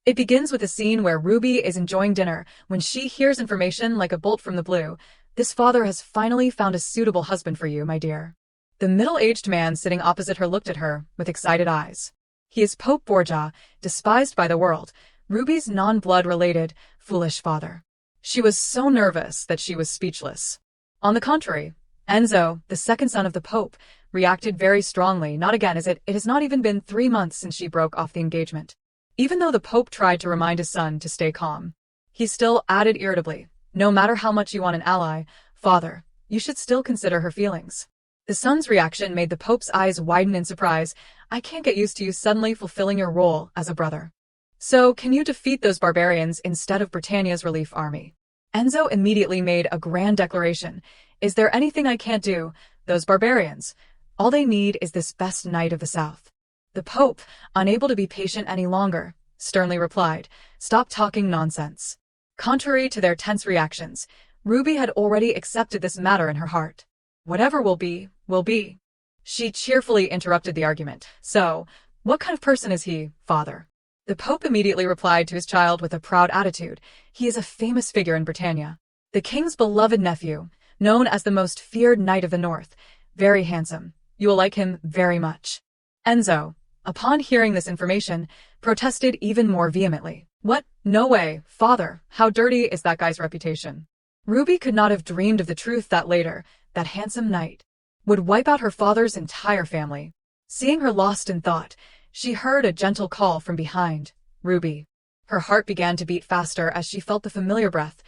It begins with a scene where Ruby is enjoying dinner when she hears information like a bolt from the blue. This father has finally found a suitable husband for you, my dear. The middle-aged man sitting opposite her looked at her with excited eyes. He is Pope Borgia, despised by the world, Ruby's non-blood related, foolish father. She was so nervous that she was speechless. On the contrary, Enzo, the second son of the Pope, reacted very strongly. Not again, as it has not even been 3 months since she broke off the engagement. Even though the Pope tried to remind his son to stay calm, he still added irritably, no matter how much you want an ally, father, you should still consider her feelings. The son's reaction made the Pope's eyes widen in surprise. I can't get used to you suddenly fulfilling your role as a brother. So, can you defeat those barbarians instead of Britannia's relief army? Enzo immediately made a grand declaration. Is there anything I can't do? Those barbarians. All they need is this best knight of the south. The Pope, unable to be patient any longer, sternly replied, stop talking nonsense. Contrary to their tense reactions, Ruby had already accepted this matter in her heart. Whatever will be, will be. She cheerfully interrupted the argument. So, what kind of person is he, father? The Pope immediately replied to his child with a proud attitude. He is a famous figure in Britannia. The king's beloved nephew, known as the most feared knight of the north. Very handsome. You will like him very much. Enzo, upon hearing this information, protested even more vehemently. What? No way, father. How dirty is that guy's reputation? Ruby could not have dreamed of the truth that later, that handsome knight would wipe out her father's entire family. Seeing her lost in thought, she heard a gentle call from behind. Ruby. Her heart began to beat faster as she felt the familiar breath.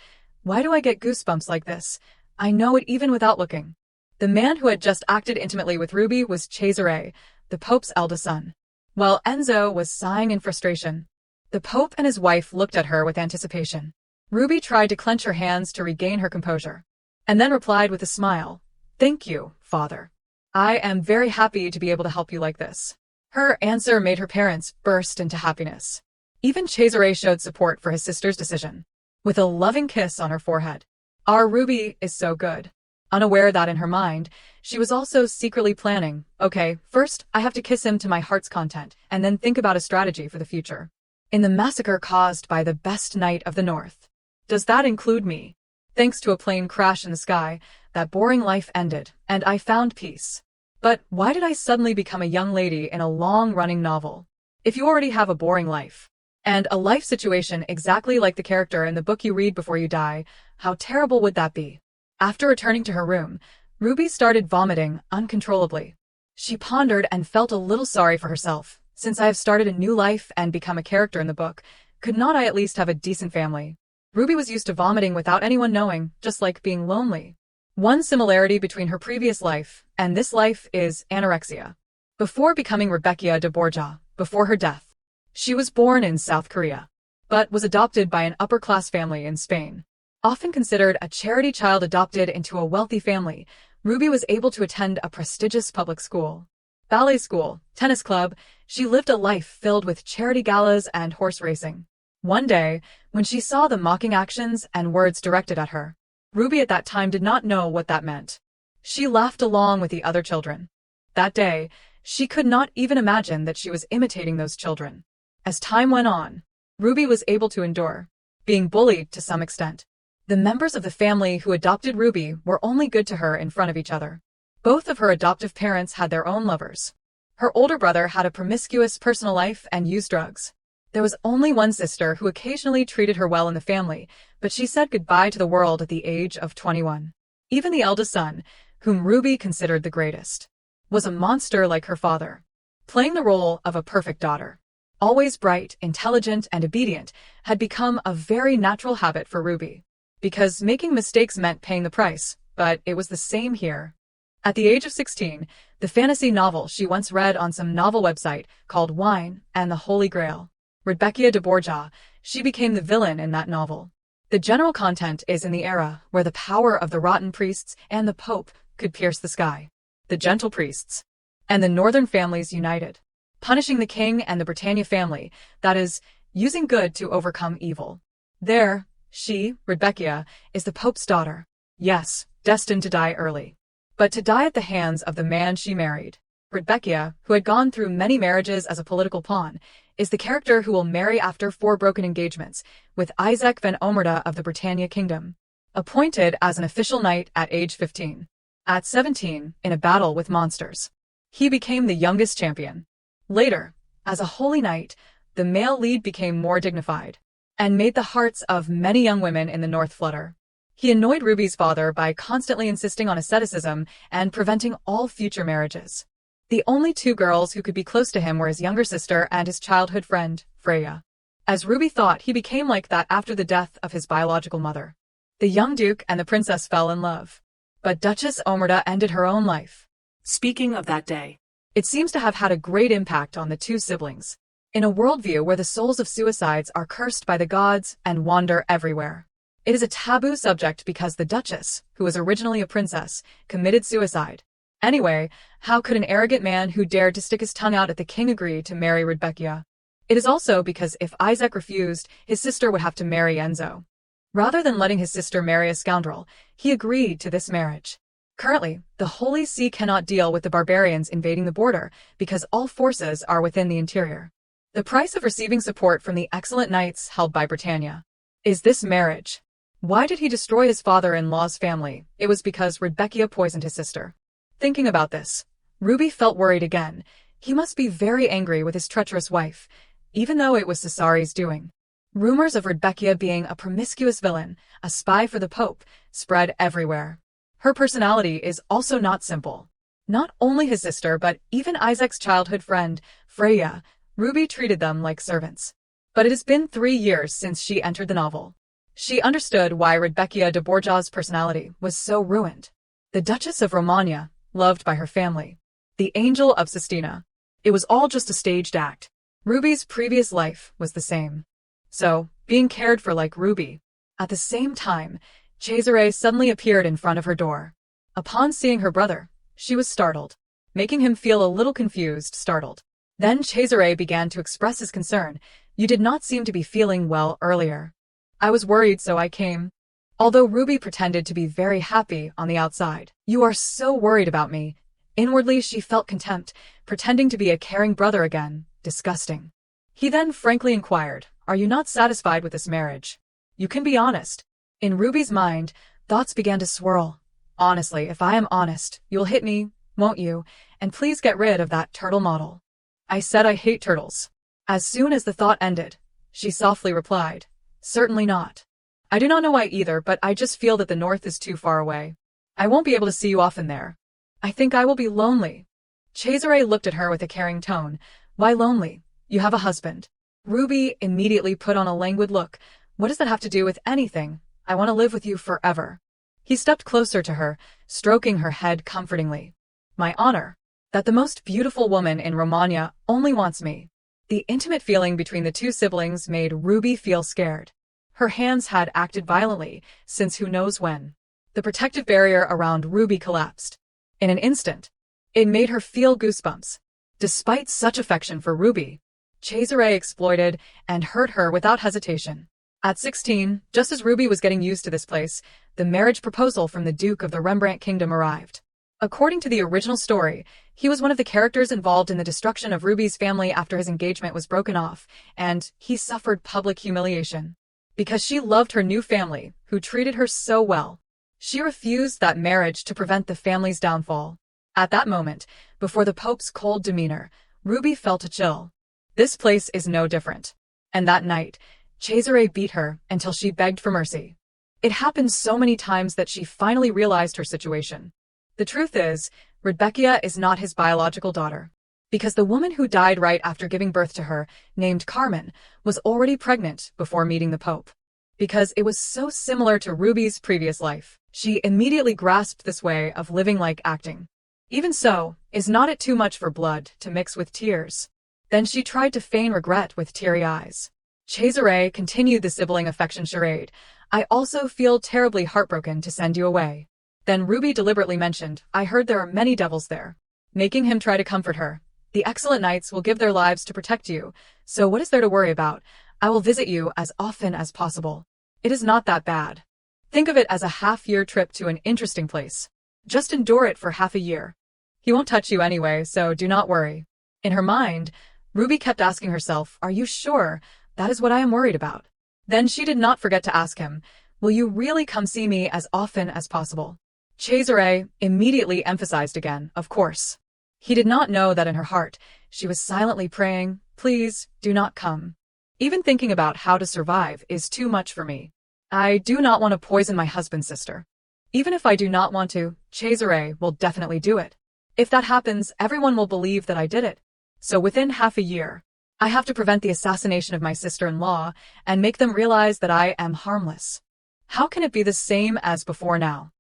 Why do I get goosebumps like this? I know it even without looking. The man who had just acted intimately with Ruby was Cesare, the Pope's eldest son. While Enzo was sighing in frustration, the Pope and his wife looked at her with anticipation. Ruby tried to clench her hands to regain her composure, and then replied with a smile, Thank you, father. I am very happy to be able to help you like this. Her answer made her parents burst into happiness. Even Cesare showed support for his sister's decision, with a loving kiss on her forehead. Our Ruby is so good. Unaware that in her mind, she was also secretly planning, okay, first I have to kiss him to my heart's content, and then think about a strategy for the future. In the massacre caused by the best knight of the north. Does that include me? Thanks to a plane crash in the sky, that boring life ended, and I found peace. But why did I suddenly become a young lady in a long-running novel? If you already have a boring life, and a life situation exactly like the character in the book you read before you die, how terrible would that be? After returning to her room, Ruby started vomiting uncontrollably. She pondered and felt a little sorry for herself. Since I have started a new life and become a character in the book, could not I at least have a decent family? Ruby was used to vomiting without anyone knowing, just like being lonely. One similarity between her previous life and this life is anorexia. Before becoming Rebecca de Borgia, before her death, she was born in South Korea, but was adopted by an upper-class family in Spain. Often considered a charity child adopted into a wealthy family, Ruby was able to attend a prestigious public school, ballet school, tennis club. She lived a life filled with charity galas and horse racing. One day, when she saw the mocking actions and words directed at her, Ruby at that time did not know what that meant. She laughed along with the other children. That day, she could not even imagine that she was imitating those children. As time went on, Ruby was able to endure being bullied to some extent. The members of the family who adopted Ruby were only good to her in front of each other. Both of her adoptive parents had their own lovers. Her older brother had a promiscuous personal life and used drugs. There was only one sister who occasionally treated her well in the family, but she said goodbye to the world at the age of 21. Even the eldest son, whom Ruby considered the greatest, was a monster like her father, playing the role of a perfect daughter. Always bright, intelligent, and obedient had become a very natural habit for Ruby, because making mistakes meant paying the price, but it was the same here. At the age of 16, the fantasy novel she once read on some novel website called Wine and the Holy Grail, Rebecca de Borgia, she became the villain in that novel. The general content is in the era where the power of the rotten priests and the Pope could pierce the sky. The gentle priests and the northern families united, punishing the king and the Britannia family, that is, using good to overcome evil. There, she, Rebecca, is the Pope's daughter. Yes, destined to die early. But to die at the hands of the man she married. Rebecca, who had gone through many marriages as a political pawn, is the character who will marry after 4 broken engagements with Isaac van Omerda of the Britannia Kingdom. Appointed as an official knight at age 15. At 17, in a battle with monsters, he became the youngest champion. Later, as a holy knight, the male lead became more dignified and made the hearts of many young women in the north flutter. He annoyed Ruby's father by constantly insisting on asceticism and preventing all future marriages. The only 2 girls who could be close to him were his younger sister and his childhood friend, Freya. As Ruby thought, he became like that after the death of his biological mother. The young duke and the princess fell in love. But Duchess Omerda ended her own life. Speaking of that day, it seems to have had a great impact on the 2 siblings. In a worldview where the souls of suicides are cursed by the gods and wander everywhere, it is a taboo subject because the Duchess, who was originally a princess, committed suicide. Anyway, how could an arrogant man who dared to stick his tongue out at the king agree to marry Rebecca? It is also because if Isaac refused, his sister would have to marry Enzo. Rather than letting his sister marry a scoundrel, he agreed to this marriage. Currently, the Holy See cannot deal with the barbarians invading the border because all forces are within the interior. The price of receiving support from the excellent knights held by Britannia is this marriage. Why did he destroy his father-in-law's family? It was because Rebecca poisoned his sister. Thinking about this, Ruby felt worried again. He must be very angry with his treacherous wife, even though it was Cesari's doing. Rumors of Rebecca being a promiscuous villain, a spy for the Pope, spread everywhere. Her personality is also not simple. Not only his sister but even Isaac's childhood friend, Freya, Ruby treated them like servants. But it has been 3 years since she entered the novel. She understood why Rebecca de Borgia's personality was so ruined. The Duchess of Romagna, loved by her family. The Angel of Sistina. It was all just a staged act. Ruby's previous life was the same. So, being cared for like Ruby. At the same time, Cesare suddenly appeared in front of her door. Upon seeing her brother, she was startled, making him feel a little confused, startled. Then Cesare began to express his concern. You did not seem to be feeling well earlier. I was worried, so I came. Although Ruby pretended to be very happy on the outside. You are so worried about me. Inwardly she felt contempt, pretending to be a caring brother again. Disgusting. He then frankly inquired, are you not satisfied with this marriage? You can be honest. In Ruby's mind, thoughts began to swirl. Honestly, if I am honest, you'll hit me, won't you? And please get rid of that turtle model. I said I hate turtles. As soon as the thought ended, she softly replied, certainly not. I do not know why either, but I just feel that the north is too far away. I won't be able to see you often there. I think I will be lonely. Cesare looked at her with a caring tone. Why lonely? You have a husband. Ruby immediately put on a languid look. What does that have to do with anything? I want to live with you forever. He stepped closer to her, stroking her head comfortingly. My honor. That the most beautiful woman in Romagna only wants me. The intimate feeling between the 2 siblings made Ruby feel scared. Her hands had acted violently, since who knows when. The protective barrier around Ruby collapsed. In an instant, it made her feel goosebumps. Despite such affection for Ruby, Cesare exploited and hurt her without hesitation. At 16, just as Ruby was getting used to this place, the marriage proposal from the Duke of the Rembrandt Kingdom arrived. According to the original story, he was one of the characters involved in the destruction of Ruby's family after his engagement was broken off, and he suffered public humiliation. Because she loved her new family, who treated her so well. She refused that marriage to prevent the family's downfall. At that moment, before the Pope's cold demeanor, Ruby felt a chill. This place is no different. And that night, Cesare beat her until she begged for mercy. It happened so many times that she finally realized her situation. The truth is, Rebecca is not his biological daughter. Because the woman who died right after giving birth to her, named Carmen, was already pregnant before meeting the Pope. Because it was so similar to Ruby's previous life, she immediately grasped this way of living like acting. Even so, is not it too much for blood to mix with tears? Then she tried to feign regret with teary eyes. Cesare continued the sibling affection charade. I also feel terribly heartbroken to send you away. Then Ruby deliberately mentioned, I heard there are many devils there. Making him try to comfort her. The excellent knights will give their lives to protect you, so what is there to worry about? I will visit you as often as possible. It is not that bad. Think of it as a half-year trip to an interesting place. Just endure it for half a year. He won't touch you anyway, so do not worry. In her mind, Ruby kept asking herself, "Are you sure? That is what I am worried about." Then she did not forget to ask him, "Will you really come see me as often as possible?" Cesare immediately emphasized again, "Of course." He did not know that in her heart, she was silently praying, "Please, do not come. Even thinking about how to survive is too much for me. I do not want to poison my husband's sister. Even if I do not want to, Cesare will definitely do it. If that happens, everyone will believe that I did it. So within half a year, I have to prevent the assassination of my sister-in-law and make them realize that I am harmless. How can it be the same as before now?"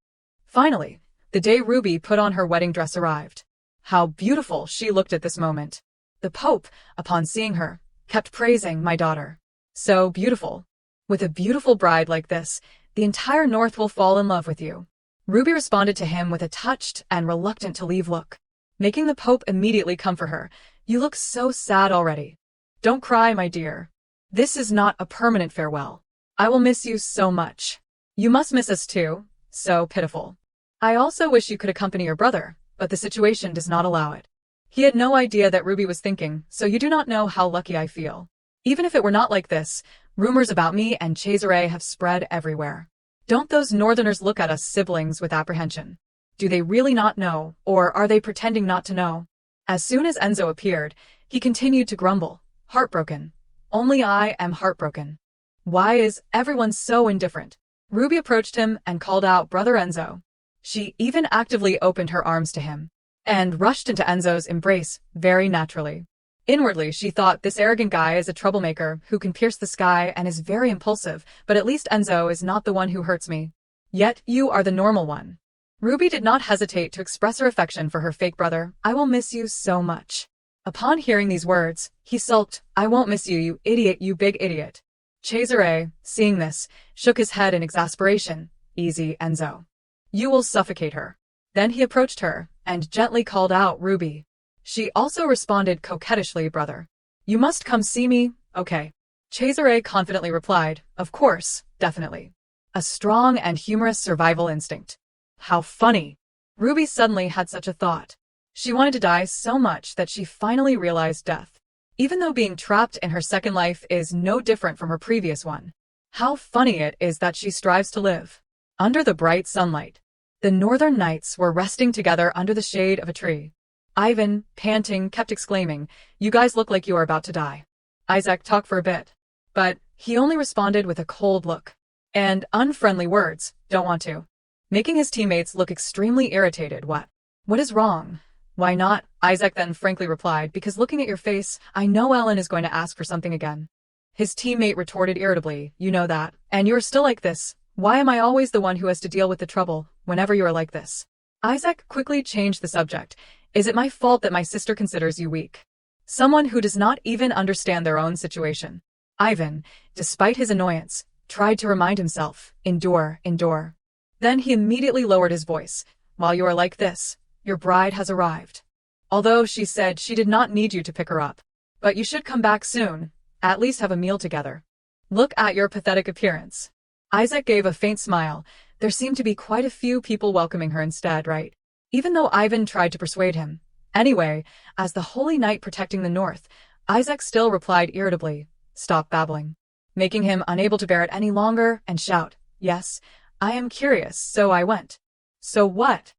Finally, the day Ruby put on her wedding dress arrived. How beautiful she looked at this moment. The Pope, upon seeing her, kept praising, "My daughter. So beautiful. With a beautiful bride like this, the entire North will fall in love with you." Ruby responded to him with a touched and reluctant to leave look, making the Pope immediately come for her. "You look so sad already. Don't cry, my dear. This is not a permanent farewell. I will miss you so much. You must miss us too. So pitiful. I also wish you could accompany your brother, but the situation does not allow it." He had no idea that Ruby was thinking, "So you do not know how lucky I feel. Even if it were not like this, rumors about me and Cesare have spread everywhere. Don't those northerners look at us siblings with apprehension? Do they really not know, or are they pretending not to know?" As soon as Enzo appeared, he continued to grumble, "Heartbroken. Only I am heartbroken. Why is everyone so indifferent?" Ruby approached him and called out, "Brother Enzo." She even actively opened her arms to him and rushed into Enzo's embrace very naturally. Inwardly, she thought, this arrogant guy is a troublemaker who can pierce the sky and is very impulsive, but at least Enzo is not the one who hurts me. Yet you are the normal one. Ruby did not hesitate to express her affection for her fake brother. "I will miss you so much." Upon hearing these words, he sulked, "I won't miss you, you idiot, you big idiot." Cesare, seeing this, shook his head in exasperation. "Easy, Enzo. You will suffocate her." Then he approached her and gently called out, "Ruby." She also responded coquettishly, "Brother. You must come see me, okay?" Cesare confidently replied, "Of course, definitely." A strong and humorous survival instinct. How funny. Ruby suddenly had such a thought. She wanted to die so much that she finally realized death. Even though being trapped in her second life is no different from her previous one. How funny it is that she strives to live. Under the bright sunlight, the northern knights were resting together under the shade of a tree. Ivan, panting, kept exclaiming, "You guys look like you are about to die." Isaac talked for a bit, but he only responded with a cold look and unfriendly words, "Don't want to," making his teammates look extremely irritated. What is wrong? Why not?" Isaac then frankly replied, "Because looking at your face, I know Ellen is going to ask for something again." His teammate retorted irritably, "You know that, and you are still like this. Why am I always the one who has to deal with the trouble whenever you are like this?" Isaac quickly changed the subject. "Is it my fault that my sister considers you weak? Someone who does not even understand their own situation?" Ivan, despite his annoyance, tried to remind himself, "Endure, endure." Then he immediately lowered his voice. "While you are like this, your bride has arrived. Although she said she did not need you to pick her up. But you should come back soon, at least have a meal together. Look at your pathetic appearance." Isaac gave a faint smile. There seemed to be quite a few people welcoming her instead, right? Even though Ivan tried to persuade him. Anyway, as the holy knight protecting the north, Isaac still replied irritably, "Stop babbling," making him unable to bear it any longer and shout, "Yes, I am curious, so I went." "So what?"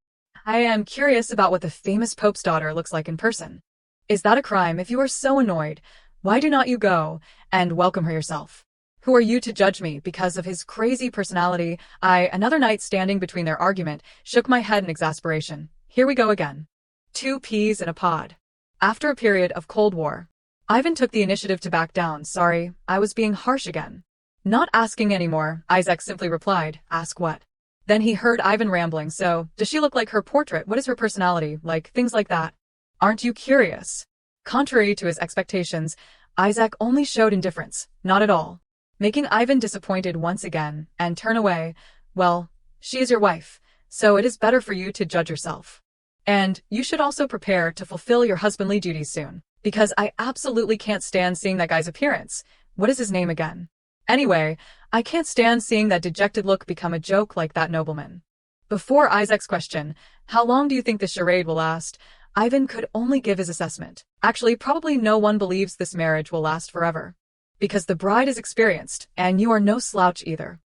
"I am curious about what the famous Pope's daughter looks like in person." "Is that a crime? If you are so annoyed, why do not you go and welcome her yourself? Who are you to judge me because of his crazy personality?" Another knight standing between their argument, shook my head in exasperation. "Here we go again. Two peas in a pod." After a period of Cold War, Ivan took the initiative to back down. "Sorry, I was being harsh again." Not asking anymore, Isaac simply replied, "Ask what?" Then he heard Ivan rambling, "So, does she look like her portrait? What is her personality? Like, things like that. Aren't you curious?" Contrary to his expectations, Isaac only showed indifference, not at all, making Ivan disappointed once again and turn away. "Well, she is your wife, so it is better for you to judge yourself. And you should also prepare to fulfill your husbandly duties soon, because I absolutely can't stand seeing that guy's appearance. What is his name again? Anyway, I can't stand seeing that dejected look become a joke like that nobleman." Before Isaac's question, "How long do you think this charade will last?" Ivan could only give his assessment. Actually, probably no one believes this marriage will last forever. Because the bride is experienced, and you are no slouch either.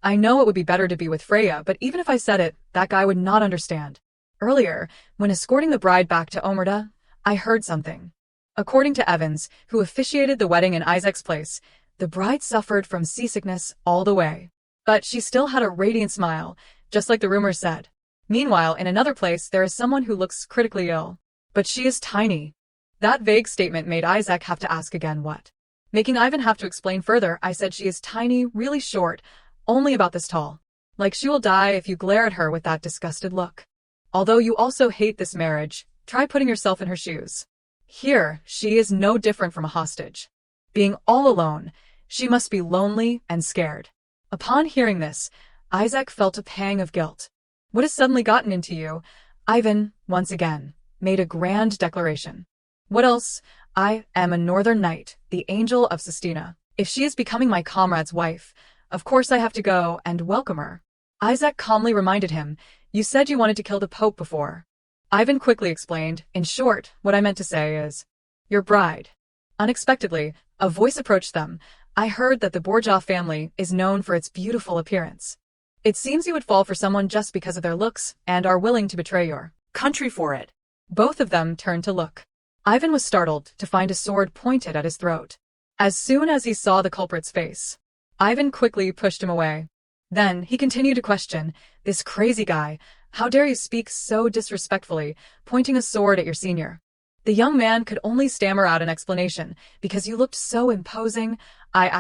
I know it would be better to be with Freya, but even if I said it, that guy would not understand. Earlier, when escorting the bride back to Omerta, I heard something. According to Evans, who officiated the wedding in Isaac's place, the bride suffered from seasickness all the way. But she still had a radiant smile, just like the rumors said. Meanwhile, in another place, there is someone who looks critically ill. But she is tiny. That vague statement made Isaac have to ask again what. Making Ivan have to explain further, I said she is tiny, really short, only about this tall. Like she will die if you glare at her with that disgusted look. Although you also hate this marriage, try putting yourself in her shoes. Here, she is no different from a hostage. Being all alone, she must be lonely and scared. Upon hearing this, Isaac felt a pang of guilt. What has suddenly gotten into you? Ivan, once again, made a grand declaration. What else? I am a northern knight, the angel of Sistina. If she is becoming my comrade's wife, of course I have to go and welcome her. Isaac calmly reminded him, you said you wanted to kill the Pope before. Ivan quickly explained, in short, what I meant to say is, your bride. Unexpectedly, a voice approached them. I heard that the Borgia family is known for its beautiful appearance. It seems you would fall for someone just because of their looks and are willing to betray your country for it. Both of them turned to look. Ivan was startled to find a sword pointed at his throat. As soon as he saw the culprit's face, Ivan quickly pushed him away. Then he continued to question, this crazy guy, how dare you speak so disrespectfully, pointing a sword at your senior. The young man could only stammer out an explanation, because you looked so imposing, I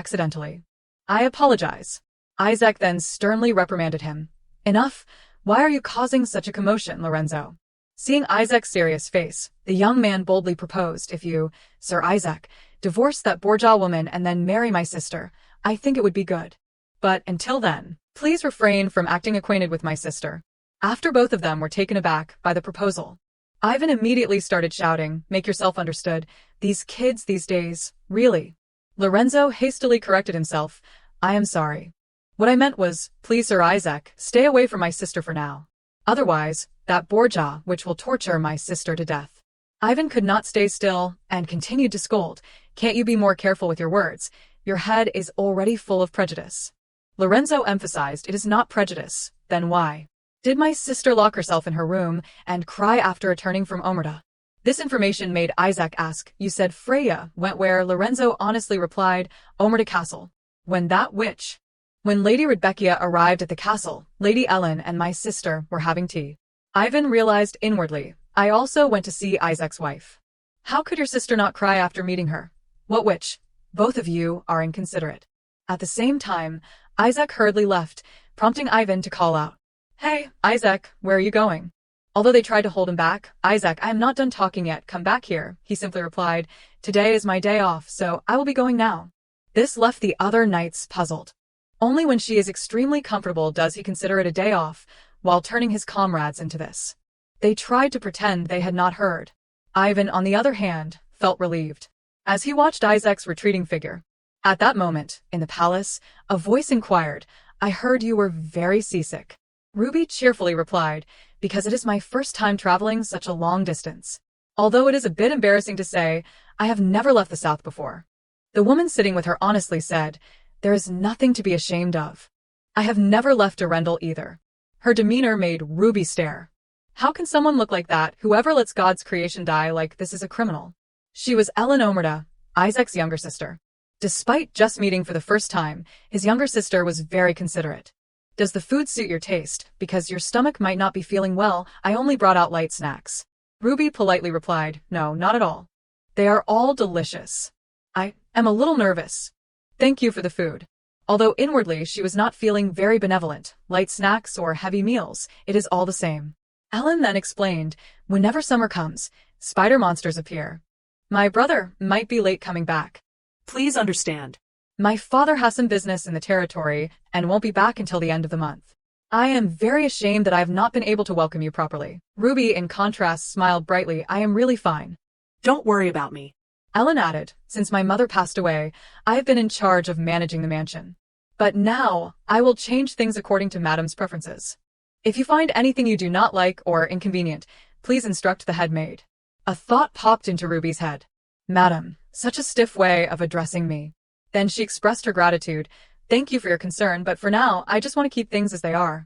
apologize. Isaac then sternly reprimanded him. Enough, why are you causing such a commotion, Lorenzo? Seeing Isaac's serious face, the young man boldly proposed, if you, Sir Isaac, divorce that Borgia woman and then marry my sister, I think it would be good. But until then, please refrain from acting acquainted with my sister. After both of them were taken aback by the proposal, Ivan immediately started shouting, make yourself understood, these kids these days, really. Lorenzo hastily corrected himself, I am sorry. What I meant was, please Sir Isaac, stay away from my sister for now. Otherwise, that Borgia which will torture my sister to death. Ivan could not stay still and continued to scold, can't you be more careful with your words? Your head is already full of prejudice. Lorenzo emphasized it is not prejudice, then why? Did my sister lock herself in her room and cry after returning from Omerta? This information made Isaac ask, you said Freya went where? Lorenzo honestly replied, Omerta Castle. When Lady Rebecca arrived at the castle, Lady Ellen and my sister were having tea. Ivan realized inwardly, I also went to see Isaac's wife. How could your sister not cry after meeting her? What witch? Both of you are inconsiderate. At the same time, Isaac hurriedly left, prompting Ivan to call out. Hey, Isaac, where are you going? Although they tried to hold him back, Isaac, I am not done talking yet, come back here, he simply replied. Today is my day off, so I will be going now. This left the other knights puzzled. Only when she is extremely comfortable does he consider it a day off, while turning his comrades into this. They tried to pretend they had not heard. Ivan, on the other hand, felt relieved, as he watched Isaac's retreating figure. At that moment, in the palace, a voice inquired, I heard you were very seasick. Ruby cheerfully replied, because it is my first time traveling such a long distance. Although it is a bit embarrassing to say, I have never left the South before. The woman sitting with her honestly said, there is nothing to be ashamed of. I have never left Arundel either. Her demeanor made Ruby stare. How can someone look like that? Whoever lets God's creation die like this is a criminal. She was Ellen Omerta, Isaac's younger sister. Despite just meeting for the first time, his younger sister was very considerate. Does the food suit your taste? Because your stomach might not be feeling well, I only brought out light snacks. Ruby politely replied, no, not at all. They are all delicious. I am a little nervous. Thank you for the food. Although inwardly she was not feeling very benevolent, light snacks or heavy meals, it is all the same. Ellen then explained, whenever summer comes, spider monsters appear. My brother might be late coming back. Please understand. My father has some business in the territory and won't be back until the end of the month. I am very ashamed that I have not been able to welcome you properly. Ruby, in contrast, smiled brightly. I am really fine. Don't worry about me. Ellen added, since my mother passed away, I have been in charge of managing the mansion. But now, I will change things according to Madam's preferences. If you find anything you do not like or inconvenient, please instruct the head maid. A thought popped into Ruby's head. Madam, such a stiff way of addressing me. Then she expressed her gratitude. Thank you for your concern, but for now, I just want to keep things as they are.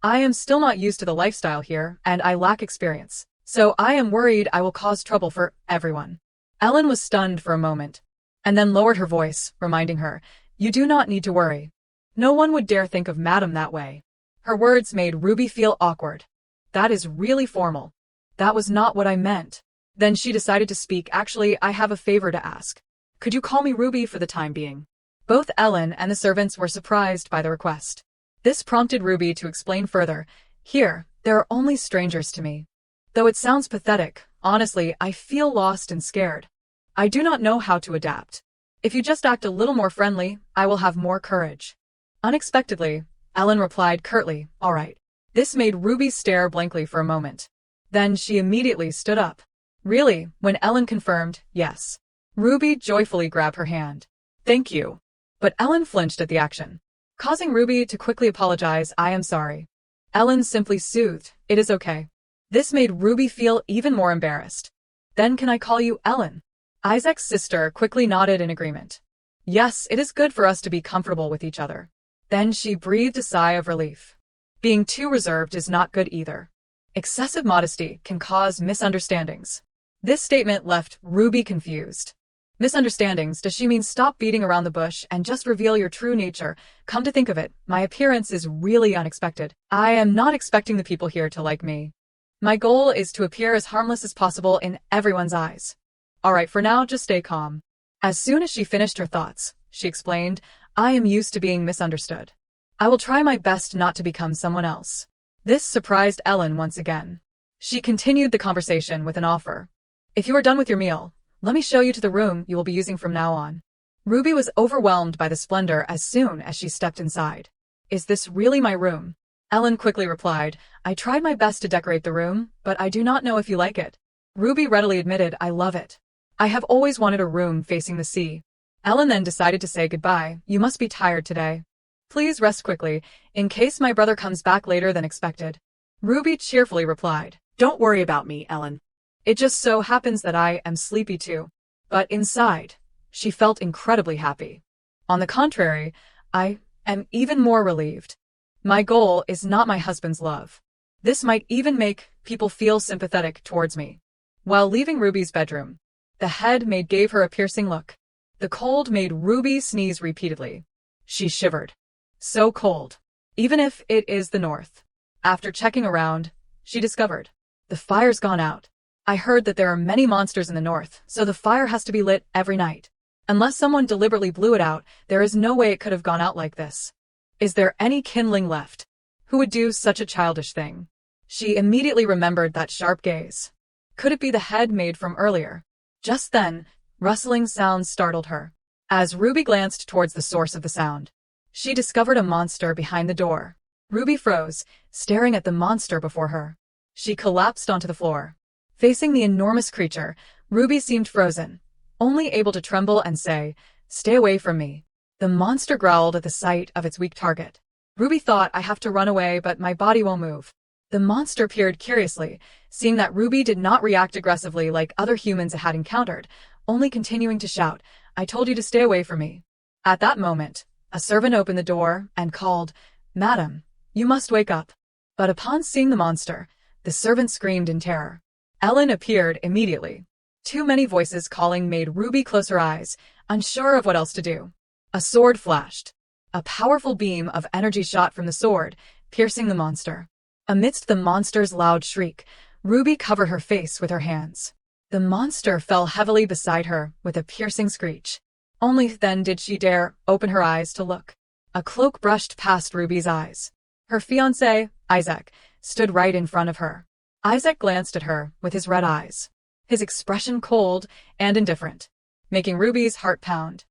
I am still not used to the lifestyle here, and I lack experience. So I am worried I will cause trouble for everyone. Ellen was stunned for a moment, and then lowered her voice, reminding her, You do not need to worry. No one would dare think of Madam that way. Her words made Ruby feel awkward. That is really formal. That was not what I meant. Then she decided to speak. Actually, I have a favor to ask. Could you call me Ruby for the time being? Both Ellen and the servants were surprised by the request. This prompted Ruby to explain further. Here, there are only strangers to me. Though it sounds pathetic, honestly, I feel lost and scared. I do not know how to adapt. If you just act a little more friendly, I will have more courage. Unexpectedly, Ellen replied curtly, All right. This made Ruby stare blankly for a moment. Then she immediately stood up. Really, when Ellen confirmed, yes. Ruby joyfully grabbed her hand. Thank you. But Ellen flinched at the action, causing Ruby to quickly apologize. I am sorry. Ellen simply soothed, It is okay. This made Ruby feel even more embarrassed. Then can I call you Ellen? Isaac's sister quickly nodded in agreement. Yes, it is good for us to be comfortable with each other. Then she breathed a sigh of relief. Being too reserved is not good either. Excessive modesty can cause misunderstandings. This statement left Ruby confused. Misunderstandings? Does she mean stop beating around the bush and just reveal your true nature? Come to think of it, my appearance is really unexpected. I am not expecting the people here to like me. My goal is to appear as harmless as possible in everyone's eyes. Alright, for now, just stay calm. As soon as she finished her thoughts, she explained, I am used to being misunderstood. I will try my best not to become someone else. This surprised Ellen once again. She continued the conversation with an offer. If you are done with your meal, let me show you to the room you will be using from now on. Ruby was overwhelmed by the splendor as soon as she stepped inside. Is this really my room? Ellen quickly replied, I tried my best to decorate the room, but I do not know if you like it. Ruby readily admitted, I love it. I have always wanted a room facing the sea. Ellen then decided to say goodbye. You must be tired today. Please rest quickly, in case my brother comes back later than expected. Ruby cheerfully replied, Don't worry about me, Ellen. It just so happens that I am sleepy too. But inside, she felt incredibly happy. On the contrary, I am even more relieved. My goal is not my husband's love. This might even make people feel sympathetic towards me. While leaving Ruby's bedroom, the head maid gave her a piercing look. The cold made Ruby sneeze repeatedly. She shivered. So cold. Even if it is the north. After checking around, she discovered, the fire's gone out. I heard that there are many monsters in the north, so the fire has to be lit every night. Unless someone deliberately blew it out, there is no way it could have gone out like this. Is there any kindling left? Who would do such a childish thing? She immediately remembered that sharp gaze. Could it be the head maid from earlier? Just then, rustling sounds startled her. As Ruby glanced towards the source of the sound, she discovered a monster behind the door. Ruby froze, staring at the monster before her. She collapsed onto the floor. Facing the enormous creature, Ruby seemed frozen, only able to tremble and say, Stay away from me. The monster growled at the sight of its weak target. Ruby thought, I have to run away, but my body won't move. The monster peered curiously, seeing that Ruby did not react aggressively like other humans it had encountered, only continuing to shout, I told you to stay away from me. At that moment, a servant opened the door and called, Madam, you must wake up. But upon seeing the monster, the servant screamed in terror. Ellen appeared immediately. Too many voices calling made Ruby close her eyes, unsure of what else to do. A sword flashed. A powerful beam of energy shot from the sword, piercing the monster. Amidst the monster's loud shriek, Ruby covered her face with her hands. The monster fell heavily beside her with a piercing screech. Only then did she dare open her eyes to look. A cloak brushed past Ruby's eyes. Her fiancé, Isaac, stood right in front of her. Isaac glanced at her with his red eyes, his expression cold and indifferent, making Ruby's heart pound.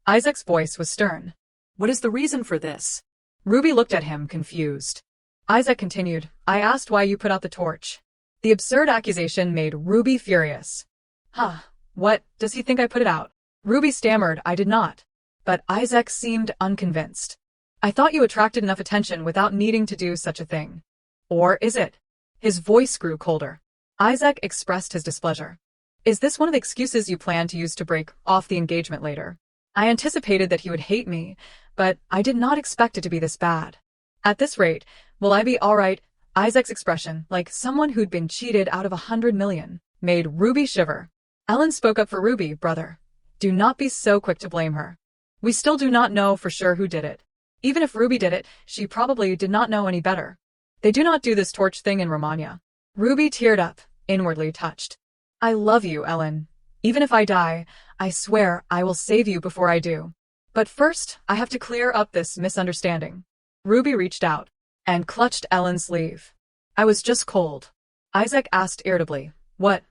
Isaac's voice was stern. What is the reason for this? Ruby looked at him, confused. Isaac continued, I asked why you put out the torch. The absurd accusation made Ruby furious. What, does he think I put it out? Ruby stammered, I did not. But Isaac seemed unconvinced. I thought you attracted enough attention without needing to do such a thing. Or is it? His voice grew colder. Isaac expressed his displeasure. Is this one of the excuses you plan to use to break off the engagement later? I anticipated that he would hate me, but I did not expect it to be this bad. At this rate, will I be alright? Isaac's expression, like someone who'd been cheated out of 100 million, made Ruby shiver. Ellen spoke up for Ruby, brother. Do not be so quick to blame her. We still do not know for sure who did it. Even if Ruby did it, she probably did not know any better. They do not do this torch thing in Romania. Ruby teared up, inwardly touched. I love you, Ellen. Even if I die, I swear I will save you before I do. But first, I have to clear up this misunderstanding. Ruby reached out and clutched Ellen's sleeve. I was just cold. Isaac asked irritably. What?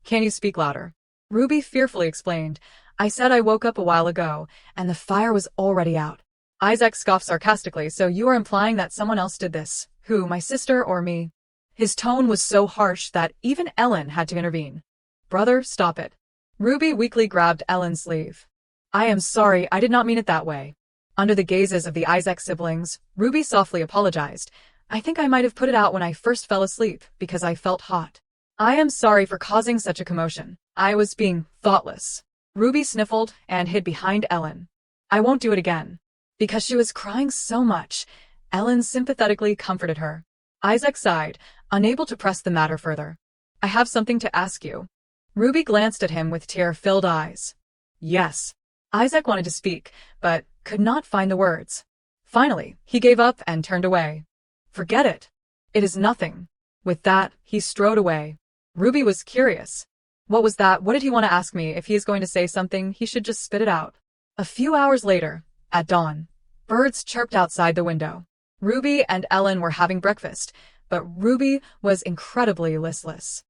Can you speak louder? Ruby fearfully explained. I said I woke up a while ago, and the fire was already out. Isaac scoffed sarcastically. So you are implying that someone else did this? Who, my sister or me? His tone was so harsh that even Ellen had to intervene. Brother, stop it. Ruby weakly grabbed Ellen's sleeve. I am sorry, I did not mean it that way. Under the gazes of the Isaac siblings, Ruby softly apologized. I think I might have put it out when I first fell asleep, because I felt hot. I am sorry for causing such a commotion. I was being thoughtless. Ruby sniffled and hid behind Ellen. I won't do it again. Because she was crying so much, Ellen sympathetically comforted her. Isaac sighed, unable to press the matter further. I have something to ask you. Ruby glanced at him with tear-filled eyes. Yes. Isaac wanted to speak, but could not find the words. Finally, he gave up and turned away. Forget it. It is nothing. With that, he strode away. Ruby was curious. What was that? What did he want to ask me? If he is going to say something, he should just spit it out. A few hours later, at dawn, birds chirped outside the window. Ruby and Ellen were having breakfast, but Ruby was incredibly listless.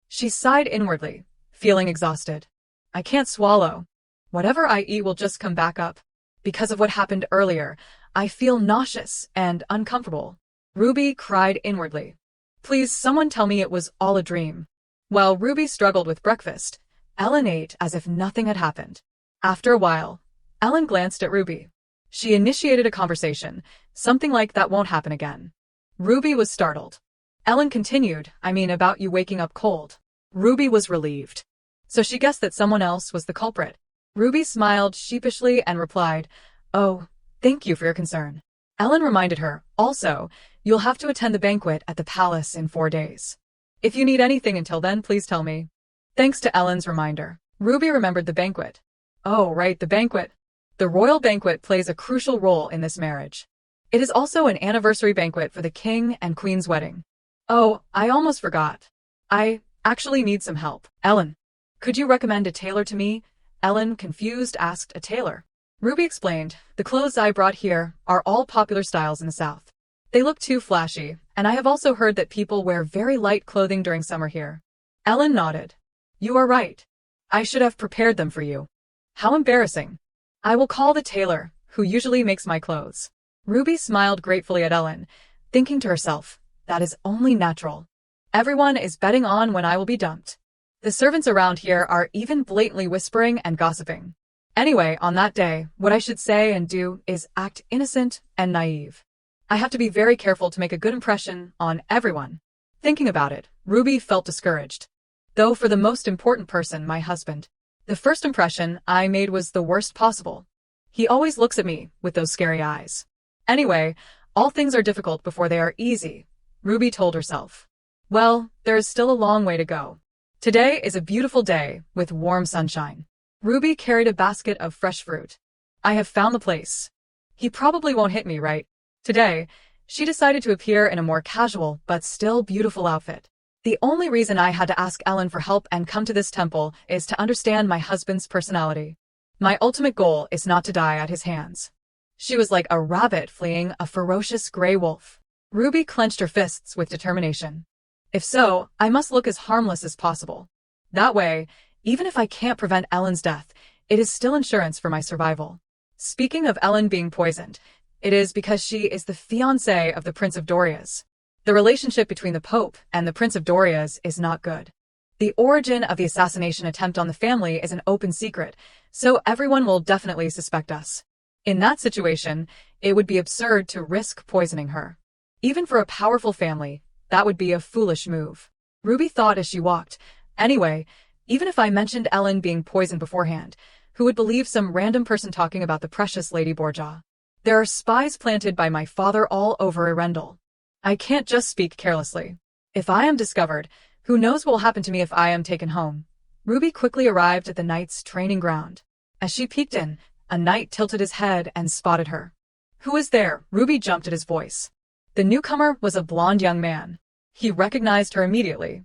She sighed inwardly, feeling exhausted. I can't swallow. Whatever I eat will just come back up. Because of what happened earlier, I feel nauseous and uncomfortable. Ruby cried inwardly. Please, someone tell me it was all a dream. While Ruby struggled with breakfast, Ellen ate as if nothing had happened. After a while, Ellen glanced at Ruby. She initiated a conversation, something like that won't happen again. Ruby was startled. Ellen continued, I mean about you waking up cold. Ruby was relieved. So she guessed that someone else was the culprit. Ruby smiled sheepishly and replied, Oh, thank you for your concern. Ellen reminded her, also, you'll have to attend the banquet at the palace in 4 days. If you need anything until then, please tell me. Thanks to Ellen's reminder, Ruby remembered the banquet. Oh, right, the banquet. The royal banquet plays a crucial role in this marriage. It is also an anniversary banquet for the king and queen's wedding. Oh, I almost forgot. I actually need some help. Ellen, could you recommend a tailor to me? Ellen, confused, asked a tailor. Ruby explained, the clothes I brought here are all popular styles in the South. They look too flashy, and I have also heard that people wear very light clothing during summer here. Ellen nodded. You are right. I should have prepared them for you. How embarrassing. I will call the tailor, who usually makes my clothes. Ruby smiled gratefully at Ellen, thinking to herself, that is only natural. Everyone is betting on when I will be dumped. The servants around here are even blatantly whispering and gossiping. Anyway, on that day, what I should say and do is act innocent and naive. I have to be very careful to make a good impression on everyone. Thinking about it, Ruby felt discouraged. Though for the most important person, my husband, the first impression I made was the worst possible. He always looks at me with those scary eyes. Anyway, all things are difficult before they are easy, Ruby told herself. Well, there is still a long way to go. Today is a beautiful day with warm sunshine. Ruby carried a basket of fresh fruit. I have found the place. He probably won't hit me, right? Today, she decided to appear in a more casual but still beautiful outfit. The only reason I had to ask Ellen for help and come to this temple is to understand my husband's personality. My ultimate goal is not to die at his hands. She was like a rabbit fleeing a ferocious gray wolf. Ruby clenched her fists with determination. If so, I must look as harmless as possible. That way, even if I can't prevent Ellen's death, it is still insurance for my survival. Speaking of Ellen being poisoned, it is because she is the fiancée of the Prince of Doria's. The relationship between the Pope and the Prince of Doria's is not good. The origin of the assassination attempt on the family is an open secret, so everyone will definitely suspect us. In that situation, it would be absurd to risk poisoning her. Even for a powerful family, that would be a foolish move. Ruby thought as she walked. Anyway, Even if I mentioned Ellen being poisoned beforehand, who would believe some random person talking about the precious Lady Borgia? There are spies planted by my father all over Arendelle. I can't just speak carelessly. If I am discovered, who knows what will happen to me if I am taken home? Ruby quickly arrived at the knight's training ground. As she peeked in, a knight tilted his head and spotted her. Who is there? Ruby jumped at his voice. The newcomer was a blond young man. He recognized her immediately.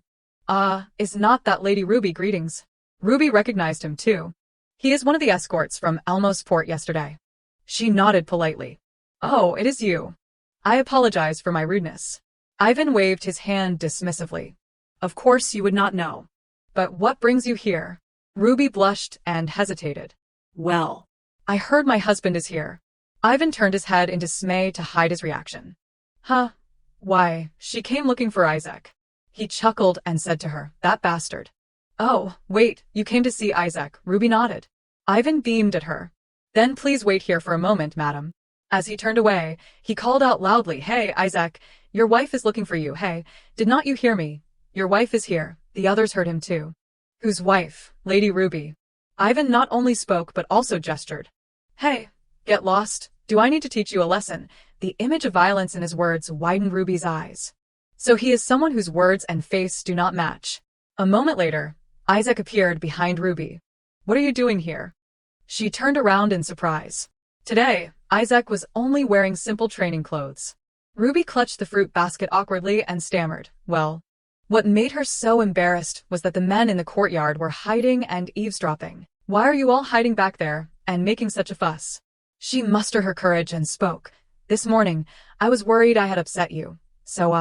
Is not that Lady Ruby? Greetings. Ruby recognized him too. He is one of the escorts from Elmos Port yesterday. She nodded politely. Oh, it is you. I apologize for my rudeness. Ivan waved his hand dismissively. Of course you would not know. But what brings you here? Ruby blushed and hesitated. Well, I heard my husband is here. Ivan turned his head in dismay to hide his reaction. Huh? Why, she came looking for Isaac. He chuckled and said to her, that bastard. Oh, wait, you came to see Isaac. Ruby nodded. Ivan beamed at her. Then please wait here for a moment, madam. As he turned away, he called out loudly, Hey, Isaac, your wife is looking for you. Hey, did not you hear me? Your wife is here. The others heard him too. Whose wife? Lady Ruby. Ivan not only spoke but also gestured. Hey, get lost. Do I need to teach you a lesson? The image of violence in his words widened Ruby's eyes. So he is someone whose words and face do not match. A moment later, Isaac appeared behind Ruby. What are you doing here? She turned around in surprise. Today, Isaac was only wearing simple training clothes. Ruby clutched the fruit basket awkwardly and stammered, well. What made her so embarrassed was that the men in the courtyard were hiding and eavesdropping. Why are you all hiding back there and making such a fuss? She mustered her courage and spoke. This morning, I was worried I had upset you. So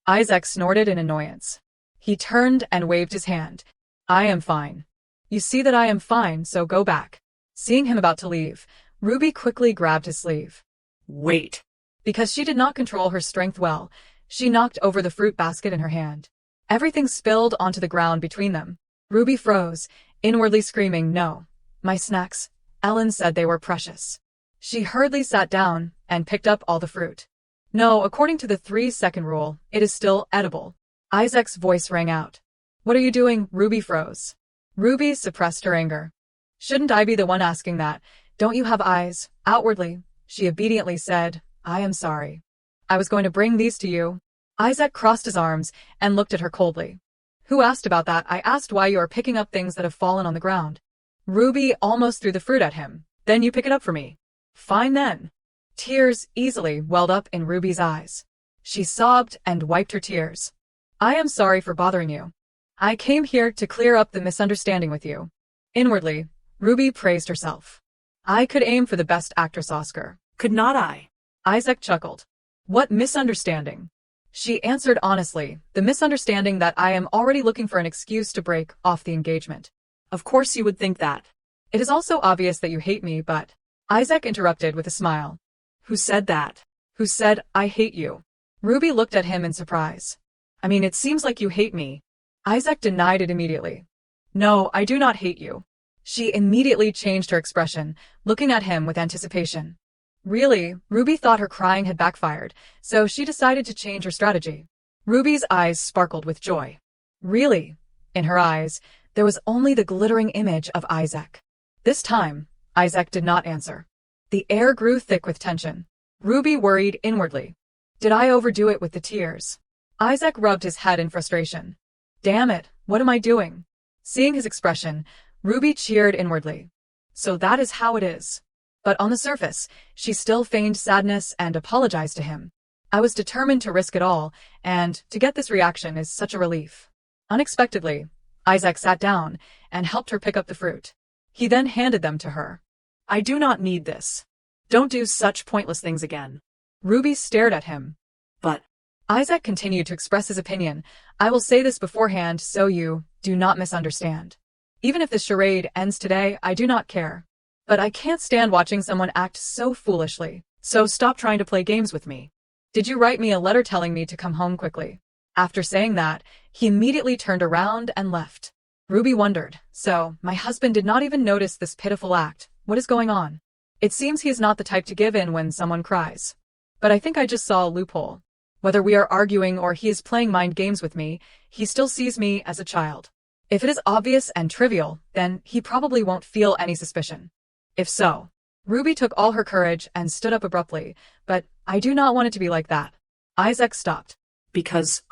Isaac snorted in annoyance. He turned and waved his hand. I am fine. You see that I am fine, so go back. Seeing him about to leave, Ruby quickly grabbed his sleeve. Wait. Because she did not control her strength well, she knocked over the fruit basket in her hand. Everything spilled onto the ground between them. Ruby froze, inwardly screaming, No. My snacks. Ellen said they were precious. She hurriedly sat down and picked up all the fruit. No, according to the 3-second rule, it is still edible. Isaac's voice rang out. What are you doing? Ruby froze. Ruby suppressed her anger. Shouldn't I be the one asking that? Don't you have eyes? Outwardly, she obediently said, I am sorry. I was going to bring these to you. Isaac crossed his arms and looked at her coldly. Who asked about that? I asked why you are picking up things that have fallen on the ground. Ruby almost threw the fruit at him. Then you pick it up for me. Fine then. Tears easily welled up in Ruby's eyes. She sobbed and wiped her tears. I am sorry for bothering you. I came here to clear up the misunderstanding with you. Inwardly, Ruby praised herself. I could aim for the Best Actress Oscar. Could not I? Isaac chuckled. What misunderstanding? She answered honestly, the misunderstanding that I am already looking for an excuse to break off the engagement. Of course you would think that. It is also obvious that you hate me, but... Isaac interrupted with a smile. Who said that? Who said, I hate you? Ruby looked at him in surprise. I mean, it seems like you hate me. Isaac denied it immediately. No, I do not hate you. She immediately changed her expression, looking at him with anticipation. Really, Ruby thought her crying had backfired, so she decided to change her strategy. Ruby's eyes sparkled with joy. Really? In her eyes, there was only the glittering image of Isaac. This time, Isaac did not answer. The air grew thick with tension. Ruby worried inwardly. Did I overdo it with the tears? Isaac rubbed his head in frustration. Damn it, what am I doing? Seeing his expression, Ruby cheered inwardly. So that is how it is. But on the surface, she still feigned sadness and apologized to him. I was determined to risk it all, and to get this reaction is such a relief. Unexpectedly, Isaac sat down and helped her pick up the fruit. He then handed them to her. I do not need this. Don't do such pointless things again. Ruby stared at him. But Isaac continued to express his opinion. I will say this beforehand so you do not misunderstand. Even if this charade ends today, I do not care. But I can't stand watching someone act so foolishly. So stop trying to play games with me. Did you write me a letter telling me to come home quickly? After saying that, he immediately turned around and left. Ruby wondered, so my husband did not even notice this pitiful act. What is going on? It seems he is not the type to give in when someone cries. But I think I just saw a loophole. Whether we are arguing or he is playing mind games with me, he still sees me as a child. If it is obvious and trivial, then he probably won't feel any suspicion. If so, Ruby took all her courage and stood up abruptly, but I do not want it to be like that. Isaac stopped. Because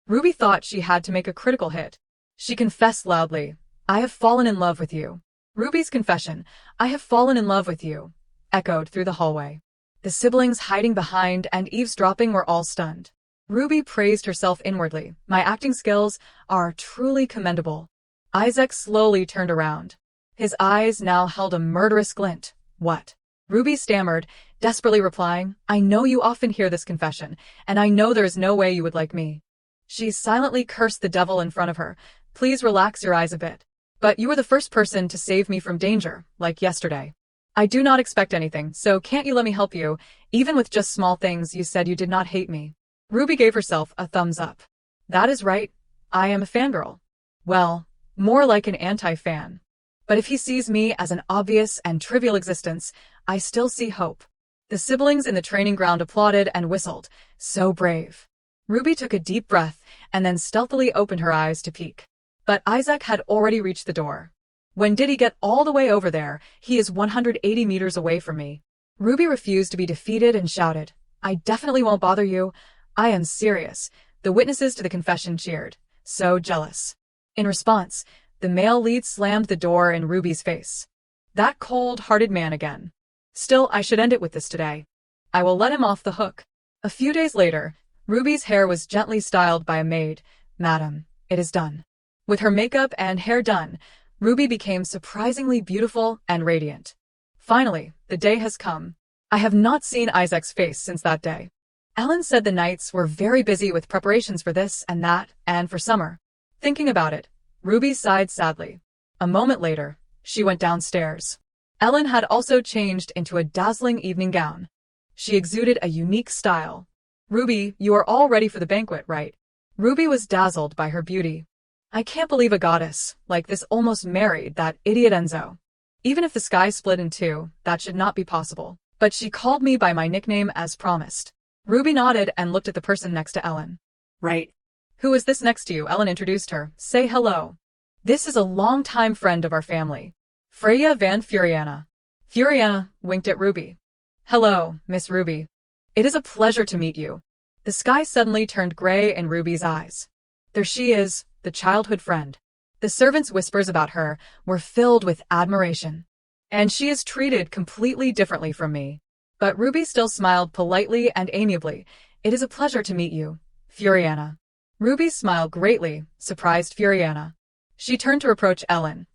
Ruby thought she had to make a critical hit. She confessed loudly, I have fallen in love with you. Ruby's confession, I have fallen in love with you, echoed through the hallway. The siblings hiding behind and eavesdropping were all stunned. Ruby praised herself inwardly. My acting skills are truly commendable. Isaac slowly turned around. His eyes now held a murderous glint. What? Ruby stammered, desperately replying, I know you often hear this confession, and I know there is no way you would like me. She silently cursed the devil in front of her. Please relax your eyes a bit. But you were the first person to save me from danger, like yesterday. I do not expect anything, so can't you let me help you? Even with just small things, you said you did not hate me. Ruby gave herself a thumbs up. That is right. I am a fangirl. Well, more like an anti-fan. But if he sees me as an obvious and trivial existence, I still see hope. The siblings in the training ground applauded and whistled. So brave. Ruby took a deep breath and then stealthily opened her eyes to peek. But Isaac had already reached the door. When did he get all the way over there? He is 180 meters away from me. Ruby refused to be defeated and shouted, I definitely won't bother you. I am serious. The witnesses to the confession cheered. So jealous. In response, the male lead slammed the door in Ruby's face. That cold-hearted man again. Still, I should end it with this today. I will let him off the hook. A few days later, Ruby's hair was gently styled by a maid. Madam, it is done. With her makeup and hair done, Ruby became surprisingly beautiful and radiant. Finally, the day has come. I have not seen Isaac's face since that day. Ellen said the nights were very busy with preparations for this and that, and for summer. Thinking about it, Ruby sighed sadly. A moment later, she went downstairs. Ellen had also changed into a dazzling evening gown. She exuded a unique style. Ruby, you are all ready for the banquet, right? Ruby was dazzled by her beauty. I can't believe a goddess like this almost married that idiot Enzo. Even if the sky split in two, that should not be possible. But she called me by my nickname as promised. Ruby nodded and looked at the person next to Ellen. Right. Who is this next to you? Ellen introduced her. Say hello. This is a longtime friend of our family. Freya Van Furiana. Furiana winked at Ruby. Hello, Miss Ruby. It is a pleasure to meet you. The sky suddenly turned gray in Ruby's eyes. There she is, the childhood friend. The servants' whispers about her were filled with admiration. And she is treated completely differently from me. But Ruby still smiled politely and amiably. It is a pleasure to meet you, Furiana. Ruby smiled greatly, surprised Furiana. She turned to reproach Ellen.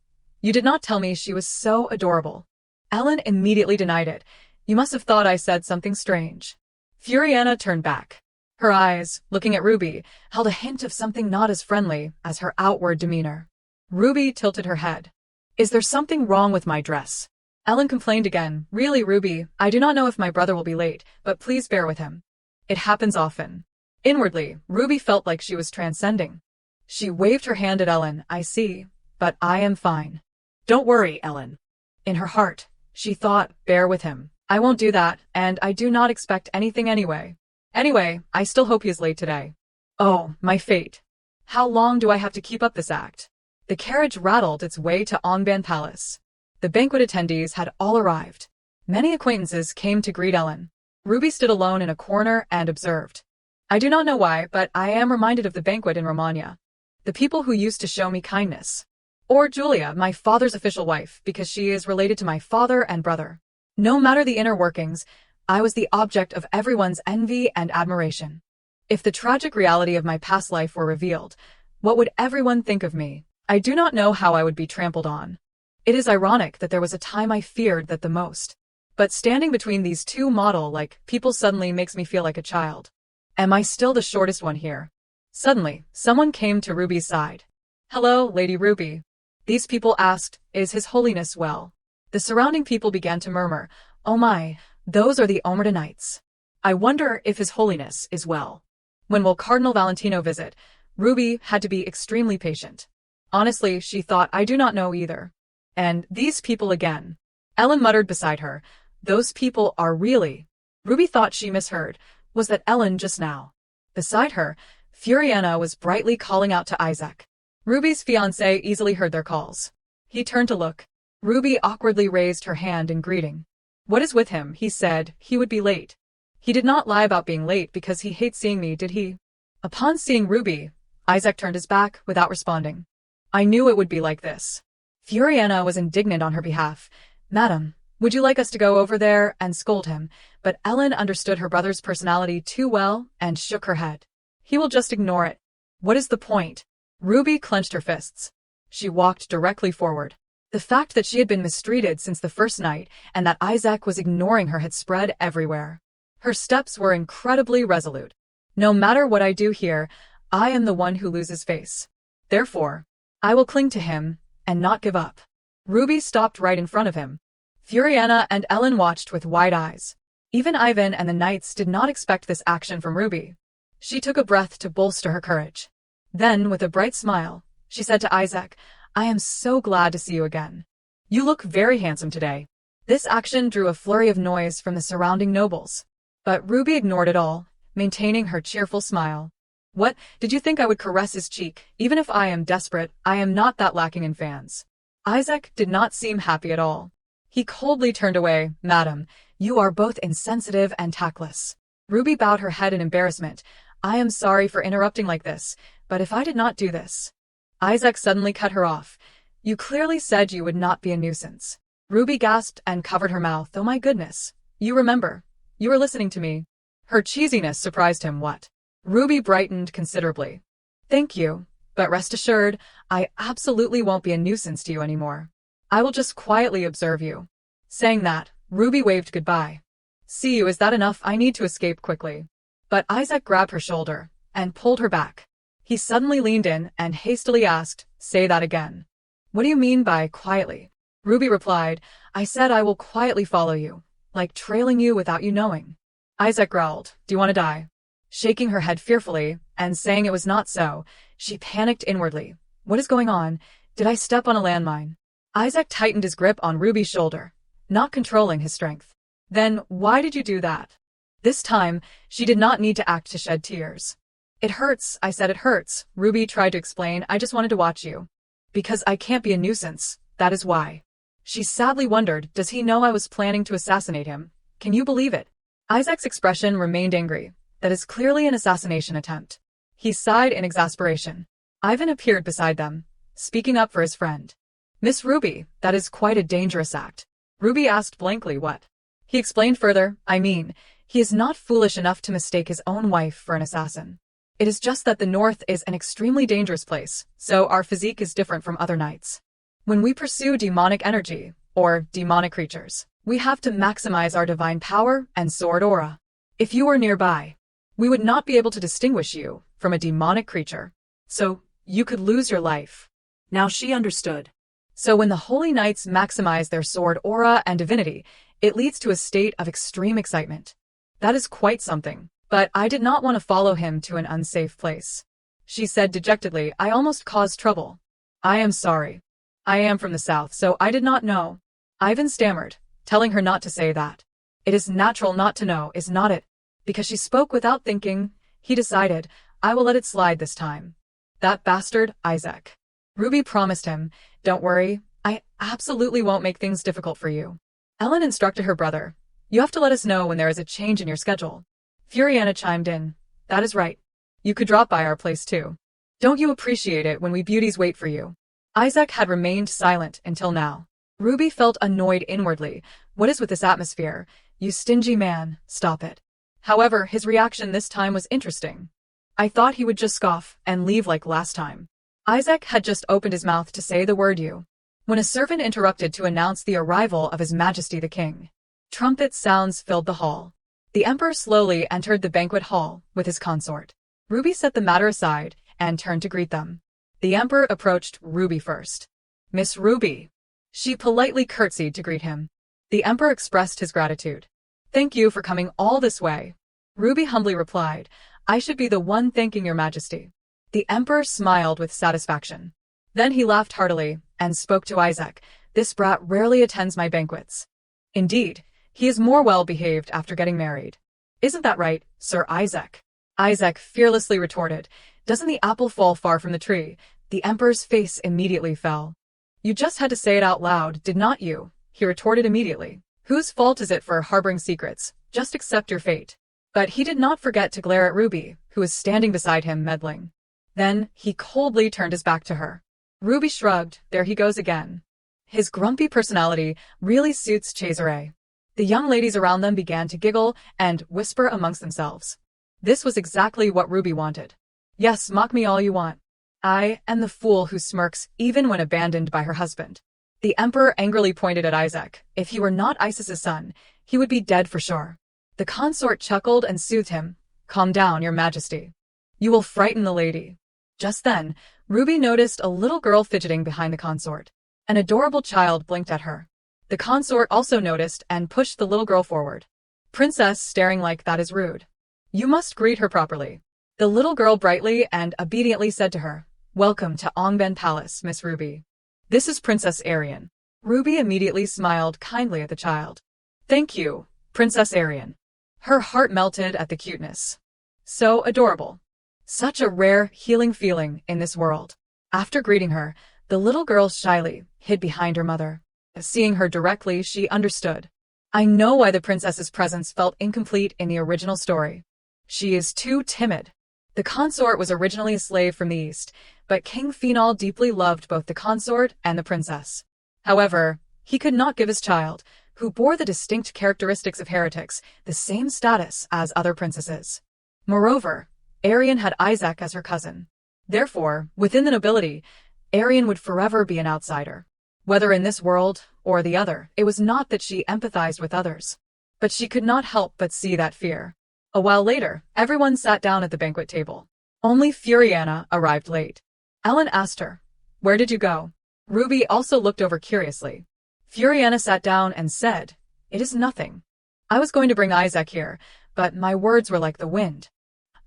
You did not tell me she was so adorable. Ellen immediately denied it. You must have thought I said something strange. Furiana turned back. Her eyes, looking at Ruby, held a hint of something not as friendly as her outward demeanor. Ruby tilted her head. Is there something wrong with my dress? Ellen complained again. Really, Ruby, I do not know if my brother will be late, but please bear with him. It happens often. Inwardly, Ruby felt like she was transcending. She waved her hand at Ellen. I see, but I am fine. Don't worry, Ellen. In her heart, she thought, bear with him. I won't do that, and I do not expect anything anyway. Anyway, I still hope he is late today. Oh, my fate. How long do I have to keep up this act? The carriage rattled its way to Onban Palace. The banquet attendees had all arrived. Many acquaintances came to greet Ellen. Ruby stood alone in a corner and observed. I do not know why, but I am reminded of the banquet in Romagna. The people who used to show me kindness. Or Julia, my father's official wife, because she is related to my father and brother. No matter the inner workings, I was the object of everyone's envy and admiration. If the tragic reality of my past life were revealed, what would everyone think of me? I do not know how I would be trampled on. It is ironic that there was a time I feared that the most. But standing between these two model-like people suddenly makes me feel like a child. Am I still the shortest one here? Suddenly, someone came to Ruby's side. Hello, Lady Ruby. These people asked, is His Holiness well? The surrounding people began to murmur, oh my, those are the Omerta Knights. I wonder if His Holiness is well. When will Cardinal Valentino visit? Ruby had to be extremely patient. Honestly, she thought, I do not know either. And these people again. Ellen muttered beside her, those people are really. Ruby thought she misheard. Was that Ellen just now? Beside her, Furiana was brightly calling out to Isaac. Ruby's fiancé easily heard their calls. He turned to look. Ruby awkwardly raised her hand in greeting. What is with him? He said he would be late. He did not lie about being late because he hates seeing me, did he? Upon seeing Ruby, Isaac turned his back without responding. I knew it would be like this. Furiana was indignant on her behalf. Madam, would you like us to go over there and scold him? But Ellen understood her brother's personality too well and shook her head. He will just ignore it. What is the point? Ruby clenched her fists. She walked directly forward. The fact that she had been mistreated since the first night and that Isaac was ignoring her had spread everywhere. Her steps were incredibly resolute. No matter what I do here, I am the one who loses face. Therefore, I will cling to him and not give up. Ruby stopped right in front of him. Furiana and Ellen watched with wide eyes. Even Ivan and the knights did not expect this action from Ruby. She took a breath to bolster her courage. Then, with a bright smile, she said to Isaac, I am so glad to see you again. You look very handsome today. This action drew a flurry of noise from the surrounding nobles. But Ruby ignored it all, maintaining her cheerful smile. What, did you think I would caress his cheek? Even if I am desperate, I am not that lacking in fans. Isaac did not seem happy at all. He coldly turned away. Madam, you are both insensitive and tactless. Ruby bowed her head in embarrassment. I am sorry for interrupting like this, but if I did not do this. Isaac suddenly cut her off. You clearly said you would not be a nuisance. Ruby gasped and covered her mouth. Oh my goodness. You remember. You were listening to me. Her cheesiness surprised him. What? Ruby brightened considerably. Thank you, but rest assured, I absolutely won't be a nuisance to you anymore. I will just quietly observe you. Saying that, Ruby waved goodbye. See you, is that enough? I need to escape quickly. But Isaac grabbed her shoulder and pulled her back. He suddenly leaned in and hastily asked, say that again. What do you mean by quietly? Ruby replied, I said I will quietly follow you, like trailing you without you knowing. Isaac growled, do you want to die? Shaking her head fearfully and saying it was not so, she panicked inwardly. What is going on? Did I step on a landmine? Isaac tightened his grip on Ruby's shoulder, not controlling his strength. Then, why did you do that? This time, she did not need to act to shed tears. It hurts, I said it hurts, Ruby tried to explain, I just wanted to watch you. Because I can't be a nuisance, that is why. She sadly wondered, does he know I was planning to assassinate him? Can you believe it? Isaac's expression remained angry. That is clearly an assassination attempt. He sighed in exasperation. Ivan appeared beside them, speaking up for his friend. Miss Ruby, that is quite a dangerous act. Ruby asked blankly what. He explained further, I mean, he is not foolish enough to mistake his own wife for an assassin. It is just that the North is an extremely dangerous place, so our physique is different from other knights. When we pursue demonic energy, or demonic creatures, we have to maximize our divine power and sword aura. If you were nearby, we would not be able to distinguish you from a demonic creature. So, you could lose your life. Now she understood. So when the holy knights maximize their sword aura and divinity, it leads to a state of extreme excitement. That is quite something. But I did not want to follow him to an unsafe place. She said dejectedly, I almost caused trouble. I am sorry. I am from the south, so I did not know. Ivan stammered, telling her not to say that. It is natural not to know, is not it? Because she spoke without thinking, he decided, I will let it slide this time. That bastard, Isaac. Ruby promised him, don't worry, I absolutely won't make things difficult for you. Ellen instructed her brother, you have to let us know when there is a change in your schedule. Furiana chimed in, that is right. You could drop by our place too. Don't you appreciate it when we beauties wait for you? Isaac had remained silent until now. Ruby felt annoyed inwardly. What is with this atmosphere? You stingy man, stop it. However, his reaction this time was interesting. I thought he would just scoff and leave like last time. Isaac had just opened his mouth to say the word you, when a servant interrupted to announce the arrival of His Majesty the King. Trumpet sounds filled the hall. The Emperor slowly entered the banquet hall with his consort. Ruby set the matter aside and turned to greet them. The Emperor approached Ruby first. Miss Ruby. She politely curtsied to greet him. The Emperor expressed his gratitude. Thank you for coming all this way. Ruby humbly replied, I should be the one thanking your majesty. The Emperor smiled with satisfaction. Then he laughed heartily and spoke to Isaac. This brat rarely attends my banquets. Indeed, he is more well-behaved after getting married. Isn't that right, Sir Isaac? Isaac fearlessly retorted, doesn't the apple fall far from the tree? The Emperor's face immediately fell. You just had to say it out loud, did not you? He retorted immediately. Whose fault is it for harboring secrets? Just accept your fate. But he did not forget to glare at Ruby, who was standing beside him meddling. Then, he coldly turned his back to her. Ruby shrugged, there he goes again. His grumpy personality really suits Cesare. The young ladies around them began to giggle and whisper amongst themselves. This was exactly what Ruby wanted. Yes, mock me all you want. I am the fool who smirks even when abandoned by her husband. The Emperor angrily pointed at Isaac. If he were not Isis's son, he would be dead for sure. The consort chuckled and soothed him. Calm down, your majesty. You will frighten the lady. Just then, Ruby noticed a little girl fidgeting behind the consort. An adorable child blinked at her. The consort also noticed and pushed the little girl forward. Princess, staring like that is rude. You must greet her properly. The little girl brightly and obediently said to her, Welcome to Ongben Palace, Miss Ruby. This is Princess Arian. Ruby immediately smiled kindly at the child. Thank you, Princess Arian. Her heart melted at the cuteness. So adorable. Such a rare, healing feeling in this world. After greeting her, the little girl shyly hid behind her mother. Seeing her directly, she understood. I know why the princess's presence felt incomplete in the original story. She is too timid. The consort was originally a slave from the east, but King Phenol deeply loved both the consort and the princess. However, he could not give his child, who bore the distinct characteristics of heretics, the same status as other princesses. Moreover, Arian had Isaac as her cousin. Therefore, within the nobility, Arian would forever be an outsider. Whether in this world or the other, it was not that she empathized with others. But she could not help but see that fear. A while later, everyone sat down at the banquet table. Only Furiana arrived late. Ellen asked her, Where did you go? Ruby also looked over curiously. Furiana sat down and said, It is nothing. I was going to bring Isaac here, but my words were like the wind.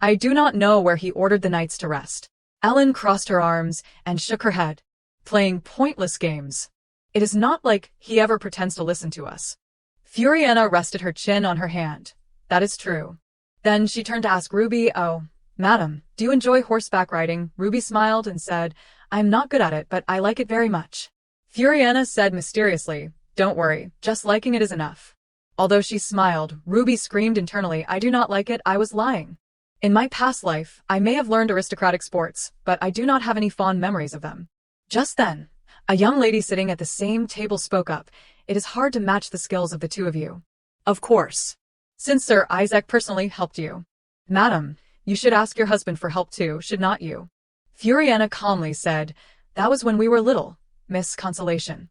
I do not know where he ordered the knights to rest. Ellen crossed her arms and shook her head. Playing pointless games. It is not like he ever pretends to listen to us. Furiana rested her chin on her hand. That is true. Then she turned to ask Ruby, Oh, madam, do you enjoy horseback riding? Ruby smiled and said, I am not good at it, but I like it very much. Furiana said mysteriously, Don't worry, just liking it is enough. Although she smiled, Ruby screamed internally, I do not like it, I was lying. In my past life, I may have learned aristocratic sports, but I do not have any fond memories of them. Just then, a young lady sitting at the same table spoke up. It is hard to match the skills of the two of you. Of course. Since Sir Isaac personally helped you. Madam, you should ask your husband for help too, should not you? Furiana calmly said, That was when we were little, Miss Consolation.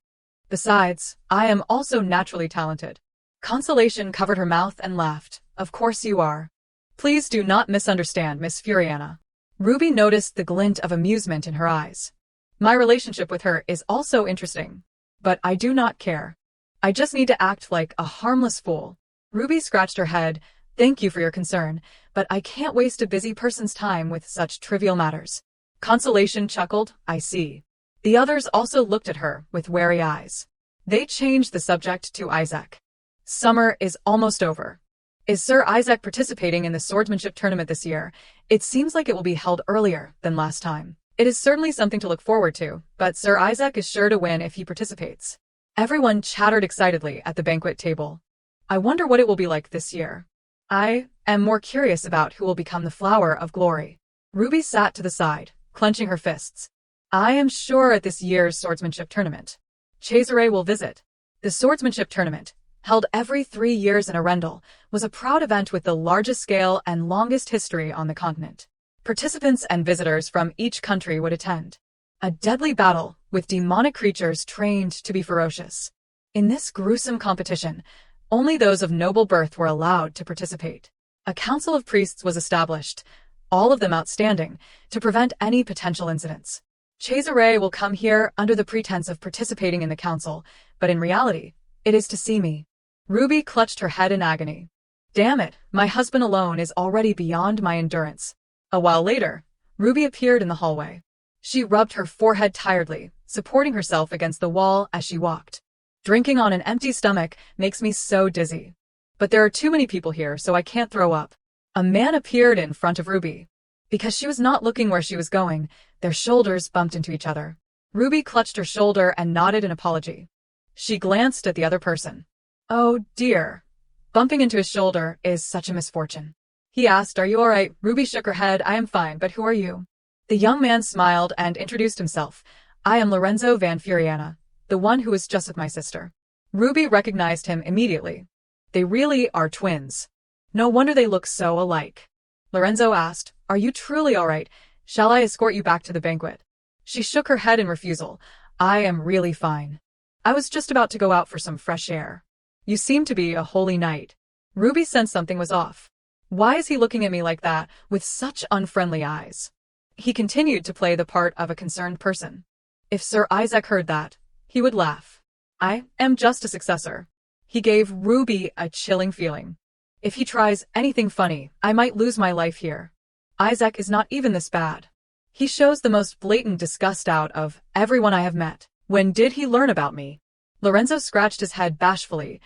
Besides, I am also naturally talented. Consolation covered her mouth and laughed. Of course you are. Please do not misunderstand, Miss Furiana. Ruby noticed the glint of amusement in her eyes. My relationship with her is also interesting. But I do not care. I just need to act like a harmless fool. Ruby scratched her head. Thank you for your concern, but I can't waste a busy person's time with such trivial matters. Consolation chuckled, I see. The others also looked at her with wary eyes. They changed the subject to Isaac. Summer is almost over. Is Sir Isaac participating in the swordsmanship tournament this year? It seems like it will be held earlier than last time. It is certainly something to look forward to, but Sir Isaac is sure to win if he participates. Everyone chattered excitedly at the banquet table. I wonder what it will be like this year. I am more curious about who will become the flower of glory. Ruby sat to the side, clenching her fists. I am sure at this year's swordsmanship tournament, Cesare will visit. The swordsmanship tournament, held every 3 years in Arendelle, was a proud event with the largest scale and longest history on the continent. Participants and visitors from each country would attend. A deadly battle with demonic creatures trained to be ferocious. In this gruesome competition, only those of noble birth were allowed to participate. A council of priests was established, all of them outstanding, to prevent any potential incidents. Cesare will come here under the pretense of participating in the council, but in reality, it is to see me. Ruby clutched her head in agony. Damn it, my husband alone is already beyond my endurance. A while later, Ruby appeared in the hallway. She rubbed her forehead tiredly, supporting herself against the wall as she walked. Drinking on an empty stomach makes me so dizzy. But there are too many people here, so I can't throw up. A man appeared in front of Ruby. Because she was not looking where she was going, their shoulders bumped into each other. Ruby clutched her shoulder and nodded in apology. She glanced at the other person. Oh, dear. Bumping into his shoulder is such a misfortune. He asked, Are you all right? Ruby shook her head. I am fine, but who are you? The young man smiled and introduced himself. I am Lorenzo Van Furiana, the one who was just with my sister. Ruby recognized him immediately. They really are twins. No wonder they look so alike. Lorenzo asked, Are you truly all right? Shall I escort you back to the banquet? She shook her head in refusal. I am really fine. I was just about to go out for some fresh air. You seem to be a holy knight. Ruby sensed something was off. Why is he looking at me like that, with such unfriendly eyes? He continued to play the part of a concerned person. If Sir Isaac heard that, he would laugh. I am just a successor. He gave Ruby a chilling feeling. If he tries anything funny, I might lose my life here. Isaac is not even this bad. He shows the most blatant disgust out of everyone I have met. When did he learn about me? Lorenzo scratched his head bashfully.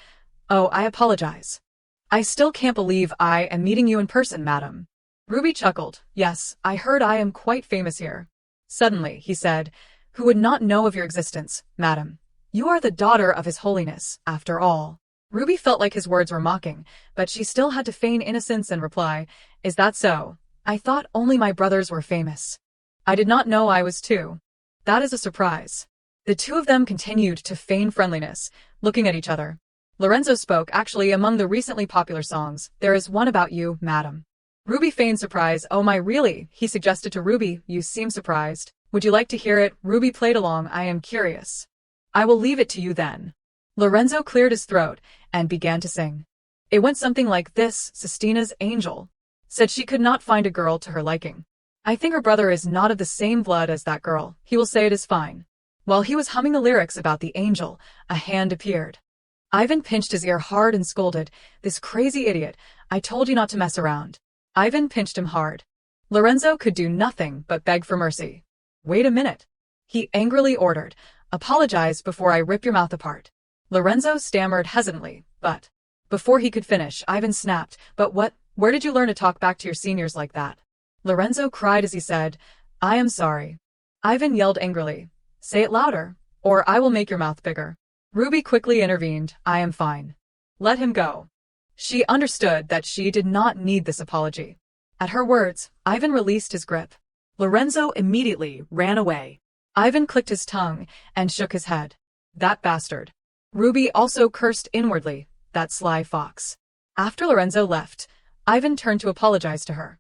Oh, I apologize. I still can't believe I am meeting you in person, madam. Ruby chuckled. Yes, I heard I am quite famous here. Suddenly, he said, Who would not know of your existence, madam? You are the daughter of His Holiness, after all. Ruby felt like his words were mocking, but she still had to feign innocence and reply, Is that so? I thought only my brothers were famous. I did not know I was too. That is a surprise. The two of them continued to feign friendliness, looking at each other. Lorenzo spoke. Actually, among the recently popular songs, there is one about you, madam. Ruby feigned surprise. Oh my, really? He suggested to Ruby. You seem surprised. Would you like to hear it? Ruby played along. I am curious. I will leave it to you then. Lorenzo cleared his throat and began to sing. It went something like this. Sistina's angel said she could not find a girl to her liking. I think her brother is not of the same blood as that girl. He will say it is fine. While he was humming the lyrics about the angel, a hand appeared. Ivan pinched his ear hard and scolded, This crazy idiot, I told you not to mess around. Ivan pinched him hard. Lorenzo could do nothing but beg for mercy. Wait a minute. He angrily ordered, Apologize before I rip your mouth apart. Lorenzo stammered hesitantly, but before he could finish, Ivan snapped, But what? Where did you learn to talk back to your seniors like that? Lorenzo cried as he said, I am sorry. Ivan yelled angrily, Say it louder, or I will make your mouth bigger. Ruby quickly intervened, I am fine. Let him go. She understood that she did not need this apology. At her words, Ivan released his grip. Lorenzo immediately ran away. Ivan clicked his tongue and shook his head. That bastard. Ruby also cursed inwardly, that sly fox. After Lorenzo left, Ivan turned to apologize to her.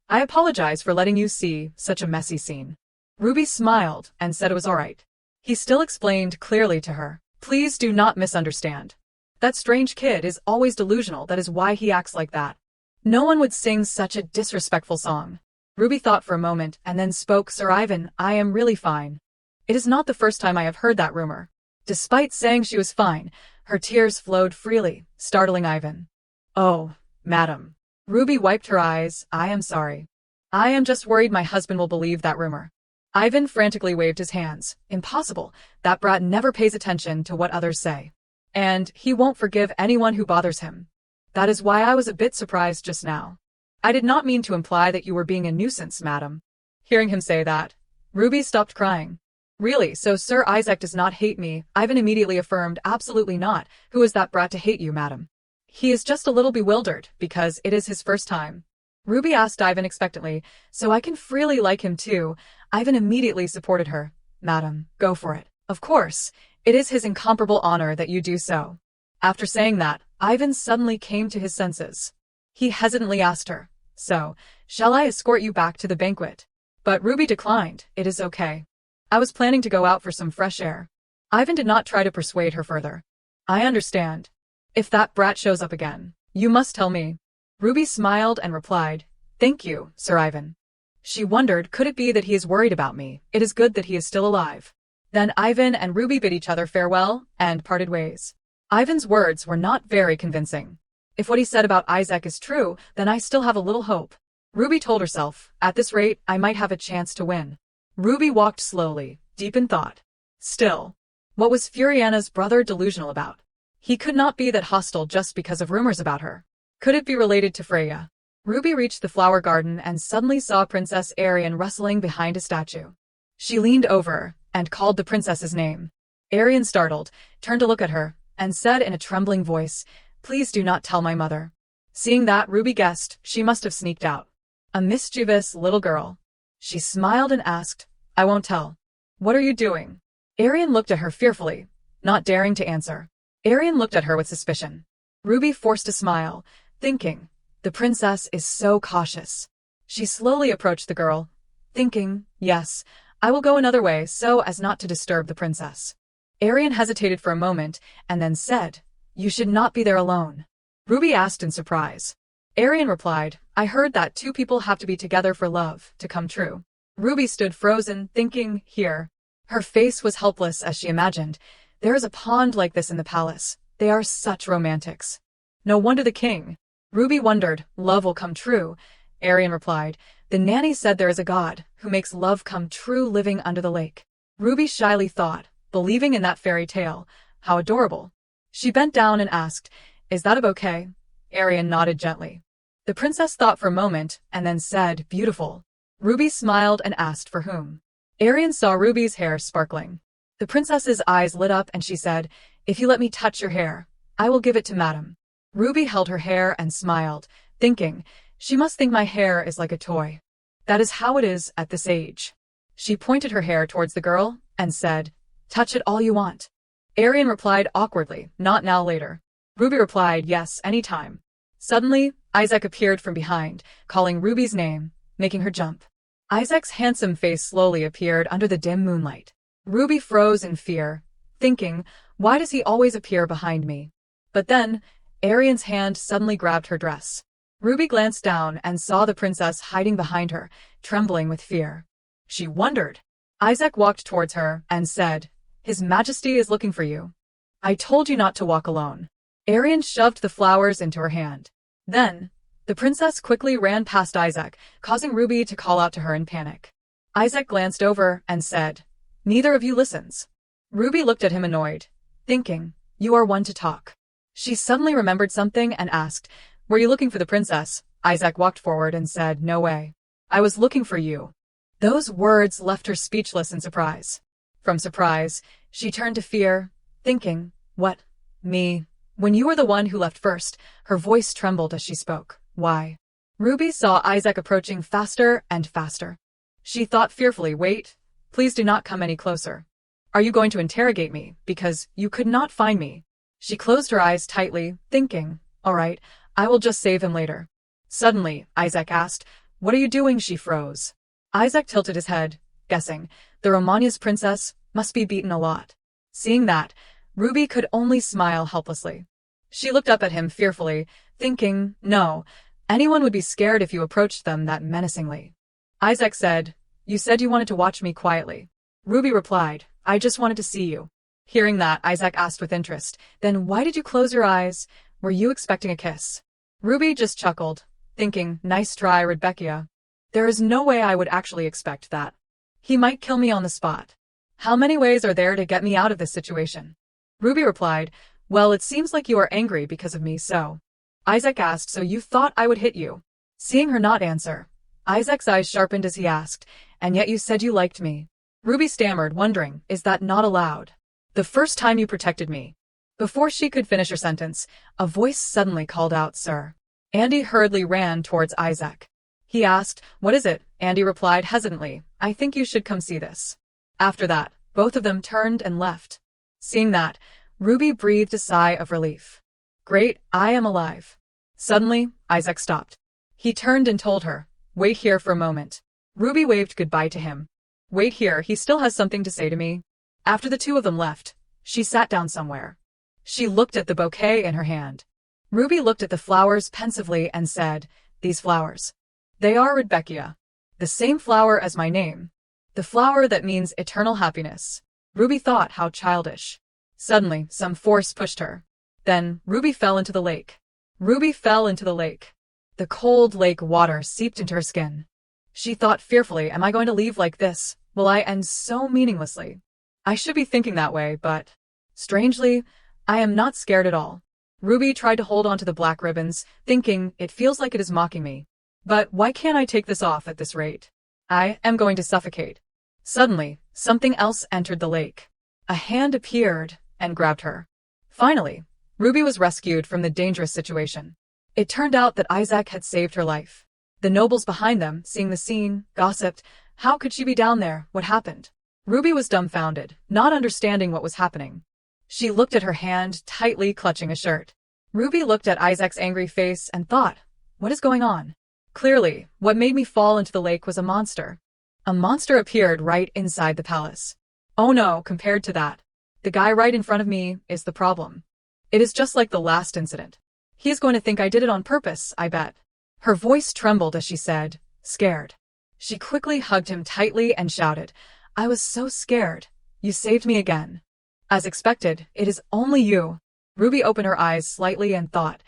I apologize for letting you see such a messy scene. Ruby smiled and said it was all right. He still explained clearly to her, Please do not misunderstand. That strange kid is always delusional. That is why he acts like that. No one would sing such a disrespectful song. Ruby thought for a moment and then spoke, Sir Ivan, I am really fine. It is not the first time I have heard that rumor. Despite saying she was fine, her tears flowed freely, startling Ivan. Oh, madam. Ruby wiped her eyes. I am sorry. I am just worried my husband will believe that rumor. Ivan frantically waved his hands. Impossible. That brat never pays attention to what others say. And he won't forgive anyone who bothers him. That is why I was a bit surprised just now. I did not mean to imply that you were being a nuisance, madam. Hearing him say that, Ruby stopped crying. Really, so Sir Isaac does not hate me? Ivan immediately affirmed, Absolutely not. Who is that brat to hate you, madam? He is just a little bewildered, because it is his first time. Ruby asked Ivan expectantly, So I can freely like him too? Ivan immediately supported her. Madam, go for it. Of course, it is his incomparable honor that you do so. After saying that, Ivan suddenly came to his senses. He hesitantly asked her, So, shall I escort you back to the banquet? But Ruby declined. It is okay. I was planning to go out for some fresh air. Ivan did not try to persuade her further. I understand. If that brat shows up again, you must tell me. Ruby smiled and replied, Thank you, Sir Ivan. She wondered, could it be that he is worried about me? It is good that he is still alive. Then Ivan and Ruby bid each other farewell and parted ways. Ivan's words were not very convincing. If what he said about Isaac is true, then I still have a little hope. Ruby told herself, at this rate, I might have a chance to win. Ruby walked slowly, deep in thought. Still, what was Furiana's brother delusional about? He could not be that hostile just because of rumors about her. Could it be related to Freya? Ruby reached the flower garden and suddenly saw Princess Arian rustling behind a statue. She leaned over and called the princess's name. Arian, startled, turned to look at her and said in a trembling voice, "Please do not tell my mother." Seeing that, Ruby guessed she must have sneaked out. A mischievous little girl. She smiled and asked, "I won't tell." "What are you doing?" Arian looked at her fearfully, not daring to answer. Arian looked at her with suspicion. Ruby forced a smile, thinking, the princess is so cautious. She slowly approached the girl, thinking, yes, I will go another way so as not to disturb the princess. Arian hesitated for a moment and then said, "You should not be there alone." Ruby asked in surprise. Arian replied, "I heard that two people have to be together for love to come true." Ruby stood frozen, thinking, here. Her face was helpless as she imagined, there is a pond like this in the palace. They are such romantics. No wonder the king. Ruby wondered, love will come true. Arian replied, the nanny said there is a god who makes love come true living under the lake. Ruby shyly thought, believing in that fairy tale, how adorable. She bent down and asked, "Is that a bouquet?" Arian nodded gently. The princess thought for a moment and then said, "Beautiful." Ruby smiled and asked for whom. Arian saw Ruby's hair sparkling. The princess's eyes lit up and she said, "If you let me touch your hair, I will give it to madam." Ruby held her hair and smiled, thinking, she must think my hair is like a toy. That is how it is at this age. She pointed her hair towards the girl and said, "Touch it all you want." Arian replied awkwardly, "Not now, later." Ruby replied, "Yes, any time." Suddenly, Isaac appeared from behind, calling Ruby's name, making her jump. Isaac's handsome face slowly appeared under the dim moonlight. Ruby froze in fear, thinking, why does he always appear behind me? But then, Arian's hand suddenly grabbed her dress. Ruby glanced down and saw the princess hiding behind her, trembling with fear. She wondered. Isaac walked towards her and said, "His Majesty is looking for you. I told you not to walk alone." Arian shoved the flowers into her hand. Then, the princess quickly ran past Isaac, causing Ruby to call out to her in panic. Isaac glanced over and said, "Neither of you listens." Ruby looked at him annoyed, thinking, you are one to talk. She suddenly remembered something and asked, "Were you looking for the princess?" Isaac walked forward and said, "No way. I was looking for you." Those words left her speechless in surprise. From surprise, she turned to fear, thinking, what? Me? When you were the one who left first. Her voice trembled as she spoke. Why? Ruby saw Isaac approaching faster and faster. She thought fearfully, wait, please do not come any closer. Are you going to interrogate me, because you could not find me? She closed her eyes tightly, thinking, all right, I will just save him later. Suddenly, Isaac asked, "What are you doing?" She froze. Isaac tilted his head, guessing, the Romania's princess must be beaten a lot. Seeing that, Ruby could only smile helplessly. She looked up at him fearfully, thinking, no, anyone would be scared if you approached them that menacingly. Isaac said, "You said you wanted to watch me quietly." Ruby replied, "I just wanted to see you." Hearing that, Isaac asked with interest, "Then why did you close your eyes? Were you expecting a kiss?" Ruby just chuckled, thinking, nice try, Rebecca. There is no way I would actually expect that. He might kill me on the spot. How many ways are there to get me out of this situation? Ruby replied, "Well, it seems like you are angry because of me, so." Isaac asked, "So you thought I would hit you?" Seeing her not answer, Isaac's eyes sharpened as he asked, "And yet you said you liked me." Ruby stammered, wondering, is that not allowed? "The first time you protected me." Before she could finish her sentence, a voice suddenly called out, "Sir." Andy hurriedly ran towards Isaac. He asked, "What is it?" Andy replied hesitantly, "I think you should come see this." After that, both of them turned and left. Seeing that, Ruby breathed a sigh of relief. Great, I am alive. Suddenly, Isaac stopped. He turned and told her, "Wait here for a moment." Ruby waved goodbye to him. "Wait here, he still has something to say to me." After the two of them left, she sat down somewhere. She looked at the bouquet in her hand. Ruby looked at the flowers pensively and said, "These flowers. They are Rebecca. The same flower as my name. The flower that means eternal happiness." Ruby thought, how childish. Suddenly, some force pushed her. Then, Ruby fell into the lake. Ruby fell into the lake. The cold lake water seeped into her skin. She thought fearfully, am I going to leave like this? Will I end so meaninglessly? I should be thinking that way, but strangely, I am not scared at all. Ruby tried to hold on to the black ribbons, thinking, it feels like it is mocking me. But why can't I take this off at this rate? I am going to suffocate. Suddenly, something else entered the lake. A hand appeared and grabbed her. Finally, Ruby was rescued from the dangerous situation. It turned out that Isaac had saved her life. The nobles behind them, seeing the scene, gossiped. How could she be down there? What happened? Ruby was dumbfounded, not understanding what was happening. She looked at her hand, tightly clutching a shirt. Ruby looked at Isaac's angry face and thought, what is going on? Clearly, what made me fall into the lake was a monster. A monster appeared right inside the palace. Oh no, compared to that, the guy right in front of me is the problem. It is just like the last incident. He is going to think I did it on purpose, I bet. Her voice trembled as she said, scared. She quickly hugged him tightly and shouted, I was so scared. You saved me again. As expected, it is only you. Ruby opened her eyes slightly and thought,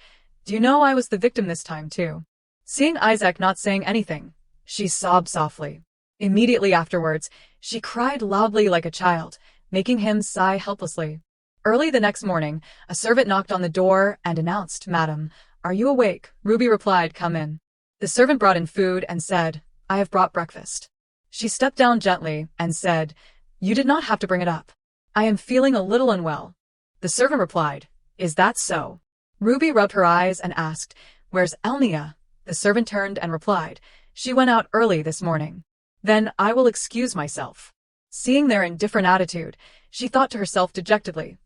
do you know I was the victim this time too? Seeing Isaac not saying anything, she sobbed softly. Immediately afterwards, she cried loudly like a child, making him sigh helplessly. Early the next morning, a servant knocked on the door and announced, Madam, are you awake? Ruby replied, come in. The servant brought in food and said, I have brought breakfast. She stepped down gently and said, you did not have to bring it up. I am feeling a little unwell. The servant replied, is that so? Ruby rubbed her eyes and asked, where's Elnia? The servant turned and replied, she went out early this morning. Then I will excuse myself. Seeing their indifferent attitude, she thought to herself dejectedly,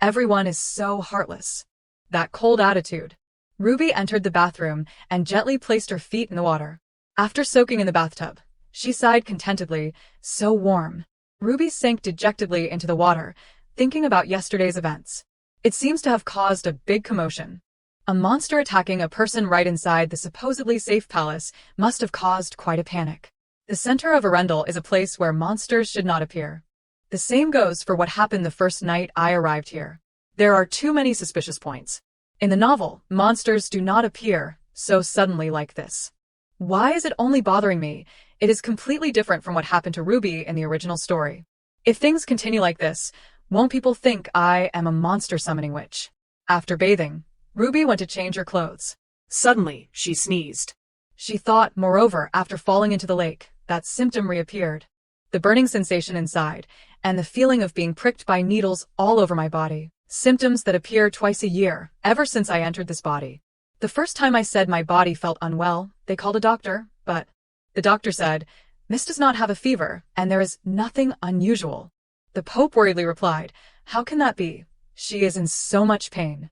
everyone is so heartless. That cold attitude. Ruby entered the bathroom and gently placed her feet in the water. After soaking in the bathtub, she sighed contentedly, so warm. Ruby sank dejectedly into the water, thinking about yesterday's events. It seems to have caused a big commotion. A monster attacking a person right inside the supposedly safe palace must have caused quite a panic. The center of Arundel is a place where monsters should not appear. The same goes for what happened the first night I arrived here. There are too many suspicious points. In the novel, monsters do not appear so suddenly like this. Why is it only bothering me? It is completely different from what happened to Ruby in the original story. If things continue like this, won't people think I am a monster summoning witch? After bathing, Ruby went to change her clothes. Suddenly, she sneezed. She thought, moreover, after falling into the lake, that symptom reappeared. The burning sensation inside, and the feeling of being pricked by needles all over my body. Symptoms that appear twice a year, ever since I entered this body. The first time I said my body felt unwell, they called a doctor, but the doctor said, Miss does not have a fever, and there is nothing unusual. The Pope worriedly replied, how can that be? She is in so much pain.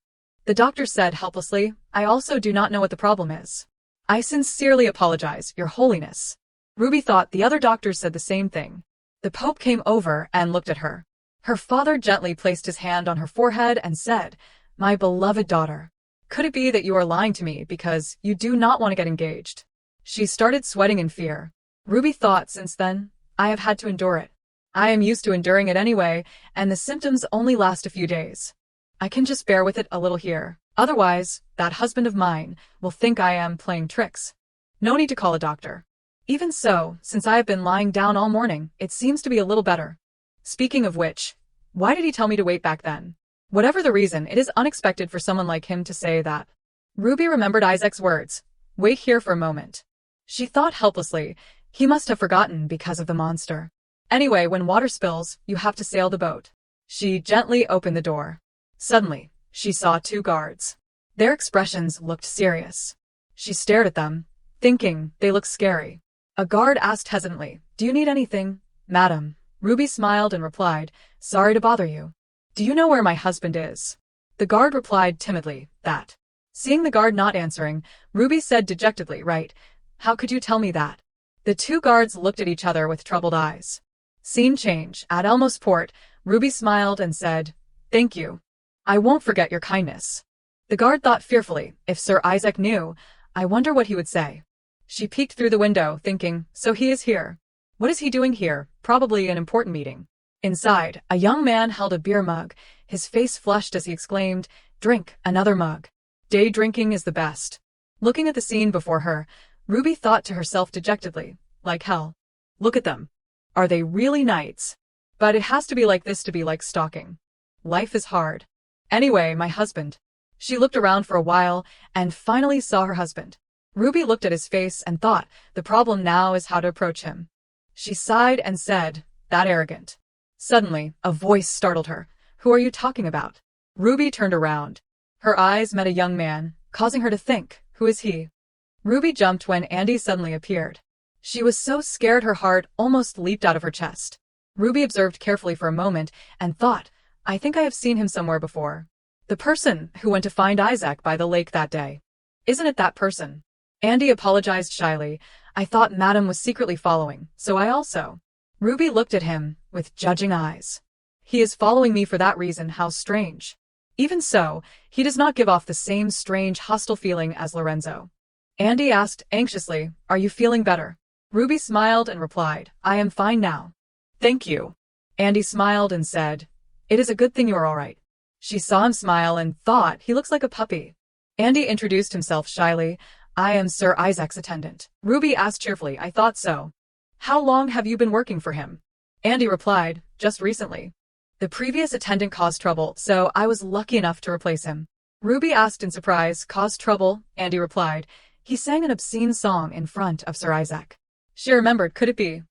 The doctor said helplessly, I also do not know what the problem is. I sincerely apologize, Your Holiness. Ruby thought the other doctors said the same thing. The Pope came over and looked at her. Her father gently placed his hand on her forehead and said, my beloved daughter, could it be that you are lying to me because you do not want to get engaged? She started sweating in fear. Ruby thought, since then, I have had to endure it. I am used to enduring it anyway, and the symptoms only last a few days. I can just bear with it a little here. Otherwise, that husband of mine will think I am playing tricks. No need to call a doctor. Even so, since I have been lying down all morning, it seems to be a little better. Speaking of which, why did he tell me to wait back then? Whatever the reason, it is unexpected for someone like him to say that. Ruby remembered Isaac's words. Wait here for a moment. She thought helplessly, he must have forgotten because of the monster. Anyway, when water spills, you have to sail the boat. She gently opened the door. Suddenly, she saw two guards. Their expressions looked serious. She stared at them, thinking they looked scary. A guard asked hesitantly, do you need anything? Madam. Ruby smiled and replied, sorry to bother you. Do you know where my husband is? The guard replied timidly, that. Seeing the guard not answering, Ruby said dejectedly, right, how could you tell me that? The two guards looked at each other with troubled eyes. Scene change. At Elmos Port, Ruby smiled and said, thank you. I won't forget your kindness. The guard thought fearfully, if Sir Isaac knew, I wonder what he would say. She peeked through the window, thinking, so he is here. What is he doing here? Probably an important meeting. Inside, a young man held a beer mug. His face flushed as he exclaimed, drink, another mug. Day drinking is the best. Looking at the scene before her, Ruby thought to herself dejectedly, like hell. Look at them. Are they really knights? But it has to be like this to be like stalking. Life is hard. Anyway, my husband. She looked around for a while and finally saw her husband. Ruby looked at his face and thought, the problem now is how to approach him. She sighed and said, that arrogant. Suddenly, a voice startled her. Who are you talking about? Ruby turned around. Her eyes met a young man, causing her to think, who is he? Ruby jumped when Andy suddenly appeared. She was so scared her heart almost leaped out of her chest. Ruby observed carefully for a moment and thought, I think I have seen him somewhere before. The person who went to find Isaac by the lake that day. Isn't it that person? Andy apologized shyly. I thought Madam was secretly following, so I also. Ruby looked at him with judging eyes. He is following me for that reason, how strange. Even so, he does not give off the same strange hostile feeling as Lorenzo. Andy asked anxiously, are you feeling better? Ruby smiled and replied, I am fine now. Thank you. Andy smiled and said, it is a good thing you are all right. She saw him smile and thought he looks like a puppy. Andy introduced himself shyly. I am Sir Isaac's attendant. Ruby asked cheerfully, I thought so. How long have you been working for him? Andy replied, just recently. The previous attendant caused trouble, so I was lucky enough to replace him. Ruby asked in surprise, caused trouble? Andy replied, he sang an obscene song in front of Sir Isaac. She remembered, could it be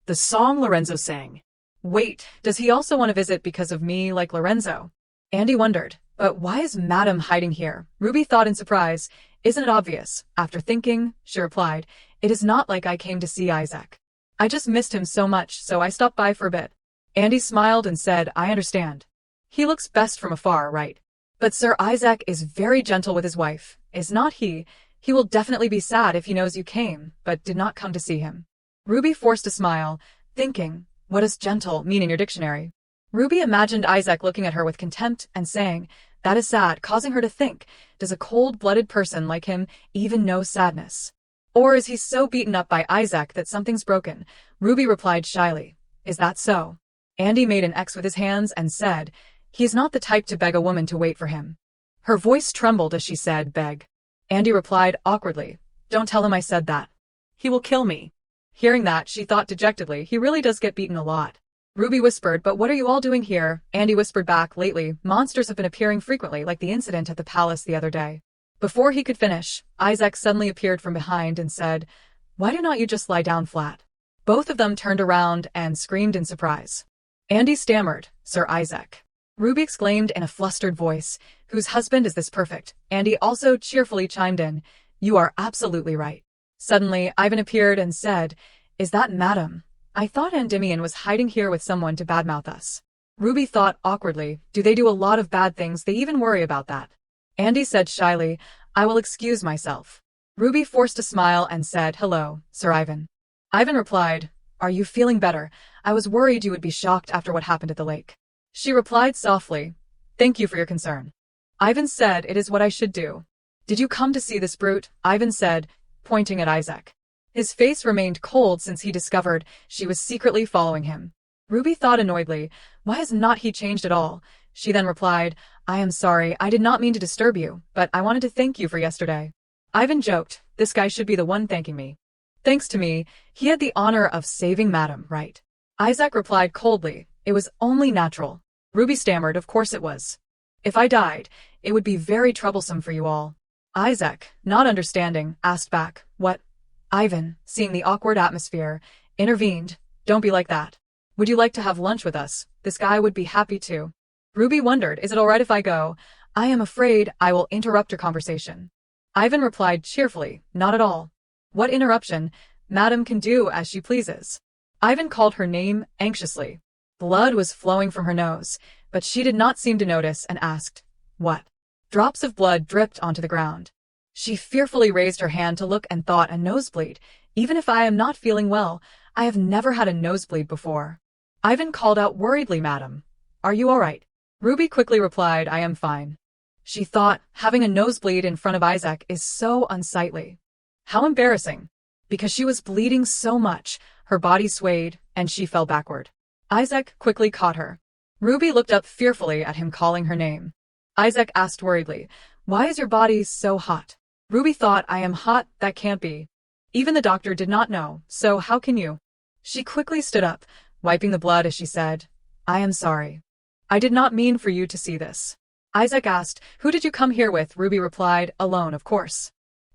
The song Lorenzo sang. Wait, does he also want to visit because of me like Lorenzo? Andy wondered, but why is Madam hiding here? Ruby thought in surprise, isn't it obvious? After thinking, she replied, it is not like I came to see Isaac. I just missed him so much, so I stopped by for a bit. Andy smiled and said, I understand. He looks best from afar, right? But Sir Isaac is very gentle with his wife, is not he? He will definitely be sad if he knows you came, but did not come to see him. Ruby forced a smile, thinking, what does gentle mean in your dictionary? Ruby imagined Isaac looking at her with contempt and saying, that is sad, causing her to think, does a cold-blooded person like him even know sadness? Or is he so beaten up by Isaac that something's broken? Ruby replied shyly, is that so? Andy made an X with his hands and said, he is not the type to beg a woman to wait for him. Her voice trembled as she said, beg. Andy replied awkwardly, don't tell him I said that. He will kill me. Hearing that, she thought dejectedly, he really does get beaten a lot. Ruby whispered, but what are you all doing here? Andy whispered back, lately, monsters have been appearing frequently like the incident at the palace the other day. Before he could finish, Isaac suddenly appeared from behind and said, why do not you just lie down flat? Both of them turned around and screamed in surprise. Andy stammered, Sir Isaac. Ruby exclaimed in a flustered voice, whose husband is this perfect? Andy also cheerfully chimed in, you are absolutely right. Suddenly, Ivan appeared and said, is that Madam? I thought Endymion was hiding here with someone to badmouth us. Ruby thought awkwardly, do they do a lot of bad things? They even worry about that. Andy said shyly, I will excuse myself. Ruby forced a smile and said, hello, Sir Ivan. Ivan replied, are you feeling better? I was worried you would be shocked after what happened at the lake. She replied softly, thank you for your concern. Ivan said, it is what I should do. Did you come to see this brute? Ivan said, pointing at Isaac. His face remained cold since he discovered she was secretly following him. Ruby thought annoyedly, why has not he changed at all? She then replied, I am sorry, I did not mean to disturb you, but I wanted to thank you for yesterday. Ivan joked, this guy should be the one thanking me. Thanks to me, he had the honor of saving Madam, right? Isaac replied coldly, it was only natural. Ruby stammered, of course it was. If I died, it would be very troublesome for you all. Isaac, not understanding, asked back, what? Ivan, seeing the awkward atmosphere, intervened, don't be like that. Would you like to have lunch with us? This guy would be happy to. Ruby wondered, is it all right if I go? I am afraid I will interrupt your conversation. Ivan replied cheerfully, not at all. What interruption? Madam can do as she pleases. Ivan called her name anxiously. Blood was flowing from her nose, but she did not seem to notice and asked, what? Drops of blood dripped onto the ground. She fearfully raised her hand to look and thought, a nosebleed. Even if I am not feeling well, I have never had a nosebleed before. Ivan called out worriedly, Madam, are you all right? Ruby quickly replied, I am fine. She thought, having a nosebleed in front of Isaac is so unsightly. How embarrassing. Because she was bleeding so much, her body swayed, and she fell backward. Isaac quickly caught her. Ruby looked up fearfully at him calling her name. Isaac asked worriedly, why is your body so hot? Ruby thought, I am hot, that can't be. Even the doctor did not know, so how can you? She quickly stood up, wiping the blood as she said, I am sorry. I did not mean for you to see this. Isaac asked, who did you come here with? Ruby replied, alone, of course.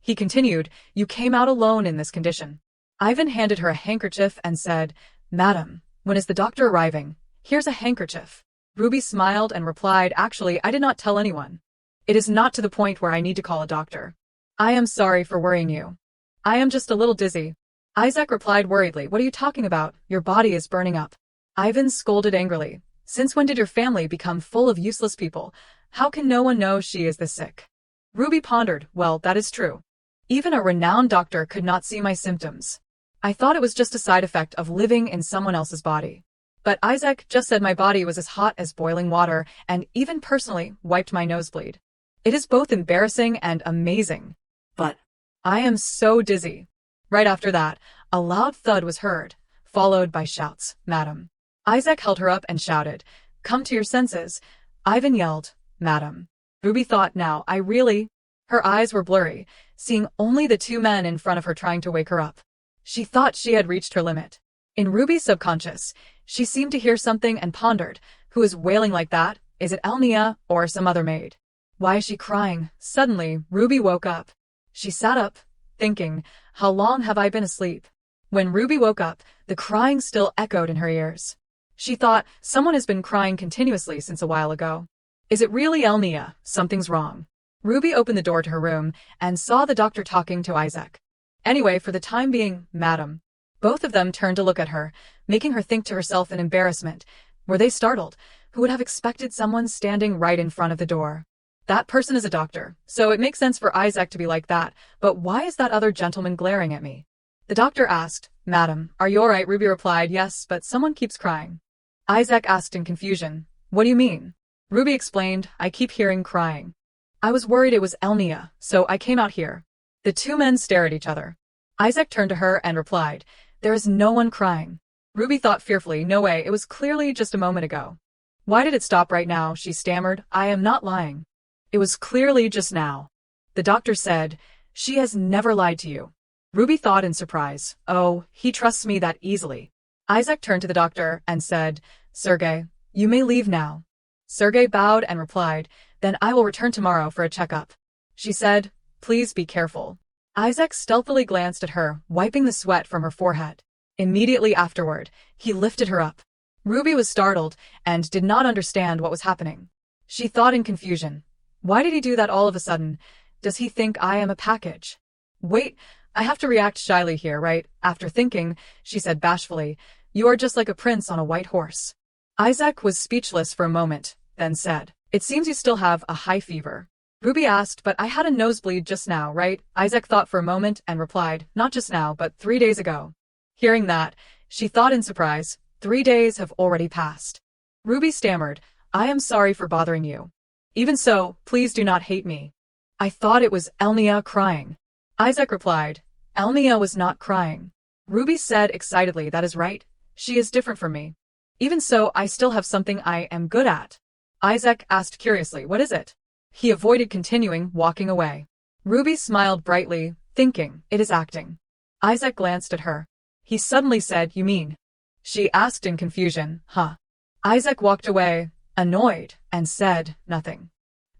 He continued, "You came out alone in this condition." Ivan handed her a handkerchief and said, "Madam, when is the doctor arriving? Here's a handkerchief." Ruby smiled and replied, "Actually, I did not tell anyone. It is not to the point where I need to call a doctor. I am sorry for worrying you. I am just a little dizzy." Isaac replied worriedly, "What are you talking about? Your body is burning up." Ivan scolded angrily, "Since when did your family become full of useless people? How can no one know she is this sick?" Ruby pondered, "Well, that is true. Even a renowned doctor could not see my symptoms. I thought it was just a side effect of living in someone else's body. But Isaac just said my body was as hot as boiling water and even personally wiped my nosebleed. It is both embarrassing and amazing. But I am so dizzy." Right after that, a loud thud was heard, followed by shouts, "Madam." Isaac held her up and shouted, "Come to your senses." Ivan yelled, "Madam." Ruby thought, now, I really... Her eyes were blurry, seeing only the two men in front of her trying to wake her up. She thought she had reached her limit. In Ruby's subconscious, she seemed to hear something and pondered, who is wailing like that? Is it Elnia or some other maid? Why is she crying? Suddenly, Ruby woke up. She sat up, thinking, how long have I been asleep? When Ruby woke up, the crying still echoed in her ears. She thought, someone has been crying continuously since a while ago. Is it really Elnia? Something's wrong. Ruby opened the door to her room and saw the doctor talking to Isaac. Anyway, for the time being, madam. Both of them turned to look at her, making her think to herself in embarrassment. Were they startled? Who would have expected someone standing right in front of the door? That person is a doctor, so it makes sense for Isaac to be like that, but why is that other gentleman glaring at me? The doctor asked, "Madam, are you all right?" Ruby replied, "Yes, but someone keeps crying." Isaac asked in confusion, "What do you mean?" Ruby explained, "I keep hearing crying. I was worried it was Elnia, so I came out here." The two men stared at each other. Isaac turned to her and replied, "There is no one crying." Ruby thought fearfully, "No way, it was clearly just a moment ago." "Why did it stop right now?" she stammered. "I am not lying. It was clearly just now." The doctor said, "She has never lied to you." Ruby thought in surprise, "Oh, he trusts me that easily." Isaac turned to the doctor and said, "Sergey, you may leave now." Sergey bowed and replied, "Then I will return tomorrow for a checkup." She said, "Please be careful." Isaac stealthily glanced at her, wiping the sweat from her forehead. Immediately afterward, he lifted her up. Ruby was startled and did not understand what was happening. She thought in confusion, why did he do that all of a sudden? Does he think I am a package? Wait, I have to react shyly here, right? After thinking, she said bashfully, "You are just like a prince on a white horse." Isaac was speechless for a moment, then said, "It seems you still have a high fever." Ruby asked, "But I had a nosebleed just now, right?" Isaac thought for a moment and replied, "Not just now, but 3 days ago." Hearing that, she thought in surprise, 3 days have already passed. Ruby stammered, "I am sorry for bothering you. Even so, please do not hate me. I thought it was Elnia crying." Isaac replied, "Elnia was not crying." Ruby said excitedly, "That is right. She is different from me. Even so, I still have something I am good at." Isaac asked curiously, "What is it?" He avoided continuing, walking away. Ruby smiled brightly, thinking, it is acting. Isaac glanced at her. He suddenly said, "You mean?" She asked in confusion, "Huh?" Isaac walked away, annoyed, and said nothing.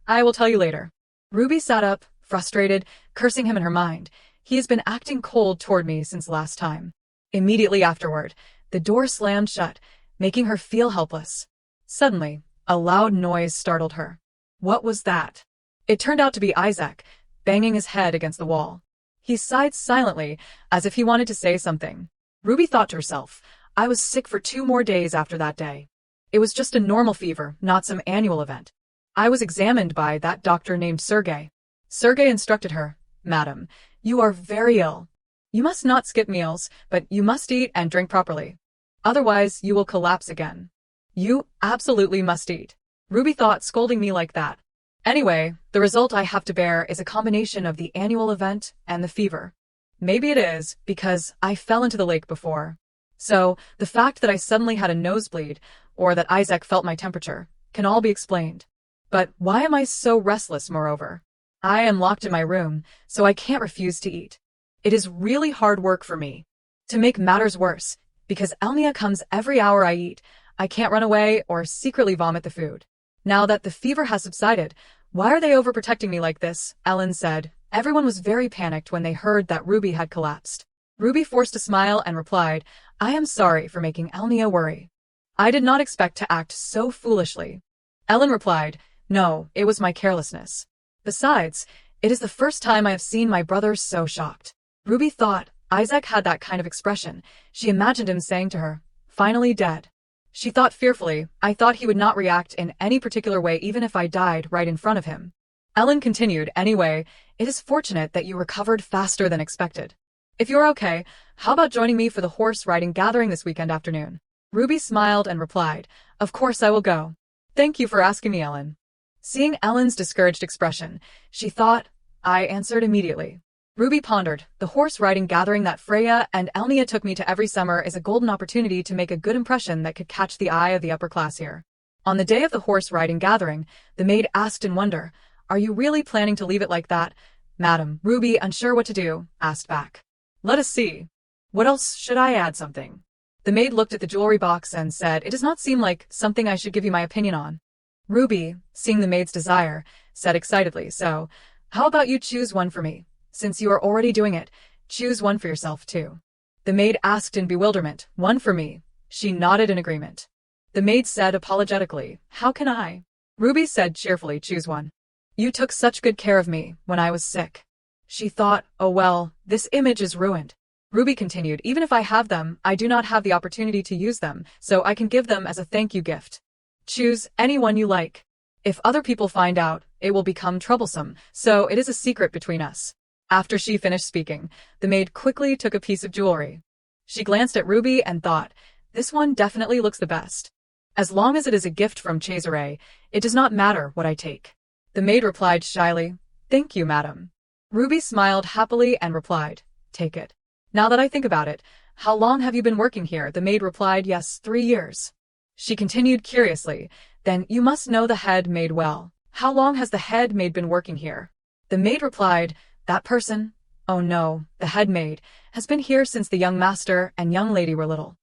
"I will tell you later." Ruby sat up, frustrated, cursing him in her mind. He has been acting cold toward me since last time. Immediately afterward, the door slammed shut, making her feel helpless. Suddenly, a loud noise startled her. What was that? It turned out to be Isaac, banging his head against the wall. He sighed silently, as if he wanted to say something. Ruby thought to herself, I was sick for 2 more days after that day. It was just a normal fever, not some annual event. I was examined by that doctor named Sergey. Sergey instructed her, "Madam, you are very ill. You must not skip meals, but you must eat and drink properly. Otherwise, you will collapse again. You absolutely must eat." Ruby thought, scolding me like that. Anyway, the result I have to bear is a combination of the annual event and the fever. Maybe it is, because I fell into the lake before. So, the fact that I suddenly had a nosebleed, or that Isaac felt my temperature, can all be explained. But why am I so restless, moreover? I am locked in my room, so I can't refuse to eat. It is really hard work for me. To make matters worse, because Elnia comes every hour I eat, I can't run away or secretly vomit the food. Now that the fever has subsided, Why are they overprotecting me like this? Ellen said. Everyone was very panicked when they heard that Ruby had collapsed. Ruby forced a smile and replied, I am sorry for making Elnia worry. I did not expect to act so foolishly. Ellen replied, No, it was my carelessness. Besides, it is the first time I have seen my brother so shocked. Ruby thought Isaac had that kind of expression. She imagined him saying to her, finally dead. She thought fearfully, I thought he would not react in any particular way even if I died right in front of him. Ellen continued, anyway, it is fortunate that you recovered faster than expected. If you're okay, how about joining me for the horse riding gathering this weekend afternoon? Ruby smiled and replied, Of course I will go. Thank you for asking me, Ellen. Seeing Ellen's discouraged expression, she thought, I answered immediately. Ruby pondered, the horse riding gathering that Freya and Elnia took me to every summer is a golden opportunity to make a good impression that could catch the eye of the upper class here. On the day of the horse riding gathering, the maid asked in wonder, Are you really planning to leave it like that? Madam, Ruby, unsure what to do, asked back. Let us see. What else should I add something? The maid looked at the jewelry box and said, It does not seem like something I should give you my opinion on. Ruby, seeing the maid's desire, said excitedly, So, how about you choose one for me? Since you are already doing it, choose one for yourself too. The maid asked in bewilderment, One for me. She nodded in agreement. The maid said apologetically, How can I? Ruby said cheerfully, Choose one. You took such good care of me when I was sick. She thought, Oh well, this image is ruined. Ruby continued, Even if I have them, I do not have the opportunity to use them, so I can give them as a thank you gift. Choose any one you like. If other people find out, it will become troublesome, so it is a secret between us. After she finished speaking, the maid quickly took a piece of jewelry. She glanced at Ruby and thought, This one definitely looks the best. As long as it is a gift from Cesare, it does not matter what I take. The maid replied shyly, Thank you, madam. Ruby smiled happily and replied, Take it. Now that I think about it, how long have you been working here? The maid replied, Yes, 3 years. She continued curiously, Then you must know the head maid well. How long has the head maid been working here? The maid replied, That person, oh no, the head maid, has been here since the young master and young lady were little.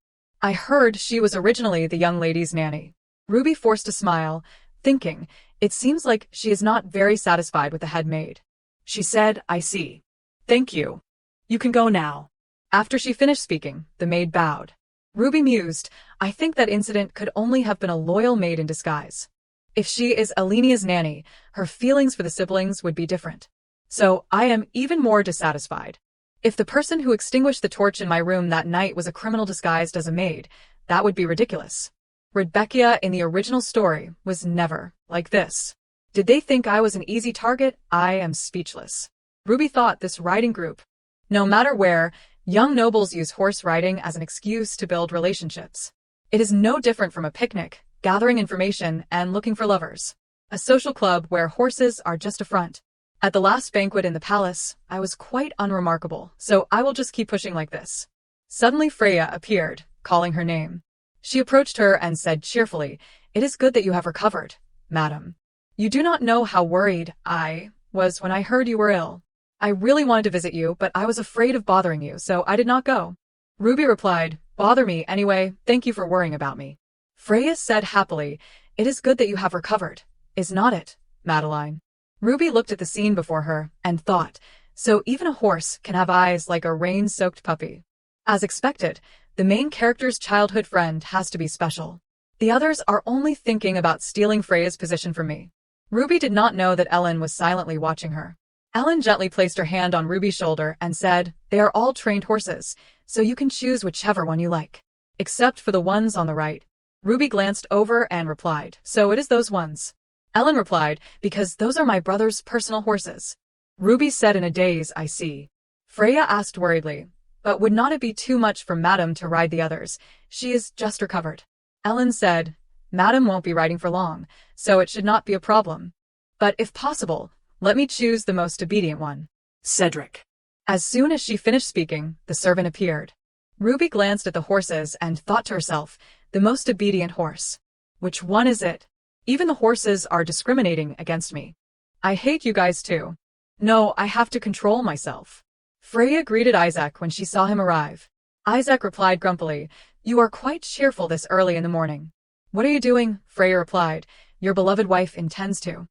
I heard she was originally the young lady's nanny. Ruby forced a smile, thinking, It seems like she is not very satisfied with the head maid. She said, I see. Thank you. You can go now. After she finished speaking, the maid bowed. Ruby mused, I think that incident could only have been a loyal maid in disguise. If she is Alenia's nanny, her feelings for the siblings would be different. So I am even more dissatisfied. If the person who extinguished the torch in my room that night was a criminal disguised as a maid, that would be ridiculous. Rebecca in the original story was never like this. Did they think I was an easy target? I am speechless. Ruby thought this riding group. No matter where, young nobles use horse riding as an excuse to build relationships. It is no different from a picnic, gathering information, and looking for lovers. A social club where horses are just a front. At the last banquet in the palace, I was quite unremarkable, so I will just keep pushing like this. Suddenly Freya appeared, calling her name. She approached her and said cheerfully, It is good that you have recovered, madam. You do not know how worried I was when I heard you were ill. I really wanted to visit you, but I was afraid of bothering you, so I did not go. Ruby replied, Bother me anyway, thank you for worrying about me. Freya said happily, It is good that you have recovered, is not it, Madeline? Ruby looked at the scene before her and thought, So even a horse can have eyes like a rain-soaked puppy. As expected, the main character's childhood friend has to be special. The others are only thinking about stealing Freya's position from me. Ruby did not know that Ellen was silently watching her. Ellen gently placed her hand on Ruby's shoulder and said, They are all trained horses, so you can choose whichever one you like. Except for the ones on the right. Ruby glanced over and replied, So it is those ones. Ellen replied, Because those are my brother's personal horses. Ruby said in a daze, I see. Freya asked worriedly, But would not it be too much for Madam to ride the others? She is just recovered. Ellen said, Madam won't be riding for long, so it should not be a problem. But if possible, let me choose the most obedient one. Cedric. As soon as she finished speaking, the servant appeared. Ruby glanced at the horses and thought to herself, The most obedient horse. Which one is it? Even the horses are discriminating against me. I hate you guys too. No, I have to control myself. Freya greeted Isaac when she saw him arrive. Isaac replied grumpily, You are quite cheerful this early in the morning. What are you doing? Freya replied, Your beloved wife intends to.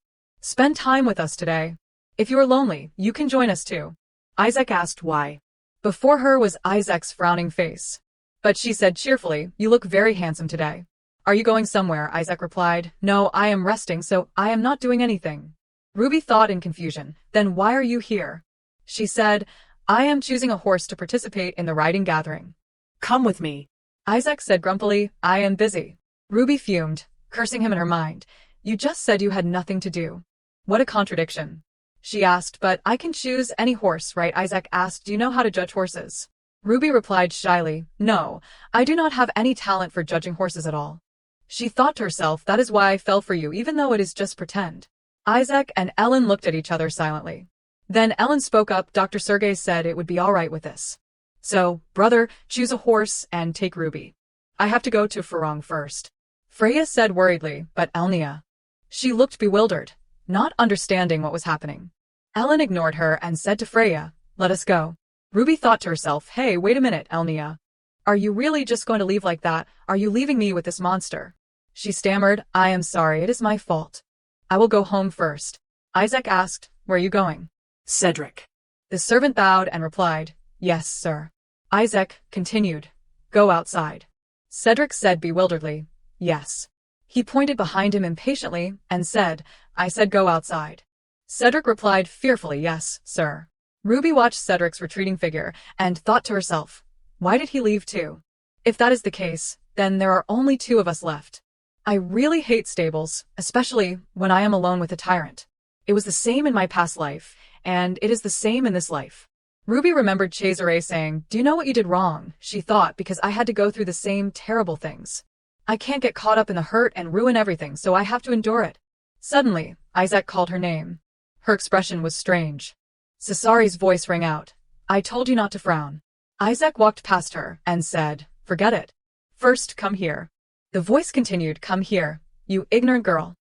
Spend time with us today. If you are lonely, you can join us too. Isaac asked why. Before her was Isaac's frowning face. But she said cheerfully, "You look very handsome today." "Are you going somewhere?" Isaac replied. "No, I am resting, so I am not doing anything." Ruby thought in confusion. "Then why are you here?" She said, "I am choosing a horse to participate in the riding gathering." Come with me. Isaac said grumpily, "I am busy." Ruby fumed, cursing him in her mind. "You just said you had nothing to do." "What a contradiction." She asked, "But I can choose any horse, right?" Isaac asked, "Do you know how to judge horses?" Ruby replied shyly, "No, I do not have any talent for judging horses at all." She thought to herself, "That is why I fell for you, even though it is just pretend." Isaac and Ellen looked at each other silently. Then Ellen spoke up. "Dr. Sergey said it would be all right with this. So, brother, choose a horse and take Ruby. I have to go to Farang first." Freya said worriedly, "But Elnia." She looked bewildered, not understanding what was happening. Ellen ignored her and said to Freya, "Let us go." Ruby thought to herself, "Hey, wait a minute, Elnia. Are you really just going to leave like that? Are you leaving me with this monster?" She stammered, "I am sorry, it is my fault. I will go home first." Isaac asked, "Where are you going?" Cedric. The servant bowed and replied, "Yes, sir." Isaac continued, "Go outside." Cedric said bewilderedly, "Yes." He pointed behind him impatiently and said, "I said go outside." Cedric replied fearfully, "Yes, sir." Ruby watched Cedric's retreating figure and thought to herself, why did he leave too? If that is the case, then there are only two of us left. I really hate stables, especially when I am alone with a tyrant. It was the same in my past life, and it is the same in this life. Ruby remembered Cesare saying, "Do you know what you did wrong?" She thought, because I had to go through the same terrible things. I can't get caught up in the hurt and ruin everything, so I have to endure it. Suddenly, Isaac called her name. Her expression was strange. Cesari's voice rang out. "I told you not to frown." Isaac walked past her and said, "Forget it. First, come here." The voice continued, "Come here, you ignorant girl."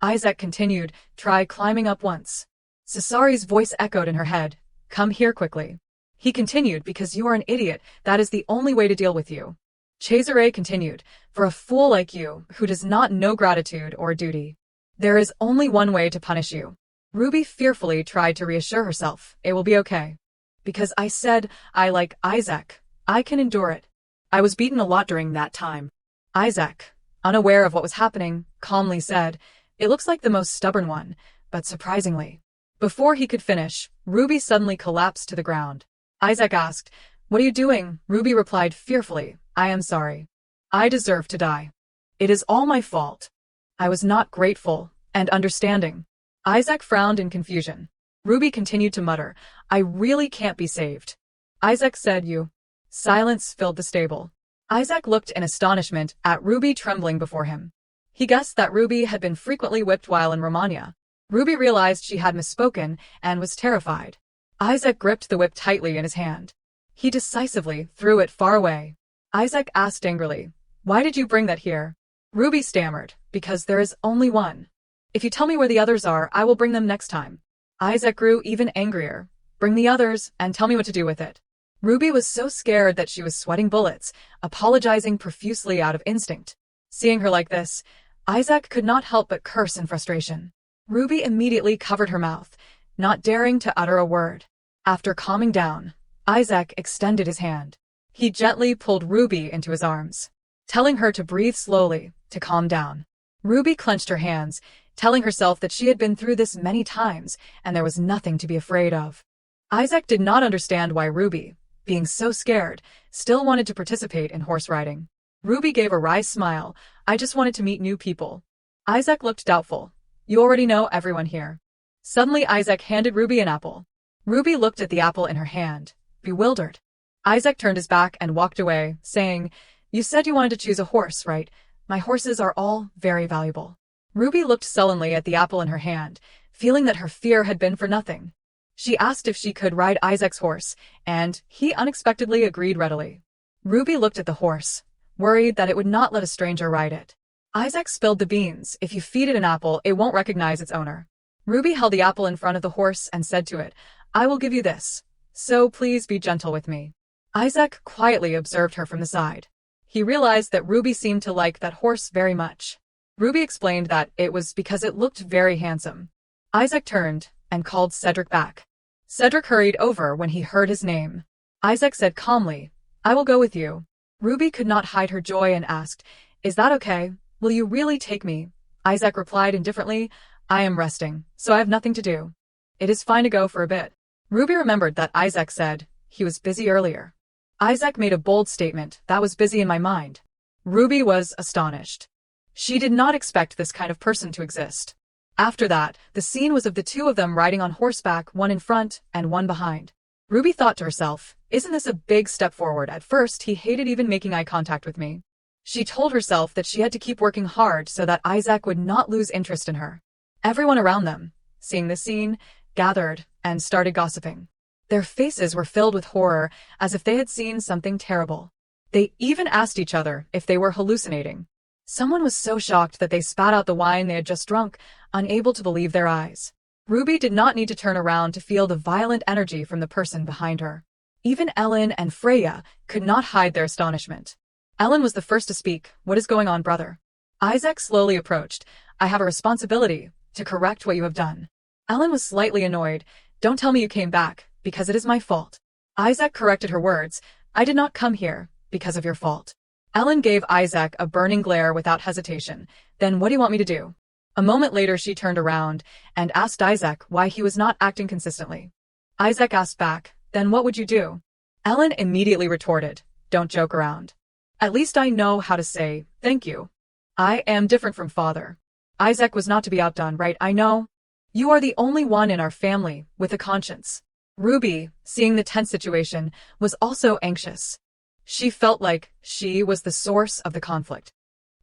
Isaac continued, "Try climbing up once." Cesari's voice echoed in her head, "Come here quickly." He continued, "Because you are an idiot, that is the only way to deal with you." Cesare continued, "For a fool like you, who does not know gratitude or duty, there is only one way to punish you." Ruby fearfully tried to reassure herself, "It will be okay. Because I said I like Isaac, I can endure it." I was beaten a lot during that time. Isaac, unaware of what was happening, calmly said, "It looks like the most stubborn one, but surprisingly." Before he could finish, Ruby suddenly collapsed to the ground. Isaac asked, "What are you doing?" Ruby replied fearfully, "I am sorry. I deserve to die. It is all my fault. I was not grateful and understanding." Isaac frowned in confusion. Ruby continued to mutter, "I really can't be saved." Isaac said, "You." Silence filled the stable. Isaac looked in astonishment at Ruby trembling before him. He guessed that Ruby had been frequently whipped while in Romania. Ruby realized she had misspoken and was terrified. Isaac gripped the whip tightly in his hand. He decisively threw it far away. Isaac asked angrily, "Why did you bring that here?" Ruby stammered, "Because there is only one. If you tell me where the others are, I will bring them next time." Isaac grew even angrier. "Bring the others and tell me what to do with it." Ruby was so scared that she was sweating bullets, apologizing profusely out of instinct. Seeing her like this, Isaac could not help but curse in frustration. Ruby immediately covered her mouth, not daring to utter a word. After calming down, Isaac extended his hand. He gently pulled Ruby into his arms, telling her to breathe slowly, to calm down. Ruby clenched her hands, telling herself that she had been through this many times and there was nothing to be afraid of. Isaac did not understand why Ruby, being so scared, still wanted to participate in horse riding. Ruby gave a wry smile. "I just wanted to meet new people." Isaac looked doubtful. "You already know everyone here." Suddenly Isaac handed Ruby an apple. Ruby looked at the apple in her hand, bewildered. Isaac turned his back and walked away, saying, "You said you wanted to choose a horse, right? My horses are all very valuable." Ruby looked sullenly at the apple in her hand, feeling that her fear had been for nothing. She asked if she could ride Isaac's horse, and he unexpectedly agreed readily. Ruby looked at the horse, worried that it would not let a stranger ride it. Isaac spilled the beans. "If you feed it an apple, it won't recognize its owner." Ruby held the apple in front of the horse and said to it, "I will give you this, so please be gentle with me." Isaac quietly observed her from the side. He realized that Ruby seemed to like that horse very much. Ruby explained that it was because it looked very handsome. Isaac turned and called Cedric back. Cedric hurried over when he heard his name. Isaac said calmly, "I will go with you." Ruby could not hide her joy and asked, "Is that okay? Will you really take me?" Isaac replied indifferently, "I am resting, so I have nothing to do. It is fine to go for a bit." Ruby remembered that Isaac said he was busy earlier. Isaac made a bold statement that was busy in my mind. Ruby was astonished. She did not expect this kind of person to exist. After that, the scene was of the two of them riding on horseback, one in front and one behind. Ruby thought to herself, "Isn't this a big step forward? At first, he hated even making eye contact with me." She told herself that she had to keep working hard so that Isaac would not lose interest in her. Everyone around them, seeing the scene, gathered and started gossiping. Their faces were filled with horror, as if they had seen something terrible. They even asked each other if they were hallucinating. Someone was so shocked that they spat out the wine they had just drunk, unable to believe their eyes. Ruby did not need to turn around to feel the violent energy from the person behind her. Even Ellen and Freya could not hide their astonishment. Ellen was the first to speak. "What is going on, brother?" Isaac slowly approached. "I have a responsibility to correct what you have done." Ellen was slightly annoyed. "Don't tell me you came back, because it is my fault." Isaac corrected her words. "I did not come here because of your fault." Ellen gave Isaac a burning glare without hesitation. "Then what do you want me to do?" A moment later she turned around and asked Isaac why he was not acting consistently. Isaac asked back, "Then what would you do?" Ellen immediately retorted, "Don't joke around. At least I know how to say, thank you. I am different from father." Isaac was not to be outdone, "Right, I know. You are the only one in our family with a conscience." Ruby, seeing the tense situation, was also anxious. She felt like she was the source of the conflict.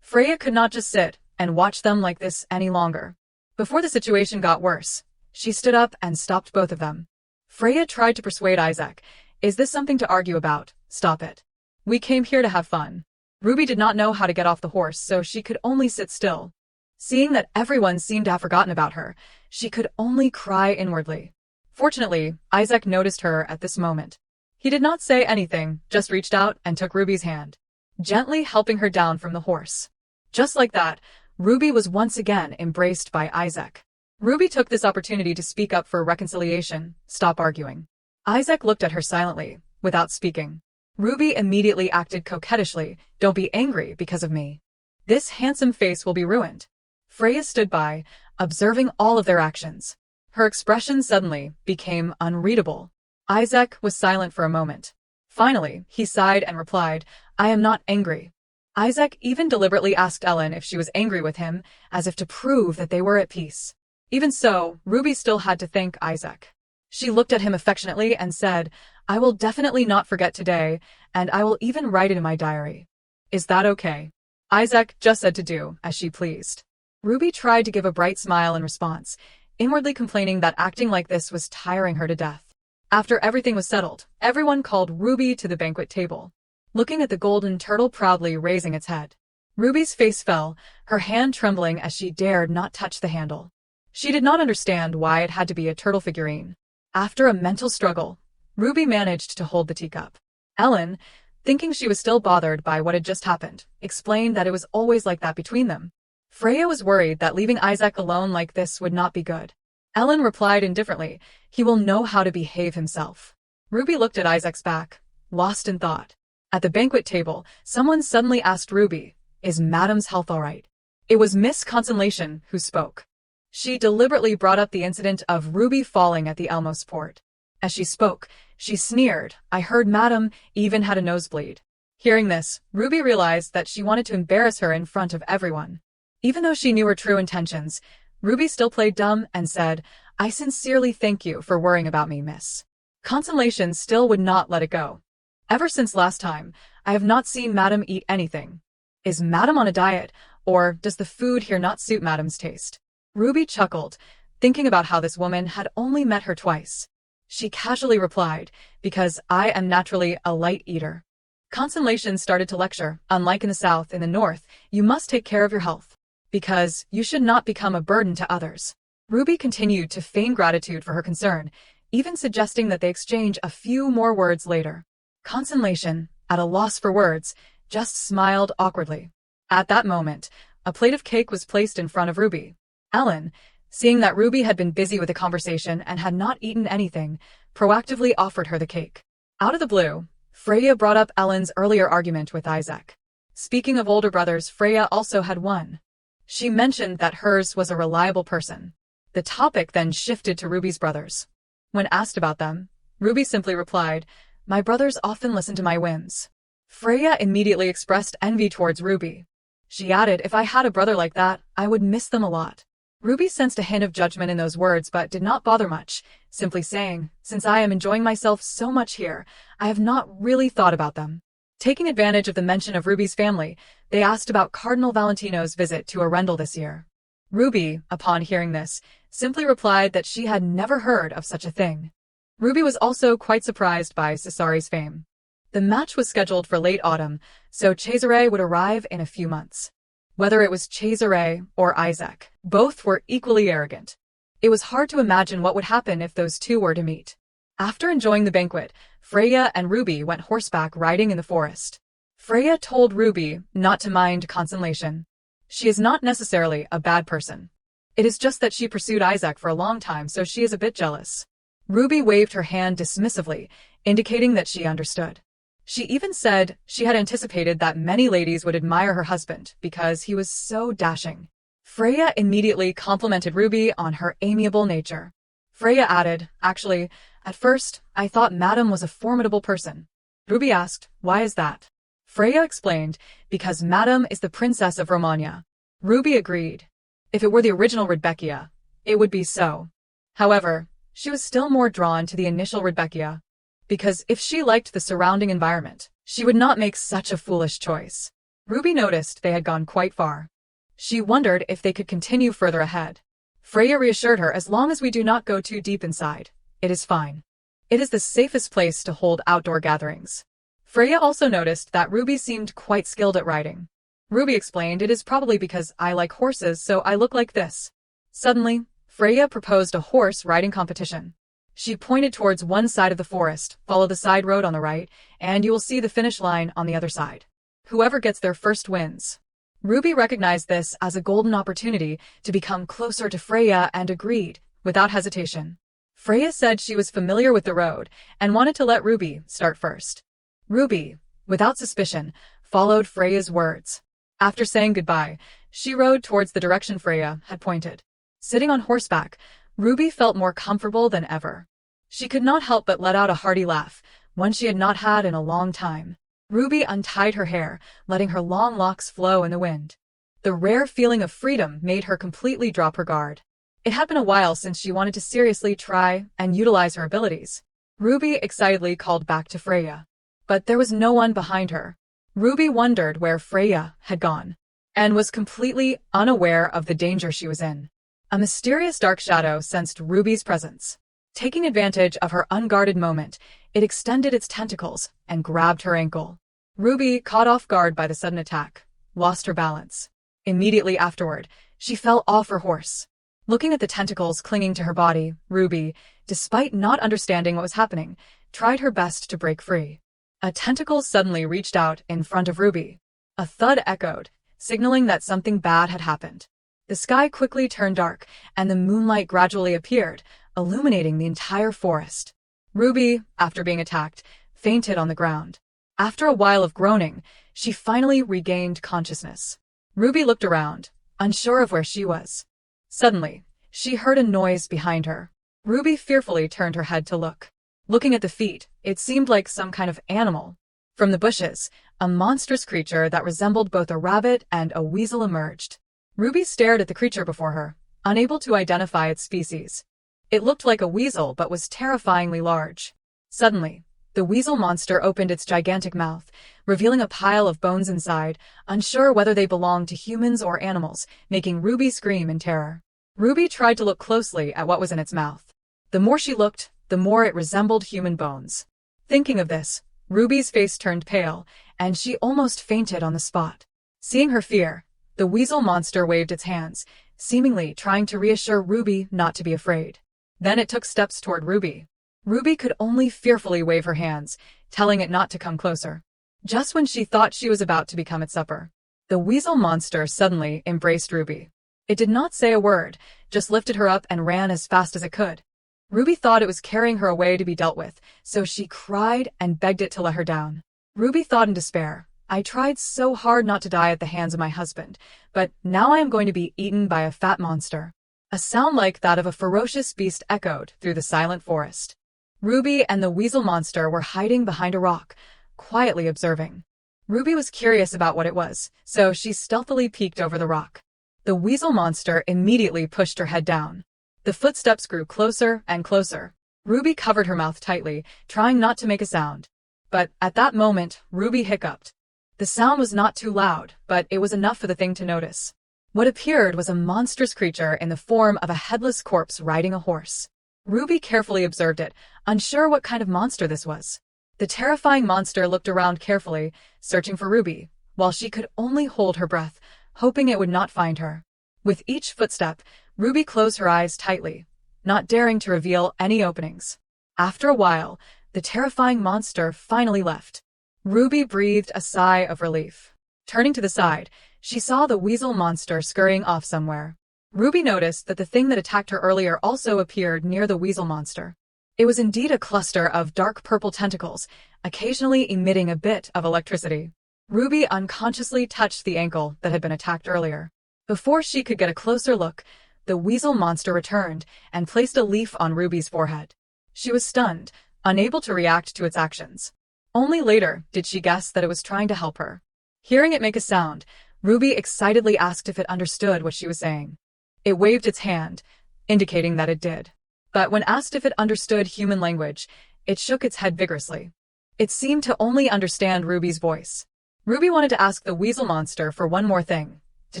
Freya could not just sit and watch them like this any longer. Before the situation got worse, she stood up and stopped both of them. Freya tried to persuade Isaac, "Is this something to argue about? Stop it. We came here to have fun." Ruby did not know how to get off the horse, so she could only sit still. Seeing that everyone seemed to have forgotten about her, she could only cry inwardly. Fortunately, Isaac noticed her at this moment. He did not say anything, just reached out and took Ruby's hand, gently helping her down from the horse. Just like that, Ruby was once again embraced by Isaac. Ruby took this opportunity to speak up for reconciliation. "Stop arguing." Isaac looked at her silently, without speaking. Ruby immediately acted coquettishly. "Don't be angry because of me. This handsome face will be ruined." Freya stood by, observing all of their actions. Her expression suddenly became unreadable. Isaac was silent for a moment. Finally, he sighed and replied, "I am not angry." Isaac even deliberately asked Ellen if she was angry with him, as if to prove that they were at peace. Even so, Ruby still had to thank Isaac. She looked at him affectionately and said, "I will definitely not forget today, and I will even write it in my diary. Is that okay?" Isaac just said to do as she pleased. Ruby tried to give a bright smile in response, inwardly complaining that acting like this was tiring her to death. After everything was settled, everyone called Ruby to the banquet table, looking at the golden turtle proudly raising its head. Ruby's face fell, her hand trembling as she dared not touch the handle. She did not understand why it had to be a turtle figurine. After a mental struggle, Ruby managed to hold the teacup. Ellen, thinking she was still bothered by what had just happened, explained that it was always like that between them. Freya was worried that leaving Isaac alone like this would not be good. Ellen replied indifferently, "He will know how to behave himself." Ruby looked at Isaac's back, lost in thought. At the banquet table, someone suddenly asked Ruby, "Is Madam's health all right?" It was Miss Consolation who spoke. She deliberately brought up the incident of Ruby falling at the Elmos port. As she spoke, she sneered, "I heard Madam even had a nosebleed." Hearing this, Ruby realized that she wanted to embarrass her in front of everyone. Even though she knew her true intentions, Ruby still played dumb and said, "I sincerely thank you for worrying about me, miss." Consolation still would not let it go. "Ever since last time, I have not seen Madam eat anything. Is Madam on a diet, or does the food here not suit Madam's taste?" Ruby chuckled, thinking about how this woman had only met her twice. She casually replied, "Because I am naturally a light eater." Consolation started to lecture, "Unlike in the South, in the North, you must take care of your health, because you should not become a burden to others." Ruby continued to feign gratitude for her concern, even suggesting that they exchange a few more words later. Consolation, at a loss for words, just smiled awkwardly. At that moment, a plate of cake was placed in front of Ruby. Ellen, seeing that Ruby had been busy with the conversation and had not eaten anything, proactively offered her the cake. Out of the blue, Freya brought up Ellen's earlier argument with Isaac. Speaking of older brothers, Freya also had one. She mentioned that hers was a reliable person. The topic then shifted to Ruby's brothers. When asked about them, Ruby simply replied, "My brothers often listen to my whims." Freya immediately expressed envy towards Ruby. She added, "If I had a brother like that, I would miss them a lot." Ruby sensed a hint of judgment in those words but did not bother much, simply saying, "Since I am enjoying myself so much here, I have not really thought about them." Taking advantage of the mention of Ruby's family, they asked about Cardinal Valentino's visit to Arundel this year. Ruby, upon hearing this, simply replied that she had never heard of such a thing. Ruby was also quite surprised by Cesare's fame. The match was scheduled for late autumn, so Cesare would arrive in a few months. Whether it was Cesare or Isaac, both were equally arrogant. It was hard to imagine what would happen if those two were to meet. After enjoying the banquet, Freya and Ruby went horseback riding in the forest. Freya told Ruby not to mind consolation. She is not necessarily a bad person. It is just that she pursued Isaac for a long time, so she is a bit jealous. Ruby waved her hand dismissively, indicating that she understood. She even said she had anticipated that many ladies would admire her husband because he was so dashing. Freya immediately complimented Ruby on her amiable nature. Freya added, "Actually, at first, I thought Madame was a formidable person." Ruby asked, "Why is that?" Freya explained, "Because Madame is the princess of Romagna." Ruby agreed. If it were the original Rudbeckia, it would be so. However, she was still more drawn to the initial Rudbeckia, because if she liked the surrounding environment, she would not make such a foolish choice. Ruby noticed they had gone quite far. She wondered if they could continue further ahead. Freya reassured her, "As long as we do not go too deep inside, it is fine. It is the safest place to hold outdoor gatherings." Freya also noticed that Ruby seemed quite skilled at riding. Ruby explained, "It is probably because I like horses, so I look like this." Suddenly, Freya proposed a horse riding competition. She pointed towards one side of the forest, "Follow the side road on the right, and you will see the finish line on the other side. Whoever gets there first wins." Ruby recognized this as a golden opportunity to become closer to Freya and agreed, without hesitation. Freya said she was familiar with the road and wanted to let Ruby start first. Ruby, without suspicion, followed Freya's words. After saying goodbye, she rode towards the direction Freya had pointed. Sitting on horseback, Ruby felt more comfortable than ever. She could not help but let out a hearty laugh, one she had not had in a long time. Ruby untied her hair, letting her long locks flow in the wind. The rare feeling of freedom made her completely drop her guard. It had been a while since she wanted to seriously try and utilize her abilities. Ruby excitedly called back to Freya. But there was no one behind her. Ruby wondered where Freya had gone, and was completely unaware of the danger she was in. A mysterious dark shadow sensed Ruby's presence. Taking advantage of her unguarded moment, it extended its tentacles and grabbed her ankle. Ruby, caught off guard by the sudden attack, lost her balance. Immediately afterward, she fell off her horse. Looking at the tentacles clinging to her body, Ruby, despite not understanding what was happening, tried her best to break free. A tentacle suddenly reached out in front of Ruby. A thud echoed, signaling that something bad had happened. The sky quickly turned dark, and the moonlight gradually appeared, illuminating the entire forest. Ruby, after being attacked, fainted on the ground. After a while of groaning, she finally regained consciousness. Ruby looked around, unsure of where she was. Suddenly, she heard a noise behind her. Ruby fearfully turned her head to look. Looking at the feet, it seemed like some kind of animal. From the bushes, a monstrous creature that resembled both a rabbit and a weasel emerged. Ruby stared at the creature before her, unable to identify its species. It looked like a weasel but was terrifyingly large. Suddenly, the weasel monster opened its gigantic mouth, revealing a pile of bones inside, unsure whether they belonged to humans or animals, making Ruby scream in terror. Ruby tried to look closely at what was in its mouth. The more she looked, the more it resembled human bones. Thinking of this, Ruby's face turned pale, and she almost fainted on the spot. Seeing her fear, the weasel monster waved its hands, seemingly trying to reassure Ruby not to be afraid. Then it took steps toward Ruby. Ruby could only fearfully wave her hands, telling it not to come closer. Just when she thought she was about to become its supper, the weasel monster suddenly embraced Ruby. It did not say a word, just lifted her up and ran as fast as it could. Ruby thought it was carrying her away to be dealt with, so she cried and begged it to let her down. Ruby thought in despair, I tried so hard not to die at the hands of my husband, but now I am going to be eaten by a fat monster. A sound like that of a ferocious beast echoed through the silent forest. Ruby and the weasel monster were hiding behind a rock, quietly observing. Ruby was curious about what it was, so she stealthily peeked over the rock. The weasel monster immediately pushed her head down. The footsteps grew closer and closer. Ruby covered her mouth tightly, trying not to make a sound. But at that moment, Ruby hiccuped. The sound was not too loud, but it was enough for the thing to notice. What appeared was a monstrous creature in the form of a headless corpse riding a horse. Ruby carefully observed it, unsure what kind of monster this was. The terrifying monster looked around carefully, searching for Ruby, while she could only hold her breath, hoping it would not find her. With each footstep, Ruby closed her eyes tightly, not daring to reveal any openings. After a while, the terrifying monster finally left. Ruby breathed a sigh of relief. Turning to the side, she saw the weasel monster scurrying off somewhere. Ruby noticed that the thing that attacked her earlier also appeared near the weasel monster. It was indeed a cluster of dark purple tentacles, occasionally emitting a bit of electricity. Ruby unconsciously touched the ankle that had been attacked earlier. Before she could get a closer look, the weasel monster returned and placed a leaf on Ruby's forehead. She was stunned, unable to react to its actions. Only later did she guess that it was trying to help her. Hearing it make a sound, Ruby excitedly asked if it understood what she was saying. It waved its hand, indicating that it did. But when asked if it understood human language, it shook its head vigorously. It seemed to only understand Ruby's voice. Ruby wanted to ask the weasel monster for one more thing, to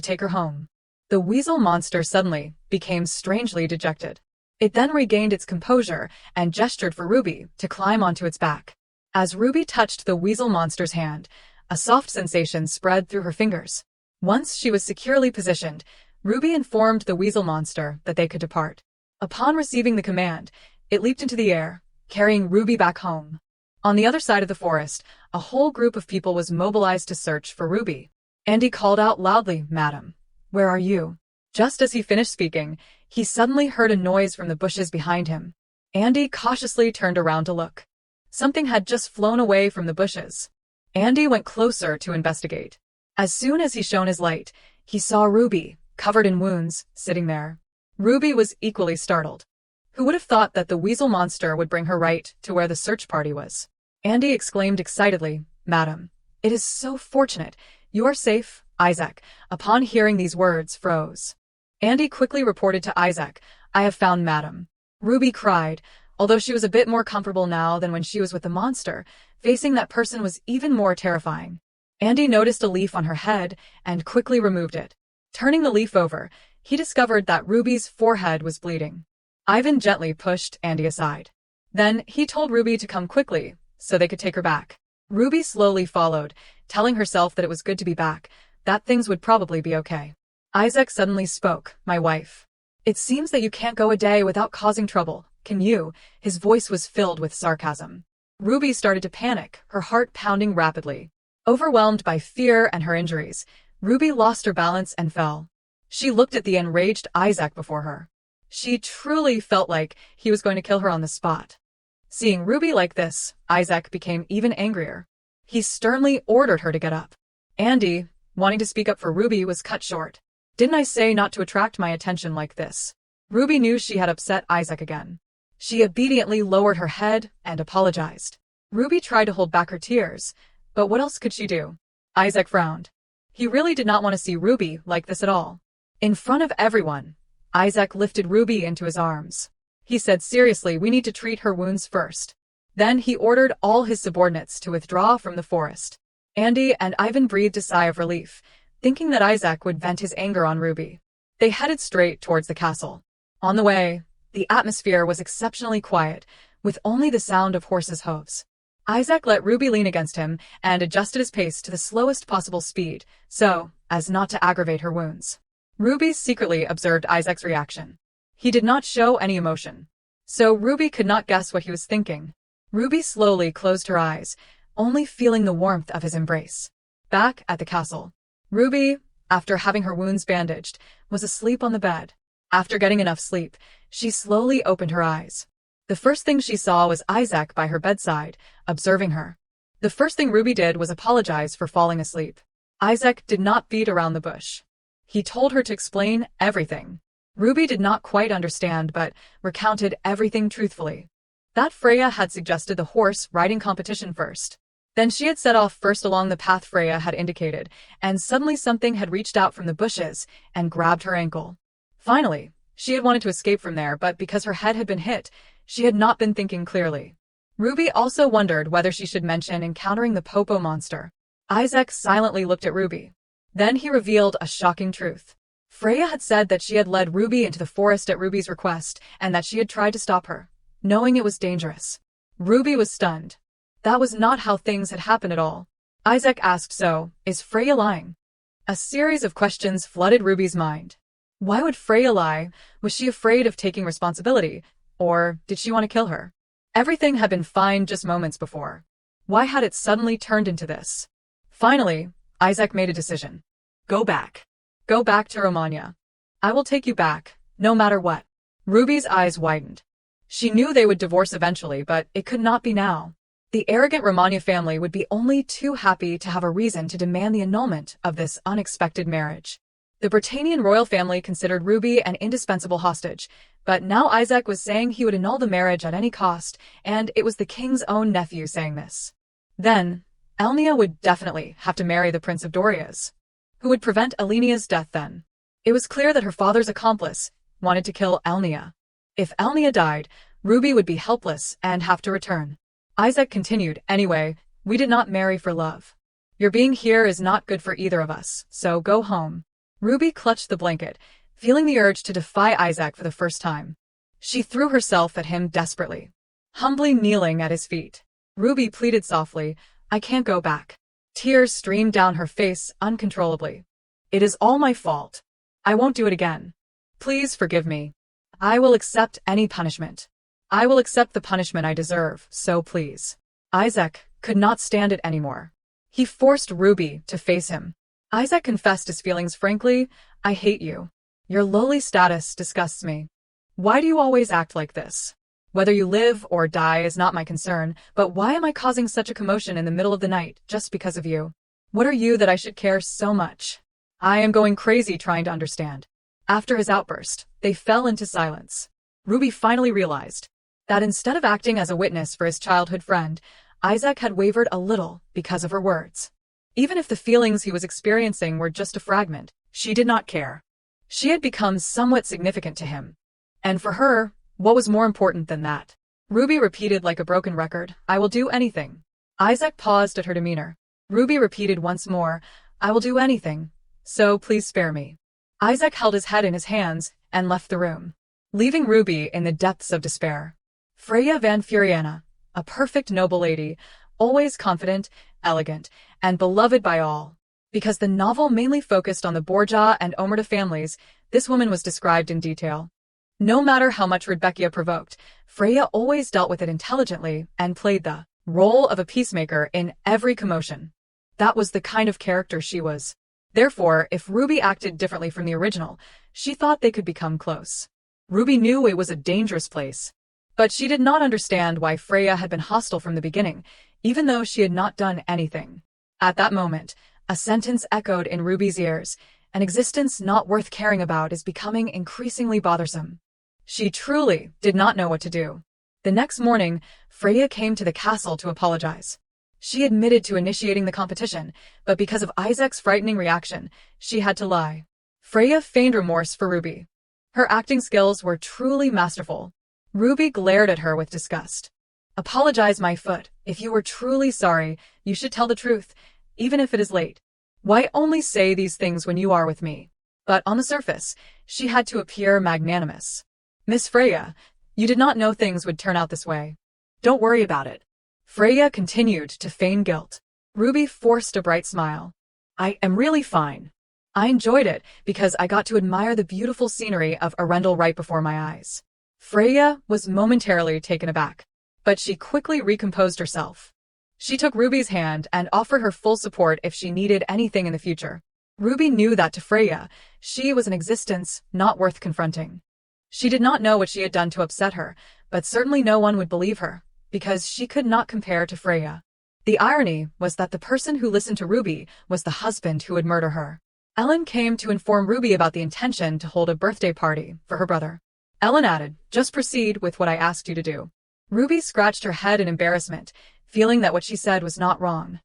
take her home. The weasel monster suddenly became strangely dejected. It then regained its composure and gestured for Ruby to climb onto its back. As Ruby touched the weasel monster's hand, a soft sensation spread through her fingers. Once she was securely positioned, Ruby informed the weasel monster that they could depart. Upon receiving the command, it leaped into the air, carrying Ruby back home. On the other side of the forest, a whole group of people was mobilized to search for Ruby. Andy called out loudly, "Madam, where are you?" Just as he finished speaking, he suddenly heard a noise from the bushes behind him. Andy cautiously turned around to look. Something had just flown away from the bushes. Andy went closer to investigate. As soon as he shone his light, he saw Ruby, covered in wounds, sitting there. Ruby was equally startled. Who would have thought that the weasel monster would bring her right to where the search party was? Andy exclaimed excitedly, "Madam, it is so fortunate. You are safe." Isaac, upon hearing these words, froze. Andy quickly reported to Isaac, "I have found Madam." Ruby cried, although she was a bit more comfortable now than when she was with the monster. Facing that person was even more terrifying. Andy noticed a leaf on her head and quickly removed it. Turning the leaf over, he discovered that Ruby's forehead was bleeding. Ivan gently pushed Andy aside. Then he told Ruby to come quickly so they could take her back. Ruby slowly followed, telling herself that it was good to be back, that things would probably be okay. Isaac suddenly spoke, "My wife. It seems that you can't go a day without causing trouble, can you?" His voice was filled with sarcasm. Ruby started to panic, her heart pounding rapidly. Overwhelmed by fear and her injuries, Ruby lost her balance and fell. She looked at the enraged Isaac before her. She truly felt like he was going to kill her on the spot. Seeing Ruby like this, Isaac became even angrier. He sternly ordered her to get up. Andy, wanting to speak up for Ruby, was cut short. "Didn't I say not to attract my attention like this?" Ruby knew she had upset Isaac again. She obediently lowered her head and apologized. Ruby tried to hold back her tears, but what else could she do? Isaac frowned. He really did not want to see Ruby like this at all. In front of everyone, Isaac lifted Ruby into his arms. He said seriously, "We need to treat her wounds first." Then he ordered all his subordinates to withdraw from the forest. Andy and Ivan breathed a sigh of relief, thinking that Isaac would vent his anger on Ruby. They headed straight towards the castle. On the way, the atmosphere was exceptionally quiet, with only the sound of horses' hooves. Isaac let Ruby lean against him and adjusted his pace to the slowest possible speed, so as not to aggravate her wounds. Ruby secretly observed Isaac's reaction. He did not show any emotion, so Ruby could not guess what he was thinking. Ruby slowly closed her eyes, only feeling the warmth of his embrace. Back at the castle, Ruby, after having her wounds bandaged, was asleep on the bed. After getting enough sleep, she slowly opened her eyes. The first thing she saw was Isaac by her bedside, observing her. The first thing Ruby did was apologize for falling asleep. Isaac did not beat around the bush. He told her to explain everything. Ruby did not quite understand but recounted everything truthfully. That Freya had suggested the horse riding competition first. Then she had set off first along the path Freya had indicated, and suddenly something had reached out from the bushes and grabbed her ankle. Finally, she had wanted to escape from there, but because her head had been hit, she had not been thinking clearly. Ruby also wondered whether she should mention encountering the Popo monster. Isaac silently looked at Ruby. Then he revealed a shocking truth. Freya had said that she had led Ruby into the forest at Ruby's request and that she had tried to stop her, knowing it was dangerous. Ruby was stunned. That was not how things had happened at all. Isaac asked, "So, is Freya lying?" A series of questions flooded Ruby's mind. Why would Freya lie? Was she afraid of taking responsibility? Or did she want to kill her? Everything had been fine just moments before. Why had it suddenly turned into this? Finally, Isaac made a decision. Go back. Go back to Romania. I will take you back, no matter what. Ruby's eyes widened. She knew they would divorce eventually, but it could not be now. The arrogant Romania family would be only too happy to have a reason to demand the annulment of this unexpected marriage. The Britannian royal family considered Ruby an indispensable hostage, but now Isaac was saying he would annul the marriage at any cost, and it was the king's own nephew saying this. Then, Elnia would definitely have to marry the Prince of Doria's. Who would prevent Elenia's death then? It was clear that her father's accomplice wanted to kill Elnia. If Elnia died, Ruby would be helpless and have to return. Isaac continued, "Anyway, we did not marry for love. Your being here is not good for either of us, so go home." Ruby clutched the blanket, feeling the urge to defy Isaac for the first time. She threw herself at him desperately. Humbly kneeling at his feet, Ruby pleaded softly, "I can't go back." Tears streamed down her face uncontrollably. "It is all my fault. I won't do it again. Please forgive me. I will accept any punishment. I will accept the punishment I deserve, so please." Isaac could not stand it anymore. He forced Ruby to face him. Isaac confessed his feelings frankly. "I hate you. Your lowly status disgusts me. Why do you always act like this? Whether you live or die is not my concern, but why am I causing such a commotion in the middle of the night just because of you? What are you that I should care so much? I am going crazy trying to understand." After his outburst, they fell into silence. Ruby finally realized that instead of acting as a witness for his childhood friend, Isaac had wavered a little because of her words. Even if the feelings he was experiencing were just a fragment, she did not care. She had become somewhat significant to him. And for her, what was more important than that? Ruby repeated like a broken record, "I will do anything." Isaac paused at her demeanor. Ruby repeated once more, "I will do anything, so please spare me." Isaac held his head in his hands and left the room, leaving Ruby in the depths of despair. Freya van Furiana, a perfect noble lady, always confident, elegant, and beloved by all. Because the novel mainly focused on the Borgia and Omerta families, this woman was described in detail. No matter how much Rebecca provoked, Freya always dealt with it intelligently and played the role of a peacemaker in every commotion. That was the kind of character she was. Therefore, if Ruby acted differently from the original, she thought they could become close. Ruby knew it was a dangerous place. But she did not understand why Freya had been hostile from the beginning, even though she had not done anything. At that moment, a sentence echoed in Ruby's ears: "An existence not worth caring about is becoming increasingly bothersome." She truly did not know what to do. The next morning, Freya came to the castle to apologize. She admitted to initiating the competition, but because of Isaac's frightening reaction, she had to lie. Freya feigned remorse for Ruby. Her acting skills were truly masterful. Ruby glared at her with disgust. "Apologize, my foot. If you were truly sorry, you should tell the truth, even if it is late. Why only say these things when you are with me?" But on the surface, she had to appear magnanimous. "Miss Freya, you did not know things would turn out this way. Don't worry about it." Freya continued to feign guilt. Ruby forced a bright smile. "I am really fine. I enjoyed it because I got to admire the beautiful scenery of Arundel right before my eyes." Freya was momentarily taken aback, but she quickly recomposed herself. She took Ruby's hand and offered her full support if she needed anything in the future. Ruby knew that to Freya, she was an existence not worth confronting. She did not know what she had done to upset her, but certainly no one would believe her, because she could not compare to Freya. The irony was that the person who listened to Ruby was the husband who would murder her. Ellen came to inform Ruby about the intention to hold a birthday party for her brother. Ellen added, "Just proceed with what I asked you to do." Ruby scratched her head in embarrassment, feeling that what she said was not wrong.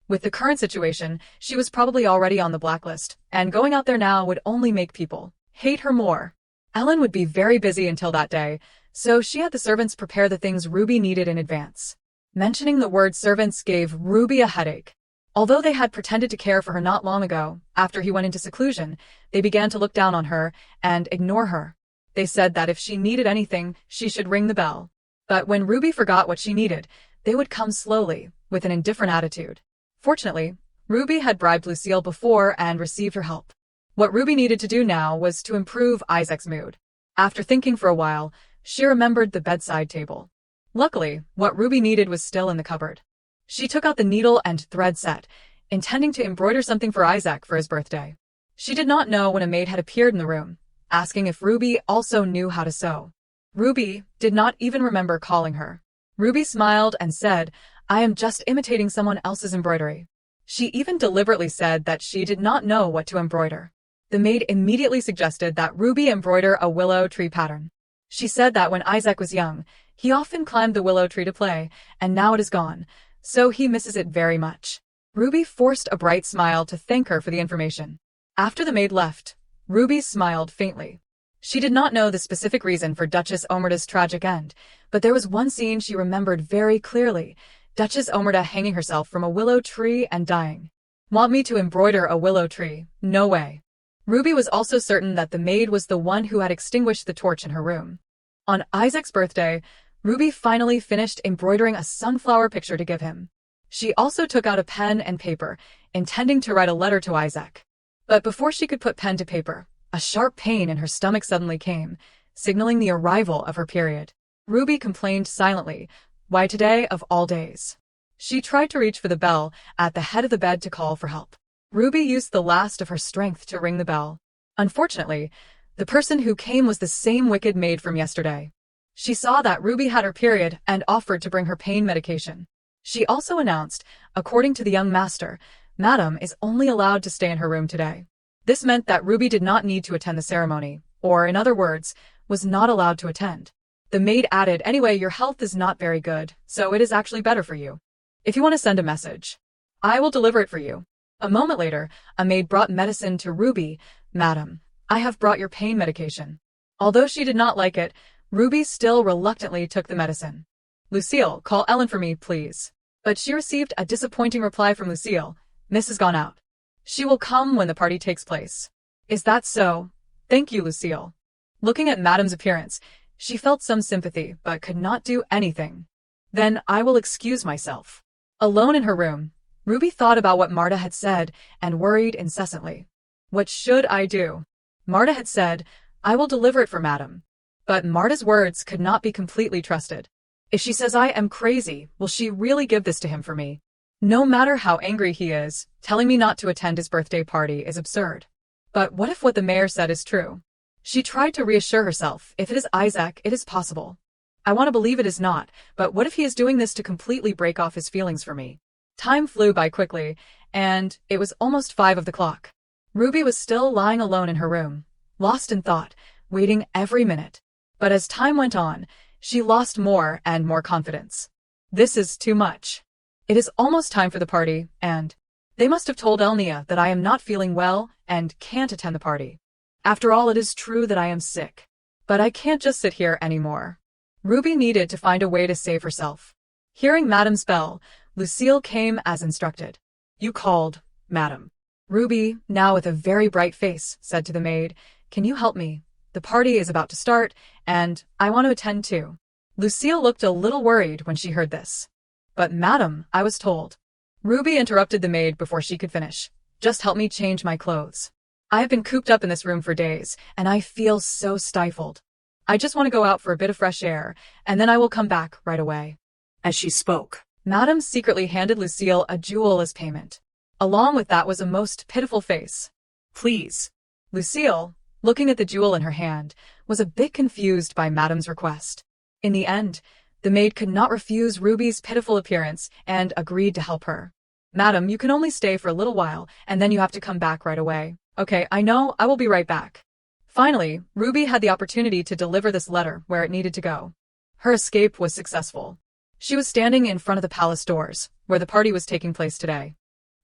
With the current situation, she was probably already on the blacklist, and going out there now would only make people hate her more. Ellen would be very busy until that day, so she had the servants prepare the things Ruby needed in advance. Mentioning the word servants gave Ruby a headache. Although they had pretended to care for her not long ago, after he went into seclusion, they began to look down on her and ignore her. They said that if she needed anything, she should ring the bell. But when Ruby forgot what she needed, they would come slowly, with an indifferent attitude. Fortunately, Ruby had bribed Lucille before and received her help. What Ruby needed to do now was to improve Isaac's mood. After thinking for a while, she remembered the bedside table. Luckily, what Ruby needed was still in the cupboard. She took out the needle and thread set, intending to embroider something for Isaac for his birthday. She did not know when a maid had appeared in the room, asking if Ruby also knew how to sew. Ruby did not even remember calling her. Ruby smiled and said, "I am just imitating someone else's embroidery." She even deliberately said that she did not know what to embroider. The maid immediately suggested that Ruby embroider a willow tree pattern. She said that when Isaac was young, he often climbed the willow tree to play, and now it is gone, so he misses it very much. Ruby forced a bright smile to thank her for the information. After the maid left, Ruby smiled faintly. She did not know the specific reason for Duchess Omerta's tragic end, but there was one scene she remembered very clearly: Duchess Omerta hanging herself from a willow tree and dying. Want me to embroider a willow tree? No way. Ruby was also certain that the maid was the one who had extinguished the torch in her room. On Isaac's birthday, Ruby finally finished embroidering a sunflower picture to give him. She also took out a pen and paper, intending to write a letter to Isaac. But before she could put pen to paper, a sharp pain in her stomach suddenly came, signaling the arrival of her period. Ruby complained silently. Why today of all days? She tried to reach for the bell at the head of the bed to call for help. Ruby used the last of her strength to ring the bell. Unfortunately, the person who came was the same wicked maid from yesterday. She saw that Ruby had her period and offered to bring her pain medication. She also announced, according to the young master, Madame is only allowed to stay in her room today. This meant that Ruby did not need to attend the ceremony, or in other words, was not allowed to attend. The maid added, "Anyway, your health is not very good, so it is actually better for you. If you want to send a message, I will deliver it for you." A moment later, a maid brought medicine to Ruby. "Madam, I have brought your pain medication." Although she did not like it, Ruby still reluctantly took the medicine. "Lucille, call Ellen for me, please." But she received a disappointing reply from Lucille. "Miss has gone out. She will come when the party takes place." "Is that so? Thank you, Lucille." Looking at Madame's appearance, she felt some sympathy, but could not do anything. "Then I will excuse myself." Alone in her room, Ruby thought about what Marta had said and worried incessantly. What should I do? Marta had said, "I will deliver it for Madame." But Marta's words could not be completely trusted. If she says I am crazy, will she really give this to him for me? No matter how angry he is, telling me not to attend his birthday party is absurd. But what if what the mayor said is true? She tried to reassure herself, if it is Isaac, it is possible. I want to believe it is not, but what if he is doing this to completely break off his feelings for me? Time flew by quickly, and it was almost 5 of the clock. Ruby was still lying alone in her room, lost in thought, waiting every minute. But as time went on, she lost more and more confidence. This is too much. It is almost time for the party, and they must have told Elnia that I am not feeling well and can't attend the party. After all, it is true that I am sick. But I can't just sit here anymore. Ruby needed to find a way to save herself. Hearing Madame's bell, Lucille came as instructed. "You called, Madame." Ruby, now with a very bright face, said to the maid, "Can you help me? The party is about to start, and I want to attend too." Lucille looked a little worried when she heard this. "But Madame, I was told." Ruby interrupted the maid before she could finish. "Just help me change my clothes. I have been cooped up in this room for days, and I feel so stifled. I just want to go out for a bit of fresh air, and then I will come back right away." As she spoke, Madame secretly handed Lucille a jewel as payment. Along with that was a most pitiful face. Please. Lucille, looking at the jewel in her hand, was a bit confused by Madame's request. In the end, the maid could not refuse Ruby's pitiful appearance and agreed to help her. Madam, you can only stay for a little while, and then you have to come back right away. Okay, I know, I will be right back. Finally, Ruby had the opportunity to deliver this letter where it needed to go. Her escape was successful. She was standing in front of the palace doors, where the party was taking place today.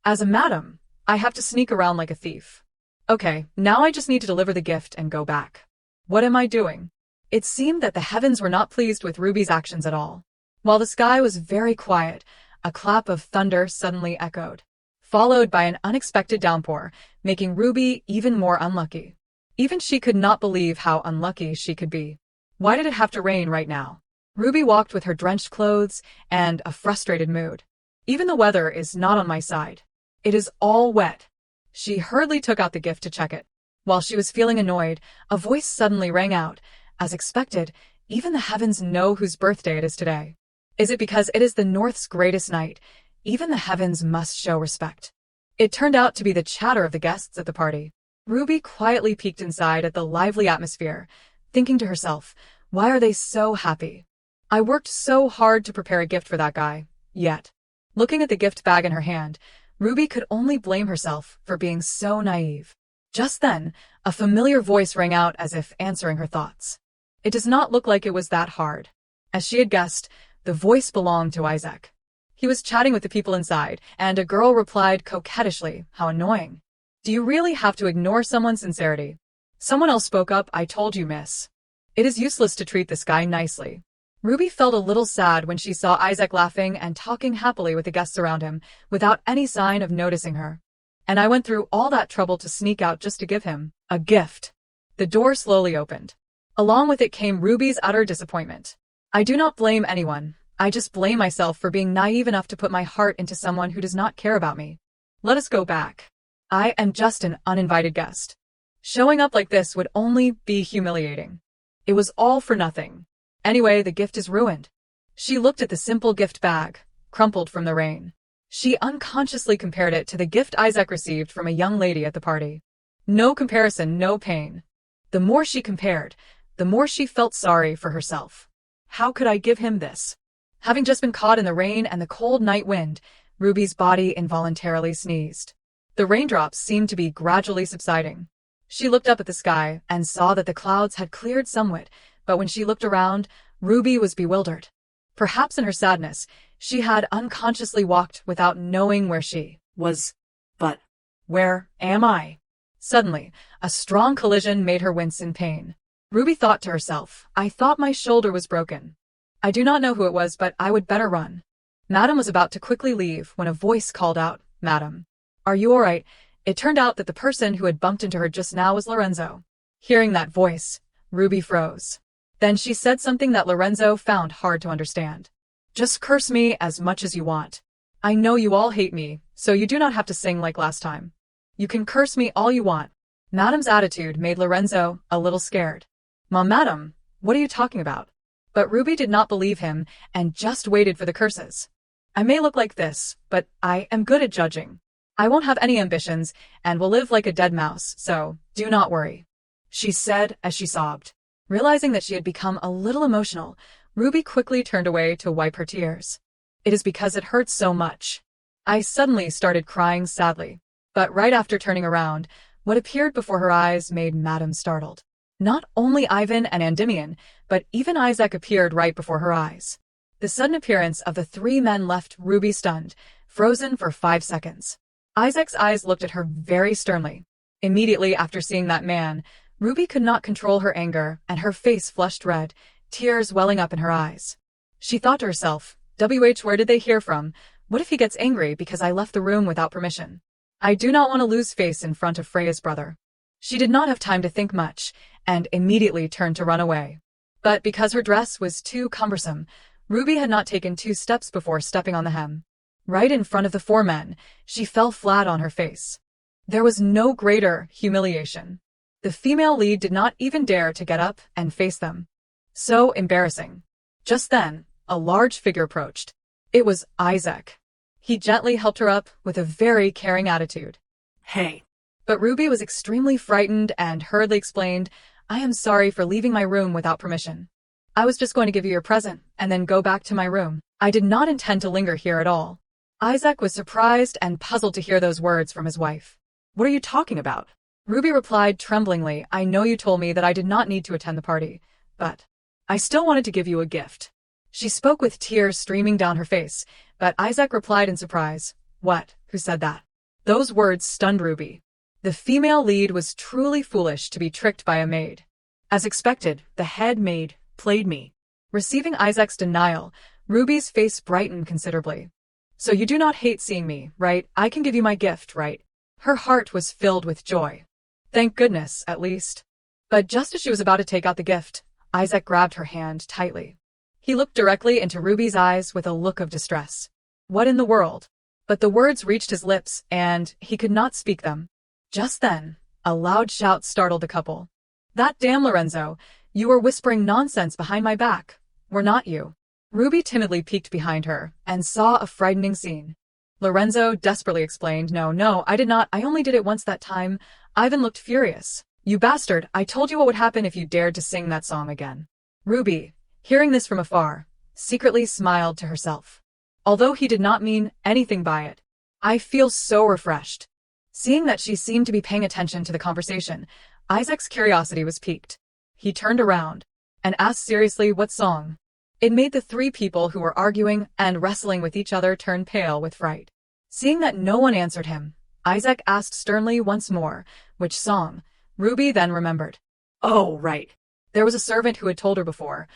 As a madam, I have to sneak around like a thief. Okay, now I just need to deliver the gift and go back. What am I doing? It seemed that the heavens were not pleased with Ruby's actions at all. While the sky was very quiet, a clap of thunder suddenly echoed, followed by an unexpected downpour, making Ruby even more unlucky. Even she could not believe how unlucky she could be. Why did it have to rain right now? Ruby walked with her drenched clothes and a frustrated mood. Even the weather is not on my side. It is all wet. She hurriedly took out the gift to check it. While she was feeling annoyed, a voice suddenly rang out. As expected, even the heavens know whose birthday it is today. Is it because it is the North's greatest night? Even the heavens must show respect. It turned out to be the chatter of the guests at the party. Ruby quietly peeked inside at the lively atmosphere, thinking to herself, why are they so happy? I worked so hard to prepare a gift for that guy, yet. Looking at the gift bag in her hand, Ruby could only blame herself for being so naive. Just then, a familiar voice rang out as if answering her thoughts. It does not look like it was that hard. As she had guessed, the voice belonged to Isaac. He was chatting with the people inside, and a girl replied coquettishly, how annoying. Do you really have to ignore someone's sincerity? Someone else spoke up, I told you, miss. It is useless to treat this guy nicely. Ruby felt a little sad when she saw Isaac laughing and talking happily with the guests around him, without any sign of noticing her. And I went through all that trouble to sneak out just to give him a gift. The door slowly opened. Along with it came Ruby's utter disappointment. I do not blame anyone. I just blame myself for being naive enough to put my heart into someone who does not care about me. Let us go back. I am just an uninvited guest. Showing up like this would only be humiliating. It was all for nothing. Anyway, the gift is ruined. She looked at the simple gift bag, crumpled from the rain. She unconsciously compared it to the gift Isaac received from a young lady at the party. No comparison, no pain. The more she compared, the more she felt sorry for herself. How could I give him this? Having just been caught in the rain and the cold night wind, Ruby's body involuntarily sneezed. The raindrops seemed to be gradually subsiding. She looked up at the sky and saw that the clouds had cleared somewhat, but when she looked around, Ruby was bewildered. Perhaps in her sadness, she had unconsciously walked without knowing where she Was. But. Where am I? Suddenly, a strong collision made her wince in pain. Ruby thought to herself, I thought my shoulder was broken. I do not know who it was, but I would better run. Madame was about to quickly leave when a voice called out, Madam. Are you all right? It turned out that the person who had bumped into her just now was Lorenzo. Hearing that voice, Ruby froze. Then she said something that Lorenzo found hard to understand. Just curse me as much as you want. I know you all hate me, so you do not have to sing like last time. You can curse me all you want. Madame's attitude made Lorenzo a little scared. Madame, what are you talking about? But Ruby did not believe him and just waited for the curses. I may look like this, but I am good at judging. I won't have any ambitions and will live like a dead mouse, so do not worry, she said as she sobbed. Realizing that she had become a little emotional, Ruby quickly turned away to wipe her tears. It is because it hurts so much. I suddenly started crying sadly. But right after turning around, what appeared before her eyes made Madame startled. Not only Ivan and Endymion, but even Isaac appeared right before her eyes. The sudden appearance of the three men left Ruby stunned, frozen for 5 seconds. Isaac's eyes looked at her very sternly. Immediately after seeing that man, Ruby could not control her anger, and her face flushed red, tears welling up in her eyes. She thought to herself, where did they hear from? What if he gets angry because I left the room without permission? I do not want to lose face in front of Freya's brother. She did not have time to think much, and immediately turned to run away. But because her dress was too cumbersome, Ruby had not taken 2 steps before stepping on the hem. Right in front of the 4 men, she fell flat on her face. There was no greater humiliation. The female lead did not even dare to get up and face them. So embarrassing. Just then, a large figure approached. It was Isaac. He gently helped her up with a very caring attitude. Hey. But Ruby was extremely frightened and hurriedly explained, I am sorry for leaving my room without permission. I was just going to give you your present and then go back to my room. I did not intend to linger here at all. Isaac was surprised and puzzled to hear those words from his wife. What are you talking about? Ruby replied tremblingly, I know you told me that I did not need to attend the party, but I still wanted to give you a gift. She spoke with tears streaming down her face, but Isaac replied in surprise, What? Who said that? Those words stunned Ruby. The female lead was truly foolish to be tricked by a maid. As expected, the head maid played me. Receiving Isaac's denial, Ruby's face brightened considerably. So you do not hate seeing me, right? I can give you my gift, right? Her heart was filled with joy. Thank goodness, at least. But just as she was about to take out the gift, Isaac grabbed her hand tightly. He looked directly into Ruby's eyes with a look of distress. What in the world? But the words reached his lips, and he could not speak them. Just then, a loud shout startled the couple. That damn Lorenzo! You were whispering nonsense behind my back. Were not you? Ruby timidly peeked behind her and saw a frightening scene. Lorenzo desperately explained, No, I did not. I only did it once that time. Ivan looked furious. You bastard, I told you what would happen if you dared to sing that song again. Ruby, hearing this from afar, secretly smiled to herself. Although he did not mean anything by it. I feel so refreshed. Seeing that she seemed to be paying attention to the conversation, Isaac's curiosity was piqued. He turned around and asked seriously what song. It made the three people who were arguing and wrestling with each other turn pale with fright. Seeing that no one answered him, Isaac asked sternly once more, which song. Ruby then remembered. Oh, right. There was a servant who had told her before.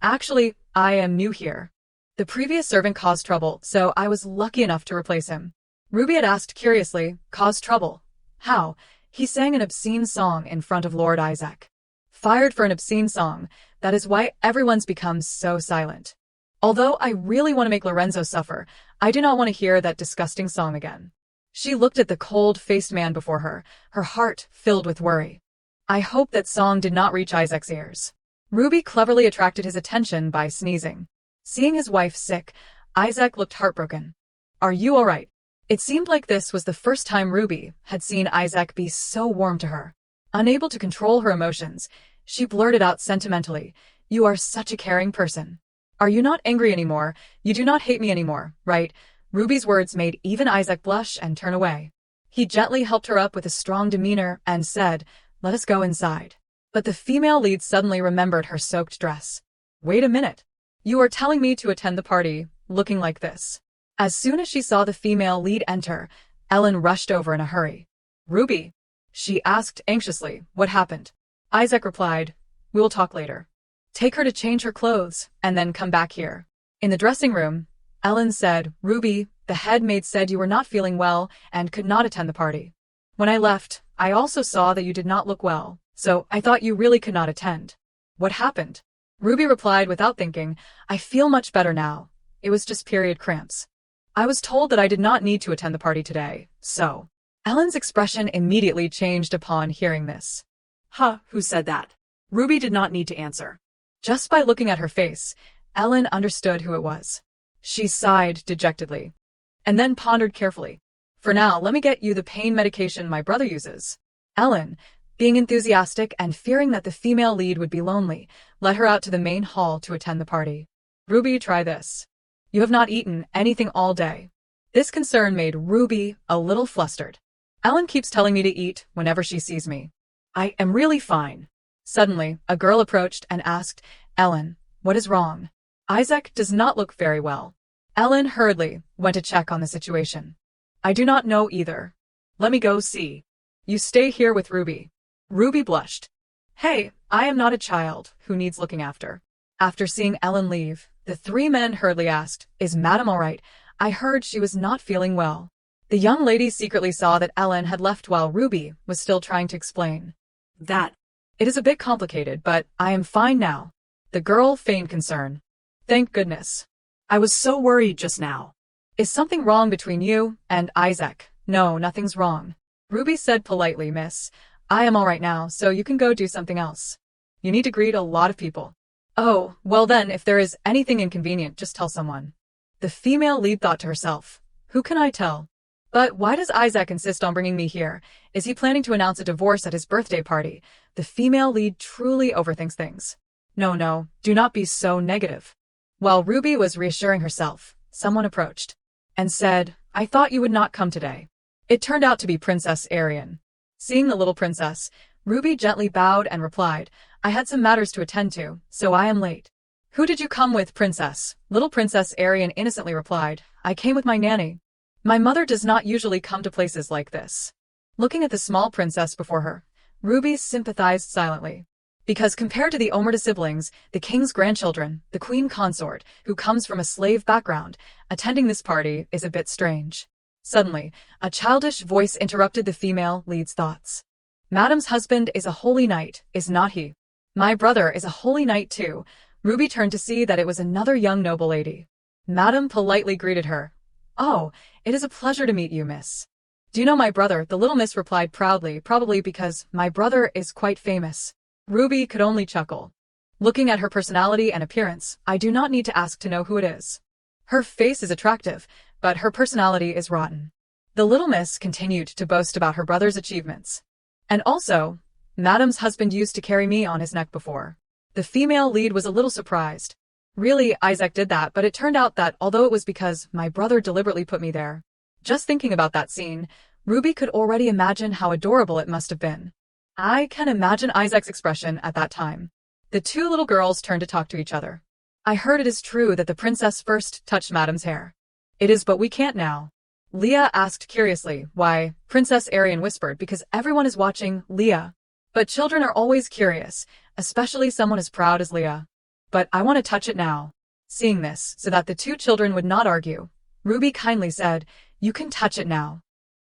Actually, I am new here. The previous servant caused trouble, so I was lucky enough to replace him. Ruby had asked curiously, caused trouble? How? He sang an obscene song in front of Lord Isaac. Fired for an obscene song, that is why everyone's become so silent. Although I really want to make Lorenzo suffer, I do not want to hear that disgusting song again. She looked at the cold-faced man before her, her heart filled with worry. I hope that song did not reach Isaac's ears. Ruby cleverly attracted his attention by sneezing. Seeing his wife sick, Isaac looked heartbroken. Are you all right? It seemed like this was the first time Ruby had seen Isaac be so warm to her. Unable to control her emotions, she blurted out sentimentally, You are such a caring person. Are you not angry anymore? You do not hate me anymore, right? Ruby's words made even Isaac blush and turn away. He gently helped her up with a strong demeanor and said, Let us go inside. But the female lead suddenly remembered her soaked dress. Wait a minute. You are telling me to attend the party, looking like this. As soon as she saw the female lead enter, Ellen rushed over in a hurry. Ruby, she asked anxiously, what happened? Isaac replied, We will talk later. Take her to change her clothes, and then come back here. In the dressing room, Ellen said, Ruby, the head maid said you were not feeling well and could not attend the party. When I left, I also saw that you did not look well, so I thought you really could not attend. What happened? Ruby replied without thinking, I feel much better now. It was just period cramps. I was told that I did not need to attend the party today, so. Ellen's expression immediately changed upon hearing this. Huh, who said that? Ruby did not need to answer. Just by looking at her face, Ellen understood who it was. She sighed dejectedly, and then pondered carefully. For now, let me get you the pain medication my brother uses. Ellen, being enthusiastic and fearing that the female lead would be lonely, led her out to the main hall to attend the party. Ruby, try this. You have not eaten anything all day. This concern made Ruby a little flustered. Ellen keeps telling me to eat whenever she sees me. I am really fine. Suddenly, a girl approached and asked, Ellen, what is wrong? Isaac does not look very well. Ellen hurriedly went to check on the situation. I do not know either. Let me go see. You stay here with Ruby. Ruby blushed. Hey, I am not a child who needs looking after. After seeing Ellen leave, the three men hurriedly asked, Is Madam all right? I heard she was not feeling well. The young lady secretly saw that Ellen had left while Ruby was still trying to explain. It is a bit complicated, but I am fine now. The girl feigned concern. Thank goodness. I was so worried just now. Is something wrong between you and Isaac? No, nothing's wrong. Ruby said politely, Miss. I am all right now, so you can go do something else. You need to greet a lot of people. Oh, well then, if there is anything inconvenient, just tell someone. The female lead thought to herself, who can I tell? But why does Isaac insist on bringing me here? Is he planning to announce a divorce at his birthday party? The female lead truly overthinks things. No, do not be so negative. While Ruby was reassuring herself, someone approached and said, I thought you would not come today. It turned out to be Princess Arian. Seeing the little princess, Ruby gently bowed and replied, I had some matters to attend to, so I am late. Who did you come with, princess? Little Princess Arian innocently replied, I came with my nanny. My mother does not usually come to places like this. Looking at the small princess before her, Ruby sympathized silently. Because compared to the Omerta siblings, the king's grandchildren, the queen consort, who comes from a slave background, attending this party is a bit strange. Suddenly, a childish voice interrupted the female lead's thoughts. Madam's husband is a holy knight, is not he? My brother is a holy knight too. Ruby turned to see that it was another young noble lady. Madam politely greeted her. Oh, it is a pleasure to meet you, miss. Do you know my brother? The little miss replied proudly, probably because my brother is quite famous. Ruby could only chuckle. Looking at her personality and appearance, I do not need to ask to know who it is. Her face is attractive, but her personality is rotten. The little miss continued to boast about her brother's achievements. And also, Madam's husband used to carry me on his neck before. The female lead was a little surprised. Really, Isaac did that, but it turned out that although it was because my brother deliberately put me there. Just thinking about that scene, Ruby could already imagine how adorable it must have been. I can imagine Isaac's expression at that time. The two little girls turned to talk to each other. I heard it is true that the princess first touched Madam's hair. It is, but we can't now. Leah asked curiously. Why? Princess Arian whispered, because everyone is watching Leah. But children are always curious, especially someone as proud as Leah. But I want to touch it now. Seeing this, so that the two children would not argue, Ruby kindly said, you can touch it now.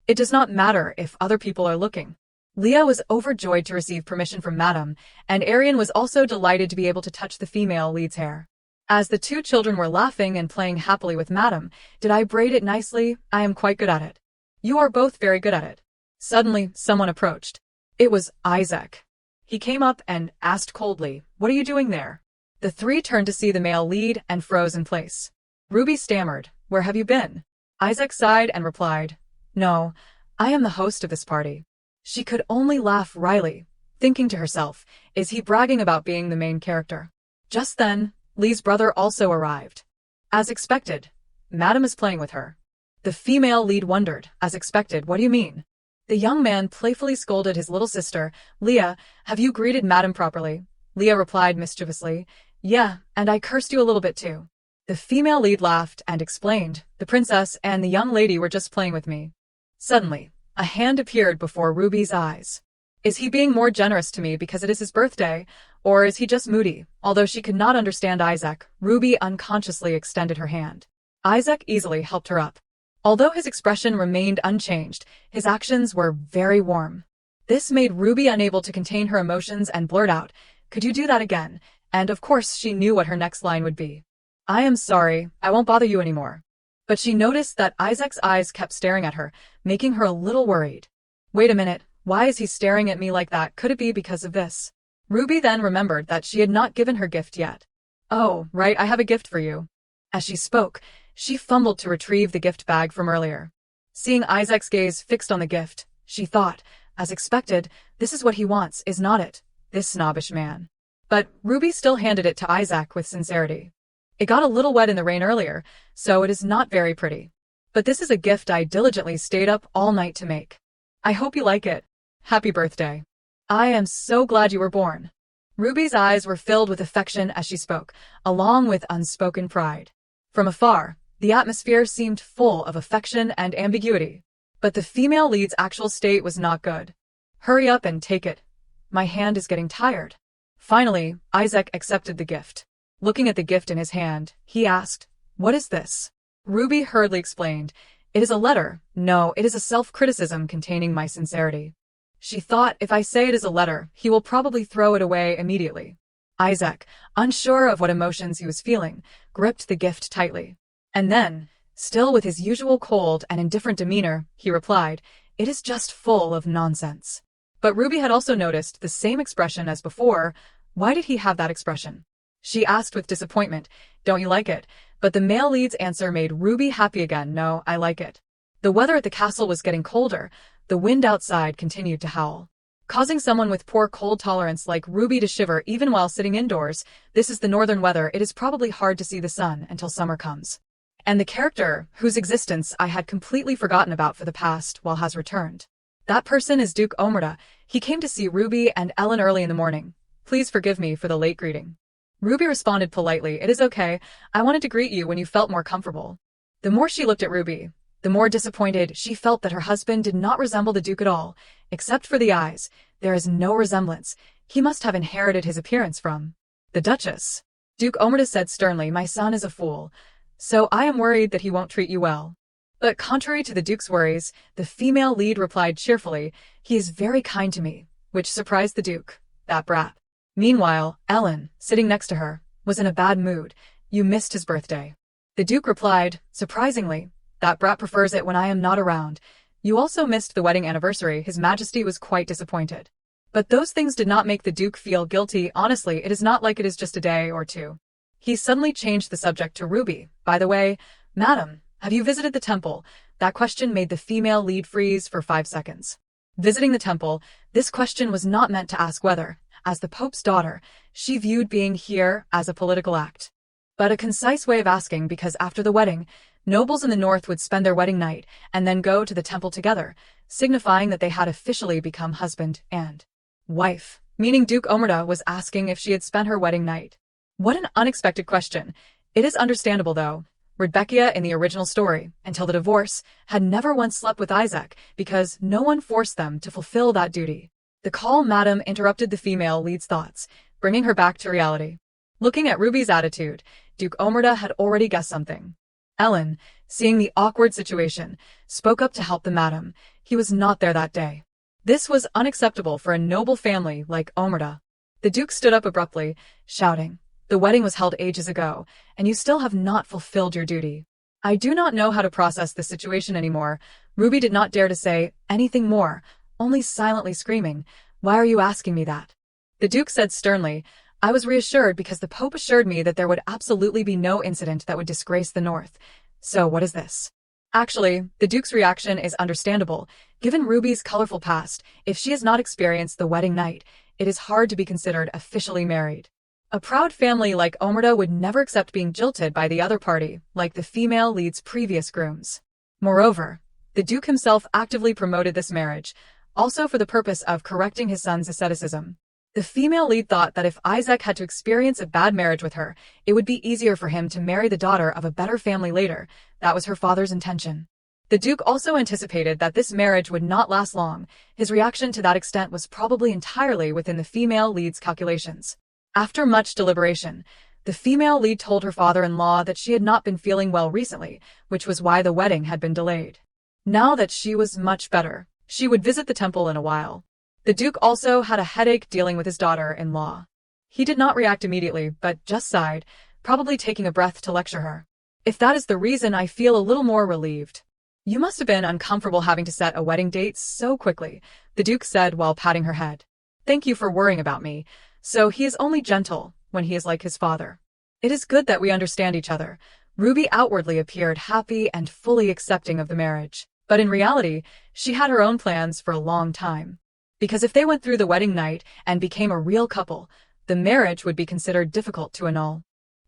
It does not matter if other people are looking. Leah was overjoyed to receive permission from Madam, and Arian was also delighted to be able to touch the female lead's hair. As the two children were laughing and playing happily with Madam, did I braid it nicely? I am quite good at it. You are both very good at it. Suddenly, someone approached. It was Isaac. He came up and asked coldly, what are you doing there? The three turned to see the male lead and froze in place. Ruby stammered, where have you been? Isaac sighed and replied, no, I am the host of this party. She could only laugh wryly, thinking to herself, is he bragging about being the main character? Just then, Lee's brother also arrived. As expected, Madam is playing with her. The female lead wondered, as expected, what do you mean? The young man playfully scolded his little sister, Leah, have you greeted Madam properly? Leah replied mischievously, yeah, and I cursed you a little bit too. The female lead laughed and explained, the princess and the young lady were just playing with me. Suddenly, a hand appeared before Ruby's eyes. Is he being more generous to me because it is his birthday, or is he just moody? Although she could not understand Isaac, Ruby unconsciously extended her hand. Isaac easily helped her up. Although his expression remained unchanged, his actions were very warm. This made Ruby unable to contain her emotions and blurt out, could you do that again? And of course she knew what her next line would be. I am sorry, I won't bother you anymore. But she noticed that Isaac's eyes kept staring at her, making her a little worried. Wait a minute, why is he staring at me like that? Could it be because of this? Ruby then remembered that she had not given her gift yet. Oh, right, I have a gift for you. As she spoke, she fumbled to retrieve the gift bag from earlier. Seeing Isaac's gaze fixed on the gift, she thought, as expected, this is what he wants, is not it? This snobbish man. But Ruby still handed it to Isaac with sincerity. It got a little wet in the rain earlier, so it is not very pretty. But this is a gift I diligently stayed up all night to make. I hope you like it. Happy birthday. I am so glad you were born. Ruby's eyes were filled with affection as she spoke, along with unspoken pride. From afar, the atmosphere seemed full of affection and ambiguity. But the female lead's actual state was not good. Hurry up and take it. My hand is getting tired. Finally, Isaac accepted the gift. Looking at the gift in his hand, he asked, what is this? Ruby hurriedly explained, it is a letter. No, it is a self-criticism containing my sincerity. She thought if I say it is a letter, he will probably throw it away immediately. Isaac, unsure of what emotions he was feeling, gripped the gift tightly. And then, still with his usual cold and indifferent demeanor, he replied, it is just full of nonsense. But Ruby had also noticed the same expression as before. Why did he have that expression? She asked with disappointment, don't you like it? But the male lead's answer made Ruby happy again. No, I like it. The weather at the castle was getting colder. The wind outside continued to howl, causing someone with poor cold tolerance like Ruby to shiver even while sitting indoors. This is the northern weather. It is probably hard to see the sun until summer comes. And the character, whose existence I had completely forgotten about for the past while has returned. That person is Duke Omerta. He came to see Ruby and Ellen early in the morning. Please forgive me for the late greeting. Ruby responded politely. It is okay. I wanted to greet you when you felt more comfortable. The more she looked at Ruby, the more disappointed she felt that her husband did not resemble the Duke at all, except for the eyes. There is no resemblance. He must have inherited his appearance from the Duchess. Duke Omerta said sternly, my son is a fool, so I am worried that he won't treat you well. But contrary to the Duke's worries, the female lead replied cheerfully, he is very kind to me, which surprised the Duke. That brat. Meanwhile, Ellen, sitting next to her, was in a bad mood. You missed his birthday. The Duke replied, surprisingly, that brat prefers it when I am not around. You also missed the wedding anniversary. His Majesty was quite disappointed. But those things did not make the Duke feel guilty. Honestly, it is not like it is just a day or two. He suddenly changed the subject to Ruby. By the way, Madam, have you visited the temple? That question made the female lead freeze for 5 seconds. Visiting the temple, this question was not meant to ask whether, as the Pope's daughter, she viewed being here as a political act, but a concise way of asking because after the wedding, nobles in the north would spend their wedding night and then go to the temple together, signifying that they had officially become husband and wife, meaning Duke Omerta was asking if she had spent her wedding night. What an unexpected question. It is understandable though. Rebecca in the original story, until the divorce, had never once slept with Isaac because no one forced them to fulfill that duty. The call Madam interrupted the female lead's thoughts, bringing her back to reality. Looking at Ruby's attitude, Duke Omerta had already guessed something. Ellen, seeing the awkward situation, spoke up to help the madam. He was not there that day. This was unacceptable for a noble family like Omerta. The Duke stood up abruptly, shouting, the wedding was held ages ago, and you still have not fulfilled your duty. I do not know how to process this situation anymore. Ruby did not dare to say anything more, only silently screaming, why are you asking me that? The Duke said sternly, I was reassured because the Pope assured me that there would absolutely be no incident that would disgrace the North. So what is this? Actually, the Duke's reaction is understandable. Given Ruby's colorful past, if she has not experienced the wedding night, it is hard to be considered officially married. A proud family like Omerta would never accept being jilted by the other party, like the female lead's previous grooms. Moreover, the Duke himself actively promoted this marriage, also for the purpose of correcting his son's asceticism. The female lead thought that if Isaac had to experience a bad marriage with her, it would be easier for him to marry the daughter of a better family later. That was her father's intention. The Duke also anticipated that this marriage would not last long. His reaction to that extent was probably entirely within the female lead's calculations. After much deliberation, the female lead told her father-in-law that she had not been feeling well recently, which was why the wedding had been delayed. Now that she was much better, she would visit the temple in a while. The Duke also had a headache dealing with his daughter-in-law. He did not react immediately, but just sighed, probably taking a breath to lecture her. If that is the reason, I feel a little more relieved. You must have been uncomfortable having to set a wedding date so quickly, the Duke said while patting her head. Thank you for worrying about me. So he is only gentle when he is like his father. It is good that we understand each other. Ruby outwardly appeared happy and fully accepting of the marriage. But in reality, she had her own plans for a long time. Because if they went through the wedding night and became a real couple, the marriage would be considered difficult to annul.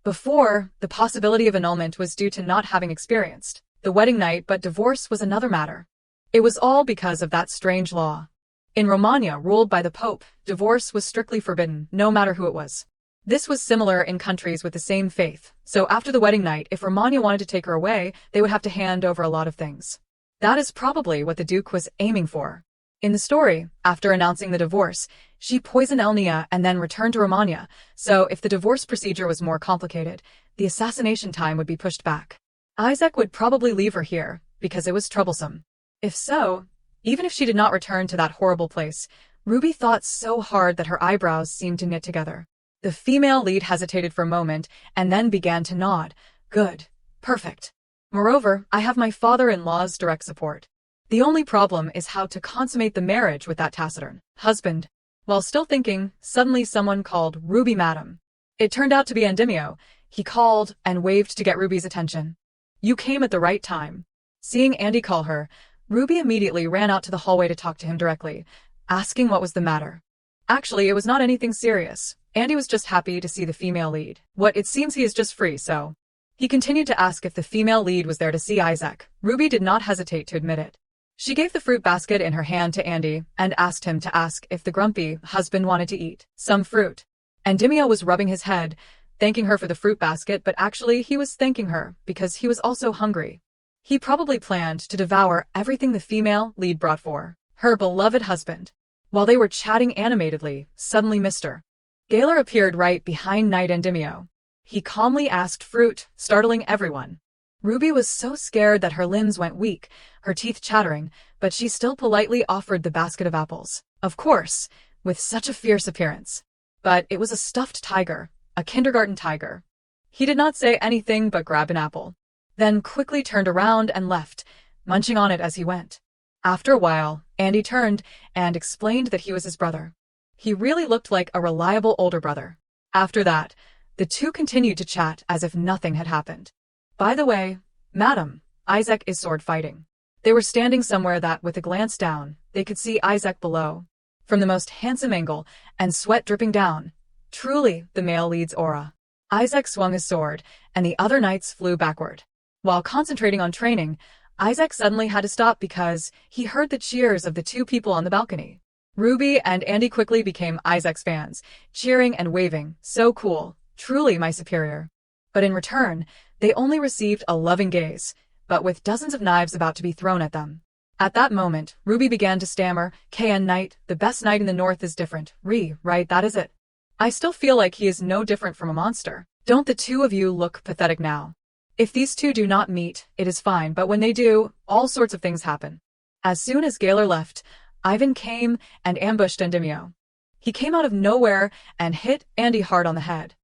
Before, the possibility of annulment was due to not having experienced the wedding night, but divorce was another matter. It was all because of that strange law. In Romania, ruled by the Pope, divorce was strictly forbidden, no matter who it was. This was similar in countries with the same faith, so after the wedding night, if Romania wanted to take her away, they would have to hand over a lot of things. That is probably what the Duke was aiming for. In the story, after announcing the divorce, she poisoned Elnia and then returned to Romania, so if the divorce procedure was more complicated, the assassination time would be pushed back. Isaac would probably leave her here, because it was troublesome. If so, even if she did not return to that horrible place, Ruby thought so hard that her eyebrows seemed to knit together. The female lead hesitated for a moment and then began to nod. Good. Perfect. Moreover, I have my father-in-law's direct support. The only problem is how to consummate the marriage with that taciturn husband. While still thinking, suddenly someone called Ruby Madam. It turned out to be Endymio. He called and waved to get Ruby's attention. You came at the right time. Seeing Andy call her, Ruby immediately ran out to the hallway to talk to him directly, asking what was the matter. Actually, it was not anything serious. Andy was just happy to see the female lead. It seems he is just free, so. He continued to ask if the female lead was there to see Isaac. Ruby did not hesitate to admit it. She gave the fruit basket in her hand to Andy and asked him to ask if the grumpy husband wanted to eat some fruit. Endymion was rubbing his head, thanking her for the fruit basket, but actually he was thanking her because he was also hungry. He probably planned to devour everything the female lead brought for her beloved husband. While they were chatting animatedly, suddenly Mr. Gaylor appeared right behind Knight Endymion. He calmly asked fruit, startling everyone. Ruby was so scared that her limbs went weak, her teeth chattering, but she still politely offered the basket of apples. Of course, with such a fierce appearance. But it was a stuffed tiger, a kindergarten tiger. He did not say anything but grab an apple, then quickly turned around and left, munching on it as he went. After a while, Andy turned and explained that he was his brother. He really looked like a reliable older brother. After that, the two continued to chat as if nothing had happened. By the way, madam, Isaac is sword fighting. They were standing somewhere that, with a glance down, they could see Isaac below. From the most handsome angle, and sweat dripping down. Truly, the male lead's aura. Isaac swung his sword, and the other knights flew backward. While concentrating on training, Isaac suddenly had to stop because he heard the cheers of the two people on the balcony. Ruby and Andy quickly became Isaac's fans, cheering and waving. So cool, truly my superior. But in return, they only received a loving gaze, but with dozens of knives about to be thrown at them. At that moment, Ruby began to stammer, "KN Knight, the best knight in the north is different. Right, that is it. I still feel like he is no different from a monster. Don't the two of you look pathetic now? If these two do not meet, it is fine, but when they do, all sorts of things happen." As soon as Gaylor left, Ivan came and ambushed Endymion. He came out of nowhere and hit Andy hard on the head.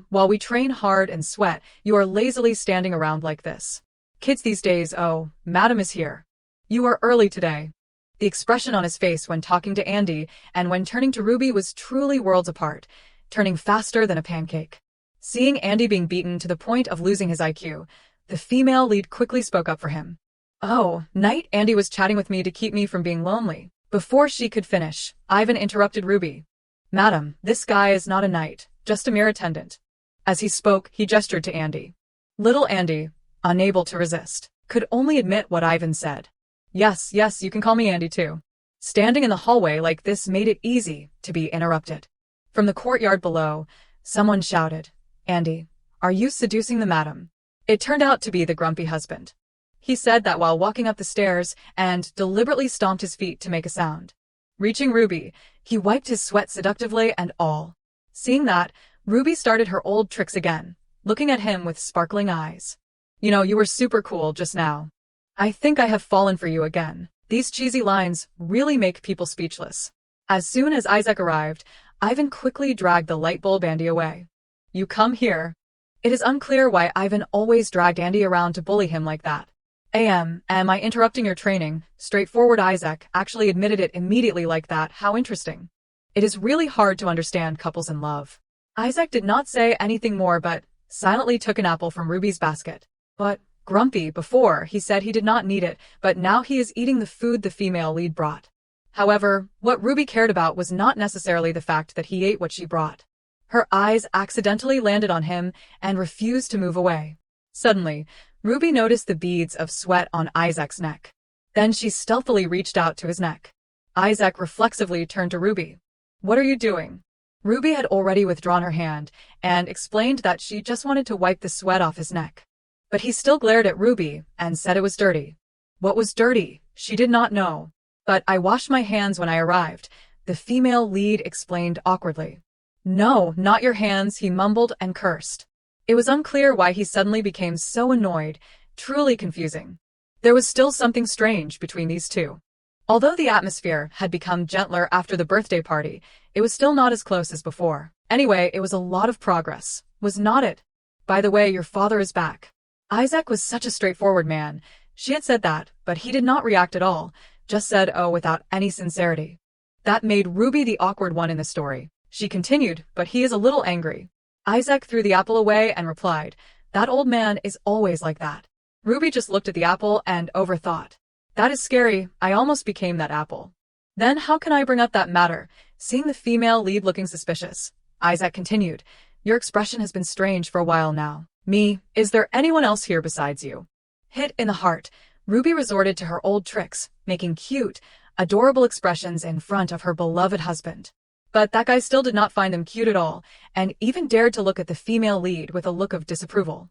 While we train hard and sweat, you are lazily standing around like this. Kids these days, oh, madam is here. You are early today. The expression on his face when talking to Andy and when turning to Ruby was truly worlds apart, turning faster than a pancake. Seeing Andy being beaten to the point of losing his IQ, the female lead quickly spoke up for him. "Oh, Knight, Andy was chatting with me to keep me from being lonely." Before she could finish, Ivan interrupted Ruby. "Madam, this guy is not a knight, just a mere attendant." As he spoke, he gestured to Andy. Little Andy, unable to resist, could only admit what Ivan said. Yes, you can call me Andy too." Standing in the hallway like this made it easy to be interrupted. From the courtyard below, someone shouted, "Andy, are you seducing the madam?" It turned out to be the grumpy husband. He said that while walking up the stairs and deliberately stomped his feet to make a sound. Reaching Ruby, he wiped his sweat seductively and all. Seeing that, Ruby started her old tricks again, looking at him with sparkling eyes. You were super cool just now. I think I have fallen for you again." These cheesy lines really make people speechless. As soon as Isaac arrived, Ivan quickly dragged the light bulb Andy away. "You come here." It is unclear why Ivan always dragged Andy around to bully him like that. Am I interrupting your training?" Straightforward Isaac actually admitted it immediately like that. How interesting. It is really hard to understand couples in love. Isaac did not say anything more but silently took an apple from Ruby's basket. But grumpy, before he said he did not need it, but now he is eating the food the female lead brought. However, what Ruby cared about was not necessarily the fact that he ate what she brought. Her eyes accidentally landed on him and refused to move away. Suddenly, Ruby noticed the beads of sweat on Isaac's neck. Then she stealthily reached out to his neck. Isaac reflexively turned to Ruby. "What are you doing?" Ruby had already withdrawn her hand and explained that she just wanted to wipe the sweat off his neck. But he still glared at Ruby and said it was dirty. What was dirty? She did not know. "But I washed my hands when I arrived," the female lead explained awkwardly. "No, not your hands," he mumbled and cursed. It was unclear why he suddenly became so annoyed, truly confusing. There was still something strange between these two. Although the atmosphere had become gentler after the birthday party, it was still not as close as before. Anyway, it was a lot of progress, was not it? "By the way, your father is back." Isaac was such a straightforward man. She had said that, but he did not react at all, just said "oh" without any sincerity. That made Ruby the awkward one in the story. She continued, "But he is a little angry." Isaac threw the apple away and replied, "That old man is always like that." Ruby just looked at the apple and overthought. That is scary, I almost became that apple. Then how can I bring up that matter, seeing the female lead looking suspicious? Isaac continued. Your expression has been strange for a while now. Me, is there anyone else here besides you? Hit in the heart, Ruby resorted to her old tricks, making cute, adorable expressions in front of her beloved husband. But that guy still did not find them cute at all, and even dared to look at the female lead with a look of disapproval.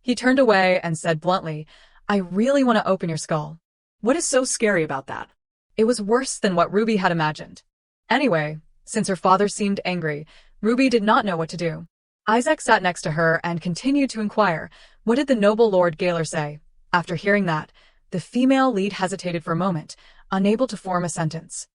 He turned away and said bluntly, I really want to open your skull. What is so scary about that? It was worse than what Ruby had imagined. Anyway, since her father seemed angry, Ruby did not know what to do. Isaac sat next to her and continued to inquire, what did the noble Lord Gaylor say? After hearing that, the female lead hesitated for a moment, unable to form a sentence.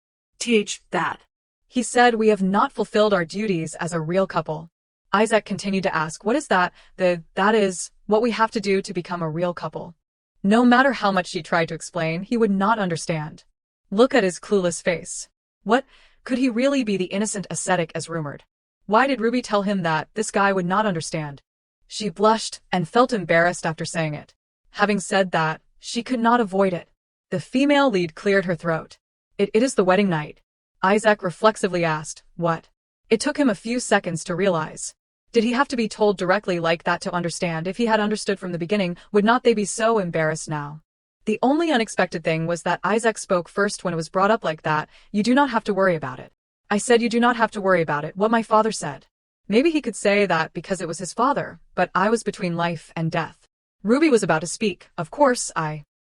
That. He said, we have not fulfilled our duties as a real couple. Isaac continued to ask, what is that? That is what we have to do to become a real couple. No matter how much she tried to explain, he would not understand. Look at his clueless face. What? Could he really be the innocent ascetic as rumored? Why did Ruby tell him that this guy would not understand? She blushed and felt embarrassed after saying it. Having said that, she could not avoid it. The female lead cleared her throat. It is the wedding night. Isaac reflexively asked, what? It took him a few seconds to realize. Did he have to be told directly like that to understand? If he had understood from the beginning, would not they be so embarrassed now? The only unexpected thing was that Isaac spoke first when it was brought up like that. You do not have to worry about it. I said you do not have to worry about it, what my father said. Maybe he could say that because it was his father, but I was between life and death. Ruby was about to speak. Of course,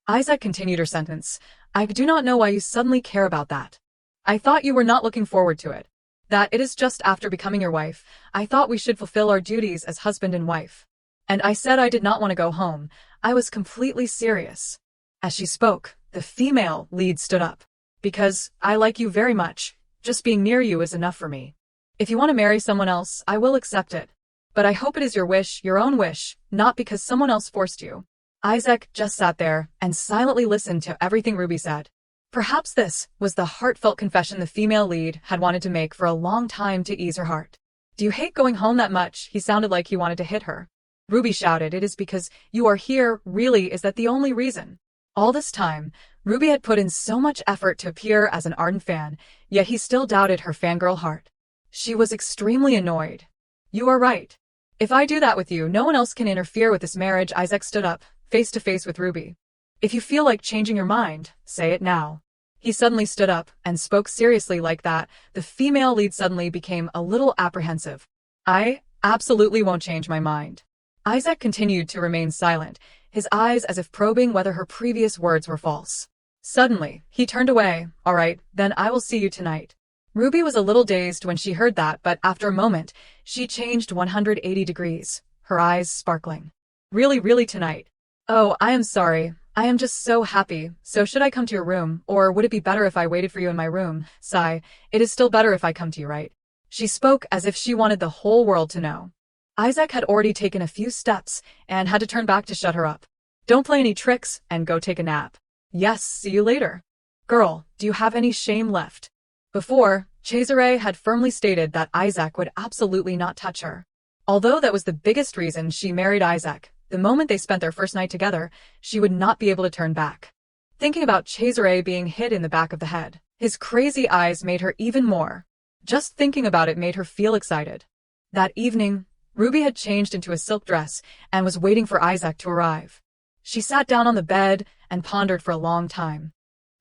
Isaac continued her sentence. I do not know why you suddenly care about that. I thought you were not looking forward to it. That it is just after becoming your wife, I thought we should fulfill our duties as husband and wife. And I said I did not want to go home. I was completely serious. As she spoke, the female lead stood up. Because I like you very much. Just being near you is enough for me. If you want to marry someone else, I will accept it. But I hope it is your wish, your own wish, not because someone else forced you. Isaac just sat there and silently listened to everything Ruby said. Perhaps this was the heartfelt confession the female lead had wanted to make for a long time to ease her heart. Do you hate going home that much? He sounded like he wanted to hit her. Ruby shouted, it is because you are here, really, is that the only reason? All this time, Ruby had put in so much effort to appear as an ardent fan, yet he still doubted her fangirl heart. She was extremely annoyed. You are right. If I do that with you, no one else can interfere with this marriage. Isaac stood up, face to face with Ruby. If you feel like changing your mind, say it now. He suddenly stood up and spoke seriously like that. The female lead suddenly became a little apprehensive. I absolutely won't change my mind. Isaac continued to remain silent, his eyes as if probing whether her previous words were false. Suddenly, he turned away. All right, then I will see you tonight. Ruby was a little dazed when she heard that, but after a moment, she changed 180 degrees, her eyes sparkling. Really tonight? Oh, I am sorry. I am just so happy. So should I come to your room, or would it be better if I waited for you in my room? Sigh, it is still better if I come to you, right? She spoke as if she wanted the whole world to know. Isaac had already taken a few steps and had to turn back to shut her up. Don't play any tricks and go take a nap. Yes, see you later. Girl, do you have any shame left? Before, Cesare had firmly stated that Isaac would absolutely not touch her. Although that was the biggest reason she married Isaac, the moment they spent their first night together, she would not be able to turn back. Thinking about Cesare being hit in the back of the head, his crazy eyes made her even more. Just thinking about it made her feel excited. That evening, Ruby had changed into a silk dress and was waiting for Isaac to arrive. She sat down on the bed and pondered for a long time.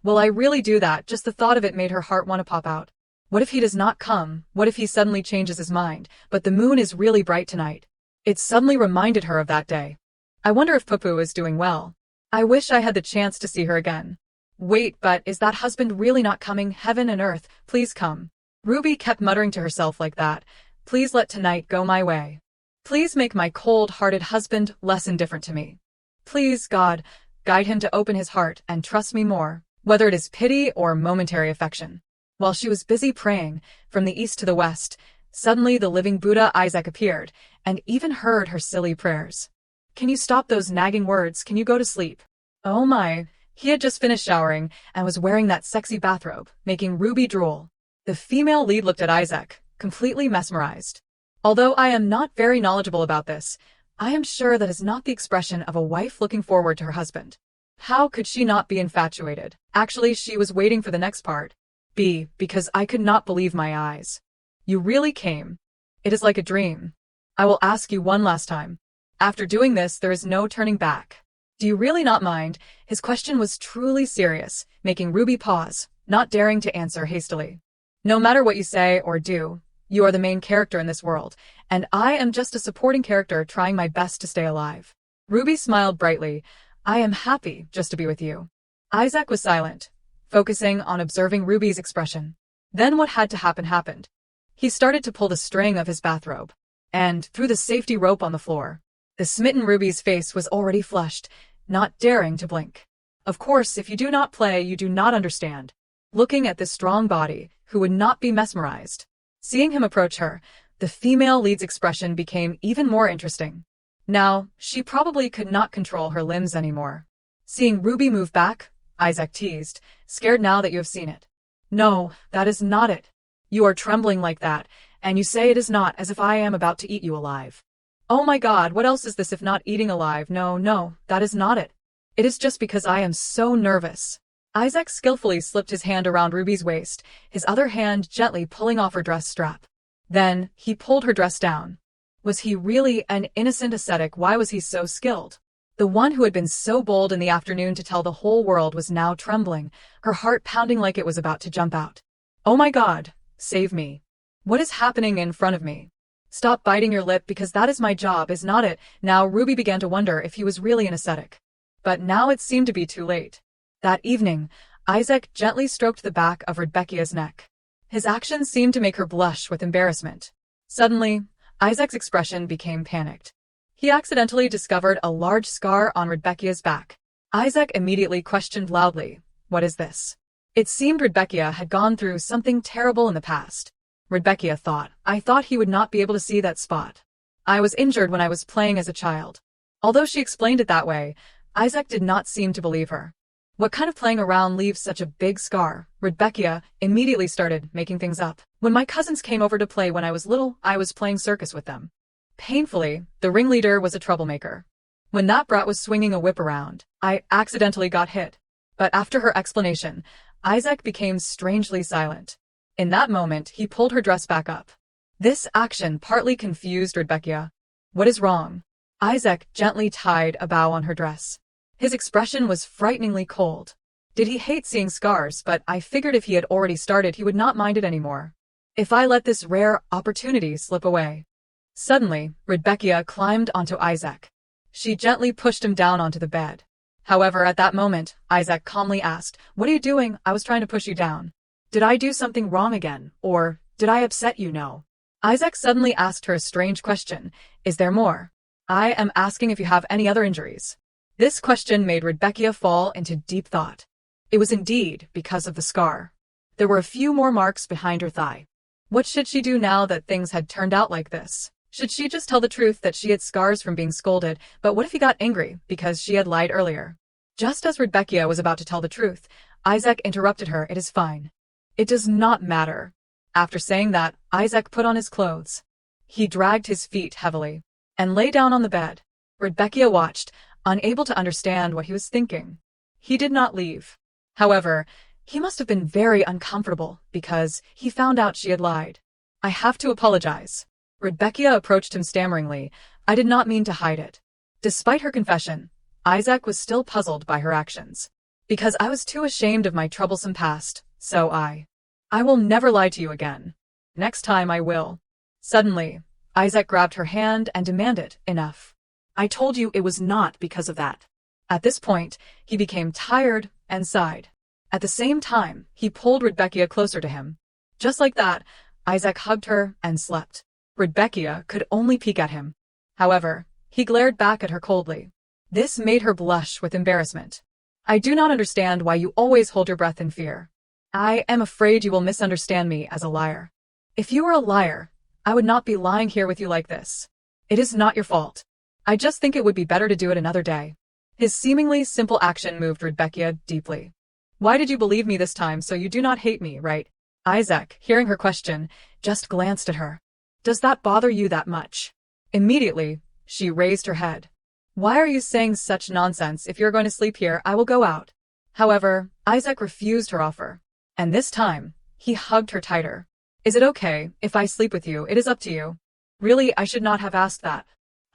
Will I really do that? Just the thought of it made her heart want to pop out. What if he does not come? What if he suddenly changes his mind? But the moon is really bright tonight. It suddenly reminded her of that day. I wonder if Pupu is doing well. I wish I had the chance to see her again. Wait, but is that husband really not coming? Heaven and earth, please come. Ruby kept muttering to herself like that. Please let tonight go my way. Please make my cold-hearted husband less indifferent to me. Please, God, guide him to open his heart and trust me more, whether it is pity or momentary affection. While she was busy praying, from the east to the west, suddenly the living Buddha Isaac appeared, and even heard her silly prayers. Can you stop those nagging words? Can you go to sleep? Oh my, he had just finished showering and was wearing that sexy bathrobe, making Ruby drool. The female lead looked at Isaac, completely mesmerized. Although I am not very knowledgeable about this, I am sure that is not the expression of a wife looking forward to her husband. How could she not be infatuated? Actually, she was waiting for the next part. B. Because I could not believe my eyes. You really came. It is like a dream. I will ask you one last time. After doing this, there is no turning back. Do you really not mind? His question was truly serious, making Ruby pause, not daring to answer hastily. No matter what you say or do, you are the main character in this world, and I am just a supporting character trying my best to stay alive. Ruby smiled brightly. I am happy just to be with you. Isaac was silent, focusing on observing Ruby's expression. Then what had to happen happened. He started to pull the string of his bathrobe, and threw the safety rope on the floor. The smitten Ruby's face was already flushed, not daring to blink. Of course, if you do not play, you do not understand. Looking at this strong body, who would not be mesmerized? Seeing him approach her, the female lead's expression became even more interesting. Now, she probably could not control her limbs anymore. Seeing Ruby move back, Isaac teased, scared now that you have seen it. No, that is not it. You are trembling like that, and you say it is not, as if I am about to eat you alive. Oh my God, what else is this if not eating alive? No, that is not it. It is just because I am so nervous. Isaac skillfully slipped his hand around Ruby's waist, his other hand gently pulling off her dress strap. Then, he pulled her dress down. Was he really an innocent ascetic? Why was he so skilled? The one who had been so bold in the afternoon to tell the whole world was now trembling, her heart pounding like it was about to jump out. Oh my God, save me. What is happening in front of me? Stop biting your lip, because that is my job, is not it? Now Ruby began to wonder if he was really an ascetic. But now it seemed to be too late. That evening, Isaac gently stroked the back of Rebecca's neck. His actions seemed to make her blush with embarrassment. Suddenly, Isaac's expression became panicked. He accidentally discovered a large scar on Rebecca's back. Isaac immediately questioned loudly, "What is this?" It seemed Rebecca had gone through something terrible in the past. Rebecca thought, "I thought he would not be able to see that spot. I was injured when I was playing as a child." Although she explained it that way, Isaac did not seem to believe her. What kind of playing around leaves such a big scar? Rebecca immediately started making things up. When my cousins came over to play when I was little, I was playing circus with them. Painfully, the ringleader was a troublemaker. When that brat was swinging a whip around, I accidentally got hit. But after her explanation, Isaac became strangely silent. In that moment, he pulled her dress back up. This action partly confused Rebecca. What is wrong? Isaac gently tied a bow on her dress. His expression was frighteningly cold. Did he hate seeing scars? But I figured if he had already started, he would not mind it anymore. If I let this rare opportunity slip away. Suddenly, Rebecca climbed onto Isaac. She gently pushed him down onto the bed. However, at that moment, Isaac calmly asked, "What are you doing? I was trying to push you down. Did I do something wrong again? Or did I upset you? No." Isaac suddenly asked her a strange question. "Is there more? I am asking if you have any other injuries." This question made Rebecca fall into deep thought. It was indeed because of the scar. There were a few more marks behind her thigh. What should she do now that things had turned out like this? Should she just tell the truth that she had scars from being scolded? But what if he got angry because she had lied earlier? Just as Rebecca was about to tell the truth, Isaac interrupted her. "It is fine. It does not matter." After saying that, Isaac put on his clothes. He dragged his feet heavily and lay down on the bed. Rebecca watched, unable to understand what he was thinking. He did not leave. However, he must have been very uncomfortable because he found out she had lied. "I have to apologize." Rebecca approached him stammeringly. "I did not mean to hide it." Despite her confession, Isaac was still puzzled by her actions. "Because I was too ashamed of my troublesome past, so I will never lie to you again. Next time I will." Suddenly, Isaac grabbed her hand and demanded, "Enough. I told you it was not because of that." At this point, he became tired and sighed. At the same time, he pulled Rebecca closer to him. Just like that, Isaac hugged her and slept. Rebecca could only peek at him. However, he glared back at her coldly. This made her blush with embarrassment. "I do not understand why you always hold your breath in fear. I am afraid you will misunderstand me as a liar. If you were a liar, I would not be lying here with you like this. It is not your fault. I just think it would be better to do it another day." His seemingly simple action moved Rebecca deeply. "Why did you believe me this time? So you do not hate me, right?" Isaac, hearing her question, just glanced at her. "Does that bother you that much?" Immediately, She raised her head. Why are you saying such nonsense? If you're going to sleep here, I will go out. However, Isaac refused her offer. And this time, he hugged her tighter. Is it okay if I sleep with you? It is up to you. Really, I should not have asked that.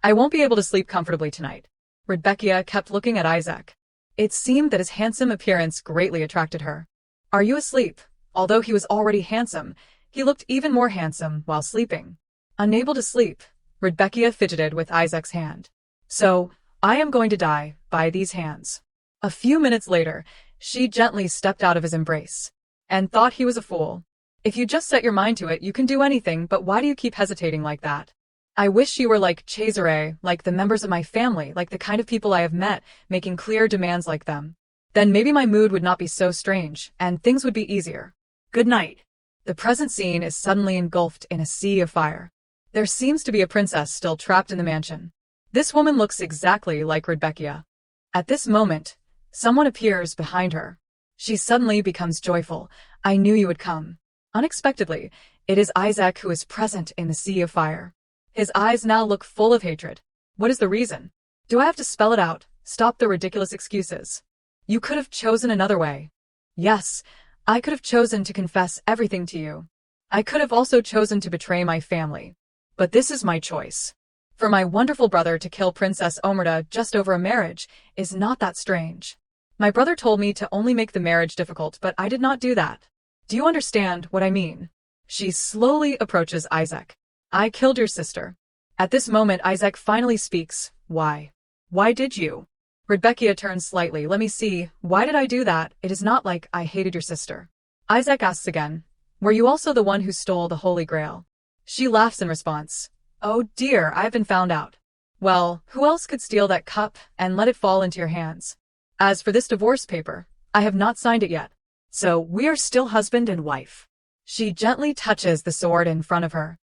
I won't be able to sleep comfortably tonight. Rebecca kept looking at Isaac. It seemed that his handsome appearance greatly attracted her. Are you asleep? Although he was already handsome, he looked even more handsome while sleeping. Unable to sleep, Rebecca fidgeted with Isaac's hand. So, I am going to die by these hands. A few minutes later, she gently stepped out of his embrace. And thought he was a fool. If you just set your mind to it, you can do anything, but why do you keep hesitating like that? I wish you were like Cesare, like the members of my family, like the kind of people I have met, making clear demands like them. Then maybe my mood would not be so strange, and things would be easier. Good night. The present scene is suddenly engulfed in a sea of fire. There seems to be a princess still trapped in the mansion. This woman looks exactly like Rebecca. At this moment, someone appears behind her. She suddenly becomes joyful. I knew you would come. Unexpectedly, it is Isaac who is present in the sea of fire. His eyes now look full of hatred. What is the reason? Do I have to spell it out? Stop the ridiculous excuses. You could have chosen another way. Yes, I could have chosen to confess everything to you. I could have also chosen to betray my family. But this is my choice. For my wonderful brother to kill Princess Omerta just over a marriage is not that strange. My brother told me to only make the marriage difficult, but I did not do that. Do you understand what I mean? She slowly approaches Isaac. I killed your sister. At this moment, Isaac finally speaks. Why? Why did you? Rebecca turns slightly. Let me see. Why did I do that? It is not like I hated your sister. Isaac asks again. Were you also the one who stole the Holy Grail? She laughs in response. Oh dear, I've been found out. Well, who else could steal that cup and let it fall into your hands? As for this divorce paper, I have not signed it yet. So we are still husband and wife. She gently touches the sword in front of her.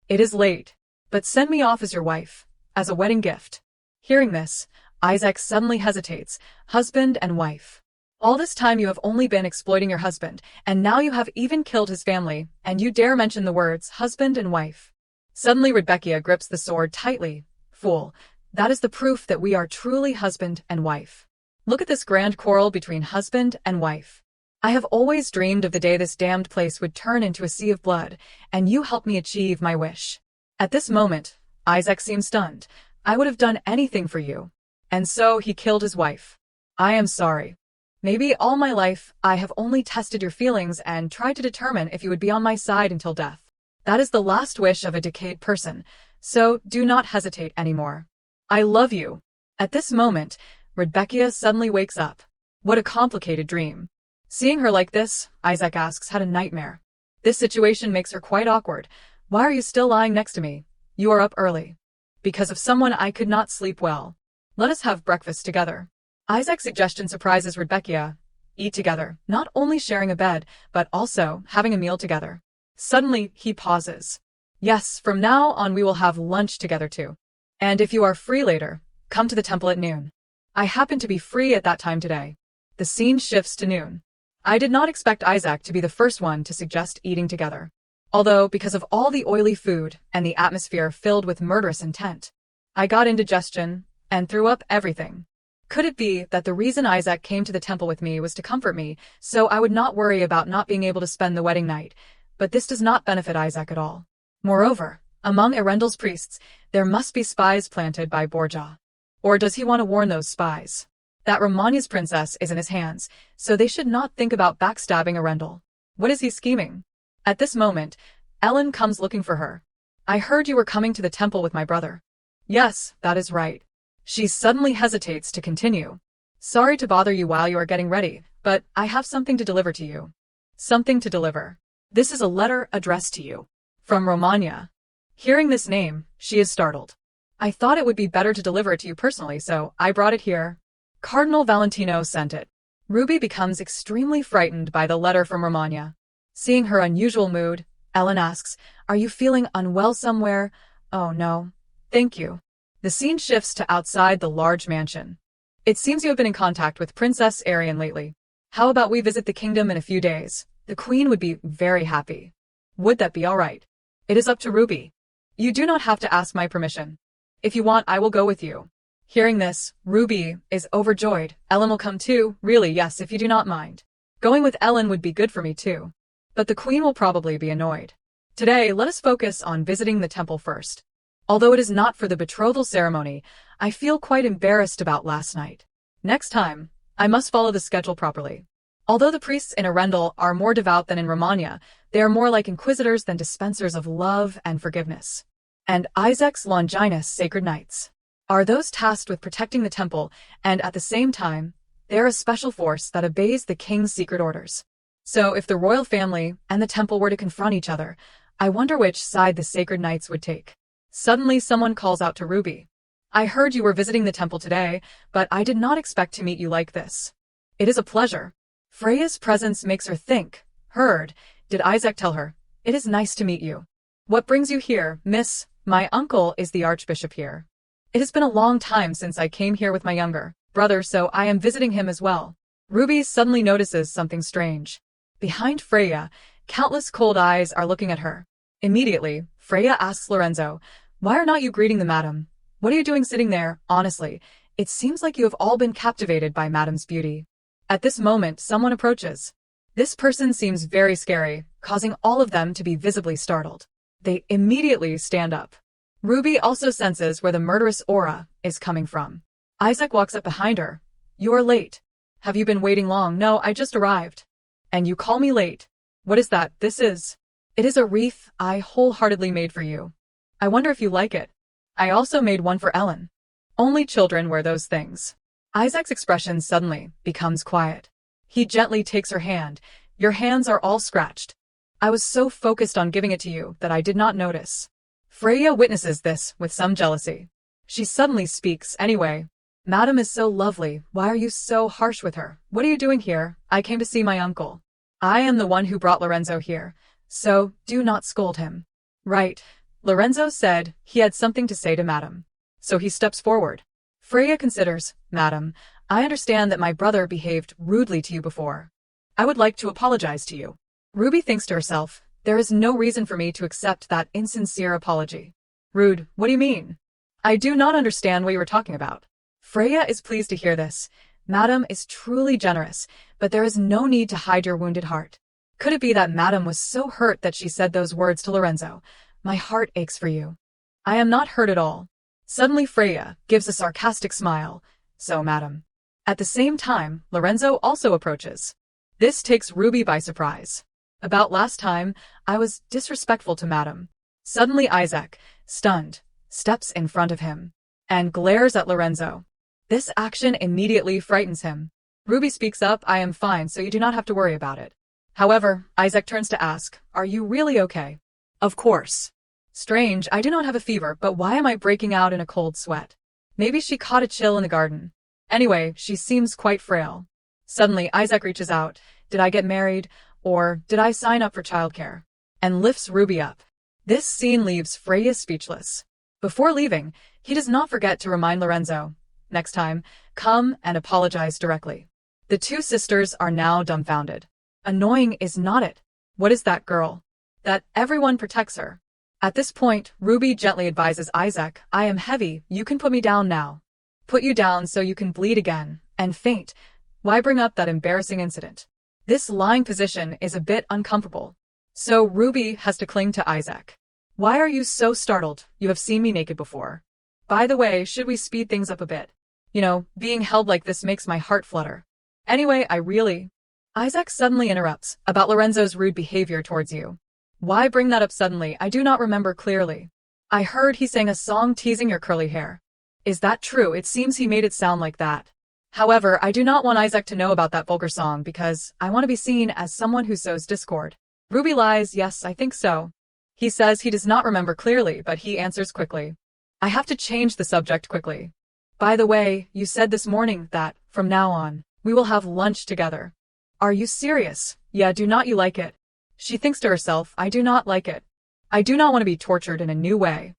It is late, but send me off as your wife, as a wedding gift. Hearing this, Isaac suddenly hesitates. Husband and wife. All this time you have only been exploiting your husband, and now you have even killed his family, and you dare mention the words husband and wife. Suddenly Rebecca grips the sword tightly. Fool, that is the proof that we are truly husband and wife. Look at this grand quarrel between husband and wife. I have always dreamed of the day this damned place would turn into a sea of blood, and you helped me achieve my wish. At this moment, Isaac seemed stunned. I would have done anything for you. And so he killed his wife. I am sorry. Maybe all my life I have only tested your feelings and tried to determine if you would be on my side until death. That is the last wish of a decayed person, so do not hesitate anymore. I love you. At this moment, Rebecca suddenly wakes up. What a complicated dream. Seeing her like this, Isaac asks, had a nightmare. This situation makes her quite awkward. Why are you still lying next to me? You are up early. Because of someone I could not sleep well. Let us have breakfast together. Isaac's suggestion surprises Rebecca. Eat together, not only sharing a bed, but also having a meal together. Suddenly, he pauses. Yes, from now on we will have lunch together too. And if you are free later, come to the temple at noon. I happen to be free at that time today. The scene shifts to noon. I did not expect Isaac to be the first one to suggest eating together. Although, because of all the oily food and the atmosphere filled with murderous intent, I got indigestion and threw up everything. Could it be that the reason Isaac came to the temple with me was to comfort me, so I would not worry about not being able to spend the wedding night? But this does not benefit Isaac at all. Moreover, among Erendel's priests, there must be spies planted by Borgia. Or does he want to warn those spies that Romagna's princess is in his hands, so they should not think about backstabbing Erendel? What is he scheming? At this moment, Ellen comes looking for her. I heard you were coming to the temple with my brother. Yes, that is right. She suddenly hesitates to continue. Sorry to bother you while you are getting ready, but I have something to deliver to you. Something to deliver. This is a letter addressed to you. From Romagna. Hearing this name, she is startled. I thought it would be better to deliver it to you personally, so I brought it here. Cardinal Valentino sent it. Ruby becomes extremely frightened by the letter from Romagna. Seeing her unusual mood, Ellen asks, Are you feeling unwell somewhere? Oh no. Thank you. The scene shifts to outside the large mansion. It seems you have been in contact with Princess Arian lately. How about we visit the kingdom in a few days? The queen would be very happy. Would that be all right? It is up to Ruby. You do not have to ask my permission. If you want, I will go with you. Hearing this, Ruby is overjoyed. Ellen will come too. Really, yes, if you do not mind. Going with Ellen would be good for me too. But the queen will probably be annoyed. Today, let us focus on visiting the temple first. Although it is not for the betrothal ceremony, I feel quite embarrassed about last night. Next time, I must follow the schedule properly. Although the priests in Arendelle are more devout than in Romania, they are more like inquisitors than dispensers of love and forgiveness. And Isaac's Longinus sacred knights are those tasked with protecting the temple, and at the same time, they're a special force that obeys the king's secret orders. So if the royal family and the temple were to confront each other, I wonder which side the sacred knights would take. Suddenly someone calls out to Ruby. I heard you were visiting the temple today, but I did not expect to meet you like this. It is a pleasure. Freya's presence makes her think. Heard. Did Isaac tell her? It is nice to meet you. What brings you here, miss? My uncle is the archbishop here. It has been a long time since I came here with my younger brother, so I am visiting him as well. Ruby suddenly notices something strange. Behind Freya, countless cold eyes are looking at her. Immediately, Freya asks Lorenzo, "Why are not you greeting the madam? What are you doing sitting there? Honestly, it seems like you have all been captivated by madam's beauty." At this moment, someone approaches. This person seems very scary, causing all of them to be visibly startled. They immediately stand up. Ruby also senses where the murderous aura is coming from. Isaac walks up behind her. "You are late. Have you been waiting long?" "No, I just arrived." "And you call me late? What is that?" It is a wreath I wholeheartedly made for you. I wonder if you like it. I also made one for Ellen. Only children wear those things." Isaac's expression suddenly becomes quiet. He gently takes her hand. "Your hands are all scratched. I was so focused on giving it to you that I did not notice." Freya witnesses this with some jealousy. She suddenly speaks anyway. "Madam is so lovely. Why are you so harsh with her? What are you doing here?" "I came to see my uncle. I am the one who brought Lorenzo here, so do not scold him." "Right." Lorenzo said he had something to say to Madam. So he steps forward. Freya considers. "Madam, I understand that my brother behaved rudely to you before. I would like to apologize to you." Ruby thinks to herself, there is no reason for me to accept that insincere apology. "Rude, what do you mean? I do not understand what you were talking about." Freya is pleased to hear this. Madam is truly generous, but there is no need to hide your wounded heart. Could it be that Madam was so hurt that she said those words to Lorenzo? "My heart aches for you." "I am not hurt at all." Suddenly Freya gives a sarcastic smile. "So, Madam." At the same time, Lorenzo also approaches. This takes Ruby by surprise. "About last time, I was disrespectful to Madam." Suddenly Isaac, stunned, steps in front of him and glares at Lorenzo. This action immediately frightens him. Ruby speaks up. "I am fine, so you do not have to worry about it." However, Isaac turns to ask, "Are you really okay?" "Of course." "Strange, I do not have a fever, but why am I breaking out in a cold sweat?" Maybe she caught a chill in the garden. Anyway, she seems quite frail. Suddenly, Isaac reaches out. "Did I get married? Or did I sign up for childcare?" And lifts Ruby up. This scene leaves Freya speechless. Before leaving, he does not forget to remind Lorenzo, "Next time, come and apologize directly." The two sisters are now dumbfounded. Annoying, is not it? What is that girl? That everyone protects her. At this point, Ruby gently advises Isaac, "I am heavy, you can put me down now." Put you down so you can bleed again and faint. Why bring up that embarrassing incident? This lying position is a bit uncomfortable. So Ruby has to cling to Isaac. "Why are you so startled? You have seen me naked before. By the way, should we speed things up a bit? You know, being held like this makes my heart flutter. Anyway, Isaac suddenly interrupts, "About Lorenzo's rude behavior towards you." "Why bring that up suddenly? I do not remember clearly." "I heard he sang a song teasing your curly hair." "Is that true?" "It seems he made it sound like that." However, I do not want Isaac to know about that vulgar song because I want to be seen as someone who sows discord. Ruby lies. "Yes, I think so." He says he does not remember clearly, but he answers quickly. I have to change the subject quickly. "By the way, you said this morning that, from now on, we will have lunch together." "Are you serious?" "Yeah, do not you like it?" She thinks to herself, "I do not like it. I do not want to be tortured in a new way.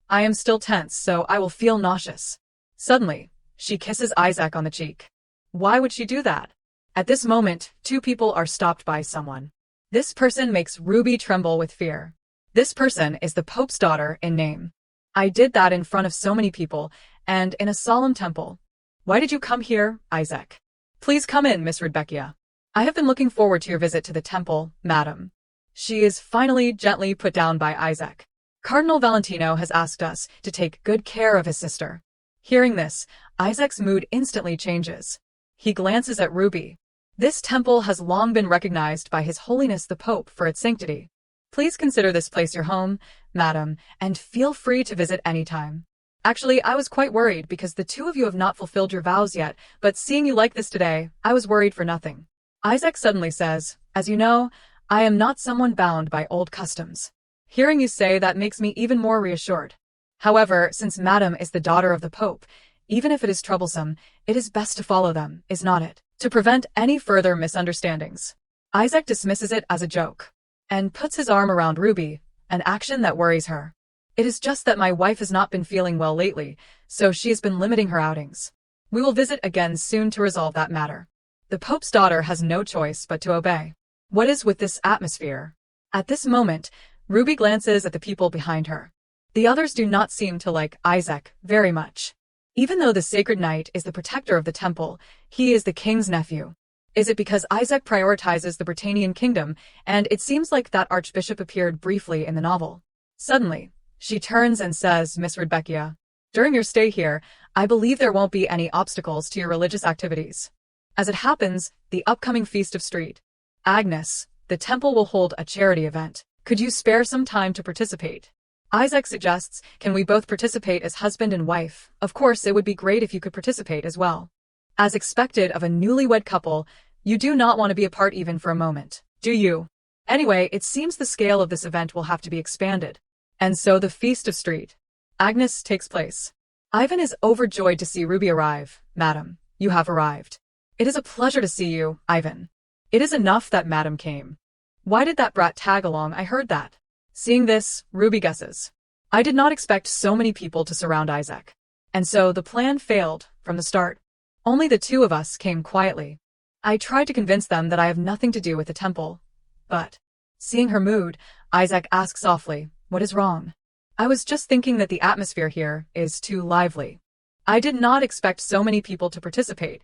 I am still tense, so I will feel nauseous." Suddenly, she kisses Isaac on the cheek. Why would she do that? At this moment, two people are stopped by someone. This person makes Ruby tremble with fear. This person is the Pope's daughter in name. I did that in front of so many people, and in a solemn temple. Why did you come here, Isaac? Please come in, Miss Rebecca. I have been looking forward to your visit to the temple, madam. She is finally gently put down by Isaac. Cardinal Valentino has asked us to take good care of his sister. Hearing this, Isaac's mood instantly changes. He glances at Ruby. This temple has long been recognized by His Holiness the Pope for its sanctity. Please consider this place your home, madam, and feel free to visit anytime. Actually, I was quite worried because the two of you have not fulfilled your vows yet, but seeing you like this today, I was worried for nothing. Isaac suddenly says, as you know, I am not someone bound by old customs. Hearing you say that makes me even more reassured. However, since Madam is the daughter of the Pope, even if it is troublesome, it is best to follow them, is not it? To prevent any further misunderstandings. Isaac dismisses it as a joke and puts his arm around Ruby, an action that worries her. It is just that my wife has not been feeling well lately, so she has been limiting her outings. We will visit again soon to resolve that matter. The Pope's daughter has no choice but to obey. What is with this atmosphere? At this moment, Ruby glances at the people behind her. The others do not seem to like Isaac very much. Even though the sacred knight is the protector of the temple, he is the king's nephew. Is it because Isaac prioritizes the Britannian kingdom, and it seems like that archbishop appeared briefly in the novel? Suddenly, she turns and says, Miss Rebecca, during your stay here, I believe there won't be any obstacles to your religious activities. As it happens, the upcoming Feast of Street Agnes, the temple will hold a charity event. Could you spare some time to participate? Isaac suggests, can we both participate as husband and wife? Of course, it would be great if you could participate as well. As expected of a newlywed couple, you do not want to be apart even for a moment, do you? Anyway, it seems the scale of this event will have to be expanded. And so the Feast of Street Agnes takes place. Ivan is overjoyed to see Ruby arrive. Madam, you have arrived. It is a pleasure to see you, Ivan. It is enough that Madam came. Why did that brat tag along? I heard that. Seeing this, Ruby guesses. I did not expect so many people to surround Isaac. And so the plan failed from the start. Only the two of us came quietly. I tried to convince them that I have nothing to do with the temple. But, seeing her mood, Isaac asks softly, what is wrong? I was just thinking that the atmosphere here is too lively. I did not expect so many people to participate.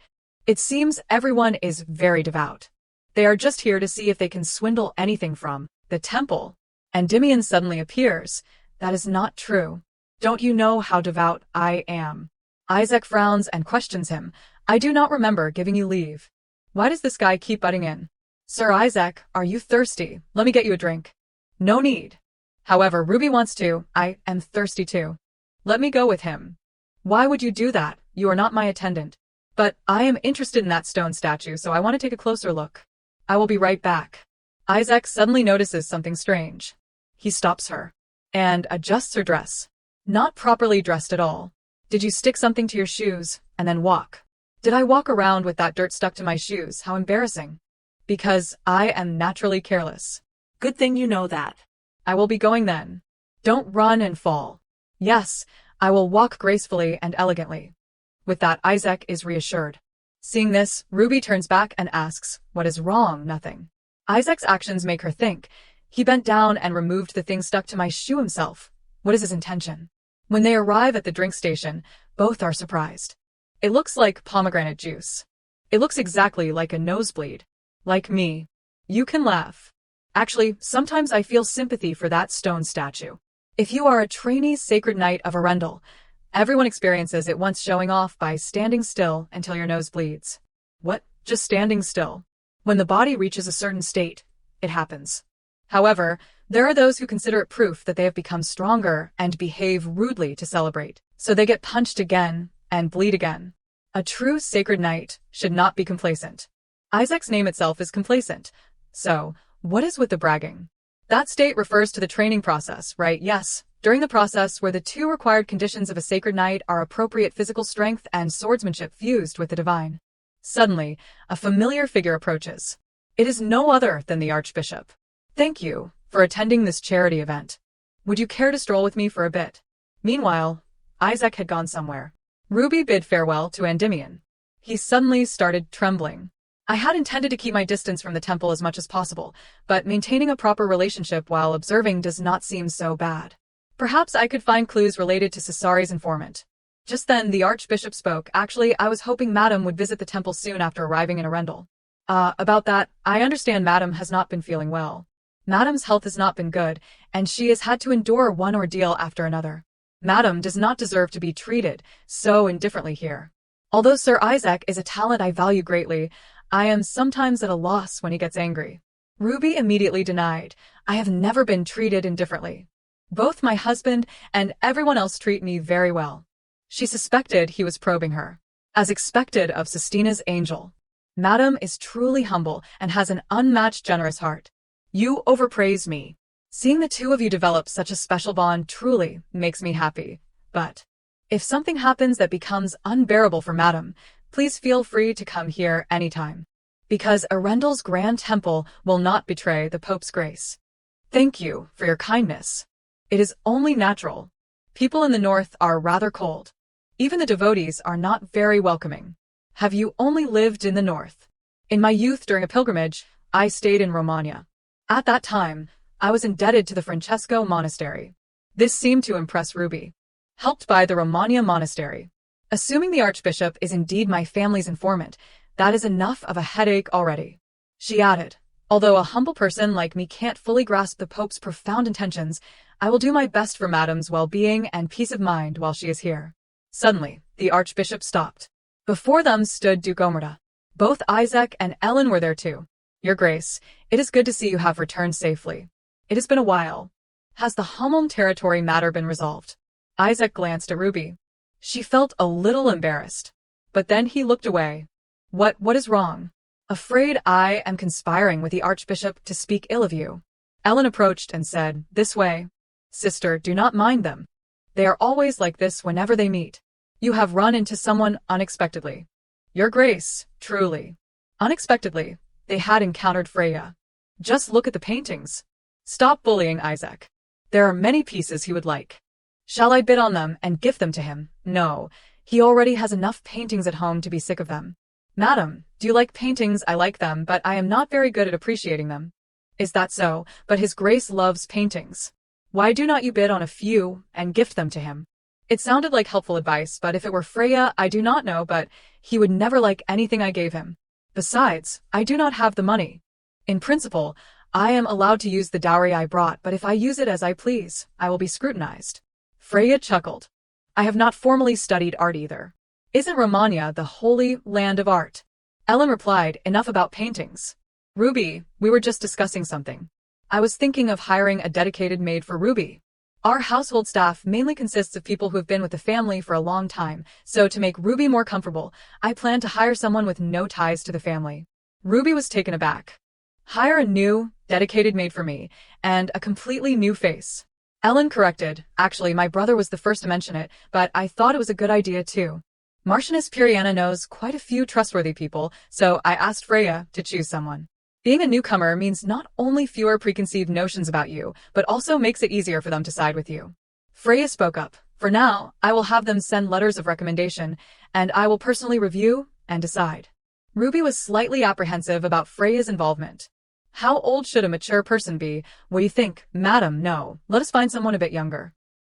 It seems everyone is very devout. They are just here to see if they can swindle anything from the temple. And Endymion suddenly appears. That is not true. Don't you know how devout I am? Isaac frowns and questions him. I do not remember giving you leave. Why does this guy keep butting in? Sir Isaac, are you thirsty? Let me get you a drink. No need. However, Ruby wants to. I am thirsty too. Let me go with him. Why would you do that? You are not my attendant. But I am interested in that stone statue, so I want to take a closer look. I will be right back. Isaac suddenly notices something strange. He stops her and adjusts her dress. Not properly dressed at all. Did you stick something to your shoes and then walk? Did I walk around with that dirt stuck to my shoes? How embarrassing. Because I am naturally careless. Good thing you know that. I will be going then. Don't run and fall. Yes, I will walk gracefully and elegantly. With that, Isaac is reassured. Seeing this, Ruby turns back and asks, what is wrong? Nothing. Isaac's actions make her think. He bent down and removed the thing stuck to my shoe himself. What is his intention? When they arrive at the drink station, both are surprised. It looks like pomegranate juice. It looks exactly like a nosebleed. Like me. You can laugh. Actually, sometimes I feel sympathy for that stone statue. If you are a trainee sacred knight of Arundel, everyone experiences it once, showing off by standing still until your nose bleeds. What? Just standing still? When the body reaches a certain state, it happens. However, there are those who consider it proof that they have become stronger and behave rudely to celebrate, so they get punched again and bleed again. A true sacred knight should not be complacent. Isaac's name itself is complacent. So, what is with the bragging? That state refers to the training process, right? Yes. During the process where the two required conditions of a sacred knight are appropriate physical strength and swordsmanship fused with the divine. Suddenly, a familiar figure approaches. It is no other than the Archbishop. Thank you for attending this charity event. Would you care to stroll with me for a bit? Meanwhile, Isaac had gone somewhere. Ruby bid farewell to Endymion. He suddenly started trembling. I had intended to keep my distance from the temple as much as possible, but maintaining a proper relationship while observing does not seem so bad. Perhaps I could find clues related to Cesari's informant. Just then, the Archbishop spoke. Actually, I was hoping Madam would visit the temple soon after arriving in Arundel. About that, I understand Madam has not been feeling well. Madam's health has not been good, and she has had to endure one ordeal after another. Madam does not deserve to be treated so indifferently here. Although Sir Isaac is a talent I value greatly, I am sometimes at a loss when he gets angry. Ruby immediately denied. I have never been treated indifferently. Both my husband and everyone else treat me very well. She suspected he was probing her. As expected of Sestina's angel. Madam is truly humble and has an unmatched generous heart. You overpraise me. Seeing the two of you develop such a special bond truly makes me happy. But if something happens that becomes unbearable for Madam, please feel free to come here anytime. Because Arendel's Grand Temple will not betray the Pope's grace. Thank you for your kindness. It is only natural. People in the north are rather cold. Even the devotees are not very welcoming. Have you only lived in the north? In my youth during a pilgrimage, I stayed in Romagna. At that time, I was indebted to the Francesco monastery. This seemed to impress Ruby. Helped by the Romagna monastery. Assuming the Archbishop is indeed my family's informant, that is enough of a headache already. She added, although a humble person like me can't fully grasp the Pope's profound intentions, I will do my best for Madam's well-being and peace of mind while she is here. Suddenly, the Archbishop stopped. Before them stood Duke Omerta. Both Isaac and Ellen were there too. Your Grace, it is good to see you have returned safely. It has been a while. Has the Hommeln territory matter been resolved? Isaac glanced at Ruby. She felt a little embarrassed. But then he looked away. What is wrong? Afraid I am conspiring with the Archbishop to speak ill of you. Ellen approached and said, this way. Sister, do not mind them. They are always like this whenever they meet. You have run into someone unexpectedly. Your Grace, truly. Unexpectedly, they had encountered Freya. Just look at the paintings. Stop bullying Isaac. There are many pieces he would like. Shall I bid on them and gift them to him? No, he already has enough paintings at home to be sick of them. Madam, do you like paintings? I like them, but I am not very good at appreciating them. Is that so? But his Grace loves paintings. Why do not you bid on a few and gift them to him? It sounded like helpful advice, but if it were Freya, I do not know, but he would never like anything I gave him. Besides, I do not have the money. In principle, I am allowed to use the dowry I brought, but if I use it as I please, I will be scrutinized. Freya chuckled. I have not formally studied art either. Isn't Romagna the holy land of art? Ellen replied, enough about paintings. Ruby, we were just discussing something. I was thinking of hiring a dedicated maid for Ruby. Our household staff mainly consists of people who have been with the family for a long time, so to make Ruby more comfortable, I plan to hire someone with no ties to the family. Ruby was taken aback. Hire a new, dedicated maid for me, and a completely new face. Ellen corrected, actually my brother was the first to mention it, but I thought it was a good idea too. Marchioness Piriana knows quite a few trustworthy people, so I asked Freya to choose someone. Being a newcomer means not only fewer preconceived notions about you, but also makes it easier for them to side with you. Freya spoke up. For now, I will have them send letters of recommendation, and I will personally review and decide. Ruby was slightly apprehensive about Freya's involvement. How old should a mature person be? What do you think? Madam, no. Let us find someone a bit younger.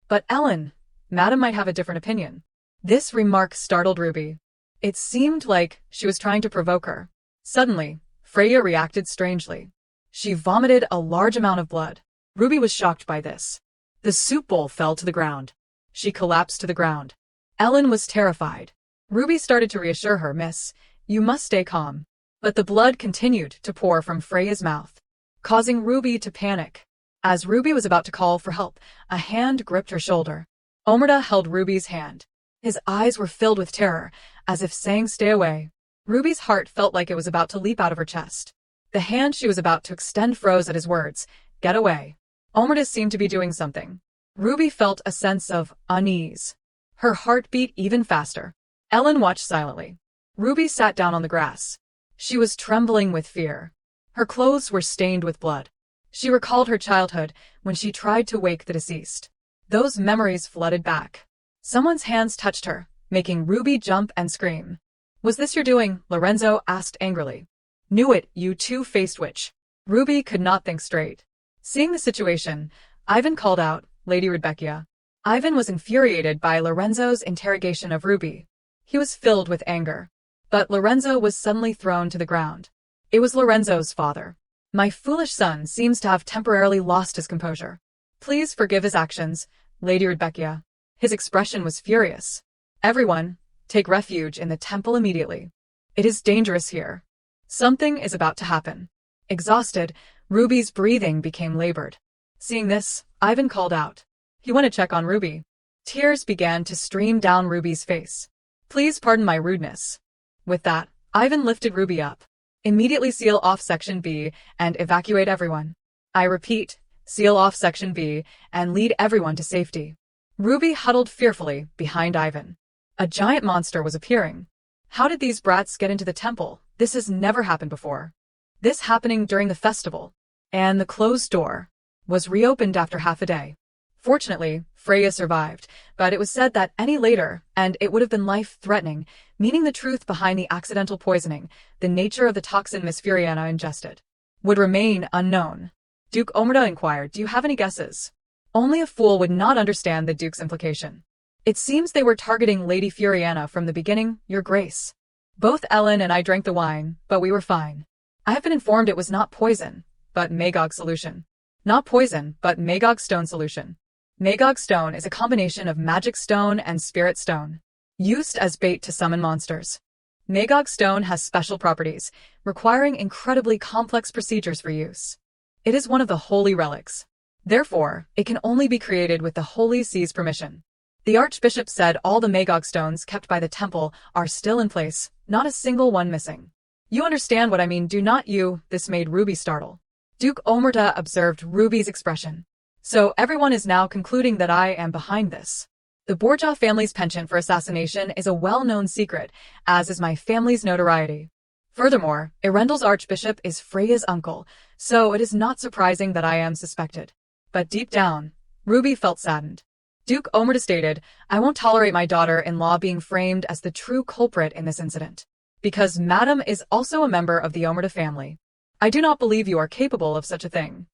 But Ellen, Madam might have a different opinion. This remark startled Ruby. It seemed like she was trying to provoke her. Suddenly, Freya reacted strangely. She vomited a large amount of blood. Ruby was shocked by this. The soup bowl fell to the ground. She collapsed to the ground. Ellen was terrified. Ruby started to reassure her, Miss, you must stay calm. But the blood continued to pour from Freya's mouth, causing Ruby to panic. As Ruby was about to call for help, a hand gripped her shoulder. Omerta held Ruby's hand. His eyes were filled with terror, as if saying stay away. Ruby's heart felt like it was about to leap out of her chest. The hand she was about to extend froze at his words, get away. Omerta seemed to be doing something. Ruby felt a sense of unease. Her heart beat even faster. Ellen watched silently. Ruby sat down on the grass. She was trembling with fear. Her clothes were stained with blood. She recalled her childhood when she tried to wake the deceased. Those memories flooded back. Someone's hands touched her, making Ruby jump and scream. Was this your doing? Lorenzo asked angrily. Knew it, you two-faced witch. Ruby could not think straight. Seeing the situation, Ivan called out, Lady Rebecca. Ivan was infuriated by Lorenzo's interrogation of Ruby. He was filled with anger. But Lorenzo was suddenly thrown to the ground. It was Lorenzo's father. My foolish son seems to have temporarily lost his composure. Please forgive his actions, Lady Rebecca. His expression was furious. Everyone, take refuge in the temple immediately. It is dangerous here. Something is about to happen. Exhausted, Ruby's breathing became labored. Seeing this, Ivan called out. He went to check on Ruby. Tears began to stream down Ruby's face. Please pardon my rudeness. With that, Ivan lifted Ruby up. Immediately seal off Section B and evacuate everyone. I repeat, seal off Section B and lead everyone to safety. Ruby huddled fearfully behind Ivan. A giant monster was appearing. How did these brats get into the temple? This has never happened before. This happening during the festival. And the closed door was reopened after half a day. Fortunately, Freya survived, but it was said that any later, and it would have been life-threatening, meaning the truth behind the accidental poisoning, the nature of the toxin Miss Furiana ingested, would remain unknown. Duke Omerta inquired, do you have any guesses? Only a fool would not understand the Duke's implication. It seems they were targeting Lady Furiana from the beginning, Your Grace. Both Ellen and I drank the wine, but we were fine. I have been informed it was not poison, but Magog solution. Not poison, but Magog stone solution. Magog stone is a combination of magic stone and spirit stone, used as bait to summon monsters. Magog stone has special properties, requiring incredibly complex procedures for use. It is one of the holy relics. Therefore, it can only be created with the Holy See's permission. The Archbishop said all the Magog stones kept by the temple are still in place, not a single one missing. You understand what I mean, do not you? This made Ruby startle. Duke Omerta observed Ruby's expression. So everyone is now concluding that I am behind this. The Borgia family's penchant for assassination is a well-known secret, as is my family's notoriety. Furthermore, Erendel's archbishop is Freya's uncle, so it is not surprising that I am suspected. But deep down, Ruby felt saddened. Duke Omerta stated, I won't tolerate my daughter-in-law being framed as the true culprit in this incident. Because Madam is also a member of the Omerta family. I do not believe you are capable of such a thing.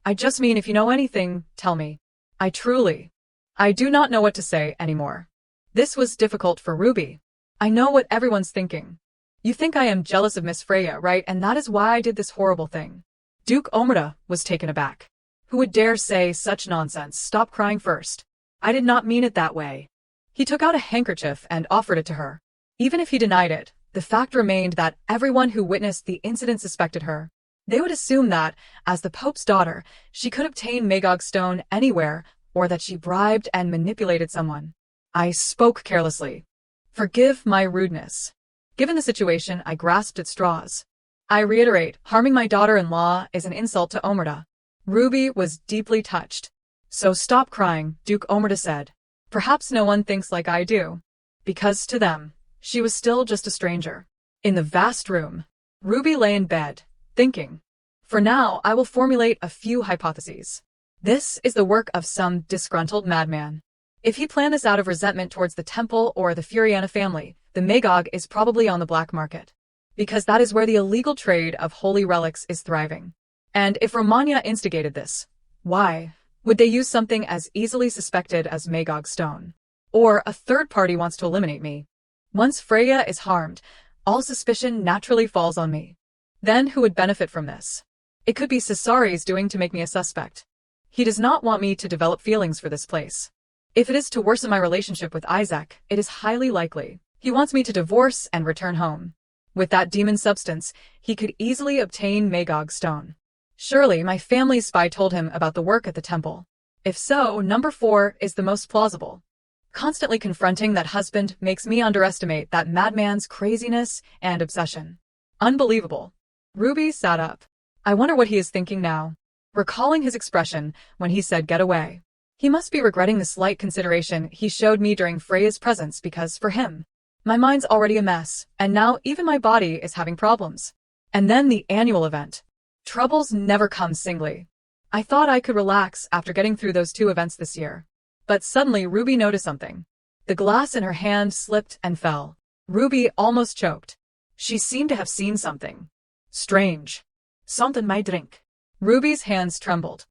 I just mean if you know anything, tell me. I do not know what to say anymore. This was difficult for Ruby. I know what everyone's thinking. You think I am jealous of Miss Freya, right? And that is why I did this horrible thing. Duke Omerta was taken aback. Who would dare say such nonsense? Stop crying first. I did not mean it that way. He took out a handkerchief and offered it to her. Even if he denied it, the fact remained that everyone who witnessed the incident suspected her. They would assume that, as the Pope's daughter, she could obtain Magog stone anywhere, or that she bribed and manipulated someone. I spoke carelessly. Forgive my rudeness. Given the situation, I grasped at straws. I reiterate, harming my daughter-in-law is an insult to Omerta. Ruby was deeply touched. So stop crying, Duke Omerta said. Perhaps no one thinks like I do. Because to them, she was still just a stranger. In the vast room, Ruby lay in bed, thinking. For now, I will formulate a few hypotheses. This is the work of some disgruntled madman. If he planned this out of resentment towards the temple or the Furiana family, the Magog is probably on the black market. Because that is where the illegal trade of holy relics is thriving. And if Romagna instigated this, why would they use something as easily suspected as Magog stone? Or a third party wants to eliminate me. Once Freya is harmed, all suspicion naturally falls on me. Then who would benefit from this? It could be Cesari's doing to make me a suspect. He does not want me to develop feelings for this place. If it is to worsen my relationship with Isaac, it is highly likely. He wants me to divorce and return home. With that demon substance, he could easily obtain Magog stone. Surely my family's spy told him about the work at the temple. If so, number 4 is the most plausible. Constantly confronting that husband makes me underestimate that madman's craziness and obsession. Unbelievable. Ruby sat up. I wonder what he is thinking now. Recalling his expression when he said get away. He must be regretting the slight consideration he showed me during Freya's presence because, for him, my mind's already a mess, and now even my body is having problems. And then the annual event. Troubles never come singly. I thought I could relax after getting through those 2 events this year. But suddenly Ruby noticed something. The glass in her hand slipped and fell. Ruby almost choked. She seemed to have seen something strange. Something my drink. Ruby's hands trembled.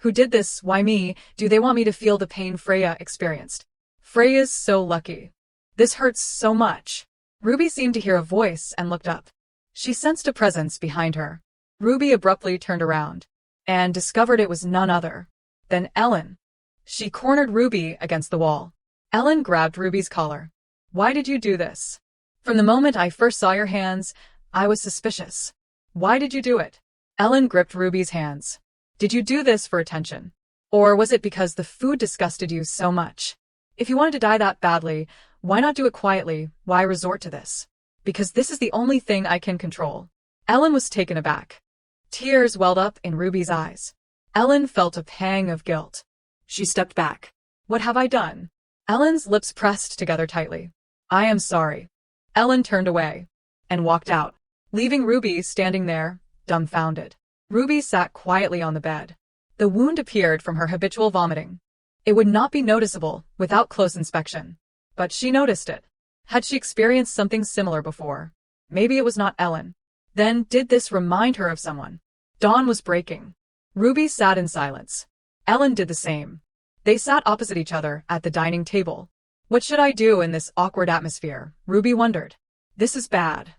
Who did this? Why me? Do they want me to feel the pain Freya experienced? Freya's so lucky. This hurts so much. Ruby seemed to hear a voice and looked up. She sensed a presence behind her. Ruby abruptly turned around and discovered it was none other than Ellen. She cornered Ruby against the wall. Ellen grabbed Ruby's collar. Why did you do this? From the moment I first saw your hands, I was suspicious. Why did you do it? Ellen gripped Ruby's hands. Did you do this for attention? Or was it because the food disgusted you so much? If you wanted to die that badly, why not do it quietly? Why resort to this? Because this is the only thing I can control. Ellen was taken aback. Tears welled up in Ruby's eyes. Ellen felt a pang of guilt. She stepped back. What have I done? Ellen's lips pressed together tightly. I am sorry. Ellen turned away and walked out, leaving Ruby standing there, dumbfounded. Ruby sat quietly on the bed. The wound appeared from her habitual vomiting. It would not be noticeable without close inspection, but she noticed it. Had she experienced something similar before? Maybe it was not Ellen. Then did this remind her of someone? Dawn was breaking. Ruby sat in silence. Ellen did the same. They sat opposite each other at the dining table. What should I do in this awkward atmosphere? Ruby wondered. This is bad.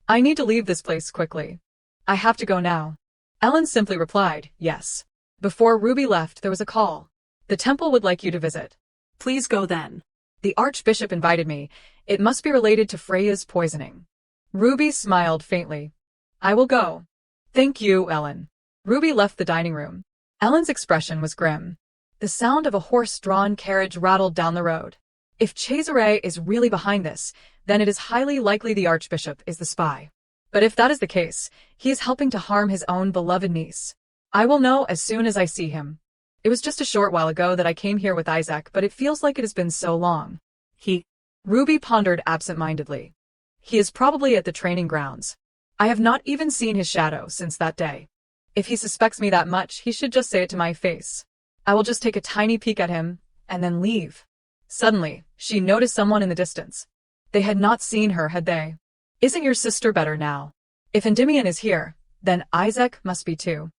I need to leave this place quickly. I have to go now. Ellen simply replied, yes. Before Ruby left, there was a call. The temple would like you to visit. Please go then. The Archbishop invited me. It must be related to Freya's poisoning. Ruby smiled faintly. I will go. Thank you, Ellen. Ruby left the dining room. Ellen's expression was grim. The sound of a horse-drawn carriage rattled down the road. If Cesare is really behind this, then it is highly likely the Archbishop is the spy. But if that is the case, he is helping to harm his own beloved niece. I will know as soon as I see him. It was just a short while ago that I came here with Isaac, but it feels like it has been so long. Ruby pondered absent-mindedly. He is probably at the training grounds. I have not even seen his shadow since that day. If he suspects me that much, he should just say it to my face. I will just take a tiny peek at him, and then leave. Suddenly, she noticed someone in the distance. They had not seen her, had they? Isn't your sister better now? If Endymion is here, then Isaac must be too.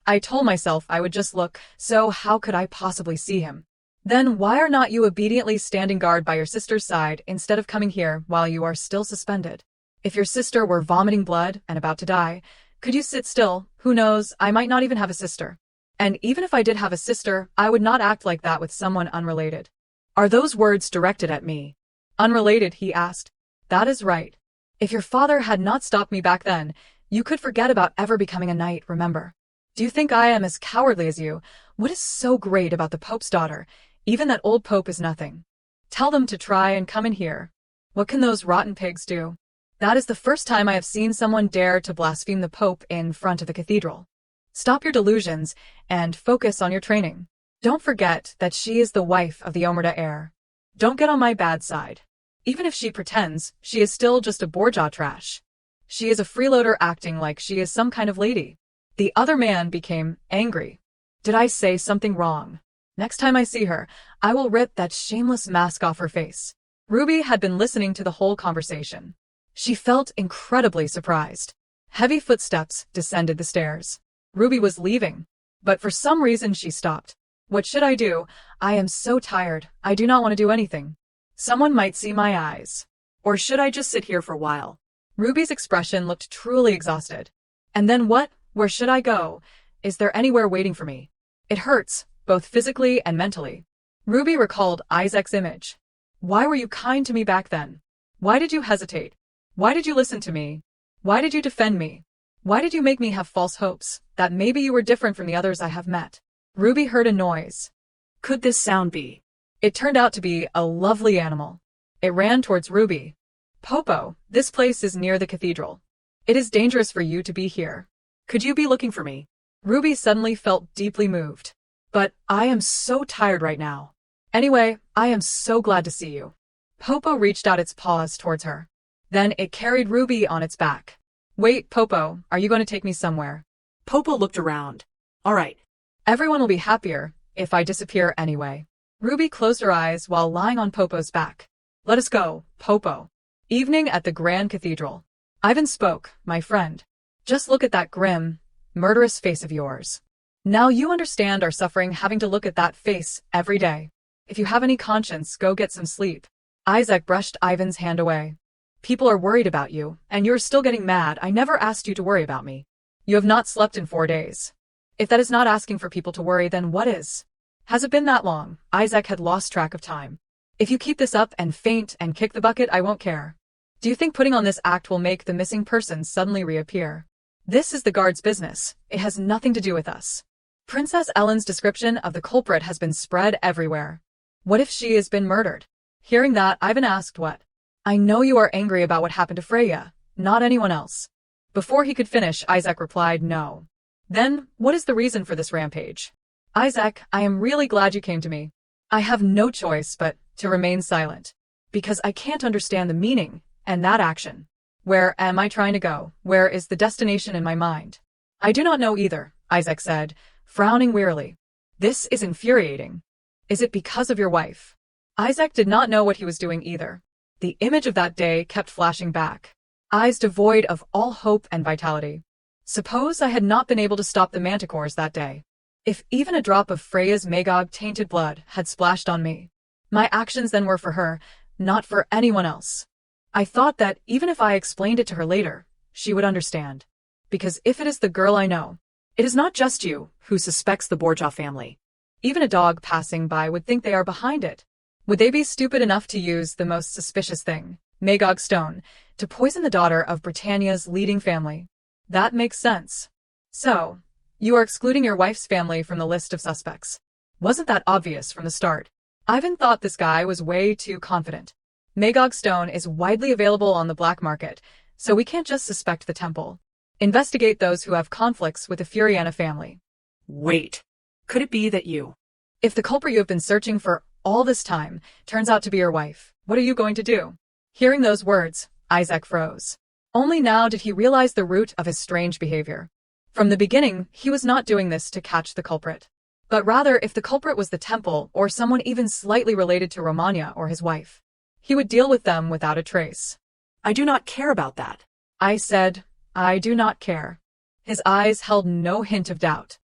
I told myself I would just look, so how could I possibly see him? Then why are not you obediently standing guard by your sister's side instead of coming here while you are still suspended? If your sister were vomiting blood and about to die, could you sit still? Who knows, I might not even have a sister. And even if I did have a sister, I would not act like that with someone unrelated. Are those words directed at me? Unrelated, he asked. That is right. If your father had not stopped me back then, you could forget about ever becoming a knight, remember? Do you think I am as cowardly as you? What is so great about the Pope's daughter? Even that old Pope is nothing. Tell them to try and come in here. What can those rotten pigs do? That is the first time I have seen someone dare to blaspheme the Pope in front of the cathedral. Stop your delusions and focus on your training. Don't forget that she is the wife of the Omerta heir. Don't get on my bad side. Even if she pretends, she is still just a Borgia trash. She is a freeloader acting like she is some kind of lady. The other man became angry. Did I say something wrong? Next time I see her, I will rip that shameless mask off her face. Ruby had been listening to the whole conversation. She felt incredibly surprised. Heavy footsteps descended the stairs. Ruby was leaving, but for some reason she stopped. What should I do? I am so tired. I do not want to do anything. Someone might see my eyes. Or should I just sit here for a while? Ruby's expression looked truly exhausted. And then what? Where should I go? Is there anywhere waiting for me? It hurts, both physically and mentally. Ruby recalled Isaac's image. Why were you kind to me back then? Why did you hesitate? Why did you listen to me? Why did you defend me? Why did you make me have false hopes that maybe you were different from the others I have met? Ruby heard a noise. Could this sound be? It turned out to be a lovely animal. It ran towards Ruby. Popo, this place is near the cathedral. It is dangerous for you to be here. Could you be looking for me? Ruby suddenly felt deeply moved. But I am so tired right now. Anyway, I am so glad to see you. Popo reached out its paws towards her. Then it carried Ruby on its back. Wait, Popo, are you going to take me somewhere? Popo looked around. All right. Everyone will be happier if I disappear anyway. Ruby closed her eyes while lying on Popo's back. Let us go, Popo. Evening at the Grand Cathedral. Ivan spoke, my friend. Just look at that grim, murderous face of yours. Now you understand our suffering having to look at that face every day. If you have any conscience, go get some sleep. Isaac brushed Ivan's hand away. People are worried about you, and you're still getting mad. I never asked you to worry about me. You have not slept in 4 days. If that is not asking for people to worry, then what is? Has it been that long? Isaac had lost track of time. If you keep this up and faint and kick the bucket, I won't care. Do you think putting on this act will make the missing person suddenly reappear? This is the guard's business. It has nothing to do with us. Princess Ellen's description of the culprit has been spread everywhere. What if she has been murdered? Hearing that, Ivan asked what? I know you are angry about what happened to Freya, not anyone else. Before he could finish, Isaac replied no. Then, what is the reason for this rampage? Isaac, I am really glad you came to me. I have no choice but to remain silent. Because I can't understand the meaning and that action. Where am I trying to go? Where is the destination in my mind? I do not know either, Isaac said, frowning wearily. This is infuriating. Is it because of your wife? Isaac did not know what he was doing either. The image of that day kept flashing back, eyes devoid of all hope and vitality. Suppose I had not been able to stop the manticores that day. If even a drop of Freya's Magog-tainted blood had splashed on me, my actions then were for her, not for anyone else. I thought that even if I explained it to her later, she would understand. Because if it is the girl I know, it is not just you who suspects the Borgia family. Even a dog passing by would think they are behind it. Would they be stupid enough to use the most suspicious thing, Magog stone, to poison the daughter of Britannia's leading family? That makes sense. So, you are excluding your wife's family from the list of suspects. Wasn't that obvious from the start? Ivan thought this guy was way too confident. Magog stone is widely available on the black market, so we can't just suspect the temple. Investigate those who have conflicts with the Furiana family. Wait. Could it be that you? If the culprit you have been searching for all this time turns out to be your wife, what are you going to do? Hearing those words, Isaac froze. Only now did he realize the root of his strange behavior. From the beginning, he was not doing this to catch the culprit. But rather, if the culprit was the temple or someone even slightly related to Romania or his wife, he would deal with them without a trace. I do not care about that. I said, I do not care. His eyes held no hint of doubt.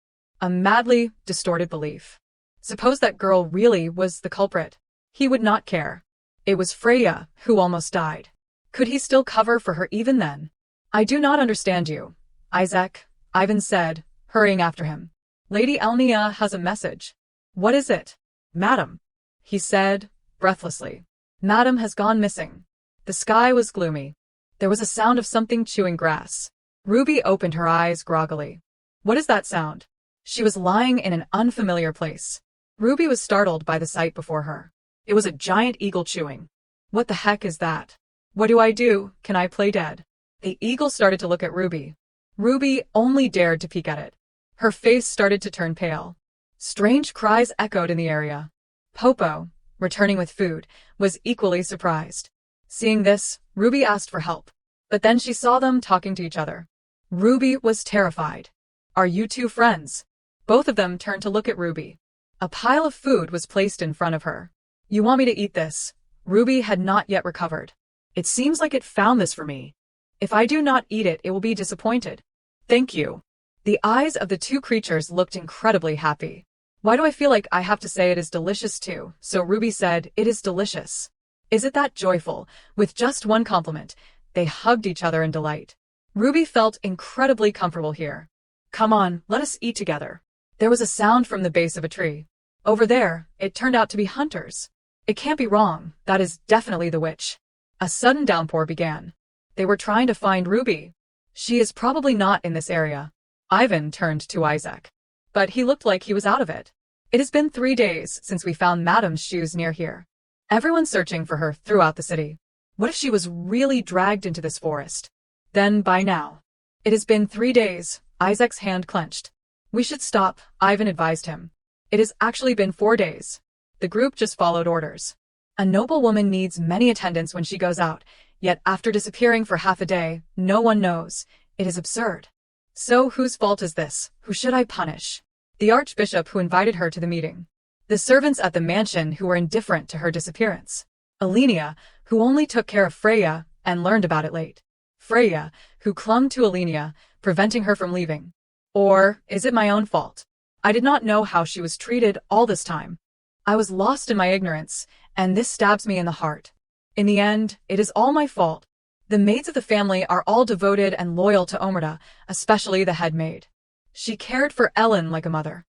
A madly distorted belief. Suppose that girl really was the culprit. He would not care. It was Freya who almost died. Could he still cover for her even then? I do not understand you, Isaac, Ivan said, hurrying after him. Lady Elnia has a message. What is it? Madam, he said, breathlessly. Madam has gone missing. The sky was gloomy. There was a sound of something chewing grass. Ruby opened her eyes groggily. What is that sound? She was lying in an unfamiliar place. Ruby was startled by the sight before her. It was a giant eagle chewing. What the heck is that? What do I do? Can I play dead? The eagle started to look at Ruby. Ruby only dared to peek at it. Her face started to turn pale. Strange cries echoed in the area. Popo, returning with food, was equally surprised. Seeing this, Ruby asked for help. But then she saw them talking to each other. Ruby was terrified. Are you two friends? Both of them turned to look at Ruby. A pile of food was placed in front of her. You want me to eat this? Ruby had not yet recovered. It seems like it found this for me. If I do not eat it, it will be disappointed. Thank you. The eyes of the two creatures looked incredibly happy. Why do I feel like I have to say it is delicious too? So Ruby said, it is delicious. Is it that joyful? With just one compliment, they hugged each other in delight. Ruby felt incredibly comfortable here. Come on, let us eat together. There was a sound from the base of a tree. Over there, it turned out to be hunters. It can't be wrong, that is definitely the witch. A sudden downpour began. They were trying to find Ruby. She is probably not in this area. Ivan turned to Isaac. But he looked like he was out of it. It has been 3 days since we found Madam's shoes near here. Everyone's searching for her throughout the city. What if she was really dragged into this forest? Then by now. It has been 3 days, Isaac's hand clenched. We should stop, Ivan advised him. It has actually been 4 days. The group just followed orders. A noble woman needs many attendants when she goes out, yet after disappearing for half a day, no one knows. It is absurd. So whose fault is this? Who should I punish? The archbishop who invited her to the meeting. The servants at the mansion who were indifferent to her disappearance. Alenia, who only took care of Freya and learned about it late. Freya, who clung to Alenia, preventing her from leaving. Or is it my own fault? I did not know how she was treated all this time. I was lost in my ignorance, and this stabs me in the heart. In the end, it is all my fault. The maids of the family are all devoted and loyal to Omerta, especially the head maid. She cared for Ellen like a mother.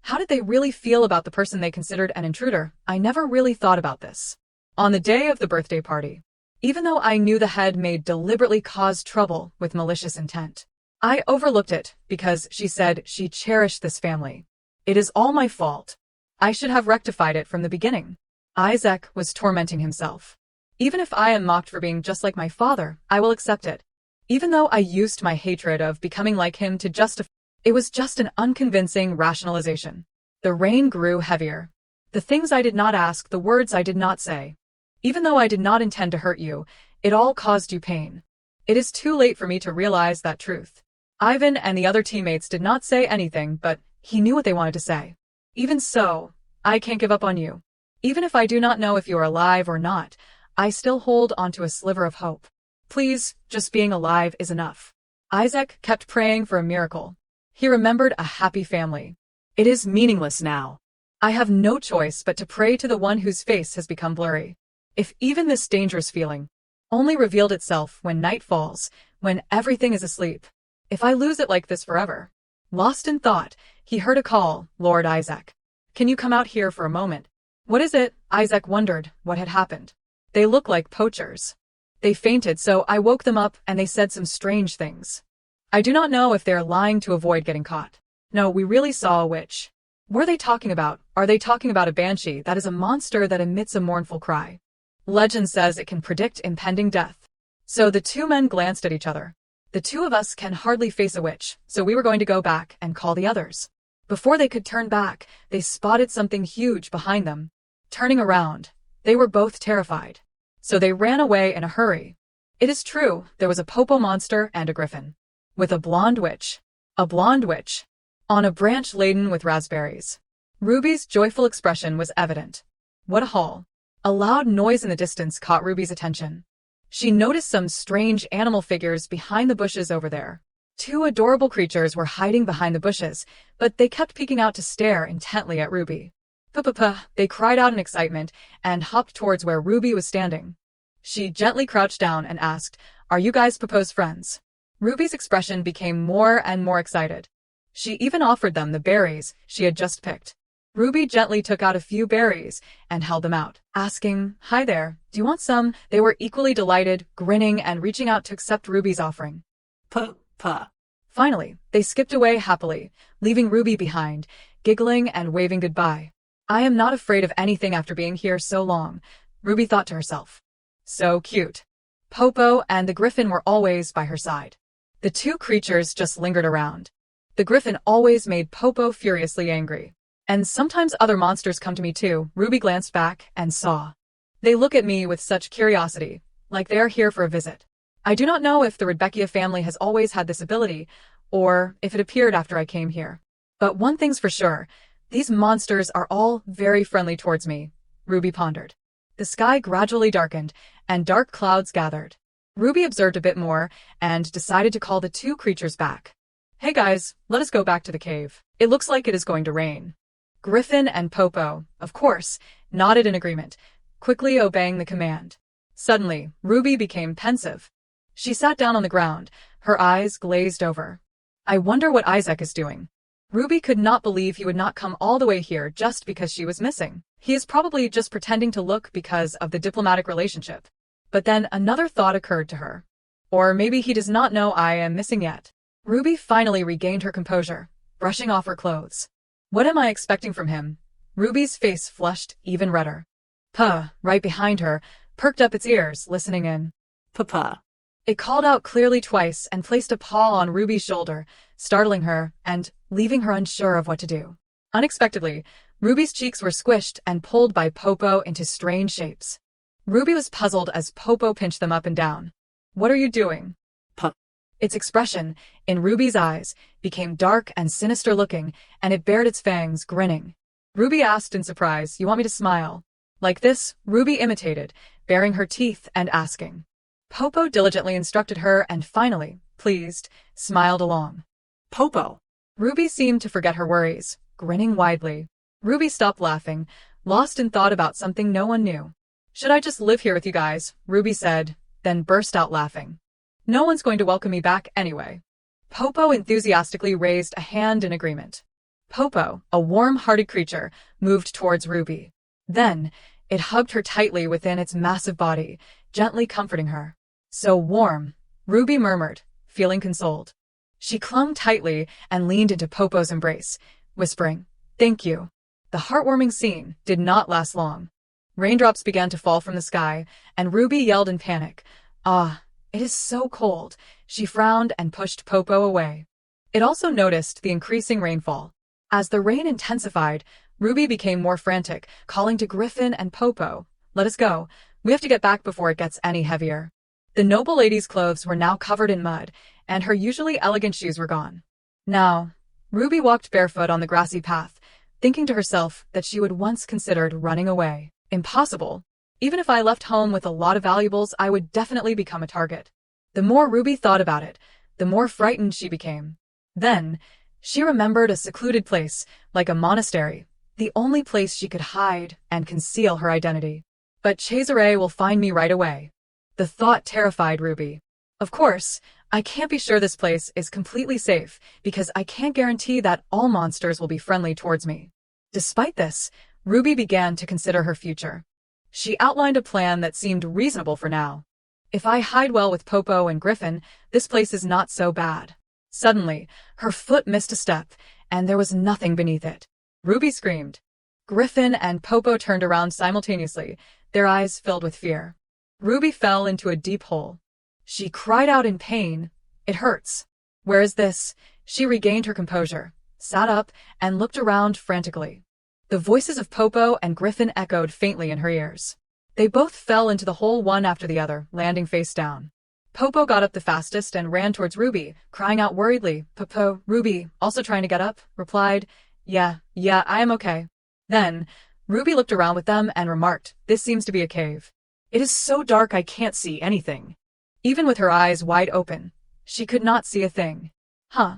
How did they really feel about the person they considered an intruder? I never really thought about this. On the day of the birthday party, even though I knew the head maid deliberately caused trouble with malicious intent, I overlooked it because she said she cherished this family. It is all my fault. I should have rectified it from the beginning. Isaac was tormenting himself. Even if I am mocked for being just like my father, I will accept it. Even though I used my hatred of becoming like him to justify, it was just an unconvincing rationalization. The rain grew heavier. The things I did not ask, the words I did not say. Even though I did not intend to hurt you, it all caused you pain. It is too late for me to realize that truth. Ivan and the other teammates did not say anything, but he knew what they wanted to say. Even so, I can't give up on you. Even if I do not know if you are alive or not, I still hold onto a sliver of hope. Please, just being alive is enough. Isaac kept praying for a miracle. He remembered a happy family. It is meaningless now. I have no choice but to pray to the one whose face has become blurry. If even this dangerous feeling only revealed itself when night falls, when everything is asleep. If I lose it like this forever. Lost in thought, he heard a call, Lord Isaac. Can you come out here for a moment? What is it? Isaac wondered what had happened. They look like poachers. They fainted, so I woke them up and they said some strange things. I do not know if they're lying to avoid getting caught. No, we really saw a witch. What are they talking about? Are they talking about a banshee? That is a monster that emits a mournful cry. Legend says it can predict impending death. So the two men glanced at each other. The two of us can hardly face a witch, so we were going to go back and call the others. Before they could turn back, they spotted something huge behind them. Turning around, they were both terrified. So they ran away in a hurry. It is true, there was a popo monster and a griffin. With a blonde witch. A blonde witch. On a branch laden with raspberries. Ruby's joyful expression was evident. What a haul. A loud noise in the distance caught Ruby's attention. She noticed some strange animal figures behind the bushes over there. Two adorable creatures were hiding behind the bushes, but they kept peeking out to stare intently at Ruby. "Pa-pa-pa," they cried out in excitement and hopped towards where Ruby was standing. She gently crouched down and asked, "Are you guys Popo's friends?" Ruby's expression became more and more excited. She even offered them the berries she had just picked. Ruby gently took out a few berries and held them out, asking, "Hi there, do you want some?" They were equally delighted, grinning and reaching out to accept Ruby's offering. Pa. Finally, they skipped away happily, leaving Ruby behind, giggling and waving goodbye. I am not afraid of anything after being here so long, Ruby thought to herself. So cute. Popo and the griffin were always by her side. The two creatures just lingered around. The griffin always made Popo furiously angry. And sometimes other monsters come to me too, Ruby glanced back and saw. They look at me with such curiosity, like they are here for a visit. I do not know if the Rebecca family has always had this ability, or if it appeared after I came here. But one thing's for sure, these monsters are all very friendly towards me, Ruby pondered. The sky gradually darkened, and dark clouds gathered. Ruby observed a bit more, and decided to call the two creatures back. "Hey guys, let us go back to the cave. It looks like it is going to rain." Griffin and Popo, of course, nodded in agreement, quickly obeying the command. Suddenly, Ruby became pensive. She sat down on the ground, her eyes glazed over. I wonder what Isaac is doing. Ruby could not believe he would not come all the way here just because she was missing. He is probably just pretending to look because of the diplomatic relationship. But then another thought occurred to her. Or maybe he does not know I am missing yet. Ruby finally regained her composure, brushing off her clothes. What am I expecting from him? Ruby's face flushed even redder. Puh, right behind her, perked up its ears, listening in. Pa. It called out clearly twice and placed a paw on Ruby's shoulder, startling her and leaving her unsure of what to do. Unexpectedly, Ruby's cheeks were squished and pulled by Popo into strange shapes. Ruby was puzzled as Popo pinched them up and down. What are you doing? Pa. Its expression, in Ruby's eyes, became dark and sinister looking, and it bared its fangs, grinning. Ruby asked in surprise, "You want me to smile?" Like this, Ruby imitated, baring her teeth and asking. Popo diligently instructed her and finally, pleased, smiled along. Popo. Ruby seemed to forget her worries, grinning widely. Ruby stopped laughing, lost in thought about something no one knew. Should I just live here with you guys? Ruby said, then burst out laughing. No one's going to welcome me back anyway. Popo enthusiastically raised a hand in agreement. Popo, a warm-hearted creature, moved towards Ruby. Then, it hugged her tightly within its massive body, gently comforting her. So warm, Ruby murmured, feeling consoled. She clung tightly and leaned into Popo's embrace, whispering, "Thank you." The heartwarming scene did not last long. Raindrops began to fall from the sky, and Ruby yelled in panic, "Ah, it is so cold." She frowned and pushed Popo away. It also noticed the increasing rainfall. As the rain intensified, Ruby became more frantic, calling to Griffin and Popo, "Let us go. We have to get back before it gets any heavier." The noble lady's clothes were now covered in mud, and her usually elegant shoes were gone. Now, Ruby walked barefoot on the grassy path, thinking to herself that she would once considered running away. Impossible. Even if I left home with a lot of valuables, I would definitely become a target. The more Ruby thought about it, the more frightened she became. Then, she remembered a secluded place, like a monastery, the only place she could hide and conceal her identity. But Cesare will find me right away. The thought terrified Ruby. Of course, I can't be sure this place is completely safe, because I can't guarantee that all monsters will be friendly towards me. Despite this, Ruby began to consider her future. She outlined a plan that seemed reasonable for now. If I hide well with Popo and Griffin, this place is not so bad. Suddenly, her foot missed a step, and there was nothing beneath it. Ruby screamed. Griffin and Popo turned around simultaneously, their eyes filled with fear. Ruby fell into a deep hole. She cried out in pain. "It hurts." "Where is this?" She regained her composure, sat up, and looked around frantically. The voices of Popo and Griffin echoed faintly in her ears. They both fell into the hole one after the other, landing face down. Popo got up the fastest and ran towards Ruby, crying out worriedly. Popo, Ruby, also trying to get up, replied, Yeah, I am okay." Then, Ruby looked around with them and remarked, "This seems to be a cave. It is so dark I can't see anything." Even with her eyes wide open, she could not see a thing. Huh.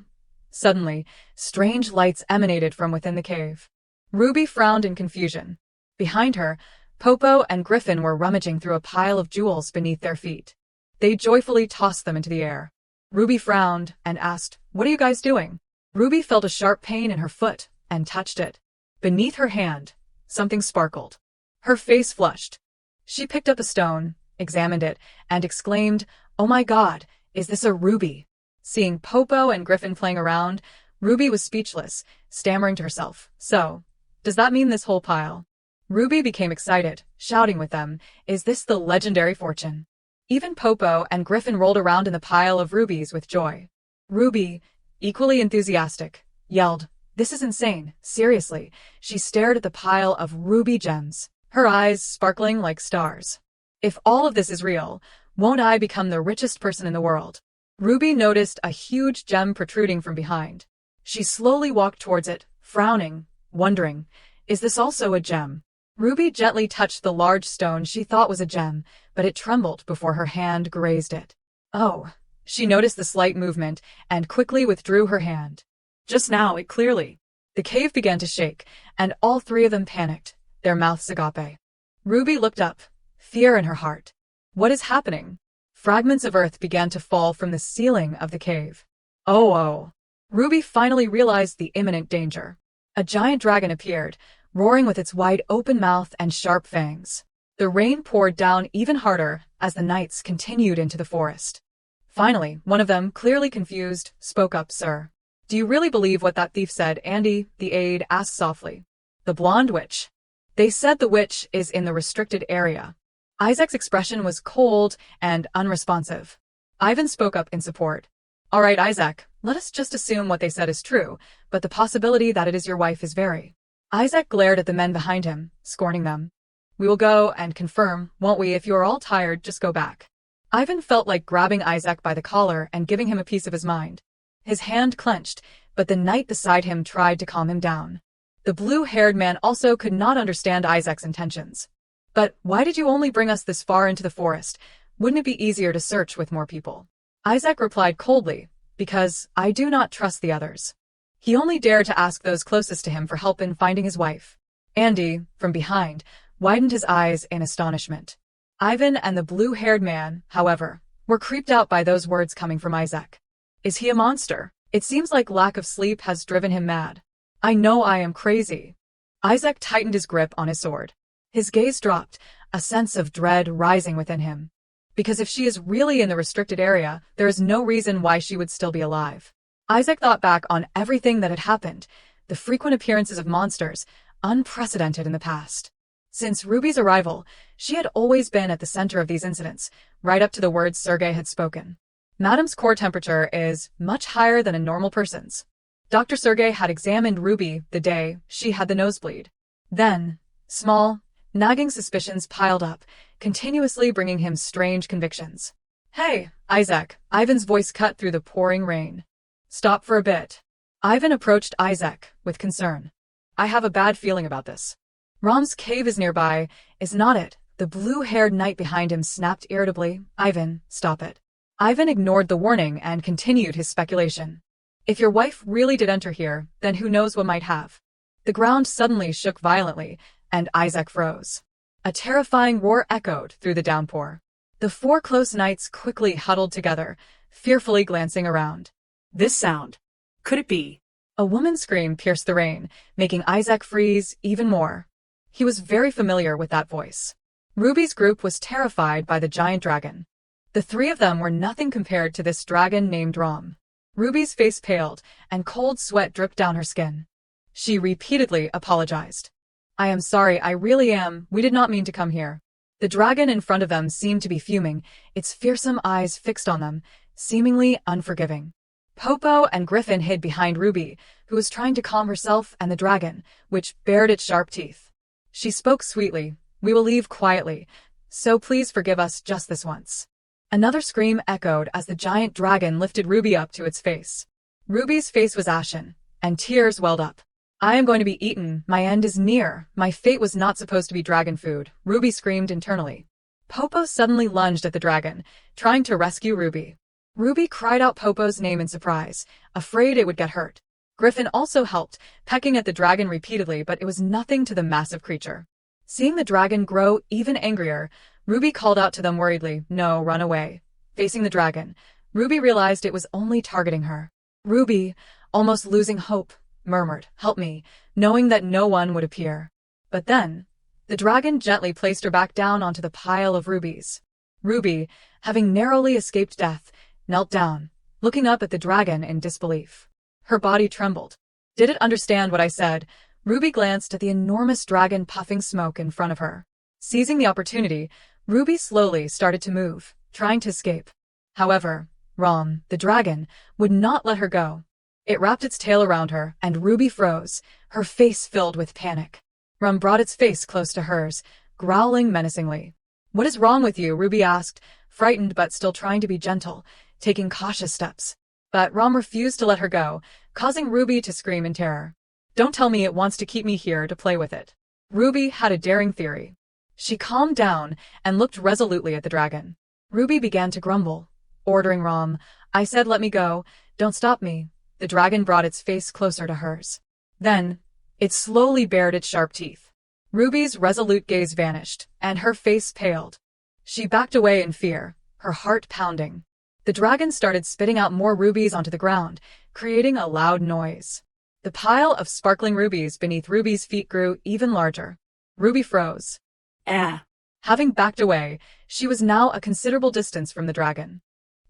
Suddenly, strange lights emanated from within the cave. Ruby frowned in confusion. Behind her, Popo and Griffin were rummaging through a pile of jewels beneath their feet. They joyfully tossed them into the air. Ruby frowned and asked, "What are you guys doing?" Ruby felt a sharp pain in her foot and touched it. Beneath her hand, something sparkled. Her face flushed. She picked up a stone, examined it, and exclaimed, "Oh my God, is this a ruby?" Seeing Popo and Griffin playing around, Ruby was speechless, stammering to herself, "So, does that mean this whole pile?" Ruby became excited, shouting with them, "Is this the legendary fortune?" Even Popo and Griffin rolled around in the pile of rubies with joy. Ruby, equally enthusiastic, yelled, "This is insane, seriously." She stared at the pile of ruby gems, her eyes sparkling like stars. "If all of this is real, won't I become the richest person in the world?" Ruby noticed a huge gem protruding from behind. She slowly walked towards it, frowning, wondering, "Is this also a gem?" Ruby gently touched the large stone she thought was a gem, but it trembled before her hand grazed it. Oh, she noticed the slight movement and quickly withdrew her hand. Just now, it clearly. The cave began to shake, and all three of them panicked, their mouths agape. Ruby looked up, fear in her heart. What is happening? Fragments of earth began to fall from the ceiling of the cave. Oh. Ruby finally realized the imminent danger. A giant dragon appeared, roaring with its wide open mouth and sharp fangs. The rain poured down even harder as the knights continued into the forest. Finally, one of them, clearly confused, spoke up, "Sir, do you really believe what that thief said?" Andy, the aide, asked softly. "The blonde witch. They said the witch is in the restricted area." Isaac's expression was cold and unresponsive. Ivan spoke up in support. "All right, Isaac, let us just assume what they said is true, but the possibility that it is your wife is very..." Isaac glared at the men behind him, scorning them. "We will go and confirm, won't we? If you are all tired, just go back." Ivan felt like grabbing Isaac by the collar and giving him a piece of his mind. His hand clenched, but the knight beside him tried to calm him down. The blue-haired man also could not understand Isaac's intentions. "But why did you only bring us this far into the forest? Wouldn't it be easier to search with more people?" Isaac replied coldly, "Because I do not trust the others." He only dared to ask those closest to him for help in finding his wife. Andy, from behind, widened his eyes in astonishment. Ivan and the blue-haired man, however, were creeped out by those words coming from Isaac. Is he a monster? It seems like lack of sleep has driven him mad. I know I am crazy. Isaac tightened his grip on his sword. His gaze dropped, a sense of dread rising within him. Because if she is really in the restricted area, there is no reason why she would still be alive. Isaac thought back on everything that had happened, the frequent appearances of monsters, unprecedented in the past. Since Ruby's arrival, she had always been at the center of these incidents, right up to the words Sergei had spoken. Madam's core temperature is much higher than a normal person's. Dr. Sergei had examined Ruby the day she had the nosebleed. Then, small, nagging suspicions piled up, continuously bringing him strange convictions. Hey, Isaac, Ivan's voice cut through the pouring rain. Stop for a bit. Ivan approached Isaac with concern. I have a bad feeling about this. Rom's cave is nearby, is not it? The blue-haired knight behind him snapped irritably. Ivan, stop it. Ivan ignored the warning and continued his speculation. If your wife really did enter here, then who knows what might have. The ground suddenly shook violently, and Isaac froze. A terrifying roar echoed through the downpour. The four close knights quickly huddled together, fearfully glancing around. This sound. Could it be? A woman's scream pierced the rain, making Isaac freeze even more. He was very familiar with that voice. Ruby's group was terrified by the giant dragon. The three of them were nothing compared to this dragon named Rom. Ruby's face paled, and cold sweat dripped down her skin. She repeatedly apologized. I am sorry, I really am, we did not mean to come here. The dragon in front of them seemed to be fuming, its fearsome eyes fixed on them, seemingly unforgiving. Popo and Griffin hid behind Ruby, who was trying to calm herself and the dragon, which bared its sharp teeth. She spoke sweetly, we will leave quietly, so please forgive us just this once. Another scream echoed as the giant dragon lifted Ruby up to its face. Ruby's face was ashen, and tears welled up. I am going to be eaten, my end is near, my fate was not supposed to be dragon food, Ruby screamed internally. Popo suddenly lunged at the dragon, trying to rescue Ruby. Ruby cried out Popo's name in surprise, afraid it would get hurt. Griffin also helped, pecking at the dragon repeatedly, but it was nothing to the massive creature. Seeing the dragon grow even angrier, Ruby called out to them worriedly, no, run away. Facing the dragon, Ruby realized it was only targeting her. Ruby, almost losing hope, murmured, help me, knowing that no one would appear. But then, the dragon gently placed her back down onto the pile of rubies. Ruby, having narrowly escaped death, knelt down, looking up at the dragon in disbelief. Her body trembled. Did it understand what I said? Ruby glanced at the enormous dragon puffing smoke in front of her. Seizing the opportunity, Ruby slowly started to move, trying to escape. However, Rom, the dragon, would not let her go. It wrapped its tail around her, and Ruby froze, her face filled with panic. Rom brought its face close to hers, growling menacingly. What is wrong with you? Ruby asked, frightened but still trying to be gentle, taking cautious steps. But Rom refused to let her go, causing Ruby to scream in terror. Don't tell me it wants to keep me here to play with it. Ruby had a daring theory. She calmed down and looked resolutely at the dragon. Ruby began to grumble, ordering Rom, I said let me go, don't stop me. The dragon brought its face closer to hers. Then, it slowly bared its sharp teeth. Ruby's resolute gaze vanished, and her face paled. She backed away in fear, her heart pounding. The dragon started spitting out more rubies onto the ground, creating a loud noise. The pile of sparkling rubies beneath Ruby's feet grew even larger. Ruby froze. Having backed away, she was now a considerable distance from the dragon.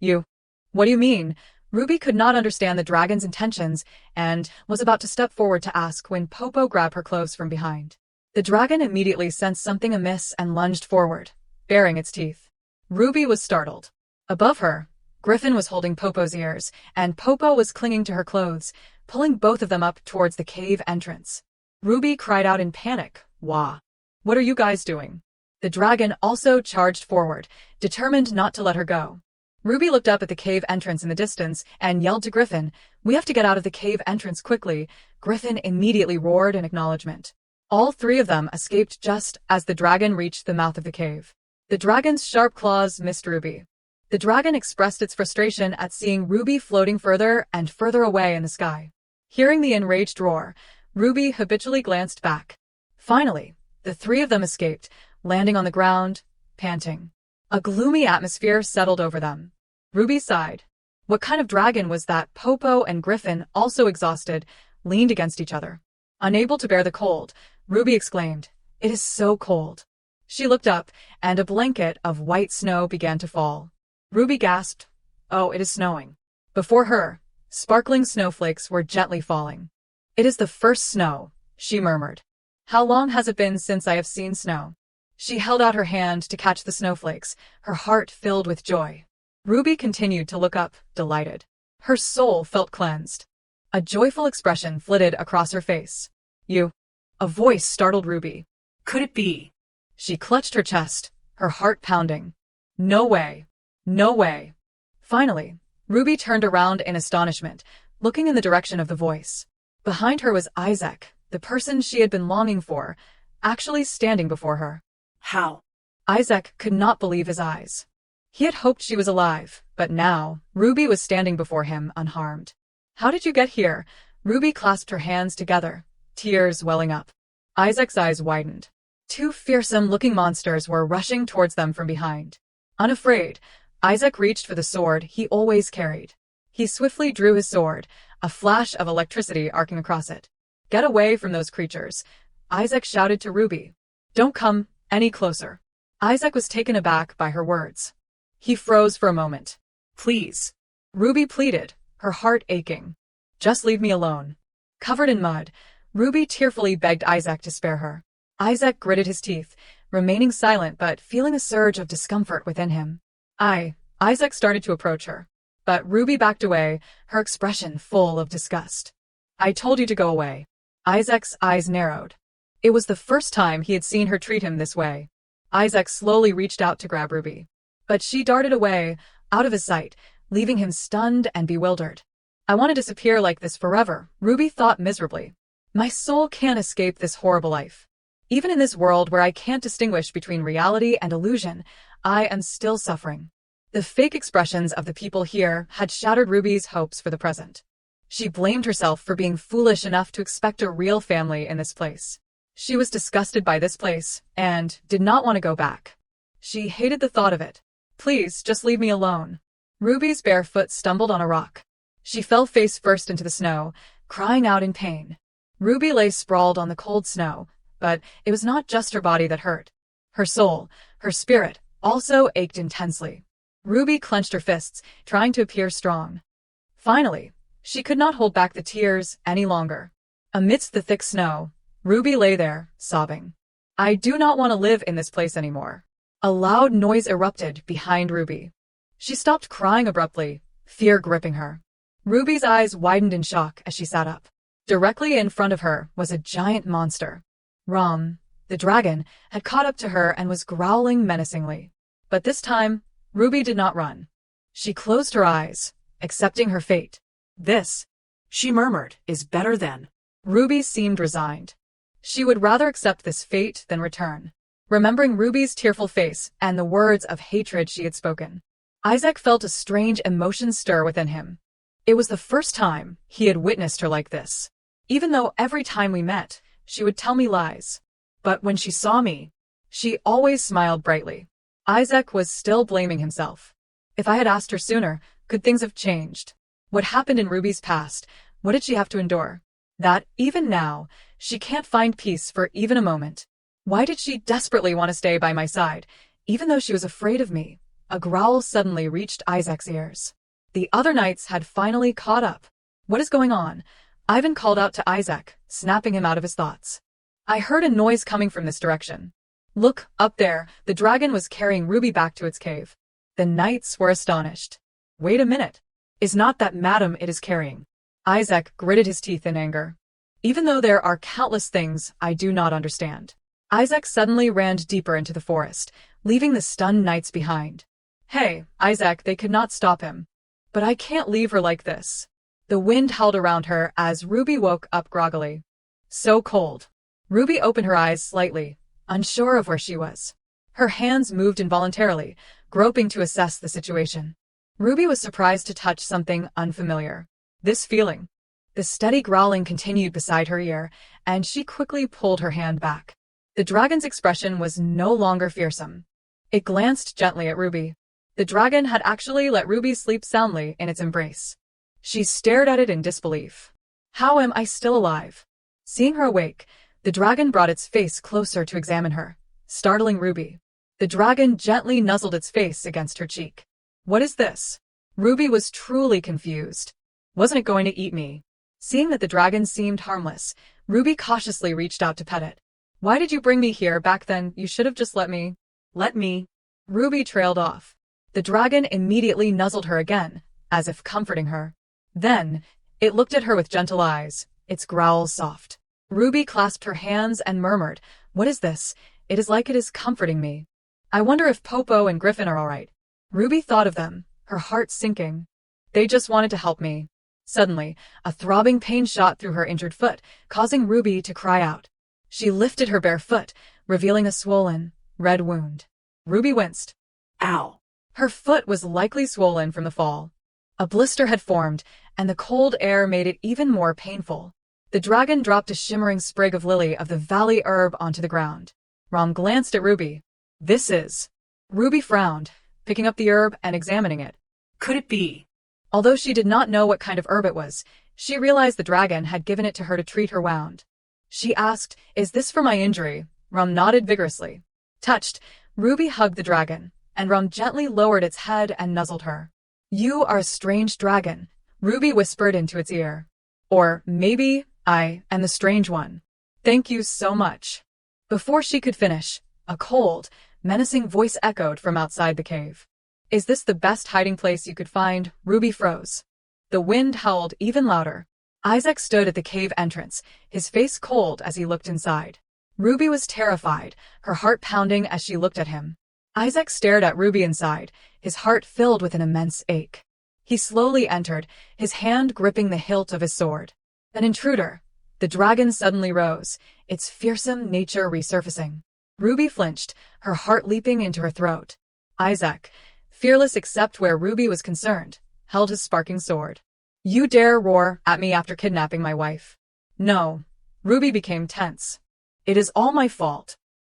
What do you mean? Ruby could not understand the dragon's intentions and was about to step forward to ask when Popo grabbed her clothes from behind. The dragon immediately sensed something amiss and lunged forward, baring its teeth. Ruby was startled. Above her, Griffin was holding Popo's ears, and Popo was clinging to her clothes, pulling both of them up towards the cave entrance. Ruby cried out in panic, Wah! What are you guys doing? The dragon also charged forward, determined not to let her go. Ruby looked up at the cave entrance in the distance and yelled to Griffin, We have to get out of the cave entrance quickly. Griffin immediately roared in acknowledgement. All three of them escaped just as the dragon reached the mouth of the cave. The dragon's sharp claws missed Ruby. The dragon expressed its frustration at seeing Ruby floating further and further away in the sky. Hearing the enraged roar, Ruby habitually glanced back. Finally, the three of them escaped, landing on the ground, panting. A gloomy atmosphere settled over them. Ruby sighed. What kind of dragon was that? Popo and Griffin, also exhausted, leaned against each other. Unable to bear the cold, Ruby exclaimed, "It is so cold." She looked up, and a blanket of white snow began to fall. Ruby gasped, "Oh, it is snowing." Before her, sparkling snowflakes were gently falling. "It is the first snow," she murmured. "How long has it been since I have seen snow?" She held out her hand to catch the snowflakes, her heart filled with joy. Ruby continued to look up, delighted. Her soul felt cleansed. A joyful expression flitted across her face. "You." A voice startled Ruby. Could it be? She clutched her chest, her heart pounding. No way. No way. Finally, Ruby turned around in astonishment, looking in the direction of the voice. Behind her was Isaac, the person she had been longing for, actually standing before her. How? Isaac could not believe his eyes. He had hoped she was alive, but now, Ruby was standing before him unharmed. "How did you get here?" Ruby clasped her hands together, tears welling up. Isaac's eyes widened. Two fearsome-looking monsters were rushing towards them from behind. Unafraid, Isaac reached for the sword he always carried. He swiftly drew his sword, a flash of electricity arcing across it. "Get away from those creatures," Isaac shouted to Ruby. "Don't come any closer." Isaac was taken aback by her words. He froze for a moment. "Please," Ruby pleaded, her heart aching. "Just leave me alone." Covered in mud, Ruby tearfully begged Isaac to spare her. Isaac gritted his teeth, remaining silent but feeling a surge of discomfort within him. Isaac started to approach her. But Ruby backed away, her expression full of disgust. "I told you to go away." Isaac's eyes narrowed. It was the first time he had seen her treat him this way. Isaac slowly reached out to grab Ruby. But she darted away, out of his sight, leaving him stunned and bewildered. "I want to disappear like this forever," Ruby thought miserably. "My soul can't escape this horrible life. Even in this world where I can't distinguish between reality and illusion, I am still suffering." The fake expressions of the people here had shattered Ruby's hopes for the present. She blamed herself for being foolish enough to expect a real family in this place. She was disgusted by this place, and did not want to go back. She hated the thought of it. "Please, just leave me alone." Ruby's bare foot stumbled on a rock. She fell face first into the snow, crying out in pain. Ruby lay sprawled on the cold snow, but it was not just her body that hurt. Her soul, her spirit, also ached intensely. Ruby clenched her fists, trying to appear strong. Finally, she could not hold back the tears any longer. Amidst the thick snow, Ruby lay there, sobbing. "I do not want to live in this place anymore." A loud noise erupted behind Ruby. She stopped crying abruptly, fear gripping her. Ruby's eyes widened in shock as she sat up. Directly in front of her was a giant monster. Rom, the dragon, had caught up to her and was growling menacingly. But this time, Ruby did not run. She closed her eyes, accepting her fate. "This," she murmured, "is better than." Ruby seemed resigned. She would rather accept this fate than return. Remembering Ruby's tearful face and the words of hatred she had spoken, Isaac felt a strange emotion stir within him. It was the first time he had witnessed her like this. Even though every time we met, she would tell me lies. But when she saw me, she always smiled brightly. Isaac was still blaming himself. If I had asked her sooner, could things have changed? What happened in Ruby's past? What did she have to endure? That, even now, she can't find peace for even a moment. Why did she desperately want to stay by my side, even though she was afraid of me? A growl suddenly reached Isaac's ears. The other knights had finally caught up. "What is going on?" Ivan called out to Isaac, snapping him out of his thoughts. "I heard a noise coming from this direction." "Look, up there," the dragon was carrying Ruby back to its cave. The knights were astonished. "Wait a minute. Is not that madam it is carrying?" Isaac gritted his teeth in anger. "Even though there are countless things I do not understand." Isaac suddenly ran deeper into the forest, leaving the stunned knights behind. "Hey, Isaac," they could not stop him. "But I can't leave her like this." The wind howled around her as Ruby woke up groggily. So cold. Ruby opened her eyes slightly, unsure of where she was. Her hands moved involuntarily, groping to assess the situation. Ruby was surprised to touch something unfamiliar. This feeling. The steady growling continued beside her ear, and she quickly pulled her hand back. The dragon's expression was no longer fearsome. It glanced gently at Ruby. The dragon had actually let Ruby sleep soundly in its embrace. She stared at it in disbelief. How am I still alive? Seeing her awake, the dragon brought its face closer to examine her, startling Ruby. The dragon gently nuzzled its face against her cheek. What is this? Ruby was truly confused. Wasn't it going to eat me? Seeing that the dragon seemed harmless, Ruby cautiously reached out to pet it. Why did you bring me here back then? You should have just let me. Let me. Ruby trailed off. The dragon immediately nuzzled her again, as if comforting her. Then, it looked at her with gentle eyes, its growls soft. Ruby clasped her hands and murmured, What is this? It is like it is comforting me. I wonder if Popo and Griffin are all right. Ruby thought of them, her heart sinking. They just wanted to help me. Suddenly, a throbbing pain shot through her injured foot, causing Ruby to cry out. She lifted her bare foot, revealing a swollen, red wound. Ruby winced. Ow. Her foot was likely swollen from the fall. A blister had formed, and the cold air made it even more painful. The dragon dropped a shimmering sprig of lily of the valley herb onto the ground. Rom glanced at Ruby. This is. Ruby frowned, picking up the herb and examining it. Could it be? Although she did not know what kind of herb it was, she realized the dragon had given it to her to treat her wound. She asked, Is this for my injury? Rum nodded vigorously. Touched, Ruby hugged the dragon, and Rum gently lowered its head and nuzzled her. You are a strange dragon, Ruby whispered into its ear. Or maybe I am the strange one. Thank you so much. Before she could finish, a cold, menacing voice echoed from outside the cave. Is this the best hiding place you could find? Ruby froze. The wind howled even louder. Isaac stood at the cave entrance, his face cold as he looked inside. Ruby was terrified, her heart pounding as she looked at him. Isaac stared at Ruby inside, his heart filled with an immense ache. He slowly entered, his hand gripping the hilt of his sword. An intruder. The dragon suddenly rose, its fearsome nature resurfacing. Ruby flinched, her heart leaping into her throat. Isaac, fearless except where Ruby was concerned, held his sparking sword. You dare roar at me after kidnapping my wife? No. Ruby became tense. It is all my fault.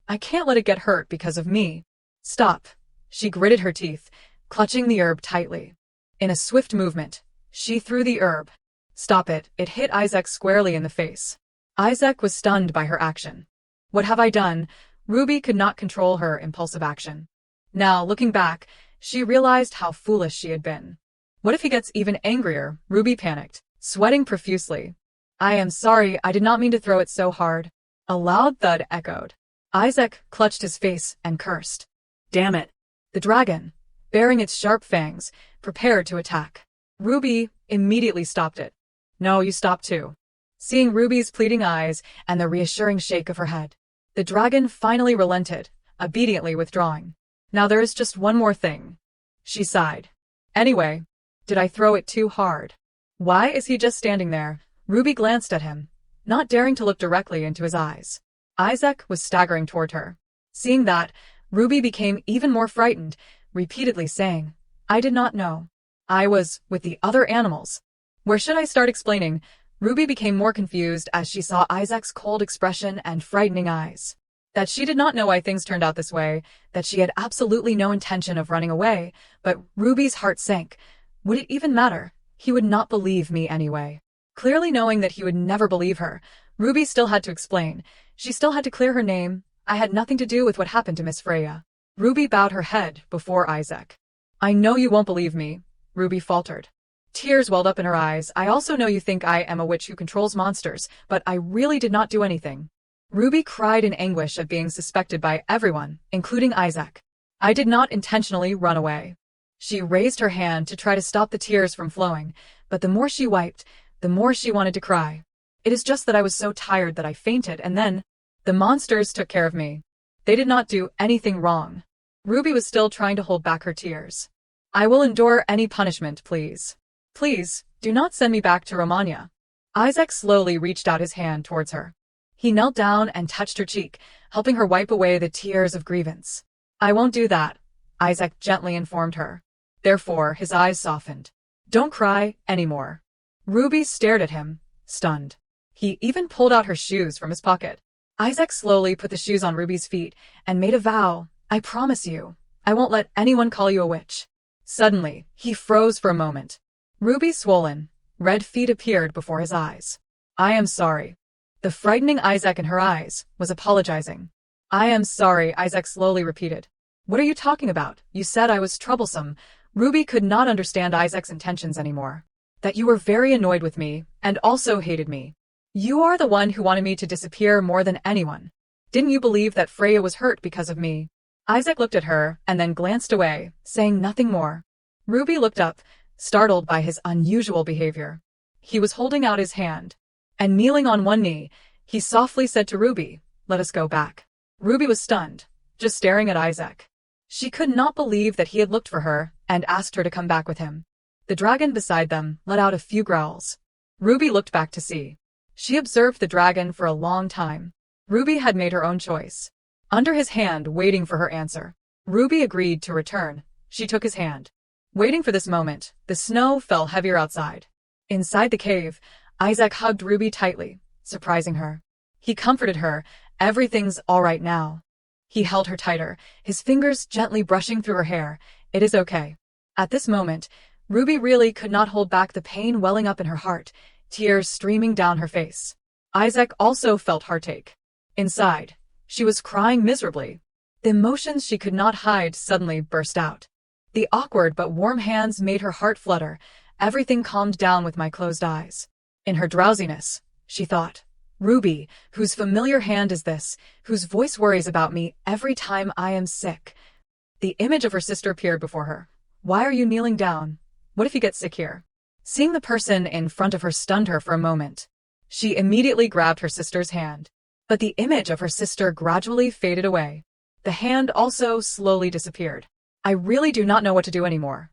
I can't let it get hurt because of me. Stop. She gritted her teeth, clutching the herb tightly. In a swift movement, she threw the herb. Stop it. It hit Isaac squarely in the face. Isaac was stunned by her action. What have I done? Ruby could not control her impulsive action. Now, looking back, she realized how foolish she had been. What if he gets even angrier? Ruby panicked, sweating profusely. I am sorry, I did not mean to throw it so hard. A loud thud echoed. Isaac clutched his face and cursed. Damn it. The dragon, baring its sharp fangs, prepared to attack. Ruby immediately stopped it. No, you stop too. Seeing Ruby's pleading eyes and the reassuring shake of her head, the dragon finally relented, obediently withdrawing. Now there is just one more thing. She sighed. Anyway, did I throw it too hard? Why is he just standing there? Ruby glanced at him, not daring to look directly into his eyes. Isaac was staggering toward her. Seeing that, Ruby became even more frightened, repeatedly saying, I did not know. I was with the other animals. Where should I start explaining? Ruby became more confused as she saw Isaac's cold expression and frightening eyes. That she did not know why things turned out this way, that she had absolutely no intention of running away, but Ruby's heart sank. Would it even matter? He would not believe me anyway. Clearly knowing that he would never believe her, Ruby still had to explain. She still had to clear her name. I had nothing to do with what happened to Miss Freya. Ruby bowed her head before Isaac. I know you won't believe me, Ruby faltered. Tears welled up in her eyes. I also know you think I am a witch who controls monsters, but I really did not do anything. Ruby cried in anguish at being suspected by everyone, including Isaac. I did not intentionally run away. She raised her hand to try to stop the tears from flowing, but the more she wiped, the more she wanted to cry. It is just that I was so tired that I fainted, and then the monsters took care of me. They did not do anything wrong. Ruby was still trying to hold back her tears. I will endure any punishment, please. Please, do not send me back to Romania. Isaac slowly reached out his hand towards her. He knelt down and touched her cheek, helping her wipe away the tears of grievance. I won't do that, Isaac gently informed her. Therefore, his eyes softened. Don't cry anymore. Ruby stared at him, stunned. He even pulled out her shoes from his pocket. Isaac slowly put the shoes on Ruby's feet and made a vow. I promise you, I won't let anyone call you a witch. Suddenly, he froze for a moment. Ruby's swollen, red feet appeared before his eyes. I am sorry. The frightening Isaac in her eyes was apologizing. I am sorry, Isaac slowly repeated. What are you talking about? You said I was troublesome. Ruby could not understand Isaac's intentions anymore. That you were very annoyed with me, and also hated me. You are the one who wanted me to disappear more than anyone. Didn't you believe that Freya was hurt because of me? Isaac looked at her and then glanced away, saying nothing more. Ruby looked up, startled by his unusual behavior. He was holding out his hand, and kneeling on one knee, he softly said to Ruby, "Let us go back." Ruby was stunned, just staring at Isaac. She could not believe that he had looked for her and asked her to come back with him. The dragon beside them let out a few growls. Ruby looked back to see. She observed the dragon for a long time. Ruby had made her own choice. Under his hand, waiting for her answer. Ruby agreed to return. She took his hand. Waiting for this moment, the snow fell heavier outside. Inside the cave, Isaac hugged Ruby tightly, surprising her. He comforted her. Everything's all right now. He held her tighter, his fingers gently brushing through her hair. It is okay. At this moment, Ruby really could not hold back the pain welling up in her heart, tears streaming down her face. Isaac also felt heartache. Inside, she was crying miserably. The emotions she could not hide suddenly burst out. The awkward but warm hands made her heart flutter. Everything calmed down with my closed eyes. In her drowsiness, she thought, Ruby, whose familiar hand is this, whose voice worries about me every time I am sick? The image of her sister appeared before her. Why are you kneeling down? What if you get sick here? Seeing the person in front of her stunned her for a moment. She immediately grabbed her sister's hand. But the image of her sister gradually faded away. The hand also slowly disappeared. I really do not know what to do anymore.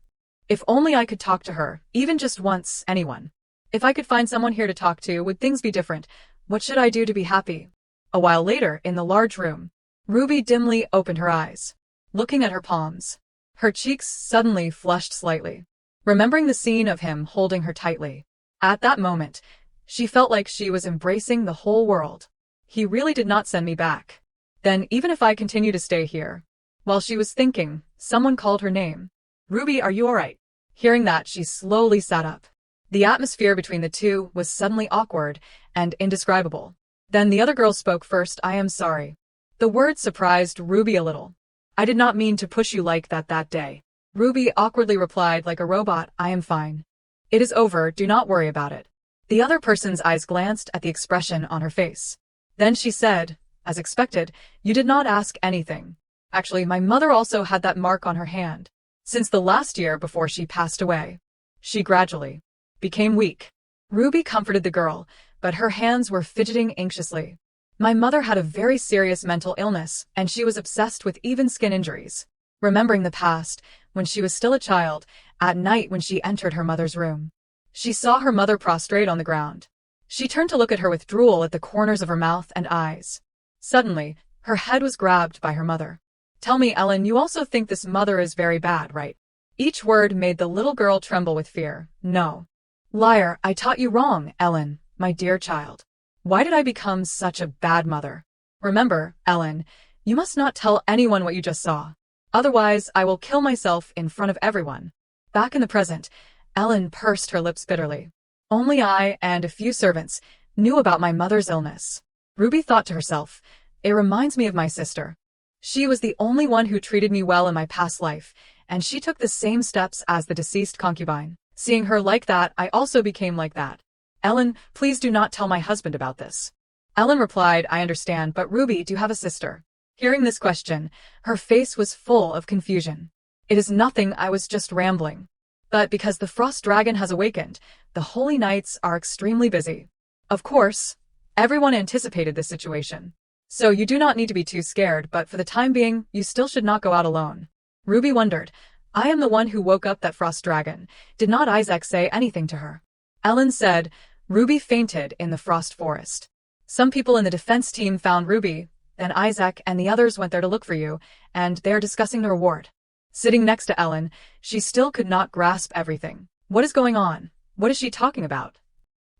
If only I could talk to her, even just once, anyone. If I could find someone here to talk to, would things be different? What should I do to be happy? A while later, in the large room, Ruby dimly opened her eyes, looking at her palms. Her cheeks suddenly flushed slightly, remembering the scene of him holding her tightly. At that moment, she felt like she was embracing the whole world. He really did not send me back. Then, even if I continue to stay here. While she was thinking, someone called her name. Ruby, are you all right? Hearing that, she slowly sat up. The atmosphere between the two was suddenly awkward and indescribable. Then the other girl spoke first. I am sorry. The word surprised Ruby a little. I did not mean to push you like that day. Ruby awkwardly replied like a robot, I am fine. It is over, do not worry about it. The other person's eyes glanced at the expression on her face. Then she said, as expected, you did not ask anything. Actually, my mother also had that mark on her hand. Since the last year before she passed away. She gradually became weak. Ruby comforted the girl, but her hands were fidgeting anxiously. My mother had a very serious mental illness, and she was obsessed with even skin injuries. Remembering the past, when she was still a child, at night when she entered her mother's room, she saw her mother prostrate on the ground. She turned to look at her with drool at the corners of her mouth and eyes. Suddenly, her head was grabbed by her mother. Tell me, Ellen, you also think this mother is very bad, right? Each word made the little girl tremble with fear. No. Liar, I taught you wrong, Ellen, my dear child. Why did I become such a bad mother? Remember, Ellen, you must not tell anyone what you just saw. Otherwise, I will kill myself in front of everyone. Back in the present, Ellen pursed her lips bitterly. Only I and a few servants knew about my mother's illness. Ruby thought to herself, it reminds me of my sister. She was the only one who treated me well in my past life, and she took the same steps as the deceased concubine. Seeing her like that, I also became like that. Ellen, please do not tell my husband about this. Ellen replied, I understand, but Ruby, do you have a sister? Hearing this question, her face was full of confusion. It is nothing, I was just rambling. But because the frost dragon has awakened, the holy knights are extremely busy. Of course, everyone anticipated this situation. So you do not need to be too scared, but for the time being, you still should not go out alone. Ruby wondered, I am the one who woke up that frost dragon. Did not Isaac say anything to her? Ellen said, Ruby fainted in the frost forest. Some people in the defense team found Ruby, then Isaac and the others went there to look for you, and they are discussing the reward. Sitting next to Ellen, she still could not grasp everything. What is going on? What is she talking about?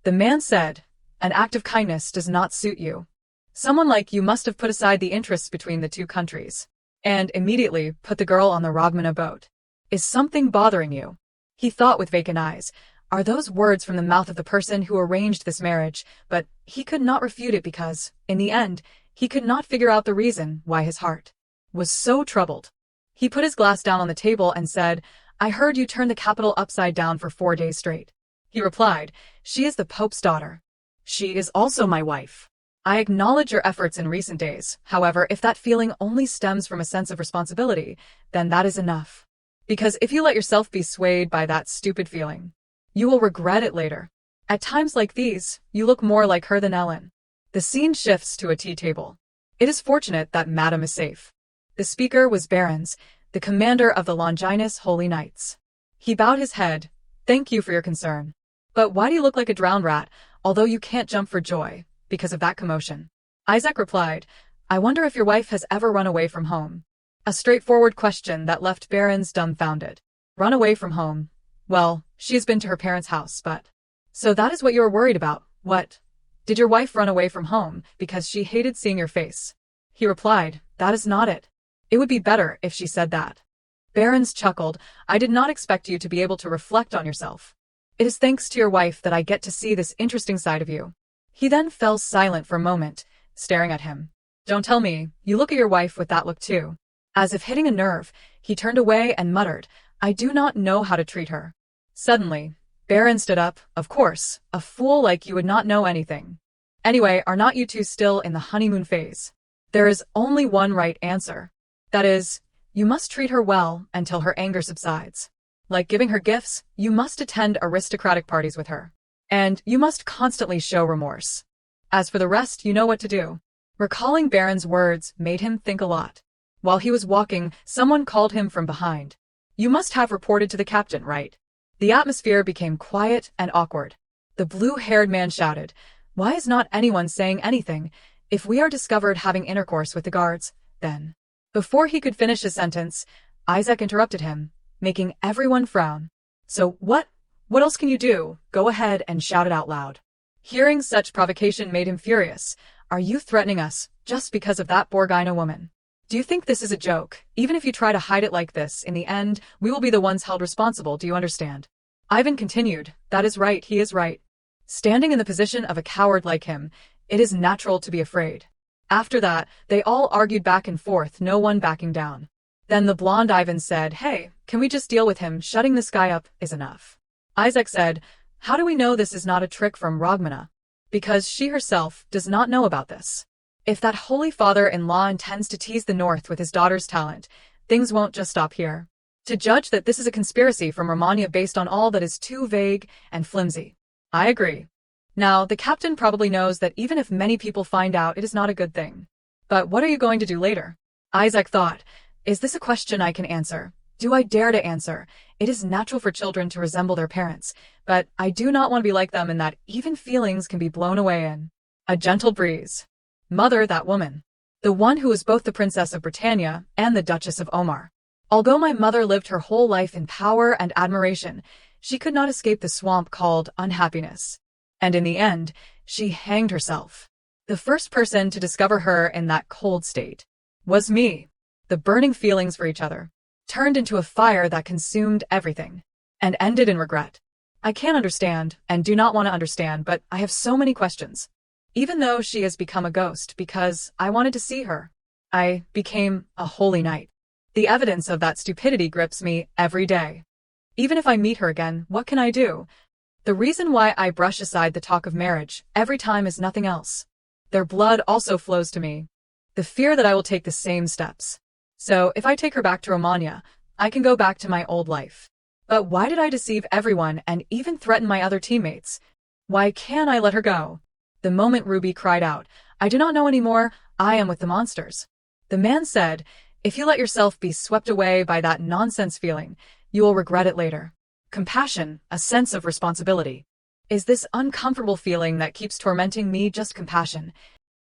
The man said, An act of kindness does not suit you. Someone like you must have put aside the interests between the two countries and immediately put the girl on the Rogmana boat. Is something bothering you? He thought with vacant eyes. Are those words from the mouth of the person who arranged this marriage? But he could not refute it because, in the end, he could not figure out the reason why his heart was so troubled. He put his glass down on the table and said, I heard you turn the capital upside down for 4 days straight. He replied, She is the Pope's daughter. She is also my wife. I acknowledge your efforts in recent days. However, if that feeling only stems from a sense of responsibility, then that is enough. Because if you let yourself be swayed by that stupid feeling, you will regret it later. At times like these, you look more like her than Ellen. The scene shifts to a tea table. It is fortunate that Madame is safe. The speaker was Behrens, the commander of the Longinus Holy Knights. He bowed his head. Thank you for your concern. But why do you look like a drowned rat, although you can't jump for joy because of that commotion? Isaac replied, I wonder if your wife has ever run away from home. A straightforward question that left Behrens dumbfounded. Run away from home? Well, she has been to her parents' house, but... So that is what you are worried about. What? Did your wife run away from home because she hated seeing your face? He replied, That is not it. It would be better if she said that. Behrens chuckled. I did not expect you to be able to reflect on yourself. It is thanks to your wife that I get to see this interesting side of you. He then fell silent for a moment, staring at him. Don't tell me, you look at your wife with that look too. As if hitting a nerve, he turned away and muttered, I do not know how to treat her. Suddenly, Behrens stood up. Of course, a fool like you would not know anything. Anyway, are not you two still in the honeymoon phase? There is only one right answer. That is, you must treat her well until her anger subsides. Like giving her gifts, you must attend aristocratic parties with her. And you must constantly show remorse. As for the rest, you know what to do. Recalling Behrens' words made him think a lot. While he was walking, someone called him from behind. You must have reported to the captain, right? The atmosphere became quiet and awkward. The blue-haired man shouted, Why is not anyone saying anything? If we are discovered having intercourse with the guards, then... Before he could finish his sentence, Isaac interrupted him, making everyone frown. So what else can you do? Go ahead and shout it out loud. Hearing such provocation made him furious. Are you threatening us just because of that Borgina woman? Do you think this is a joke? Even if you try to hide it like this, in the end, we will be the ones held responsible, do you understand? Ivan continued, That is right, he is right. Standing in the position of a coward like him, it is natural to be afraid. After that, they all argued back and forth, no one backing down. Then the blonde Ivan said, Hey, can we just deal with him? Shutting this guy up is enough. Isaac said, How do we know this is not a trick from Rogmana? Because she herself does not know about this. If that holy father-in-law intends to tease the North with his daughter's talent, things won't just stop here. To judge that this is a conspiracy from Romania based on all that is too vague and flimsy. I agree. Now, the captain probably knows that even if many people find out, it is not a good thing. But what are you going to do later? Isaac thought, Is this a question I can answer? Do I dare to answer? It is natural for children to resemble their parents, but I do not want to be like them in that even feelings can be blown away in a gentle breeze. Mother, that woman. The one who was both the Princess of Britannia and the Duchess of Omar. Although my mother lived her whole life in power and admiration, she could not escape the swamp called unhappiness. And in the end, she hanged herself. The first person to discover her in that cold state was me. The burning feelings for each other turned into a fire that consumed everything and ended in regret. I can't understand and do not want to understand, but I have so many questions. Even though she has become a ghost because I wanted to see her, I became a holy knight. The evidence of that stupidity grips me every day. Even if I meet her again, what can I do? The reason why I brush aside the talk of marriage every time is nothing else. Their blood also flows to me. The fear that I will take the same steps. So if I take her back to Romania, I can go back to my old life. But why did I deceive everyone and even threaten my other teammates? Why can't I let her go? The moment Ruby cried out, I do not know anymore, I am with the monsters. The man said, If you let yourself be swept away by that nonsense feeling, you will regret it later. Compassion, a sense of responsibility. Is this uncomfortable feeling that keeps tormenting me just compassion?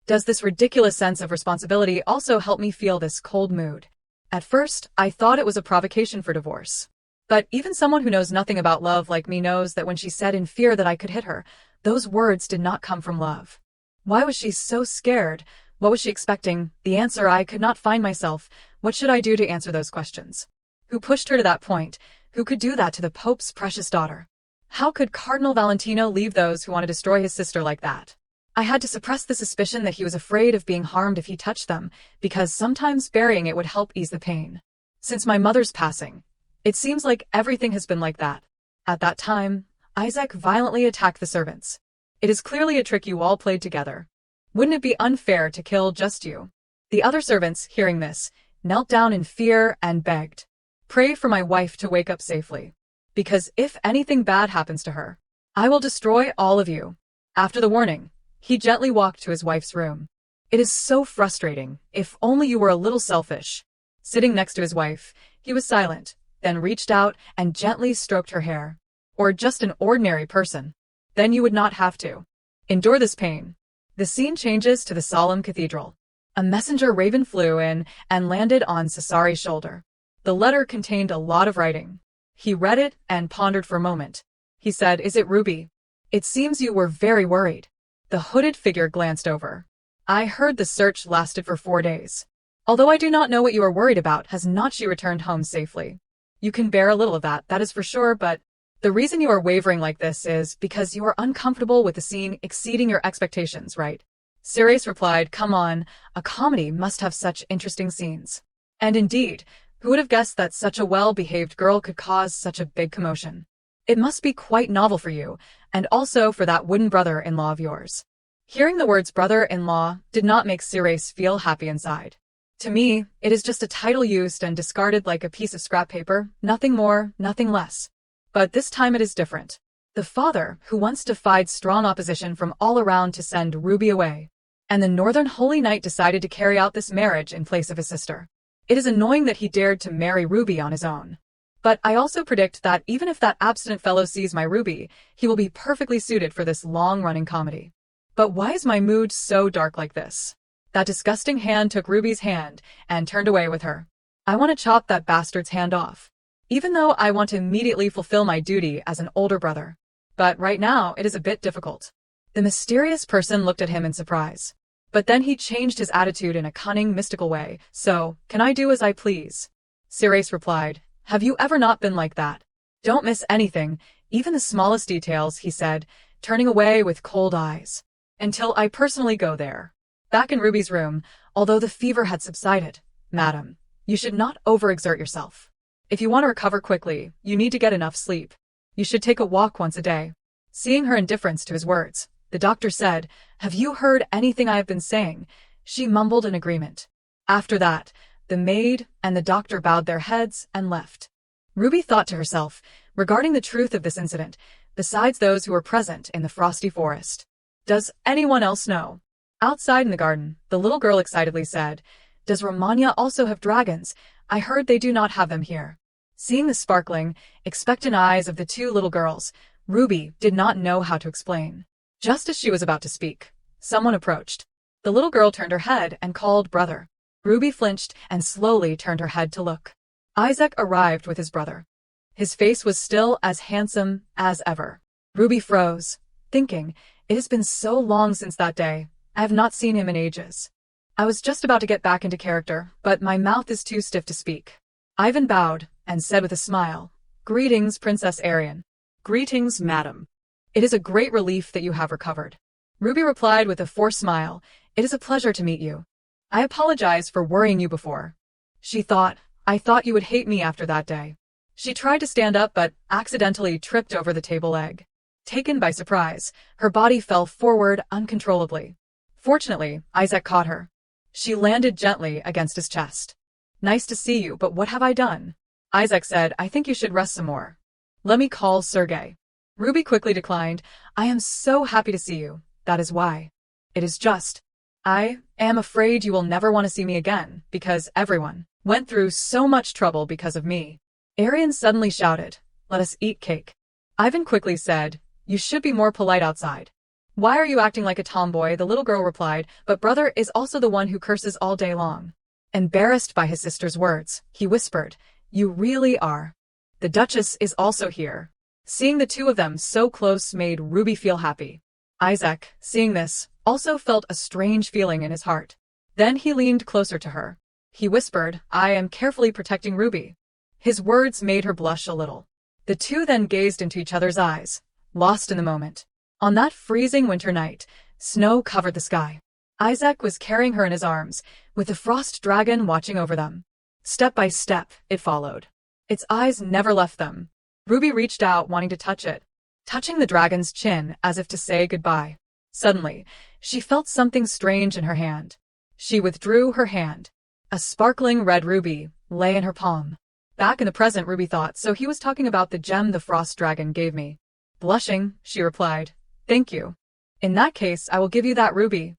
Does this ridiculous sense of responsibility also help me feel this cold mood? At first, I thought it was a provocation for divorce. But even someone who knows nothing about love like me knows that when she said in fear that I could hit her, Those words did not come from love. Why was she so scared? What was she expecting? The answer I could not find myself. What should I do to answer those questions? Who pushed her to that point? Who could do that to the Pope's precious daughter? How could Cardinal Valentino leave those who want to destroy his sister like that? I had to suppress the suspicion that he was afraid of being harmed if he touched them, because sometimes burying it would help ease the pain. Since my mother's passing, it seems like everything has been like that. At that time, Isaac violently attacked the servants. It is clearly a trick you all played together. Wouldn't it be unfair to kill just you? The other servants, hearing this, knelt down in fear and begged, "Pray for my wife to wake up safely. Because if anything bad happens to her, I will destroy all of you." After the warning, he gently walked to his wife's room. It is so frustrating. If only you were a little selfish. Sitting next to his wife, he was silent, then reached out and gently stroked her hair. Or just an ordinary person. Then you would not have to endure this pain. The scene changes to the solemn cathedral. A messenger raven flew in and landed on Cesari's shoulder. The letter contained a lot of writing. He read it and pondered for a moment. He said, "Is it Ruby? It seems you were very worried." The hooded figure glanced over. "I heard the search lasted for 4 days. Although I do not know what you are worried about, has not she returned home safely? You can bear a little of that is for sure, but the reason you are wavering like this is because you are uncomfortable with the scene exceeding your expectations, right?" Ceres replied, "Come on, a comedy must have such interesting scenes." And indeed, who would have guessed that such a well-behaved girl could cause such a big commotion? It must be quite novel for you, and also for that wooden brother-in-law of yours. Hearing the words brother-in-law did not make Ceres feel happy inside. To me, it is just a title used and discarded like a piece of scrap paper, nothing more, nothing less. But this time it is different. The father, who once defied strong opposition from all around to send Ruby away, and the Northern Holy Knight decided to carry out this marriage in place of his sister. It is annoying that he dared to marry Ruby on his own. But I also predict that even if that abstinent fellow sees my Ruby, he will be perfectly suited for this long-running comedy. But why is my mood so dark like this? That disgusting hand took Ruby's hand and turned away with her. I want to chop that bastard's hand off. Even though I want to immediately fulfill my duty as an older brother. But right now, it is a bit difficult. The mysterious person looked at him in surprise. But then he changed his attitude in a cunning, mystical way. "So, can I do as I please?" Ceres replied, "Have you ever not been like that? Don't miss anything, even the smallest details," he said, turning away with cold eyes. "Until I personally go there." Back in Ruby's room, although the fever had subsided, "Madam, you should not overexert yourself. If you want to recover quickly, you need to get enough sleep. You should take a walk once a day." Seeing her indifference to his words, the doctor said, "Have you heard anything I have been saying?" She mumbled in agreement. After that, the maid and the doctor bowed their heads and left. Ruby thought to herself, regarding the truth of this incident, besides those who were present in the frosty forest. Does anyone else know? Outside in the garden, the little girl excitedly said, "Does Romagna also have dragons? I heard they do not have them here." Seeing the sparkling, expectant eyes of the two little girls, Ruby did not know how to explain. Just as she was about to speak, someone approached. The little girl turned her head and called, "Brother." Ruby flinched and slowly turned her head to look. Isaac arrived with his brother. His face was still as handsome as ever. Ruby froze, thinking, it has been so long since that day. I have not seen him in ages. I was just about to get back into character, but my mouth is too stiff to speak. Ivan bowed and said with a smile, "Greetings, Princess Arian." "Greetings, madam." "It is a great relief that you have recovered." Ruby replied with a forced smile, "It is a pleasure to meet you. I apologize for worrying you before." She thought, "I thought you would hate me after that day." She tried to stand up but accidentally tripped over the table leg. Taken by surprise, her body fell forward uncontrollably. Fortunately, Isaac caught her. She landed gently against his chest. "Nice to see you, but what have I done?" Isaac said, "I think you should rest some more. Let me call Sergei." Ruby quickly declined, "I am so happy to see you, that is why. It is just, I am afraid you will never want to see me again, because everyone went through so much trouble because of me." Arian suddenly shouted, "Let us eat cake." Ivan quickly said, "You should be more polite outside." "Why are you acting like a tomboy?" the little girl replied, "But brother is also the one who curses all day long." Embarrassed by his sister's words, he whispered, "You really are. The Duchess is also here." Seeing the two of them so close made Ruby feel happy. Isaac, seeing this, also felt a strange feeling in his heart. Then he leaned closer to her. He whispered, "I am carefully protecting Ruby." His words made her blush a little. The two then gazed into each other's eyes, lost in the moment. On that freezing winter night, snow covered the sky. Isaac was carrying her in his arms, with the frost dragon watching over them. Step by step, it followed. Its eyes never left them. Ruby reached out, wanting to touch it, touching the dragon's chin as if to say goodbye. Suddenly, she felt something strange in her hand. She withdrew her hand. A sparkling red ruby lay in her palm. Back in the present, Ruby thought, so he was talking about the gem the frost dragon gave me. Blushing, she replied, "Thank you. In that case, I will give you that ruby."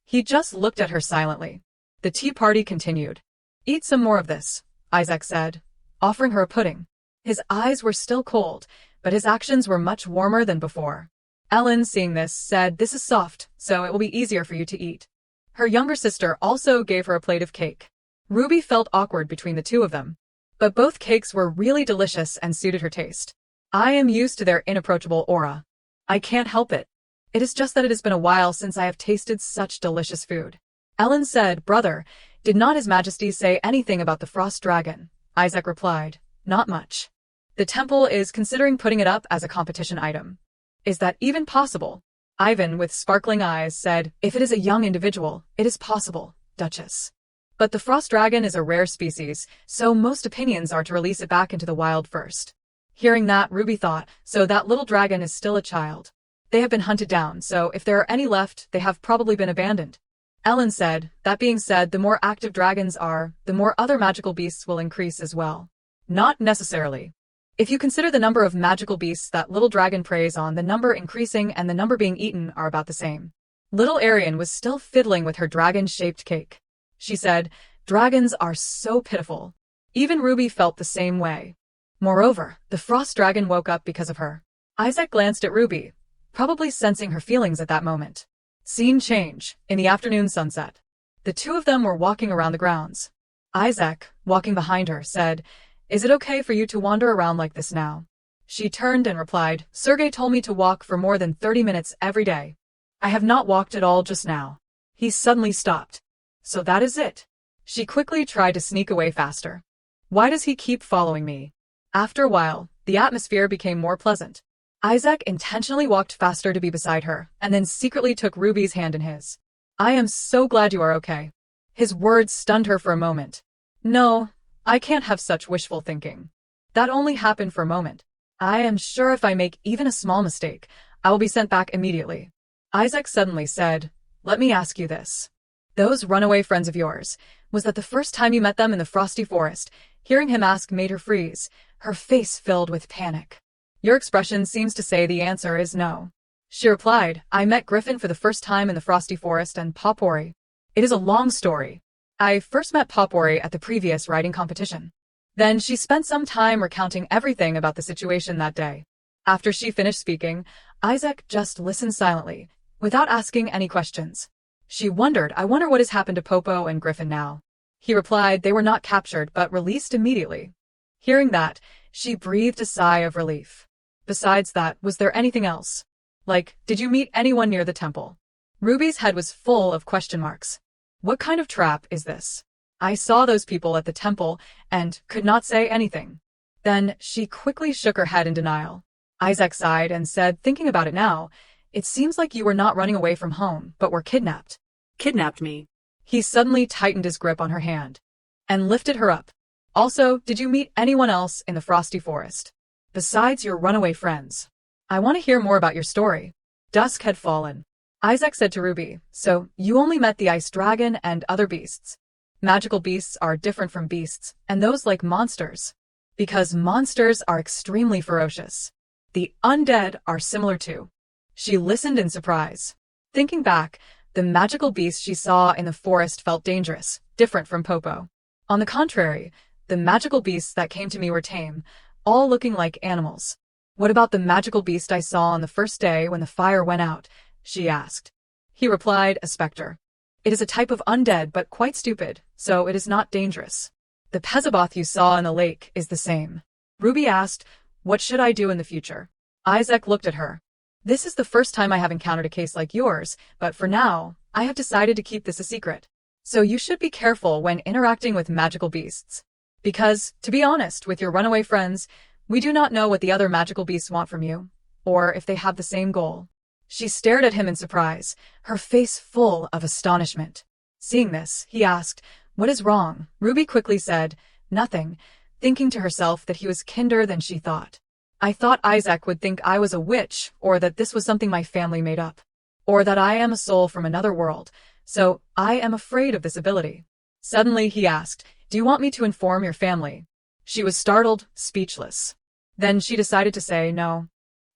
He just looked at her silently. The tea party continued. "Eat some more of this," Isaac said, offering her a pudding. His eyes were still cold, but his actions were much warmer than before. Ellen, seeing this, said, "This is soft, so it will be easier for you to eat." Her younger sister also gave her a plate of cake. Ruby felt awkward between the two of them, but both cakes were really delicious and suited her taste. "I am used to their inapproachable aura. I can't help it. It is just that it has been a while since I have tasted such delicious food." Ellen said, "Brother, did not His Majesty say anything about the frost dragon?" Isaac replied, "Not much. The temple is considering putting it up as a competition item." "Is that even possible?" Ivan, with sparkling eyes, said, "If it is a young individual, it is possible, Duchess. But the frost dragon is a rare species, so most opinions are to release it back into the wild first." Hearing that, Ruby thought, so that little dragon is still a child. They have been hunted down, so if there are any left, they have probably been abandoned. Ellen said, "That being said, the more active dragons are, the more other magical beasts will increase as well." "Not necessarily. If you consider the number of magical beasts that little dragon preys on, the number increasing and the number being eaten are about the same." Little Arian was still fiddling with her dragon-shaped cake. She said, "Dragons are so pitiful." Even Ruby felt the same way. Moreover, the frost dragon woke up because of her. Isaac glanced at Ruby, probably sensing her feelings at that moment. Scene change, in the afternoon sunset. The two of them were walking around the grounds. Isaac, walking behind her, said, "Is it okay for you to wander around like this now?" She turned and replied, "Sergey told me to walk for more than 30 minutes every day. I have not walked at all just now." He suddenly stopped. "So that is it." She quickly tried to sneak away faster. "Why does he keep following me?" After a while, the atmosphere became more pleasant. Isaac intentionally walked faster to be beside her, and then secretly took Ruby's hand in his. "I am so glad you are okay." His words stunned her for a moment. "No, I can't have such wishful thinking. That only happened for a moment. I am sure if I make even a small mistake, I will be sent back immediately." Isaac suddenly said, "Let me ask you this. Those runaway friends of yours, was that the first time you met them in the frosty forest?" Hearing him ask made her freeze, her face filled with panic. "Your expression seems to say the answer is no." She replied, "I met Griffin for the first time in the frosty forest and Popori. It is a long story. I first met Popori at the previous riding competition." Then she spent some time recounting everything about the situation that day. After she finished speaking, Isaac just listened silently, without asking any questions. She wondered, "I wonder what has happened to Popo and Griffin now." He replied, "They were not captured but released immediately." Hearing that, she breathed a sigh of relief. "Besides that, was there anything else? Like, did you meet anyone near the temple?" Ruby's head was full of question marks. "What kind of trap is this? I saw those people at the temple and could not say anything." Then she quickly shook her head in denial. Isaac sighed and said, "Thinking about it now, it seems like you were not running away from home, but were kidnapped." Kidnapped me. He suddenly tightened his grip on her hand and lifted her up. "Also, did you meet anyone else in the frosty forest? Besides your runaway friends? I want to hear more about your story." Dusk had fallen. Isaac said to Ruby, "So, you only met the ice dragon and other beasts. Magical beasts are different from beasts, and those like monsters. Because monsters are extremely ferocious. The undead are similar too." She listened in surprise. Thinking back, the magical beasts she saw in the forest felt dangerous, different from Popo. On the contrary, the magical beasts that came to me were tame, all looking like animals. "What about the magical beast I saw on the first day when the fire went out?" she asked. He replied, "A specter. It is a type of undead but quite stupid, so it is not dangerous." "The Pezaboth you saw in the lake is the same." Ruby asked, "What should I do in the future?" Isaac looked at her. This is the first time I have encountered a case like yours, but for now, I have decided to keep this a secret. So you should be careful when interacting with magical beasts. Because, to be honest, with your runaway friends, we do not know what the other magical beasts want from you, or if they have the same goal. She stared at him in surprise, her face full of astonishment. Seeing this, he asked, "What is wrong?" Ruby quickly said, "Nothing," thinking to herself that he was kinder than she thought. "I thought Isaac would think I was a witch, or that this was something my family made up, or that I am a soul from another world, so I am afraid of this ability." Suddenly he asked, "Do you want me to inform your family?" She was startled, speechless. Then she decided to say no.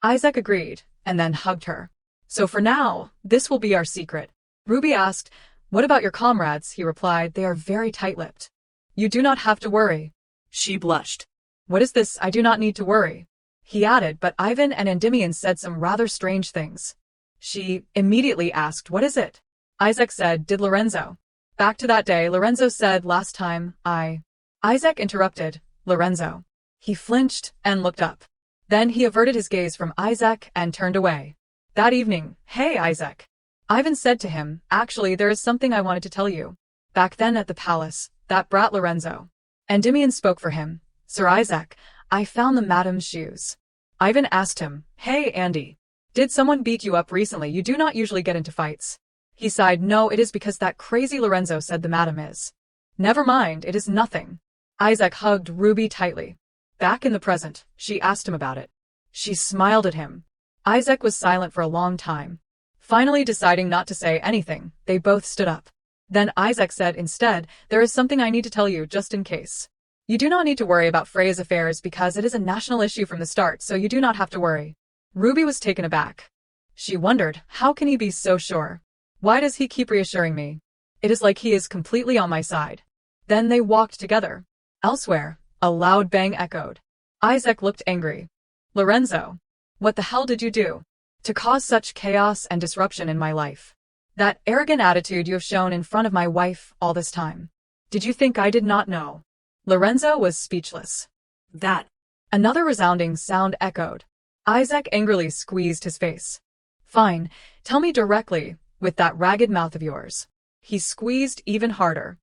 Isaac agreed, and then hugged her. "So for now, this will be our secret." Ruby asked, "What about your comrades?" He replied, "They are very tight-lipped. You do not have to worry." She blushed. "What is this? I do not need to worry." He added, "But Ivan and Endymion said some rather strange things." She immediately asked, "What is it?" Isaac said, "Did Lorenzo?" Back to that day, Lorenzo said, "Last time, Isaac interrupted, "Lorenzo." He flinched and looked up. Then he averted his gaze from Isaac and turned away. That evening, "Hey, Isaac." Ivan said to him, "Actually, there is something I wanted to tell you." Back then at the palace, that brat Lorenzo. Endymion spoke for him. "Sir Isaac, I found the madam's shoes." Ivan asked him, "Hey, Andy. Did someone beat you up recently? You do not usually get into fights." He sighed, "No, it is because that crazy Lorenzo said the madam is." "Never mind, it is nothing." Isaac hugged Ruby tightly. Back in the present, she asked him about it. She smiled at him. Isaac was silent for a long time. Finally deciding not to say anything, they both stood up. Then Isaac said instead, "There is something I need to tell you just in case. You do not need to worry about Freya's affairs because it is a national issue from the start, so you do not have to worry." Ruby was taken aback. She wondered, how can he be so sure? Why does he keep reassuring me? It is like he is completely on my side. Then they walked together. Elsewhere, a loud bang echoed. Isaac looked angry. "Lorenzo, what the hell did you do to cause such chaos and disruption in my life? That arrogant attitude you have shown in front of my wife all this time. Did you think I did not know?" Lorenzo was speechless. That. Another resounding sound echoed. Isaac angrily squeezed his face. "Fine, tell me directly, with that ragged mouth of yours." He squeezed even harder.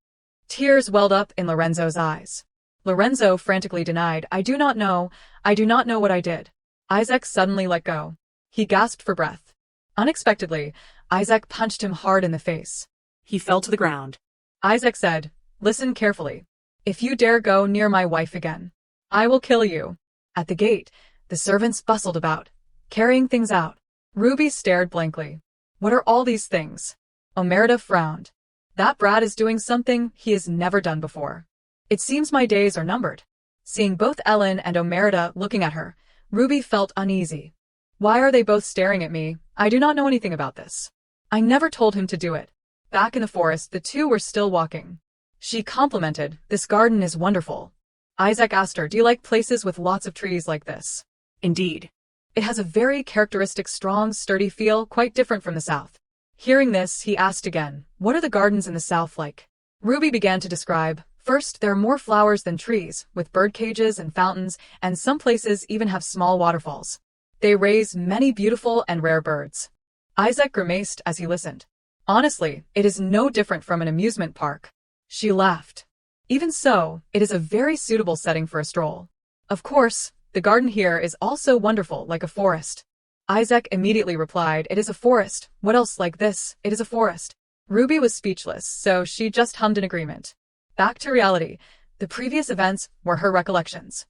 Tears welled up in Lorenzo's eyes. Lorenzo frantically denied, I do not know what I did." Isaac suddenly let go. He gasped for breath. Unexpectedly, Isaac punched him hard in the face. He fell to the ground. Isaac said, "Listen carefully. If you dare go near my wife again, I will kill you." At the gate, the servants bustled about, carrying things out. Ruby stared blankly. What are all these things? Omerta frowned. That brat is doing something he has never done before. It seems my days are numbered. Seeing both Ellen and Omerta looking at her, Ruby felt uneasy. Why are they both staring at me? I do not know anything about this. I never told him to do it. Back in the forest, the two were still walking. She complimented, "This garden is wonderful." Isaac asked her, "Do you like places with lots of trees like this?" Indeed. It has a very characteristic strong, sturdy feel, quite different from the south. Hearing this, he asked again, "What are the gardens in the south like?" Ruby began to describe. First, there are more flowers than trees, with bird cages and fountains, and some places even have small waterfalls. They raise many beautiful and rare birds. Isaac grimaced as he listened. Honestly, it is no different from an amusement park. She laughed. Even so, it is a very suitable setting for a stroll. Of course, the garden here is also wonderful, like a forest. Isaac immediately replied, "It is a forest. What else like this? It is a forest." Ruby was speechless, so she just hummed in agreement. Back to reality, the previous events were her recollections.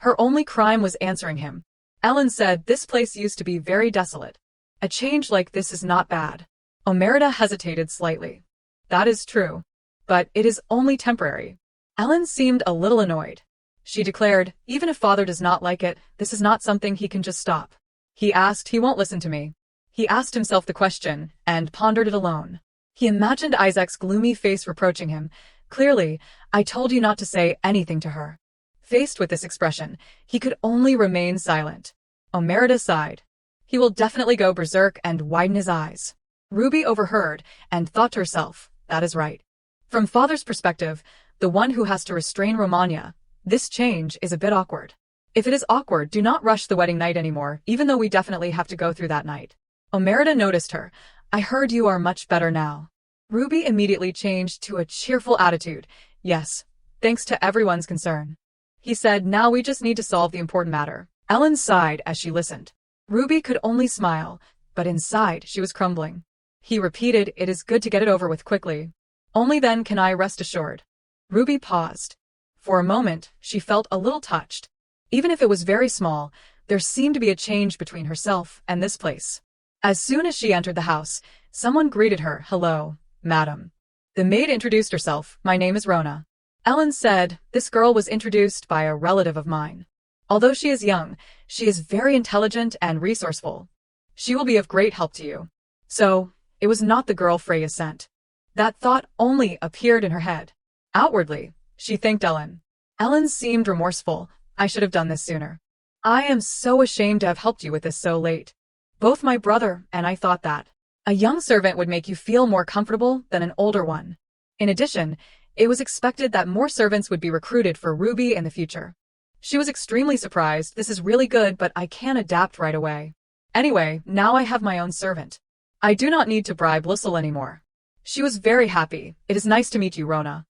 Her only crime was answering him. Ellen said this place used to be very desolate. A change like this is not bad. Omerta hesitated slightly. That is true. But it is only temporary. Ellen seemed a little annoyed. She declared, even if father does not like it, this is not something he can just stop. He won't listen to me. He asked himself the question, and pondered it alone. He imagined Isaac's gloomy face reproaching him. Clearly, I told you not to say anything to her. Faced with this expression, he could only remain silent. Omerta sighed. He will definitely go berserk and widen his eyes. Ruby overheard, and thought to herself, that is right. From father's perspective, the one who has to restrain Romania, this change is a bit awkward. If it is awkward, do not rush the wedding night anymore, even though we definitely have to go through that night. Omerta noticed her. I heard you are much better now. Ruby immediately changed to a cheerful attitude. Yes, thanks to everyone's concern. He said, now we just need to solve the important matter. Ellen sighed as she listened. Ruby could only smile, but inside she was crumbling. He repeated, it is good to get it over with quickly. Only then can I rest assured. Ruby paused. For a moment, she felt a little touched. Even if it was very small, there seemed to be a change between herself and this place. As soon as she entered the house, someone greeted her, hello, madam. The maid introduced herself, my name is Rona. Ellen said, this girl was introduced by a relative of mine. Although she is young, she is very intelligent and resourceful. She will be of great help to you. So, it was not the girl Freya sent. That thought only appeared in her head. Outwardly, she thanked Ellen. Ellen seemed remorseful. I should have done this sooner. I am so ashamed to have helped you with this so late. Both my brother and I thought that a young servant would make you feel more comfortable than an older one. In addition, it was expected that more servants would be recruited for Ruby in the future. She was extremely surprised. This is really good, but I can adapt right away. Anyway, now I have my own servant. I do not need to bribe Lissel anymore. She was very happy. It is nice to meet you, Rona.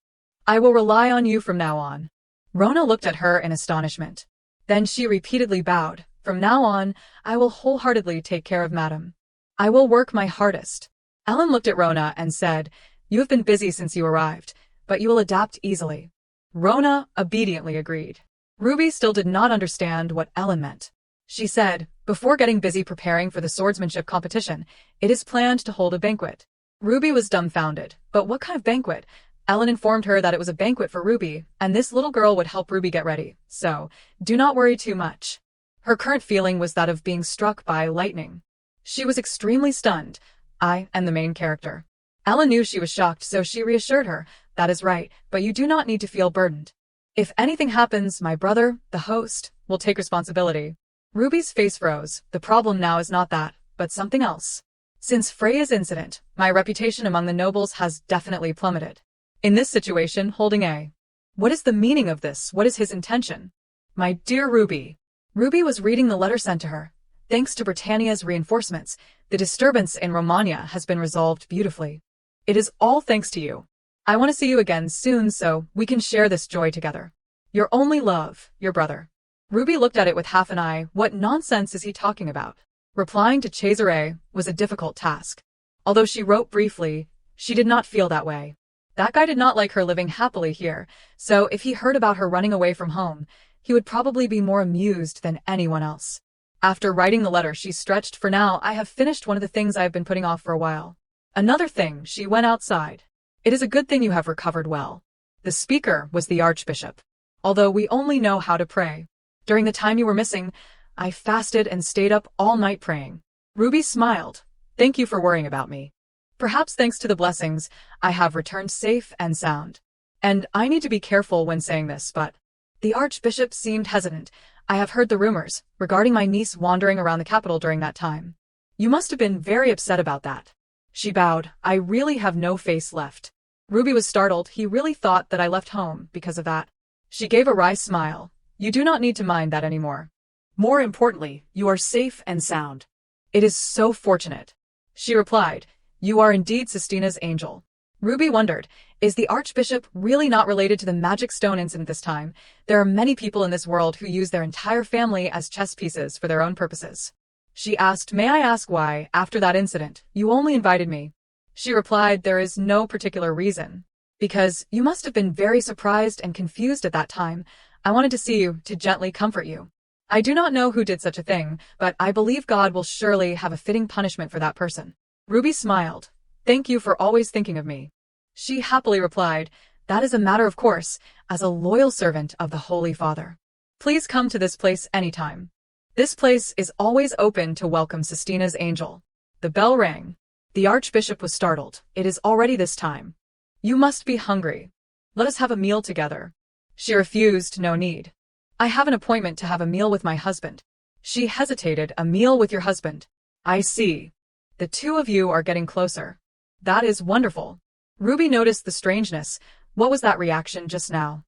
I will rely on you from now on. Rona looked at her in astonishment. Then she repeatedly bowed. From now on, I will wholeheartedly take care of madam. I will work my hardest. Ellen looked at Rona and said, you have been busy since you arrived, but you will adapt easily. Rona obediently agreed. Ruby still did not understand what Ellen meant. She said, before getting busy preparing for the swordsmanship competition, it is planned to hold a banquet. Ruby was dumbfounded. But what kind of banquet? Ellen informed her that it was a banquet for Ruby, and this little girl would help Ruby get ready, so do not worry too much. Her current feeling was that of being struck by lightning. She was extremely stunned. I am the main character. Ellen knew she was shocked, so she reassured her, that is right, but you do not need to feel burdened. If anything happens, my brother, the host, will take responsibility. Ruby's face froze. The problem now is not that, but something else. Since Freya's incident, my reputation among the nobles has definitely plummeted. In this situation, holding a. What is the meaning of this? What is his intention? My dear Ruby. Ruby was reading the letter sent to her. Thanks to Britannia's reinforcements, the disturbance in Romania has been resolved beautifully. It is all thanks to you. I want to see you again soon so we can share this joy together. Your only love, your brother. Ruby looked at it with half an eye. What nonsense is he talking about? Replying to Cesare was a difficult task. Although she wrote briefly, she did not feel that way. That guy did not like her living happily here, so if he heard about her running away from home, he would probably be more amused than anyone else. After writing the letter, she stretched. For now, I have finished one of the things I have been putting off for a while. Another thing, she went outside. It is a good thing you have recovered well. The speaker was the Archbishop. Although we only know how to pray. During the time you were missing, I fasted and stayed up all night praying. Ruby smiled. Thank you for worrying about me. Perhaps thanks to the blessings, I have returned safe and sound. And I need to be careful when saying this, but the Archbishop seemed hesitant. I have heard the rumors regarding my niece wandering around the capital during that time. You must have been very upset about that. She bowed. I really have no face left. Ruby was startled. He really thought that I left home because of that. She gave a wry smile. You do not need to mind that anymore. More importantly, you are safe and sound. It is so fortunate. She replied, you are indeed Sistina's angel. Ruby wondered, is the Archbishop really not related to the magic stone incident this time? There are many people in this world who use their entire family as chess pieces for their own purposes. She asked, may I ask why, after that incident, you only invited me? She replied, there is no particular reason. Because you must have been very surprised and confused at that time. I wanted to see you, to gently comfort you. I do not know who did such a thing, but I believe God will surely have a fitting punishment for that person. Ruby smiled. Thank you for always thinking of me. She happily replied, that is a matter of course, as a loyal servant of the Holy Father. Please come to this place anytime. This place is always open to welcome Sistina's angel. The bell rang. The Archbishop was startled. It is already this time. You must be hungry. Let us have a meal together. She refused, no need. I have an appointment to have a meal with my husband. She hesitated, a meal with your husband. I see. The two of you are getting closer. That is wonderful. Ruby noticed the strangeness. What was that reaction just now?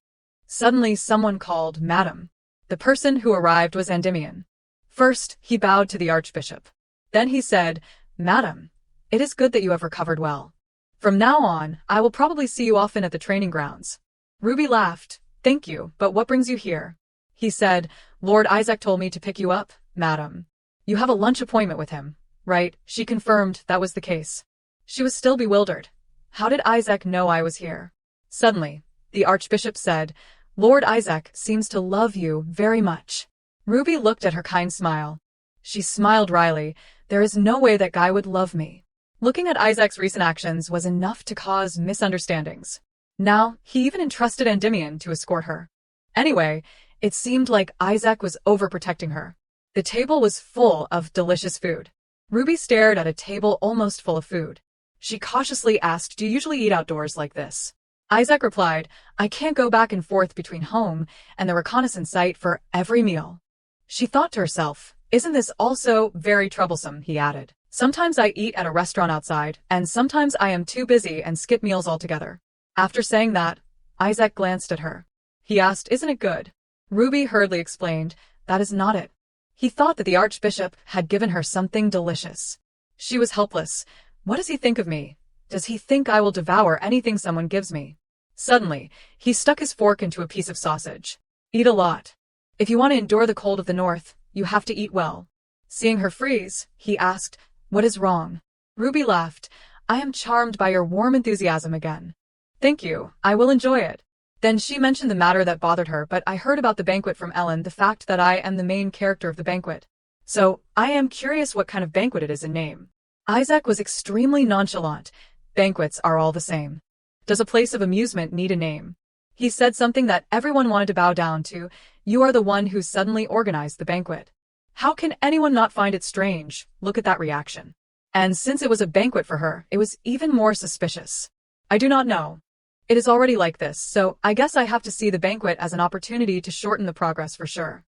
Suddenly someone called, Madam. The person who arrived was Endymion. First, he bowed to the archbishop. Then he said, "Madam, it is good that you have recovered well. From now on, I will probably see you often at the training grounds." Ruby laughed. "Thank you, but what brings you here?" He said, "Lord Isaac told me to pick you up, madam." "You have a lunch appointment with him, right?" She confirmed that was the case. She was still bewildered. How did Isaac know I was here? Suddenly, the archbishop said, "Lord Isaac seems to love you very much." Ruby looked at her kind smile. She smiled wryly. There is no way that guy would love me. Looking at Isaac's recent actions was enough to cause misunderstandings. Now, he even entrusted Endymion to escort her. Anyway, it seemed like Isaac was overprotecting her. The table was full of delicious food. Ruby stared at a table almost full of food. She cautiously asked, "Do you usually eat outdoors like this?" Isaac replied, "I can't go back and forth between home and the reconnaissance site for every meal." She thought to herself, "Isn't this also very troublesome?" He added, "Sometimes I eat at a restaurant outside, and sometimes I am too busy and skip meals altogether." After saying that, Isaac glanced at her. He asked, "Isn't it good?" Ruby hurriedly explained, "That is not it." He thought that the archbishop had given her something delicious. She was helpless. What does he think of me? Does he think I will devour anything someone gives me? Suddenly, he stuck his fork into a piece of sausage. "Eat a lot. If you want to endure the cold of the north, you have to eat well." Seeing her freeze, he asked, "What is wrong?" Ruby laughed. "I am charmed by your warm enthusiasm again." "Thank you, I will enjoy it." Then she mentioned the matter that bothered her, "But I heard about the banquet from Ellen, the fact that I am the main character of the banquet. So, I am curious what kind of banquet it is in name." Isaac was extremely nonchalant. "Banquets are all the same. Does a place of amusement need a name?" He said something that everyone wanted to bow down to. "You are the one who suddenly organized the banquet. How can anyone not find it strange? Look at that reaction." And since it was a banquet for her, it was even more suspicious. "I do not know. It is already like this, so I guess I have to see the banquet as an opportunity to shorten the progress for sure."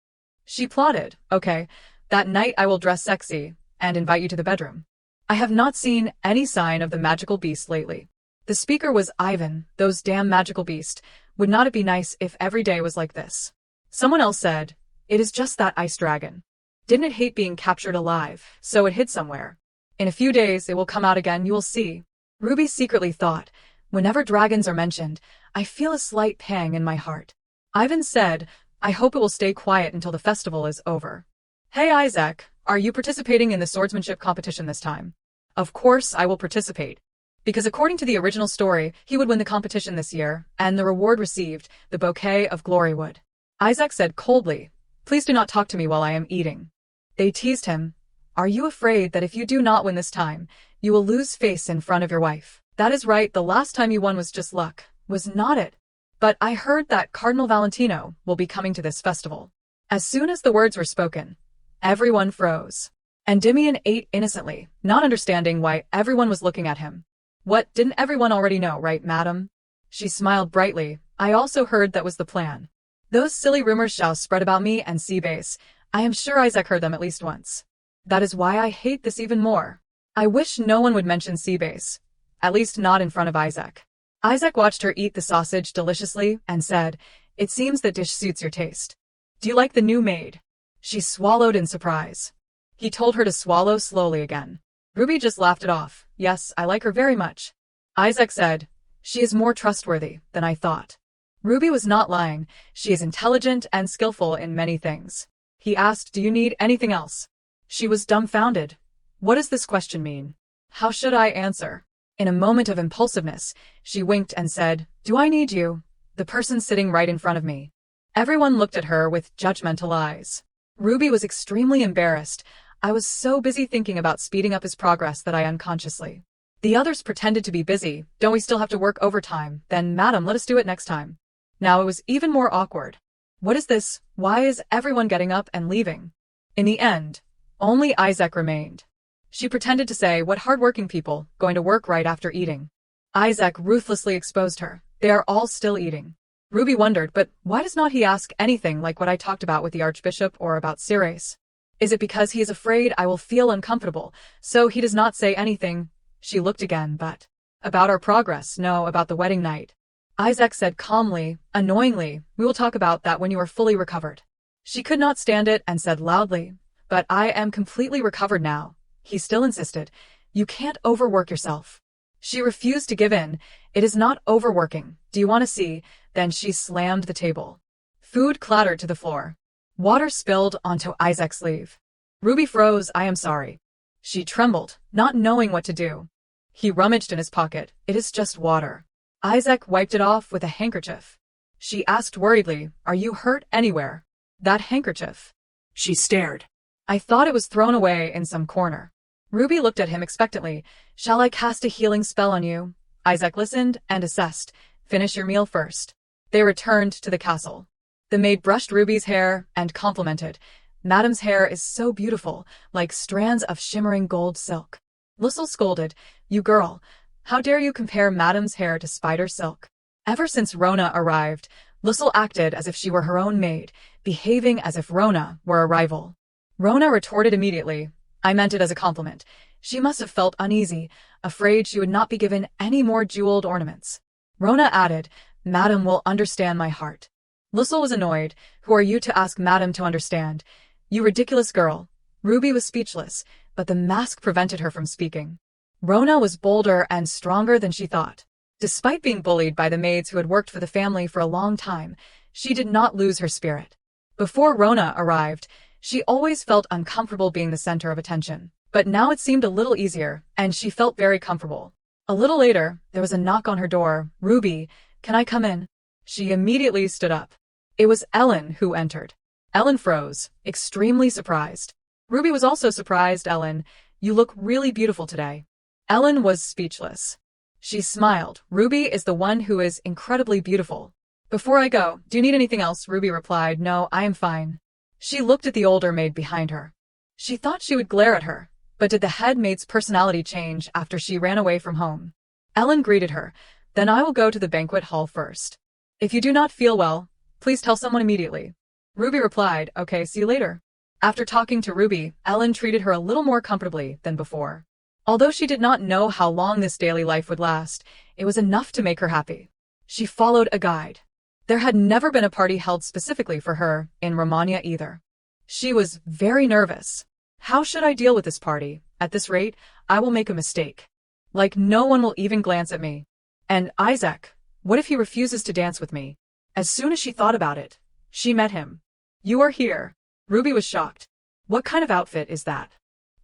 She plotted, "Okay, that night I will dress sexy and invite you to the bedroom. I have not seen any sign of the magical beast lately." The speaker was Ivan. "Those damn magical beast. Would not it be nice if every day was like this?" Someone else said, "It is just that ice dragon. Didn't it hate being captured alive, so it hid somewhere? In a few days it will come out again, you will see." Ruby secretly thought, "Whenever dragons are mentioned, I feel a slight pang in my heart." Ivan said, "I hope it will stay quiet until the festival is over." "Hey Isaac, are you participating in the swordsmanship competition this time?" "Of course I will participate. Because according to the original story, he would win the competition this year, and the reward received, the bouquet of glory would." Isaac said coldly, "Please do not talk to me while I am eating." They teased him, "Are you afraid that if you do not win this time, you will lose face in front of your wife?" "That is right, the last time you won was just luck, was not it? But I heard that Cardinal Valentino will be coming to this festival." As soon as the words were spoken, everyone froze. Endymion ate innocently, not understanding why everyone was looking at him. "What, didn't everyone already know, right, madam?" She smiled brightly. "I also heard that was the plan. Those silly rumors shall spread about me and Seabase. I am sure Isaac heard them at least once. That is why I hate this even more. I wish no one would mention Seabase. At least not in front of Isaac." Isaac watched her eat the sausage deliciously and said, "It seems that dish suits your taste. Do you like the new maid?" She swallowed in surprise. He told her to swallow slowly again. Ruby just laughed it off. "Yes, I like her very much." Isaac said, "She is more trustworthy than I thought." Ruby was not lying. She is intelligent and skillful in many things. He asked, "Do you need anything else?" She was dumbfounded. What does this question mean? How should I answer? In a moment of impulsiveness, she winked and said, "Do I need you?" The person sitting right in front of me. Everyone looked at her with judgmental eyes. Ruby was extremely embarrassed. I was so busy thinking about speeding up his progress that I unconsciously. The others pretended to be busy. "Don't we still have to work overtime? Then, madam, let us do it next time." Now it was even more awkward. What is this? Why is everyone getting up and leaving? In the end, only Isaac remained. She pretended to say, "What hard-working people, going to work right after eating." Isaac ruthlessly exposed her. "They are all still eating." Ruby wondered, but why does not he ask anything like what I talked about with the archbishop or about Seabase? Is it because he is afraid I will feel uncomfortable, so he does not say anything? She looked again, but about our progress, no, about the wedding night. Isaac said calmly, "Annoyingly, we will talk about that when you are fully recovered." She could not stand it and said loudly, "But I am completely recovered now." He still insisted, "You can't overwork yourself." She refused to give in. "It is not overworking. Do you want to see?" Then she slammed the table. Food clattered to the floor. Water spilled onto Isaac's sleeve. Ruby froze. "I am sorry." She trembled, not knowing what to do. He rummaged in his pocket. "It is just water." Isaac wiped it off with a handkerchief. She asked worriedly, "Are you hurt anywhere?" "That handkerchief." She stared. "I thought it was thrown away in some corner." Ruby looked at him expectantly. "Shall I cast a healing spell on you?" Isaac listened and assessed. "Finish your meal first." They returned to the castle. The maid brushed Ruby's hair and complimented, "Madame's hair is so beautiful, like strands of shimmering gold silk." Lussel scolded, "You girl, how dare you compare Madame's hair to spider silk?" Ever since Rona arrived, Lussel acted as if she were her own maid, behaving as if Rona were a rival. Rona retorted immediately, "I meant it as a compliment." She must have felt uneasy, afraid she would not be given any more jeweled ornaments. Rona added, "Madame will understand my heart." Lussel was annoyed. "Who are you to ask Madame to understand? You ridiculous girl." Ruby was speechless, but the mask prevented her from speaking. Rona was bolder and stronger than she thought. Despite being bullied by the maids who had worked for the family for a long time, she did not lose her spirit. Before Rona arrived, she always felt uncomfortable being the center of attention. But now it seemed a little easier, and she felt very comfortable. A little later, there was a knock on her door. "Ruby, can I come in?" She immediately stood up. It was Ellen who entered. Ellen froze, extremely surprised. Ruby was also surprised. "Ellen, you look really beautiful today." Ellen was speechless. She smiled. "Ruby is the one who is incredibly beautiful." "Before I go, do you need anything else?" Ruby replied, "No, I am fine." She looked at the older maid behind her. She thought she would glare at her, but did the head maid's personality change after she ran away from home? Ellen greeted her. "Then I will go to the banquet hall first. If you do not feel well, please tell someone immediately." Ruby replied, "Okay, see you later." After talking to Ruby, Ellen treated her a little more comfortably than before. Although she did not know how long this daily life would last, it was enough to make her happy. She followed a guide. There had never been a party held specifically for her in Romania either. She was very nervous. "How should I deal with this party? At this rate, I will make a mistake. Like no one will even glance at me. And Isaac, what if he refuses to dance with me?" As soon as she thought about it, she met him. "You are here." Ruby was shocked. "What kind of outfit is that?"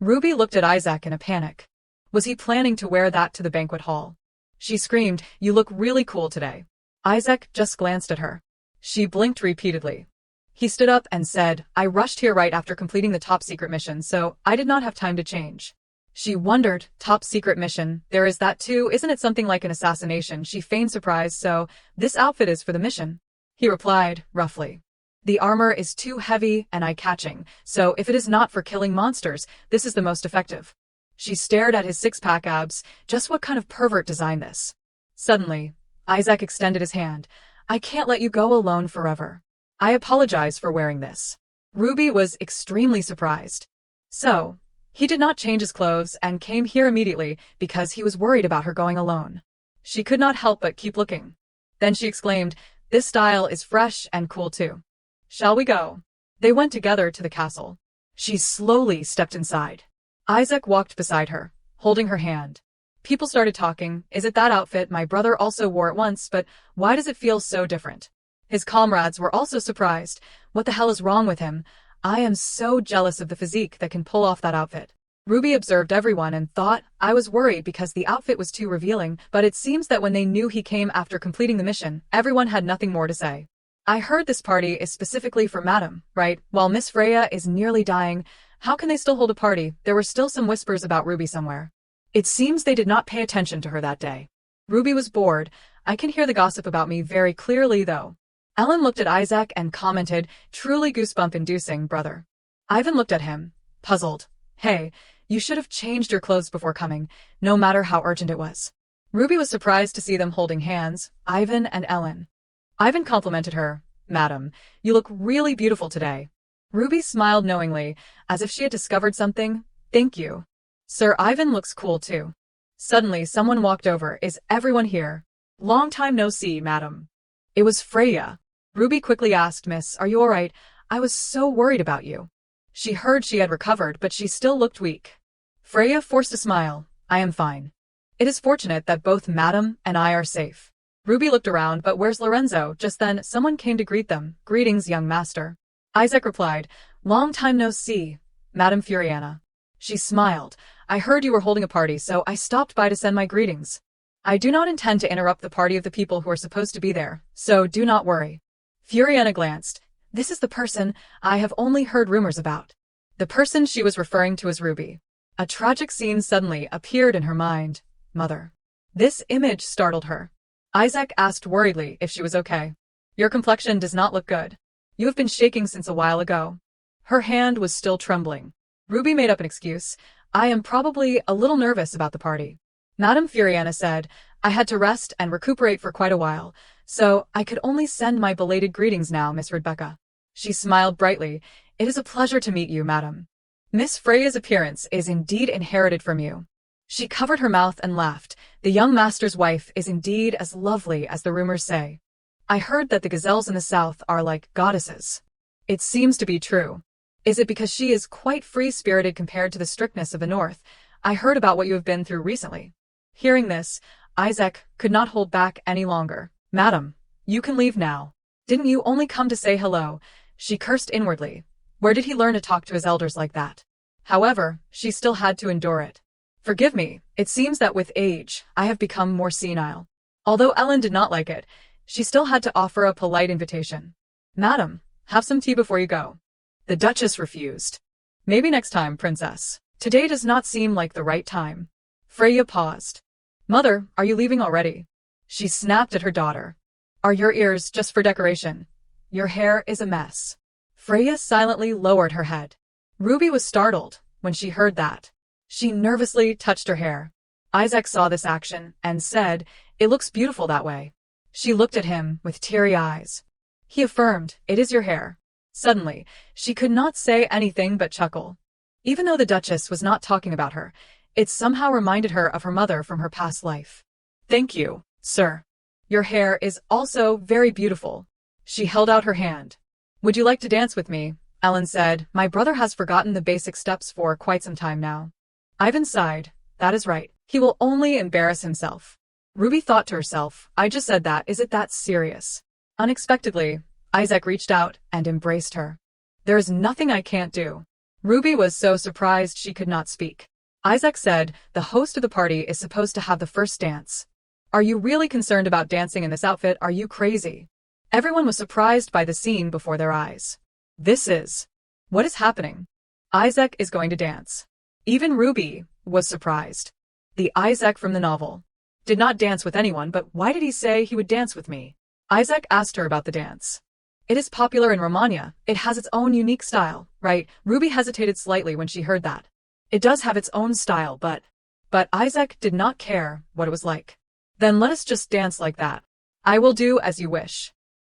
Ruby looked at Isaac in a panic. Was he planning to wear that to the banquet hall? She screamed, "You look really cool today." Isaac just glanced at her. She blinked repeatedly. He stood up and said, "I rushed here right after completing the top-secret mission, so I did not have time to change." She wondered, top-secret mission, there is that too, isn't it something like an assassination? She feigned surprise, "So, this outfit is for the mission?" He replied, roughly. "The armor is too heavy and eye-catching, so if it is not for killing monsters, this is the most effective." She stared at his six-pack abs. Just what kind of pervert designed this? Suddenly, Isaac extended his hand. "I can't let you go alone forever. I apologize for wearing this." Ruby was extremely surprised. So, he did not change his clothes and came here immediately because he was worried about her going alone. She could not help but keep looking. Then she exclaimed, "This style is fresh and cool too. Shall we go?" They went together to the castle. She slowly stepped inside. Isaac walked beside her, holding her hand. People started talking. "Is it that outfit? My brother also wore it once, but why does it feel so different?" His comrades were also surprised. "What the hell is wrong with him? I am so jealous of the physique that can pull off that outfit." Ruby observed everyone and thought, "I was worried because the outfit was too revealing, but it seems that when they knew he came after completing the mission, everyone had nothing more to say." "I heard this party is specifically for Madame, right? While Miss Freya is nearly dying, how can they still hold a party?" There were still some whispers about Ruby somewhere. It seems they did not pay attention to her that day. Ruby was bored. "I can hear the gossip about me very clearly, though." Ellen looked at Isaac and commented, "Truly goosebump-inducing, brother." Ivan looked at him, puzzled. "Hey, you should have changed your clothes before coming, no matter how urgent it was." Ruby was surprised to see them holding hands, Ivan and Ellen. Ivan complimented her. "Madam, you look really beautiful today." Ruby smiled knowingly, as if she had discovered something. "Thank you. Sir Ivan looks cool too." Suddenly someone walked over. "Is everyone here?" "Long time no see, madam." It was Freya. Ruby quickly asked, "Miss, are you all right? I was so worried about you. She heard she had recovered, but she still looked weak. Freya forced a smile. I am fine. It is fortunate that both Madam and I are safe. Ruby looked around, but where's Lorenzo? Just then, someone came to greet them. Greetings, young master. Isaac replied, long time no see, Madam Furiana. She smiled. I heard you were holding a party, so I stopped by to send my greetings. I do not intend to interrupt the party of the people who are supposed to be there, so do not worry. Furiana glanced. This is the person I have only heard rumors about. The person she was referring to as Ruby. A tragic scene suddenly appeared in her mind. Mother. This image startled her. Isaac asked worriedly if she was okay. Your complexion does not look good. You have been shaking since a while ago. Her hand was still trembling. Ruby made up an excuse. I am probably a little nervous about the party. Madame Furiana said, I had to rest and recuperate for quite a while, so I could only send my belated greetings now, Miss Rebecca. She smiled brightly. It is a pleasure to meet you, madam. Miss Freya's appearance is indeed inherited from you. She covered her mouth and laughed. The young master's wife is indeed as lovely as the rumors say. I heard that the gazelles in the south are like goddesses. It seems to be true. Is it because she is quite free-spirited compared to the strictness of the north? I heard about what you have been through recently. Hearing this, Isaac could not hold back any longer. Madam, you can leave now. Didn't you only come to say hello? She cursed inwardly. Where did he learn to talk to his elders like that? However, she still had to endure it. Forgive me, it seems that with age, I have become more senile. Although Ellen did not like it, she still had to offer a polite invitation. Madam, have some tea before you go. The Duchess refused. Maybe next time, Princess. Today does not seem like the right time. Freya paused. Mother, are you leaving already? She snapped at her daughter. Are your ears just for decoration? Your hair is a mess. Freya silently lowered her head. Ruby was startled when she heard that. She nervously touched her hair. Isaac saw this action and said, It looks beautiful that way. She looked at him with teary eyes. He affirmed, It is your hair. Suddenly, she could not say anything but chuckle. Even though the Duchess was not talking about her, it somehow reminded her of her mother from her past life. Thank you, sir. Your hair is also very beautiful. She held out her hand. Would you like to dance with me? Ellen said, My brother has forgotten the basic steps for quite some time now. Ivan sighed. That is right. He will only embarrass himself. Ruby thought to herself, I just said that, is it that serious? Unexpectedly, Isaac reached out and embraced her. There is nothing I can't do. Ruby was so surprised she could not speak. Isaac said, The host of the party is supposed to have the first dance. Are you really concerned about dancing in this outfit? Are you crazy? Everyone was surprised by the scene before their eyes. What is happening? Isaac is going to dance. Even Ruby was surprised. The Isaac from the novel did not dance with anyone, but why did he say he would dance with me? Isaac asked her about the dance. It is popular in Romania. It has its own unique style, right? Ruby hesitated slightly when she heard that. It does have its own style, but Isaac did not care what it was like. Then let us just dance like that. I will do as you wish.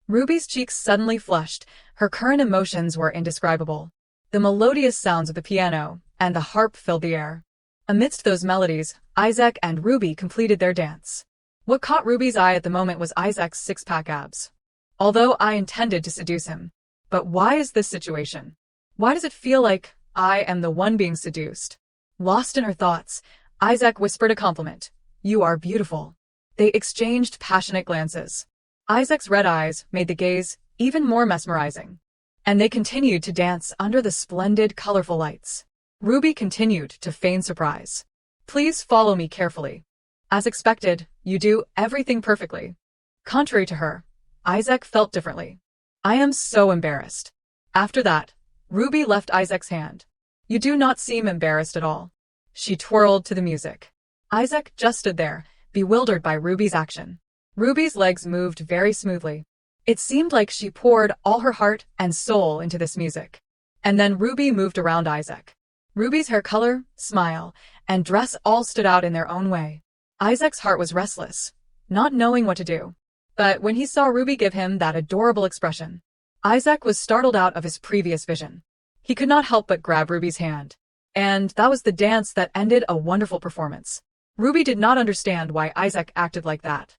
Ruby's cheeks suddenly flushed. Her current emotions were indescribable. The melodious sounds of the piano and the harp filled the air. Amidst those melodies, Isaac and Ruby completed their dance. What caught Ruby's eye at the moment was Isaac's six-pack abs. Although I intended to seduce him. But why is this situation? Why does it feel like I am the one being seduced? Lost in her thoughts, Isaac whispered a compliment. You are beautiful. They exchanged passionate glances. Isaac's red eyes made the gaze even more mesmerizing. And they continued to dance under the splendid, colorful lights. Ruby continued to feign surprise. Please follow me carefully. As expected, you do everything perfectly. Contrary to her, Isaac felt differently. I am so embarrassed. After that, Ruby left Isaac's hand. You do not seem embarrassed at all. She twirled to the music. Isaac just stood there, bewildered by Ruby's action. Ruby's legs moved very smoothly. It seemed like she poured all her heart and soul into this music. And then Ruby moved around Isaac. Ruby's hair color, smile, and dress all stood out in their own way. Isaac's heart was restless, not knowing what to do. But when he saw Ruby give him that adorable expression, Isaac was startled out of his previous vision. He could not help but grab Ruby's hand. And that was the dance that ended a wonderful performance. Ruby did not understand why Isaac acted like that.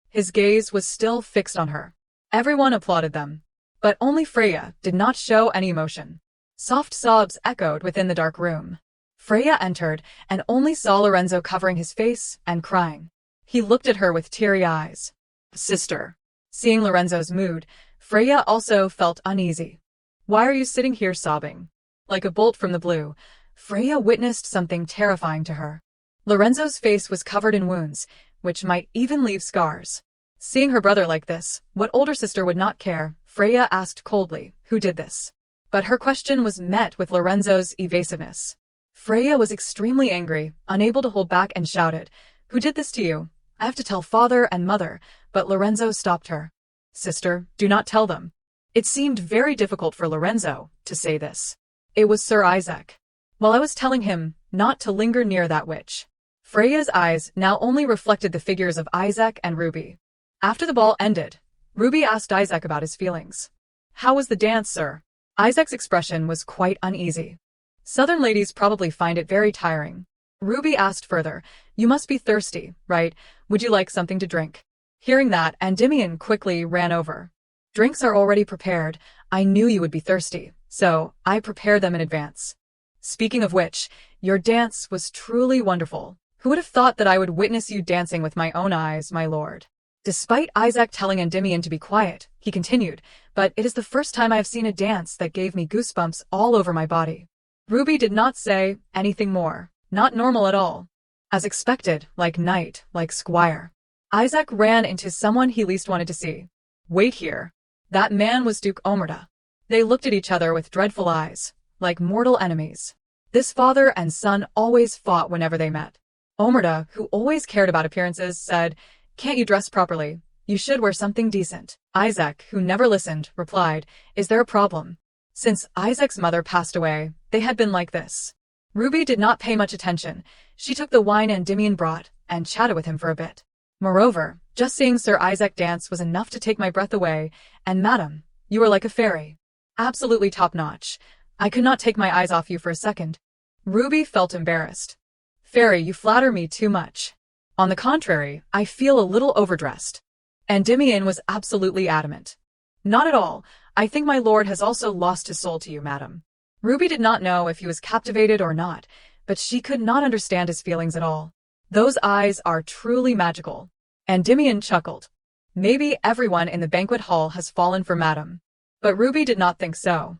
His gaze was still fixed on her. Everyone applauded them. But only Freya did not show any emotion. Soft sobs echoed within the dark room. Freya entered and only saw Lorenzo covering his face and crying. He looked at her with teary eyes. Sister. Seeing Lorenzo's mood, Freya also felt uneasy. Why are you sitting here sobbing? Like a bolt from the blue, Freya witnessed something terrifying to her. Lorenzo's face was covered in wounds, which might even leave scars. Seeing her brother like this, what older sister would not care, Freya asked coldly, who did this? But her question was met with Lorenzo's evasiveness. Freya was extremely angry, unable to hold back, and shouted, who did this to you? I have to tell father and mother, but Lorenzo stopped her. Sister, do not tell them. It seemed very difficult for Lorenzo to say this. It was Sir Isaac. While I was telling him not to linger near that witch. Freya's eyes now only reflected the figures of Isaac and Ruby. After the ball ended, Ruby asked Isaac about his feelings. How was the dance, sir? Isaac's expression was quite uneasy. Southern ladies probably find it very tiring. Ruby asked further, you must be thirsty, right? Would you like something to drink? Hearing that, Endymion quickly ran over. Drinks are already prepared. I knew you would be thirsty, so I prepared them in advance. Speaking of which, your dance was truly wonderful. Who would have thought that I would witness you dancing with my own eyes, my lord? Despite Isaac telling Endymion to be quiet, he continued, but it is the first time I have seen a dance that gave me goosebumps all over my body. Ruby did not say anything more. Not normal at all. As expected, like knight, like squire. Isaac ran into someone he least wanted to see. Wait here. That man was Duke Omerta. They looked at each other with dreadful eyes, like mortal enemies. This father and son always fought whenever they met. Omerta, who always cared about appearances, said, can't you dress properly? You should wear something decent. Isaac, who never listened, replied, is there a problem? Since Isaac's mother passed away, they had been like this. Ruby did not pay much attention. She took the wine Endymion brought and chatted with him for a bit. Moreover, just seeing Sir Isaac dance was enough to take my breath away, and madam, you were like a fairy. Absolutely top-notch. I could not take my eyes off you for a second. Ruby felt embarrassed. Fairy, you flatter me too much. On the contrary, I feel a little overdressed. Endymion was absolutely adamant. Not at all. I think my lord has also lost his soul to you, madam. Ruby did not know if he was captivated or not, but she could not understand his feelings at all. Those eyes are truly magical. Endymion chuckled. Maybe everyone in the banquet hall has fallen for madam. But Ruby did not think so.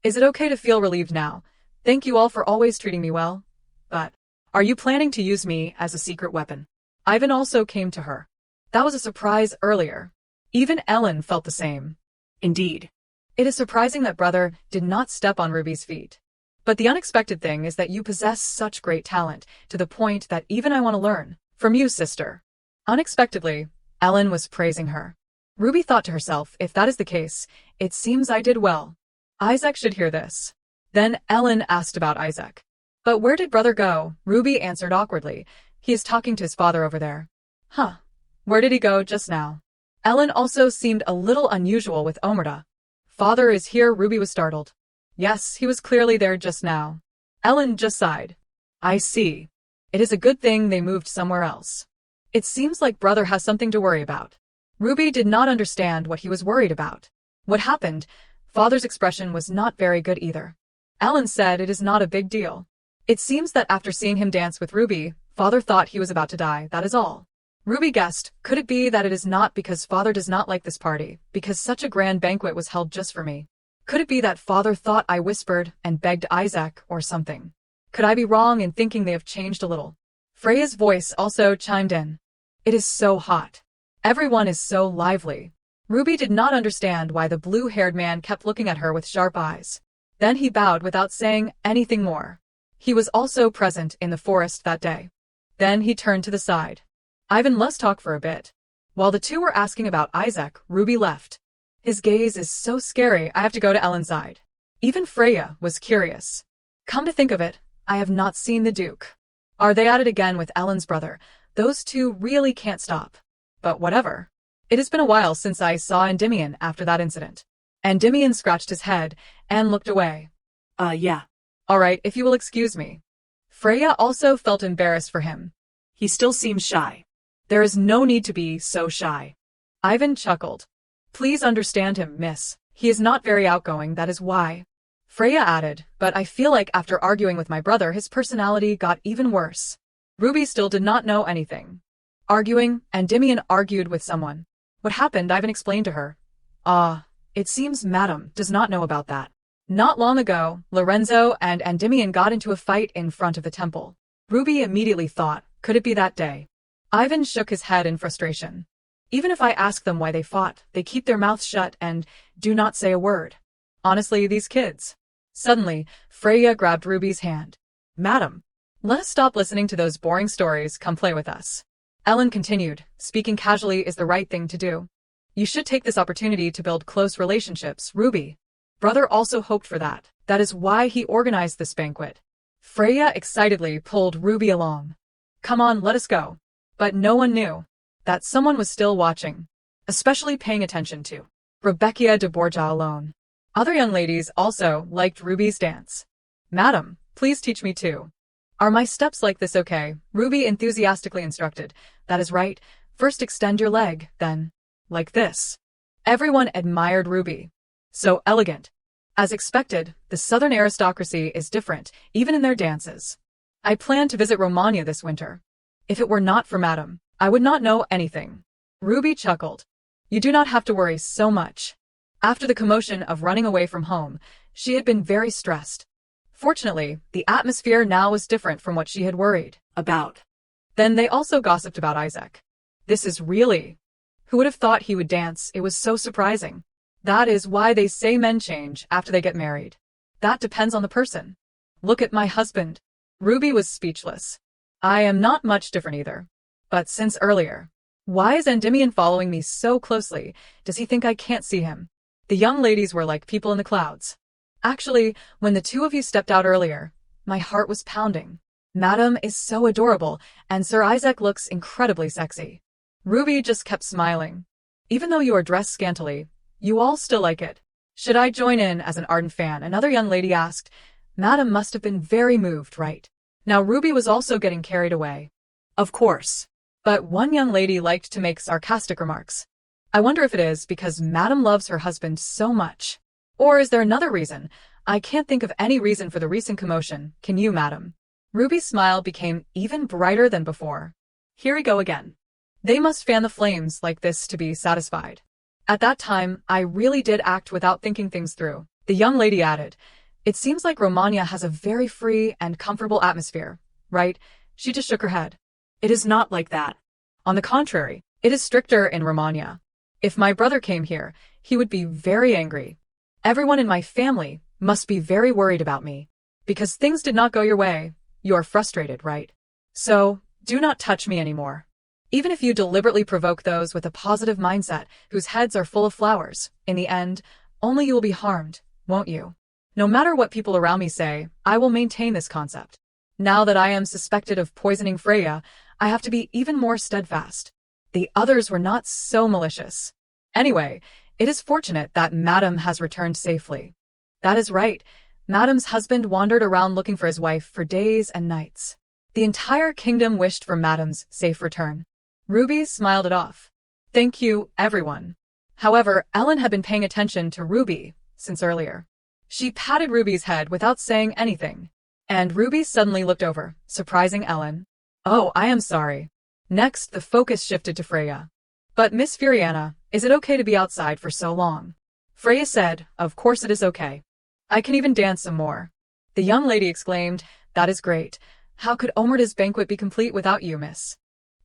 Is it okay to feel relieved now? Thank you all for always treating me well. But, are you planning to use me as a secret weapon? Ivan also came to her. That was a surprise earlier. Even Ellen felt the same. Indeed. It is surprising that brother did not step on Ruby's feet. But the unexpected thing is that you possess such great talent, to the point that even I want to learn from you, sister. Unexpectedly, Ellen was praising her. Ruby thought to herself, if that is the case, it seems I did well. Isaac should hear this. Then Ellen asked about Isaac. But where did brother go? Ruby answered awkwardly. He is talking to his father over there. Huh. Where did he go just now? Ellen also seemed a little unusual with Omerta. Father is here. Ruby was startled. Yes, he was clearly there just now. Ellen just sighed. I see. It is a good thing they moved somewhere else. It seems like brother has something to worry about. Ruby did not understand what he was worried about. What happened? Father's expression was not very good either. Ellen said it is not a big deal. It seems that after seeing him dance with Ruby, father thought he was about to die, that is all. Ruby guessed, could it be that it is not because father does not like this party, because such a grand banquet was held just for me? Could it be that father thought I whispered and begged Isaac or something? Could I be wrong in thinking they have changed a little? Freya's voice also chimed in. It is so hot. Everyone is so lively. Ruby did not understand why the blue-haired man kept looking at her with sharp eyes. Then he bowed without saying anything more. He was also present in the forest that day. Then he turned to the side. Ivan, let's talk for a bit. While the two were asking about Isaac, Ruby left. His gaze is so scary, I have to go to Ellen's side. Even Freya was curious. Come to think of it, I have not seen the Duke. Are they at it again with Ellen's brother? Those two really can't stop. But whatever. It has been a while since I saw Endymion after that incident. Endymion scratched his head and looked away. Yeah. All right, if you will excuse me. Freya also felt embarrassed for him. He still seems shy. There is no need to be so shy. Ivan chuckled. Please understand him, miss. He is not very outgoing, that is why. Freya added, but I feel like after arguing with my brother his personality got even worse. Ruby still did not know anything. Arguing, and Endymion argued with someone. What happened? Ivan explained to her. It seems Madame does not know about that. Not long ago, Lorenzo and Endymion got into a fight in front of the temple. Ruby immediately thought, could it be that day? Ivan shook his head in frustration. Even if I ask them why they fought, they keep their mouths shut and do not say a word. Honestly, these kids. Suddenly, Freya grabbed Ruby's hand. Madam, let us stop listening to those boring stories, come play with us. Ellen continued, speaking casually is the right thing to do. You should take this opportunity to build close relationships, Ruby. Brother also hoped for that. That is why he organized this banquet. Freya excitedly pulled Ruby along. Come on, let us go. But no one knew that someone was still watching, especially paying attention to Rebecca de Borja alone. Other young ladies also liked Ruby's dance. Madam, please teach me too. Are my steps like this okay? Ruby enthusiastically instructed. That is right. First extend your leg, then like this. Everyone admired Ruby. So elegant. As expected, the southern aristocracy is different, even in their dances. I plan to visit Romagna this winter. If it were not for Madame, I would not know anything. Ruby chuckled. You do not have to worry so much. After the commotion of running away from home, she had been very stressed. Fortunately, the atmosphere now was different from what she had worried about. Then they also gossiped about Isaac. This is really... Who would have thought he would dance? It was so surprising. That is why they say men change after they get married. That depends on the person. Look at my husband. Ruby was speechless. I am not much different either. But since earlier. Why is Endymion following me so closely? Does he think I can't see him? The young ladies were like people in the clouds. Actually, when the two of you stepped out earlier, my heart was pounding. Madame is so adorable, and Sir Isaac looks incredibly sexy. Ruby just kept smiling. Even though you are dressed scantily, you all still like it. Should I join in as an ardent fan? Another young lady asked. Madame must have been very moved, right? Now Ruby was also getting carried away. Of course. But one young lady liked to make sarcastic remarks. I wonder if it is because Madame loves her husband so much. Or is there another reason? I can't think of any reason for the recent commotion, can you, Madame? Ruby's smile became even brighter than before. Here we go again. They must fan the flames like this to be satisfied. At that time, I really did act without thinking things through. The young lady added, it seems like Romagna has a very free and comfortable atmosphere, right? She just shook her head. It is not like that. On the contrary, it is stricter in Romagna. If my brother came here, he would be very angry. Everyone in my family must be very worried about me. Because things did not go your way, you are frustrated, right? So, do not touch me anymore. Even if you deliberately provoke those with a positive mindset whose heads are full of flowers, in the end, only you will be harmed, won't you? No matter what people around me say, I will maintain this concept. Now that I am suspected of poisoning Freya, I have to be even more steadfast. The others were not so malicious. Anyway, it is fortunate that Madame has returned safely. That is right. Madame's husband wandered around looking for his wife for days and nights. The entire kingdom wished for Madame's safe return. Ruby smiled it off. Thank you, everyone. However, Ellen had been paying attention to Ruby since earlier. She patted Ruby's head without saying anything. And Ruby suddenly looked over, surprising Ellen. Oh, I am sorry. Next, the focus shifted to Freya. But Miss Furiana, is it okay to be outside for so long? Freya said, of course it is okay. I can even dance some more. The young lady exclaimed, that is great. How could Omerta's banquet be complete without you, miss?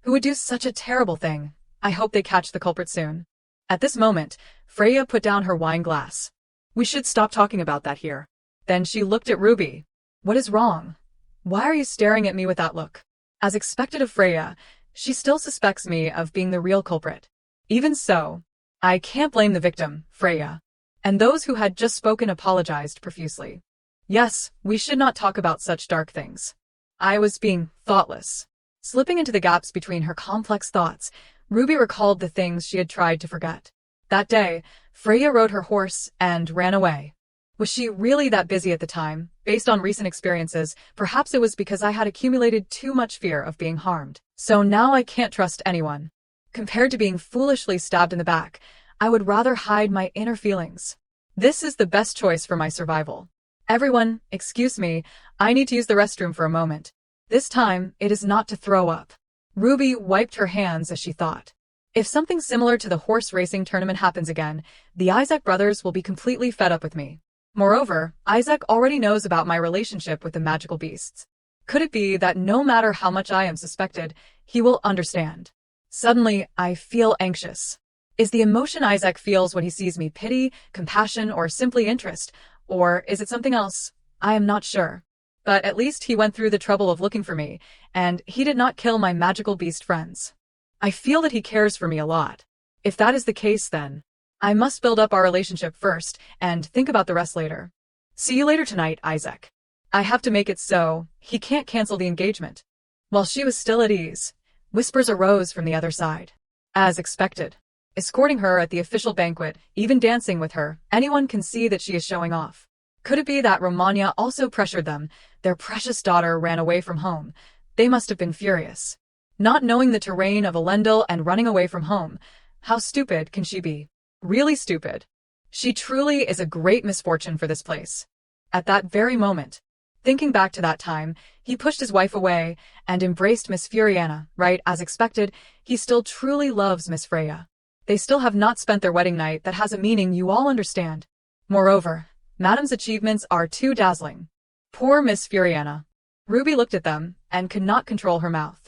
Who would do such a terrible thing? I hope they catch the culprit soon. At this moment, Freya put down her wine glass. We should stop talking about that here. Then she looked at Ruby. What is wrong? Why are you staring at me with that look? As expected of Freya, she still suspects me of being the real culprit. Even so, I can't blame the victim, Freya. And those who had just spoken apologized profusely. Yes, we should not talk about such dark things. I was being thoughtless. Slipping into the gaps between her complex thoughts, Ruby recalled the things she had tried to forget. That day, Freya rode her horse and ran away. Was she really that busy at the time? Based on recent experiences, perhaps it was because I had accumulated too much fear of being harmed. So now I can't trust anyone. Compared to being foolishly stabbed in the back, I would rather hide my inner feelings. This is the best choice for my survival. Everyone, excuse me, I need to use the restroom for a moment. This time, it is not to throw up. Ruby wiped her hands as she thought. If something similar to the horse racing tournament happens again, the Isaac brothers will be completely fed up with me. Moreover, Isaac already knows about my relationship with the magical beasts. Could it be that no matter how much I am suspected, he will understand? Suddenly, I feel anxious. Is the emotion Isaac feels when he sees me pity, compassion, or simply interest? Or is it something else? I am not sure. But at least he went through the trouble of looking for me, and he did not kill my magical beast friends. I feel that he cares for me a lot. If that is the case, then I must build up our relationship first and think about the rest later. See you later tonight, Isaac. I have to make it so he can't cancel the engagement. While she was still at ease, whispers arose from the other side. As expected, escorting her at the official banquet, even dancing with her, anyone can see that she is showing off. Could it be that Romania also pressured them? Their precious daughter ran away from home. They must have been furious. Not knowing the terrain of Elendil and running away from home. How stupid can she be? Really stupid. She truly is a great misfortune for this place. At that very moment, thinking back to that time, he pushed his wife away and embraced Miss Furiana. Right, as expected, he still truly loves Miss Freya. They still have not spent their wedding night that has a meaning you all understand. Moreover, Madame's achievements are too dazzling. Poor Miss Furiana. Ruby looked at them and could not control her mouth.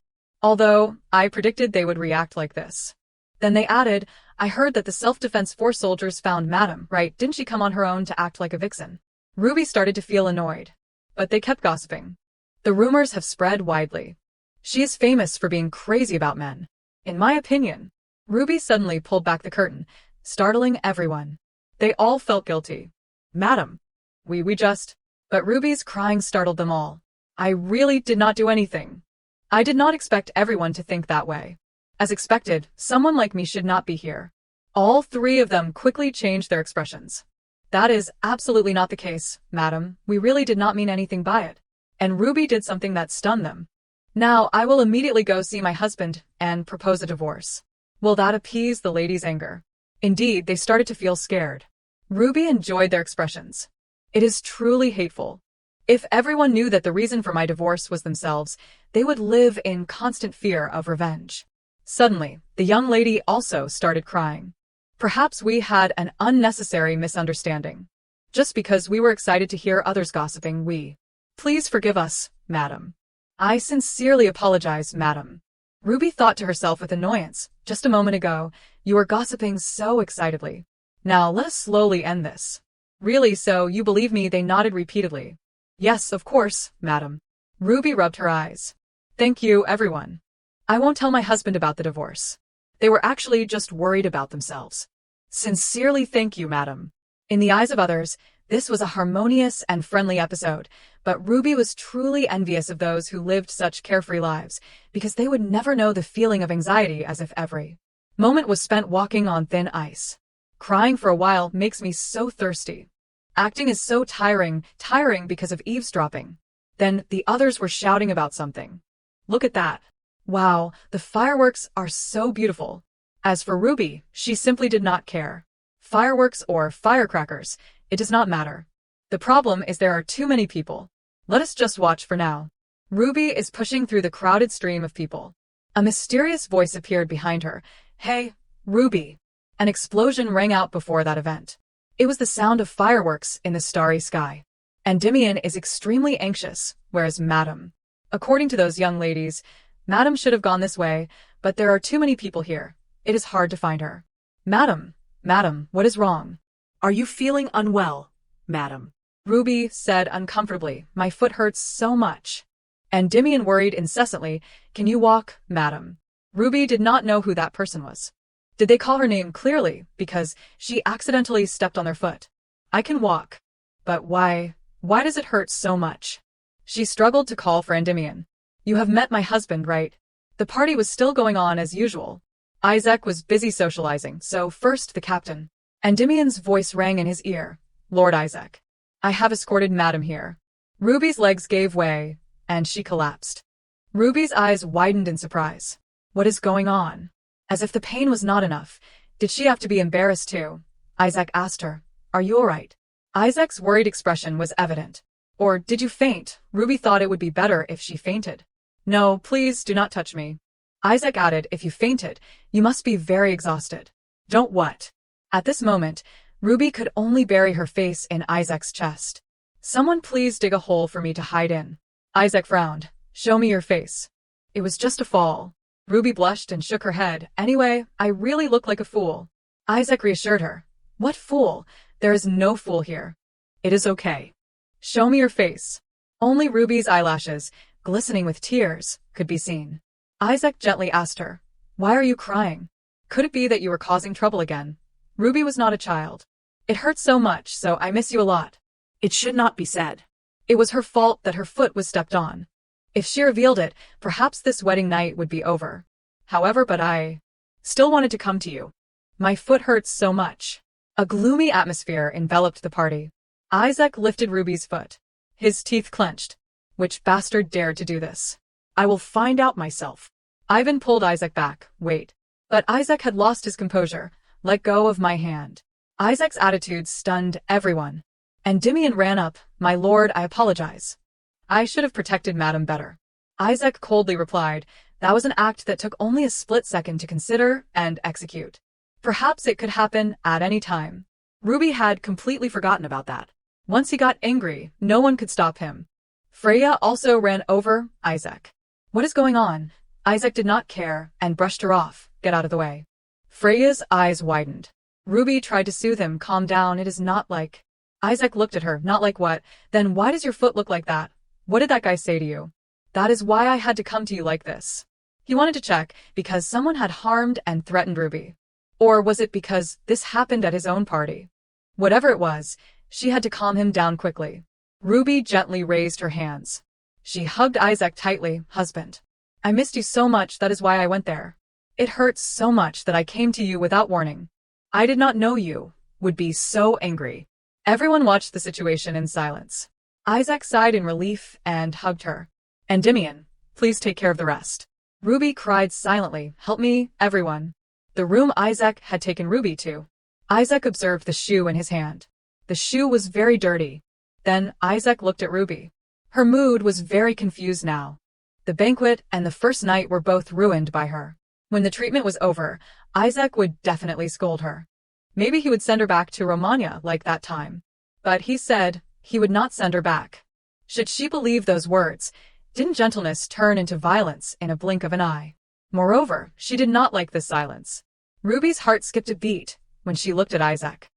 Although, I predicted they would react like this. Then they added, I heard that the self-defense force soldiers found Madame, right? Didn't she come on her own to act like a vixen? Ruby started to feel annoyed. But they kept gossiping. The rumors have spread widely. She is famous for being crazy about men. In my opinion. Ruby suddenly pulled back the curtain, startling everyone. They all felt guilty. Madam. We just... But Ruby's crying startled them all. I really did not do anything. I did not expect everyone to think that way. As expected, someone like me should not be here. All three of them quickly changed their expressions. That is absolutely not the case, madam. We really did not mean anything by it. And Ruby did something that stunned them. Now I will immediately go see my husband and propose a divorce. Will that appease the ladies' anger? Indeed, they started to feel scared. Ruby enjoyed their expressions. It is truly hateful. If everyone knew that the reason for my divorce was themselves, they would live in constant fear of revenge. Suddenly, the young lady also started crying. Perhaps we had an unnecessary misunderstanding. Just because we were excited to hear others gossiping, we... Please forgive us, madam. I sincerely apologize, madam. Ruby thought to herself with annoyance. Just a moment ago, you were gossiping so excitedly. Now let us slowly end this. Really, so you believe me? They nodded repeatedly. Yes, of course, madam. Ruby rubbed her eyes. Thank you, everyone. I won't tell my husband about the divorce. They were actually just worried about themselves. Sincerely thank you, madam. In the eyes of others, this was a harmonious and friendly episode, but Ruby was truly envious of those who lived such carefree lives, because they would never know the feeling of anxiety as if every moment was spent walking on thin ice. Crying for a while makes me so thirsty. Acting is so tiring because of eavesdropping. Then the others were shouting about something. Look at that. Wow, the fireworks are so beautiful. As for Ruby, she simply did not care. Fireworks or firecrackers, it does not matter. The problem is there are too many people. Let us just watch for now. Ruby is pushing through the crowded stream of people. A mysterious voice appeared behind her. Hey, Ruby. An explosion rang out before that event. It was the sound of fireworks in the starry sky. Endymion is extremely anxious, whereas Madame. According to those young ladies, Madame should have gone this way, but there are too many people here. It is hard to find her. Madame, what is wrong? Are you feeling unwell, madam? Ruby said uncomfortably. My foot hurts so much. Endymion worried incessantly. Can you walk, madam? Ruby did not know who that person was. Did they call her name clearly because she accidentally stepped on their foot? I can walk. But why does it hurt so much? She struggled to call for Endymion. You have met my husband, right? The party was still going on as usual. Isaac was busy socializing, so first the captain. Endymion's voice rang in his ear. Lord Isaac. I have escorted Madam here. Ruby's legs gave way, and she collapsed. Ruby's eyes widened in surprise. What is going on? As if the pain was not enough, did she have to be embarrassed too? Isaac asked her. Are you alright? Isaac's worried expression was evident. Or did you faint? Ruby thought it would be better if she fainted. No, please do not touch me. Isaac added, if you fainted, you must be very exhausted. Don't what? At this moment, Ruby could only bury her face in Isaac's chest. Someone please dig a hole for me to hide in. Isaac frowned. Show me your face. It was just a fall. Ruby blushed and shook her head. Anyway, I really look like a fool. Isaac reassured her. What fool? There is no fool here. It is okay. Show me your face. Only Ruby's eyelashes, glistening with tears, could be seen. Isaac gently asked her, why are you crying? Could it be that you were causing trouble again? Ruby was not a child. It hurt so much, so I miss you a lot. It should not be said. It was her fault that her foot was stepped on. If she revealed it, perhaps this wedding night would be over. However, but I still wanted to come to you. My foot hurts so much. A gloomy atmosphere enveloped the party. Isaac lifted Ruby's foot. His teeth clenched. Which bastard dared to do this? I will find out myself. Ivan pulled Isaac back. Wait. But Isaac had lost his composure. Let go of my hand. Isaac's attitude stunned everyone. Endymion ran up. My lord, I apologize. I should have protected Madam better. Isaac coldly replied, that was an act that took only a split second to consider and execute. Perhaps it could happen at any time. Ruby had completely forgotten about that. Once he got angry, no one could stop him. Freya also ran over Isaac. What is going on? Isaac did not care and brushed her off. Get out of the way. Freya's eyes widened. Ruby tried to soothe him. Calm down, it is not like... Isaac looked at her. Not like what? Then why does your foot look like that? What did that guy say to you? That is why I had to come to you like this. He wanted to check because someone had harmed and threatened Ruby. Or was it because this happened at his own party? Whatever it was, she had to calm him down quickly. Ruby gently raised her hands. She hugged Isaac tightly. Husband. I missed you so much, that is why I went there. It hurts so much that I came to you without warning. I did not know you would be so angry. Everyone watched the situation in silence. Isaac sighed in relief and hugged her. Endymion, please take care of the rest. Ruby cried silently. Help me, everyone. The room Isaac had taken Ruby to. Isaac observed the shoe in his hand. The shoe was very dirty. Then Isaac looked at Ruby. Her mood was very confused now. The banquet and the first night were both ruined by her. When the treatment was over, Isaac would definitely scold her. Maybe he would send her back to Romania like that time. But he said he would not send her back. Should she believe those words? Didn't gentleness turn into violence in a blink of an eye? Moreover, she did not like this silence. Ruby's heart skipped a beat when she looked at Isaac.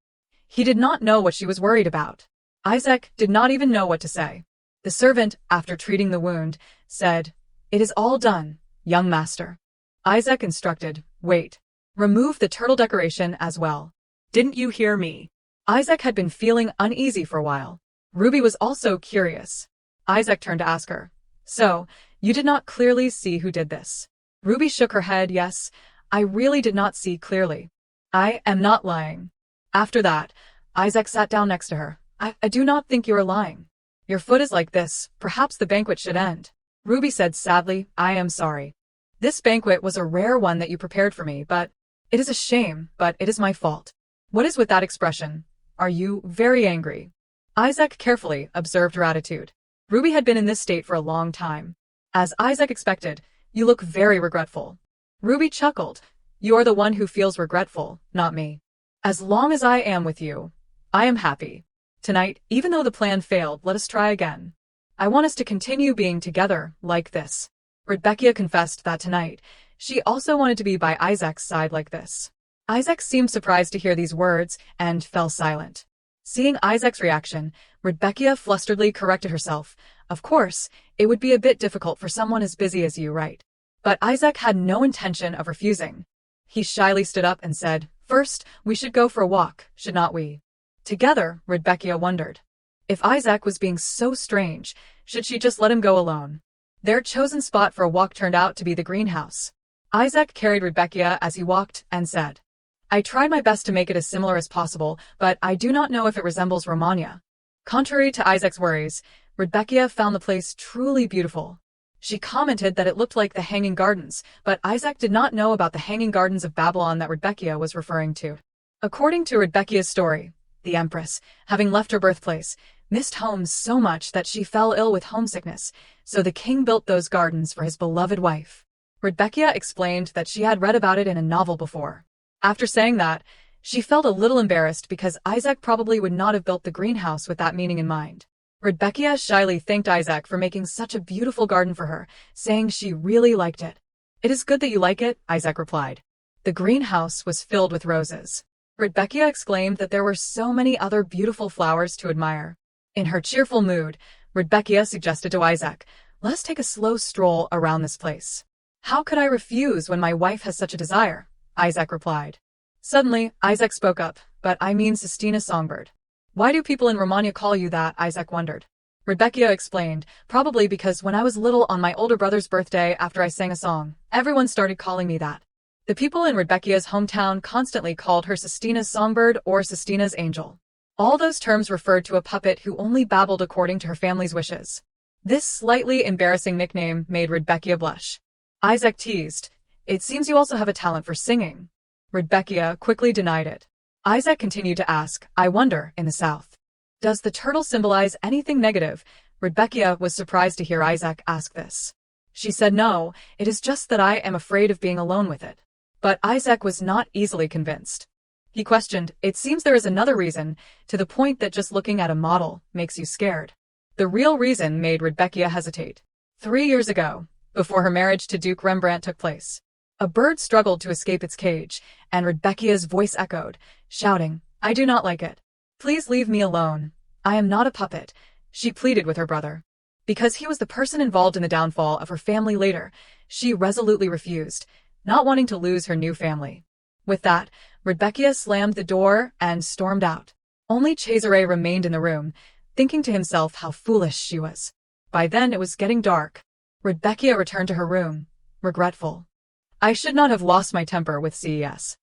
He did not know what she was worried about. Isaac did not even know what to say. The servant, after treating the wound, said, It is all done, young master. Isaac instructed, Wait. Remove the turtle decoration as well. Didn't you hear me? Isaac had been feeling uneasy for a while. Ruby was also curious. Isaac turned to ask her, So, you did not clearly see who did this? Ruby shook her head. Yes, I really did not see clearly. I am not lying. After that, Isaac sat down next to her. I do not think you are lying. Your foot is like this. Perhaps the banquet should end. Ruby said sadly, I am sorry. This banquet was a rare one that you prepared for me, but it is a shame, but it is my fault. What is with that expression? Are you very angry? Isaac carefully observed her attitude. Ruby had been in this state for a long time. As Isaac expected, you look very regretful. Ruby chuckled. You are the one who feels regretful, not me. As long as I am with you, I am happy. Tonight, even though the plan failed, let us try again. I want us to continue being together like this. Rebecca confessed that tonight, she also wanted to be by Isaac's side like this. Isaac seemed surprised to hear these words and fell silent. Seeing Isaac's reaction, Rebecca flusteredly corrected herself. Of course, it would be a bit difficult for someone as busy as you, right? But Isaac had no intention of refusing. He shyly stood up and said, First, we should go for a walk, should not we? Together, Rebecca wondered. If Isaac was being so strange, should she just let him go alone? Their chosen spot for a walk turned out to be the greenhouse. Isaac carried Rebecca as he walked and said, I tried my best to make it as similar as possible, but I do not know if it resembles Romania. Contrary to Isaac's worries, Rebecca found the place truly beautiful. She commented that it looked like the Hanging Gardens, but Isaac did not know about the Hanging Gardens of Babylon that Rebecca was referring to. According to Rebecca's story, the empress, having left her birthplace, missed home so much that she fell ill with homesickness, so the king built those gardens for his beloved wife. Rebecca explained that she had read about it in a novel before. After saying that, she felt a little embarrassed because Isaac probably would not have built the greenhouse with that meaning in mind. Rebecca shyly thanked Isaac for making such a beautiful garden for her, saying she really liked it. "It is good that you like it," Isaac replied. The greenhouse was filled with roses. Rebecca exclaimed that there were so many other beautiful flowers to admire. In her cheerful mood, Rebecca suggested to Isaac, "Let's take a slow stroll around this place." "How could I refuse when my wife has such a desire?" Isaac replied. Suddenly, Isaac spoke up, "But I mean Sistina Songbird." "Why do people in Romania call you that?" Isaac wondered. Rebecca explained, "Probably because when I was little on my older brother's birthday after I sang a song, everyone started calling me that." The people in Rebecca's hometown constantly called her Sistina's Songbird or Sistina's Angel. All those terms referred to a puppet who only babbled according to her family's wishes. This slightly embarrassing nickname made Rebecca blush. Isaac teased, "It seems you also have a talent for singing." Rebecca quickly denied it. Isaac continued to ask, "I wonder, in the south, does the turtle symbolize anything negative?" Rebecca was surprised to hear Isaac ask this. She said, "No, it is just that I am afraid of being alone with it." But Isaac was not easily convinced. He questioned, "It seems there is another reason, to the point that just looking at a model makes you scared." The real reason made Rebecca hesitate. 3 years ago, before her marriage to Duke Rembrandt took place, a bird struggled to escape its cage, and Rebecca's voice echoed, shouting, "I do not like it. Please leave me alone. I am not a puppet," she pleaded with her brother. Because he was the person involved in the downfall of her family later, she resolutely refused, not wanting to lose her new family. With that, Rebecca slammed the door and stormed out. Only Cesare remained in the room, thinking to himself how foolish she was. By then it was getting dark. Rebecca returned to her room, regretful. "I should not have lost my temper with CES.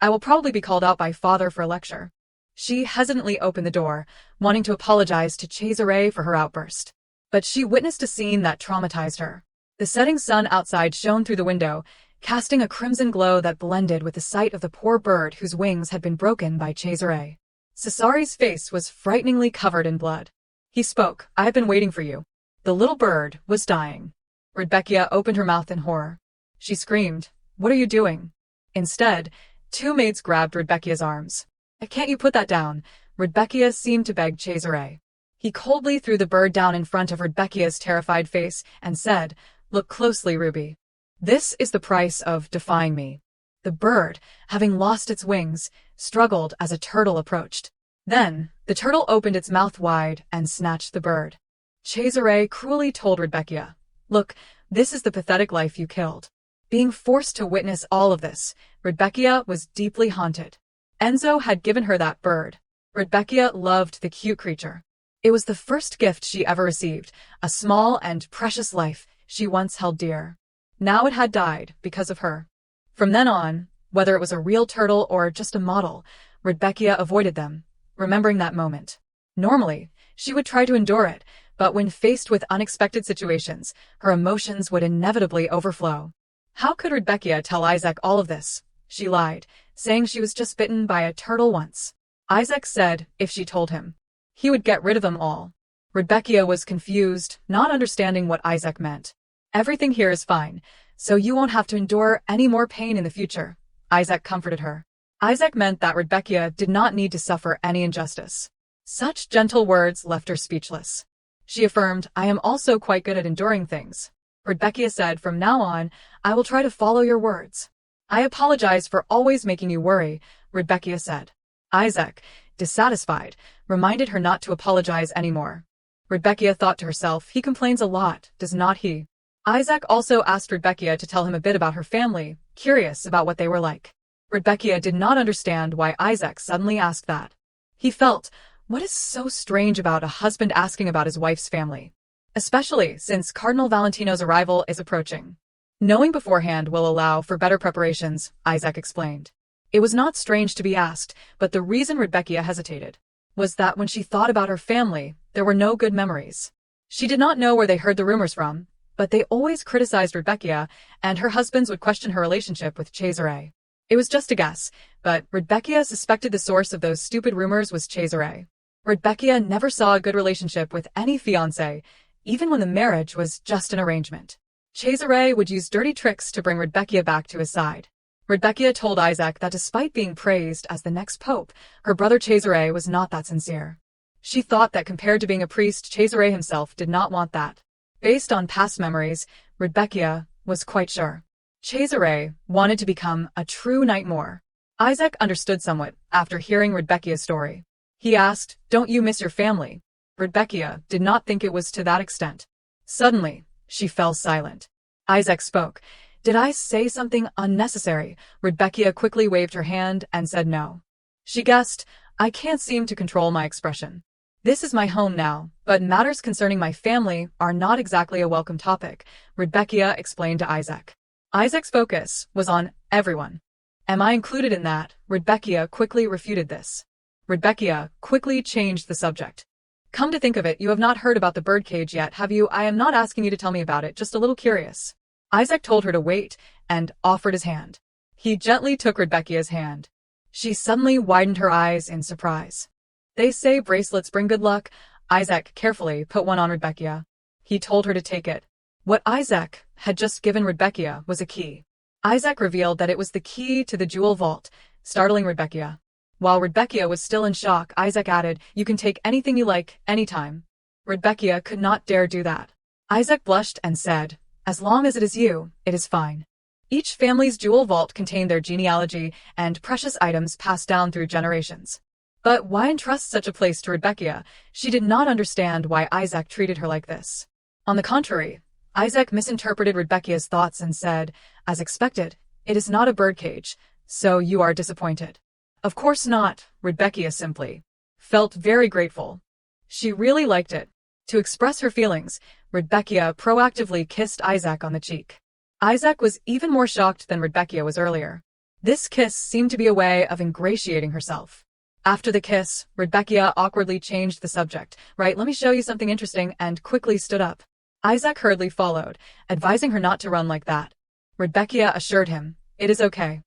I will probably be called out by father for a lecture." She hesitantly opened the door, wanting to apologize to Cesare for her outburst. But she witnessed a scene that traumatized her. The setting sun outside shone through the window, casting a crimson glow that blended with the sight of the poor bird whose wings had been broken by Cesare. Cesare's face was frighteningly covered in blood. He spoke, "I have been waiting for you." The little bird was dying. Rebecca opened her mouth in horror. She screamed, "What are you doing?" Instead, two maids grabbed Rebecca's arms. "Can't you put that down?" Rebecca seemed to beg Cesare. He coldly threw the bird down in front of Rebecca's terrified face and said, "Look closely, Ruby. This is the price of defying me." The bird, having lost its wings, struggled as a turtle approached. Then, the turtle opened its mouth wide and snatched the bird. Cesare cruelly told Rebecca, "Look, this is the pathetic life you killed." Being forced to witness all of this, Rebecca was deeply haunted. Enzo had given her that bird. Rebecca loved the cute creature. It was the first gift she ever received, a small and precious life she once held dear. Now it had died because of her. From then on, whether it was a real turtle or just a model, Rebecca avoided them, remembering that moment. Normally, she would try to endure it, but when faced with unexpected situations, her emotions would inevitably overflow. How could Rebecca tell Isaac all of this? She lied, saying she was just bitten by a turtle once. Isaac said if she told him, he would get rid of them all. Rebecca was confused, not understanding what Isaac meant. "Everything here is fine, so you won't have to endure any more pain in the future," Isaac comforted her. Isaac meant that Rebecca did not need to suffer any injustice. Such gentle words left her speechless. She affirmed, "I am also quite good at enduring things." Rebecca said, "From now on, I will try to follow your words." "I apologize for always making you worry," Rebecca said. Isaac, dissatisfied, reminded her not to apologize anymore. Rebecca thought to herself, he complains a lot, does not he? Isaac also asked Rebecca to tell him a bit about her family, curious about what they were like. Rebecca did not understand why Isaac suddenly asked that. He felt, what is so strange about a husband asking about his wife's family? Especially since Cardinal Valentino's arrival is approaching. Knowing beforehand will allow for better preparations, Isaac explained. It was not strange to be asked, but the reason Rebecca hesitated was that when she thought about her family, there were no good memories. She did not know where they heard the rumors from, but they always criticized Rebecca, and her husbands would question her relationship with Cesare. It was just a guess, but Rebecca suspected the source of those stupid rumors was Cesare. Rebecca never saw a good relationship with any fiancé, even when the marriage was just an arrangement. Cesare would use dirty tricks to bring Rebecca back to his side. Rebecca told Isaac that despite being praised as the next pope, her brother Cesare was not that sincere. She thought that compared to being a priest, Cesare himself did not want that. Based on past memories, Rebecca was quite sure. Cesare wanted to become a true knight more. Isaac understood somewhat after hearing Rebecca's story. He asked, "Don't you miss your family?" Rebecca did not think it was to that extent. Suddenly, she fell silent. Isaac spoke. "Did I say something unnecessary?" Rebecca quickly waved her hand and said no. She guessed, "I can't seem to control my expression. This is my home now, but matters concerning my family are not exactly a welcome topic," Rebecca explained to Isaac. Isaac's focus was on everyone. "Am I included in that?" Rebecca quickly refuted this. Rebecca quickly changed the subject. "Come to think of it, you have not heard about the birdcage yet, have you? I am not asking you to tell me about it, just a little curious." Isaac told her to wait and offered his hand. He gently took Rebecca's hand. She suddenly widened her eyes in surprise. "They say bracelets bring good luck." Isaac carefully put one on Rebecca. He told her to take it. What Isaac had just given Rebecca was a key. Isaac revealed that it was the key to the jewel vault, startling Rebecca. While Rebecca was still in shock, Isaac added, "You can take anything you like, anytime." Rebecca could not dare do that. Isaac blushed and said, "As long as it is you, it is fine." Each family's jewel vault contained their genealogy and precious items passed down through generations. But why entrust such a place to Rebecca? She did not understand why Isaac treated her like this. On the contrary, Isaac misinterpreted Rebecca's thoughts and said, "As expected, it is not a birdcage, so you are disappointed." "Of course not," Rebecca simply felt very grateful. She really liked it. To express her feelings, Rebecca proactively kissed Isaac on the cheek. Isaac was even more shocked than Rebecca was earlier. This kiss seemed to be a way of ingratiating herself. After the kiss, Rebecca awkwardly changed the subject. "Right, let me show you something interesting," and quickly stood up. Isaac hurriedly followed, advising her not to run like that. Rebecca assured him, "It is okay.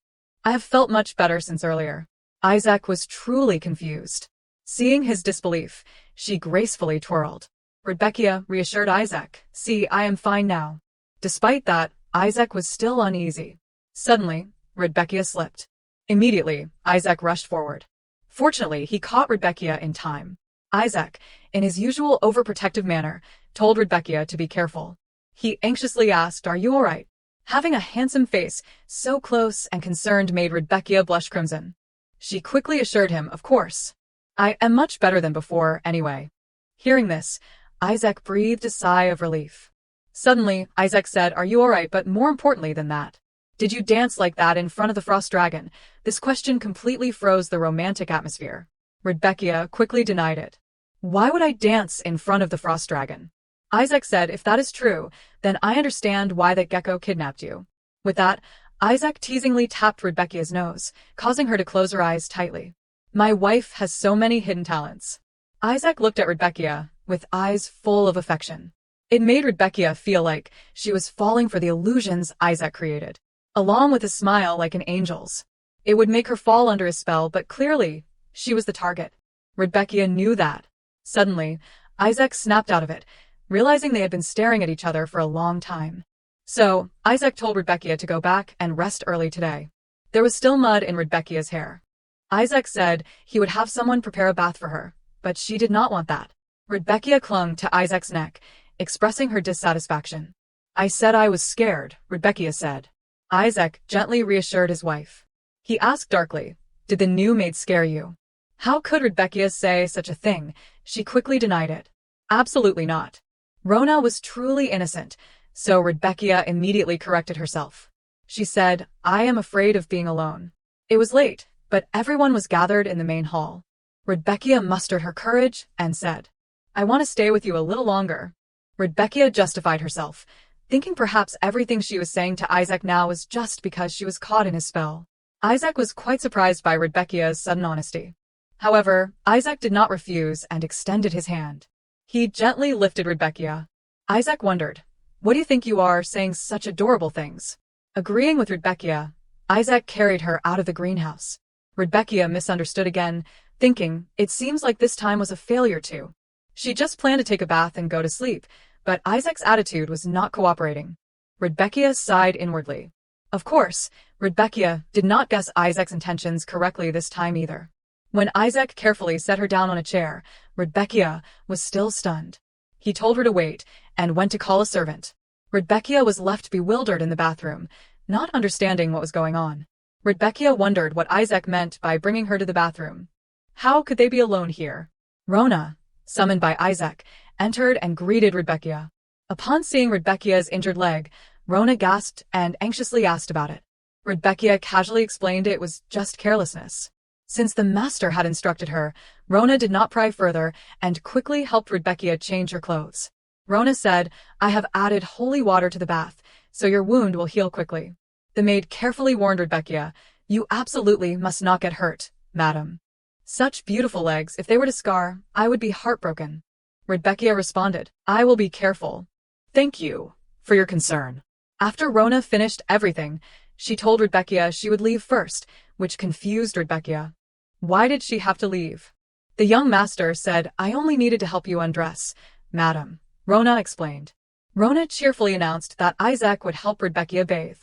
I have felt much better since earlier." Isaac was truly confused. Seeing his disbelief, she gracefully twirled. Rebecca reassured Isaac, "See, I am fine now." Despite that, Isaac was still uneasy. Suddenly, Rebecca slipped. Immediately, Isaac rushed forward. Fortunately, he caught Rebecca in time. Isaac, in his usual overprotective manner, told Rebecca to be careful. He anxiously asked, "Are you all right?" Having a handsome face, so close and concerned, made Rebecca blush crimson. She quickly assured him, "Of course. I am much better than before, anyway." Hearing this, Isaac breathed a sigh of relief. Suddenly, Isaac said, "Are you all right? But more importantly than that, did you dance like that in front of the frost dragon?" This question completely froze the romantic atmosphere. Rebecca quickly denied it. "Why would I dance in front of the frost dragon?" Isaac said, "If that is true, then I understand why that gecko kidnapped you." With that, Isaac teasingly tapped Rebecca's nose, causing her to close her eyes tightly. "My wife has so many hidden talents." Isaac looked at Rebecca with eyes full of affection. It made Rebecca feel like she was falling for the illusions Isaac created, along with a smile like an angel's. It would make her fall under his spell, but clearly, she was the target. Rebecca knew that. Suddenly, Isaac snapped out of it, realizing they had been staring at each other for a long time. So, Isaac told Rebecca to go back and rest early today. There was still mud in Rebecca's hair. Isaac said he would have someone prepare a bath for her, but she did not want that. Rebecca clung to Isaac's neck, expressing her dissatisfaction. "I said I was scared," Rebecca said. Isaac gently reassured his wife. He asked darkly, "Did the new maid scare you?" How could Rebecca say such a thing? She quickly denied it. Absolutely not. Rona was truly innocent, so Rebecca immediately corrected herself. She said, "I am afraid of being alone." It was late, but everyone was gathered in the main hall. Rebecca mustered her courage and said, "I want to stay with you a little longer." Rebecca justified herself, thinking perhaps everything she was saying to Isaac now was just because she was caught in his spell. Isaac was quite surprised by Rebecca's sudden honesty. However, Isaac did not refuse and extended his hand. He gently lifted Rebecca. Isaac wondered, "What do you think you are, saying such adorable things?" Agreeing with Rebecca, Isaac carried her out of the greenhouse. Rebecca misunderstood again, thinking, it seems like this time was a failure too. She just planned to take a bath and go to sleep, but Isaac's attitude was not cooperating. Rebecca sighed inwardly. Of course, Rebecca did not guess Isaac's intentions correctly this time either. When Isaac carefully set her down on a chair, Rebecca was still stunned. He told her to wait and went to call a servant. Rebecca was left bewildered in the bathroom, not understanding what was going on. Rebecca wondered what Isaac meant by bringing her to the bathroom. How could they be alone here? Rona, summoned by Isaac, entered and greeted Rebecca. Upon seeing Rebecca's injured leg, Rona gasped and anxiously asked about it. Rebecca casually explained it was just carelessness. Since the master had instructed her, Rona did not pry further and quickly helped Rebecca change her clothes. Rona said, I have added holy water to the bath, so your wound will heal quickly. The maid carefully warned Rebecca, you absolutely must not get hurt, madam. Such beautiful legs, if they were to scar, I would be heartbroken. Rebecca responded, I will be careful. Thank you for your concern. After Rona finished everything, she told Rebecca she would leave first, which confused Rebecca. Why did she have to leave? The young master said, I only needed to help you undress, madam. Rona explained. Rona cheerfully announced that Isaac would help Rebecca bathe.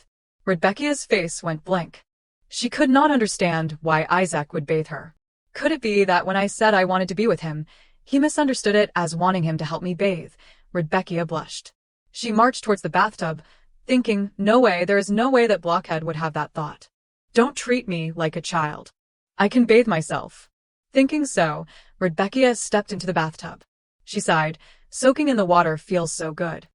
Rebecca's face went blank. She could not understand why Isaac would bathe her. Could it be that when I said I wanted to be with him, he misunderstood it as wanting him to help me bathe? Rebecca blushed. She marched towards the bathtub, thinking, no way, there is no way that Blockhead would have that thought. Don't treat me like a child. I can bathe myself. Thinking so, Rebecca stepped into the bathtub. She sighed, soaking in the water feels so good.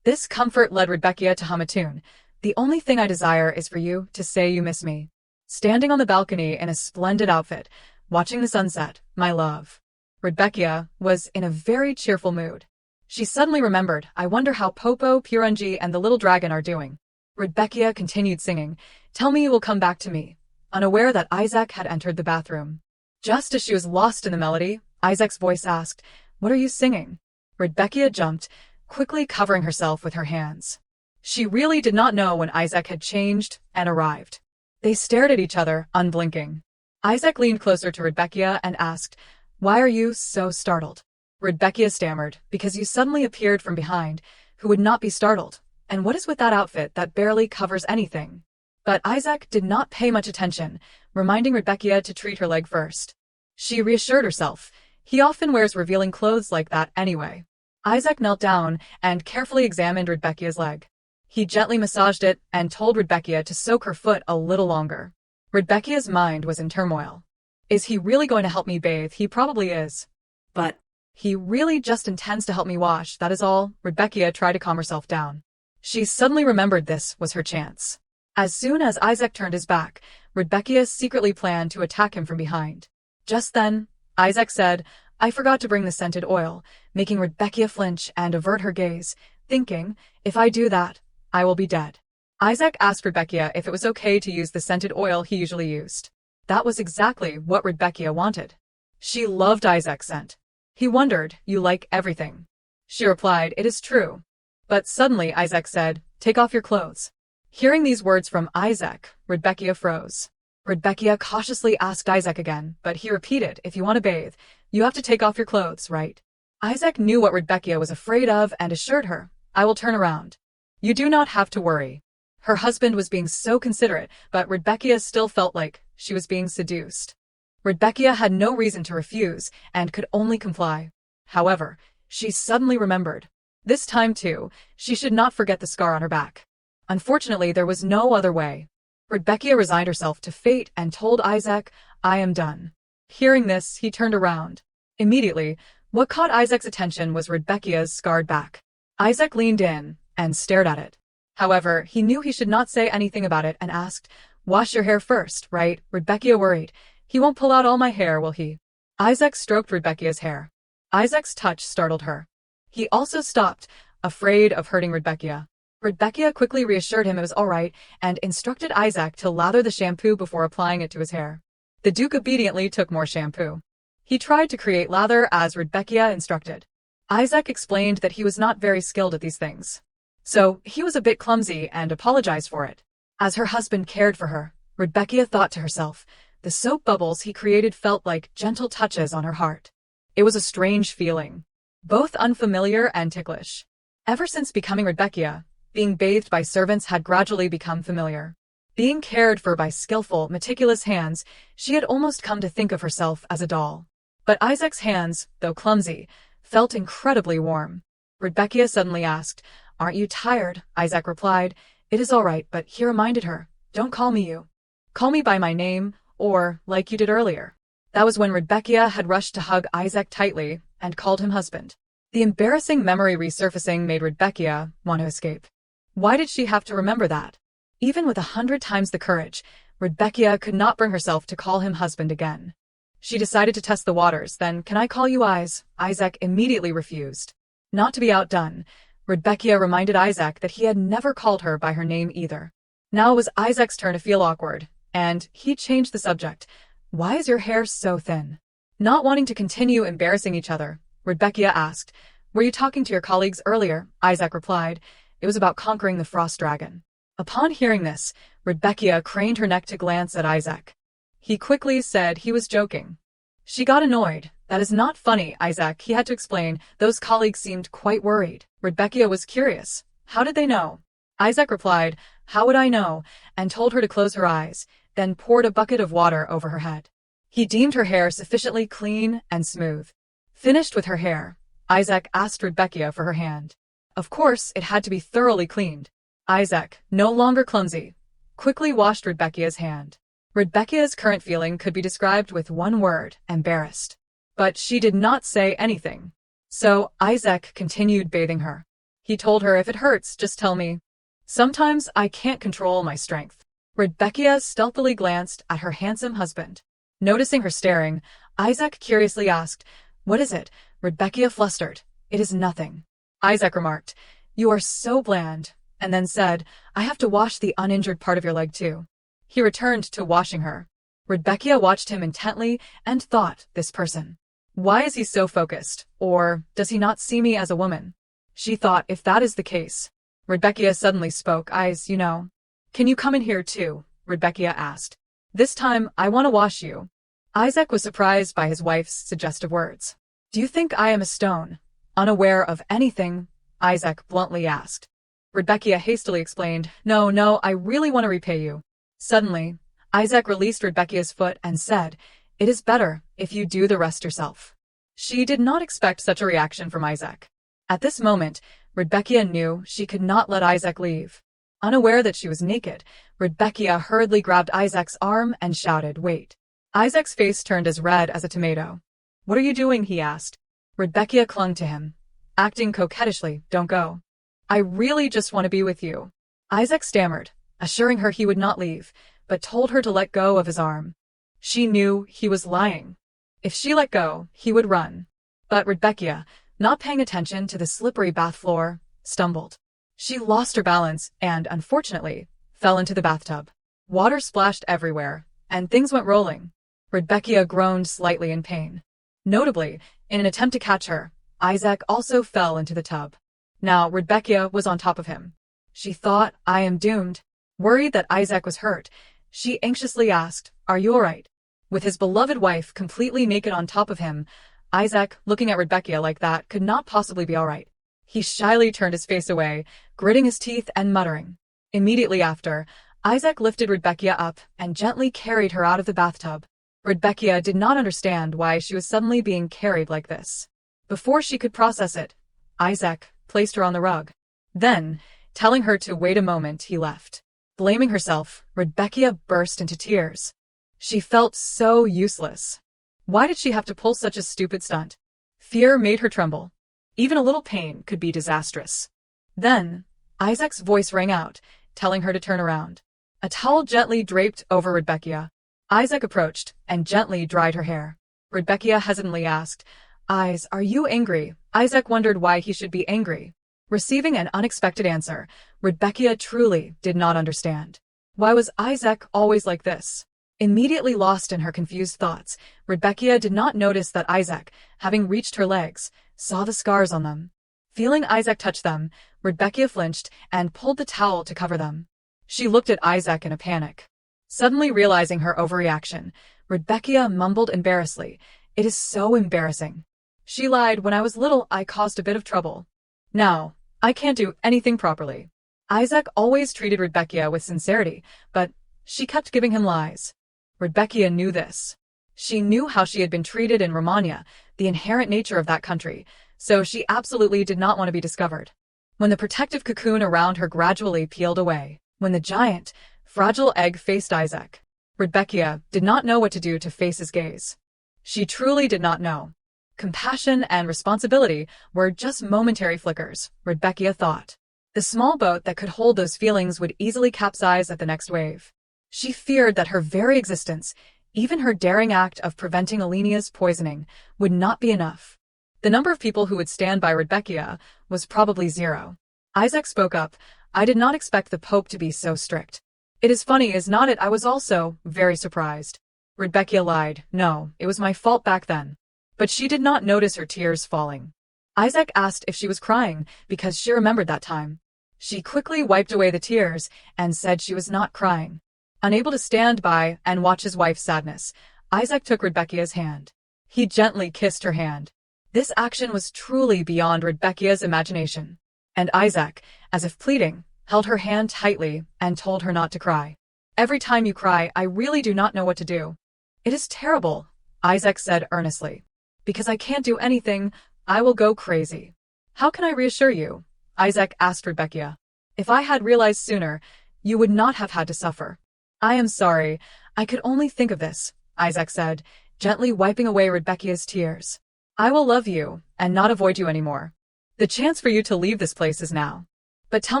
This comfort led Rebecca to hum a tune. The only thing I desire is for you to say you miss me. Standing on the balcony in a splendid outfit, watching the sunset, my love. Rebecca was in a very cheerful mood. She suddenly remembered, I wonder how Popo, Purungi, and the little dragon are doing. Rebecca continued singing, Tell me you will come back to me, unaware that Isaac had entered the bathroom. Just as she was lost in the melody, Isaac's voice asked, What are you singing? Rebecca jumped, quickly covering herself with her hands. She really did not know when Isaac had changed and arrived. They stared at each other, unblinking. Isaac leaned closer to Rebecca and asked, Why are you so startled? Rebecca stammered, Because you suddenly appeared from behind. Who would not be startled? And what is with that outfit that barely covers anything? But Isaac did not pay much attention, reminding Rebecca to treat her leg first. She reassured herself, he often wears revealing clothes like that anyway. Isaac knelt down and carefully examined Rebecca's leg. He gently massaged it and told Rebecca to soak her foot a little longer. Rebecca's mind was in turmoil. Is he really going to help me bathe? He probably is. But he really just intends to help me wash, that is all. Rebecca tried to calm herself down. She suddenly remembered this was her chance. As soon as Isaac turned his back, Rebecca secretly planned to attack him from behind. Just then, Isaac said, I forgot to bring the scented oil, making Rebecca flinch and avert her gaze, thinking, if I do that, I will be dead. Isaac asked Rebecca if it was okay to use the scented oil he usually used. That was exactly what Rebecca wanted. She loved Isaac's scent. He wondered, you like everything. She replied, it is true. But suddenly Isaac said, take off your clothes. Hearing these words from Isaac, Rebecca froze. Rebecca cautiously asked Isaac again, but he repeated, if you want to bathe, you have to take off your clothes, right? Isaac knew what Rebecca was afraid of and assured her, I will turn around. You do not have to worry. Her husband was being so considerate, but Rebecca still felt like she was being seduced. Rebecca had no reason to refuse and could only comply. However, she suddenly remembered. This time, too, she should not forget the scar on her back. Unfortunately, there was no other way. Rebecca resigned herself to fate and told Isaac, I am done. Hearing this, he turned around. Immediately, what caught Isaac's attention was Rebecca's scarred back. Isaac leaned in and stared at it. However, he knew he should not say anything about it and asked, wash your hair first, right? Rebecca worried. He won't pull out all my hair, will he? Isaac stroked Rebecca's hair. Isaac's touch startled her. He also stopped, afraid of hurting Rebecca. Rebecca quickly reassured him it was all right and instructed Isaac to lather the shampoo before applying it to his hair. The Duke obediently took more shampoo. He tried to create lather as Rebecca instructed. Isaac explained that he was not very skilled at these things. So, he was a bit clumsy and apologized for it. As her husband cared for her, Rebecca thought to herself. The soap bubbles he created felt like gentle touches on her heart. It was a strange feeling, both unfamiliar and ticklish. Ever since becoming Rebecca, being bathed by servants had gradually become familiar. Being cared for by skillful, meticulous hands, she had almost come to think of herself as a doll. But Isaac's hands, though clumsy, felt incredibly warm. Rebecca suddenly asked, "Aren't you tired?" Isaac replied, "It is all right," but he reminded her, "Don't call me you. Call me by my name, or like you did earlier." That was when Rebecca had rushed to hug Isaac tightly and called him husband. The embarrassing memory resurfacing made Rebecca want to escape. Why did she have to remember that? Even with 100 times the courage, Rebecca could not bring herself to call him husband again. She decided to test the waters, then, "Can I call you Eyes?" Isaac immediately refused. Not to be outdone, Rebecca reminded Isaac that he had never called her by her name either. Now it was Isaac's turn to feel awkward, and he changed the subject. "Why is your hair so thin?" Not wanting to continue embarrassing each other, Rebecca asked, "Were you talking to your colleagues earlier?" Isaac replied, "It was about conquering the frost dragon." Upon hearing this, Rebecca craned her neck to glance at Isaac. He quickly said he was joking. She got annoyed. "That is not funny, Isaac," he had to explain. Those colleagues seemed quite worried. Rebecca was curious. How did they know? Isaac replied, "How would I know?" and told her to close her eyes, then poured a bucket of water over her head. He deemed her hair sufficiently clean and smooth. Finished with her hair, Isaac asked Rebecca for her hand. Of course, it had to be thoroughly cleaned. Isaac, no longer clumsy, quickly washed Rebecca's hand. Rebecca's current feeling could be described with one word: embarrassed. But she did not say anything. So Isaac continued bathing her. He told her, "If it hurts, just tell me. Sometimes I can't control my strength." Rebecca stealthily glanced at her handsome husband. Noticing her staring, Isaac curiously asked, "What is it?" Rebecca flustered, "It is nothing." Isaac remarked, "You are so bland," and then said, "I have to wash the uninjured part of your leg too." He returned to washing her. Rebecca watched him intently and thought, "This person. Why is he so focused? Or does he not see me as a woman?" She thought, if that is the case. Rebecca suddenly spoke, "Eyes, you know. Can you come in here too?" Rebecca asked. "This time, I want to wash you." Isaac was surprised by his wife's suggestive words. "Do you think I am a stone, unaware of anything?" Isaac bluntly asked. Rebecca hastily explained, No, I really want to repay you." Suddenly, Isaac released Rebecca's foot and said, "It is better if you do the rest yourself." She did not expect such a reaction from Isaac. At this moment, Rebecca knew she could not let Isaac leave. Unaware that she was naked, Rebecca hurriedly grabbed Isaac's arm and shouted, "Wait." Isaac's face turned as red as a tomato. "What are you doing?" he asked. Rebecca clung to him, acting coquettishly, "Don't go. I really just want to be with you." Isaac stammered, assuring her he would not leave, but told her to let go of his arm. She knew he was lying. If she let go, he would run. But Rebecca, not paying attention to the slippery bath floor, stumbled. She lost her balance and, unfortunately, fell into the bathtub. Water splashed everywhere, and things went rolling. Rebecca groaned slightly in pain. Notably, in an attempt to catch her, Isaac also fell into the tub. Now Rebecca was on top of him. She thought, "I am doomed." Worried that Isaac was hurt, she anxiously asked, "Are you all right?" With his beloved wife completely naked on top of him, Isaac, looking at Rebecca like that, could not possibly be all right. He shyly turned his face away, gritting his teeth and muttering. Immediately after, Isaac lifted Rebecca up and gently carried her out of the bathtub. Rebecca did not understand why she was suddenly being carried like this. Before she could process it, Isaac placed her on the rug. Then, telling her to wait a moment, he left. Blaming herself, Rebecca burst into tears. She felt so useless. Why did she have to pull such a stupid stunt? Fear made her tremble. Even a little pain could be disastrous. Then, Isaac's voice rang out, telling her to turn around. A towel gently draped over Rebecca. Isaac approached and gently dried her hair. Rebecca hesitantly asked, "Eyes, are you angry?" Isaac wondered why he should be angry. Receiving an unexpected answer, Rebecca truly did not understand. Why was Isaac always like this? Immediately lost in her confused thoughts, Rebecca did not notice that Isaac, having reached her legs, saw the scars on them. Feeling Isaac touch them, Rebecca flinched and pulled the towel to cover them. She looked at Isaac in a panic. Suddenly realizing her overreaction, Rebecca mumbled embarrassedly, "It is so embarrassing. She lied. When I was little, I caused a bit of trouble. Now, I can't do anything properly." Isaac always treated Rebecca with sincerity, but she kept giving him lies. Rebecca knew this. She knew how she had been treated in Romania, the inherent nature of that country, so she absolutely did not want to be discovered. When the protective cocoon around her gradually peeled away, when the giant, fragile egg faced Isaac, Rebecca did not know what to do to face his gaze. She truly did not know. Compassion and responsibility were just momentary flickers, Rebecca thought. The small boat that could hold those feelings would easily capsize at the next wave. She feared that her very existence, even her daring act of preventing Alenia's poisoning, would not be enough. The number of people who would stand by Rebecca was probably zero. Isaac spoke up, "I did not expect the Pope to be so strict. It is funny, is not it? I was also very surprised." Rebecca lied, "No, it was my fault back then." But she did not notice her tears falling. Isaac asked if she was crying because she remembered that time. She quickly wiped away the tears and said she was not crying. Unable to stand by and watch his wife's sadness, Isaac took Rebecca's hand. He gently kissed her hand. This action was truly beyond Rebecca's imagination. And Isaac, as if pleading, held her hand tightly and told her not to cry. "Every time you cry, I really do not know what to do." "It is terrible," Isaac said earnestly. "Because I can't do anything, I will go crazy." "How can I reassure you?" Isaac asked Rebecca. "If I had realized sooner, you would not have had to suffer." "I am sorry, I could only think of this," Isaac said, gently wiping away Rebecca's tears. "I will love you and not avoid you anymore. The chance for you to leave this place is now." "But tell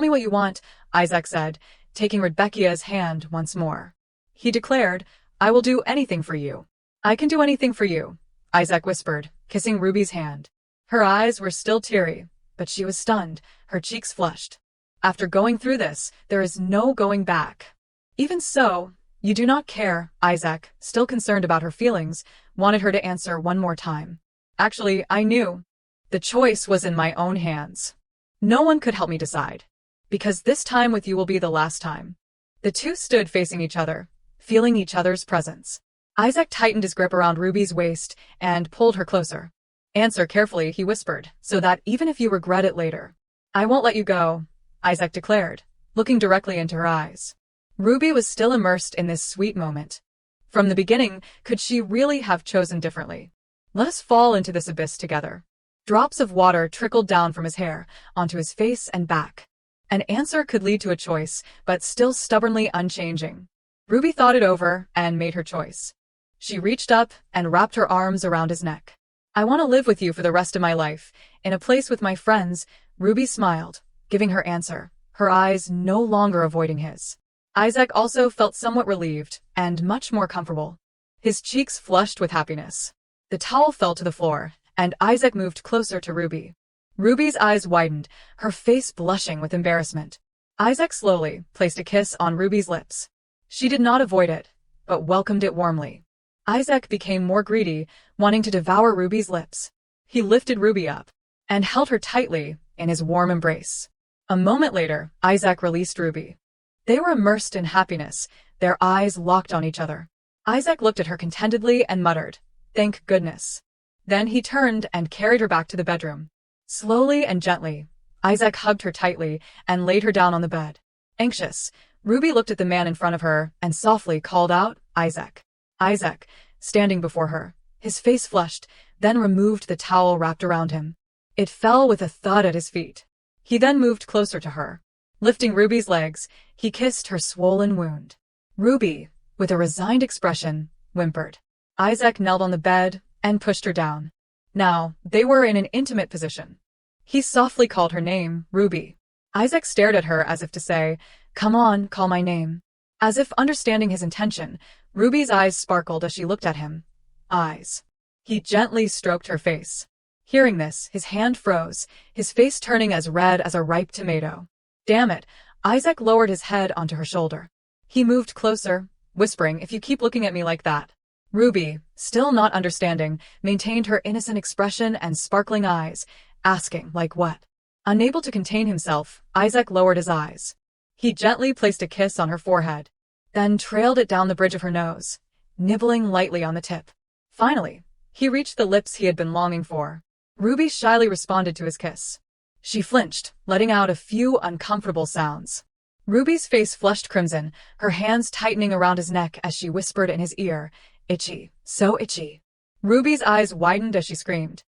me what you want," Isaac said, taking Rebecca's hand once more. He declared, "I will do anything for you." "I can do anything for you," Isaac whispered, kissing Ruby's hand. Her eyes were still teary, but she was stunned, her cheeks flushed. "After going through this, there is no going back." "Even so, you do not care," Isaac, still concerned about her feelings, wanted her to answer one more time. "Actually, I knew. The choice was in my own hands. No one could help me decide. Because this time with you will be the last time." The two stood facing each other, feeling each other's presence. Isaac tightened his grip around Ruby's waist and pulled her closer. "Answer carefully," he whispered, "so that even if you regret it later." "I won't let you go," Isaac declared, looking directly into her eyes. Ruby was still immersed in this sweet moment. From the beginning, could she really have chosen differently? "Let us fall into this abyss together." Drops of water trickled down from his hair, onto his face and back. An answer could lead to a choice, but still stubbornly unchanging. Ruby thought it over and made her choice. She reached up and wrapped her arms around his neck. "I want to live with you for the rest of my life, in a place with my friends," Ruby smiled, giving her answer, her eyes no longer avoiding his. Isaac also felt somewhat relieved and much more comfortable. His cheeks flushed with happiness. The towel fell to the floor, and Isaac moved closer to Ruby. Ruby's eyes widened, her face blushing with embarrassment. Isaac slowly placed a kiss on Ruby's lips. She did not avoid it, but welcomed it warmly. Isaac became more greedy, wanting to devour Ruby's lips. He lifted Ruby up and held her tightly in his warm embrace. A moment later, Isaac released Ruby. They were immersed in happiness, their eyes locked on each other. Isaac looked at her contentedly and muttered, "Thank goodness." Then he turned and carried her back to the bedroom. Slowly and gently, Isaac hugged her tightly and laid her down on the bed. Anxious, Ruby looked at the man in front of her and softly called out, "Isaac." Isaac, standing before her, his face flushed, then removed the towel wrapped around him. It fell with a thud at his feet. He then moved closer to her. Lifting Ruby's legs, he kissed her swollen wound. Ruby, with a resigned expression, whimpered. Isaac knelt on the bed and pushed her down. Now, they were in an intimate position. He softly called her name, Ruby. Isaac stared at her as if to say, "Come on, call my name." As if understanding his intention, Ruby's eyes sparkled as she looked at him. Eyes. He gently stroked her face. Hearing this, his hand froze, his face turning as red as a ripe tomato. "Damn it," Isaac lowered his head onto her shoulder. He moved closer, whispering, "If you keep looking at me like that." Ruby, still not understanding, maintained her innocent expression and sparkling eyes, asking, "Like what?" Unable to contain himself, Isaac lowered his eyes. He gently placed a kiss on her forehead. then trailed it down the bridge of her nose, nibbling lightly on the tip. Finally, he reached the lips he had been longing for. Ruby shyly responded to his kiss. She flinched, letting out a few uncomfortable sounds. Ruby's face flushed crimson, her hands tightening around his neck as she whispered in his ear, "Itchy, so itchy." Ruby's eyes widened as she screamed.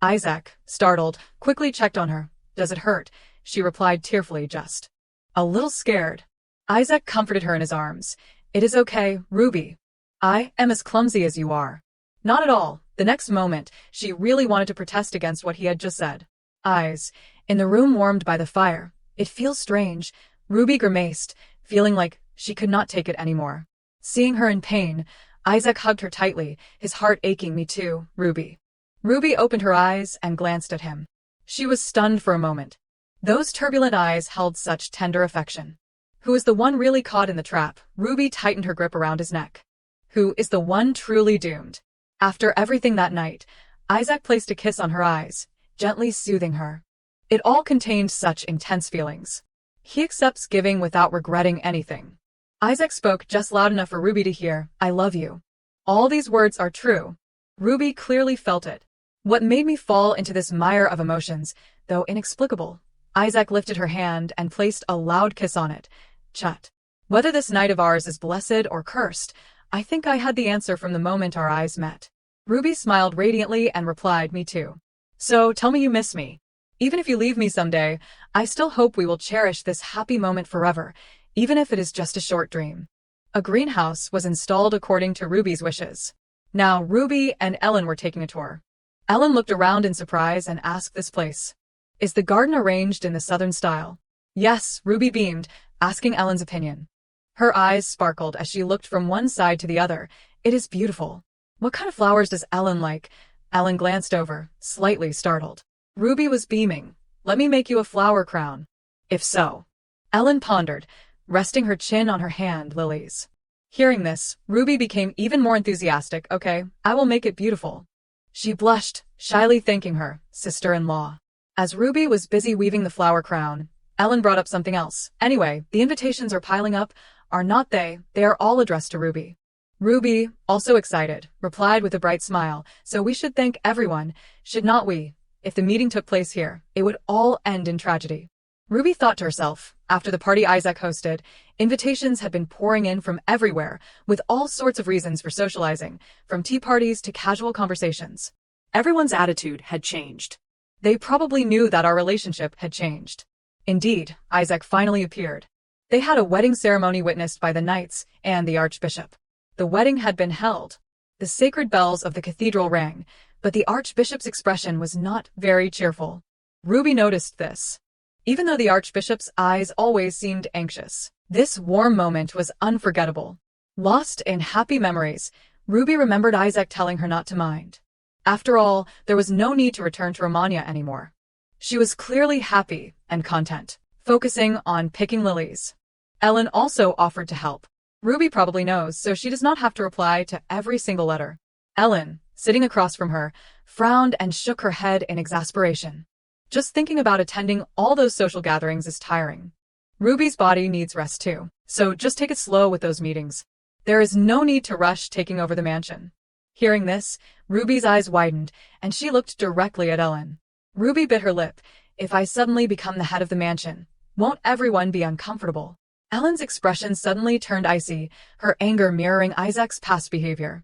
Isaac, startled, quickly checked on her. "Does it hurt?" She replied tearfully, "Just a little scared." Isaac comforted her in his arms. "It is okay, Ruby. I am as clumsy as you are." Not at all. The next moment, she really wanted to protest against what he had just said. Eyes. In the room warmed by the fire. "It feels strange." Ruby grimaced, feeling like she could not take it anymore. Seeing her in pain, Isaac hugged her tightly, his heart aching. "Me too, Ruby." Ruby opened her eyes and glanced at him. She was stunned for a moment. Those turbulent eyes held such tender affection. Who is the one really caught in the trap? Ruby tightened her grip around his neck. Who is the one truly doomed? After everything that night, Isaac placed a kiss on her eyes, gently soothing her. It all contained such intense feelings. He accepts giving without regretting anything. Isaac spoke just loud enough for Ruby to hear, "I love you." All these words are true. Ruby clearly felt it. What made me fall into this mire of emotions, though inexplicable? Isaac lifted her hand and placed a loud kiss on it. "Chut. Whether this night of ours is blessed or cursed, I think I had the answer from the moment our eyes met." Ruby smiled radiantly and replied, "Me too. So tell me you miss me. Even if you leave me someday, I still hope we will cherish this happy moment forever, even if it is just a short dream." A greenhouse was installed according to Ruby's wishes. Now Ruby and Ellen were taking a tour. Ellen looked around in surprise and asked, "This place? Is the garden arranged in the southern style?" "Yes," Ruby beamed, asking Ellen's opinion. Her eyes sparkled as she looked from one side to the other. "It is beautiful." "What kind of flowers does Ellen like?" Ellen glanced over, slightly startled. Ruby was beaming. "Let me make you a flower crown." "If so." Ellen pondered, resting her chin on her hand, "Lilies." Hearing this, Ruby became even more enthusiastic. "Okay, I will make it beautiful." She blushed, shyly thanking her sister-in-law. As Ruby was busy weaving the flower crown, Ellen brought up something else. "Anyway, the invitations are piling up, are not they? They are all addressed to Ruby." Ruby, also excited, replied with a bright smile, "So we should thank everyone, should not we? If the meeting took place here, it would all end in tragedy." Ruby thought to herself, after the party Isaac hosted, invitations had been pouring in from everywhere, with all sorts of reasons for socializing, from tea parties to casual conversations. Everyone's attitude had changed. They probably knew that our relationship had changed. Indeed, Isaac finally appeared. They had a wedding ceremony witnessed by the knights and the archbishop. The wedding had been held. The sacred bells of the cathedral rang, but the archbishop's expression was not very cheerful. Ruby noticed this. Even though the archbishop's eyes always seemed anxious, this warm moment was unforgettable. Lost in happy memories, Ruby remembered Isaac telling her not to mind. After all, there was no need to return to Romania anymore. She was clearly happy and content, focusing on picking lilies. Ellen also offered to help. Ruby probably knows, so she does not have to reply to every single letter. Ellen, sitting across from her, frowned and shook her head in exasperation. Just thinking about attending all those social gatherings is tiring. Ruby's body needs rest too, so just take it slow with those meetings. There is no need to rush taking over the mansion. Hearing this, Ruby's eyes widened, and she looked directly at Ellen. Ruby bit her lip. "If I suddenly become the head of the mansion, won't everyone be uncomfortable?" Ellen's expression suddenly turned icy, her anger mirroring Isaac's past behavior.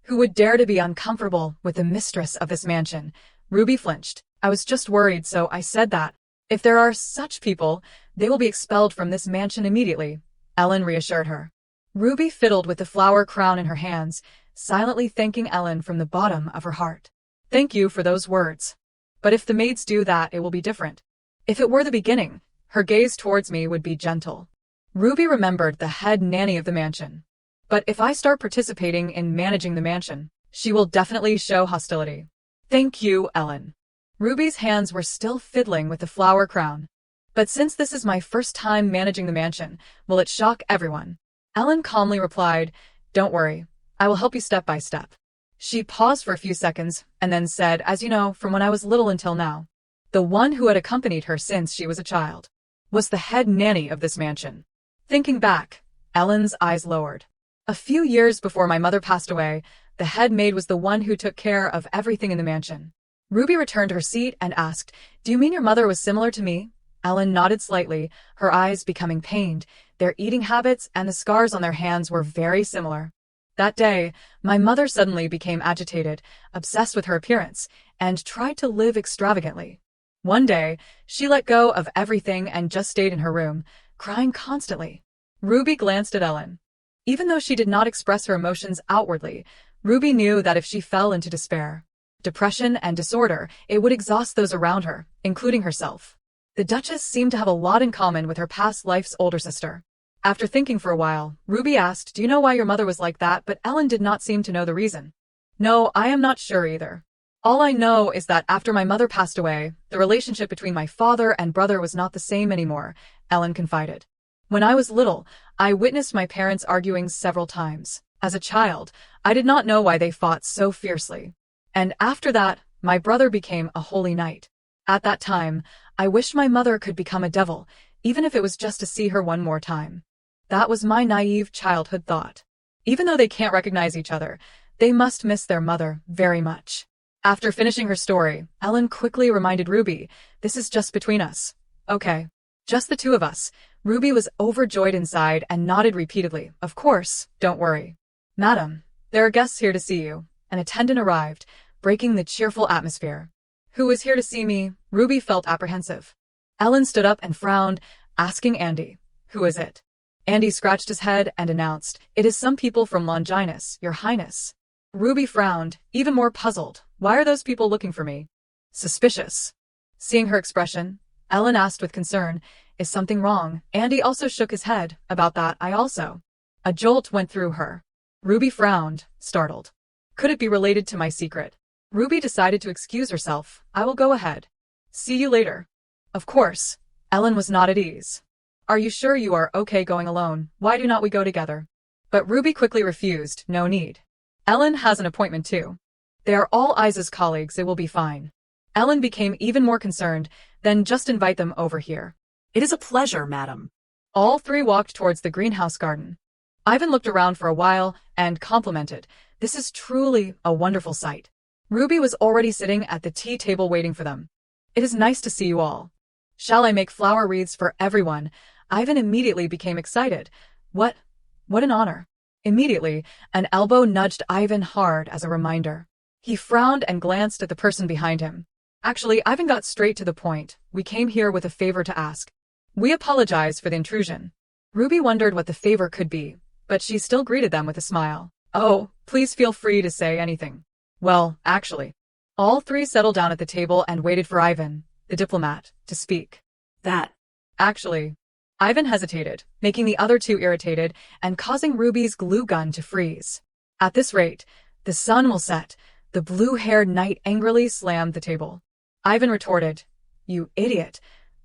Who would dare to be uncomfortable with the mistress of this mansion? Ruby flinched. "I was just worried, so I said that. If there are such people, they will be expelled from this mansion immediately," Ellen reassured her. Ruby fiddled with the flower crown in her hands, silently thanking Ellen from the bottom of her heart. "Thank you for those words. But if the maids do that, it will be different. If it were the beginning, her gaze towards me would be gentle." Ruby remembered the head nanny of the mansion. "But if I start participating in managing the mansion, she will definitely show hostility." "Thank you, Ellen." Ruby's hands were still fiddling with the flower crown. "But since this is my first time managing the mansion, will it shock everyone?" Ellen calmly replied, "Don't worry, I will help you step by step." She paused for a few seconds, and then said, "As you know, from when I was little until now, the one who had accompanied her since she was a child was the head nanny of this mansion." Thinking back, Ellen's eyes lowered. A few years before my mother passed away, the head maid was the one who took care of everything in the mansion. Ruby returned to her seat and asked, "Do you mean your mother was similar to me?" Ellen nodded slightly, her eyes becoming pained. Their eating habits and the scars on their hands were very similar. That day, my mother suddenly became agitated, obsessed with her appearance, and tried to live extravagantly. One day, she let go of everything and just stayed in her room, crying constantly. Ruby glanced at Ellen. Even though she did not express her emotions outwardly, Ruby knew that if she fell into despair, depression, and disorder, it would exhaust those around her, including herself. The Duchess seemed to have a lot in common with her past life's older sister. After thinking for a while, Ruby asked, "Do you know why your mother was like that?" But Ellen did not seem to know the reason. "No, I am not sure either. All I know is that after my mother passed away, the relationship between my father and brother was not the same anymore," Ellen confided. "When I was little, I witnessed my parents arguing several times. As a child, I did not know why they fought so fiercely. And after that, my brother became a holy knight. At that time, I wished my mother could become a devil, even if it was just to see her one more time. That was my naive childhood thought. Even though they can't recognize each other, they must miss their mother very much." After finishing her story, Ellen quickly reminded Ruby, "This is just between us. Okay. Just the two of us." Ruby was overjoyed inside and nodded repeatedly. "Of course, don't worry." "Madam, there are guests here to see you." An attendant arrived, breaking the cheerful atmosphere. "Who is here to see me?" Ruby felt apprehensive. Ellen stood up and frowned, asking Andy, "Who is it?" Andy scratched his head and announced, "It is some people from Longinus, Your Highness." Ruby frowned, even more puzzled. "Why are those people looking for me?" "Suspicious." Seeing her expression, Ellen asked with concern, "Is something wrong?" Andy also shook his head. "About that, I also." A jolt went through her. Ruby frowned, startled. "Could it be related to my secret?" Ruby decided to excuse herself. "I will go ahead. See you later." "Of course." Ellen was not at ease. "Are you sure you are okay going alone? Why do not we go together?" But Ruby quickly refused. "No need. Ellen has an appointment too. They are all Isa's colleagues, it will be fine." Ellen became even more concerned. "Then just invite them over here." "It is a pleasure, madam." All three walked towards the greenhouse garden. Ivan looked around for a while and complimented, "This is truly a wonderful sight." Ruby was already sitting at the tea table waiting for them. "It is nice to see you all. Shall I make flower wreaths for everyone?" Ivan immediately became excited. What an honor." Immediately, an elbow nudged Ivan hard as a reminder. He frowned and glanced at the person behind him. Actually, Ivan got straight to the point. "We came here with a favor to ask. We apologize for the intrusion." Ruby wondered what the favor could be, but she still greeted them with a smile. "Oh, please feel free to say anything." "Well, actually." All three settled down at the table and waited for Ivan, the diplomat, to speak. Actually. Ivan hesitated, making the other two irritated and causing Ruby's glue gun to freeze. "At this rate, the sun will set." The blue-haired knight angrily slammed the table. Ivan retorted, "You idiot.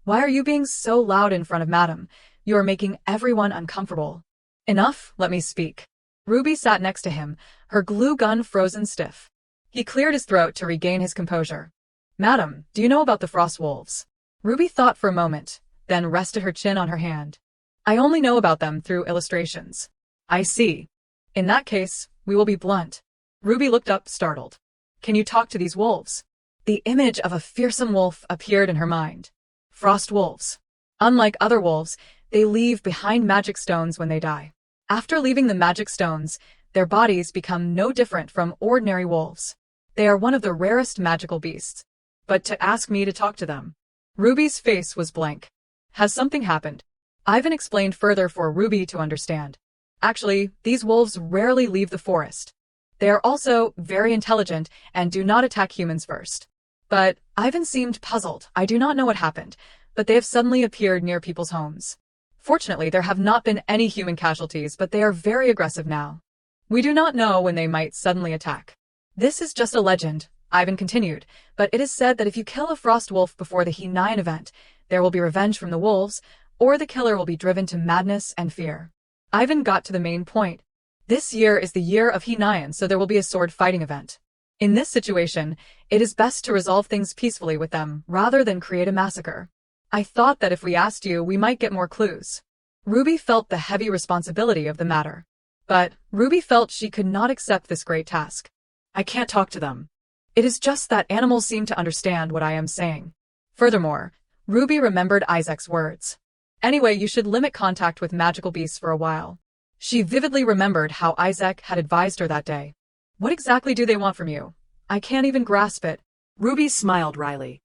Why are you being so loud in front of Madam? You are making everyone uncomfortable." "Enough, let me speak." Ruby sat next to him, her glue gun frozen stiff. He cleared his throat to regain his composure. "Madam, do you know about the frost wolves?" Ruby thought for a moment, then rested her chin on her hand. "I only know about them through illustrations." "I see. In that case, we will be blunt." Ruby looked up, startled. "Can you talk to these wolves?" The image of a fearsome wolf appeared in her mind. Frost wolves. Unlike other wolves, they leave behind magic stones when they die. After leaving the magic stones, their bodies become no different from ordinary wolves. They are one of the rarest magical beasts. But to ask me to talk to them. Ruby's face was blank. Has something happened? Ivan explained further for Ruby to understand. Actually, these wolves rarely leave the forest. They are also very intelligent and do not attack humans first. But Ivan seemed puzzled. "I do not know what happened, but they have suddenly appeared near people's homes. Fortunately, there have not been any human casualties, but they are very aggressive now. We do not know when they might suddenly attack." "This is just a legend," Ivan continued, "but it is said that if you kill a frost wolf before the He-9 event, there will be revenge from the wolves, or the killer will be driven to madness and fear." Ivan got to the main point. "This year is the year of He-9, so there will be a sword fighting event. In this situation, it is best to resolve things peacefully with them rather than create a massacre. I thought that if we asked you, we might get more clues." Ruby felt the heavy responsibility of the matter. But Ruby felt she could not accept this great task. I can't talk to them. It is just that animals seem to understand what I am saying. Furthermore, Ruby remembered Isaac's words. Anyway, you should limit contact with magical beasts for a while. She vividly remembered how Isaac had advised her that day. What exactly do they want from you? I can't even grasp it. Ruby smiled wryly.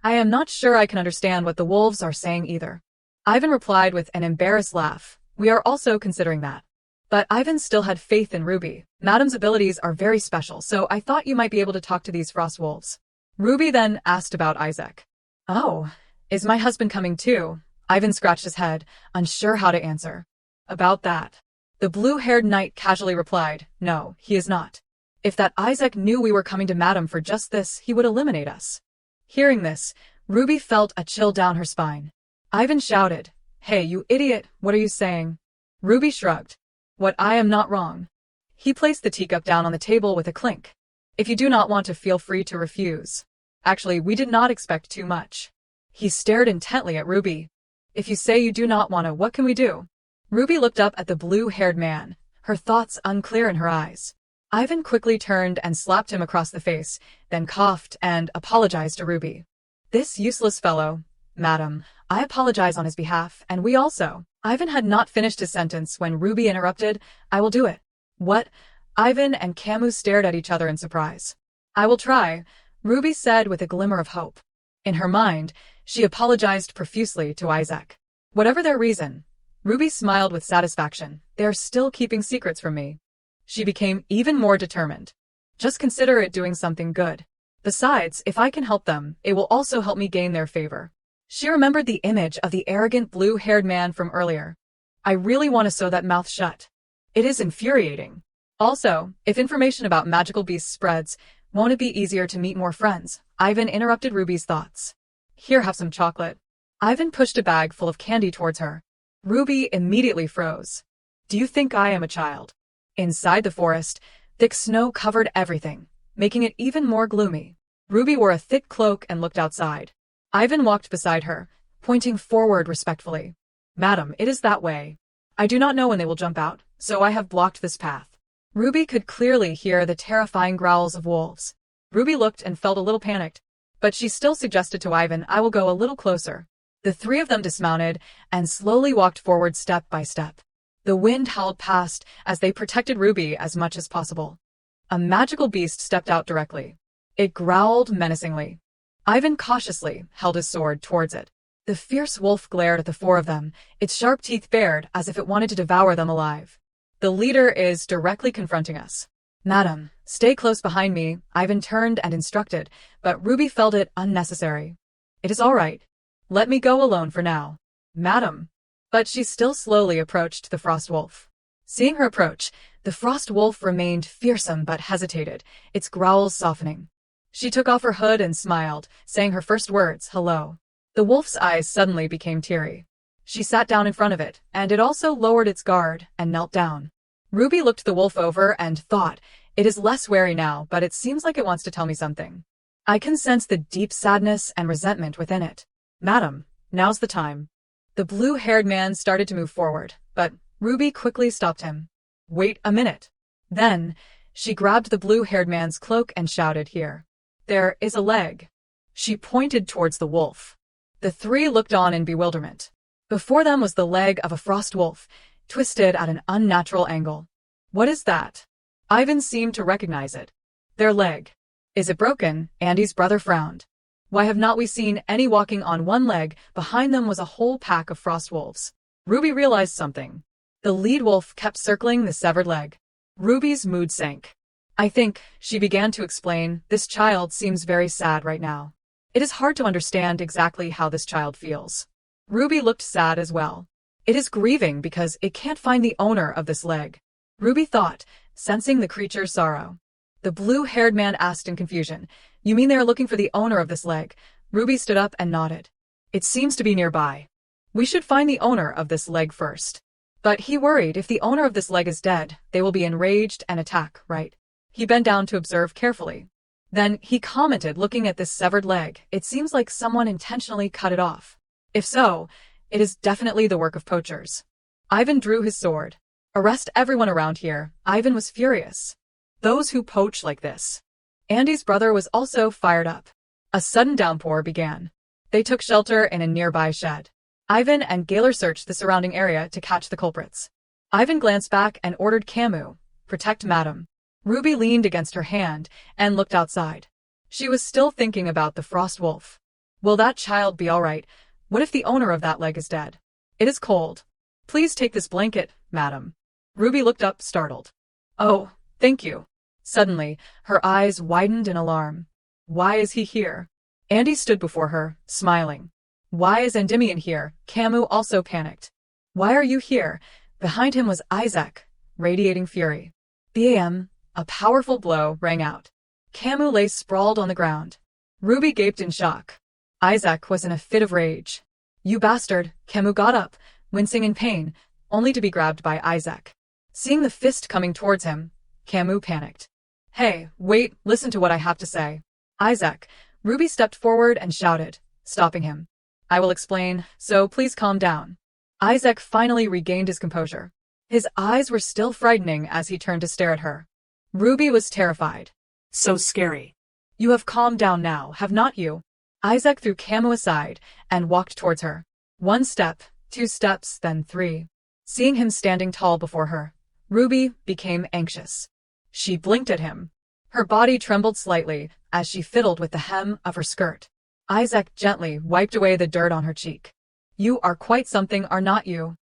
I am not sure I can understand what the wolves are saying either. Ivan replied with an embarrassed laugh. We are also considering that. But Ivan still had faith in Ruby. Madam's abilities are very special, so I thought you might be able to talk to these frost wolves. Ruby then asked about Isaac. Oh, is my husband coming too? Ivan scratched his head, unsure how to answer. About that. The blue-haired knight casually replied, no, he is not. If that Isaac knew we were coming to Madam for just this, he would eliminate us. Hearing this, Ruby felt a chill down her spine. Ivan shouted, Hey, you idiot, what are you saying? Ruby shrugged. What, I am not wrong. He placed the teacup down on the table with a clink. If you do not want to, feel free to refuse. Actually, we did not expect too much. He stared intently at Ruby. If you say you do not want to, what can we do? Ruby looked up at the blue-haired man, her thoughts unclear in her eyes. Ivan quickly turned and slapped him across the face, then coughed and apologized to Ruby. This useless fellow. Madam, I apologize on his behalf, and we also. Ivan had not finished his sentence when Ruby interrupted. I will do it. What? Ivan and Camus stared at each other in surprise. I will try, Ruby said with a glimmer of hope. In her mind, she apologized profusely to Isaac. Whatever their reason, Ruby smiled with satisfaction. They are still keeping secrets from me. She became even more determined. Just consider it doing something good. Besides, if I can help them, it will also help me gain their favor. She remembered the image of the arrogant blue-haired man from earlier. I really want to sew that mouth shut. It is infuriating. Also, if information about magical beasts spreads, won't it be easier to meet more friends? Ivan interrupted Ruby's thoughts. Here, have some chocolate. Ivan pushed a bag full of candy towards her. Ruby immediately froze. Do you think I am a child? Inside the forest, thick snow covered everything, making it even more gloomy. Ruby wore a thick cloak and looked outside. Ivan walked beside her, pointing forward respectfully. Madam, it is that way. I do not know when they will jump out, so I have blocked this path. Ruby could clearly hear the terrifying growls of wolves. Ruby looked and felt a little panicked, but she still suggested to Ivan, I will go a little closer. The three of them dismounted and slowly walked forward step by step. The wind howled past as they protected Ruby as much as possible. A magical beast stepped out directly. It growled menacingly. Ivan cautiously held his sword towards it. The fierce wolf glared at the four of them, its sharp teeth bared as if it wanted to devour them alive. The leader is directly confronting us. Madam, stay close behind me, Ivan turned and instructed, but Ruby felt it unnecessary. It is all right. Let me go alone for now. Madam. But she still slowly approached the frost wolf. Seeing her approach, the frost wolf remained fearsome but hesitated, its growls softening. She took off her hood and smiled, saying her first words, hello. The wolf's eyes suddenly became teary. She sat down in front of it, and it also lowered its guard and knelt down. Ruby looked the wolf over and thought, it is less wary now, but it seems like it wants to tell me something. I can sense the deep sadness and resentment within it. Madam, now's the time. The blue-haired man started to move forward, but Ruby quickly stopped him. Wait a minute. Then, she grabbed the blue-haired man's cloak and shouted, here. There is a leg. She pointed towards the wolf. The three looked on in bewilderment. Before them was the leg of a frost wolf, twisted at an unnatural angle. What is that? Ivan seemed to recognize it. Their leg. Is it broken? Andy's brother frowned. Why have not we seen any walking on one leg? Behind them was a whole pack of frost wolves. Ruby realized something. The lead wolf kept circling the severed leg. Ruby's mood sank. I think, she began to explain, this child seems very sad right now. It is hard to understand exactly how this child feels. Ruby looked sad as well. It is grieving because it can't find the owner of this leg. Ruby thought, sensing the creature's sorrow. The blue-haired man asked in confusion, you mean they are looking for the owner of this leg? Ruby stood up and nodded. It seems to be nearby. We should find the owner of this leg first. But he worried if the owner of this leg is dead, they will be enraged and attack, right? He bent down to observe carefully. Then he commented, looking at this severed leg, it seems like someone intentionally cut it off. If so, it is definitely the work of poachers. Ivan drew his sword. Arrest everyone around here. Ivan was furious. Those who poach like this. Andy's brother was also fired up. A sudden downpour began. They took shelter in a nearby shed. Ivan and Gaylor searched the surrounding area to catch the culprits. Ivan glanced back and ordered Camus, "Protect Madam." Ruby leaned against her hand and looked outside. She was still thinking about the frost wolf. Will that child be all right? What if the owner of that leg is dead? It is cold. Please take this blanket, madam. Ruby looked up, startled. Oh, thank you. Suddenly, her eyes widened in alarm. Why is he here? Andy stood before her, smiling. Why is Endymion here? Camus also panicked. Why are you here? Behind him was Isaac, radiating fury. Bam! A powerful blow rang out. Camus lay sprawled on the ground. Ruby gaped in shock. Isaac was in a fit of rage. You bastard! Camus got up, wincing in pain, only to be grabbed by Isaac. Seeing the fist coming towards him, Camus panicked. Hey, wait, listen to what I have to say. Isaac, Ruby stepped forward and shouted, stopping him. I will explain, so please calm down. Isaac finally regained his composure. His eyes were still frightening as he turned to stare at her. Ruby was terrified. So scary. You have calmed down now, have not you? Isaac threw Camus aside and walked towards her. 1 step, 2 steps, then 3. Seeing him standing tall before her, Ruby became anxious. She blinked at him. Her body trembled slightly as she fiddled with the hem of her skirt. Isaac gently wiped away the dirt on her cheek. You are quite something, are not you?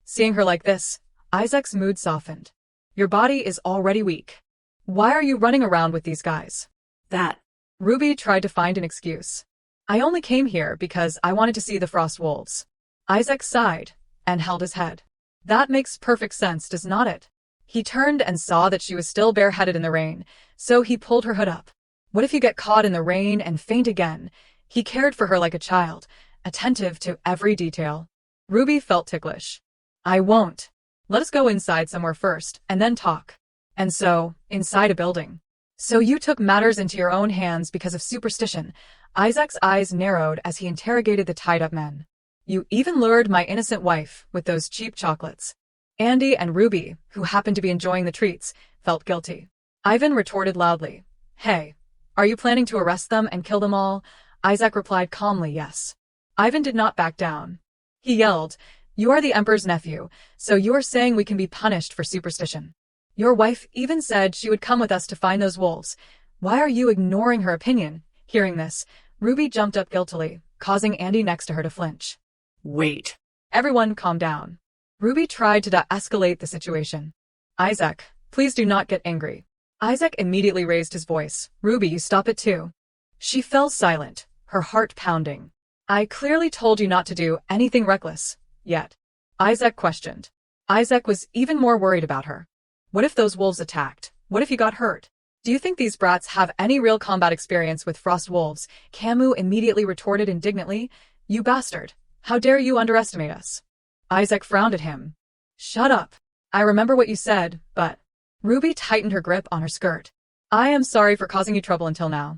Seeing her like this, Isaac's mood softened. Your body is already weak. Why are you running around with these guys? That. Ruby tried to find an excuse. I only came here because I wanted to see the frost wolves. Isaac sighed and held his head. That makes perfect sense, does not it? He turned and saw that she was still bareheaded in the rain, so he pulled her hood up. What if you get caught in the rain and faint again? He cared for her like a child, attentive to every detail. Ruby felt ticklish. I won't. Let us go inside somewhere first, and then talk. And so, inside a building. So you took matters into your own hands because of superstition. Isaac's eyes narrowed as he interrogated the tied-up men. You even lured my innocent wife with those cheap chocolates. Andy and Ruby, who happened to be enjoying the treats, felt guilty. Ivan retorted loudly. Hey, are you planning to arrest them and kill them all? Isaac replied calmly, yes. Ivan did not back down. He yelled, You are the Emperor's nephew, so you are saying we can be punished for superstition. Your wife even said she would come with us to find those wolves. Why are you ignoring her opinion? Hearing this, Ruby jumped up guiltily, causing Andy next to her to flinch. Wait. Everyone calm down. Ruby tried to de-escalate the situation. Isaac, please do not get angry. Isaac immediately raised his voice. Ruby, you stop it too. She fell silent, her heart pounding. I clearly told you not to do anything reckless, yet. Isaac questioned. Isaac was even more worried about her. What if those wolves attacked? What if you got hurt? Do you think these brats have any real combat experience with frost wolves? Camus immediately retorted indignantly. You bastard. How dare you underestimate us? Isaac frowned at him. Shut up. I remember what you said, but... Ruby tightened her grip on her skirt. I am sorry for causing you trouble until now.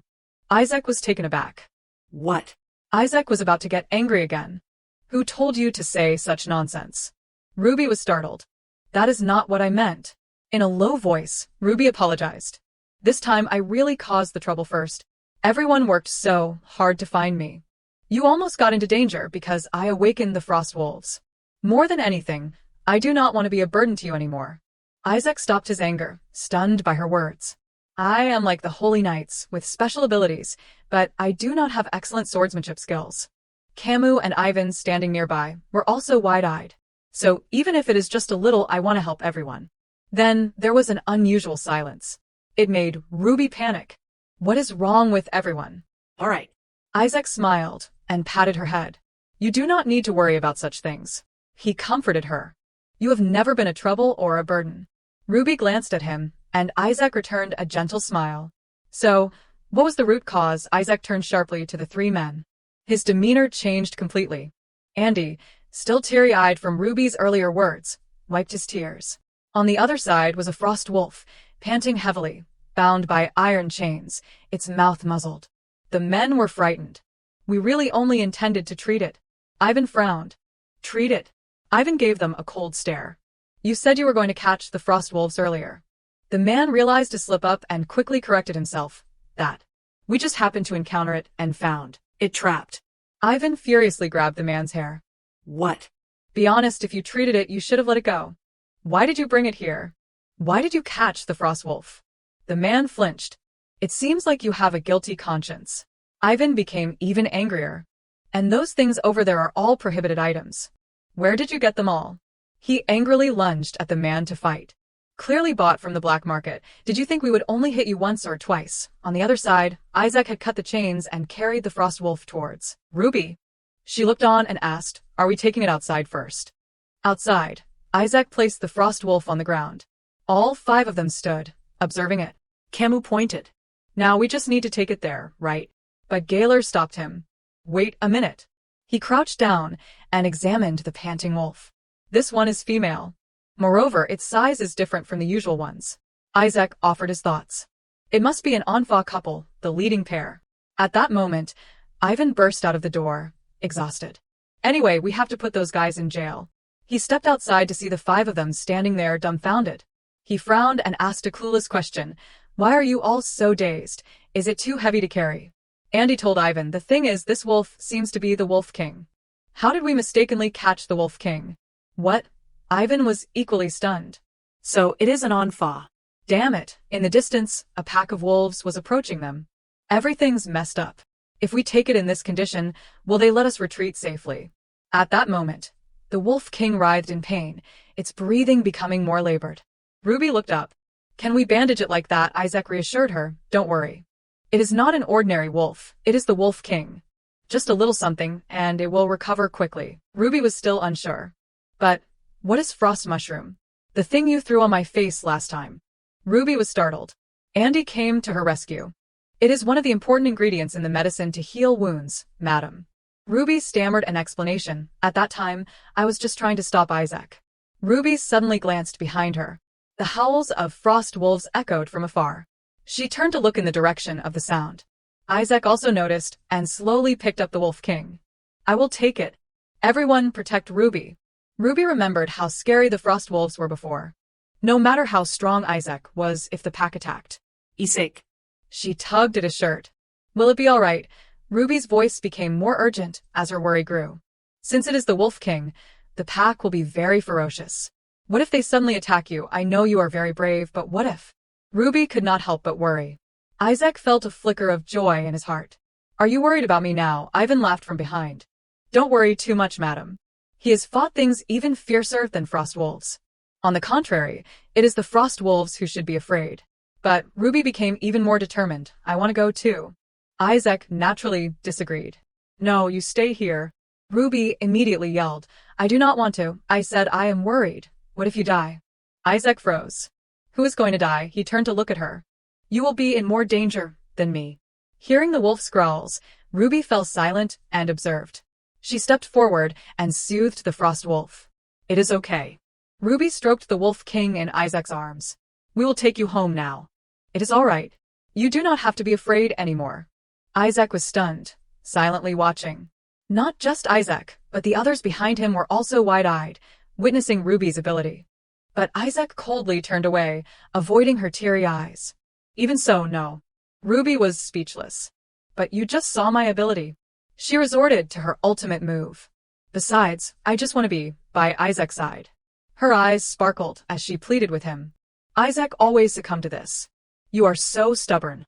Isaac was taken aback. What? Isaac was about to get angry again. Who told you to say such nonsense? Ruby was startled. That is not what I meant. In a low voice, Ruby apologized. This time I really caused the trouble first. Everyone worked so hard to find me. You almost got into danger because I awakened the frost wolves. More than anything, I do not want to be a burden to you anymore. Isaac stopped his anger, stunned by her words. I am like the Holy Knights, with special abilities, but I do not have excellent swordsmanship skills. Camus and Ivan, standing nearby, were also wide-eyed. So even if it is just a little, I want to help everyone. Then there was an unusual silence. It made Ruby panic. What is wrong with everyone? All right. Isaac smiled and patted her head. You do not need to worry about such things. He comforted her. You have never been a trouble or a burden. Ruby glanced at him, and Isaac returned a gentle smile. So, what was the root cause? Isaac turned sharply to the 3 men. His demeanor changed completely. Andy, still teary-eyed from Ruby's earlier words, wiped his tears. On the other side was a frost wolf, panting heavily, bound by iron chains, its mouth muzzled. The men were frightened. We really only intended to treat it. Ivan frowned. Treat it? Ivan gave them a cold stare. You said you were going to catch the frost wolves earlier. The man realized to slip up and quickly corrected himself. That. We just happened to encounter it and found It trapped. Ivan furiously grabbed the man's hair. What? Be honest, if you treated it, you should have let it go. Why did you bring it here? Why did you catch the frost wolf? The man flinched. It seems like you have a guilty conscience. Ivan became even angrier. And those things over there are all prohibited items. Where did you get them all? He angrily lunged at the man to fight. Clearly bought from the black market. Did you think we would only hit you once or twice? On the other side, Isaac had cut the chains and carried the frost wolf towards Ruby. She looked on and asked, are we taking it outside first? Outside. Isaac placed the frost wolf on the ground. All 5 of them stood, observing it. Camus pointed. Now we just need to take it there, right? But Gaylor stopped him. Wait a minute. He crouched down and examined the panting wolf. This one is female. Moreover, its size is different from the usual ones. Isaac offered his thoughts. It must be an manhwa couple, the leading pair. At that moment, Ivan burst out of the door, exhausted. Anyway, we have to put those guys in jail. He stepped outside to see the 5 of them standing there dumbfounded. He frowned and asked a clueless question. Why are you all so dazed? Is it too heavy to carry? Andy told Ivan, the thing is, this wolf seems to be the Wolf King. How did we mistakenly catch the Wolf King? What? Ivan was equally stunned. So it is an manhwa. Damn it. In the distance, a pack of wolves was approaching them. Everything's messed up. If we take it in this condition, will they let us retreat safely? At that moment, the Wolf King writhed in pain, its breathing becoming more labored. Ruby looked up. Can we bandage it like that? Isaac reassured her. Don't worry. It is not an ordinary wolf, it is the Wolf King. Just a little something, and it will recover quickly. Ruby was still unsure. But what is frost mushroom? The thing you threw on my face last time. Ruby was startled. Andy came to her rescue. It is one of the important ingredients in the medicine to heal wounds, madam. Ruby stammered an explanation. At that time, I was just trying to stop Isaac. Ruby suddenly glanced behind her. The howls of frost wolves echoed from afar. She turned to look in the direction of the sound. Isaac also noticed and slowly picked up the Wolf King. I will take it. Everyone protect Ruby. Ruby remembered how scary the frost wolves were before. No matter how strong Isaac was if the pack attacked. Isaac. She tugged at his shirt. Will it be all right? Ruby's voice became more urgent as her worry grew. Since it is the Wolf King, the pack will be very ferocious. What if they suddenly attack you? I know you are very brave, but what if? Ruby could not help but worry. Isaac felt a flicker of joy in his heart. Are you worried about me now? Ivan laughed from behind. Don't worry too much, madam. He has fought things even fiercer than frost wolves. On the contrary, it is the frost wolves who should be afraid. But Ruby became even more determined. I want to go too. Isaac naturally disagreed. No, you stay here. Ruby immediately yelled. I do not want to. I said I am worried. What if you die? Isaac froze. Who is going to die? He turned to look at her. You will be in more danger than me. Hearing the wolf's growls, Ruby fell silent and observed. She stepped forward and soothed the frost wolf. It is okay. Ruby stroked the Wolf King in Isaac's arms. We will take you home now. It is all right. You do not have to be afraid anymore. Isaac was stunned, silently watching. Not just Isaac, but the others behind him were also wide-eyed, witnessing Ruby's ability. But Isaac coldly turned away, avoiding her teary eyes. Even so, no. Ruby was speechless. But you just saw my ability. She resorted to her ultimate move. Besides, I just want to be by Isaac's side. Her eyes sparkled as she pleaded with him. Isaac always succumbed to this. You are so stubborn.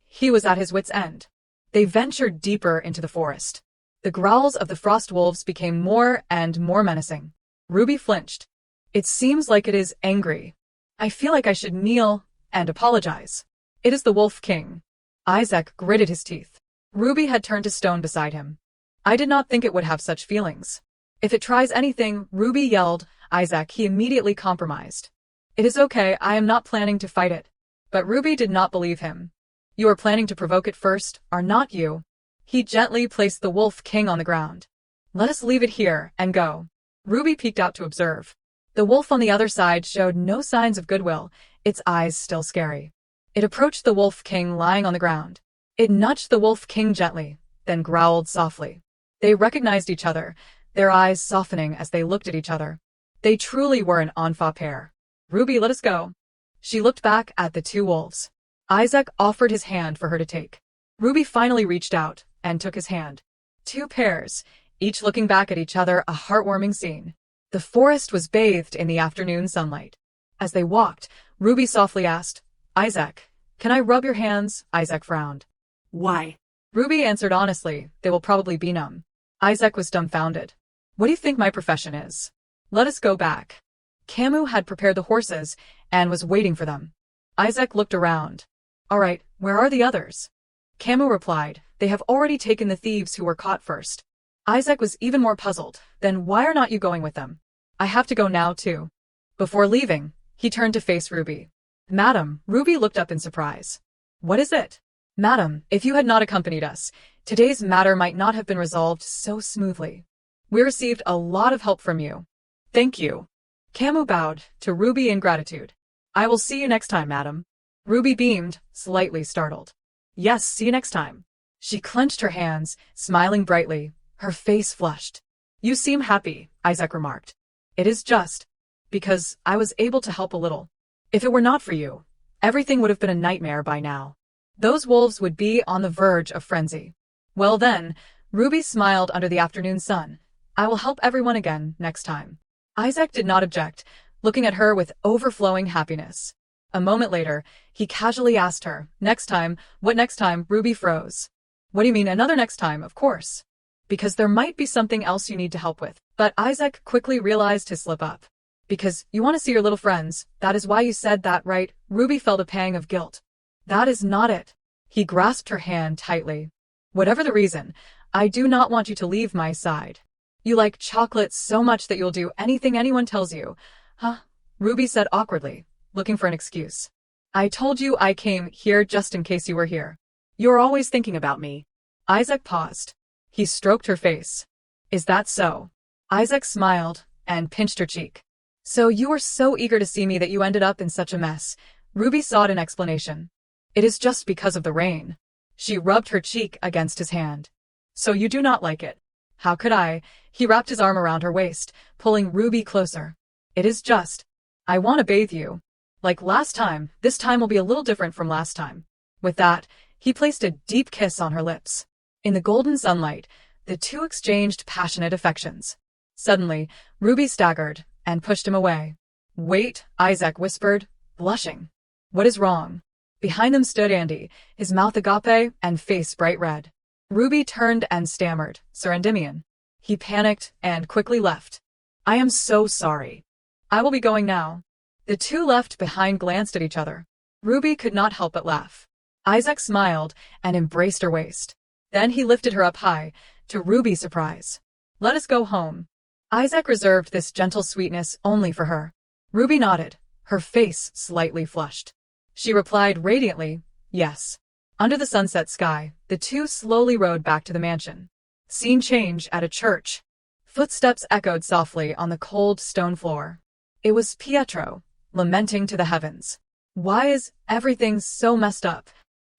He was at his wit's end. They ventured deeper into the forest. The growls of the frost wolves became more and more menacing. Ruby flinched. It seems like it is angry. I feel like I should kneel and apologize. It is the Wolf King. Isaac gritted his teeth. Ruby had turned to stone beside him. I did not think it would have such feelings. If it tries anything, Ruby yelled. Isaac, he immediately compromised. It is okay, I am not planning to fight it. But Ruby did not believe him. You are planning to provoke it first, are not you? He gently placed the Wolf King on the ground. Let us leave it here and go. Ruby peeked out to observe. The wolf on the other side showed no signs of goodwill, its eyes still scary. It approached the Wolf King lying on the ground. It nudged the Wolf King gently, then growled softly. They recognized each other. their eyes softening as they looked at each other. They truly were an enfant pair. Ruby, let us go. She looked back at the two wolves. Isaac offered his hand for her to take. Ruby finally reached out and took his hand. Two pairs, each looking back at each other, a heartwarming scene. The forest was bathed in the afternoon sunlight. As they walked, Ruby softly asked, Isaac, can I rub your hands? Isaac frowned. Why? Ruby answered honestly, they will probably be numb. Isaac was dumbfounded. What do you think my profession is? Let us go back. Camus had prepared the horses and was waiting for them. Isaac looked around. All right, where are the others? Camus replied, they have already taken the thieves who were caught first. Isaac was even more puzzled. Then why are not you going with them? I have to go now too. Before leaving, he turned to face Ruby. Madam, Ruby looked up in surprise. What is it? Madam, if you had not accompanied us, today's matter might not have been resolved so smoothly. We received a lot of help from you. Thank you. Camus bowed to Ruby in gratitude. I will see you next time, madam. Ruby beamed, slightly startled. Yes, see you next time. She clenched her hands, smiling brightly, her face flushed. You seem happy, Isaac remarked. It is just because I was able to help a little. If it were not for you, everything would have been a nightmare by now. Those wolves would be on the verge of frenzy. Well then, Ruby smiled under the afternoon sun. I will help everyone again next time. Isaac did not object, looking at her with overflowing happiness. A moment later, he casually asked her, next time, what next time? Ruby froze. What do you mean another next time? Of course. Because there might be something else you need to help with. But Isaac quickly realized his slip-up. Because you want to see your little friends, that is why you said that, right? Ruby felt a pang of guilt. That is not it. He grasped her hand tightly. Whatever the reason, I do not want you to leave my side. You like chocolate so much that you'll do anything anyone tells you. Huh? Ruby said awkwardly, looking for an excuse. I told you I came here just in case you were here. You're always thinking about me. Isaac paused. He stroked her face. Is that so? Isaac smiled and pinched her cheek. So you were so eager to see me that you ended up in such a mess. Ruby sought an explanation. It is just because of the rain. She rubbed her cheek against his hand. So you do not like it? How could I? He wrapped his arm around her waist, pulling Ruby closer. It is just. I want to bathe you. Like last time, this time will be a little different from last time. With that, he placed a deep kiss on her lips. In the golden sunlight, the two exchanged passionate affections. Suddenly, Ruby staggered and pushed him away. Wait, Isaac whispered, blushing. What is wrong? Behind them stood Andy, his mouth agape and face bright red. Ruby turned and stammered, Sir Endymion. He panicked and quickly left. I am so sorry. I will be going now. The two left behind glanced at each other. Ruby could not help but laugh. Isaac smiled and embraced her waist. Then he lifted her up high, to Ruby's surprise. Let us go home. Isaac reserved this gentle sweetness only for her. Ruby nodded, her face slightly flushed. She replied radiantly, yes. Under the sunset sky, the two slowly rode back to the mansion. Scene change at a church. Footsteps echoed softly on the cold stone floor. It was Pietro, lamenting to the heavens. Why is everything so messed up?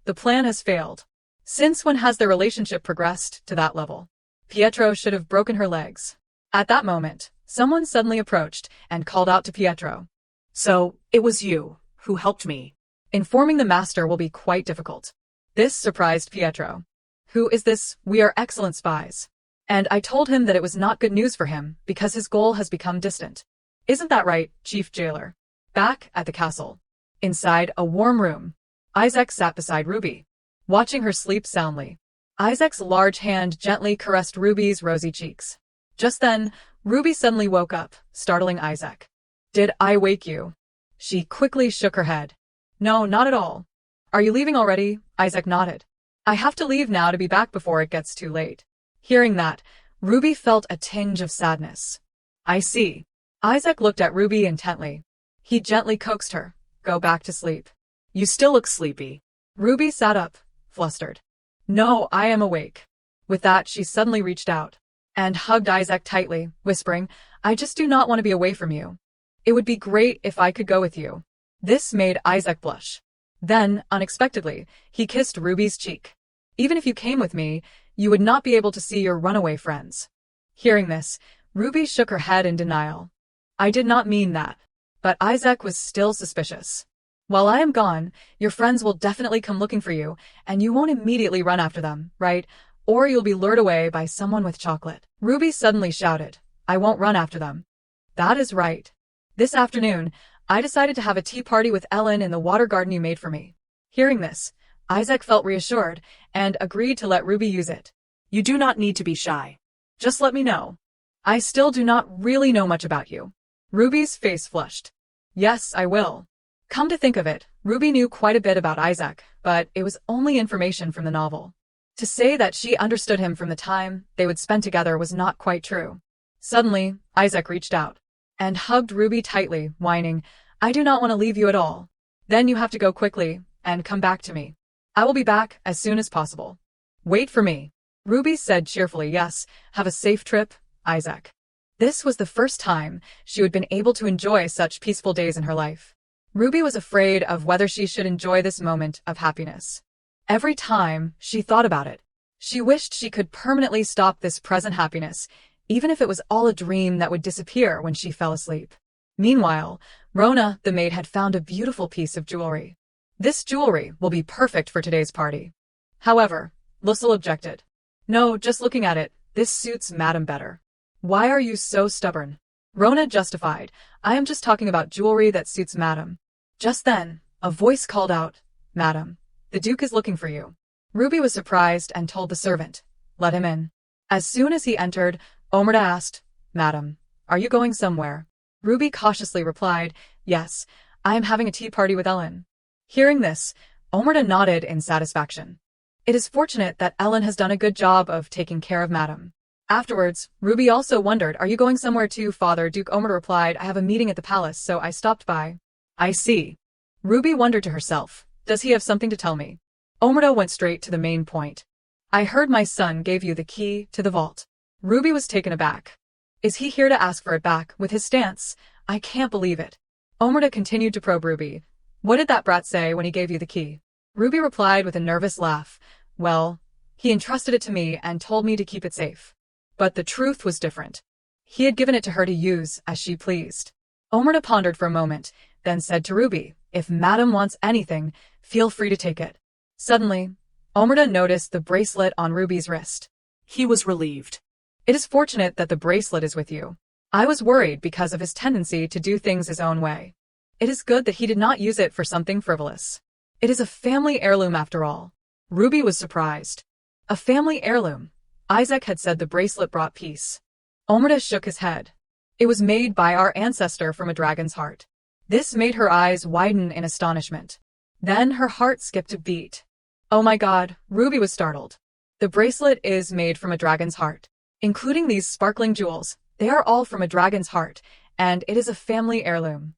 The plan has failed. Since when has their relationship progressed to that level? Pietro should have broken her legs. At that moment, someone suddenly approached and called out to Pietro. So, it was you who helped me. Informing the master will be quite difficult. This surprised Pietro. Who is this? We are excellent spies. And I told him that it was not good news for him because his goal has become distant. Isn't that right, Chief Jailer? Back at the castle. Inside a warm room, Isaac sat beside Ruby, watching her sleep soundly. Isaac's large hand gently caressed Ruby's rosy cheeks. Just then, Ruby suddenly woke up, startling Isaac. Did I wake you? She quickly shook her head. No, not at all. Are you leaving already? Isaac nodded. I have to leave now to be back before it gets too late. Hearing that, Ruby felt a tinge of sadness. I see. Isaac looked at Ruby intently. He gently coaxed her. Go back to sleep. You still look sleepy. Ruby sat up, flustered. No, I am awake. With that, she suddenly reached out and hugged Isaac tightly, whispering, I just do not want to be away from you. It would be great if I could go with you. This made Isaac blush. Then, unexpectedly, he kissed Ruby's cheek. Even if you came with me, you would not be able to see your runaway friends. Hearing this, Ruby shook her head in denial. I did not mean that. But Isaac was still suspicious. While I am gone, your friends will definitely come looking for you, and you won't immediately run after them, right? Or you'll be lured away by someone with chocolate. Ruby suddenly shouted, I won't run after them. That is right. This afternoon, I decided to have a tea party with Ellen in the water garden you made for me. Hearing this, Isaac felt reassured and agreed to let Ruby use it. You do not need to be shy. Just let me know. I still do not really know much about you. Ruby's face flushed. Yes, I will. Come to think of it, Ruby knew quite a bit about Isaac, but it was only information from the novel. To say that she understood him from the time they would spend together was not quite true. Suddenly, Isaac reached out and hugged Ruby tightly, whining, I do not want to leave you at all. Then you have to go quickly and come back to me. I will be back as soon as possible. Wait for me. Ruby said cheerfully, yes, have a safe trip, Isaac. This was the first time she had been able to enjoy such peaceful days in her life. Ruby was afraid of whether she should enjoy this moment of happiness. Every time she thought about it, she wished she could permanently stop this present happiness, even if it was all a dream that would disappear when she fell asleep. Meanwhile, Rona, the maid, had found a beautiful piece of jewelry. This jewelry will be perfect for today's party. However, Lucille objected. No, just looking at it, this suits Madame better. Why are you so stubborn? Rona justified, I am just talking about jewelry that suits Madame. Just then, a voice called out, Madame, the Duke is looking for you. Ruby was surprised and told the servant, let him in. As soon as he entered, Omerta asked, Madame, are you going somewhere? Ruby cautiously replied, yes, I am having a tea party with Ellen. Hearing this, Omerta nodded in satisfaction. It is fortunate that Ellen has done a good job of taking care of Madame. Afterwards, Ruby also wondered, are you going somewhere too, Father? Duke Omerta replied, I have a meeting at the palace, so I stopped by. I see. Ruby wondered to herself, does he have something to tell me? Omerta went straight to the main point. I heard my son gave you the key to the vault. Ruby was taken aback. Is he here to ask for it back? With his stance, I can't believe it. Omerta continued to probe Ruby. What did that brat say when he gave you the key? Ruby replied with a nervous laugh. Well, he entrusted it to me and told me to keep it safe. But the truth was different. He had given it to her to use as she pleased. Omerta pondered for a moment, then said to Ruby, if Madame wants anything, feel free to take it. Suddenly, Omerta noticed the bracelet on Ruby's wrist. He was relieved. It is fortunate that the bracelet is with you. I was worried because of his tendency to do things his own way. It is good that he did not use it for something frivolous. It is a family heirloom after all. Ruby was surprised. A family heirloom. Isaac had said the bracelet brought peace. Omerta shook his head. It was made by our ancestor from a dragon's heart. This made her eyes widen in astonishment. Then her heart skipped a beat. Oh my God, Ruby was startled. The bracelet is made from a dragon's heart. Including these sparkling jewels, they are all from a dragon's heart, and it is a family heirloom.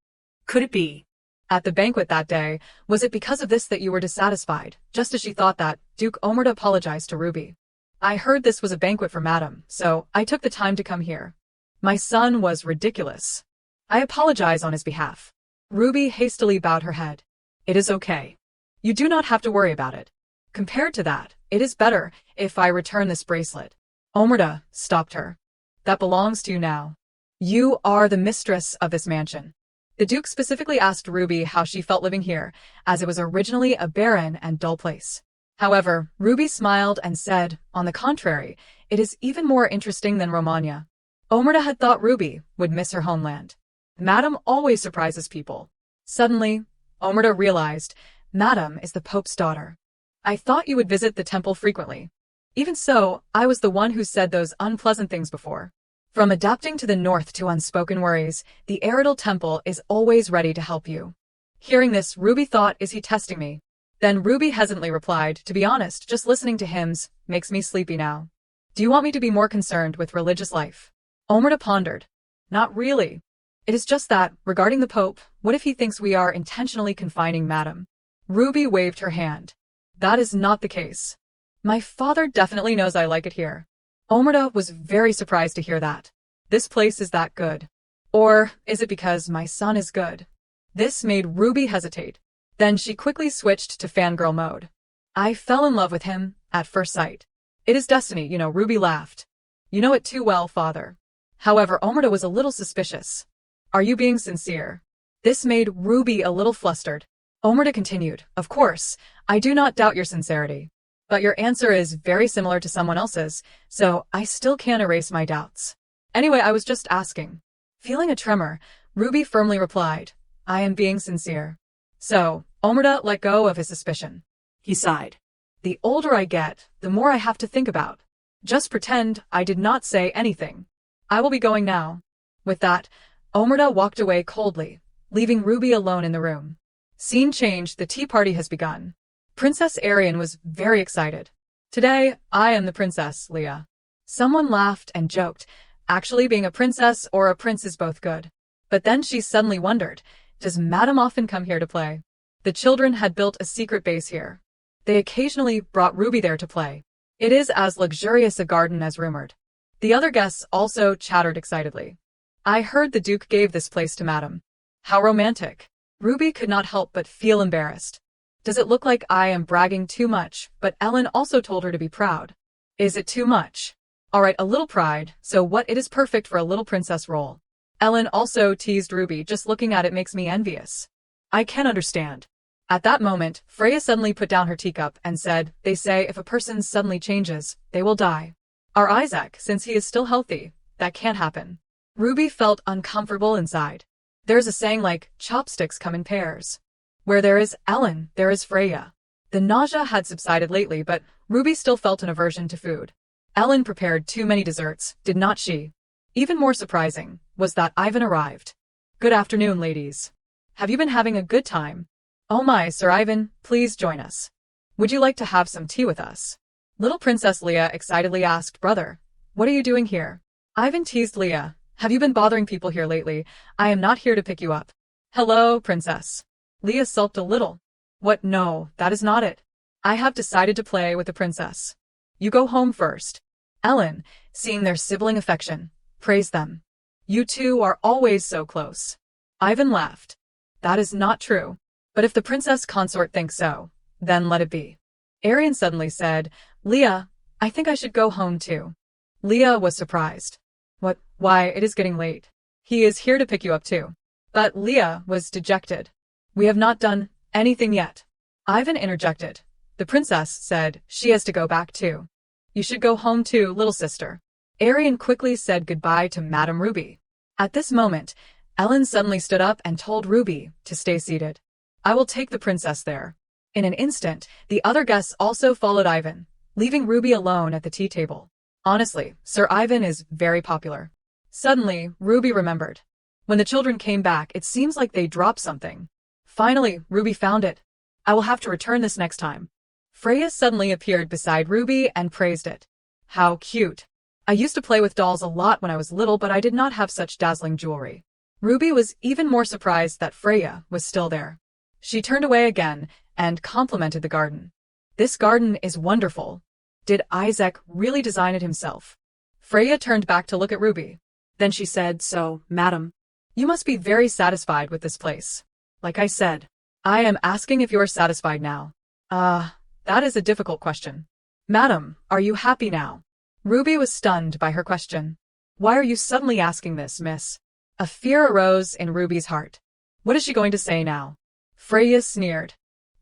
Could it be? At the banquet that day, was it because of this that you were dissatisfied? Just as she thought that, Duke Omerta apologized to Ruby. I heard this was a banquet for Madame, so I took the time to come here. My son was ridiculous. I apologize on his behalf. Ruby hastily bowed her head. It is okay. You do not have to worry about it. Compared to that, it is better if I return this bracelet. Omerta stopped her. That belongs to you now. You are the mistress of this mansion. The Duke specifically asked Ruby how she felt living here, as it was originally a barren and dull place. However, Ruby smiled and said, on the contrary, it is even more interesting than Romagna. Omerta had thought Ruby would miss her homeland. Madame always surprises people. Suddenly, Omerta realized, Madame is the Pope's daughter. I thought you would visit the temple frequently. Even so, I was the one who said those unpleasant things before. From adapting to the north to unspoken worries, the Aridal Temple is always ready to help you. Hearing this, Ruby thought, is he testing me? Then Ruby hesitantly replied, to be honest, just listening to hymns makes me sleepy now. Do you want me to be more concerned with religious life? Omerta pondered. Not really. It is just that, regarding the Pope, what if he thinks we are intentionally confining Madame? Ruby waved her hand. That is not the case. My father definitely knows I like it here. Omerta was very surprised to hear that. This place is that good. Or is it because my son is good? This made Ruby hesitate. Then she quickly switched to fangirl mode. I fell in love with him at first sight. It is destiny, you know, Ruby laughed. You know it too well, father. However, Omerta was a little suspicious. Are you being sincere? This made Ruby a little flustered. Omerta continued, of course, I do not doubt your sincerity. But your answer is very similar to someone else's, so I still can't erase my doubts. Anyway, I was just asking. Feeling a tremor, Ruby firmly replied, I am being sincere. So, Omerta let go of his suspicion. He sighed. The older I get, the more I have to think about. Just pretend I did not say anything. I will be going now. With that, Omerta walked away coldly, leaving Ruby alone in the room. Scene change, the tea party has begun. Princess Arian was very excited. Today, I am the princess, Leah. Someone laughed and joked. Actually, being a princess or a prince is both good. But then she suddenly wondered, does Madame often come here to play? The children had built a secret base here. They occasionally brought Ruby there to play. It is as luxurious a garden as rumored. The other guests also chattered excitedly. I heard the Duke gave this place to Madame. How romantic. Ruby could not help but feel embarrassed. Does it look like I am bragging too much? But Ellen also told her to be proud. Is it too much? Alright, a little pride, so what, it is perfect for a little princess role. Ellen also teased Ruby, just looking at it makes me envious. I can understand. At that moment, Freya suddenly put down her teacup and said, they say if a person suddenly changes, they will die. Our Isaac, since he is still healthy, that can't happen. Ruby felt uncomfortable inside. There's a saying like, chopsticks come in pairs. Where there is Ellen, there is Freya. The nausea had subsided lately, but Ruby still felt an aversion to food. Ellen prepared too many desserts, did not she? Even more surprising was that Ivan arrived. Good afternoon, ladies. Have you been having a good time? Oh my, Sir Ivan, please join us. Would you like to have some tea with us? Little Princess Leah excitedly asked, brother, what are you doing here? Ivan teased Leah, have you been bothering people here lately? I am not here to pick you up. Hello, princess. Leah sulked a little. What? No, that is not it. I have decided to play with the princess. You go home first. Ellen, seeing their sibling affection, praised them. You two are always so close. Ivan laughed. That is not true. But if the princess consort thinks so, then let it be. Arian suddenly said, Leah, I think I should go home too. Leah was surprised. What? Why, it is getting late. He is here to pick you up too. But Leah was dejected. We have not done anything yet. Ivan interjected. The princess said she has to go back too. You should go home too, little sister. Arian quickly said goodbye to Madame Ruby. At this moment, Ellen suddenly stood up and told Ruby to stay seated. I will take the princess there. In an instant, the other guests also followed Ivan, leaving Ruby alone at the tea table. Honestly, Sir Ivan is very popular. Suddenly, Ruby remembered. When the children came back, it seems like they dropped something. Finally, Ruby found it. I will have to return this next time. Freya suddenly appeared beside Ruby and praised it. How cute. I used to play with dolls a lot when I was little, but I did not have such dazzling jewelry. Ruby was even more surprised that Freya was still there. She turned away again and complimented the garden. This garden is wonderful. Did Isaac really design it himself? Freya turned back to look at Ruby. Then she said, so, madam, you must be very satisfied with this place. Like I said, I am asking if you are satisfied now. That is a difficult question. Madam, are you happy now? Ruby was stunned by her question. Why are you suddenly asking this, miss? A fear arose in Ruby's heart. What is she going to say now? Freya sneered.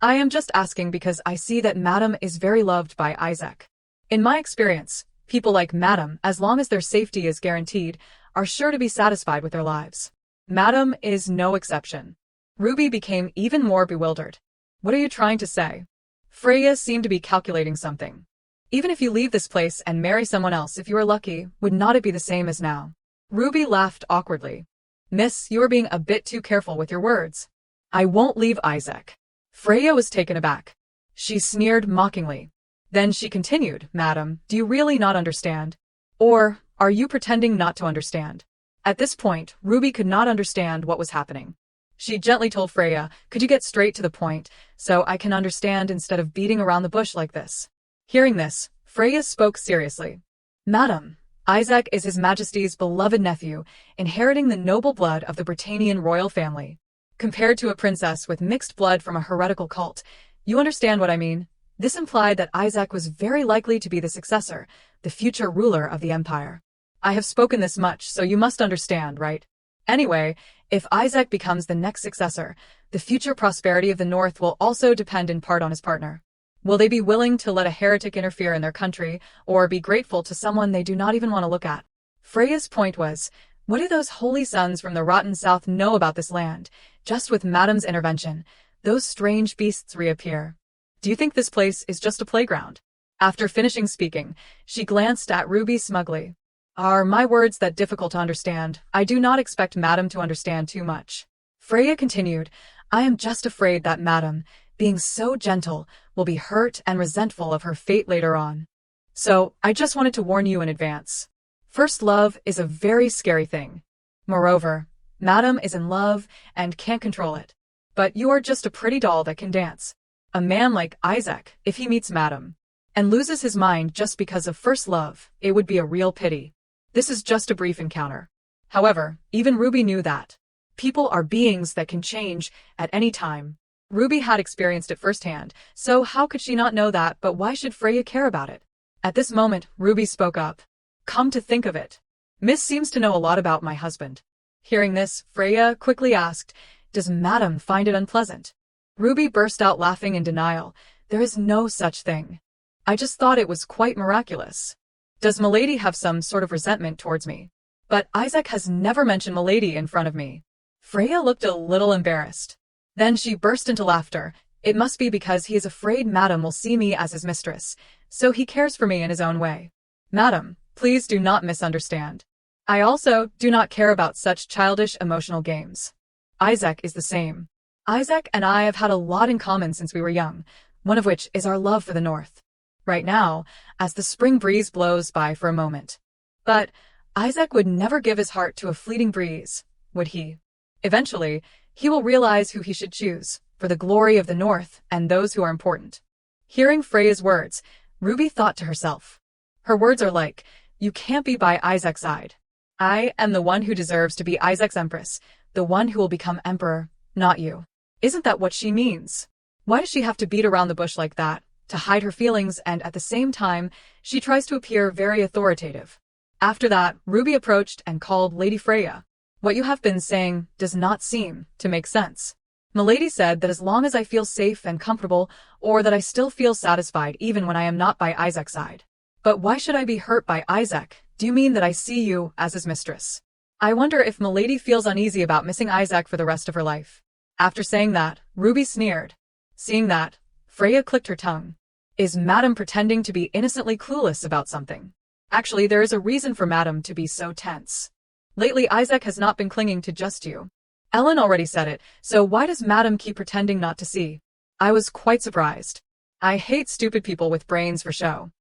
I am just asking because I see that Madam is very loved by Isaac. In my experience, people like Madam, as long as their safety is guaranteed, are sure to be satisfied with their lives. Madam is no exception. Ruby became even more bewildered. What are you trying to say? Freya seemed to be calculating something. Even if you leave this place and marry someone else, if you are lucky, would not it be the same as now? Ruby laughed awkwardly. Miss, you are being a bit too careful with your words. I won't leave Isaac. Freya was taken aback. She sneered mockingly. Then she continued, Madam, do you really not understand? Or are you pretending not to understand? At this point, Ruby could not understand what was happening. She gently told Freya, could you get straight to the point, so I can understand instead of beating around the bush like this? Hearing this, Freya spoke seriously. Madam, Isaac is His Majesty's beloved nephew, inheriting the noble blood of the Britannian royal family. Compared to a princess with mixed blood from a heretical cult, you understand what I mean? This implied that Isaac was very likely to be the successor, the future ruler of the empire. I have spoken this much, so you must understand, right? Anyway, if Isaac becomes the next successor, the future prosperity of the North will also depend in part on his partner. Will they be willing to let a heretic interfere in their country, or be grateful to someone they do not even want to look at? Freya's point was, what do those holy sons from the rotten south know about this land? Just with Madame's intervention, those strange beasts reappear. Do you think this place is just a playground? After finishing speaking, she glanced at Ruby smugly. Are my words that difficult to understand? I do not expect Madame to understand too much. Freya continued, I am just afraid that Madame, being so gentle, will be hurt and resentful of her fate later on. So, I just wanted to warn you in advance. First love is a very scary thing. Moreover, Madame is in love and can't control it. But you are just a pretty doll that can dance. A man like Isaac, if he meets Madame, and loses his mind just because of first love, it would be a real pity. This is just a brief encounter. However, even Ruby knew that. People are beings that can change at any time. Ruby had experienced it firsthand, so how could she not know that, but why should Freya care about it? At this moment, Ruby spoke up. Come to think of it, Miss seems to know a lot about my husband. Hearing this, Freya quickly asked, Does Madame find it unpleasant? Ruby burst out laughing in denial. There is no such thing. I just thought it was quite miraculous. Does Milady have some sort of resentment towards me? But Isaac has never mentioned Milady in front of me. Freya looked a little embarrassed. Then she burst into laughter. It must be because he is afraid Madame will see me as his mistress, so he cares for me in his own way. Madame, please do not misunderstand. I also do not care about such childish emotional games. Isaac is the same. Isaac and I have had a lot in common since we were young, one of which is our love for the North. Right now, as the spring breeze blows by for a moment. But Isaac would never give his heart to a fleeting breeze, would he? Eventually, he will realize who he should choose, for the glory of the North and those who are important. Hearing Freya's words, Ruby thought to herself. Her words are like, you can't be by Isaac's side. I am the one who deserves to be Isaac's empress, the one who will become emperor, not you. Isn't that what she means? Why does she have to beat around the bush like that, to hide her feelings, and at the same time, she tries to appear very authoritative? After that, Ruby approached and called Lady Freya. What you have been saying does not seem to make sense. Milady said that as long as I feel safe and comfortable, or that I still feel satisfied even when I am not by Isaac's side. But why should I be hurt by Isaac? Do you mean that I see you as his mistress? I wonder if Milady feels uneasy about missing Isaac for the rest of her life. After saying that, Ruby sneered. Seeing that, Freya clicked her tongue. Is Madame pretending to be innocently clueless about something? Actually, there is a reason for Madame to be so tense. Lately, Isaac has not been clinging to just you. Ellen already said it, so why does Madame keep pretending not to see? I was quite surprised. I hate stupid people with brains for show.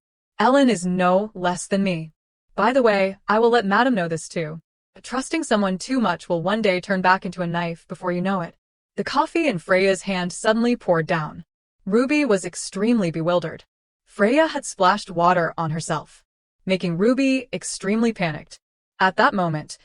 Ellen is no less than me. By the way, I will let Madame know this too. Trusting someone too much will one day turn back into a knife before you know it. The coffee in Freya's hand suddenly poured down. Ruby was extremely bewildered. Freya had splashed water on herself, making Ruby extremely panicked. At that moment,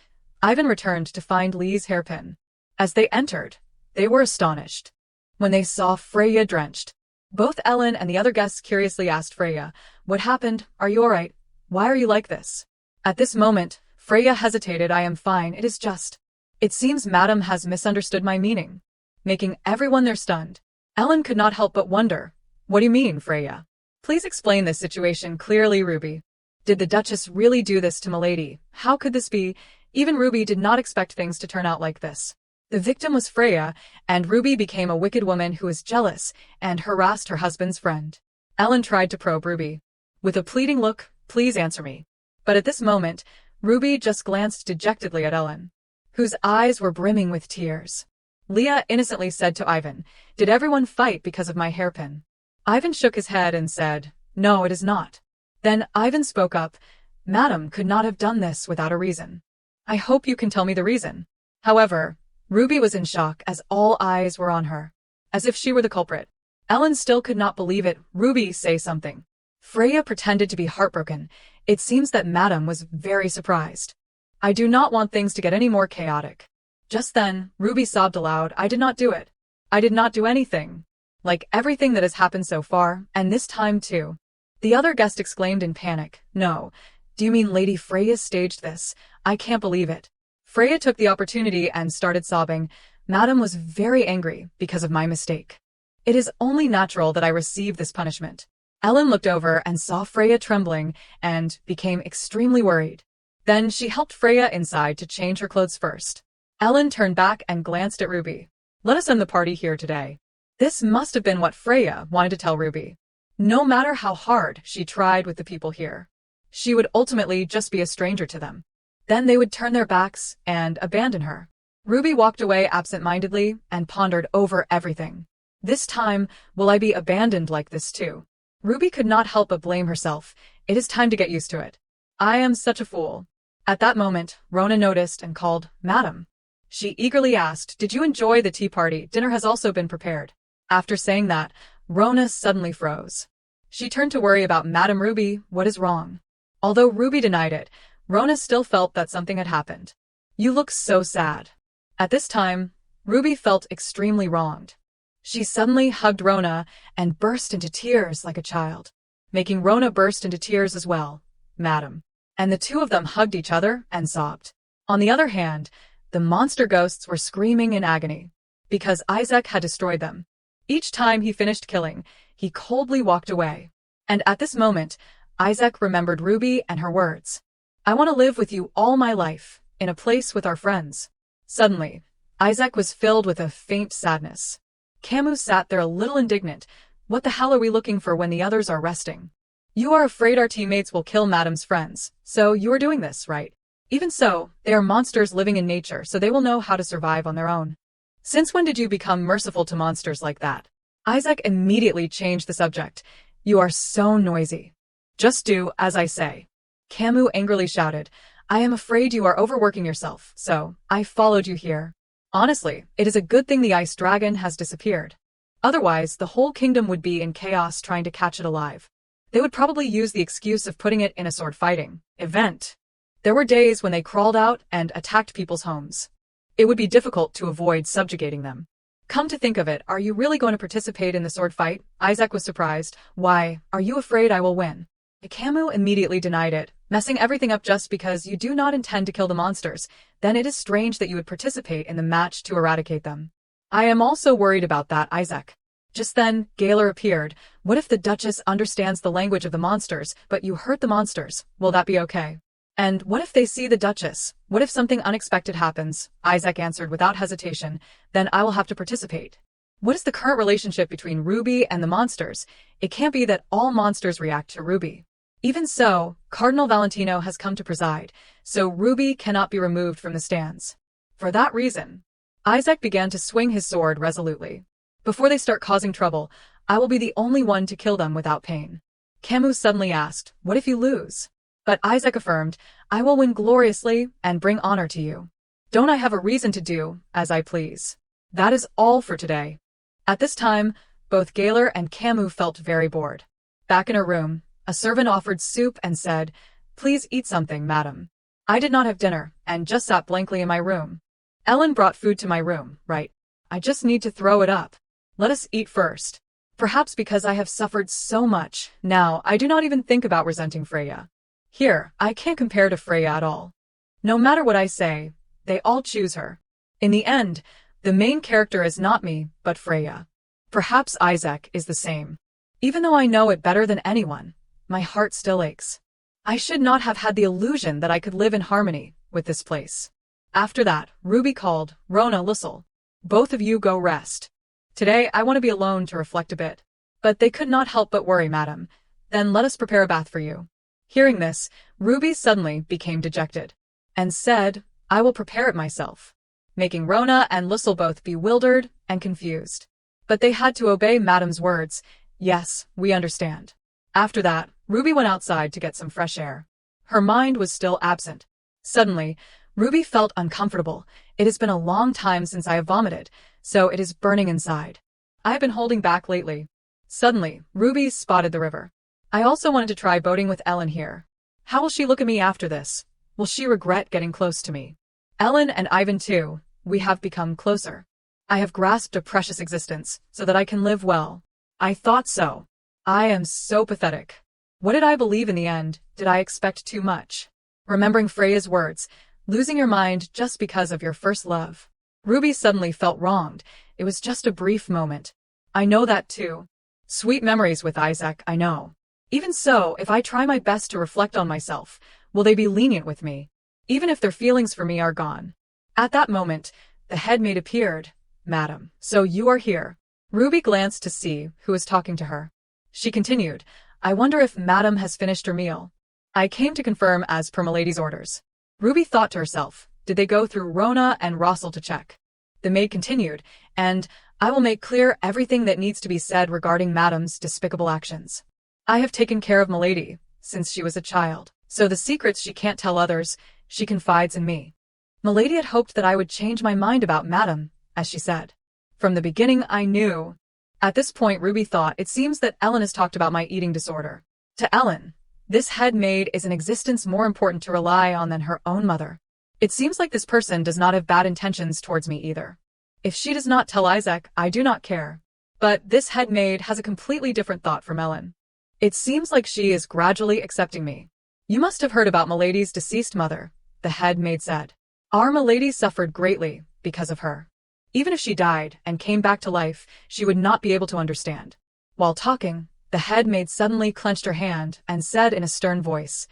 Ivan returned to find Lee's hairpin. As they entered, they were astonished. When they saw Freya drenched, both Ellen and the other guests curiously asked Freya, What happened? Are you alright? Why are you like this? At this moment, Freya hesitated. I am fine, it is just. It seems Madame has misunderstood my meaning. Making everyone there stunned. Ellen could not help but wonder. What do you mean, Freya? Please explain this situation clearly, Ruby. Did the Duchess really do this to Milady? How could this be? Even Ruby did not expect things to turn out like this. The victim was Freya, and Ruby became a wicked woman who was jealous and harassed her husband's friend. Ellen tried to probe Ruby. With a pleading look, please answer me. But at this moment, Ruby just glanced dejectedly at Ellen, whose eyes were brimming with tears. Leah innocently said to Ivan, Did everyone fight because of my hairpin? Ivan shook his head and said, No, it is not. Then Ivan spoke up, Madame could not have done this without a reason. I hope you can tell me the reason. However, Ruby was in shock as all eyes were on her, as if she were the culprit. Ellen still could not believe it. Ruby, say something. Freya pretended to be heartbroken. It seems that Madame was very surprised. I do not want things to get any more chaotic. Just then, Ruby sobbed aloud. I did not do it. I did not do anything. Like everything that has happened so far, and this time too. The other guest exclaimed in panic, "No. Do you mean Lady Freya staged this? I can't believe it." Freya took the opportunity and started sobbing. "Madam was very angry because of my mistake. It is only natural that I receive this punishment." Ellen looked over and saw Freya trembling and became extremely worried. Then she helped Freya inside to change her clothes first. Ellen turned back and glanced at Ruby. "Let us end the party here today." This must have been what Freya wanted to tell Ruby. No matter how hard she tried with the people here, she would ultimately just be a stranger to them. Then they would turn their backs and abandon her. Ruby walked away absent-mindedly and pondered over everything. This time, will I be abandoned like this too? Ruby could not help but blame herself. It is time to get used to it. I am such a fool. At that moment, Rona noticed and called, "Madam." She eagerly asked, "Did you enjoy the tea party? Dinner has also been prepared." After saying that, Rona suddenly froze. She turned to worry about Madam Ruby. What is wrong? Although Ruby denied it, Rona still felt that something had happened. "You look so sad." At this time, Ruby felt extremely wronged. She suddenly hugged Rona and burst into tears like a child, making Rona burst into tears as well. "Madam." And the two of them hugged each other and sobbed. On the other hand, the monster ghosts were screaming in agony because Isaac had destroyed them. Each time he finished killing, he coldly walked away. And at this moment, Isaac remembered Ruby and her words. "I want to live with you all my life, in a place with our friends." Suddenly, Isaac was filled with a faint sadness. Camus sat there a little indignant. "What the hell are we looking for when the others are resting? You are afraid our teammates will kill Madam's friends, so you are doing this, right? Even so, they are monsters living in nature, so they will know how to survive on their own. Since when did you become merciful to monsters like that?" Isaac immediately changed the subject. "You are so noisy. Just do as I say." Camus angrily shouted, "I am afraid you are overworking yourself, so I followed you here. Honestly, it is a good thing the ice dragon has disappeared. Otherwise, the whole kingdom would be in chaos trying to catch it alive. They would probably use the excuse of putting it in a sword-fighting event. There were days when they crawled out and attacked people's homes. It would be difficult to avoid subjugating them. Come to think of it, are you really going to participate in the sword fight?" Isaac was surprised. "Why, are you afraid I will win?" Camus immediately denied it, messing everything up just because you do not intend to kill the monsters. Then it is strange that you would participate in the match to eradicate them. "I am also worried about that, Isaac." Just then, Gaylor appeared. "What if the Duchess understands the language of the monsters, but you hurt the monsters? Will that be okay? And what if they see the Duchess? What if something unexpected happens?" Isaac answered without hesitation. "Then I will have to participate." What is the current relationship between Ruby and the monsters? It can't be that all monsters react to Ruby. Even so, Cardinal Valentino has come to preside, so Ruby cannot be removed from the stands. For that reason, Isaac began to swing his sword resolutely. "Before they start causing trouble, I will be the only one to kill them without pain." Camus suddenly asked, "What if you lose?" But Isaac affirmed, "I will win gloriously and bring honor to you. Don't I have a reason to do as I please?" That is all for today. At this time, both Gaylor and Camus felt very bored. Back in her room, a servant offered soup and said, "Please eat something, madam. I did not have dinner and just sat blankly in my room. Ellen brought food to my room, right? I just need to throw it up. Let us eat first. Perhaps because I have suffered so much, now I do not even think about resenting Freya. Here, I can't compare to Freya at all. No matter what I say, they all choose her. In the end, the main character is not me, but Freya. Perhaps Isaac is the same. Even though I know it better than anyone, my heart still aches. I should not have had the illusion that I could live in harmony with this place." After that, Ruby called, "Rona, Lissel. Both of you go rest. Today I want to be alone to reflect a bit." But they could not help but worry, "Madam. Then let us prepare a bath for you." Hearing this, Ruby suddenly became dejected, and said, "I will prepare it myself," making Rona and Lissel both bewildered and confused. But they had to obey Madam's words. "Yes, we understand." After that, Ruby went outside to get some fresh air. Her mind was still absent. Suddenly, Ruby felt uncomfortable. "It has been a long time since I have vomited, so it is burning inside. I have been holding back lately." Suddenly, Ruby spotted the river. "I also wanted to try boating with Ellen here. How will she look at me after this? Will she regret getting close to me? Ellen and Ivan too, we have become closer. I have grasped a precious existence so that I can live well. I thought so. I am so pathetic. What did I believe in the end? Did I expect too much? Remembering Freya's words, losing your mind just because of your first love. Ruby suddenly felt wronged. It was just a brief moment. I know that too. Sweet memories with Isaac, I know. Even so, if I try my best to reflect on myself, will they be lenient with me? Even if their feelings for me are gone. At that moment, the headmaid appeared. Madam, so you are here. Ruby glanced to see who was talking to her. She continued, I wonder if Madam has finished her meal. I came to confirm as per milady's orders. Ruby thought to herself, did they go through Rona and Rossel to check? The maid continued, and I will make clear everything that needs to be said regarding Madam's despicable actions. I have taken care of milady since she was a child, so the secrets she can't tell others, she confides in me. Milady had hoped that I would change my mind about Madam, as she said. From the beginning I knew. At this point Ruby thought it seems that Ellen has talked about my eating disorder. To Ellen, this head maid is an existence more important to rely on than her own mother. It seems like this person does not have bad intentions towards me either. If she does not tell Isaac, I do not care. But this head maid has a completely different thought from Ellen. It seems like she is gradually accepting me. You must have heard about milady's deceased mother, the head maid said. Our milady suffered greatly because of her. Even if she died and came back to life, she would not be able to understand. While talking, the head maid suddenly clenched her hand and said in a stern voice,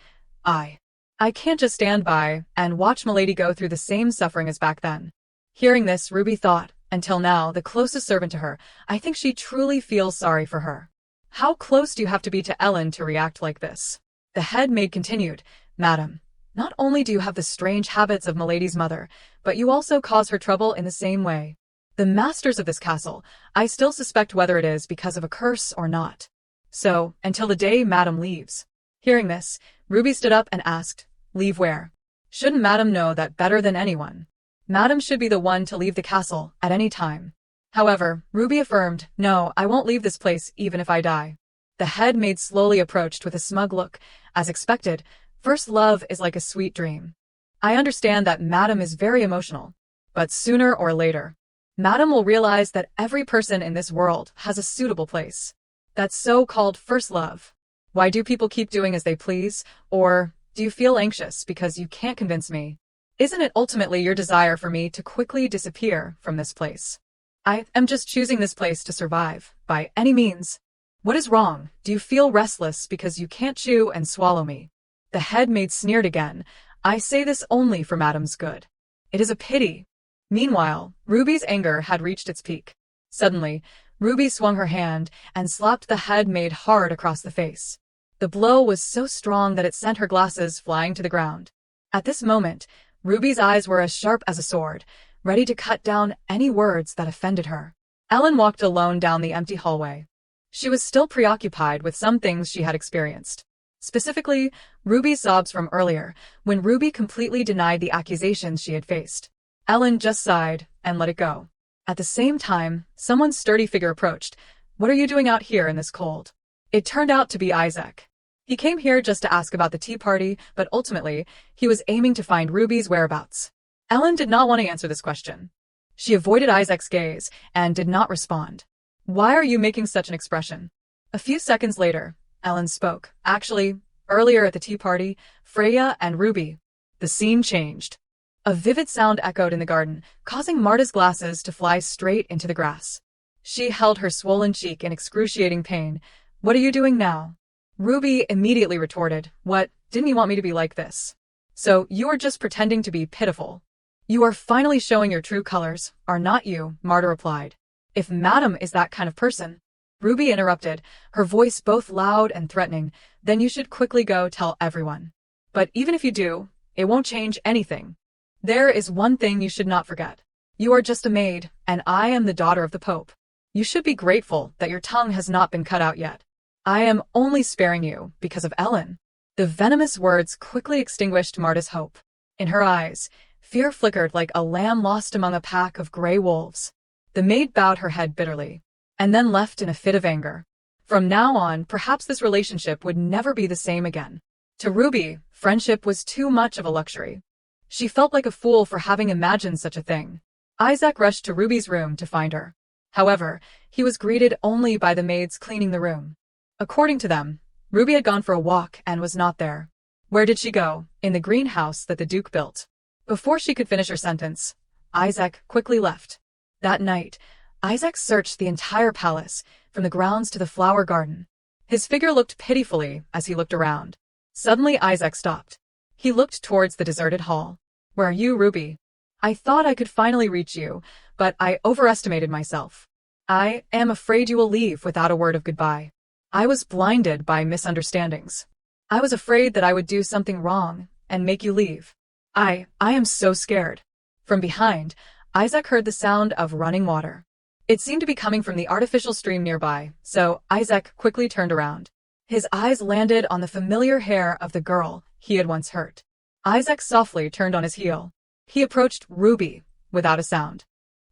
I can't just stand by and watch milady go through the same suffering as back then. Hearing this, Ruby thought, until now, the closest servant to her, I think she truly feels sorry for her. How close do you have to be to Ellen to react like this? The head maid continued, Madam, not only do you have the strange habits of milady's mother, but you also cause her trouble in the same way. The masters of this castle, I still suspect whether it is because of a curse or not. So, until the day Madam leaves. Hearing this, Ruby stood up and asked, Leave where? Shouldn't Madam know that better than anyone? Madam should be the one to leave the castle at any time. However, Ruby affirmed, No, I won't leave this place even if I die. The head maid slowly approached with a smug look. As expected, first love is like a sweet dream. I understand that Madam is very emotional, but sooner or later, Madam will realize that every person in this world has a suitable place. That's so-called first love. Why do people keep doing as they please? Or do you feel anxious because you can't convince me? Isn't it ultimately your desire for me to quickly disappear from this place? I am just choosing this place to survive, by any means. What is wrong? Do you feel restless because you can't chew and swallow me? The head maid sneered again. I say this only for Madam's good. It is a pity. Meanwhile, Ruby's anger had reached its peak. Suddenly, Ruby swung her hand and slapped the head maid hard across the face. The blow was so strong that it sent her glasses flying to the ground. At this moment, Ruby's eyes were as sharp as a sword, ready to cut down any words that offended her. Ellen walked alone down the empty hallway. She was still preoccupied with some things she had experienced. Specifically, Ruby's sobs from earlier, when Ruby completely denied the accusations she had faced. Ellen just sighed and let it go. At the same time, someone's sturdy figure approached. What are you doing out here in this cold? It turned out to be Isaac. He came here just to ask about the tea party, but ultimately, he was aiming to find Ruby's whereabouts. Ellen did not want to answer this question. She avoided Isaac's gaze and did not respond. Why are you making such an expression? A few seconds later, Ellen spoke. Actually, earlier at the tea party, Freya and Ruby. The scene changed. A vivid sound echoed in the garden, causing Marta's glasses to fly straight into the grass. She held her swollen cheek in excruciating pain. What are you doing now? Ruby immediately retorted, What, didn't you want me to be like this? So, you are just pretending to be pitiful. You are finally showing your true colors, are not you? Marta replied. If Madam is that kind of person. Ruby interrupted, her voice both loud and threatening, then you should quickly go tell everyone. But even if you do, it won't change anything. There is one thing you should not forget. You are just a maid, and I am the daughter of the Pope. You should be grateful that your tongue has not been cut out yet. I am only sparing you because of Ellen. The venomous words quickly extinguished Marta's hope. In her eyes, fear flickered like a lamb lost among a pack of gray wolves. The maid bowed her head bitterly, and then left in a fit of anger. From now on, perhaps this relationship would never be the same again. To Ruby, friendship was too much of a luxury. She felt like a fool for having imagined such a thing. Isaac rushed to Ruby's room to find her. However, he was greeted only by the maids cleaning the room. According to them, Ruby had gone for a walk and was not there. Where did she go? In the greenhouse that the Duke built. Before she could finish her sentence, Isaac quickly left. That night, Isaac searched the entire palace, from the grounds to the flower garden. His figure looked pitifully as he looked around. Suddenly Isaac stopped. He looked towards the deserted hall. Where are you, Ruby? I thought I could finally reach you, but I overestimated myself. I am afraid you will leave without a word of goodbye. I was blinded by misunderstandings. I was afraid that I would do something wrong and make you leave. I am so scared. From behind, Isaac heard the sound of running water. It seemed to be coming from the artificial stream nearby, so Isaac quickly turned around. His eyes landed on the familiar hair of the girl he had once hurt. Isaac softly turned on his heel. He approached Ruby without a sound.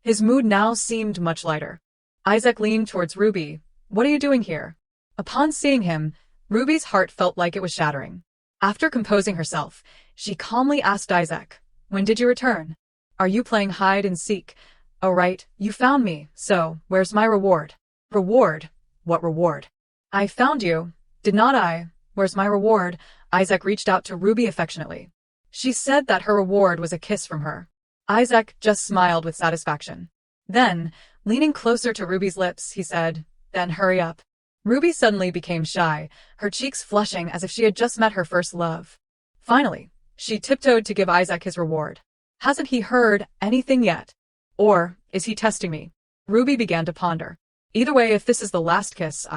His mood now seemed much lighter. Isaac leaned towards Ruby. What are you doing here? Upon seeing him, Ruby's heart felt like it was shattering. After composing herself, she calmly asked Isaac, when did you return? Are you playing hide and seek? Oh right, you found me, so where's my reward? Reward? What reward? I found you, did not I? Where's my reward? Isaac reached out to Ruby affectionately. She said that her reward was a kiss from her. Isaac just smiled with satisfaction. Then, leaning closer to Ruby's lips, he said, then hurry up. Ruby suddenly became shy, her cheeks flushing as if she had just met her first love. Finally, she tiptoed to give Isaac his reward. Hasn't he heard anything yet? Or is he testing me? Ruby began to ponder. Either way, if this is the last kiss,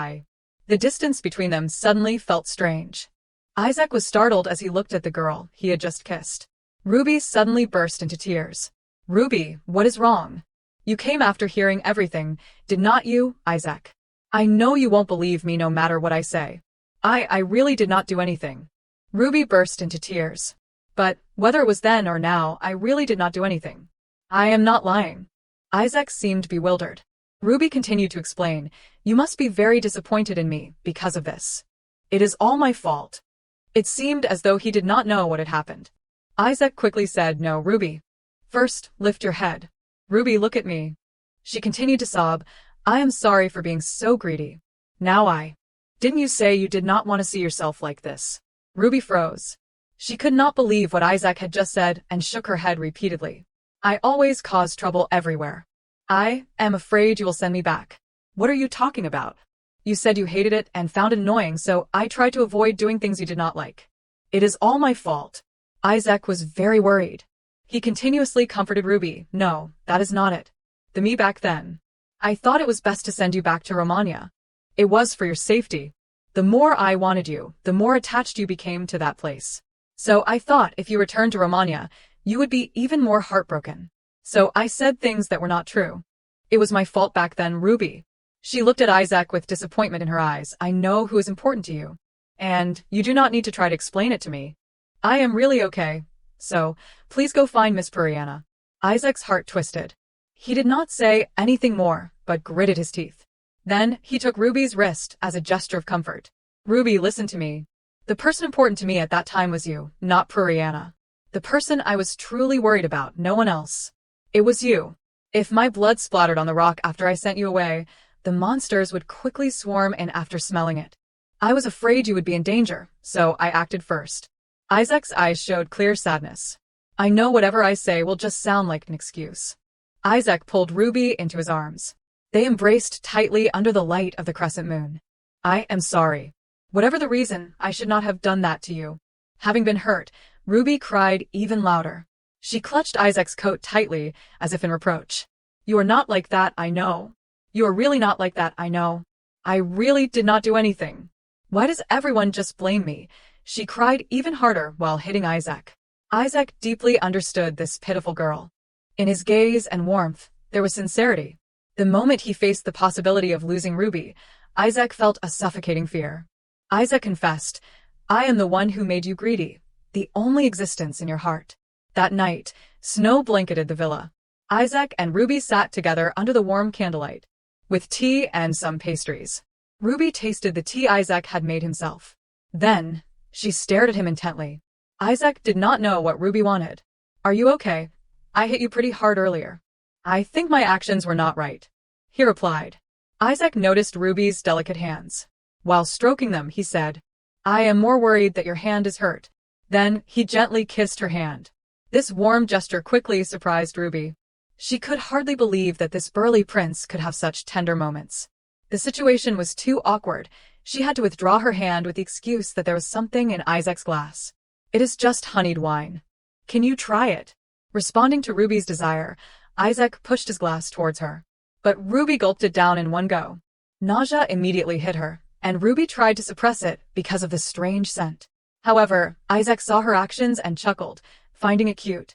The distance between them suddenly felt strange. Isaac was startled as he looked at the girl he had just kissed. Ruby suddenly burst into tears. Ruby, what is wrong? You came after hearing everything, did not you, Isaac? I know you won't believe me no matter what I say. I really did not do anything. Ruby burst into tears. But, whether it was then or now, I really did not do anything. I am not lying. Isaac seemed bewildered. Ruby continued to explain, you must be very disappointed in me because of this. It is all my fault. It seemed as though he did not know what had happened. Isaac quickly said, no, Ruby. First, lift your head. Ruby, look at me. She continued to sob, I am sorry for being so greedy. Now Didn't you say you did not want to see yourself like this? Ruby froze. She could not believe what Isaac had just said and shook her head repeatedly. I always cause trouble everywhere. I am afraid you will send me back. What are you talking about? You said you hated it and found it annoying, so I tried to avoid doing things you did not like. It is all my fault. Isaac was very worried. He continuously comforted Ruby. No, that is not it. The me back then. I thought it was best to send you back to Romania. It was for your safety. The more I wanted you, the more attached you became to that place. So I thought if you returned to Romania, you would be even more heartbroken. So I said things that were not true. It was my fault back then, Ruby. She looked at Isaac with disappointment in her eyes. I know who is important to you. And you do not need to try to explain it to me. I am really okay. So, please go find Miss Puriana. Isaac's heart twisted. He did not say anything more, but gritted his teeth. Then, he took Ruby's wrist as a gesture of comfort. Ruby, listen to me. The person important to me at that time was you, not Puriana. The person I was truly worried about, no one else. It was you. If my blood splattered on the rock after I sent you away, the monsters would quickly swarm in after smelling it. I was afraid you would be in danger, so I acted first. Isaac's eyes showed clear sadness. I know whatever I say will just sound like an excuse. Isaac pulled Ruby into his arms. They embraced tightly under the light of the crescent moon. I am sorry. Whatever the reason, I should not have done that to you. Having been hurt, Ruby cried even louder. She clutched Isaac's coat tightly, as if in reproach. You are not like that, I know. You are really not like that, I know. I really did not do anything. Why does everyone just blame me? She cried even harder while hitting Isaac. Isaac deeply understood this pitiful girl. In his gaze and warmth, there was sincerity. The moment he faced the possibility of losing Ruby, Isaac felt a suffocating fear. Isaac confessed, I am the one who made you greedy, the only existence in your heart. That night, snow blanketed the villa. Isaac and Ruby sat together under the warm candlelight, with tea and some pastries. Ruby tasted the tea Isaac had made himself. Then, she stared at him intently. Isaac did not know what Ruby wanted. Are you okay? I hit you pretty hard earlier. I think my actions were not right, he replied. Isaac noticed Ruby's delicate hands. While stroking them, he said, I am more worried that your hand is hurt. Then he gently kissed her hand. This warm gesture quickly surprised Ruby. She could hardly believe that this burly prince could have such tender moments. The situation was too awkward. She had to withdraw her hand with the excuse that there was something in Isaac's glass. It is just honeyed wine. Can you try it? Responding to Ruby's desire, Isaac pushed his glass towards her. But Ruby gulped it down in one go. Nausea immediately hit her, and Ruby tried to suppress it because of the strange scent. However, Isaac saw her actions and chuckled, finding it cute.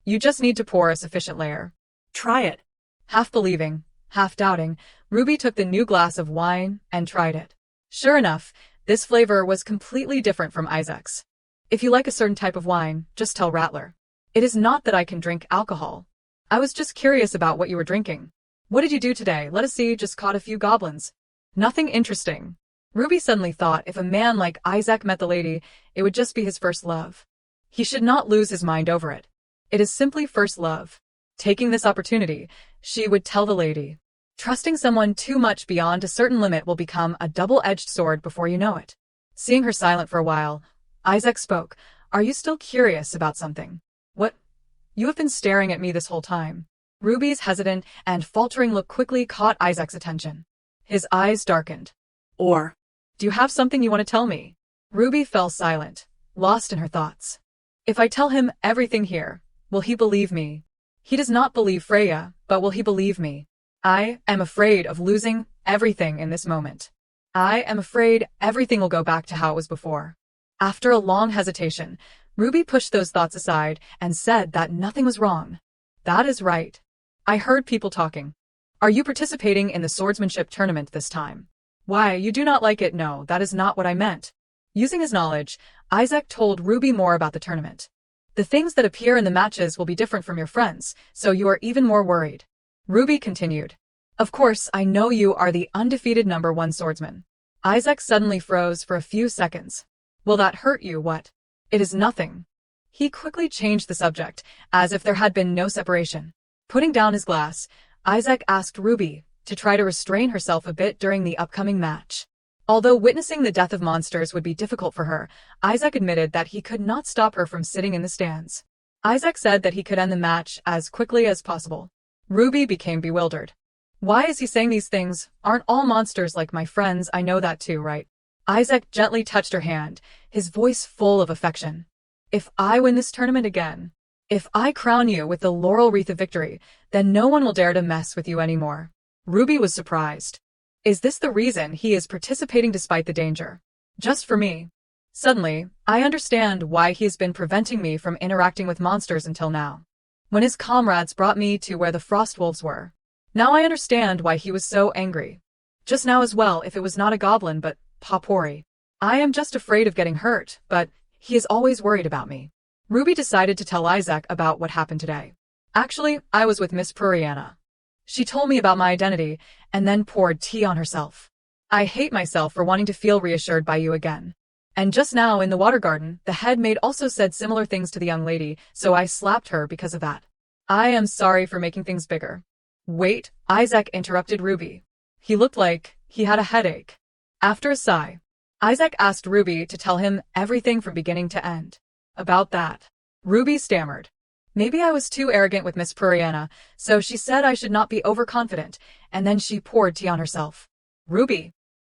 You just need to pour a sufficient layer. Try it. Half believing, half doubting, Ruby took the new glass of wine and tried it. Sure enough, this flavor was completely different from Isaac's. If you like a certain type of wine, just tell Rattler. It is not that I can drink alcohol. I was just curious about what you were drinking. What did you do today? Let us see, just caught a few goblins. Nothing interesting. Ruby suddenly thought if a man like Isaac met the lady, it would just be his first love. He should not lose his mind over it. It is simply first love. Taking this opportunity, she would tell the lady. Trusting someone too much beyond a certain limit will become a double-edged sword before you know it. Seeing her silent for a while, Isaac spoke. Are you still curious about something? What? You have been staring at me this whole time. Ruby's hesitant and faltering look quickly caught Isaac's attention. His eyes darkened. Or, do you have something you want to tell me? Ruby fell silent, lost in her thoughts. If I tell him everything here, will he believe me? He does not believe Freya, but will he believe me? I am afraid of losing everything in this moment. I am afraid everything will go back to how it was before. After a long hesitation, Ruby pushed those thoughts aside and said that nothing was wrong. That is right. I heard people talking. Are you participating in the swordsmanship tournament this time? Why, you do not like it? No, that is not what I meant. Using his knowledge, Isaac told Ruby more about the tournament. The things that appear in the matches will be different from your friends, so you are even more worried. Ruby continued. Of course, I know you are the undefeated #1 swordsman. Isaac suddenly froze for a few seconds. Will that hurt you? What? It is nothing. He quickly changed the subject, as if there had been no separation. Putting down his glass, Isaac asked Ruby to try to restrain herself a bit during the upcoming match. Although witnessing the death of monsters would be difficult for her, Isaac admitted that he could not stop her from sitting in the stands. Isaac said that he could end the match as quickly as possible. Ruby became bewildered. Why is he saying these things? Aren't all monsters like my friends? I know that too, right? Isaac gently touched her hand, his voice full of affection. If I win this tournament again, if I crown you with the laurel wreath of victory, then no one will dare to mess with you anymore. Ruby was surprised. Is this the reason he is participating despite the danger? Just for me. Suddenly, I understand why he has been preventing me from interacting with monsters until now. When his comrades brought me to where the frost wolves were. Now I understand why he was so angry. Just now as well, if it was not a goblin but Papori. I am just afraid of getting hurt, but he is always worried about me. Ruby decided to tell Isaac about what happened today. Actually, I was with Miss Puriana. She told me about my identity, and then poured tea on herself. I hate myself for wanting to feel reassured by you again. And just now in the water garden, the head maid also said similar things to the young lady, so I slapped her because of that. I am sorry for making things bigger. Wait, Isaac interrupted Ruby. He looked like he had a headache. After a sigh, Isaac asked Ruby to tell him everything from beginning to end. About that, Ruby stammered. Maybe I was too arrogant with Miss Puriana, so she said I should not be overconfident, and then she poured tea on herself. Ruby,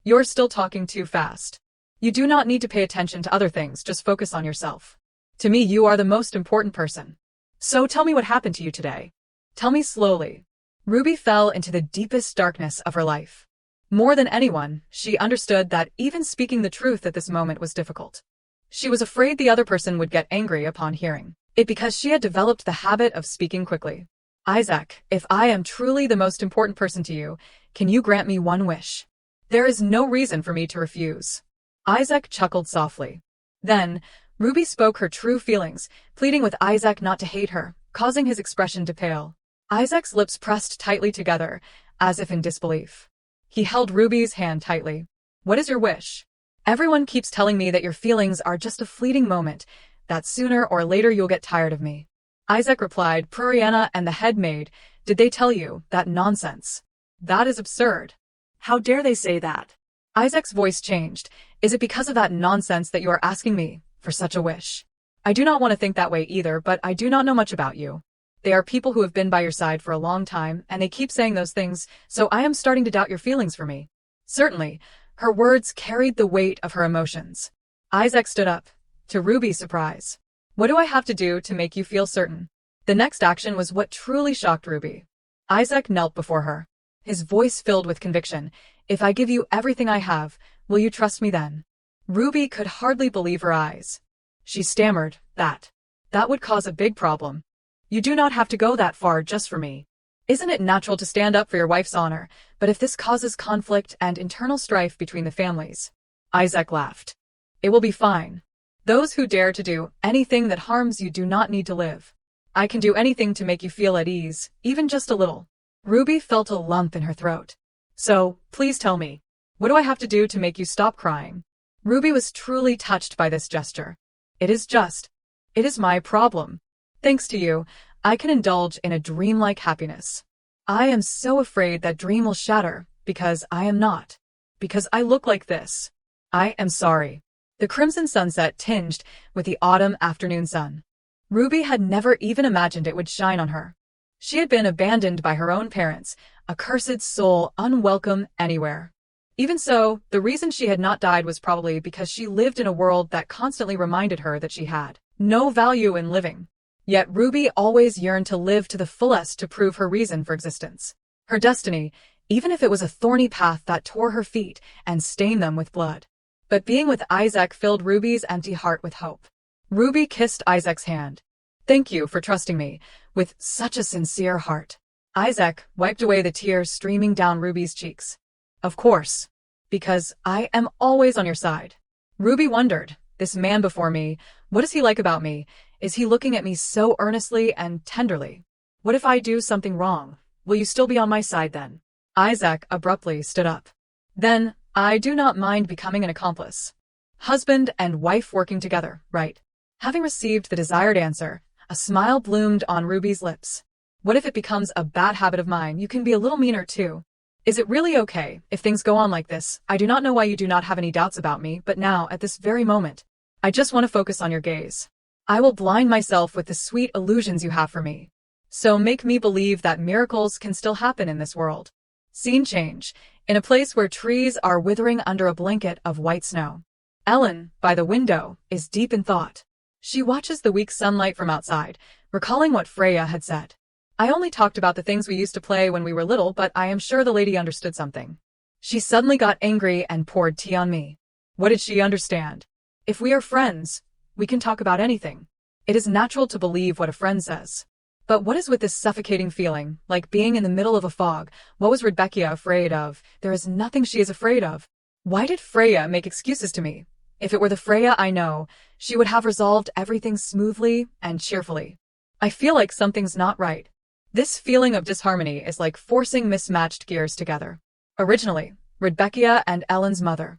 you're still talking too fast. You do not need to pay attention to other things, just focus on yourself. To me, you are the most important person. So tell me what happened to you today. Tell me slowly. Ruby fell into the deepest darkness of her life. More than anyone, she understood that even speaking the truth at this moment was difficult. She was afraid the other person would get angry upon hearing it because she had developed the habit of speaking quickly. Isaac, if I am truly the most important person to you, can you grant me one wish? There is no reason for me to refuse. Isaac chuckled softly. Then, Ruby spoke her true feelings, pleading with Isaac not to hate her, causing his expression to pale. Isaac's lips pressed tightly together, as if in disbelief. He held Ruby's hand tightly. What is your wish? Everyone keeps telling me that your feelings are just a fleeting moment, that sooner or later you'll get tired of me. Isaac replied, Puriana and the head maid Did they tell you that nonsense? That is absurd. How dare they say that? Isaac's voice changed. Is it because of that nonsense that you are asking me for such a wish? I do not want to think that way either, but I do not know much about you. They are people who have been by your side for a long time, and they keep saying those things, so I am starting to doubt your feelings for me. Certainly, her words carried the weight of her emotions. Isaac stood up, to Ruby's surprise. What do I have to do to make you feel certain? The next action was what truly shocked Ruby. Isaac knelt before her, his voice filled with conviction. If I give you everything I have, will you trust me then? Ruby could hardly believe her eyes. She stammered, that would cause a big problem. You do not have to go that far just for me. Isn't it natural to stand up for your wife's honor, but if this causes conflict and internal strife between the families? Isaac laughed. It will be fine. Those who dare to do anything that harms you do not need to live. I can do anything to make you feel at ease, even just a little. Ruby felt a lump in her throat. So, please tell me, what do I have to do to make you stop crying? Ruby was truly touched by this gesture. It is my problem. Thanks to you, I can indulge in a dreamlike happiness. I am so afraid that dream will shatter, because I am not. Because I look like this. I am sorry. The crimson sunset tinged with the autumn afternoon sun. Ruby had never even imagined it would shine on her. She had been abandoned by her own parents, a cursed soul unwelcome anywhere. Even so, the reason she had not died was probably because she lived in a world that constantly reminded her that she had no value in living. Yet Ruby always yearned to live to the fullest to prove her reason for existence. Her destiny, even if it was a thorny path that tore her feet and stained them with blood. But being with Isaac filled Ruby's empty heart with hope. Ruby kissed Isaac's hand. Thank you for trusting me, with such a sincere heart. Isaac wiped away the tears streaming down Ruby's cheeks. Of course, because I am always on your side. Ruby wondered, this man before me, what is he like about me? Is he looking at me so earnestly and tenderly? What if I do something wrong? Will you still be on my side then? Isaac abruptly stood up. Then, I do not mind becoming an accomplice. Husband and wife working together, right? Having received the desired answer, a smile bloomed on Ruby's lips. What if it becomes a bad habit of mine? You can be a little meaner too. Is it really okay if things go on like this? I do not know why you do not have any doubts about me, but now, at this very moment, I just want to focus on your gaze. I will blind myself with the sweet illusions you have for me. So make me believe that miracles can still happen in this world. Scene change, in a place where trees are withering under a blanket of white snow. Ellen, by the window, is deep in thought. She watches the weak sunlight from outside, recalling what Freya had said. I only talked about the things we used to play when we were little, but I am sure the lady understood something. She suddenly got angry and poured tea on me. What did she understand? If we are friends, we can talk about anything. It is natural to believe what a friend says. But what is with this suffocating feeling, like being in the middle of a fog? What was Rebecca afraid of? There is nothing she is afraid of. Why did Freya make excuses to me? If it were the Freya I know, she would have resolved everything smoothly and cheerfully. I feel like something's not right. This feeling of disharmony is like forcing mismatched gears together. Originally, Rebecca and Ellen's mother.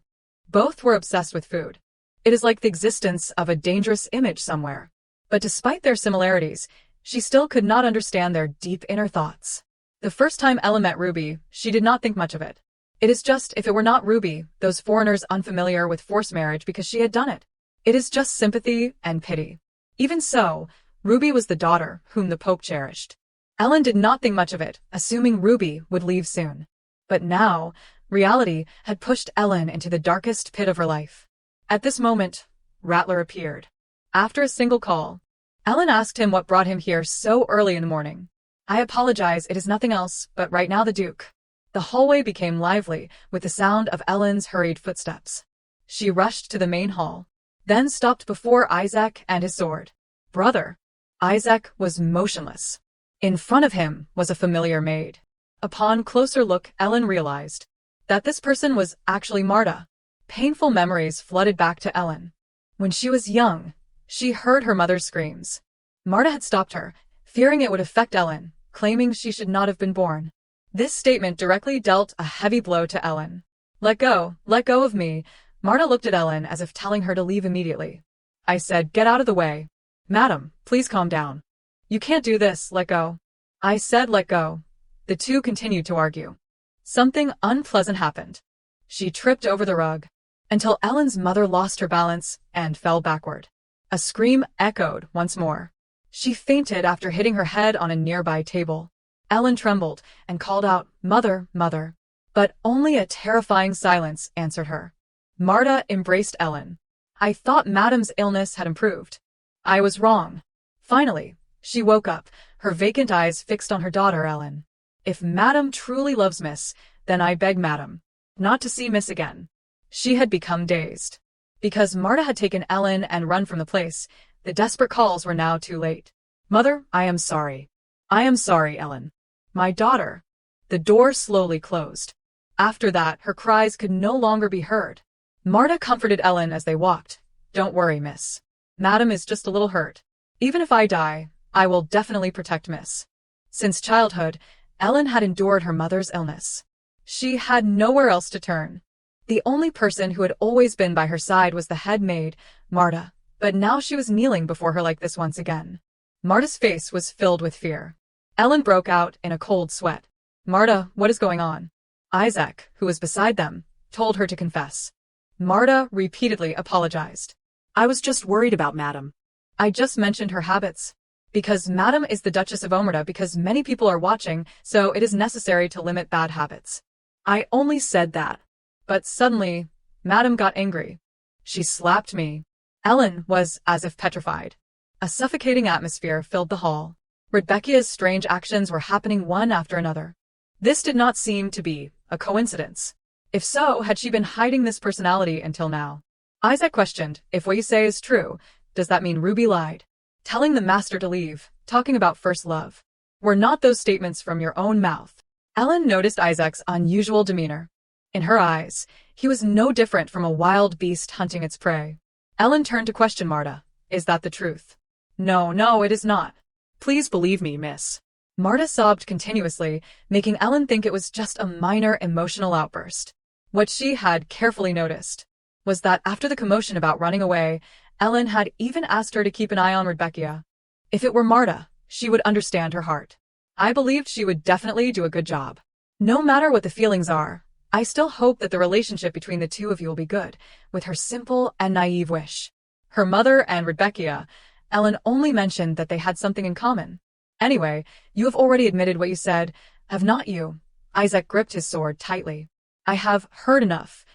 Both were obsessed with food. It is like the existence of a dangerous image somewhere. But despite their similarities, she still could not understand their deep inner thoughts. The first time Ellen met Ruby, she did not think much of it. It is just if it were not Ruby, those foreigners unfamiliar with forced marriage because she had done it. It is just sympathy and pity. Even so, Ruby was the daughter whom the Pope cherished. Ellen did not think much of it, assuming Ruby would leave soon. But now, reality had pushed Ellen into the darkest pit of her life. At this moment, Rattler appeared. After a single call, Ellen asked him what brought him here so early in the morning. I apologize, it is nothing else, but right now the Duke. The hallway became lively with the sound of Ellen's hurried footsteps. She rushed to the main hall, then stopped before Isaac and his sword. Brother. Isaac was motionless. In front of him was a familiar maid. Upon closer look, Ellen realized that this person was actually Marta. Painful memories flooded back to Ellen. When she was young, she heard her mother's screams. Marta had stopped her, fearing it would affect Ellen, claiming she should not have been born. This statement directly dealt a heavy blow to Ellen. Let go of me. Marta looked at Ellen as if telling her to leave immediately. I said, get out of the way. Madam, please calm down. You can't do this, let go. I said let go. The two continued to argue. Something unpleasant happened. She tripped over the rug until Ellen's mother lost her balance and fell backward. A scream echoed once more. She fainted after hitting her head on a nearby table. Ellen trembled and called out, "Mother, mother." But only a terrifying silence answered her. Marta embraced Ellen. I thought Madam's illness had improved. I was wrong. Finally, she woke up, her vacant eyes fixed on her daughter Ellen. If Madam truly loves Miss, then I beg Madam not to see Miss again. She had become dazed. Because Marta had taken Ellen and run from the place, the desperate calls were now too late. Mother, I am sorry. I am sorry, Ellen. My daughter. The door slowly closed. After that, her cries could no longer be heard. Marta comforted Ellen as they walked. Don't worry, Miss. Madam is just a little hurt. Even if I die, I will definitely protect Miss. Since childhood, Ellen had endured her mother's illness. She had nowhere else to turn. The only person who had always been by her side was the head maid, Marta, but now she was kneeling before her like this once again. Marta's face was filled with fear. Ellen broke out in a cold sweat. Marta, what is going on? Isaac, who was beside them, told her to confess. Marta repeatedly apologized. I was just worried about Madam. I just mentioned her habits. Because Madam is the Duchess of Omerta, because many people are watching, so it is necessary to limit bad habits. I only said that. But suddenly, Madam got angry. She slapped me. Ellen was as if petrified. A suffocating atmosphere filled the hall. Rebecca's strange actions were happening one after another. This did not seem to be a coincidence. If so, had she been hiding this personality until now? Isaac questioned, if what you say is true, does that mean Ruby lied? Telling the master to leave, talking about first love. Were not those statements from your own mouth? Ellen noticed Isaac's unusual demeanor. In her eyes, he was no different from a wild beast hunting its prey. Ellen turned to question Marta. Is that the truth? No, it is not. Please believe me, Miss. Marta sobbed continuously, making Ellen think it was just a minor emotional outburst. What she had carefully noticed was that after the commotion about running away, Ellen had even asked her to keep an eye on Rebecca. If it were Marta, she would understand her heart. I believed she would definitely do a good job. No matter what the feelings are, I still hope that the relationship between the two of you will be good, with her simple and naive wish. Her mother and Rebecca, Ellen only mentioned that they had something in common. Anyway, you have already admitted what you said, have not you? Isaac gripped his sword tightly. I have heard enough.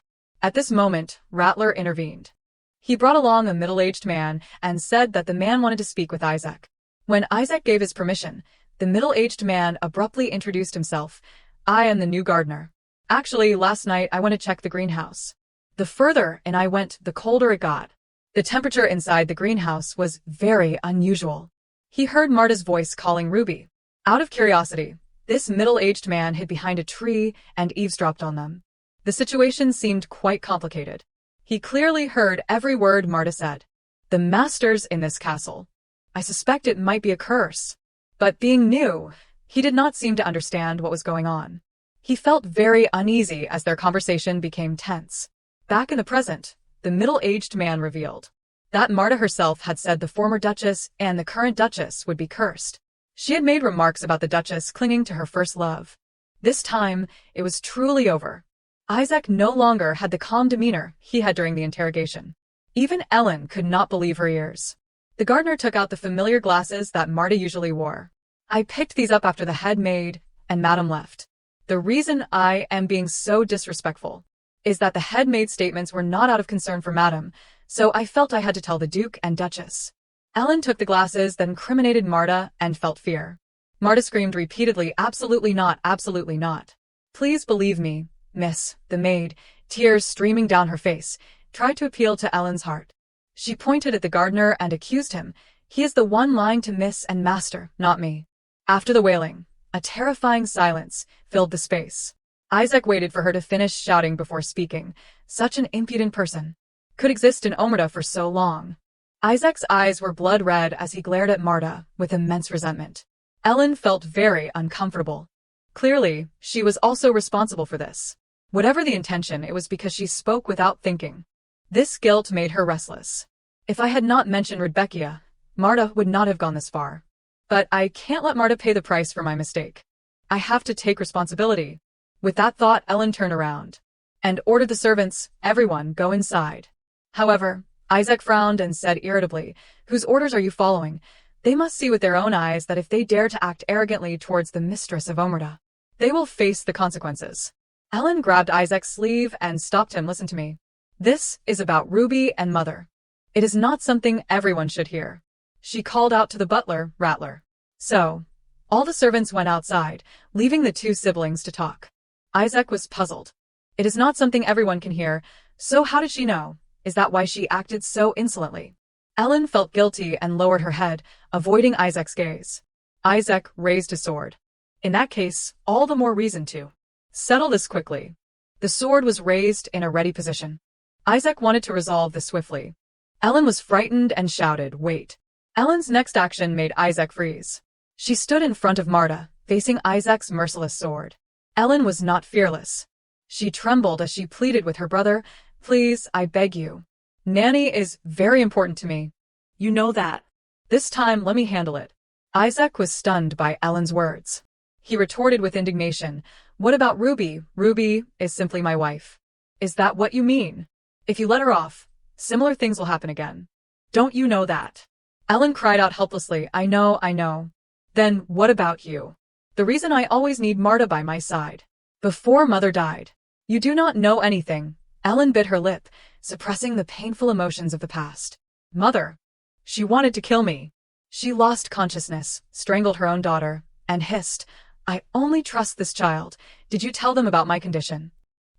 At this moment, Rattler intervened. He brought along a middle-aged man and said that the man wanted to speak with Isaac. When Isaac gave his permission, the middle-aged man abruptly introduced himself. I am the new gardener. Actually, last night I went to check the greenhouse. The further in I went, the colder it got. The temperature inside the greenhouse was very unusual. He heard Marta's voice calling Ruby. Out of curiosity, this middle-aged man hid behind a tree and eavesdropped on them. The situation seemed quite complicated. He clearly heard every word Marta said. The masters in this castle. I suspect it might be a curse. But being new, he did not seem to understand what was going on. He felt very uneasy as their conversation became tense. Back in the present, the middle-aged man revealed that Marta herself had said the former Duchess and the current Duchess would be cursed. She had made remarks about the Duchess clinging to her first love. This time, it was truly over. Isaac no longer had the calm demeanor he had during the interrogation. Even Ellen could not believe her ears. The gardener took out the familiar glasses that Marta usually wore. I picked these up after the head maid and Madame left. The reason I am being so disrespectful is that the head maid's statements were not out of concern for Madame, so I felt I had to tell the Duke and Duchess. Ellen took the glasses that incriminated Marta and felt fear. Marta screamed repeatedly, absolutely not, absolutely not. Please believe me, Miss, the maid, tears streaming down her face, tried to appeal to Ellen's heart. She pointed at the gardener and accused him. He is the one lying to Miss and Master, not me. After the wailing, a terrifying silence filled the space. Isaac waited for her to finish shouting before speaking. Such an impudent person could exist in Omerta for so long. Isaac's eyes were blood red as he glared at Marta with immense resentment. Ellen felt very uncomfortable. Clearly, she was also responsible for this. Whatever the intention, it was because she spoke without thinking. This guilt made her restless. If I had not mentioned Rebecca, Marta would not have gone this far. But I can't let Marta pay the price for my mistake. I have to take responsibility. With that thought, Ellen turned around and ordered the servants, everyone, go inside. However, Isaac frowned and said irritably, whose orders are you following? They must see with their own eyes that if they dare to act arrogantly towards the mistress of Omerta, they will face the consequences. Ellen grabbed Isaac's sleeve and stopped him. Listen to me. This is about Ruby and Mother. It is not something everyone should hear. She called out to the butler, Rattler. So, all the servants went outside, leaving the two siblings to talk. Isaac was puzzled. It is not something everyone can hear, so how did she know? Is that why she acted so insolently? Ellen felt guilty and lowered her head, avoiding Isaac's gaze. Isaac raised his sword. In that case, all the more reason to settle this quickly. The sword was raised in a ready position. Isaac wanted to resolve this swiftly. Ellen was frightened and shouted, wait. Ellen's next action made Isaac freeze. She stood in front of Marta, facing Isaac's merciless sword. Ellen was not fearless. She trembled as she pleaded with her brother, please, I beg you. Nanny is very important to me. You know that. This time, let me handle it. Isaac was stunned by Ellen's words. He retorted with indignation, what about Ruby? Ruby is simply my wife. Is that what you mean? If you let her off, similar things will happen again. Don't you know that? Ellen cried out helplessly, I know. Then what about you? The reason I always need Marta by my side. Before Mother died. You do not know anything. Ellen bit her lip, suppressing the painful emotions of the past. Mother. She wanted to kill me. She lost consciousness, strangled her own daughter, and hissed, I only trust this child. Did you tell them about my condition?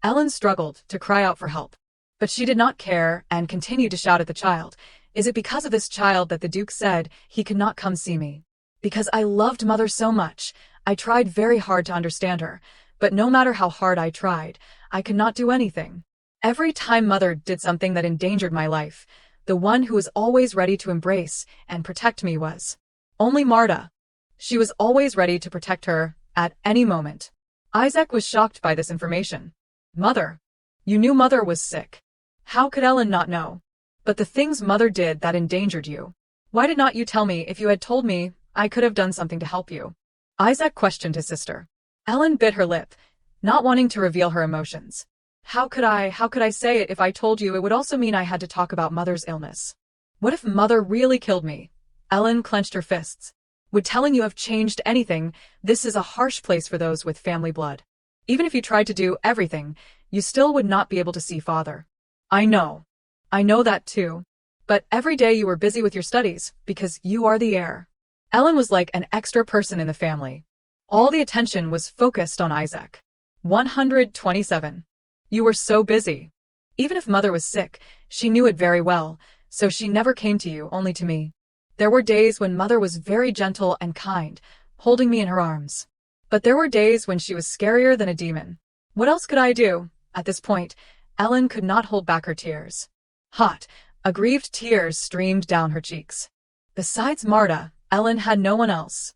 Ellen struggled to cry out for help. But she did not care and continued to shout at the child. Is it because of this child that the Duke said he could not come see me? Because I loved Mother so much, I tried very hard to understand her, but no matter how hard I tried, I could not do anything. Every time Mother did something that endangered my life, the one who was always ready to embrace and protect me was only Marta. She was always ready to protect her at any moment. Isaac was shocked by this information. Mother. You knew Mother was sick. How could Ellen not know? But the things Mother did that endangered you. Why did not you tell me? If you had told me, I could have done something to help you. Isaac questioned his sister. Ellen bit her lip, not wanting to reveal her emotions. How could I say it? If I told you, it would also mean I had to talk about Mother's illness. What if Mother really killed me? Ellen clenched her fists. Would telling you have changed anything? This is a harsh place for those with family blood. Even if you tried to do everything, you still would not be able to see Father. I know that too. But every day you were busy with your studies, because you are the heir. Ellen was like an extra person in the family. All the attention was focused on Isaac. 127. You were so busy. Even if Mother was sick, she knew it very well, so she never came to you, only to me. There were days when Mother was very gentle and kind, holding me in her arms. But there were days when she was scarier than a demon. What else could I do? At this point, Ellen could not hold back her tears. Hot, aggrieved tears streamed down her cheeks. Besides Marta, Ellen had no one else.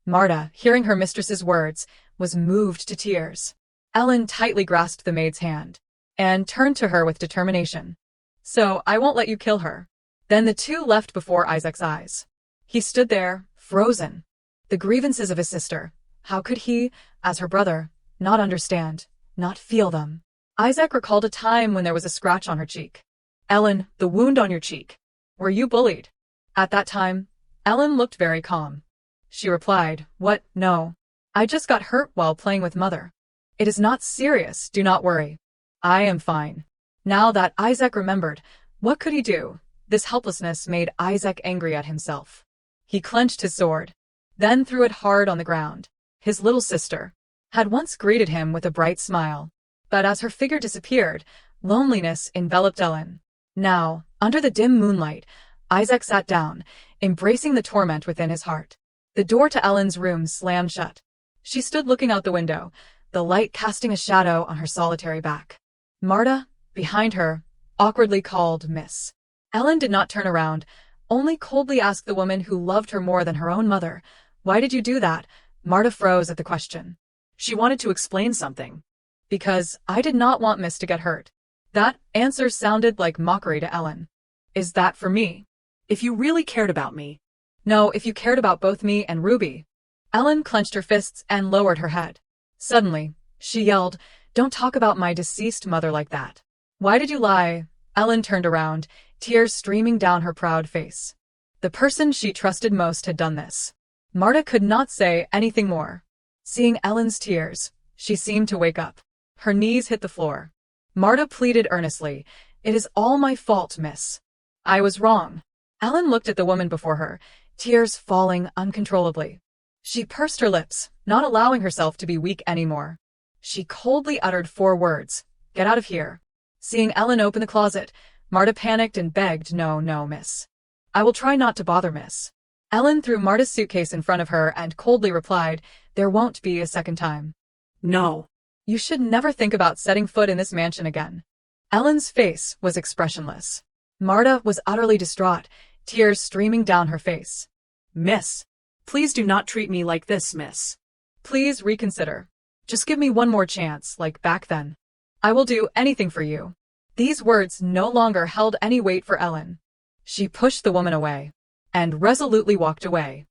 Marta, hearing her mistress's words, was moved to tears. Ellen tightly grasped the maid's hand and turned to her with determination. So, I won't let you kill her. Then the two left before Isaac's eyes. He stood there, frozen. The grievances of his sister. How could he, as her brother, not understand, not feel them? Isaac recalled a time when there was a scratch on her cheek. Ellen, the wound on your cheek. Were you bullied? At that time, Ellen looked very calm. She replied, What? No. I just got hurt while playing with Mother. It is not serious, do not worry. I am fine. Now that Isaac remembered, what could he do? This helplessness made Isaac angry at himself. He clenched his sword, then threw it hard on the ground. His little sister had once greeted him with a bright smile, but as her figure disappeared, loneliness enveloped Ellen. Now, under the dim moonlight, Isaac sat down, embracing the torment within his heart. The door to Ellen's room slammed shut. She stood looking out the window, the light casting a shadow on her solitary back. Marta, behind her, awkwardly called Miss. Ellen did not turn around, only coldly asked the woman who loved her more than her own mother, Why did you do that? Marta froze at the question. She wanted to explain something. Because I did not want Miss to get hurt. That answer sounded like mockery to Ellen. Is that for me? If you really cared about me, No, if you cared about both me and Ruby. Ellen clenched her fists and lowered her head. Suddenly, she yelled, "Don't talk about my deceased mother like that." "Why did you lie?" Ellen turned around, tears streaming down her proud face. The person she trusted most had done this. Marta could not say anything more. Seeing Ellen's tears, she seemed to wake up. Her knees hit the floor. Marta pleaded earnestly, "It is all my fault, miss. I was wrong." Ellen looked at the woman before her, tears falling uncontrollably. She pursed her lips, not allowing herself to be weak anymore. She coldly uttered 4 words, "Get out of here." Seeing Ellen open the closet, Marta panicked and begged, "No, no, miss. I will try not to bother, miss." Ellen threw Marta's suitcase in front of her and coldly replied, "There won't be a second time. No. You should never think about setting foot in this mansion again." Ellen's face was expressionless. Marta was utterly distraught, tears streaming down her face. Miss. Please do not treat me like this, miss. Please reconsider. Just give me one more chance, like back then. I will do anything for you. These words no longer held any weight for Ellen. She pushed the woman away and resolutely walked away.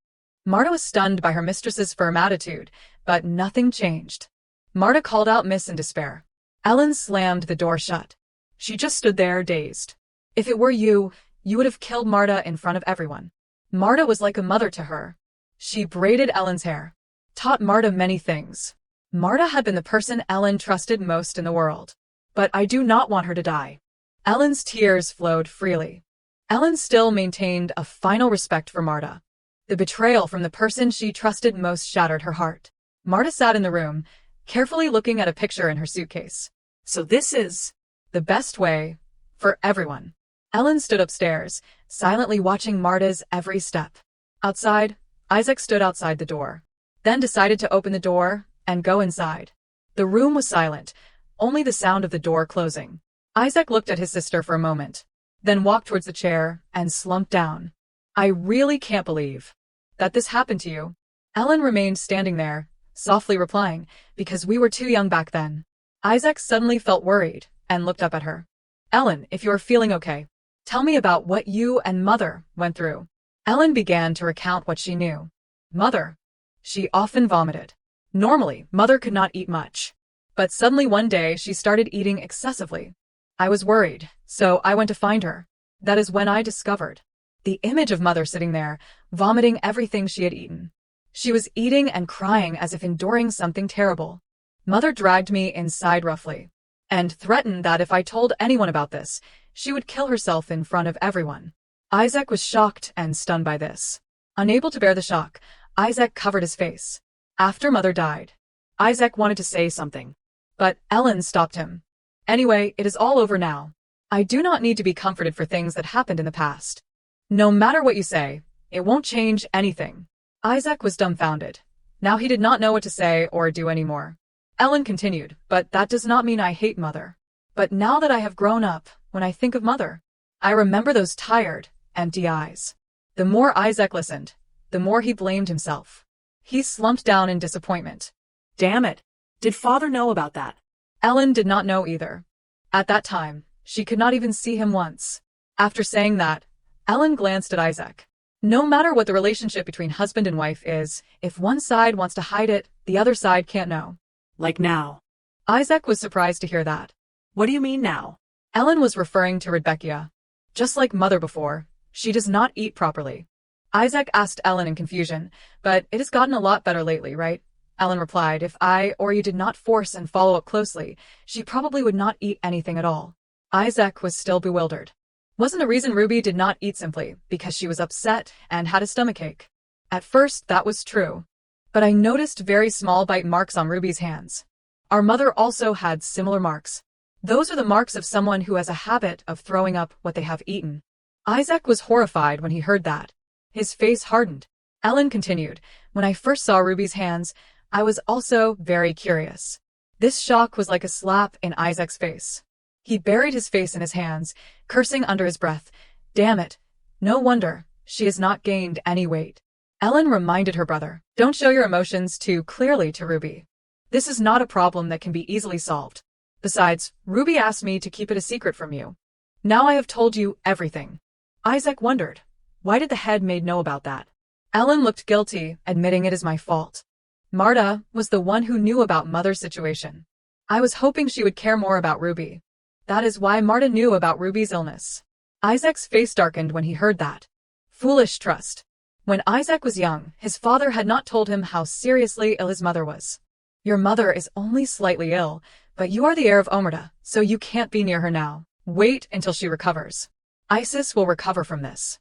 Marta was stunned by her mistress's firm attitude, but nothing changed. Marta called out "Miss" in despair. Ellen slammed the door shut. She just stood there, dazed. If it were you, you would have killed Marta in front of everyone. Marta was like a mother to her. She braided Ellen's hair, taught Marta many things. Marta had been the person Ellen trusted most in the world. But I do not want her to die. Ellen's tears flowed freely. Ellen still maintained a final respect for Marta. The betrayal from the person she trusted most shattered her heart. Marta sat in the room, carefully looking at a picture in her suitcase. So this is the best way for everyone. Ellen stood upstairs, silently watching Marta's every step. Outside, Isaac stood outside the door, then decided to open the door and go inside. The room was silent, only the sound of the door closing. Isaac looked at his sister for a moment, then walked towards the chair and slumped down. "I really can't believe that this happened to you." Ellen remained standing there, softly replying, "Because we were too young back then." Isaac suddenly felt worried and looked up at her. "Ellen, if you are feeling okay, tell me about what you and Mother went through." Ellen began to recount what she knew. Mother. She often vomited. Normally, Mother could not eat much. But suddenly one day she started eating excessively. I was worried, so I went to find her. That is when I discovered the image of Mother sitting there, vomiting everything she had eaten. She was eating and crying as if enduring something terrible. Mother dragged me inside roughly and threatened that if I told anyone about this, she would kill herself in front of everyone. Isaac was shocked and stunned by this. Unable to bear the shock, Isaac covered his face. After Mother died, Isaac wanted to say something, but Ellen stopped him. "Anyway, it is all over now. I do not need to be comforted for things that happened in the past. No matter what you say, it won't change anything." Isaac was dumbfounded. Now he did not know what to say or do anymore. Ellen continued, "But that does not mean I hate Mother. But now that I have grown up, when I think of Mother, I remember those tired, empty eyes." The more Isaac listened, the more he blamed himself. He slumped down in disappointment. Damn it. Did Father know about that? Ellen did not know either. At that time, she could not even see him once. After saying that, Ellen glanced at Isaac. No matter what the relationship between husband and wife is, if one side wants to hide it, the other side can't know. Like now. Isaac was surprised to hear that. What do you mean now? Ellen was referring to Rebecca. Just like Mother before, she does not eat properly. Isaac asked Ellen in confusion, "But it has gotten a lot better lately, right?" Ellen replied, "If I or you did not force and follow up closely, she probably would not eat anything at all." Isaac was still bewildered. Wasn't the reason Ruby did not eat simply because she was upset and had a stomachache? At first, that was true. But I noticed very small bite marks on Ruby's hands. Our mother also had similar marks. Those are the marks of someone who has a habit of throwing up what they have eaten. Isaac was horrified when he heard that. His face hardened. Ellen continued, "When I first saw Ruby's hands, I was also very curious." This shock was like a slap in Isaac's face. He buried his face in his hands, cursing under his breath. Damn it. No wonder she has not gained any weight. Ellen reminded her brother, "Don't show your emotions too clearly to Ruby. This is not a problem that can be easily solved. Besides, Ruby asked me to keep it a secret from you. Now I have told you everything." Isaac wondered, why did the head maid know about that? Ellen looked guilty, admitting it is my fault. Marta was the one who knew about Mother's situation. I was hoping she would care more about Ruby. That is why Marta knew about Ruby's illness. Isaac's face darkened when he heard that. Foolish trust. When Isaac was young, his father had not told him how seriously ill his mother was. Your mother is only slightly ill, but you are the heir of Omerta, so you can't be near her now. Wait until she recovers. Isis will recover from this.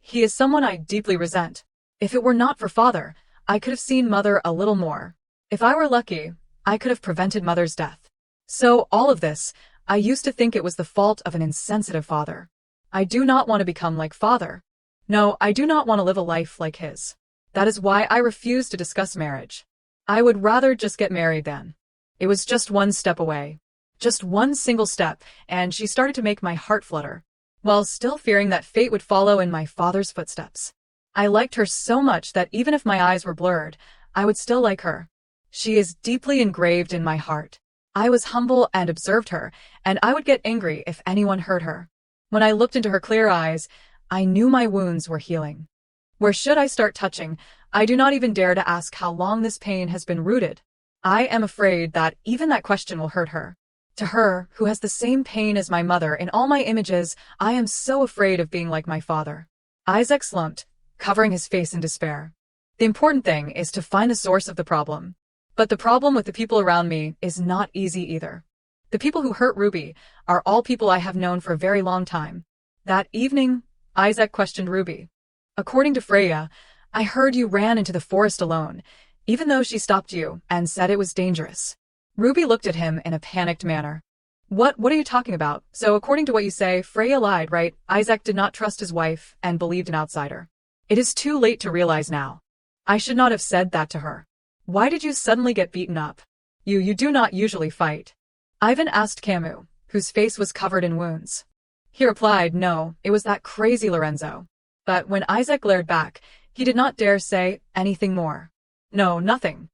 He is someone I deeply resent. If it were not for father, I could have seen Mother a little more. If I were lucky, I could have prevented Mother's death. So all of this, I used to think it was the fault of an insensitive father. I do not want to become like father. No, I do not want to live a life like his. That is why I refuse to discuss marriage. I would rather just get married then. It was just one step away. Just one single step, and she started to make my heart flutter, while still fearing that fate would follow in my father's footsteps. I liked her so much that even if my eyes were blurred, I would still like her. She is deeply engraved in my heart. I was humble and observed her, and I would get angry if anyone hurt her. When I looked into her clear eyes, I knew my wounds were healing. Where should I start touching? I do not even dare to ask how long this pain has been rooted. I am afraid that even that question will hurt her. To her, who has the same pain as my mother in all my images, I am so afraid of being like my father. Isaac slumped, covering his face in despair. The important thing is to find the source of the problem. But the problem with the people around me is not easy either. The people who hurt Ruby are all people I have known for a very long time. That evening, Isaac questioned Ruby. According to Freya, I heard you ran into the forest alone, even though she stopped you and said it was dangerous. Ruby looked at him in a panicked manner. What are you talking about? So according to what you say, Freya lied, right? Isaac did not trust his wife and believed an outsider. It is too late to realize now. I should not have said that to her. Why did you suddenly get beaten up? You do not usually fight. Ivan asked Camus, whose face was covered in wounds. He replied, no, it was that crazy Lorenzo. But when Isaac glared back, he did not dare say anything more. No, nothing.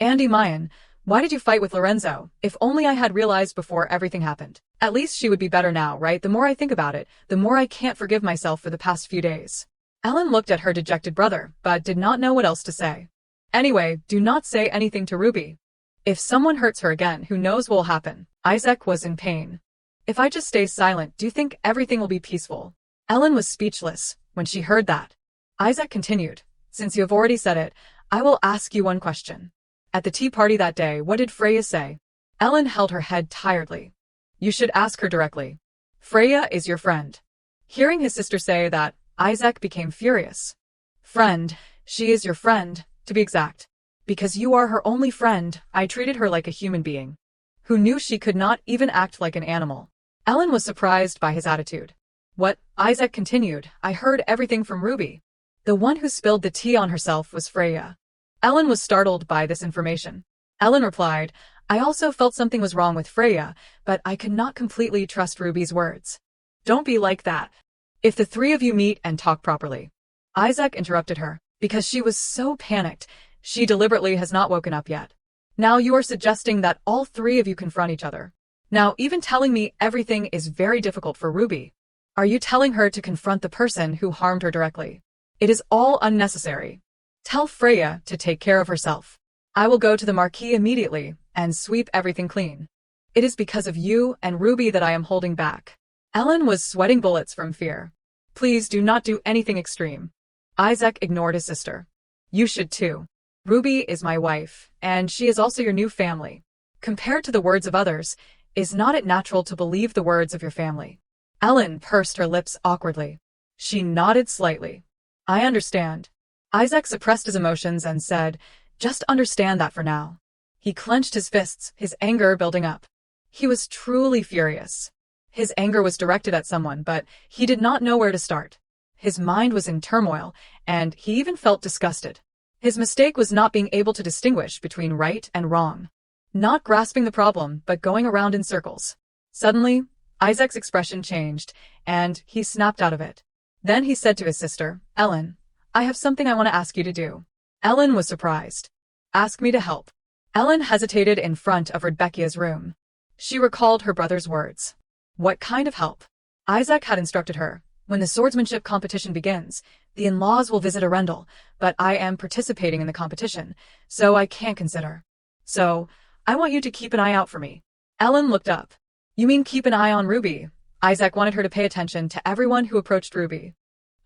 Andy Mayan, why did you fight with Lorenzo? If only I had realized before everything happened. At least she would be better now, right? The more I think about it, the more I can't forgive myself for the past few days. Ellen looked at her dejected brother, but did not know what else to say. Anyway, do not say anything to Ruby. If someone hurts her again, who knows what will happen? Isaac was in pain. If I just stay silent, do you think everything will be peaceful? Ellen was speechless when she heard that. Isaac continued, since you have already said it, I will ask you one question. At the tea party that day, what did Freya say? Ellen held her head tiredly. You should ask her directly. Freya is your friend. Hearing his sister say that, Isaac became furious. Friend, she is your friend, to be exact. Because you are her only friend, I treated her like a human being, who knew she could not even act like an animal. Ellen was surprised by his attitude. What? Isaac continued, I heard everything from Ruby. The one who spilled the tea on herself was Freya. Ellen was startled by this information. Ellen replied, I also felt something was wrong with Freya, but I could not completely trust Ruby's words. Don't be like that. If the three of you meet and talk properly. Isaac interrupted her, because she was so panicked, she deliberately has not woken up yet. Now you are suggesting that all three of you confront each other. Now even telling me everything is very difficult for Ruby. Are you telling her to confront the person who harmed her directly? It is all unnecessary. Tell Freya to take care of herself. I will go to the Marquis immediately and sweep everything clean. It is because of you and Ruby that I am holding back. Ellen was sweating bullets from fear. Please do not do anything extreme. Isaac ignored his sister. You should too. Ruby is my wife, and she is also your new family. Compared to the words of others, is not it natural to believe the words of your family? Ellen pursed her lips awkwardly. She nodded slightly. I understand. Isaac suppressed his emotions and said, just understand that for now. He clenched his fists, his anger building up. He was truly furious. His anger was directed at someone, but he did not know where to start. His mind was in turmoil, and he even felt disgusted. His mistake was not being able to distinguish between right and wrong. Not grasping the problem, but going around in circles. Suddenly, Isaac's expression changed, and he snapped out of it. Then he said to his sister, Ellen, I have something I want to ask you to do. Ellen was surprised. Ask me to help. Ellen hesitated in front of Rebecca's room. She recalled her brother's words. What kind of help? Isaac had instructed her, When the swordsmanship competition begins, the in-laws will visit Arundel, but I am participating in the competition, so I can't consider. So, I want you to keep an eye out for me. Ellen looked up. You mean keep an eye on Ruby? Isaac wanted her to pay attention to everyone who approached Ruby.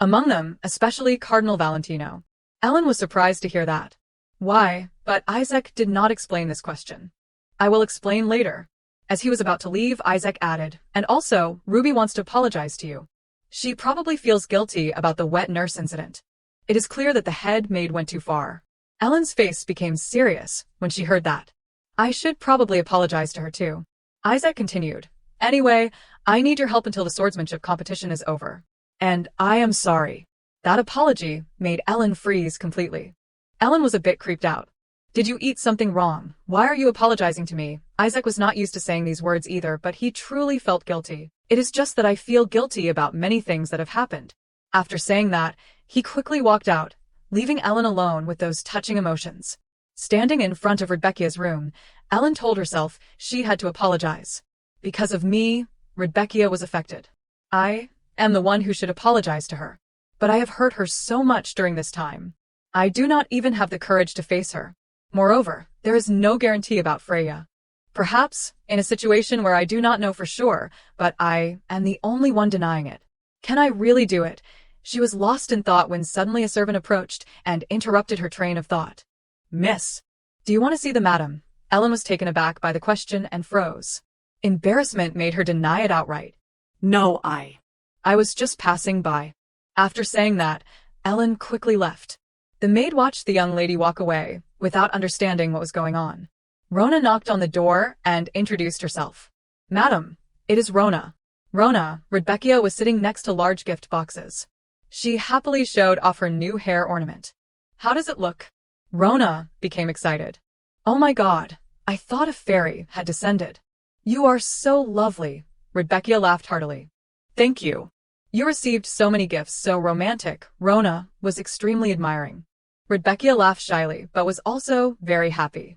Among them, especially Cardinal Valentino. Ellen was surprised to hear that. Why? But Isaac did not explain this question. I will explain later. As he was about to leave, Isaac added, and also, Ruby wants to apologize to you. She probably feels guilty about the wet nurse incident. It is clear that the head maid went too far. Ellen's face became serious when she heard that. I should probably apologize to her too. Isaac continued. Anyway, I need your help until the swordsmanship competition is over. And I am sorry. That apology made Ellen freeze completely. Ellen was a bit creeped out. Did you eat something wrong? Why are you apologizing to me? Isaac was not used to saying these words either, but he truly felt guilty. It is just that I feel guilty about many things that have happened. After saying that, he quickly walked out, leaving Ellen alone with those touching emotions. Standing in front of Rebecca's room, Ellen told herself she had to apologize. Because of me, Rebecca was affected. I am the one who should apologize to her. But I have hurt her so much during this time. I do not even have the courage to face her. Moreover, there is no guarantee about Freya. Perhaps, in a situation where I do not know for sure, but I am the only one denying it. Can I really do it? She was lost in thought when suddenly a servant approached and interrupted her train of thought. Miss, do you want to see the madam? Ellen was taken aback by the question and froze. Embarrassment made her deny it outright. No, I was just passing by. After saying that, Ellen quickly left. The maid watched the young lady walk away, without understanding what was going on. Rona knocked on the door and introduced herself. Madam, it is Rona. Rona, Rebecca was sitting next to large gift boxes. She happily showed off her new hair ornament. How does it look? Rona became excited. Oh my God, I thought a fairy had descended. You are so lovely, Rebecca laughed heartily. Thank you. You received so many gifts, so romantic, Rona was extremely admiring. Rebecca laughed shyly, but was also very happy.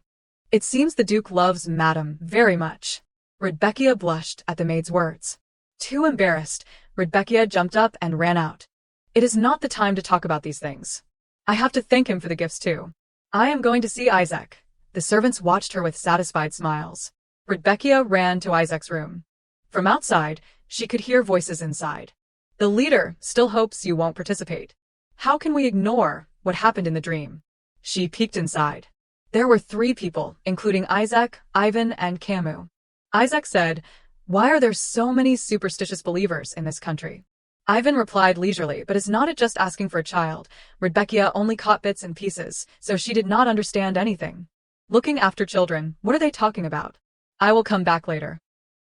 It seems the Duke loves Madam very much. Rebecca blushed at the maid's words. Too embarrassed, Rebecca jumped up and ran out. It is not the time to talk about these things. I have to thank him for the gifts too. I am going to see Isaac. The servants watched her with satisfied smiles. Rebecca ran to Isaac's room. From outside, she could hear voices inside. The leader still hopes you won't participate. How can we ignore what happened in the dream? She peeked inside. There were 3 people, including Isaac, Ivan, and Camus. Isaac said, "Why are there so many superstitious believers in this country?" Ivan replied leisurely, but is not it just asking for a child? Rebecca only caught bits and pieces, so she did not understand anything. Looking after children, what are they talking about? I will come back later.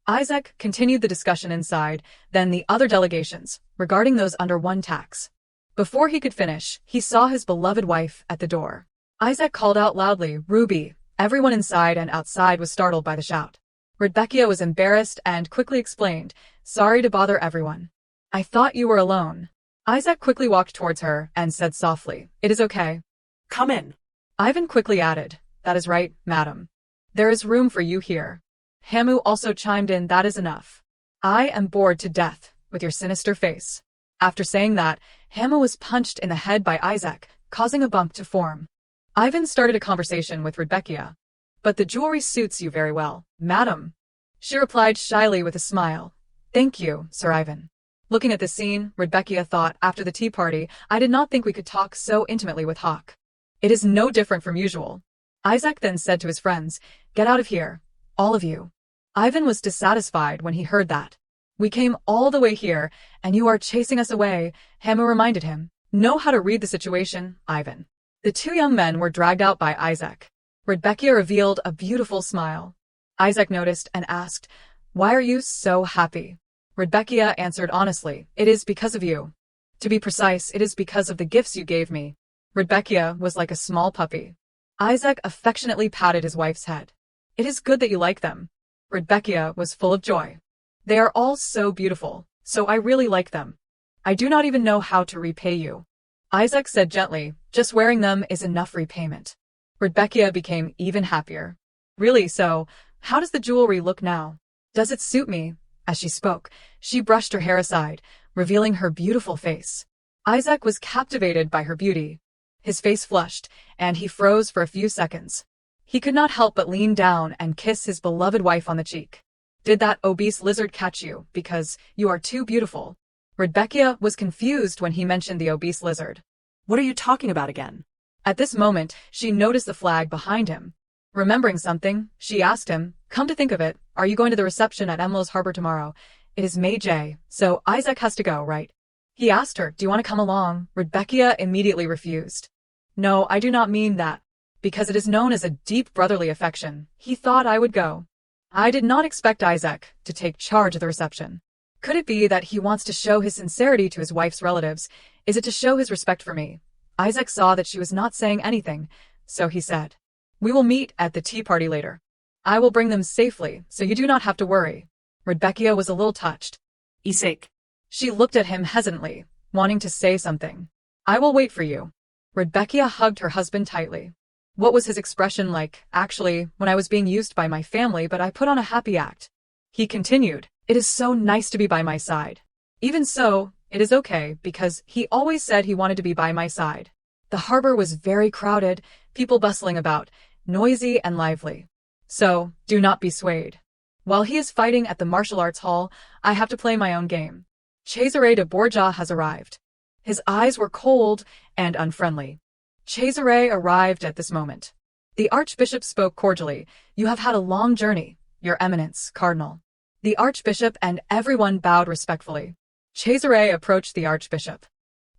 Isaac continued the discussion inside, then the other delegations, regarding those under 1 tax. Before he could finish, he saw his beloved wife at the door. Isaac called out loudly, "Ruby!" Everyone inside and outside was startled by the shout. Rebecca was embarrassed and quickly explained, "Sorry to bother everyone. I thought you were alone." Isaac quickly walked towards her and said softly, "It is okay. Come in." Ivan quickly added, "That is right, madam. There is room for you here." Hamu also chimed in, "That is enough. I am bored to death with your sinister face." After saying that, Hamu was punched in the head by Isaac, causing a bump to form. Ivan started a conversation with Rebecca. "But the jewelry suits you very well, madam." She replied shyly with a smile. "Thank you, Sir Ivan." Looking at the scene, Rebecca thought, after the tea party, I did not think we could talk so intimately with Hawk. It is no different from usual. Isaac then said to his friends, "Get out of here, all of you." Ivan was dissatisfied when he heard that. "We came all the way here, and you are chasing us away," Hamu reminded him. "Know how to read the situation, Ivan." The 2 young men were dragged out by Isaac. Rebecca revealed a beautiful smile. Isaac noticed and asked, "Why are you so happy?" Rebecca answered honestly, "It is because of you. To be precise, it is because of the gifts you gave me." Rebecca was like a small puppy. Isaac affectionately patted his wife's head. "It is good that you like them." Rebecca was full of joy. "They are all so beautiful, so I really like them. I do not even know how to repay you." Isaac said gently, "Just wearing them is enough repayment." Rebecca became even happier. "Really, so, how does the jewelry look now? Does it suit me?" As she spoke, she brushed her hair aside, revealing her beautiful face. Isaac was captivated by her beauty. His face flushed, and he froze for a few seconds. He could not help but lean down and kiss his beloved wife on the cheek. Did that obese lizard catch you because you are too beautiful? Rebecca was confused when he mentioned the obese lizard. What are you talking about again? At this moment, she noticed the flag behind him. Remembering something, she asked him, "Come to think of it, are you going to the reception at Emlo's Harbor tomorrow? It is May J, so Isaac has to go, right?" He asked her, "Do you want to come along?" Rebecca immediately refused. "No, I do not mean that. Because it is known as a deep brotherly affection, he thought I would go." I did not expect Isaac to take charge of the reception. Could it be that he wants to show his sincerity to his wife's relatives? Is it to show his respect for me? Isaac saw that she was not saying anything, so he said, "We will meet at the tea party later. I will bring them safely, so you do not have to worry." Rebecca was a little touched. Isaac. She looked at him hesitantly, wanting to say something. "I will wait for you." Rebecca hugged her husband tightly. What was his expression like? "Actually, when I was being used by my family, but I put on a happy act." He continued, "It is so nice to be by my side. Even so, it is okay, because he always said he wanted to be by my side." The harbor was very crowded, people bustling about, noisy and lively. So, do not be swayed. While he is fighting at the martial arts hall, I have to play my own game. Cesare de Borgia has arrived. His eyes were cold and unfriendly. Cesare arrived at this moment. The Archbishop spoke cordially. "You have had a long journey, Your Eminence, Cardinal." The Archbishop and everyone bowed respectfully. Cesare approached the Archbishop.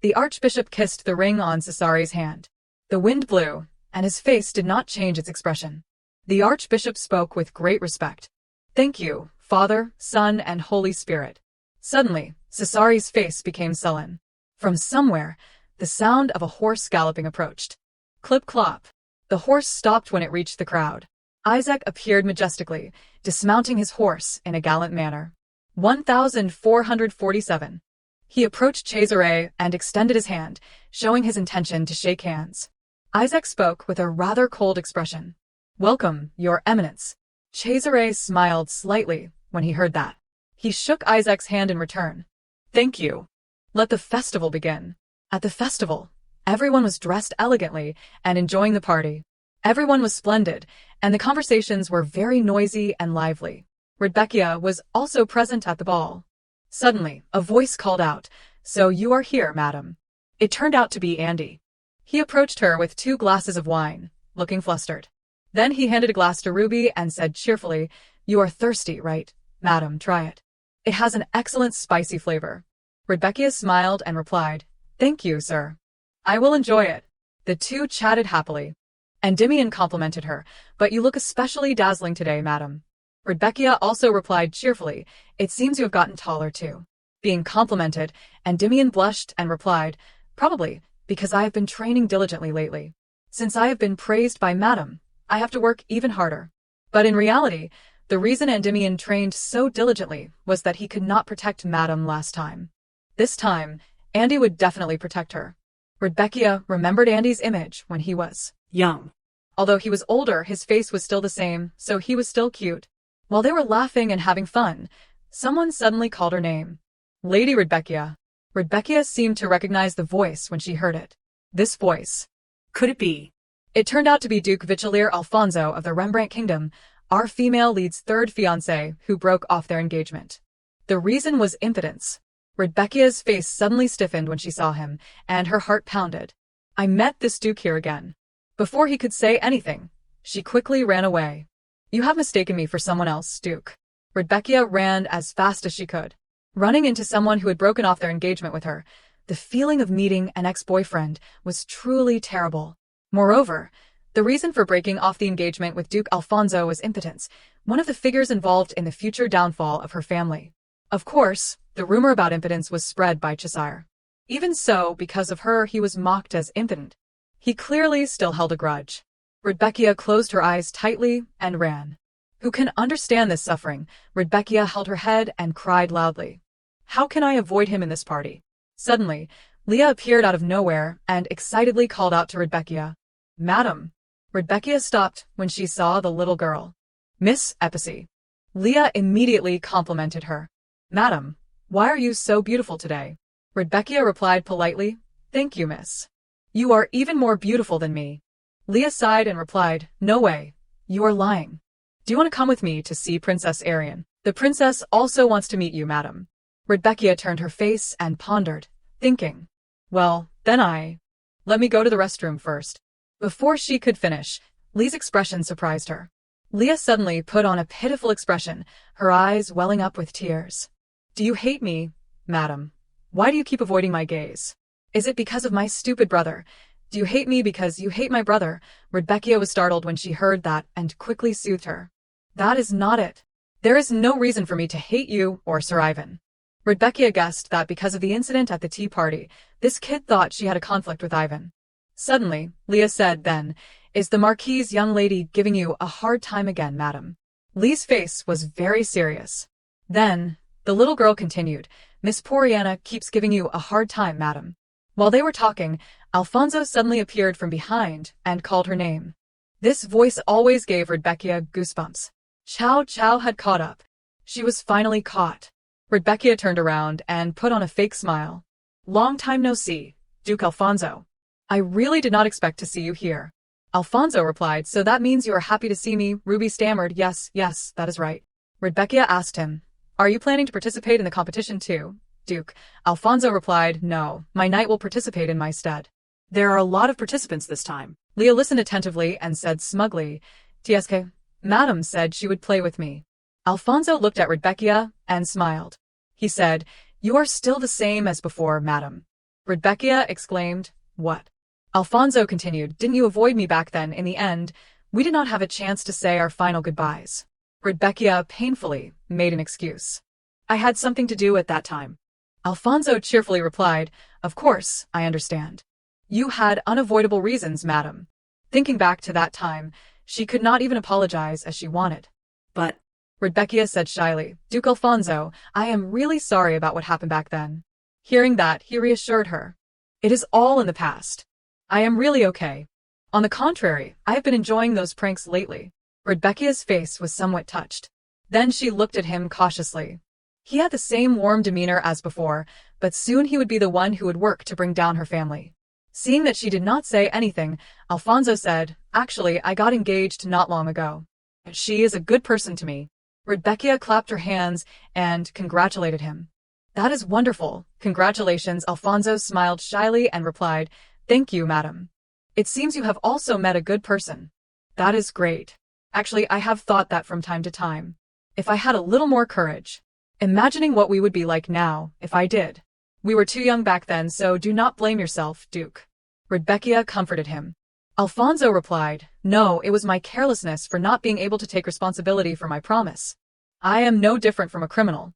The Archbishop kissed the ring on Cesare's hand. The wind blew, and his face did not change its expression. The Archbishop spoke with great respect. "Thank you, Father, Son, and Holy Spirit." Suddenly, Cesare's face became sullen. From somewhere, the sound of a horse galloping approached. Clip-clop. The horse stopped when it reached the crowd. Isaac appeared majestically, dismounting his horse in a gallant manner. 1447. He approached Cesare and extended his hand, showing his intention to shake hands. Isaac spoke with a rather cold expression. "Welcome, Your Eminence." Cesare smiled slightly when he heard that. He shook Isaac's hand in return. "Thank you. Let the festival begin." At the festival, everyone was dressed elegantly and enjoying the party. Everyone was splendid, and the conversations were very noisy and lively. Rebecca was also present at the ball. Suddenly, a voice called out, "So you are here, madam." It turned out to be Andy. He approached her with 2 glasses of wine, looking flustered. Then he handed a glass to Ruby and said cheerfully, "You are thirsty, right? Madam, try it. It has an excellent spicy flavor." Rebecca smiled and replied, "Thank you, sir. I will enjoy it." The two chatted happily. Endymion complimented her, "But you look especially dazzling today, madam." Rebecca also replied cheerfully, "It seems you have gotten taller too." Being complimented, Endymion blushed and replied, "Probably, because I have been training diligently lately. Since I have been praised by madam, I have to work even harder." But in reality, the reason Endymion trained so diligently was that he could not protect madam last time. This time, Andy would definitely protect her. Rebecca remembered Andy's image when he was young. Although he was older, his face was still the same, so he was still cute. While they were laughing and having fun, someone suddenly called her name. "Lady Rebecca." Rebecca seemed to recognize the voice when she heard it. This voice. Could it be? It turned out to be Duke Vichelier Alfonso of the Rembrandt Kingdom, our female lead's third fiancé who broke off their engagement. The reason was impotence. Rebecca's face suddenly stiffened when she saw him, and her heart pounded. "I met this Duke here again." Before he could say anything, she quickly ran away. "You have mistaken me for someone else, Duke." Rebecca ran as fast as she could. Running into someone who had broken off their engagement with her, the feeling of meeting an ex-boyfriend was truly terrible. Moreover, the reason for breaking off the engagement with Duke Alfonso was impotence, one of the figures involved in the future downfall of her family. Of course, the rumor about impotence was spread by Cesare. Even so, because of her, he was mocked as impotent. He clearly still held a grudge. Rebecca closed her eyes tightly and ran. Who can understand this suffering? Rebecca held her head and cried loudly. "How can I avoid him in this party?" Suddenly, Leah appeared out of nowhere and excitedly called out to Rebecca, "Madam." Rebecca stopped when she saw the little girl. "Miss Epicy." Leah immediately complimented her. "Madam, Why are you so beautiful today? Rebecca replied politely, Thank you, miss. You are even more beautiful than me. Leah sighed and replied, No way. You are lying. Do you want to come with me to see Princess Arian? The princess also wants to meet you, madam. Rebecca turned her face and pondered, thinking, Well, then let me go to the restroom first. Before she could finish, Lee's expression surprised her. Leah suddenly put on a pitiful expression, her eyes welling up with tears. Do you hate me, madam? Why do you keep avoiding my gaze? Is it because of my stupid brother? Do you hate me because you hate my brother? Rebecca was startled when she heard that and quickly soothed her. That is not it. There is no reason for me to hate you or Sir Ivan. Rebecca guessed that because of the incident at the tea party, this kid thought she had a conflict with Ivan. Suddenly, Leah said then, Is the Marquis's young lady giving you a hard time again, madam? Lee's face was very serious. Then, the little girl continued, Miss Poriana keeps giving you a hard time, madam. While they were talking, Alfonso suddenly appeared from behind and called her name. This voice always gave Rebecca goosebumps. Chow Chow had caught up. She was finally caught. Rebecca turned around and put on a fake smile. Long time no see, Duke Alfonso. I really did not expect to see you here. Alfonso replied, So that means you are happy to see me? Ruby stammered, Yes, that is right. Rebecca asked him, Are you planning to participate in the competition too, Duke? Alfonso replied, No, my knight will participate in my stead. There are a lot of participants this time. Leah listened attentively and said smugly, TSK, Madam said she would play with me. Alfonso looked at Rebecca and smiled. He said, You are still the same as before, madam. Rebecca exclaimed, What? Alfonso continued, Didn't you avoid me back then? In the end, we did not have a chance to say our final goodbyes. Rebecca painfully made an excuse. I had something to do at that time. Alfonso cheerfully replied, Of course, I understand. You had unavoidable reasons, madam. Thinking back to that time, she could not even apologize as she wanted. But, Rebecca said shyly, Duke Alfonso, I am really sorry about what happened back then. Hearing that, he reassured her. It is all in the past. I am really okay. On the contrary, I have been enjoying those pranks lately. Rebecca's face was somewhat touched. Then she looked at him cautiously. He had the same warm demeanor as before, but soon he would be the one who would work to bring down her family. Seeing that she did not say anything, Alfonso said, Actually, I got engaged not long ago. She is a good person to me. Rebecca clapped her hands and congratulated him. That is wonderful. Congratulations. Alfonso smiled shyly and replied, Thank you, madam. It seems you have also met a good person. That is great. Actually, I have thought that from time to time. If I had a little more courage. Imagining what we would be like now, if I did. We were too young back then, so do not blame yourself, Duke. Rebecca comforted him. Alfonso replied, No, it was my carelessness for not being able to take responsibility for my promise. I am no different from a criminal.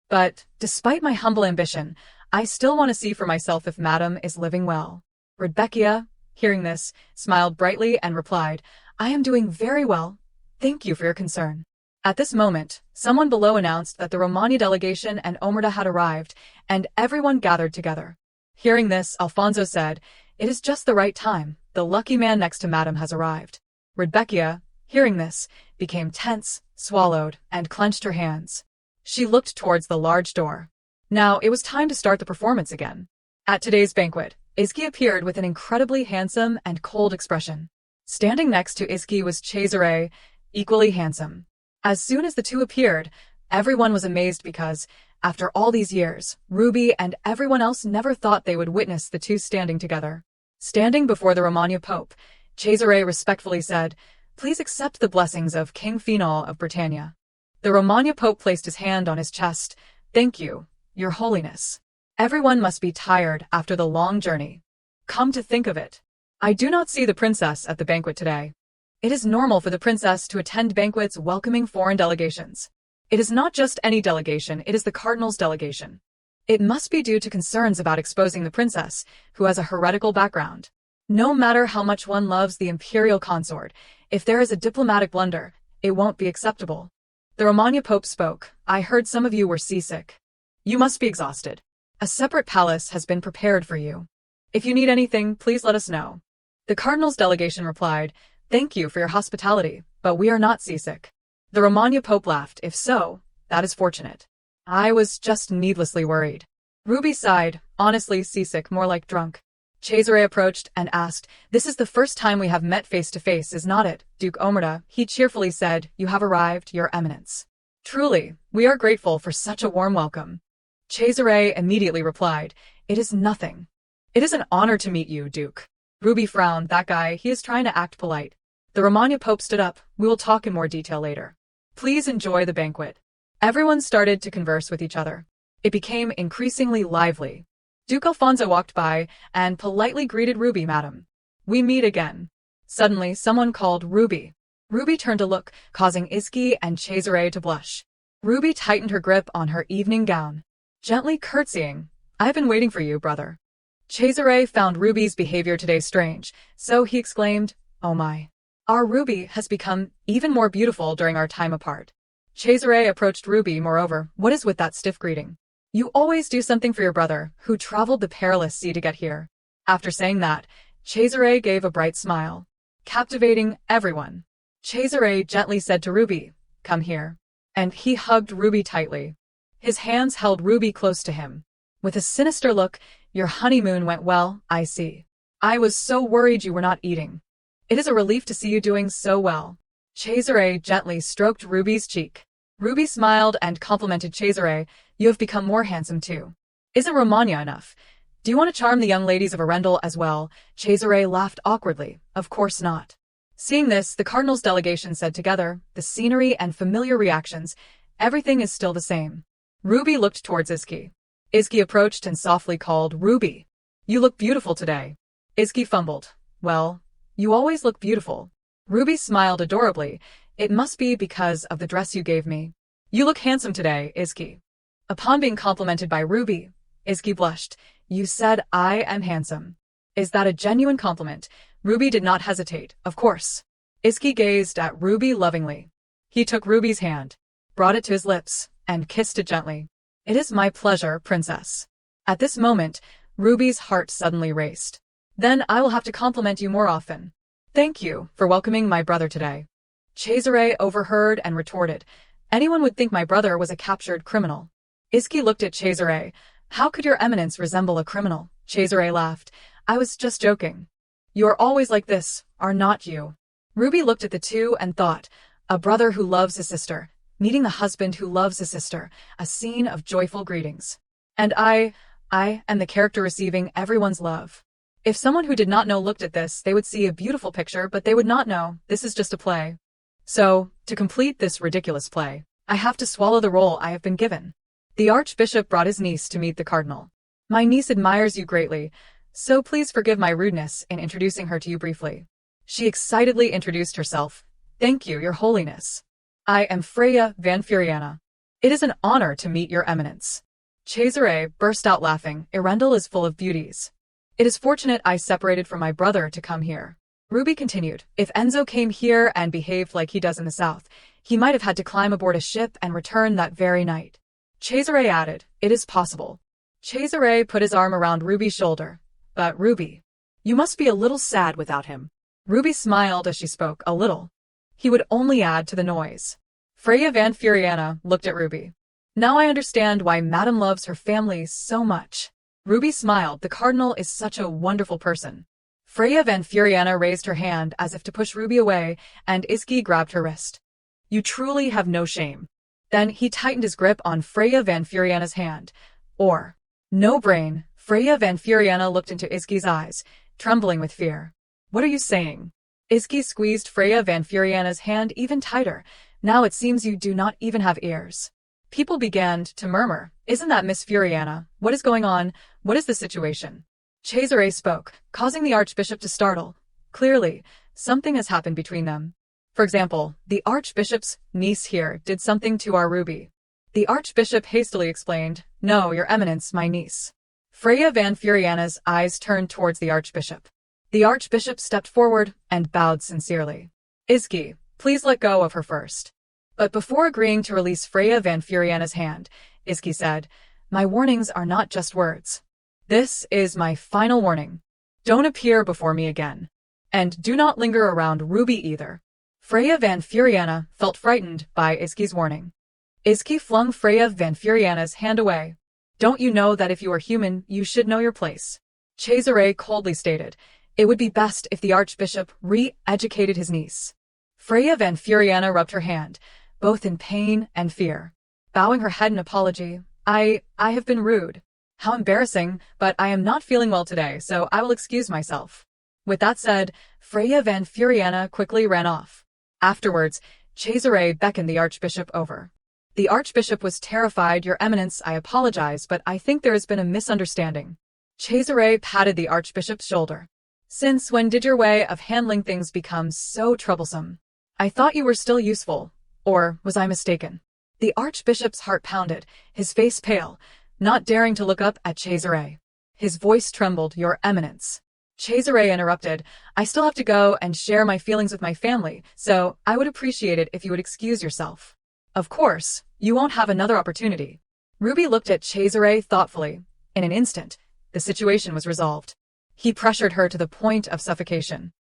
But, despite my humble ambition, I still want to see for myself if madam is living well. Rebecca, hearing this, smiled brightly and replied, I am doing very well. Thank you for your concern. At this moment, someone below announced that the Romagna delegation and Omerta had arrived, and everyone gathered together. Hearing this, Alfonso said, It is just the right time. The lucky man next to madam has arrived. Rebecca, hearing this, became tense, swallowed, and clenched her hands. She looked towards the large door. Now it was time to start the performance again. At today's banquet, Izzy appeared with an incredibly handsome and cold expression. Standing next to Izzy was Cesare, equally handsome. As soon as the two appeared, everyone was amazed because, after all these years, Ruby and everyone else never thought they would witness the two standing together. Standing before the Romagna Pope, Cesare respectfully said, Please accept the blessings of King Phenol of Britannia. The Romagna Pope placed his hand on his chest. Thank you, Your Holiness. Everyone must be tired after the long journey. Come to think of it, I do not see the princess at the banquet today. It is normal for the princess to attend banquets welcoming foreign delegations. It is not just any delegation, it is the cardinal's delegation. It must be due to concerns about exposing the princess, who has a heretical background. No matter how much one loves the imperial consort, if there is a diplomatic blunder, it won't be acceptable. The Romagna Pope spoke. I heard some of you were seasick. You must be exhausted. A separate palace has been prepared for you. If you need anything, please let us know. The cardinal's delegation replied, Thank you for your hospitality, but we are not seasick. The Romagna Pope laughed. If so, that is fortunate. I was just needlessly worried. Ruby sighed, honestly seasick, more like drunk. Cesare approached and asked, "This is the first time we have met face to face, is not it, Duke Omerta?" He cheerfully said, "You have arrived, Your Eminence. Truly, we are grateful for such a warm welcome." Cesare immediately replied, "It is nothing. It is an honor to meet you, Duke." Ruby frowned. That guy, he is trying to act polite. The Romagna Pope stood up. "We will talk in more detail later. Please enjoy the banquet." Everyone started to converse with each other. It became increasingly lively. Duke Alfonso walked by and politely greeted Ruby. "Madam, we meet again." Suddenly, someone called Ruby. Ruby turned to look, causing Izzy and Cesare to blush. Ruby tightened her grip on her evening gown, gently curtsying. "I've been waiting for you, brother." Cesare found Ruby's behavior today strange, so he exclaimed, "Oh my. Our Ruby has become even more beautiful during our time apart." Cesare approached Ruby. "Moreover, what is with that stiff greeting? You always do something for your brother, who traveled the perilous sea to get here." After saying that, Cesare gave a bright smile, captivating everyone. Cesare gently said to Ruby, "Come here." And he hugged Ruby tightly. His hands held Ruby close to him. With a sinister look, "Your honeymoon went well, I see. I was so worried you were not eating. It is a relief to see you doing so well." Cesare gently stroked Ruby's cheek. Ruby smiled and complimented Cesare, "You have become more handsome too. Isn't Romagna enough? Do you want to charm the young ladies of Arundel as well?" Cesare laughed awkwardly. "Of course not." Seeing this, the Cardinal's delegation said together, "The scenery and familiar reactions, everything is still the same." Ruby looked towards Izzy. Izzy approached and softly called, "Ruby, you look beautiful today." Izzy fumbled, "Well, you always look beautiful." Ruby smiled adorably. "It must be because of the dress you gave me. You look handsome today, Izzy." Upon being complimented by Ruby, Izzy blushed. "You said I am handsome. Is that a genuine compliment?" Ruby did not hesitate. "Of course." Izzy gazed at Ruby lovingly. He took Ruby's hand, brought it to his lips, and kissed it gently. "It is my pleasure, Princess." At this moment, Ruby's heart suddenly raced. "Then I will have to compliment you more often. Thank you for welcoming my brother today." Cesare overheard and retorted, "Anyone would think my brother was a captured criminal." Izzy looked at Cesare. "How could your eminence resemble a criminal?" Cesare laughed. "I was just joking. You are always like this, are not you?" Ruby looked at the two and thought, a brother who loves his sister, meeting the husband who loves his sister, a scene of joyful greetings. And I am the character receiving everyone's love. If someone who did not know looked at this, they would see a beautiful picture, but they would not know this is just a play. So, to complete this ridiculous play, I have to swallow the role I have been given. The Archbishop brought his niece to meet the Cardinal. "My niece admires you greatly, so please forgive my rudeness in introducing her to you briefly." She excitedly introduced herself. "Thank you, Your Holiness. I am Freya Van Furiana. It is an honor to meet Your Eminence." Cesare burst out laughing. "Arundel is full of beauties. It is fortunate I separated from my brother to come here." Ruby continued, "If Enzo came here and behaved like he does in the south, he might have had to climb aboard a ship and return that very night." Cesare added, "It is possible." Cesare put his arm around Ruby's shoulder. "But Ruby, you must be a little sad without him." Ruby smiled as she spoke. "A little. He would only add to the noise." Freya Van Furiana looked at Ruby. "Now I understand why Madame loves her family so much." Ruby smiled. "The Cardinal is such a wonderful person." Freya Van Furiana raised her hand as if to push Ruby away, and Izzy grabbed her wrist. "You truly have no shame." Then he tightened his grip on Freya Van Furiana's hand. "Or no brain." Freya Van Furiana looked into Izzy's eyes, trembling with fear. "What are you saying?" Izzy squeezed Freya Van Furiana's hand even tighter. "Now it seems you do not even have ears." People began to murmur, "Isn't that Miss Furiana? What is going on? What is the situation?" Cesare spoke, causing the Archbishop to startle. Clearly, something has happened between them. For example, the Archbishop's niece here did something to our Ruby. The Archbishop hastily explained, "No, Your Eminence, my niece." Freya Van Furiana's eyes turned towards the Archbishop. The Archbishop stepped forward and bowed sincerely. "Izzy, please let go of her first." But before agreeing to release Freya Van Furiana's hand, Izzy said, "My warnings are not just words. This is my final warning. Don't appear before me again. And do not linger around Ruby either." Freya Van Furiana felt frightened by Izzy's warning. Izzy flung Freya Van Furiana's hand away. Don't you know that if you are human, you should know your place? Cesare coldly stated. It would be best if the Archbishop re-educated his niece. Freya Van Furiana rubbed her hand, both in pain and fear. Bowing her head in apology, I have been rude. How embarrassing, but I am not feeling well today, so I will excuse myself. With that said, Freya Van Furiana quickly ran off. Afterwards, Cesare beckoned the Archbishop over. The Archbishop was terrified. Your Eminence, I apologize, but I think there has been a misunderstanding. Cesare patted the Archbishop's shoulder. Since when did your way of handling things become so troublesome? I thought you were still useful. Or was I mistaken? The Archbishop's heart pounded, his face pale, not daring to look up at Cesare. His voice trembled. Your Eminence. Cesare interrupted. I still have to go and share my feelings with my family, so I would appreciate it if you would excuse yourself. Of course, you won't have another opportunity. Ruby looked at Cesare thoughtfully. In an instant, the situation was resolved. He pressured her to the point of suffocation.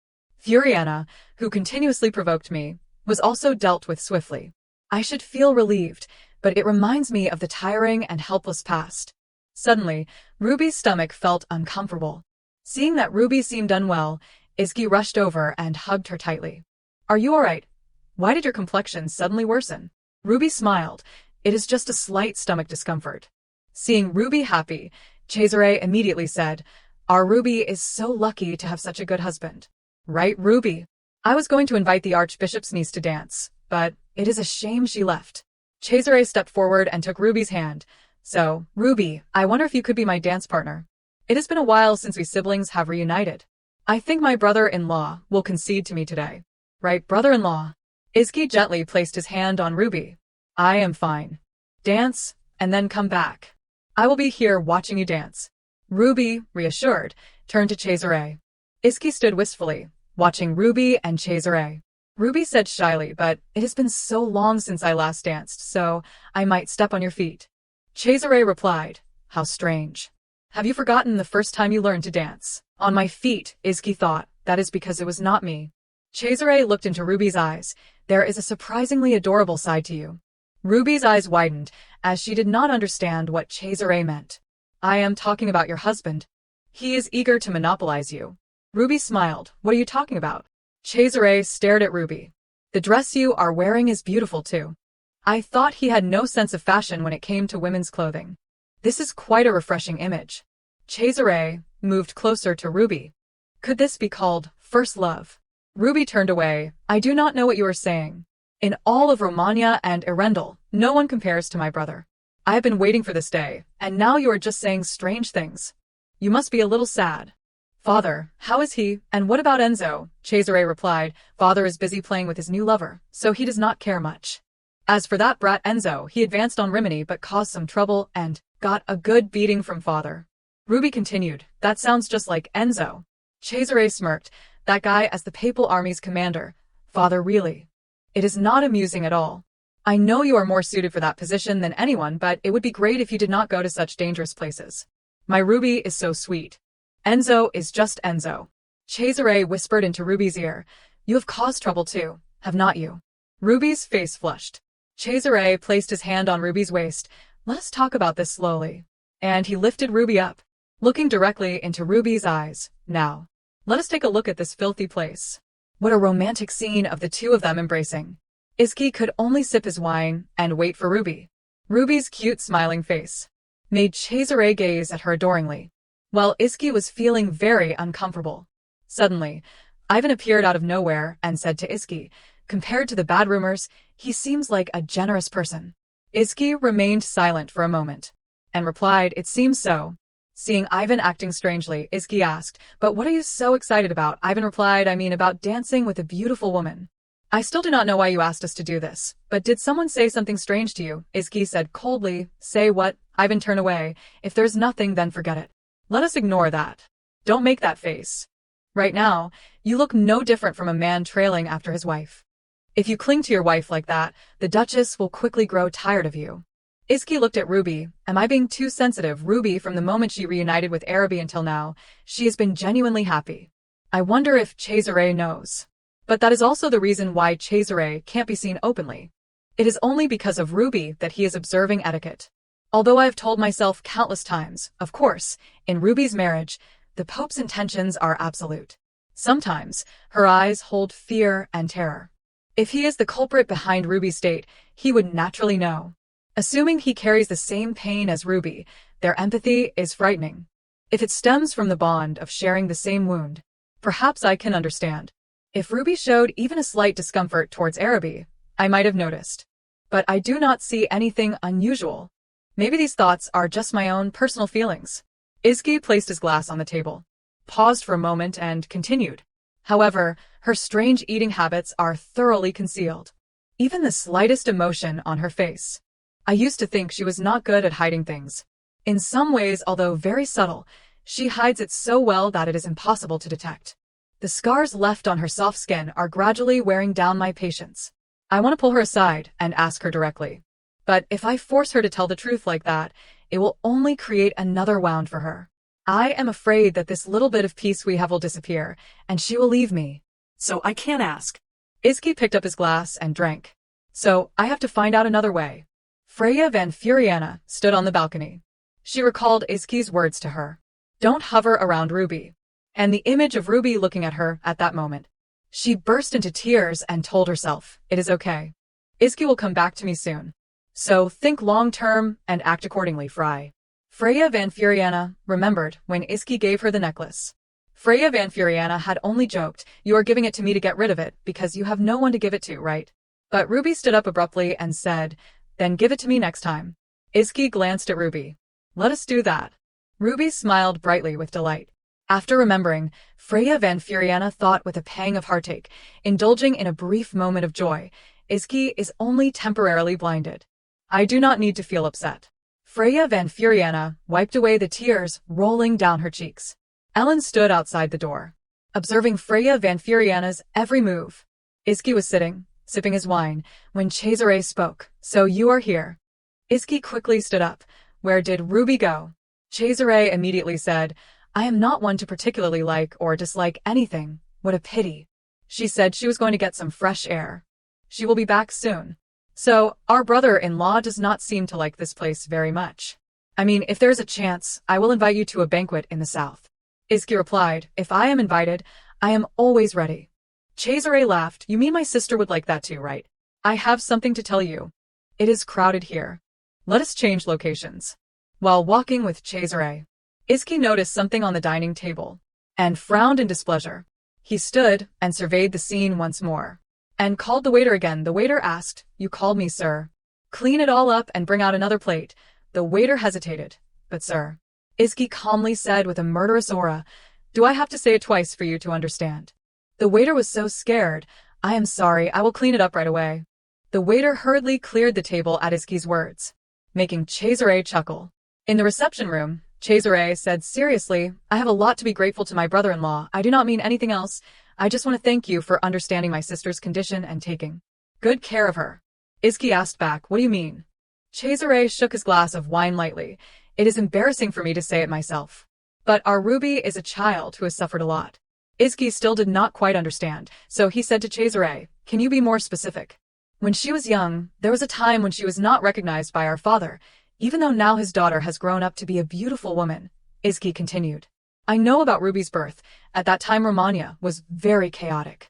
Furiana, who continuously provoked me, was also dealt with swiftly. I should feel relieved, but it reminds me of the tiring and helpless past. Suddenly, Ruby's stomach felt uncomfortable. Seeing that Ruby seemed unwell, Izzy rushed over and hugged her tightly. Are you all right? Why did your complexion suddenly worsen? Ruby smiled. It is just a slight stomach discomfort. Seeing Ruby happy, Cesare immediately said, Our Ruby is so lucky to have such a good husband. Right, Ruby? I was going to invite the Archbishop's niece to dance, but it is a shame she left. Cesare stepped forward and took Ruby's hand. So, Ruby, I wonder if you could be my dance partner. It has been a while since we siblings have reunited. I think my brother-in-law will concede to me today. Right, brother-in-law? Izzy gently placed his hand on Ruby. I am fine. Dance, and then come back. I will be here watching you dance. Ruby, reassured, turned to Cesare. Izzy stood wistfully, watching Ruby and Cesare. Ruby said shyly, but it has been so long since I last danced, so I might step on your feet. Cesare replied, How strange. Have you forgotten the first time you learned to dance? On my feet, Izzy thought. That is because it was not me. Cesare looked into Ruby's eyes. There is a surprisingly adorable side to you. Ruby's eyes widened, as she did not understand what Cesare meant. I am talking about your husband. He is eager to monopolize you. Ruby smiled. What are you talking about? Cesare stared at Ruby. The dress you are wearing is beautiful too. I thought he had no sense of fashion when it came to women's clothing. This is quite a refreshing image. Cesare moved closer to Ruby. Could this be called first love? Ruby turned away. I do not know what you are saying. In all of Romagna and Arundel, no one compares to my brother. I have been waiting for this day, and now you are just saying strange things. You must be a little sad. Father, how is he, and what about Enzo? Cesare replied. Father is busy playing with his new lover, so he does not care much. As for that brat Enzo, he advanced on Rimini but caused some trouble and got a good beating from father. Ruby continued. That sounds just like Enzo. Cesare smirked. That guy as the papal army's commander. Father, really? It is not amusing at all. I know you are more suited for that position than anyone, but it would be great if you did not go to such dangerous places. My Ruby is so sweet. Enzo is just Enzo. Cesare whispered into Ruby's ear. You have caused trouble too, have not you? Ruby's face flushed. Cesare placed his hand on Ruby's waist. Let us talk about this slowly. And he lifted Ruby up, looking directly into Ruby's eyes. Now, let us take a look at this filthy place. What a romantic scene of the two of them embracing. Izzy could only sip his wine and wait for Ruby. Ruby's cute smiling face made Cesare gaze at her adoringly, while Izzy was feeling very uncomfortable. Suddenly, Ivan appeared out of nowhere and said to Izzy, compared to the bad rumors, he seems like a generous person. Izzy remained silent for a moment and replied, It seems so. Seeing Ivan acting strangely, Izzy asked, But what are you so excited about? Ivan replied, I mean about dancing with a beautiful woman. I still do not know why you asked us to do this, but did someone say something strange to you? Izzy said coldly. Say what? Ivan turned away. If there's nothing, then forget it. Let us ignore that. Don't make that face. Right now, you look no different from a man trailing after his wife. If you cling to your wife like that, the Duchess will quickly grow tired of you. Izzy looked at Ruby. Am I being too sensitive? Ruby, from the moment she reunited with Araby until now, she has been genuinely happy. I wonder if Cesare knows. But that is also the reason why Cesare can't be seen openly. It is only because of Ruby that he is observing etiquette. Although I have told myself countless times, of course, in Ruby's marriage, the Pope's intentions are absolute. Sometimes, her eyes hold fear and terror. If he is the culprit behind Ruby's state, he would naturally know. Assuming he carries the same pain as Ruby, their empathy is frightening. If it stems from the bond of sharing the same wound, perhaps I can understand. If Ruby showed even a slight discomfort towards Araby, I might have noticed. But I do not see anything unusual. Maybe these thoughts are just my own personal feelings. Izzy placed his glass on the table, paused for a moment and continued. However, her strange eating habits are thoroughly concealed. Even the slightest emotion on her face. I used to think she was not good at hiding things. In some ways, although very subtle, she hides it so well that it is impossible to detect. The scars left on her soft skin are gradually wearing down my patience. I want to pull her aside and ask her directly. But if I force her to tell the truth like that, it will only create another wound for her. I am afraid that this little bit of peace we have will disappear, and she will leave me. So I can't ask. Izzy picked up his glass and drank. So I have to find out another way. Freya Van Furiana stood on the balcony. She recalled Izzy's words to her. Don't hover around Ruby. And the image of Ruby looking at her at that moment. She burst into tears and told herself, it is okay. Izzy will come back to me soon. So think long-term and act accordingly, Fry. Freya Van Furiana remembered when Izzy gave her the necklace. Freya Van Furiana had only joked, you are giving it to me to get rid of it because you have no one to give it to, right? But Ruby stood up abruptly and said, then give it to me next time. Izzy glanced at Ruby. Let us do that. Ruby smiled brightly with delight. After remembering, Freya Van Furiana thought with a pang of heartache, indulging in a brief moment of joy, Izzy is only temporarily blinded. I do not need to feel upset. Freya Van Furiana wiped away the tears rolling down her cheeks. Ellen stood outside the door, observing Freya Van Furiana's every move. Izzy was sitting, sipping his wine, when Cesare spoke. So you are here. Izzy quickly stood up. Where did Ruby go? Cesare immediately said, I am not one to particularly like or dislike anything. What a pity. She said she was going to get some fresh air. She will be back soon. So, our brother-in-law does not seem to like this place very much. I mean, if there's a chance, I will invite you to a banquet in the south. Izzy replied, if I am invited, I am always ready. Cesare laughed, you mean my sister would like that too, right? I have something to tell you. It is crowded here. Let us change locations. While walking with Cesare, Izzy noticed something on the dining table, and frowned in displeasure. He stood and surveyed the scene once more. And called the waiter again. The waiter asked, you called me, sir. Clean it all up and bring out another plate. The waiter hesitated. But sir, Izzy calmly said with a murderous aura, do I have to say it twice for you to understand? The waiter was so scared. I am sorry, I will clean it up right away. The waiter hurriedly cleared the table at Izzy's words, making Cesare chuckle. In the reception room, Cesare said seriously, I have a lot to be grateful to my brother-in-law. I do not mean anything else. I just want to thank you for understanding my sister's condition and taking good care of her. Izzy asked back, what do you mean? Cesare shook his glass of wine lightly. It is embarrassing for me to say it myself. But our Ruby is a child who has suffered a lot. Izzy still did not quite understand, so he said to Cesare, can you be more specific? When she was young, there was a time when she was not recognized by our father, even though now his daughter has grown up to be a beautiful woman. Izzy continued. I know about Ruby's birth. At that time Romagna was very chaotic.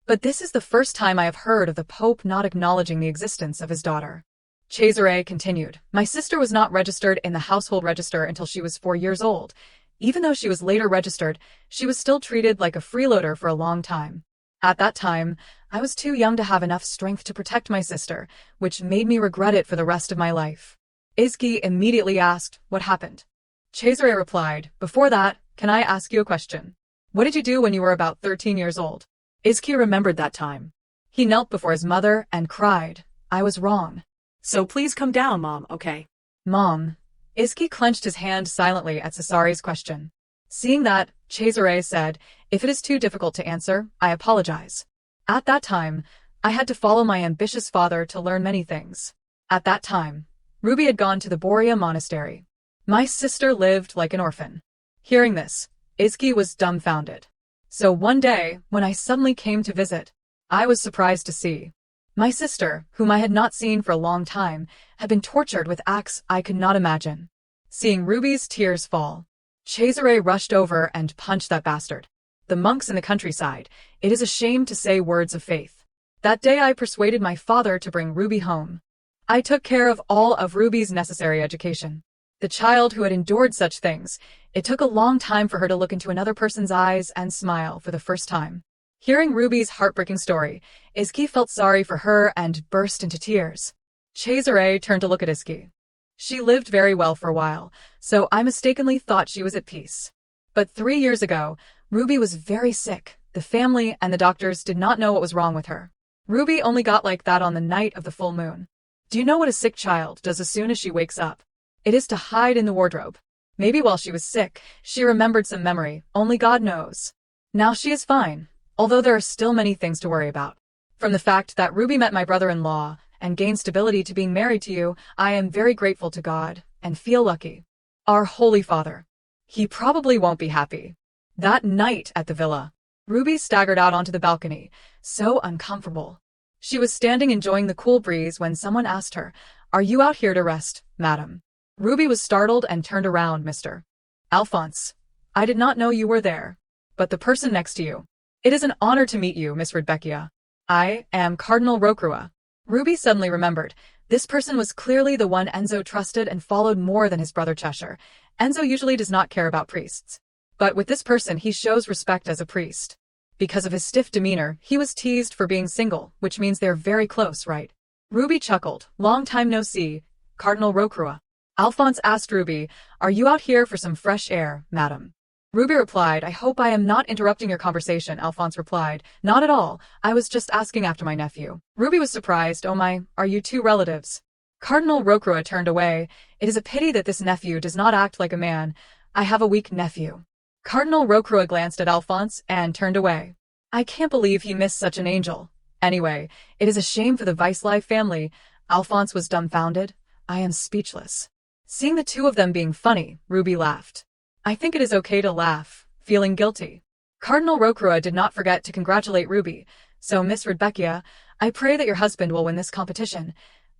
But this is the first time I have heard of the Pope not acknowledging the existence of his daughter. Cesare continued, my sister was not registered in the household register until she was 4 years old. Even though she was later registered, she was still treated like a freeloader for a long time. At that time, I was too young to have enough strength to protect my sister, which made me regret it for the rest of my life. Izzy immediately asked, what happened? Cesare replied, before that, can I ask you a question? What did you do when you were about 13 years old? Izzy remembered that time. He knelt before his mother and cried, I was wrong. So please come down, Mom, okay? Mom. Izzy clenched his hand silently at Cesare's question. Seeing that, Cesare said, if it is too difficult to answer, I apologize. At that time, I had to follow my ambitious father to learn many things. At that time, Ruby had gone to the Borea monastery. My sister lived like an orphan. Hearing this, Izzy was dumbfounded. So one day, when I suddenly came to visit, I was surprised to see My sister, whom I had not seen for a long time, had been tortured with acts I could not imagine. Seeing Ruby's tears fall, Cesare rushed over and punched that bastard. The monks in the countryside, it is a shame to say words of faith. That day I persuaded my father to bring Ruby home. I took care of all of Ruby's necessary education. The child who had endured such things, it took a long time for her to look into another person's eyes and smile for the first time. Hearing Ruby's heartbreaking story, Iski felt sorry for her and burst into tears. Cesare turned to look at Iski. She lived very well for a while, so I mistakenly thought she was at peace. But 3 years ago, Ruby was very sick. The family and the doctors did not know what was wrong with her. Ruby only got like that on the night of the full moon. Do you know what a sick child does as soon as she wakes up? It is to hide in the wardrobe. Maybe while she was sick, she remembered some memory, only God knows. Now she is fine, although there are still many things to worry about. From the fact that Ruby met my brother-in-law and gained stability to being married to you, I am very grateful to God and feel lucky. Our Holy Father. He probably won't be happy. That night at the villa, Ruby staggered out onto the balcony, so uncomfortable. She was standing enjoying the cool breeze when someone asked her, "Are you out here to rest, madam?" Ruby was startled and turned around. "Mr. Alphonse, I did not know you were there. But the person next to you. It is an honor to meet you, Miss Rebecca. I am Cardinal Rocrua." Ruby suddenly remembered. This person was clearly the one Enzo trusted and followed more than his brother Cheshire. Enzo usually does not care about priests. But with this person he shows respect as a priest. Because of his stiff demeanor, he was teased for being single, which means they're very close, right? Ruby chuckled. "Long time no see, Cardinal Rocrua." Alphonse asked Ruby, "Are you out here for some fresh air, madam?" Ruby replied, "I hope I am not interrupting your conversation." Alphonse replied, "Not at all. I was just asking after my nephew." Ruby was surprised. "Oh my, are you two relatives?" Cardinal Rocrua turned away. "It is a pity that this nephew does not act like a man. I have a weak nephew." Cardinal Rocrua glanced at Alphonse and turned away. "I can't believe he missed such an angel. Anyway, it is a shame for the Weisslife family." Alphonse was dumbfounded. "I am speechless." Seeing the two of them being funny, Ruby laughed. "I think it is okay to laugh, feeling guilty." Cardinal Rocrua did not forget to congratulate Ruby. "So, Miss Rebecca, I pray that your husband will win this competition."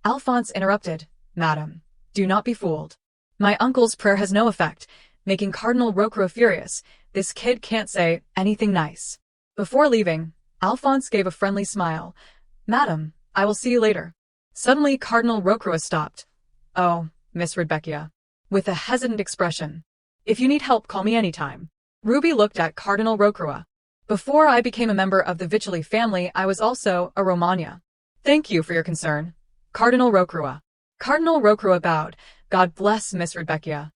Alphonse interrupted. "Madam, do not be fooled. My uncle's prayer has no effect," making Cardinal Rocrua furious. "This kid can't say anything nice." Before leaving, Alphonse gave a friendly smile. "Madam, I will see you later." Suddenly Cardinal Rocrua stopped. "Oh, Miss Rebecca," with a hesitant expression. "If you need help, call me anytime." Ruby looked at Cardinal Rocrua. "Before I became a member of the Vicili family, I was also a Romagna." "Thank you for your concern, Cardinal Rocrua." Cardinal Rocrua bowed. "God bless Miss Rebecca."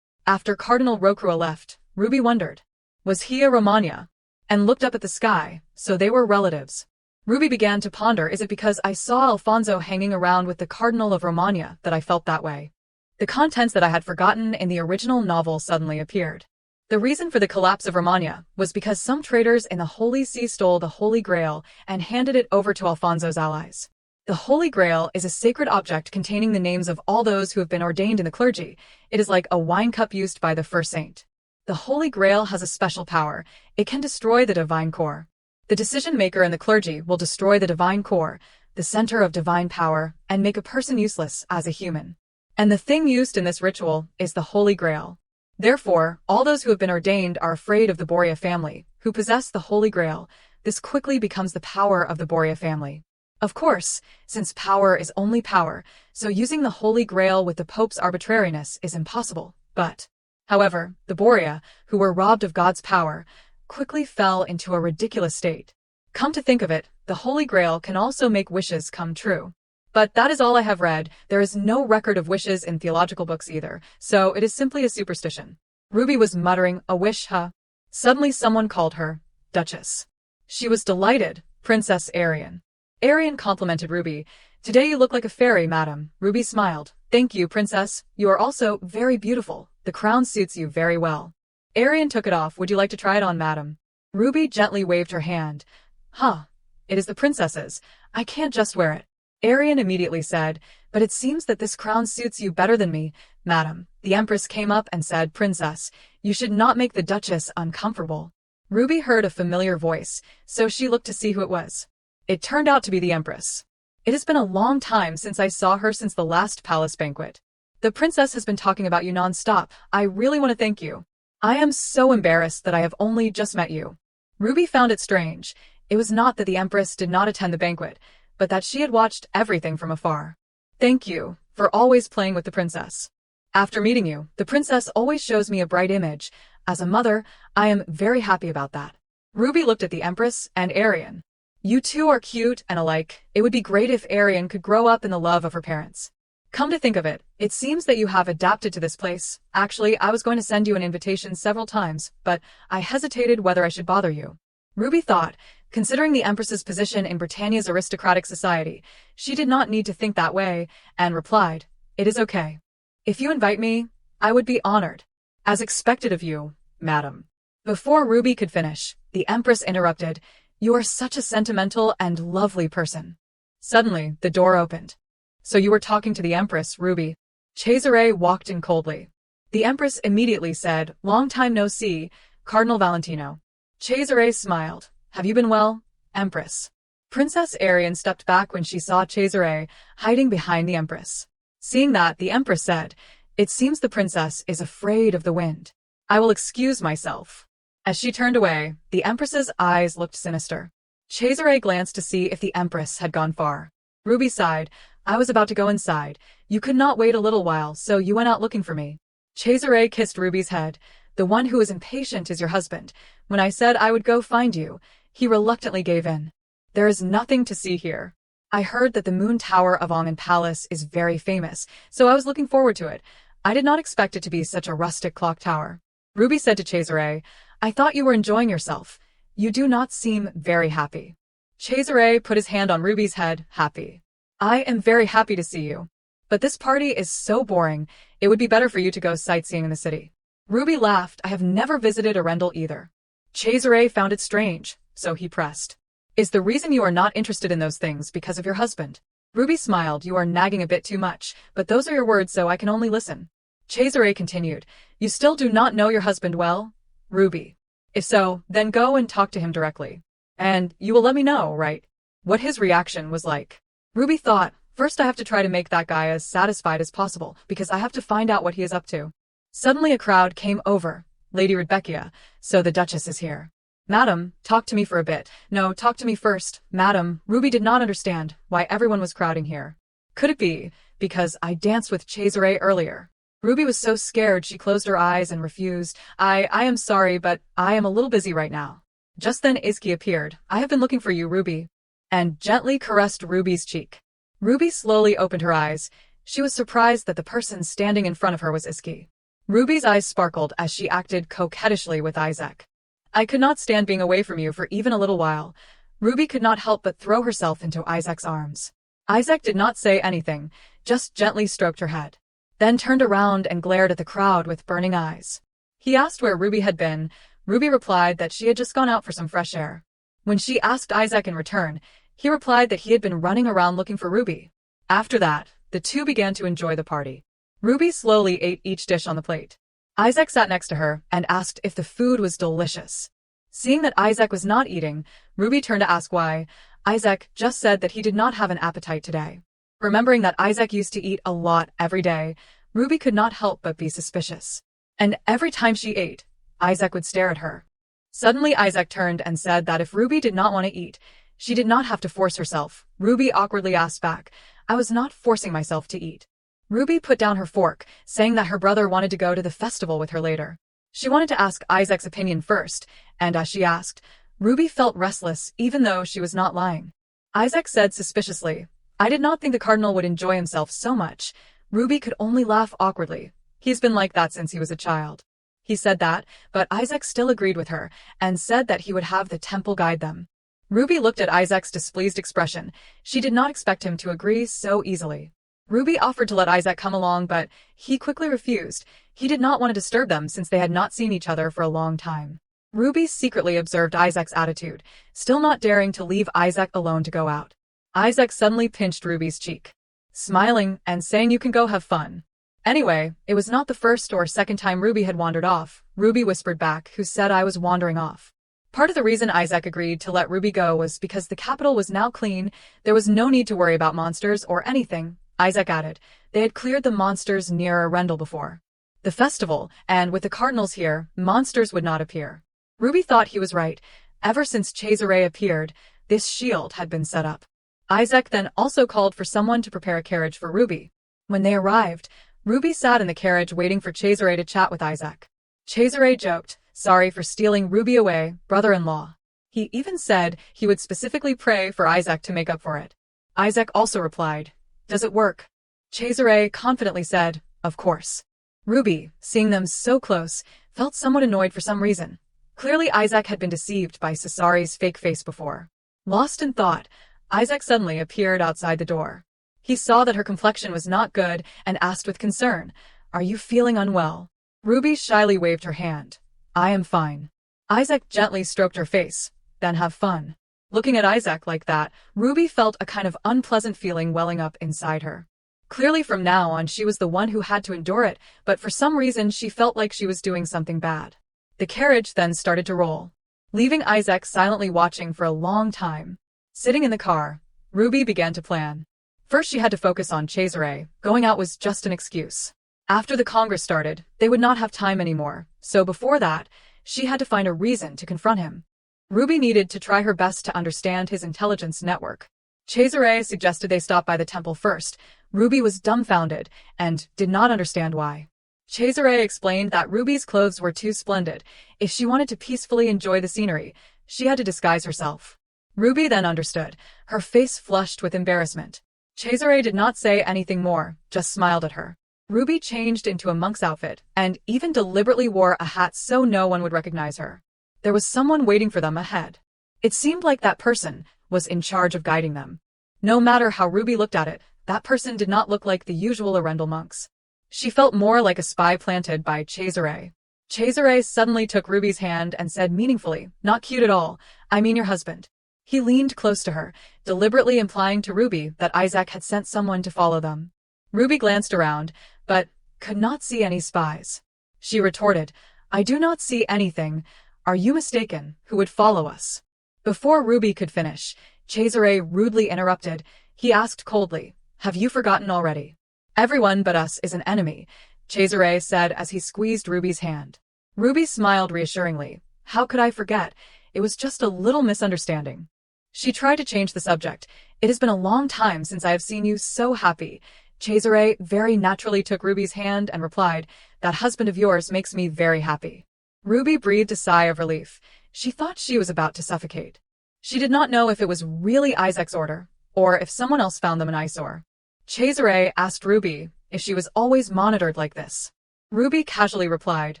After Cardinal Rocrua left, Ruby wondered, was he a Romagna? And looked up at the sky, so they were relatives. Ruby began to ponder, is it because I saw Alfonso hanging around with the Cardinal of Romagna that I felt that way? The contents that I had forgotten in the original novel suddenly appeared. The reason for the collapse of Romagna was because some traders in the Holy See stole the Holy Grail and handed it over to Alfonso's allies. The Holy Grail is a sacred object containing the names of all those who have been ordained in the clergy. It is like a wine cup used by the first saint. The Holy Grail has a special power. It can destroy the divine core. The decision-maker in the clergy will destroy the divine core, the center of divine power, and make a person useless as a human. And the thing used in this ritual is the Holy Grail. Therefore, all those who have been ordained are afraid of the Borgia family, who possess the Holy Grail. This quickly becomes the power of the Borgia family. Of course, since power is only power, so using the Holy Grail with the Pope's arbitrariness is impossible. But, however, the Borgia, who were robbed of God's power, quickly fell into a ridiculous state. Come to think of it, the Holy Grail can also make wishes come true. But that is all I have read. There is no record of wishes in theological books either, so it is simply a superstition. Ruby was muttering, "A wish, huh?" Suddenly someone called her Duchess. She was delighted. "Princess Arian." Arian complimented Ruby. "Today you look like a fairy, madam." Ruby smiled. "Thank you, princess. You are also very beautiful. The crown suits you very well." Arian took it off. "Would you like to try it on, madam?" Ruby gently waved her hand. "Huh. It is the princess's. I can't just wear it." Arian immediately said, "But it seems that this crown suits you better than me, madam." The empress came up and said, "Princess, you should not make the duchess uncomfortable." Ruby heard a familiar voice, so she looked to see who it was. It turned out to be the empress. It has been a long time since I saw her since the last palace banquet. The princess has been talking about you non-stop. I really want to thank you. I am so embarrassed that I have only just met you. Ruby found it strange. It was not that the empress did not attend the banquet, but that she had watched everything from afar. Thank you for always playing with the princess. After meeting you, the princess always shows me a bright image. As a mother, I am very happy about that. Ruby looked at the empress and Arian. You two are cute and alike. It would be great if Arian could grow up in the love of her parents. Come to think of it, it seems that you have adapted to this place. Actually, I was going to send you an invitation several times, but I hesitated whether I should bother you. Ruby thought, considering the Empress's position in Britannia's aristocratic society, she did not need to think that way, and replied, "It is okay. If you invite me, I would be honored. As expected of you, madam." Before Ruby could finish, the Empress interrupted, "You are such a sentimental and lovely person." Suddenly, the door opened. "So you were talking to the Empress, Ruby?" Cesare walked in coldly. The Empress immediately said, "Long time no see, Cardinal Valentino." Cesare smiled. "Have you been well, Empress?" Princess Arian stepped back when she saw Cesare hiding behind the Empress. Seeing that, the Empress said, "It seems the princess is afraid of the wind. I will excuse myself." As she turned away, the Empress's eyes looked sinister. Cesare glanced to see if the Empress had gone far. Ruby sighed, "I was about to go inside. You could not wait a little while, so you went out looking for me." Cesare kissed Ruby's head. "The one who is impatient is your husband. When I said I would go find you, he reluctantly gave in. There is nothing to see here. I heard that the Moon Tower of Angan Palace is very famous, so I was looking forward to it. I did not expect it to be such a rustic clock tower." Ruby said to Cesare, "I thought you were enjoying yourself. You do not seem very happy." Cesare put his hand on Ruby's head, "Happy. I am very happy to see you. But this party is so boring, it would be better for you to go sightseeing in the city." Ruby laughed. "I have never visited Arundel either." Cesare found it strange, so he pressed, "Is the reason you are not interested in those things because of your husband?" Ruby smiled. "You are nagging a bit too much, but those are your words, so I can only listen." Cesare continued, "You still do not know your husband well, Ruby? If so, then go and talk to him directly. And you will let me know, right, what his reaction was like." Ruby thought, "First I have to try to make that guy as satisfied as possible, because I have to find out what he is up to." Suddenly a crowd came over. "Lady Rebecca, so the Duchess is here." "Madam, talk to me for a bit." "No, talk to me first, madam." Ruby did not understand why everyone was crowding here. Could it be because I danced with Cesare earlier? Ruby was so scared she closed her eyes and refused. I am sorry, but I am a little busy right now." Just then Izzy appeared. "I have been looking for you, Ruby," and gently caressed Ruby's cheek. Ruby slowly opened her eyes. She was surprised that the person standing in front of her was Izzy. Ruby's eyes sparkled as she acted coquettishly with Isaac. "I could not stand being away from you for even a little while." Ruby could not help but throw herself into Isaac's arms. Isaac did not say anything, just gently stroked her head, then turned around and glared at the crowd with burning eyes. He asked where Ruby had been. Ruby replied that she had just gone out for some fresh air. When she asked Isaac in return, he replied that he had been running around looking for Ruby. After that, the two began to enjoy the party. Ruby slowly ate each dish on the plate. Isaac sat next to her and asked if the food was delicious. Seeing that Isaac was not eating, Ruby turned to ask why. Isaac just said that he did not have an appetite today. Remembering that Isaac used to eat a lot every day, Ruby could not help but be suspicious. And every time she ate, Isaac would stare at her. Suddenly Isaac turned and said that if Ruby did not want to eat, she did not have to force herself. Ruby awkwardly asked back, "I was not forcing myself to eat." Ruby put down her fork, saying that her brother wanted to go to the festival with her later. She wanted to ask Isaac's opinion first, and as she asked, Ruby felt restless even though she was not lying. Isaac said suspiciously, "I did not think the cardinal would enjoy himself so much." Ruby could only laugh awkwardly. "He's been like that since he was a child." He said that, but Isaac still agreed with her, and said that he would have the temple guide them. Ruby looked at Isaac's displeased expression. She did not expect him to agree so easily. Ruby offered to let Isaac come along, but he quickly refused. He did not want to disturb them since they had not seen each other for a long time. Ruby secretly observed Isaac's attitude, still not daring to leave Isaac alone to go out. Isaac suddenly pinched Ruby's cheek, smiling and saying, "You can go have fun." Anyway, it was not the first or second time Ruby had wandered off. Ruby whispered back, "Who said I was wandering off?" Part of the reason Isaac agreed to let Ruby go was because the capital was now clean, there was no need to worry about monsters or anything, Isaac added. They had cleared the monsters near Arendelle before the festival, and with the cardinals here, monsters would not appear. Ruby thought he was right. Ever since Cesare appeared, this shield had been set up. Isaac then also called for someone to prepare a carriage for Ruby. When they arrived, Ruby sat in the carriage waiting for Cesare to chat with Isaac. Cesare joked, sorry for stealing Ruby away, brother-in-law. He even said he would specifically pray for Isaac to make up for it. Isaac also replied, does it work? Cesare confidently said, of course. Ruby, seeing them so close, felt somewhat annoyed for some reason. Clearly Isaac had been deceived by Cesare's fake face before. Lost in thought, Isaac suddenly appeared outside the door. He saw that her complexion was not good and asked with concern, are you feeling unwell? Ruby shyly waved her hand. I am fine. Isaac gently stroked her face. Then have fun. Looking at Isaac like that, Ruby felt a kind of unpleasant feeling welling up inside her. Clearly from now on she was the one who had to endure it, but for some reason she felt like she was doing something bad. The carriage then started to roll, leaving Isaac silently watching for a long time. Sitting in the car, Ruby began to plan. First she had to focus on Cesare. Going out was just an excuse. After the Congress started, they would not have time anymore, so before that, she had to find a reason to confront him. Ruby needed to try her best to understand his intelligence network. Cesare suggested they stop by the temple first. Ruby was dumbfounded and did not understand why. Cesare explained that Ruby's clothes were too splendid. If she wanted to peacefully enjoy the scenery, she had to disguise herself. Ruby then understood. Her face flushed with embarrassment. Cesare did not say anything more, just smiled at her. Ruby changed into a monk's outfit and even deliberately wore a hat so no one would recognize her. There was someone waiting for them ahead. It seemed like that person was in charge of guiding them. No matter how Ruby looked at it, that person did not look like the usual Arendelle monks. She felt more like a spy planted by Cesare. Cesare suddenly took Ruby's hand and said meaningfully, not cute at all, I mean your husband. He leaned close to her, deliberately implying to Ruby that Isaac had sent someone to follow them. Ruby glanced around, but could not see any spies. She retorted, I do not see anything. Are you mistaken? Who would follow us? Before Ruby could finish, Cesare rudely interrupted. He asked coldly, have you forgotten already? Everyone but us is an enemy, Cesare said as he squeezed Ruby's hand. Ruby smiled reassuringly. How could I forget? It was just a little misunderstanding. She tried to change the subject. It has been a long time since I have seen you so happy. Cesare very naturally took Ruby's hand and replied, that husband of yours makes me very happy. Ruby breathed a sigh of relief. She thought she was about to suffocate. She did not know if it was really Isaac's order, or if someone else found them an eyesore. Cesare asked Ruby if she was always monitored like this. Ruby casually replied,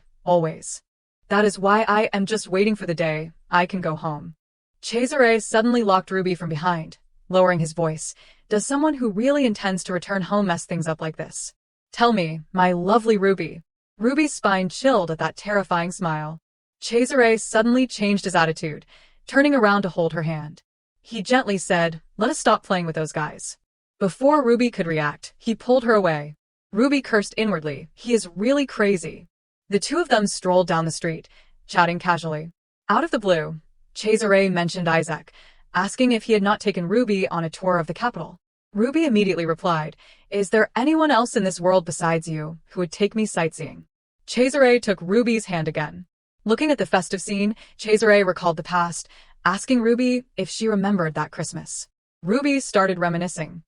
always. That is why I am just waiting for the day I can go home. Cesare suddenly locked Ruby from behind, lowering his voice. Does someone who really intends to return home mess things up like this? Tell me, my lovely Ruby. Ruby's spine chilled at that terrifying smile. Cesare suddenly changed his attitude, turning around to hold her hand. He gently said, let us stop playing with those guys. Before Ruby could react, he pulled her away. Ruby cursed inwardly, he is really crazy. The two of them strolled down the street, chatting casually. Out of the blue, Cesare mentioned Isaac, asking if he had not taken Ruby on a tour of the capital. Ruby immediately replied, is there anyone else in this world besides you who would take me sightseeing? Cesare took Ruby's hand again. Looking at the festive scene, Cesare recalled the past, asking Ruby if she remembered that Christmas. Ruby started reminiscing.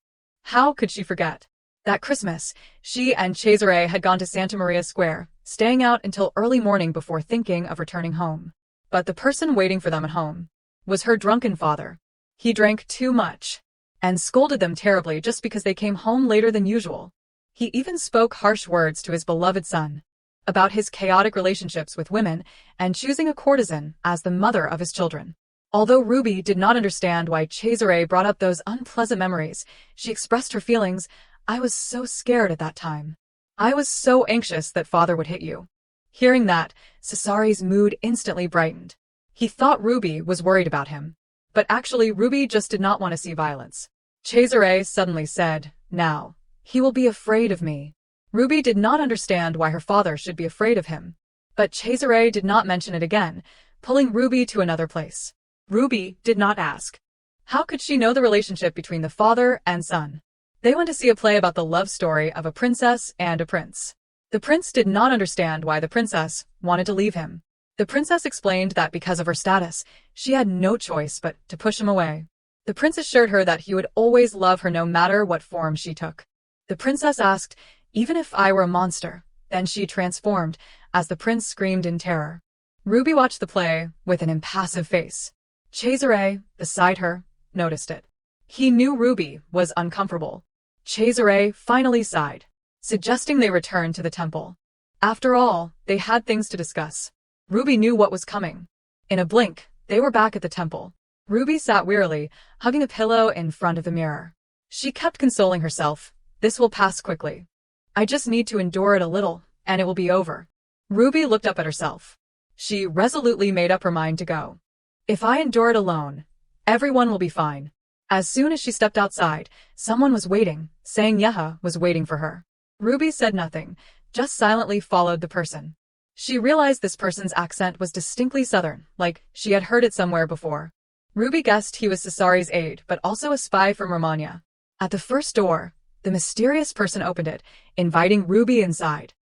How could she forget? That Christmas, she and Cesare had gone to Santa Maria Square, staying out until early morning before thinking of returning home. But the person waiting for them at home was her drunken father. He drank too much and scolded them terribly just because they came home later than usual. He even spoke harsh words to his beloved son about his chaotic relationships with women and choosing a courtesan as the mother of his children. Although Ruby did not understand why Cesare brought up those unpleasant memories, she expressed her feelings. I was so scared at that time. I was so anxious that father would hit you. Hearing that, Cesare's mood instantly brightened. He thought Ruby was worried about him. But actually Ruby just did not want to see violence. Cesare suddenly said, now, he will be afraid of me. Ruby did not understand why her father should be afraid of him. But Cesare did not mention it again. pulling Ruby to another place. Ruby did not ask. How could she know the relationship between the father and son? They went to see a play about the love story of a princess and a prince. The prince did not understand why the princess wanted to leave him. The princess explained that because of her status, she had no choice but to push him away. The prince assured her that he would always love her no matter what form she took. The princess asked, "Even if I were a monster?" Then she transformed, as the prince screamed in terror. Ruby watched the play with an impassive face. Cesare, beside her, noticed it. He knew Ruby was uncomfortable. Cesare finally sighed, suggesting they return to the temple. After all, they had things to discuss. Ruby knew what was coming. In a blink, they were back at the temple. Ruby sat wearily, hugging a pillow in front of the mirror. She kept consoling herself. This will pass quickly. I just need to endure it a little, and it will be over. Ruby looked up at herself. She resolutely made up her mind to go. If I endure it alone, everyone will be fine. As soon as she stepped outside, someone was waiting, saying Yeha was waiting for her. Ruby said nothing, just silently followed the person. She realized this person's accent was distinctly southern, like she had heard it somewhere before. Ruby guessed he was Cesari's aide, but also a spy from Romagna. At the first door, the mysterious person opened it, inviting Ruby inside.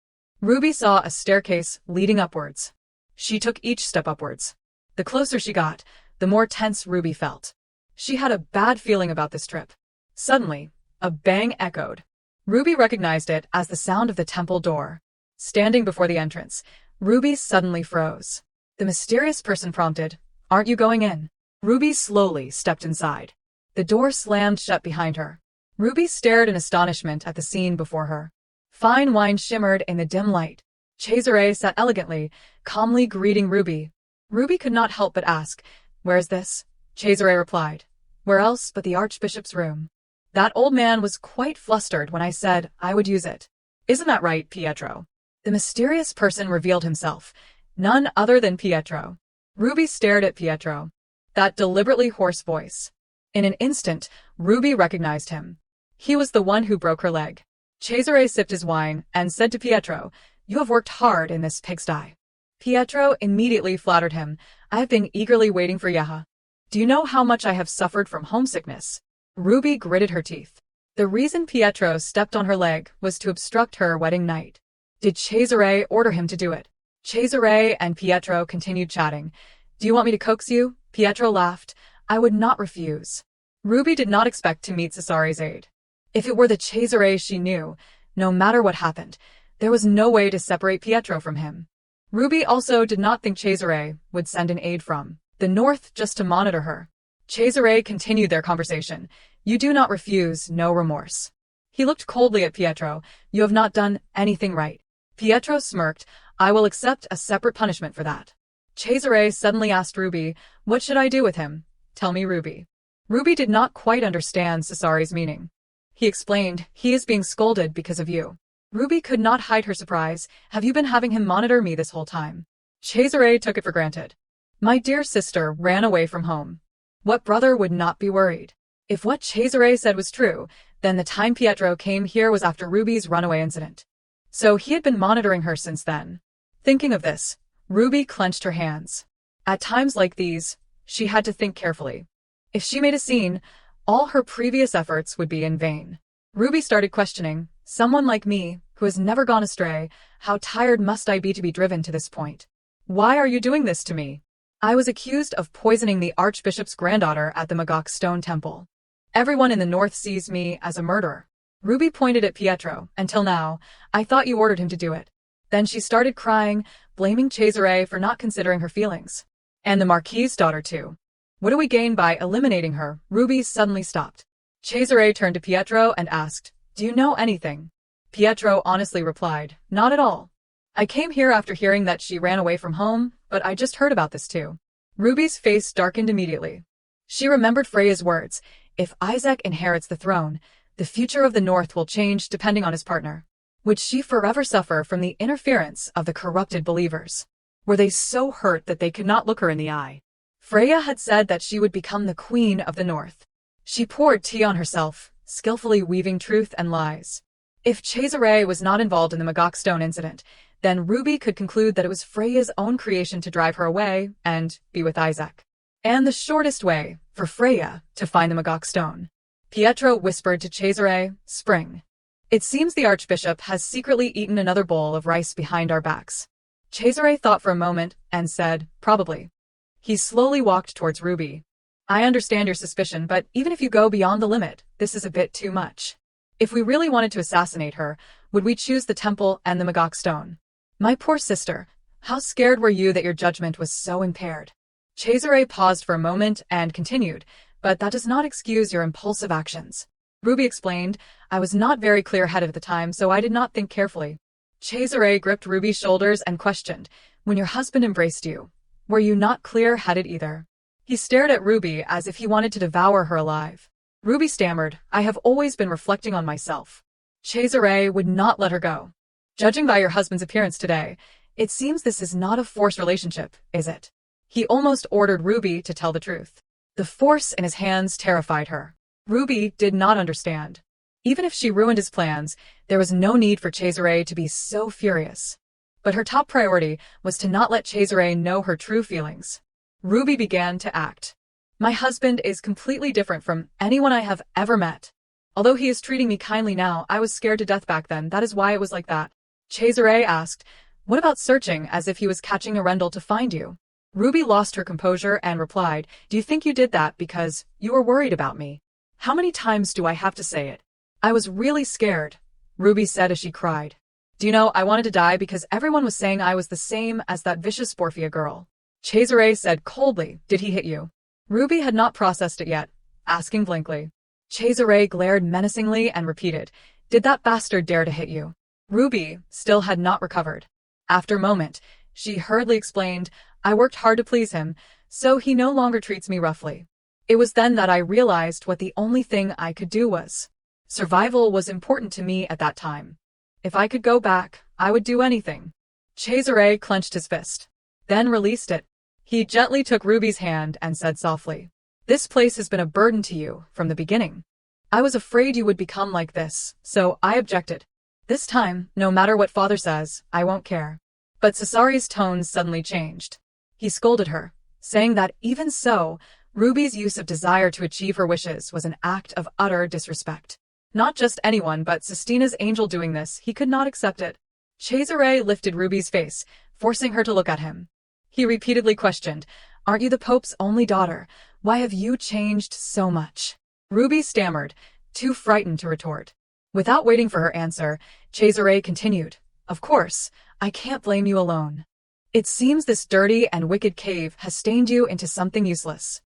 Ruby saw a staircase leading upwards. She took each step upwards. The closer she got, the more tense Ruby felt. She had a bad feeling about this trip. Suddenly, a bang echoed. Ruby recognized it as the sound of the temple door. Standing before the entrance, Ruby suddenly froze. The mysterious person prompted, "Aren't you going in?" Ruby slowly stepped inside. The door slammed shut behind her. Ruby stared in astonishment at the scene before her. Fine wine shimmered in the dim light. Cesare sat elegantly, calmly greeting Ruby. Ruby could not help but ask, "Where's this?" Cesare replied, "Where else but the Archbishop's room? That old man was quite flustered when I said I would use it. Isn't that right, Pietro?" The mysterious person revealed himself, none other than Pietro. Ruby stared at Pietro. That deliberately hoarse voice. In an instant, Ruby recognized him. He was the one who broke her leg. Cesare sipped his wine and said to Pietro, "You have worked hard in this pigsty." Pietro immediately flattered him, "I have been eagerly waiting for Yeha. Do you know how much I have suffered from homesickness?" Ruby gritted her teeth. The reason Pietro stepped on her leg was to obstruct her wedding night. Did Cesare order him to do it? Cesare and Pietro continued chatting. "Do you want me to coax you?" Pietro laughed. "I would not refuse." Ruby did not expect to meet Cesari's aide. If it were the Cesare she knew, no matter what happened, there was no way to separate Pietro from him. Ruby also did not think Cesare would send an aide from the north just to monitor her. Cesare continued their conversation. "You do not refuse, no remorse." He looked coldly at Pietro. "You have not done anything right." Pietro smirked. "I will accept a separate punishment for that." Cesare suddenly asked Ruby, "What should I do with him? Tell me, Ruby." Ruby did not quite understand Cesari's meaning. He explained, "He is being scolded because of you." Ruby could not hide her surprise. "Have you been having him monitor me this whole time?" Cesare took it for granted. "My dear sister ran away from home. What brother would not be worried?" If what Cesare said was true, then the time Pietro came here was after Ruby's runaway incident. So he had been monitoring her since then. Thinking of this, Ruby clenched her hands. At times like these, she had to think carefully. If she made a scene, all her previous efforts would be in vain. Ruby started questioning, "Someone like me, who has never gone astray, how tired must I be to be driven to this point? Why are you doing this to me? I was accused of poisoning the Archbishop's granddaughter at the Magok Stone Temple. Everyone in the north sees me as a murderer." Ruby pointed at Pietro. "Until now, I thought you ordered him to do it." Then she started crying, blaming Cesare for not considering her feelings. And the Marquis's daughter too. What do we gain by eliminating her? Ruby suddenly stopped. Cesare turned to Pietro and asked, "Do you know anything?" Pietro honestly replied, "Not at all. I came here after hearing that she ran away from home, but I just heard about this too." Ruby's face darkened immediately. She remembered Freya's words, "If Isaac inherits the throne, the future of the North will change depending on his partner. Would she forever suffer from the interference of the corrupted believers? Were they so hurt that they could not look her in the eye?" Freya had said that she would become the queen of the North. She poured tea on herself, skillfully weaving truth and lies. If Cesare was not involved in the Magok Stone incident, then Ruby could conclude that it was Freya's own creation to drive her away and be with Isaac. And the shortest way for Freya to find the Magok stone. Pietro whispered to Cesare, "Spring. It seems the Archbishop has secretly eaten another bowl of rice behind our backs." Cesare thought for a moment and said, "Probably." He slowly walked towards Ruby. "I understand your suspicion, but even if you go beyond the limit, this is a bit too much. If we really wanted to assassinate her, would we choose the temple and the Magok stone? My poor sister, how scared were you that your judgment was so impaired?" Cesare paused for a moment and continued, "But that does not excuse your impulsive actions." Ruby explained, "I was not very clear-headed at the time, so I did not think carefully." Cesare gripped Ruby's shoulders and questioned, "When your husband embraced you, were you not clear-headed either?" He stared at Ruby as if he wanted to devour her alive. Ruby stammered, "I have always been reflecting on myself." Cesare would not let her go. "Judging by your husband's appearance today, it seems this is not a forced relationship, is it?" He almost ordered Ruby to tell the truth. The force in his hands terrified her. Ruby did not understand. Even if she ruined his plans, there was no need for Cesare to be so furious. But her top priority was to not let Cesare know her true feelings. Ruby began to act. "My husband is completely different from anyone I have ever met. Although he is treating me kindly now, I was scared to death back then, that is why it was like that." Cesare asked, "What about searching as if he was catching a Rendell to find you?" Ruby lost her composure and replied, "Do you think you did that because you were worried about me? How many times do I have to say it? I was really scared," Ruby said as she cried. "Do you know, I wanted to die because everyone was saying I was the same as that vicious Porfia girl." Cesare said coldly, "Did he hit you?" Ruby had not processed it yet, asking blankly. Cesare glared menacingly and repeated, "Did that bastard dare to hit you?" Ruby still had not recovered. After a moment, she hurriedly explained, "I worked hard to please him, so he no longer treats me roughly. It was then that I realized what the only thing I could do was. Survival was important to me at that time. If I could go back, I would do anything." Cesare clenched his fist, then released it. He gently took Ruby's hand and said softly, "This place has been a burden to you from the beginning. I was afraid you would become like this, so I objected. This time, no matter what father says, I won't care." But Cesare's tone suddenly changed. He scolded her, saying that even so, Ruby's use of desire to achieve her wishes was an act of utter disrespect. Not just anyone but Sistina's angel doing this, he could not accept it. Cesare lifted Ruby's face, forcing her to look at him. He repeatedly questioned, "Aren't you the Pope's only daughter? Why have you changed so much?" Ruby stammered, too frightened to retort. Without waiting for her answer, Cesare continued, "Of course, I can't blame you alone. It seems this dirty and wicked cave has stained you into something useless.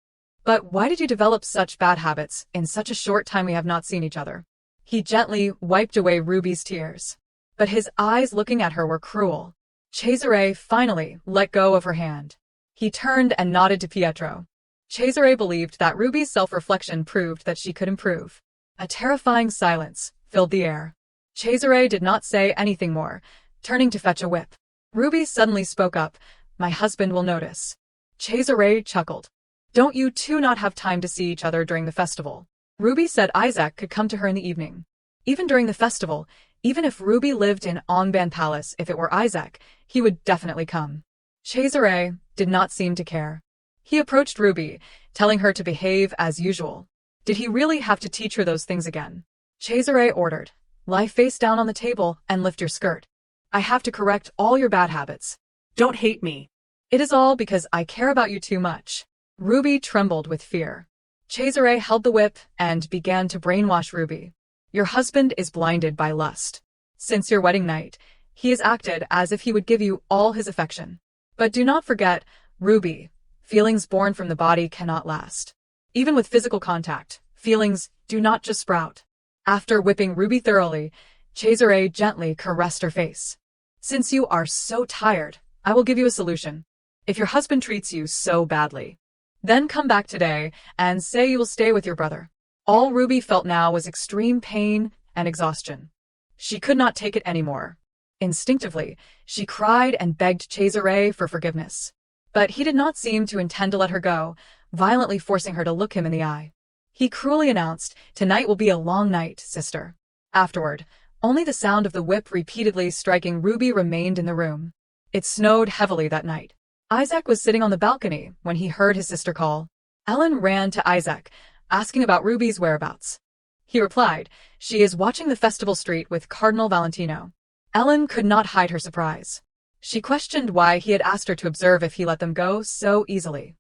But why did you develop such bad habits in such a short time we have not seen each other?" He gently wiped away Ruby's tears. But his eyes looking at her were cruel. Cesare finally let go of her hand. He turned and nodded to Pietro. Cesare believed that Ruby's self-reflection proved that she could improve. A terrifying silence filled the air. Cesare did not say anything more, turning to fetch a whip. Ruby suddenly spoke up, "My husband will notice." Cesare chuckled. "Don't you two not have time to see each other during the festival?" Ruby said Isaac could come to her in the evening. Even during the festival, even if Ruby lived in Onban Palace, if it were Isaac, he would definitely come. Cesare did not seem to care. He approached Ruby, telling her to behave as usual. Did he really have to teach her those things again? Cesare ordered, "Lie face down on the table and lift your skirt. I have to correct all your bad habits. Don't hate me." "It is all because I care about you too much." Ruby trembled with fear. Cesare held the whip and began to brainwash Ruby. "Your husband is blinded by lust. Since your wedding night, he has acted as if he would give you all his affection. But do not forget, Ruby, feelings born from the body cannot last. Even with physical contact, feelings do not just sprout." After whipping Ruby thoroughly, Cesare gently caressed her face. "Since you are so tired, I will give you a solution. If your husband treats you so badly, then come back today and say you will stay with your brother." All Ruby felt now was extreme pain and exhaustion. She could not take it anymore. Instinctively, she cried and begged Cesare for forgiveness. But he did not seem to intend to let her go, violently forcing her to look him in the eye. He cruelly announced, "Tonight will be a long night, sister. Afterward, Only the sound of the whip repeatedly striking Ruby remained in the room. It snowed heavily that night. Isaac was sitting on the balcony when he heard his sister call. Ellen ran to Isaac, asking about Ruby's whereabouts. He replied, "She is watching the festival street with Cardinal Valentino." Ellen could not hide her surprise. She questioned why he had asked her to observe if he let them go so easily.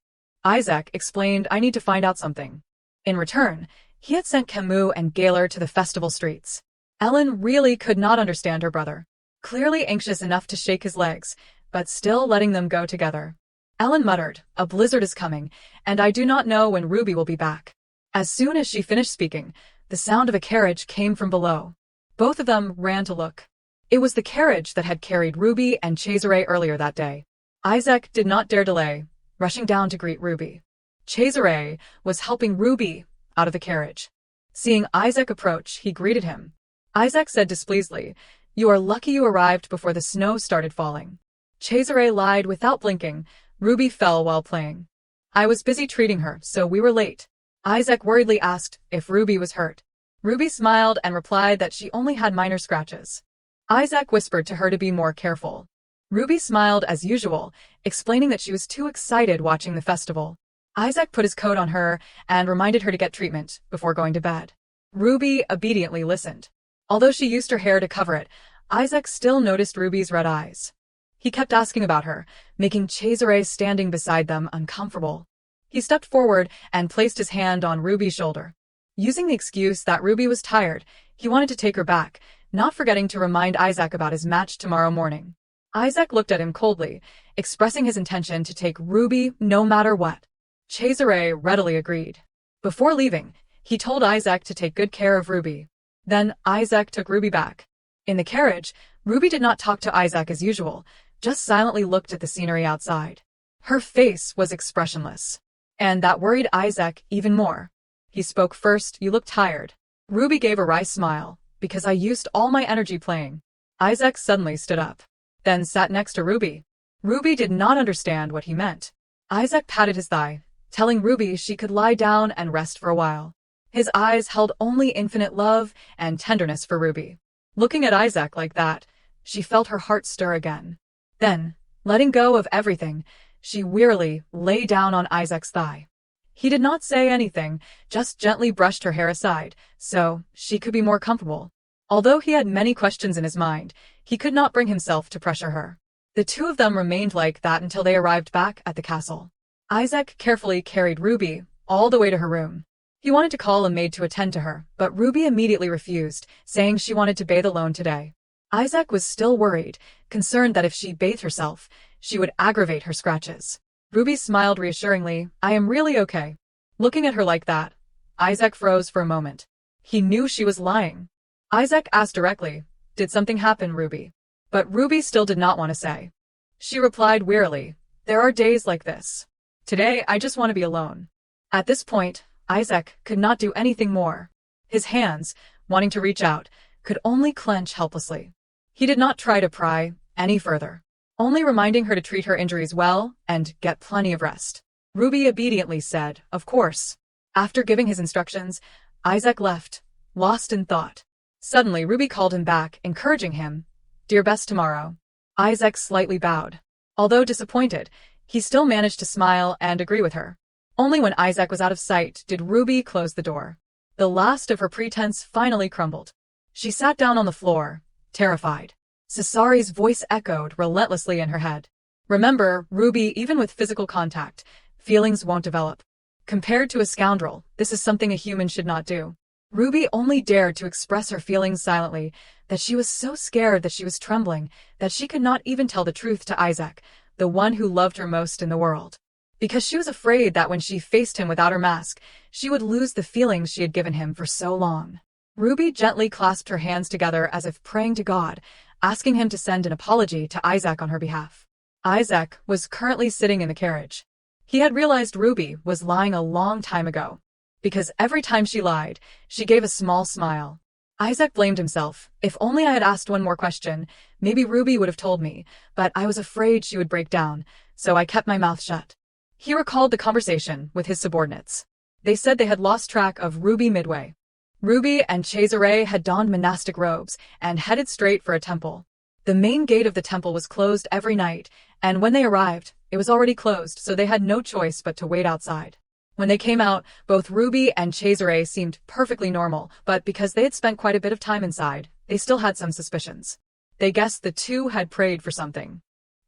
Isaac explained, "I need to find out something." In return, he had sent Camus and Gaylor to the festival streets. Ellen really could not understand her brother. Clearly anxious enough to shake his legs, but still letting them go together. Ellen muttered, "A blizzard is coming, and I do not know when Ruby will be back." As soon as she finished speaking, the sound of a carriage came from below. Both of them ran to look. It was the carriage that had carried Ruby and Cesare earlier that day. Isaac did not dare delay, rushing down to greet Ruby. Cesare was helping Ruby out of the carriage. Seeing Isaac approach, he greeted him. Isaac said displeasedly, "You are lucky you arrived before the snow started falling." Cesare lied without blinking. Ruby fell while playing. "I was busy treating her, so we were late." Isaac worriedly asked if Ruby was hurt. Ruby smiled and replied that she only had minor scratches. Isaac whispered to her to be more careful. Ruby smiled as usual, explaining that she was too excited watching the festival. Isaac put his coat on her and reminded her to get treatment before going to bed. Ruby obediently listened. Although she used her hair to cover it, Isaac still noticed Ruby's red eyes. He kept asking about her, making Cesare standing beside them uncomfortable. He stepped forward and placed his hand on Ruby's shoulder. Using the excuse that Ruby was tired, he wanted to take her back, not forgetting to remind Isaac about his match tomorrow morning. Isaac looked at him coldly, expressing his intention to take Ruby no matter what. Cesare readily agreed. Before leaving, he told Isaac to take good care of Ruby. Then Isaac took Ruby back. In the carriage, Ruby did not talk to Isaac as usual, just silently looked at the scenery outside. Her face was expressionless, and that worried Isaac even more. He spoke first, "You look tired." Ruby gave a wry smile, "Because I used all my energy playing." Isaac suddenly stood up, then sat next to Ruby. Ruby did not understand what he meant. Isaac patted his thigh, telling Ruby she could lie down and rest for a while. His eyes held only infinite love and tenderness for Ruby. Looking at Isaac like that, she felt her heart stir again. Then, letting go of everything, she wearily lay down on Isaac's thigh. He did not say anything, just gently brushed her hair aside, so she could be more comfortable. Although he had many questions in his mind, he could not bring himself to pressure her. The two of them remained like that until they arrived back at the castle. Isaac carefully carried Ruby all the way to her room. He wanted to call a maid to attend to her, but Ruby immediately refused, saying she wanted to bathe alone today. Isaac was still worried, concerned that if she bathed herself, she would aggravate her scratches. Ruby smiled reassuringly, "I am really okay." Looking at her like that, Isaac froze for a moment. He knew she was lying. Isaac asked directly, "Did something happen, Ruby?" But Ruby still did not want to say. She replied wearily, "There are days like this. Today I just want to be alone." At this point, Isaac could not do anything more. His hands, wanting to reach out, could only clench helplessly. He did not try to pry any further, only reminding her to treat her injuries well and get plenty of rest. Ruby obediently said, "Of course." After giving his instructions, Isaac left, lost in thought. Suddenly Ruby called him back, encouraging him, "Dear best tomorrow." Isaac slightly bowed. Although disappointed, he still managed to smile and agree with her. Only when Isaac was out of sight did Ruby close the door. The last of her pretense finally crumbled. She sat down on the floor, terrified. Cesari's voice echoed relentlessly in her head. "Remember, Ruby, even with physical contact, feelings won't develop. Compared to a scoundrel, this is something a human should not do." Ruby only dared to express her feelings silently, that she was so scared that she was trembling, that she could not even tell the truth to Isaac, the one who loved her most in the world. Because she was afraid that when she faced him without her mask, she would lose the feelings she had given him for so long. Ruby gently clasped her hands together as if praying to God, asking him to send an apology to Isaac on her behalf. Isaac was currently sitting in the carriage. He had realized Ruby was lying a long time ago, because every time she lied, she gave a small smile. Isaac blamed himself. "If only I had asked one more question, maybe Ruby would have told me, but I was afraid she would break down, so I kept my mouth shut." He recalled the conversation with his subordinates. They said they had lost track of Ruby midway. Ruby and Cesare had donned monastic robes and headed straight for a temple. The main gate of the temple was closed every night, and when they arrived, it was already closed, so they had no choice but to wait outside. When they came out, both Ruby and Cesare seemed perfectly normal, but because they had spent quite a bit of time inside, they still had some suspicions. They guessed the two had prayed for something.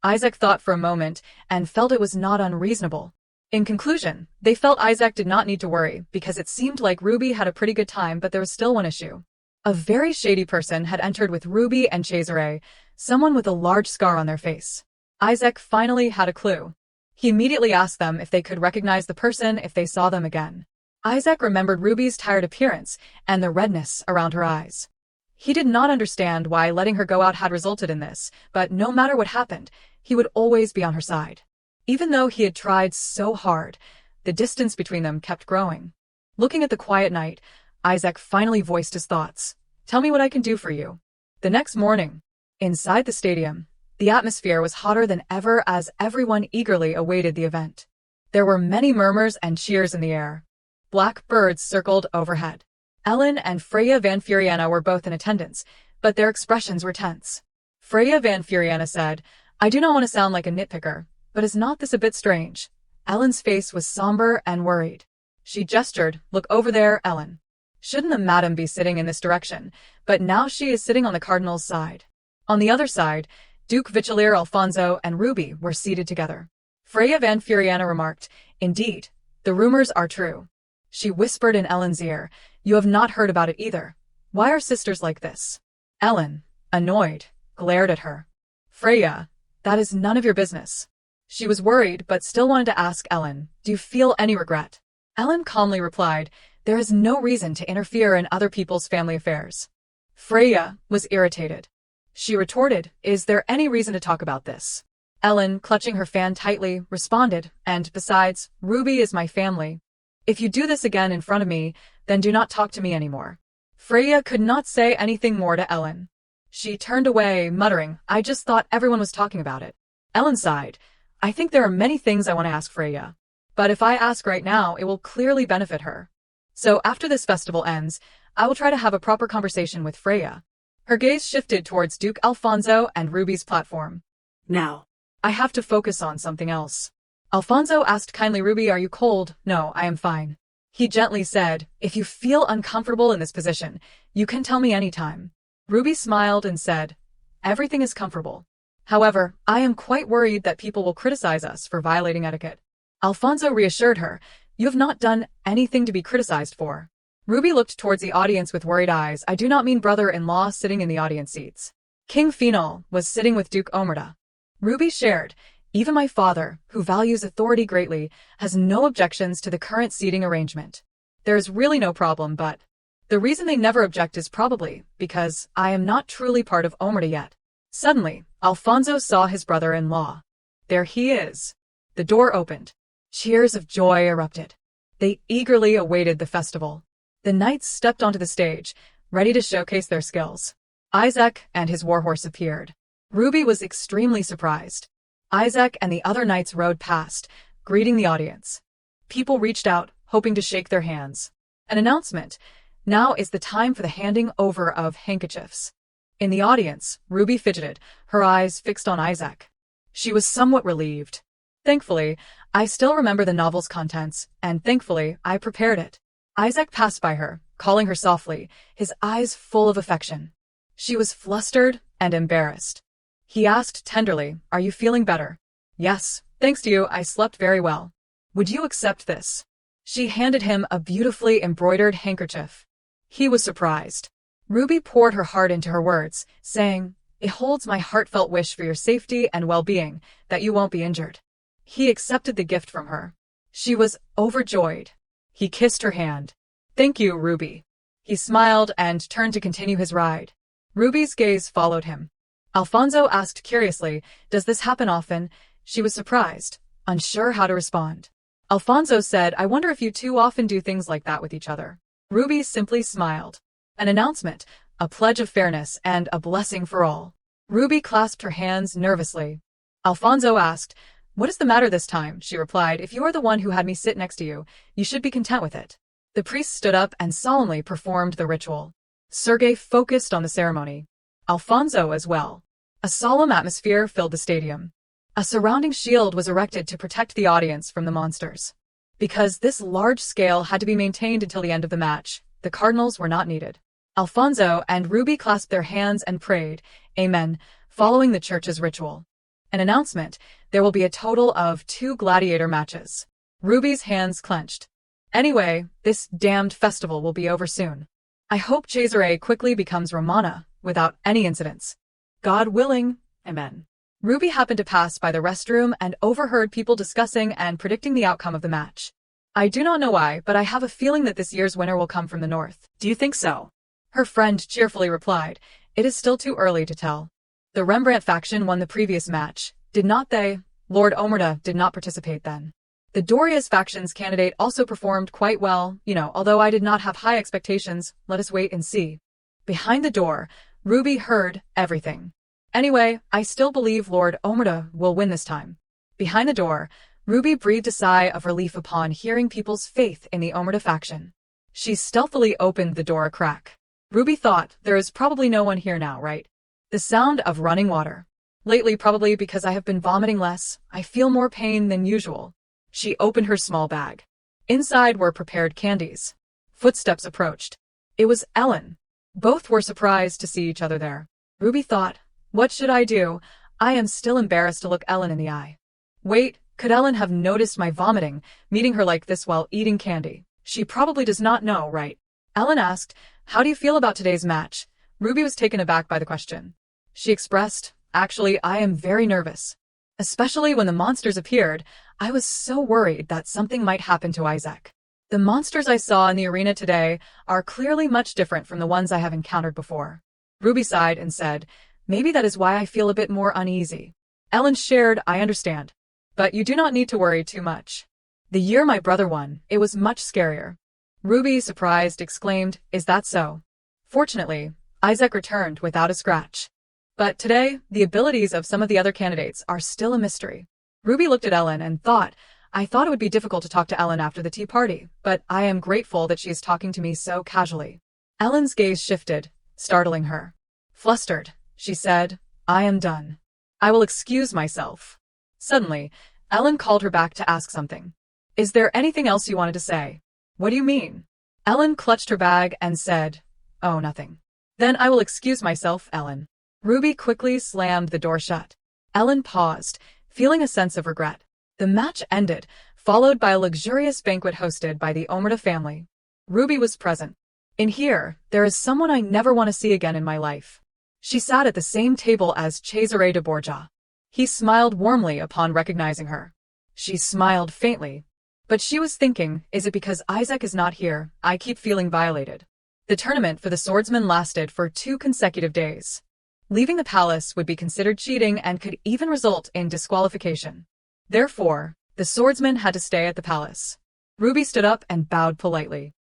Isaac thought for a moment and felt it was not unreasonable. In conclusion, they felt Isaac did not need to worry because it seemed like Ruby had a pretty good time, but there was still one issue. A very shady person had entered with Ruby and Cesare, someone with a large scar on their face. Isaac finally had a clue. He immediately asked them if they could recognize the person if they saw them again. Isaac remembered Ruby's tired appearance and the redness around her eyes. He did not understand why letting her go out had resulted in this, but no matter what happened, he would always be on her side. Even though he had tried so hard, the distance between them kept growing. Looking at the quiet night, Isaac finally voiced his thoughts. "Tell me what I can do for you." The next morning, inside the stadium, the atmosphere was hotter than ever as everyone eagerly awaited the event. There were many murmurs and cheers in the air. Black birds circled overhead. Ellen and Freya Van Furiana were both in attendance, but their expressions were tense. Freya Van Furiana said, "I do not want to sound like a nitpicker, but is not this a bit strange?" Ellen's face was somber and worried. She gestured, "Look over there, Ellen. Shouldn't the madam be sitting in this direction? But now she is sitting on the cardinal's side." On the other side, Duke Vichelier Alfonso and Ruby were seated together. Freya Van Furiana remarked, "Indeed, the rumors are true." She whispered in Ellen's ear, "You have not heard about it either. Why are sisters like this?" Ellen, annoyed, glared at her. "Freya, that is none of your business." She was worried but still wanted to ask Ellen, "Do you feel any regret?" Ellen calmly replied, "There is no reason to interfere in other people's family affairs." Freya was irritated. She retorted, "Is there any reason to talk about this?" Ellen, clutching her fan tightly, responded, "And besides, Ruby is my family. If you do this again in front of me, then do not talk to me anymore." Freya could not say anything more to Ellen. She turned away, muttering, "I just thought everyone was talking about it." Ellen sighed, "I think there are many things I want to ask Freya. But if I ask right now, it will clearly benefit her. So after this festival ends, I will try to have a proper conversation with Freya." Her gaze shifted towards Duke Alfonso and Ruby's platform. "Now, "I have to focus on something else." Alfonso asked kindly, "Ruby, are you cold?" "No, I am fine." He gently said, "If you feel uncomfortable in this position, you can tell me anytime." Ruby smiled and said, "Everything is comfortable. However, I am quite worried that people will criticize us for violating etiquette." Alfonso reassured her, "You have not done anything to be criticized for." Ruby looked towards the audience with worried eyes. "I do not mean brother-in-law sitting in the audience seats. King Phenol was sitting with Duke Omerta." Ruby shared, "Even my father, who values authority greatly, has no objections to the current seating arrangement. There is really no problem, but the reason they never object is probably because I am not truly part of Omerta yet." Suddenly, Alfonso saw his brother-in-law. There he is. The door opened. Cheers of joy erupted. They eagerly awaited the festival. The knights stepped onto the stage, ready to showcase their skills. Isaac and his warhorse appeared. Ruby was extremely surprised. Isaac and the other knights rode past, greeting the audience. People reached out, hoping to shake their hands. An announcement. Now is the time for the handing over of handkerchiefs. In the audience, Ruby fidgeted, her eyes fixed on Isaac. She was somewhat relieved. "Thankfully, I still remember the novel's contents, and thankfully, I prepared it." Isaac passed by her, calling her softly, his eyes full of affection. She was flustered and embarrassed. He asked tenderly, "Are you feeling better?" "Yes, thanks to you, I slept very well." "Would you accept this?" She handed him a beautifully embroidered handkerchief. He was surprised. Ruby poured her heart into her words, saying, "It holds my heartfelt wish for your safety and well-being, that you won't be injured." He accepted the gift from her. She was overjoyed. He kissed her hand. "Thank you, Ruby." He smiled and turned to continue his ride. Ruby's gaze followed him. Alfonso asked curiously, "Does this happen often?" She was surprised, unsure how to respond. Alfonso said, "I wonder if you two often do things like that with each other." Ruby simply smiled. An announcement, a pledge of fairness, and a blessing for all. Ruby clasped her hands nervously. Alfonso asked, "What is the matter this time?" She replied, "If you are the one who had me sit next to you, you should be content with it." The priest stood up and solemnly performed the ritual. Sergei focused on the ceremony. Alfonso as well. A solemn atmosphere filled the stadium. A surrounding shield was erected to protect the audience from the monsters. Because this large scale had to be maintained until the end of the match, the cardinals were not needed. Alfonso and Ruby clasped their hands and prayed, Amen, following the church's ritual. An announcement, there will be a total of 2 gladiator matches. Ruby's hands clenched. Anyway, this damned festival will be over soon. I hope Cesare quickly becomes Romana, without any incidents. God willing, Amen. Ruby happened to pass by the restroom and overheard people discussing and predicting the outcome of the match. I do not know why, but I have a feeling that this year's winner will come from the north. Do you think so? Her friend cheerfully replied, It is still too early to tell. The Rembrandt faction won the previous match, did not they? Lord Omerta did not participate then. The Doria's faction's candidate also performed quite well, although I did not have high expectations, let us wait and see. Behind the door, Ruby heard everything. Anyway, I still believe Lord Omerta will win this time. Behind the door, Ruby breathed a sigh of relief upon hearing people's faith in the Omerta faction. She stealthily opened the door a crack. Ruby thought, there is probably no one here now, right? The sound of running water. Lately, probably because I have been vomiting less, I feel more pain than usual. She opened her small bag. Inside were prepared candies. Footsteps approached. It was Ellen. Both were surprised to see each other there. Ruby thought, what should I do? I am still embarrassed to look Ellen in the eye. Wait, could Ellen have noticed my vomiting, meeting her like this while eating candy? She probably does not know, right? Ellen asked, how do you feel about today's match? Ruby was taken aback by the question. She expressed, actually, I am very nervous. Especially when the monsters appeared, I was so worried that something might happen to Isaac. The monsters I saw in the arena today are clearly much different from the ones I have encountered before. Ruby sighed and said, maybe that is why I feel a bit more uneasy. Ellen shared, I understand. But you do not need to worry too much. The year my brother won, it was much scarier. Ruby, surprised, exclaimed, is that so? Fortunately, Isaac returned without a scratch. But today, the abilities of some of the other candidates are still a mystery. Ruby looked at Ellen and thought, I thought it would be difficult to talk to Ellen after the tea party, but I am grateful that she is talking to me so casually. Ellen's gaze shifted, startling her. Flustered, she said, I am done. I will excuse myself. Suddenly, Ellen called her back to ask something. Is there anything else you wanted to say? What do you mean? Ellen clutched her bag and said, oh, nothing. Then I will excuse myself, Ellen. Ruby quickly slammed the door shut. Ellen paused, feeling a sense of regret. The match ended, followed by a luxurious banquet hosted by the Omerta family. Ruby was present. In here, there is someone I never want to see again in my life. She sat at the same table as Cesare de Borgia. He smiled warmly upon recognizing her. She smiled faintly. But she was thinking, is it because Isaac is not here, I keep feeling violated? The tournament for the swordsman lasted for 2 consecutive days. Leaving the palace would be considered cheating and could even result in disqualification. Therefore, the swordsman had to stay at the palace. Ruby stood up and bowed politely.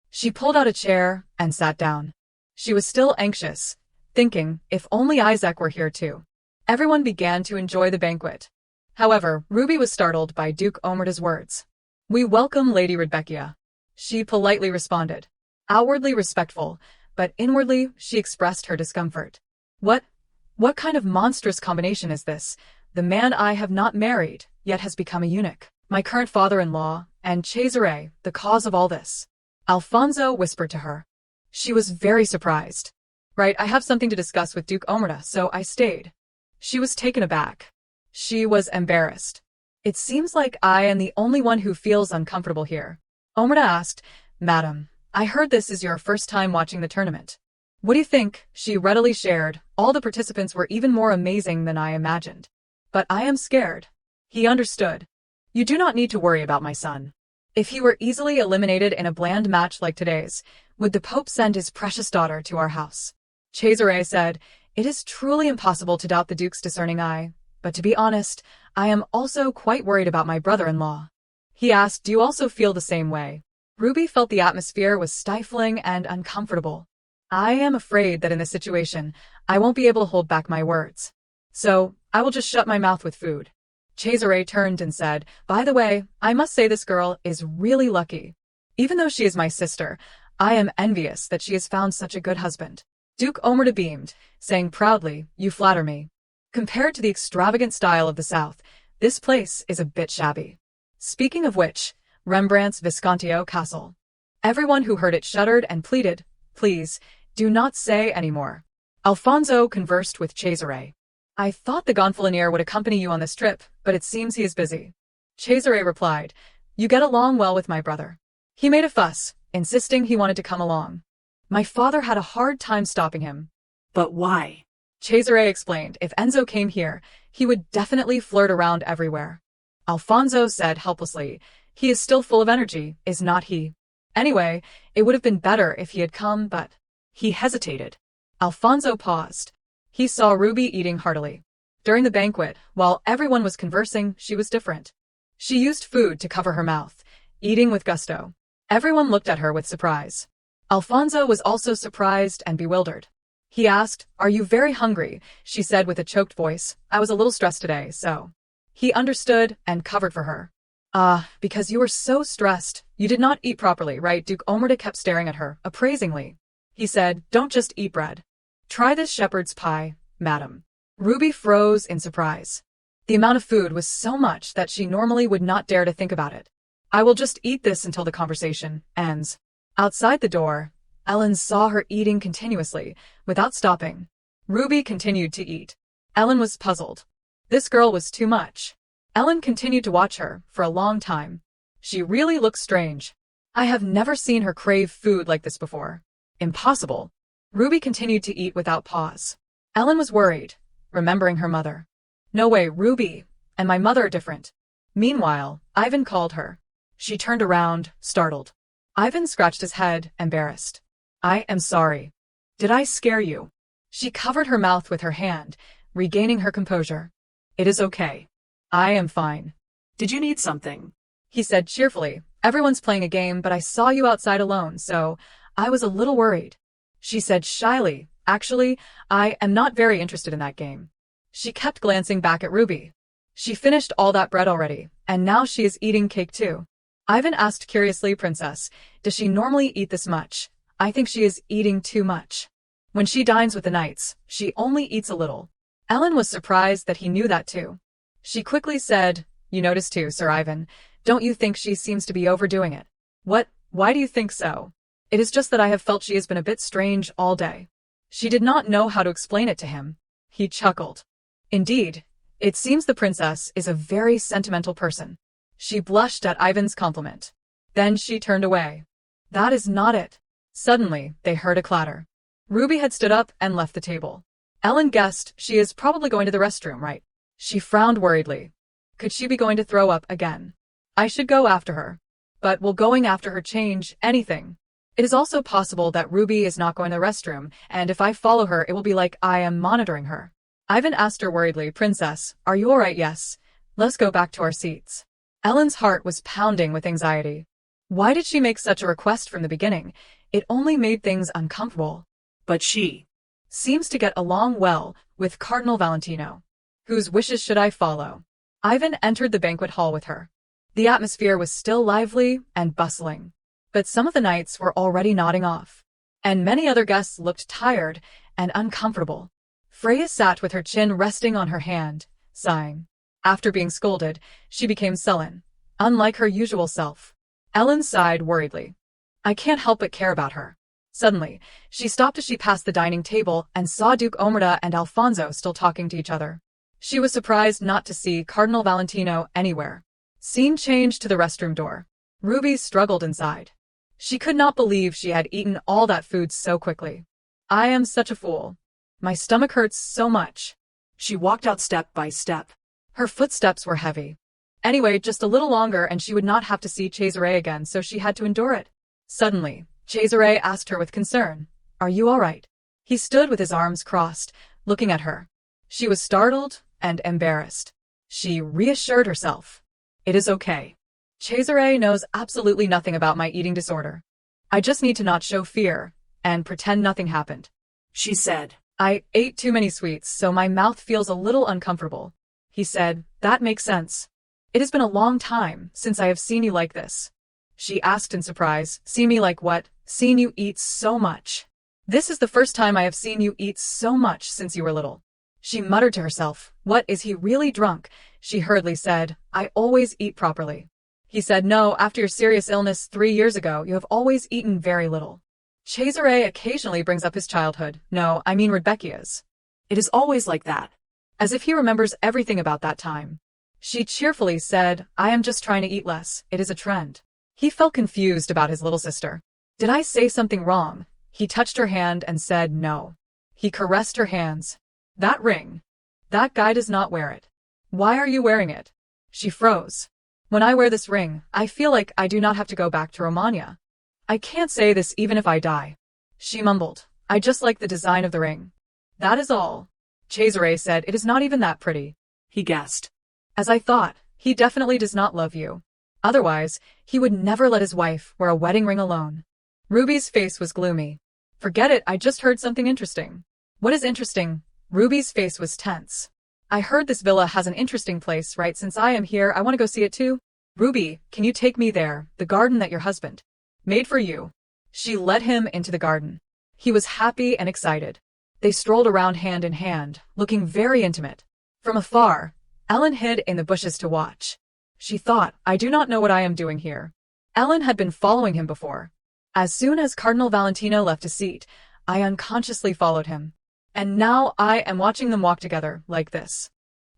She pulled out a chair and sat down. She was still anxious, thinking, if only Isaac were here too. Everyone began to enjoy the banquet. However, Ruby was startled by Duke Omerta's words. We welcome Lady Rebecca. She politely responded. Outwardly respectful, but inwardly she expressed her discomfort. What kind of monstrous combination is this? The man I have not married, yet has become a eunuch. My current father-in-law, and Cesare, the cause of all this. Alfonso whispered to her. She was very surprised. Right, I have something to discuss with Duke Omerta, so I stayed. She was taken aback. She was embarrassed. It seems like I am the only one who feels uncomfortable here. Omerta asked, Madam, I heard this is your first time watching the tournament. What do you think? She readily shared. All the participants were even more amazing than I imagined. But I am scared. He understood. You do not need to worry about my son. If he were easily eliminated in a bland match like today's, would the Pope send his precious daughter to our house? Cesare said, It is truly impossible to doubt the Duke's discerning eye, but to be honest, I am also quite worried about my brother-in-law. He asked, Do you also feel the same way? Ruby felt the atmosphere was stifling and uncomfortable. I am afraid that in this situation, I won't be able to hold back my words. So, I will just shut my mouth with food. Cesare turned and said, By the way, I must say this girl is really lucky. Even though she is my sister, I am envious that she has found such a good husband. Duke Omerta beamed, saying proudly, "You flatter me. Compared to the extravagant style of the South, this place is a bit shabby." Speaking of which, Rembrandt's Visconteo Castle. Everyone who heard it shuddered and pleaded, "Please, do not say any more." Alfonso conversed with Cesare. "I thought the Gonfalonier would accompany you on this trip, but it seems he is busy." Cesare replied, "You get along well with my brother. He made a fuss, insisting he wanted to come along. My father had a hard time stopping him." But why? Cesare explained if Enzo came here, he would definitely flirt around everywhere. Alfonso said helplessly, "He is still full of energy, is not he? Anyway, it would have been better if he had come, but—" He hesitated. Alfonso paused. He saw Ruby eating heartily. During the banquet, while everyone was conversing, she was different. She used food to cover her mouth, eating with gusto. Everyone looked at her with surprise. Alfonso was also surprised and bewildered. He asked, "Are you very hungry?" She said with a choked voice, "I was a little stressed today, so." He understood and covered for her. Because you were so stressed, you did not eat properly, right?" Duke Omerta kept staring at her, appraisingly. He said, "Don't just eat bread. Try this shepherd's pie, madam." Ruby froze in surprise. The amount of food was so much that she normally would not dare to think about it. "I will just eat this until the conversation ends." Outside the door, Ellen saw her eating continuously, without stopping. Ruby continued to eat. Ellen was puzzled. This girl was too much. Ellen continued to watch her for a long time. She really looked strange. I have never seen her crave food like this before. Impossible. Ruby continued to eat without pause. Ellen was worried, remembering her mother. "No way, Ruby and my mother are different." Meanwhile, Ivan called her. She turned around, startled. Ivan scratched his head, embarrassed. "I am sorry. Did I scare you?" She covered her mouth with her hand, regaining her composure. "It is okay. I am fine." "Did you need something?" he said cheerfully. "Everyone's playing a game, but I saw you outside alone, so I was a little worried." She said shyly, "Actually, I am not very interested in that game." She kept glancing back at Ruby. She finished all that bread already, and now she is eating cake too. Ivan asked curiously, "Princess, does she normally eat this much?" "I think she is eating too much. When she dines with the knights, she only eats a little." Ellen was surprised that he knew that too. She quickly said, "You notice too, Sir Ivan. Don't you think she seems to be overdoing it?" "What? Why do you think so?" "It is just that I have felt she has been a bit strange all day." She did not know how to explain it to him. He chuckled. "Indeed, it seems the princess is a very sentimental person." She blushed at Ivan's compliment. Then she turned away. "That is not it." Suddenly, they heard a clatter. Ruby had stood up and left the table. Ellen guessed she is probably going to the restroom, right? She frowned worriedly. Could she be going to throw up again? "I should go after her. But will going after her change anything? It is also possible that Ruby is not going to the restroom, and if I follow her it will be like I am monitoring her." Ivan asked her worriedly, "Princess, are you alright?" "Yes. Let's go back to our seats." Ellen's heart was pounding with anxiety. Why did she make such a request from the beginning? It only made things uncomfortable. But she seems to get along well with Cardinal Valentino. Whose wishes should I follow? Ivan entered the banquet hall with her. The atmosphere was still lively and bustling, but some of the knights were already nodding off, and many other guests looked tired and uncomfortable. Freya sat with her chin resting on her hand, sighing. After being scolded, she became sullen, unlike her usual self. Ellen sighed worriedly. I can't help but care about her. Suddenly, she stopped as she passed the dining table and saw Duke Omerta and Alfonso still talking to each other. She was surprised not to see Cardinal Valentino anywhere. Scene changed to the restroom door. Ruby struggled inside. She could not believe she had eaten all that food so quickly. I am such a fool. My stomach hurts so much. She walked out step by step. Her footsteps were heavy. Anyway, just a little longer and she would not have to see Cesare again, so she had to endure it. Suddenly, Cesare asked her with concern, Are you all right? He stood with his arms crossed, looking at her. She was startled and embarrassed. She reassured herself. It is okay. Cesare knows absolutely nothing about my eating disorder. I just need to not show fear and pretend nothing happened. She said. I ate too many sweets, so my mouth feels a little uncomfortable. He said, That makes sense. It has been a long time since I have seen you like this. She asked in surprise. See me like what? Seen you eat so much. This is the first time I have seen you eat so much since you were little. She muttered to herself. What, is he really drunk? She hurriedly said, I always eat properly. He said, no, after your serious illness 3 years ago, you have always eaten very little. Cesare occasionally brings up his childhood. No, I mean Rebecca's. It is always like that. As if he remembers everything about that time. She cheerfully said, I am just trying to eat less. It is a trend. He felt confused about his little sister. Did I say something wrong? He touched her hand and said no. He caressed her hands. That ring. That guy does not wear it. Why are you wearing it? She froze. When I wear this ring, I feel like I do not have to go back to Romagna. I can't say this even if I die. She mumbled. I just like the design of the ring. That is all. Cesare said, it is not even that pretty. He guessed. As I thought, he definitely does not love you. Otherwise, he would never let his wife wear a wedding ring alone. Ruby's face was gloomy. Forget it, I just heard something interesting. What is interesting? Ruby's face was tense. I heard this villa has an interesting place, right? Since I am here, I want to go see it too. Ruby, can you take me there, the garden that your husband made for you? She led him into the garden. He was happy and excited. They strolled around hand in hand, looking very intimate. From afar, Ellen hid in the bushes to watch. She thought, I do not know what I am doing here. Ellen had been following him before. As soon as Cardinal Valentino left his seat, I unconsciously followed him. And now I am watching them walk together, like this.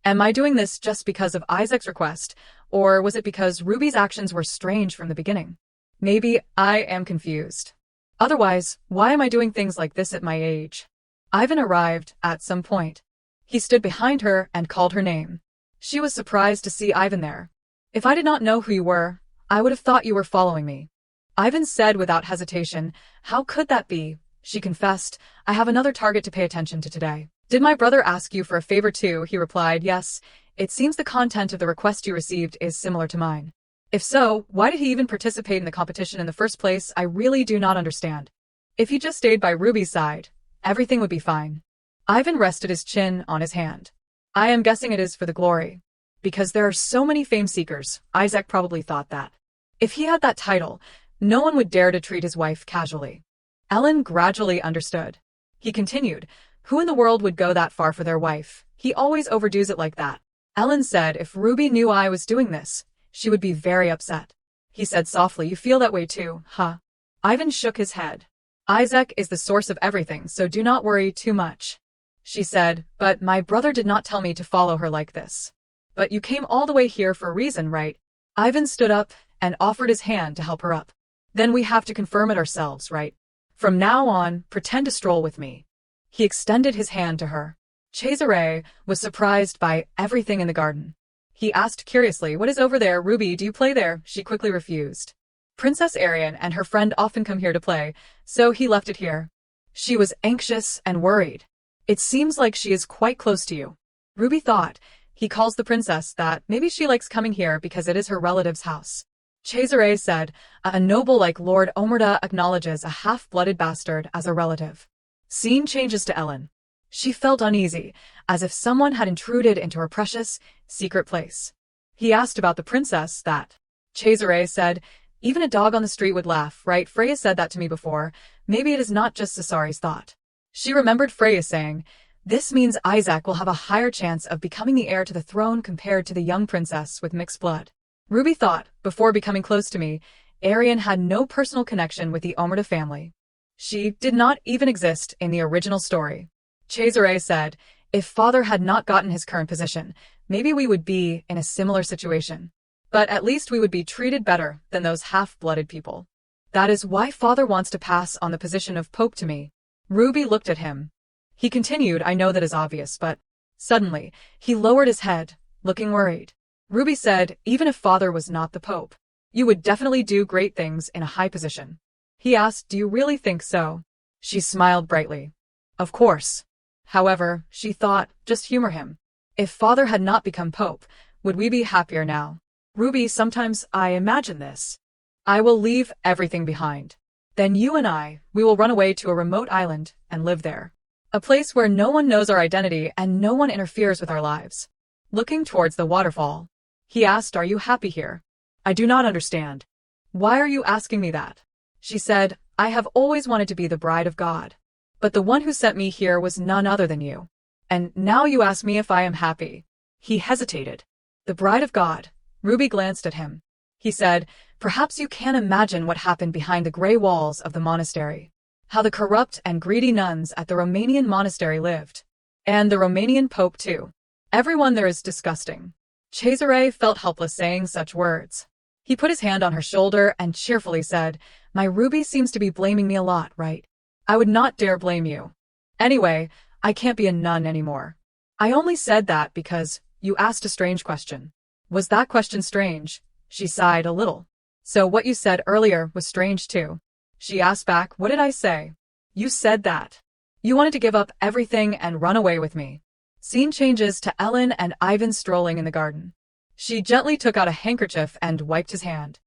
Am I doing this just because of Isaac's request, or was it because Ruby's actions were strange from the beginning? Maybe I am confused. Otherwise, why am I doing things like this at my age? Ivan arrived at some point. He stood behind her and called her name. She was surprised to see Ivan there. If I did not know who you were, I would have thought you were following me. Ivan said without hesitation. How could that be? She confessed. I have another target to pay attention to today. Did my brother ask you for a favor too? He replied, yes. It seems the content of the request you received is similar to mine. If so, why did he even participate in the competition in the first place? I really do not understand. If he just stayed by Ruby's side, everything would be fine. Ivan rested his chin on his hand. I am guessing it is for the glory. Because there are so many fame seekers, Isaac probably thought that. If he had that title, no one would dare to treat his wife casually. Ellen gradually understood. He continued, who in the world would go that far for their wife? He always overdoes it like that. Ellen said if Ruby knew I was doing this, she would be very upset. He said softly, you feel that way too, huh? Ivan shook his head. Isaac is the source of everything, so do not worry too much. She said, but my brother did not tell me to follow her like this. But you came all the way here for a reason, right? Ivan stood up and offered his hand to help her up. Then we have to confirm it ourselves, right? From now on, pretend to stroll with me. He extended his hand to her. Cesare was surprised by everything in the garden. He asked curiously, what is over there, Ruby, do you play there? She quickly refused. Princess Arian and her friend often come here to play, so he left it here. She was anxious and worried. It seems like she is quite close to you. Ruby thought, he calls the princess that maybe she likes coming here because it is her relative's house. Cesare said, a noble like Lord Omerta acknowledges a half-blooded bastard as a relative. Scene changes to Ellen. She felt uneasy, as if someone had intruded into her precious, secret place. He asked about the princess that. Cesare said, even a dog on the street would laugh, right? Freya said that to me before. Maybe it is not just Cesari's thought. She remembered Freya saying, this means Isaac will have a higher chance of becoming the heir to the throne compared to the young princess with mixed blood. Ruby thought, before becoming close to me, Arian had no personal connection with the Omerta family. She did not even exist in the original story. Cesare said, if father had not gotten his current position, maybe we would be in a similar situation. But at least we would be treated better than those half-blooded people. That is why father wants to pass on the position of Pope to me. Ruby looked at him. He continued, I know that is obvious, but... Suddenly, he lowered his head, looking worried. Ruby said, even if father was not the Pope, you would definitely do great things in a high position. He asked, do you really think so? She smiled brightly. Of course. However, she thought, just humor him. If father had not become Pope, would we be happier now? Ruby, sometimes I imagine this. I will leave everything behind. Then you and we will run away to a remote island and live there. A place where no one knows our identity and no one interferes with our lives. Looking towards the waterfall, he asked, are you happy here? I do not understand. Why are you asking me that? She said, I have always wanted to be the bride of God. But the one who sent me here was none other than you. And now you ask me if I am happy. He hesitated. The bride of God. Ruby glanced at him. He said, perhaps you can't imagine what happened behind the gray walls of the monastery. How the corrupt and greedy nuns at the Romanian monastery lived. And the Romanian Pope too. Everyone there is disgusting. Cesare felt helpless saying such words. He put his hand on her shoulder and cheerfully said, my Ruby seems to be blaming me a lot, right? I would not dare blame you. Anyway, I can't be a nun anymore. I only said that because you asked a strange question. Was that question strange? She sighed a little. So what you said earlier was strange too. She asked back, what did I say? You said that. You wanted to give up everything and run away with me. Scene changes to Ellen and Ivan strolling in the garden. She gently took out a handkerchief and wiped his hand.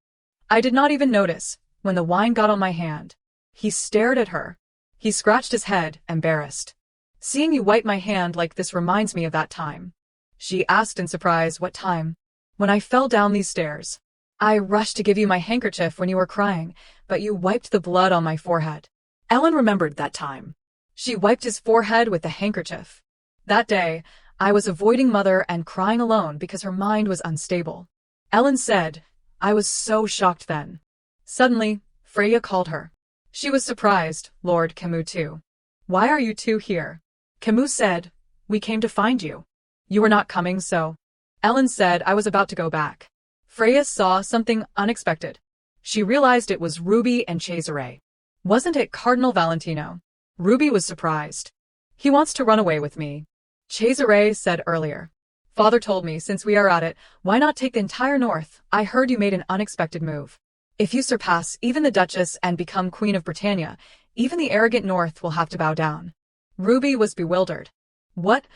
I did not even notice when the wine got on my hand. He stared at her. He scratched his head, embarrassed. Seeing you wipe my hand like this reminds me of that time. She asked in surprise, what time? When I fell down these stairs. I rushed to give you my handkerchief when you were crying, but you wiped the blood on my forehead. Ellen remembered that time. She wiped his forehead with the handkerchief. That day, I was avoiding Mother and crying alone because her mind was unstable. Ellen said, I was so shocked then. Suddenly, Freya called her. She was surprised, Lord Camus too. Why are you two here? Camus said, we came to find you. You were not coming, so. Ellen said I was about to go back. Freya saw something unexpected. She realized it was Ruby and Cesare. Wasn't it Cardinal Valentino? Ruby was surprised. He wants to run away with me. Cesare said earlier. Father told me, since we are at it, why not take the entire north? I heard you made an unexpected move. If you surpass even the Duchess and become Queen of Britannia, even the arrogant north will have to bow down. Ruby was bewildered. What?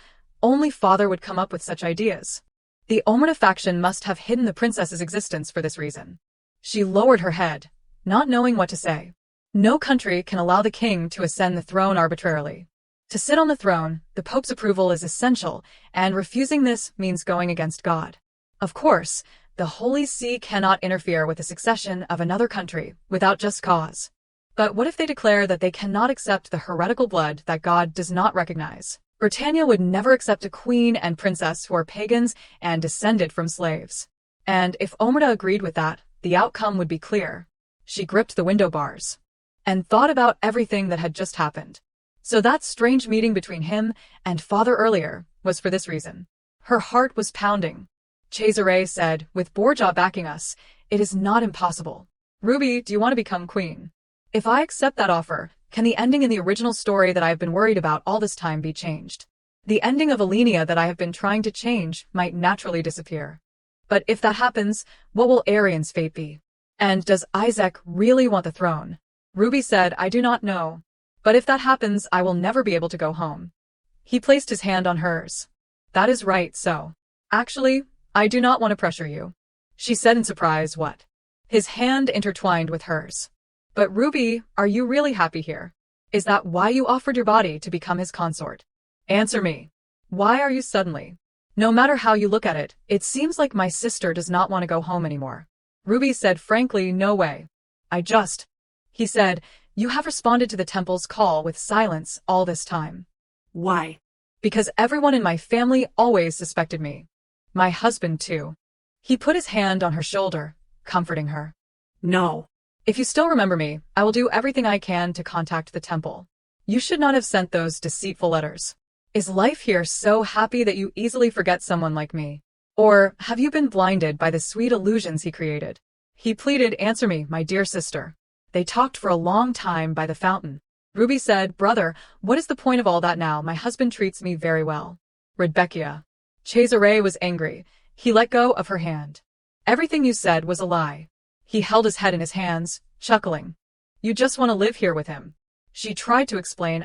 Only Father would come up with such ideas. The Omerta faction must have hidden the princess's existence for this reason. She lowered her head, not knowing what to say. No country can allow the king to ascend the throne arbitrarily. To sit on the throne, the Pope's approval is essential, and refusing this means going against God. Of course, the Holy See cannot interfere with the succession of another country without just cause. But what if they declare that they cannot accept the heretical blood that God does not recognize? Britannia would never accept a queen and princess who are pagans and descended from slaves. And if Omerta agreed with that, the outcome would be clear. She gripped the window bars and thought about everything that had just happened. So that strange meeting between him and Father earlier was for this reason. Her heart was pounding. Cesare said, with Borgia backing us, it is not impossible. Ruby, do you want to become queen? If I accept that offer, can the ending in the original story that I have been worried about all this time be changed? The ending of Alenia that I have been trying to change might naturally disappear. But if that happens, what will Arian's fate be? And does Isaac really want the throne? Ruby said, I do not know. But if that happens, I will never be able to go home. He placed his hand on hers. That is right, so. Actually, I do not want to pressure you. She said in surprise, what? His hand intertwined with hers. But Ruby, are you really happy here? Is that why you offered your body to become his consort? Answer me. Why are you suddenly? No matter how you look at it, it seems like my sister does not want to go home anymore. Ruby said frankly, no way. He said, you have responded to the temple's call with silence all this time. Why? Because everyone in my family always suspected me. My husband too. He put his hand on her shoulder, comforting her. No. If you still remember me, I will do everything I can to contact the temple. You should not have sent those deceitful letters. Is life here so happy that you easily forget someone like me? Or have you been blinded by the sweet illusions he created? He pleaded, answer me, my dear sister. They talked for a long time by the fountain. Ruby said, brother, what is the point of all that now? My husband treats me very well. Rebecca. Cesare was angry. He let go of her hand. Everything you said was a lie. He held his head in his hands, chuckling. You just want to live here with him. She tried to explain,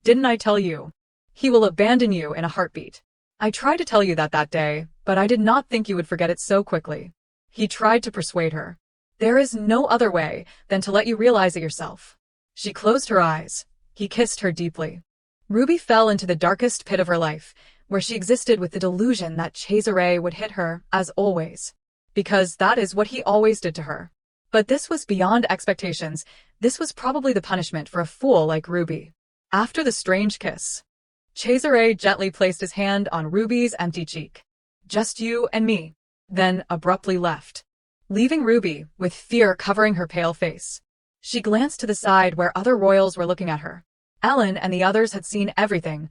didn't I tell you? He will abandon you in a heartbeat. I tried to tell you that day, but I did not think you would forget it so quickly. He tried to persuade her. There is no other way than to let you realize it yourself. She closed her eyes. He kissed her deeply. Ruby fell into the darkest pit of her life, where she existed with the delusion that Cesare would hit her, as always. Because that is what he always did to her. But this was beyond expectations. This was probably the punishment for a fool like Ruby. After the strange kiss, Cesare gently placed his hand on Ruby's empty cheek. Just you and me. Then abruptly left, leaving Ruby with fear covering her pale face. She glanced to the side where other royals were looking at her. Ellen and the others had seen everything,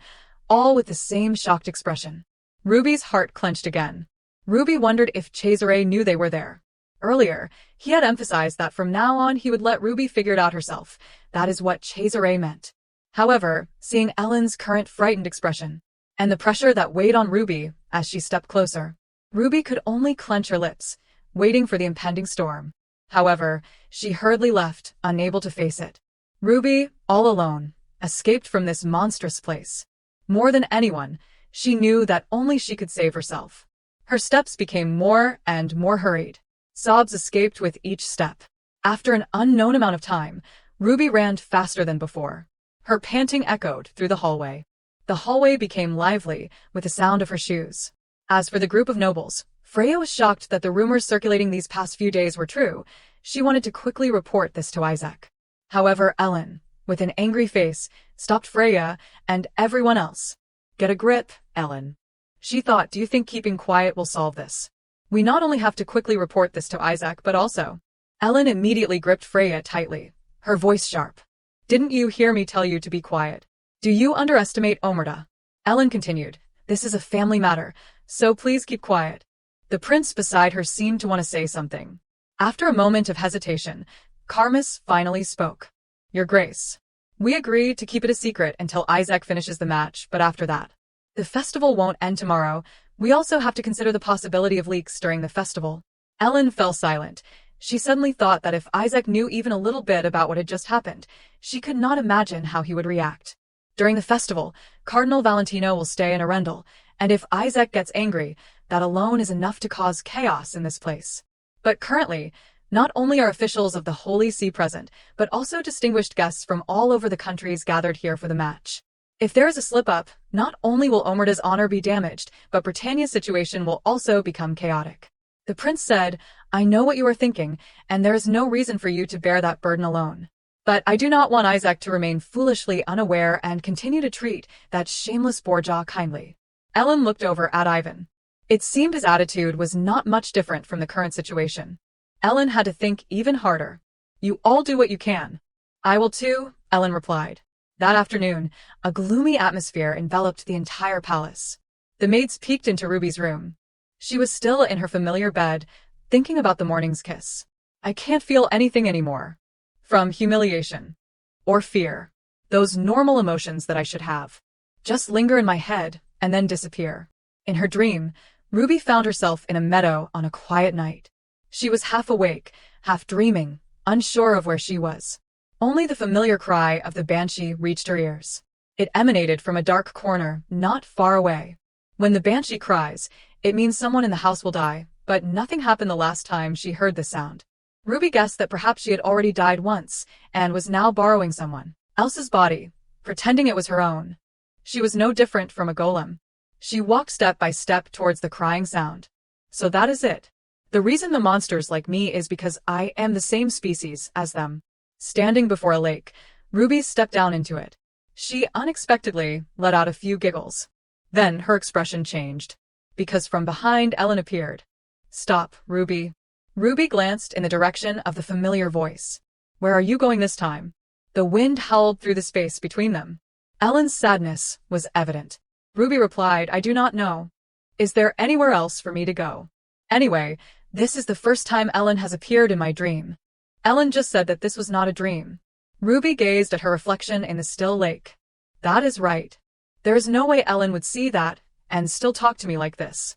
all with the same shocked expression. Ruby's heart clenched again. Ruby wondered if Cesare knew they were there. Earlier, he had emphasized that from now on he would let Ruby figure it out herself. That is what Cesare meant. However, seeing Ellen's current frightened expression, and the pressure that weighed on Ruby as she stepped closer, Ruby could only clench her lips, waiting for the impending storm. However, she hurriedly left, unable to face it. Ruby, all alone, escaped from this monstrous place. More than anyone, she knew that only she could save herself. Her steps became more and more hurried. Sobs escaped with each step. After an unknown amount of time, Ruby ran faster than before. Her panting echoed through the hallway. The hallway became lively with the sound of her shoes. As for the group of nobles, Freya was shocked that the rumors circulating these past few days were true. She wanted to quickly report this to Isaac. However, Ellen, with an angry face, stopped Freya and everyone else. Get a grip, Ellen. She thought, do you think keeping quiet will solve this? We not only have to quickly report this to Isaac, but also. Ellen immediately gripped Freya tightly, her voice sharp. Didn't you hear me tell you to be quiet? Do you underestimate Omerta? Ellen continued, this is a family matter, so please keep quiet. The prince beside her seemed to want to say something. After a moment of hesitation, Carmus finally spoke. Your Grace, we agreed to keep it a secret until Isaac finishes the match, but after that, the festival won't end tomorrow. We also have to consider the possibility of leaks during the festival. Ellen fell silent. She suddenly thought that if Isaac knew even a little bit about what had just happened, she could not imagine how he would react. During the festival, Cardinal Valentino will stay in Arundel, and if Isaac gets angry, that alone is enough to cause chaos in this place. But currently, not only are officials of the Holy See present, but also distinguished guests from all over the countries gathered here for the match. If there is a slip-up, not only will Omerta's honor be damaged, but Britannia's situation will also become chaotic. The prince said, I know what you are thinking, and there is no reason for you to bear that burden alone. But I do not want Isaac to remain foolishly unaware and continue to treat that shameless Borgia kindly. Ellen looked over at Ivan. It seemed his attitude was not much different from the current situation. Ellen had to think even harder. You all do what you can. I will too, Ellen replied. That afternoon, a gloomy atmosphere enveloped the entire palace. The maids peeked into Ruby's room. She was still in her familiar bed, thinking about the morning's kiss. I can't feel anything anymore. From humiliation. Or fear. Those normal emotions that I should have. Just linger in my head, and then disappear. In her dream, Ruby found herself in a meadow on a quiet night. She was half awake, half dreaming, unsure of where she was. Only the familiar cry of the banshee reached her ears. It emanated from a dark corner, not far away. When the banshee cries, it means someone in the house will die, but nothing happened the last time she heard the sound. Ruby guessed that perhaps she had already died once, and was now borrowing someone else's body, pretending it was her own. She was no different from a golem. She walked step by step towards the crying sound. So that is it. The reason the monsters like me is because I am the same species as them. Standing before a lake, Ruby stepped down into it. She unexpectedly let out a few giggles. Then her expression changed, because from behind Ellen appeared. Stop, Ruby. Ruby glanced in the direction of the familiar voice. Where are you going this time? The wind howled through the space between them. Ellen's sadness was evident. Ruby replied, I do not know. Is there anywhere else for me to go? Anyway, this is the first time Ellen has appeared in my dream. Ellen just said that this was not a dream. Ruby gazed at her reflection in the still lake. That is right. There is no way Ellen would see that and still talk to me like this.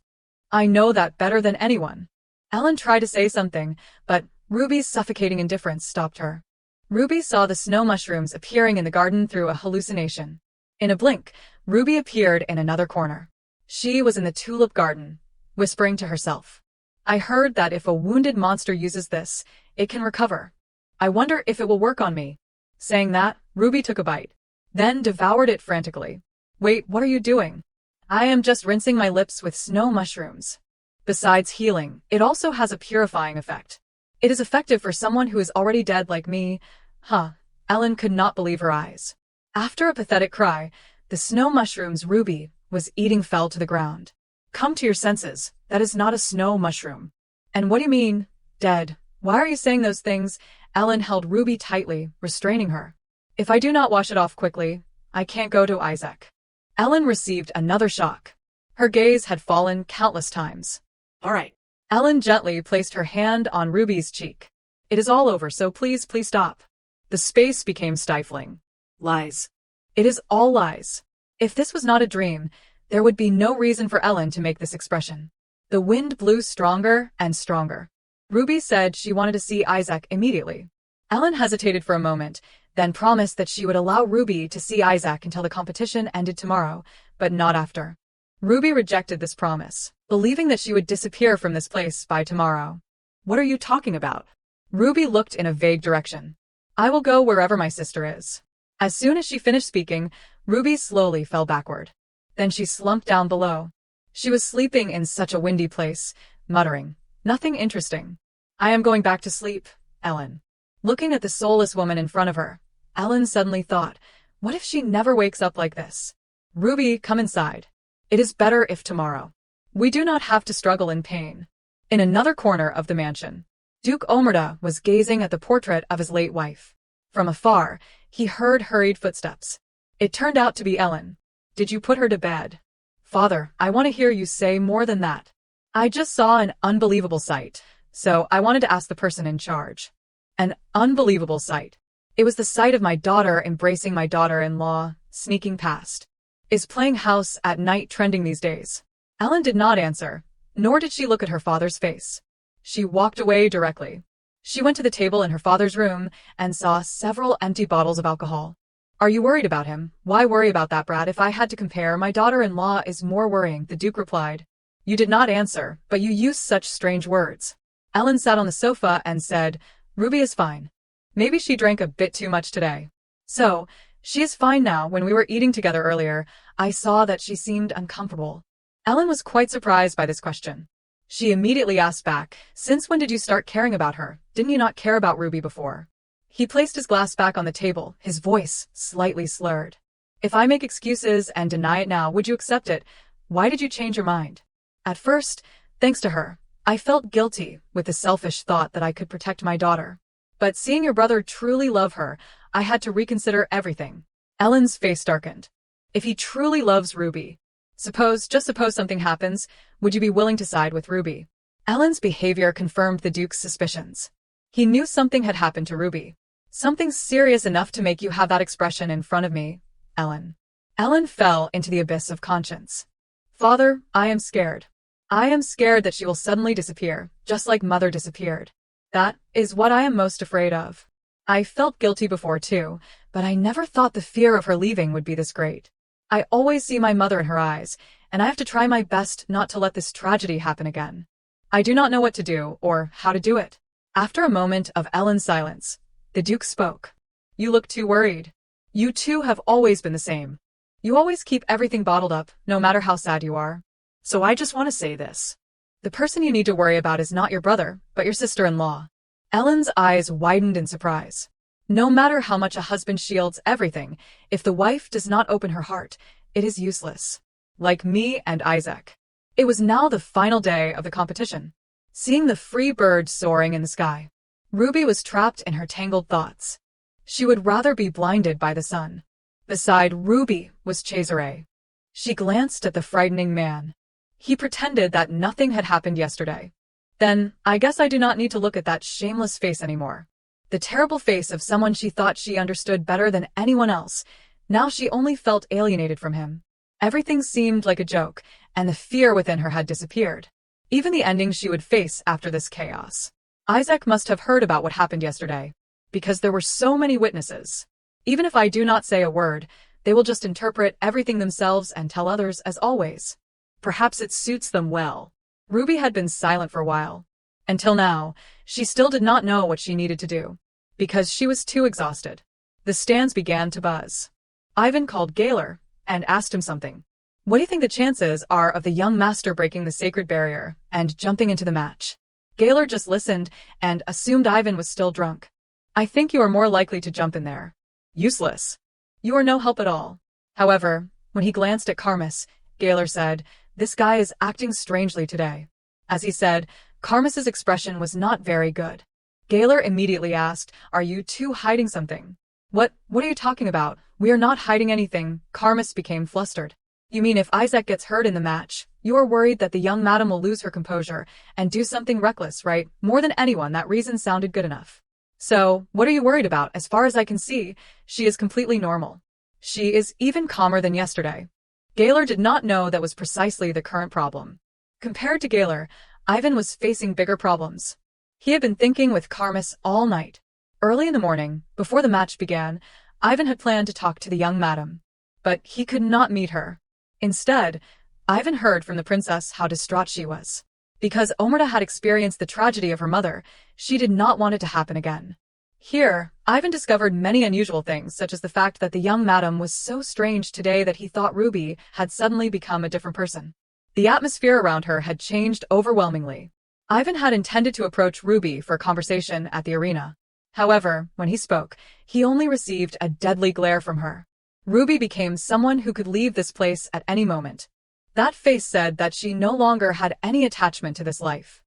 I know that better than anyone. Ellen tried to say something, but Ruby's suffocating indifference stopped her. Ruby saw the snow mushrooms appearing in the garden through a hallucination. In a blink, Ruby appeared in another corner. She was in the tulip garden, whispering to herself. I heard that if a wounded monster uses this, it can recover. I wonder if it will work on me. Saying that, Ruby took a bite, then devoured it frantically. Wait, what are you doing? I am just rinsing my lips with snow mushrooms. Besides healing, it also has a purifying effect. It is effective for someone who is already dead like me. Huh. Ellen could not believe her eyes. After a pathetic cry, the snow mushrooms Ruby was eating fell to the ground. Come to your senses. That is not a snow mushroom. And what do you mean, dead? Why are you saying those things? Ellen held Ruby tightly, restraining her. If I do not wash it off quickly, I can't go to Isaac. Ellen received another shock. Her gaze had fallen countless times. All right. Ellen gently placed her hand on Ruby's cheek. It is all over, so please stop. The space became stifling. Lies. It is all lies. If this was not a dream, there would be no reason for Ellen to make this expression. The wind blew stronger and stronger. Ruby said she wanted to see Isaac immediately. Ellen hesitated for a moment, then promised that she would allow Ruby to see Isaac until the competition ended tomorrow, but not after. Ruby rejected this promise, believing that she would disappear from this place by tomorrow. What are you talking about? Ruby looked in a vague direction. I will go wherever my sister is. As soon as she finished speaking, Ruby slowly fell backward. Then she slumped down below. She was sleeping in such a windy place, muttering, "Nothing interesting. I am going back to sleep, Ellen." Looking at the soulless woman in front of her, Ellen suddenly thought, what if she never wakes up like this? Ruby, come inside. It is better if tomorrow. We do not have to struggle in pain. In another corner of the mansion, Duke Omerta was gazing at the portrait of his late wife. From afar, he heard hurried footsteps. It turned out to be Ellen. Did you put her to bed? Father, I want to hear you say more than that. I just saw an unbelievable sight, so I wanted to ask the person in charge. An unbelievable sight. It was the sight of my daughter embracing my daughter-in-law, sneaking past. Is playing house at night trending these days? Ellen did not answer, nor did she look at her father's face. She walked away directly. She went to the table in her father's room and saw several empty bottles of alcohol. Are you worried about him? Why worry about that brat? If I had to compare, my daughter-in-law is more worrying, the Duke replied. You did not answer, but you used such strange words. Ellen sat on the sofa and said, Ruby is fine. Maybe she drank a bit too much today. So, she is fine now. When we were eating together earlier, I saw that she seemed uncomfortable. Ellen was quite surprised by this question. She immediately asked back, since when did you start caring about her? Didn't you not care about Ruby before? He placed his glass back on the table, his voice slightly slurred. If I make excuses and deny it now, would you accept it? Why did you change your mind? At first, thanks to her, I felt guilty with the selfish thought that I could protect my daughter. But seeing your brother truly love her, I had to reconsider everything. Ellen's face darkened. If he truly loves Ruby, just suppose something happens, would you be willing to side with Ruby? Ellen's behavior confirmed the Duke's suspicions. He knew something had happened to Ruby. Something serious enough to make you have that expression in front of me, Ellen. Ellen fell into the abyss of conscience. Father, I am scared. I am scared that she will suddenly disappear, just like Mother disappeared. That is what I am most afraid of. I felt guilty before too, but I never thought the fear of her leaving would be this great. I always see my mother in her eyes, and I have to try my best not to let this tragedy happen again. I do not know what to do or how to do it. After a moment of Ellen's silence, the Duke spoke. You look too worried. You two have always been the same. You always keep everything bottled up, no matter how sad you are. So I just want to say this. The person you need to worry about is not your brother, but your sister-in-law. Ellen's eyes widened in surprise. No matter how much a husband shields everything, if the wife does not open her heart, it is useless. Like me and Isaac. It was now the final day of the competition. Seeing the free bird soaring in the sky, Ruby was trapped in her tangled thoughts. She would rather be blinded by the sun. Beside Ruby was Cesare. She glanced at the frightening man. He pretended that nothing had happened yesterday. Then, I guess I do not need to look at that shameless face anymore. The terrible face of someone she thought she understood better than anyone else. Now she only felt alienated from him. Everything seemed like a joke, and the fear within her had disappeared. Even the ending she would face after this chaos. Isaac must have heard about what happened yesterday, because there were so many witnesses. Even if I do not say a word, they will just interpret everything themselves and tell others as always. Perhaps it suits them well. Ruby had been silent for a while. Until now, she still did not know what she needed to do, because she was too exhausted. The stands began to buzz. Ivan called Gaylor and asked him something. What do you think the chances are of the young master breaking the sacred barrier and jumping into the match? Gaylor just listened and assumed Ivan was still drunk. I think you are more likely to jump in there. Useless. You are no help at all. However, when he glanced at Karmas, Gaylor said, this guy is acting strangely today. As he said, Karmas's expression was not very good. Gaylor immediately asked, are you two hiding something? What are you talking about? We are not hiding anything. Karmas became flustered. You mean if Isaac gets hurt in the match, you are worried that the young madam will lose her composure and do something reckless, right? More than anyone, that reason sounded good enough. So, what are you worried about? As far as I can see, she is completely normal. She is even calmer than yesterday. Gaylor did not know that was precisely the current problem. Compared to Gaylor, Ivan was facing bigger problems. He had been thinking with Karmas all night. Early in the morning, before the match began, Ivan had planned to talk to the young madam. But he could not meet her. Instead, Ivan heard from the princess how distraught she was. Because Omerta had experienced the tragedy of her mother, she did not want it to happen again. Here, Ivan discovered many unusual things, such as the fact that the young madam was so strange today that he thought Ruby had suddenly become a different person. The atmosphere around her had changed overwhelmingly. Ivan had intended to approach Ruby for a conversation at the arena. However, when he spoke, he only received a deadly glare from her. Ruby became someone who could leave this place at any moment. That face said that she no longer had any attachment to this life.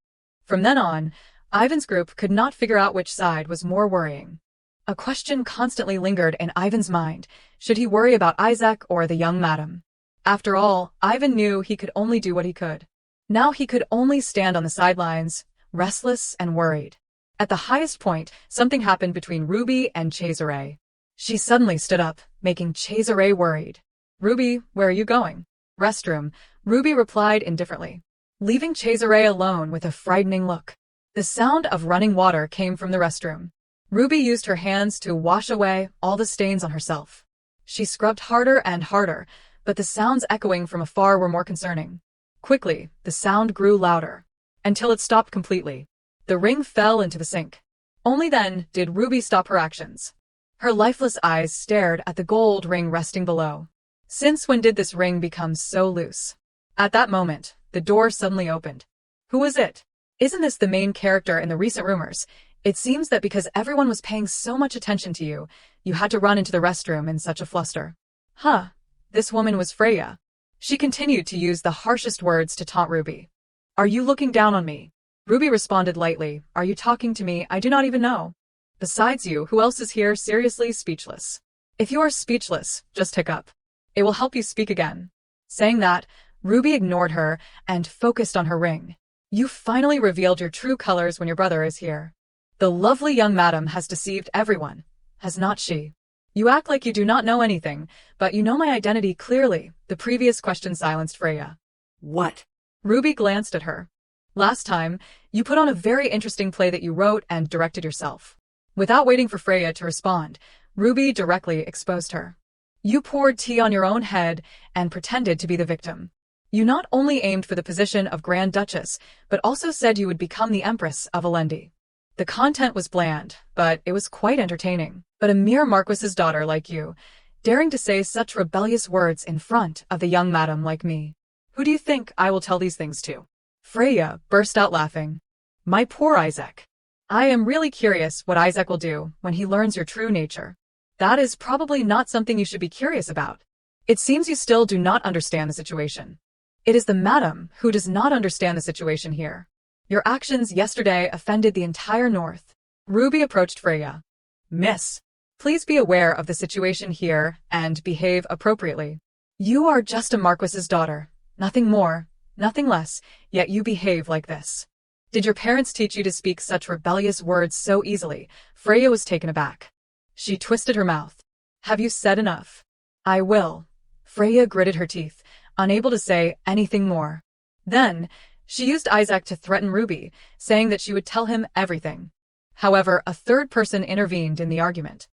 From then on, Ivan's group could not figure out which side was more worrying. A question constantly lingered in Ivan's mind. Should he worry about Isaac or the young madam? After all, Ivan knew he could only do what he could. Now he could only stand on the sidelines, restless and worried. At the highest point, something happened between Ruby and Cesare. She suddenly stood up, making Cesare worried. Ruby, where are you going? Restroom, Ruby replied indifferently, leaving Cesare alone with a frightening look. The sound of running water came from the restroom. Ruby used her hands to wash away all the stains on herself. She scrubbed harder and harder, but the sounds echoing from afar were more concerning. Quickly, the sound grew louder, until it stopped completely. The ring fell into the sink. Only then did Ruby stop her actions. Her lifeless eyes stared at the gold ring resting below. Since when did this ring become so loose? At that moment, the door suddenly opened. Who was it? Isn't this the main character in the recent rumors? It seems that because everyone was paying so much attention to you, you had to run into the restroom in such a fluster. Huh, this woman was Freya. She continued to use the harshest words to taunt Ruby. Are you looking down on me? Ruby responded lightly, are you talking to me? I do not even know. Besides you, who else is here? Seriously speechless. If you are speechless, just hiccup. It will help you speak again. Saying that, Ruby ignored her and focused on her ring. You finally revealed your true colors when your brother is here. The lovely young madam has deceived everyone, has not she? You act like you do not know anything, but you know my identity clearly. The previous question silenced Freya. What? Ruby glanced at her. Last time, you put on a very interesting play that you wrote and directed yourself. Without waiting for Freya to respond, Ruby directly exposed her. You poured tea on your own head and pretended to be the victim. You not only aimed for the position of Grand Duchess, but also said you would become the Empress of Alendi. The content was bland, but it was quite entertaining. But a mere Marquis's daughter like you, daring to say such rebellious words in front of the young madam like me. Who do you think I will tell these things to? Freya burst out laughing. My poor Isaac. I am really curious what Isaac will do when he learns your true nature. That is probably not something you should be curious about. It seems you still do not understand the situation. It is the madam who does not understand the situation here. Your actions yesterday offended the entire North. Ruby approached Freya. Miss, please be aware of the situation here and behave appropriately. You are just a Marquis's daughter, nothing more, nothing less, yet you behave like this. Did your parents teach you to speak such rebellious words so easily? Freya was taken aback. She twisted her mouth. Have you said enough? I will. Freya gritted her teeth, unable to say anything more. Then, she used Isaac to threaten Ruby, saying that she would tell him everything. However, a third person intervened in the argument.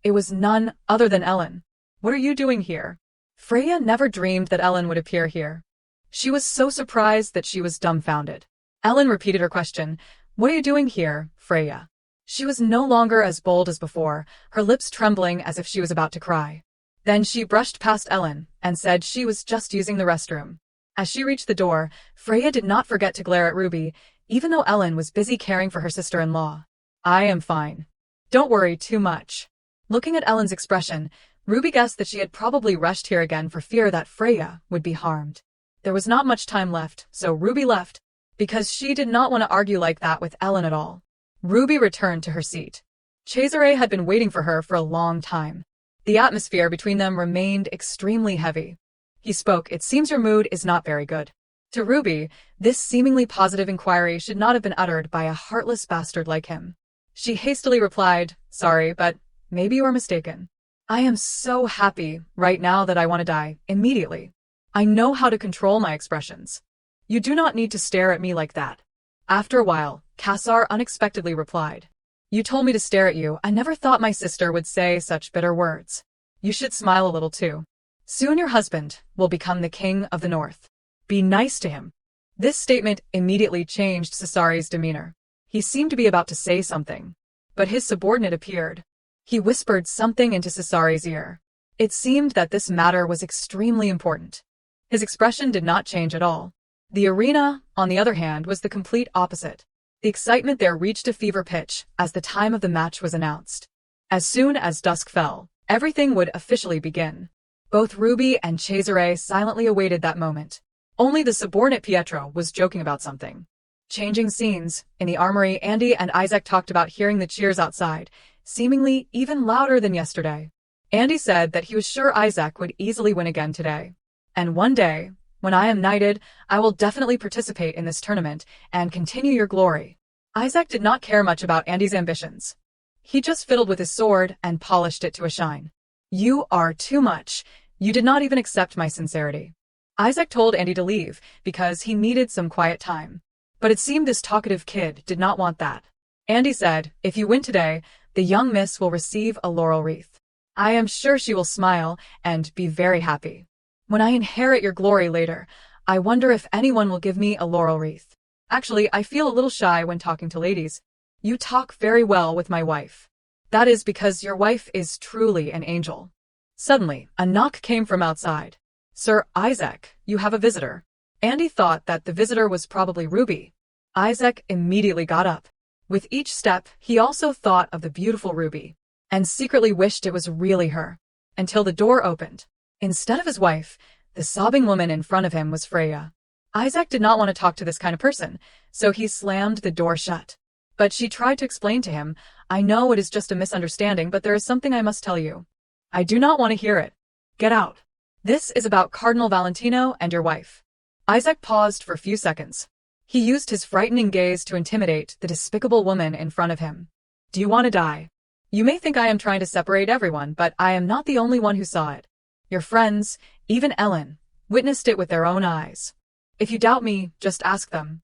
It was none other than Ellen. What are you doing here? Freya never dreamed that Ellen would appear here. She was so surprised that she was dumbfounded. Ellen repeated her question. What are you doing here, Freya? She was no longer as bold as before, her lips trembling as if she was about to cry. Then she brushed past Ellen and said she was just using the restroom. As she reached the door, Freya did not forget to glare at Ruby, even though Ellen was busy caring for her sister-in-law. I am fine. Don't worry too much. Looking at Ellen's expression, Ruby guessed that she had probably rushed here again for fear that Freya would be harmed. There was not much time left, so Ruby left, because she did not want to argue like that with Ellen at all. Ruby returned to her seat. Cesare had been waiting for her for a long time. The atmosphere between them remained extremely heavy. He spoke. It seems your mood is not very good. To Ruby, this seemingly positive inquiry should not have been uttered by a heartless bastard like him. She hastily replied, sorry, but maybe you are mistaken. I am so happy right now that I want to die immediately. I know how to control my expressions. You do not need to stare at me like that. After a while, Cassar unexpectedly replied. You told me to stare at you. I never thought my sister would say such bitter words. You should smile a little too. Soon your husband will become the king of the north. Be nice to him. This statement immediately changed Cesari's demeanor. He seemed to be about to say something, but his subordinate appeared. He whispered something into Cesari's ear. It seemed that this matter was extremely important. His expression did not change at all. The arena, on the other hand, was the complete opposite. The excitement there reached a fever pitch as the time of the match was announced. As soon as dusk fell, everything would officially begin. Both Ruby and Cesare silently awaited that moment. Only the subordinate Pietro was joking about something. Changing scenes, in the armory, Andy and Isaac talked about hearing the cheers outside, seemingly even louder than yesterday. Andy said that he was sure Isaac would easily win again today. And one day, when I am knighted, I will definitely participate in this tournament and continue your glory. Isaac did not care much about Andy's ambitions. He just fiddled with his sword and polished it to a shine. You are too much. You did not even accept my sincerity. Isaac told Andy to leave because he needed some quiet time. But it seemed this talkative kid did not want that. Andy said, if you win today, the young miss will receive a laurel wreath. I am sure she will smile and be very happy. When I inherit your glory later, I wonder if anyone will give me a laurel wreath. Actually, I feel a little shy when talking to ladies. You talk very well with my wife. That is because your wife is truly an angel. Suddenly, a knock came from outside. Sir Isaac, you have a visitor. Andy thought that the visitor was probably Ruby. Isaac immediately got up. With each step, he also thought of the beautiful Ruby, and secretly wished it was really her. Until the door opened. Instead of his wife, the sobbing woman in front of him was Freya. Isaac did not want to talk to this kind of person, so he slammed the door shut. But she tried to explain to him, I know it is just a misunderstanding, but there is something I must tell you. I do not want to hear it. Get out. This is about Cardinal Valentino and your wife. Isaac paused for a few seconds. He used his frightening gaze to intimidate the despicable woman in front of him. Do you want to die? You may think I am trying to separate everyone, but I am not the only one who saw it. Your friends, even Ellen, witnessed it with their own eyes. If you doubt me, just ask them.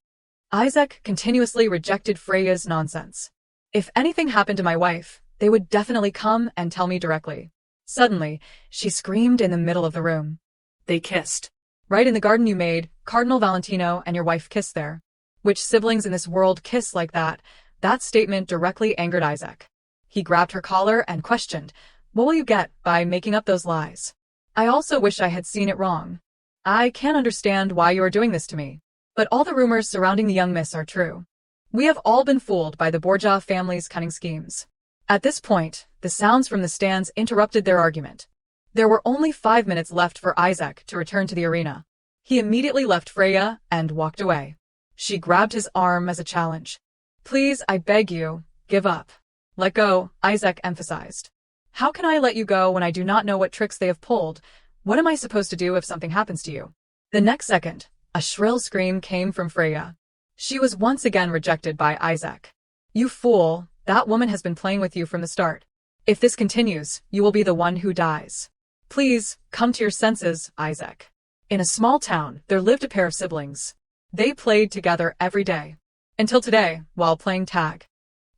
Isaac continuously rejected Freya's nonsense. If anything happened to my wife, they would definitely come and tell me directly. Suddenly, she screamed in the middle of the room. They kissed. Right in the garden you made, Cardinal Valentino and your wife kissed there. Which siblings in this world kiss like that? That statement directly angered Isaac. He grabbed her collar and questioned, what will you get by making up those lies? I also wish I had seen it wrong. I can't understand why you are doing this to me. But all the rumors surrounding the young miss are true. We have all been fooled by the Borgia family's cunning schemes. At this point, the sounds from the stands interrupted their argument. There were only 5 minutes left for Isaac to return to the arena. He immediately left Freya and walked away. She grabbed his arm as a challenge. Please, I beg you, give up. Let go, Isaac emphasized. How can I let you go when I do not know what tricks they have pulled? What am I supposed to do if something happens to you? The next second, a shrill scream came from Freya. She was once again rejected by Isaac. You fool, that woman has been playing with you from the start. If this continues, you will be the one who dies. Please, come to your senses, Isaac. In a small town, there lived a pair of siblings. They played together every day. Until today, while playing tag.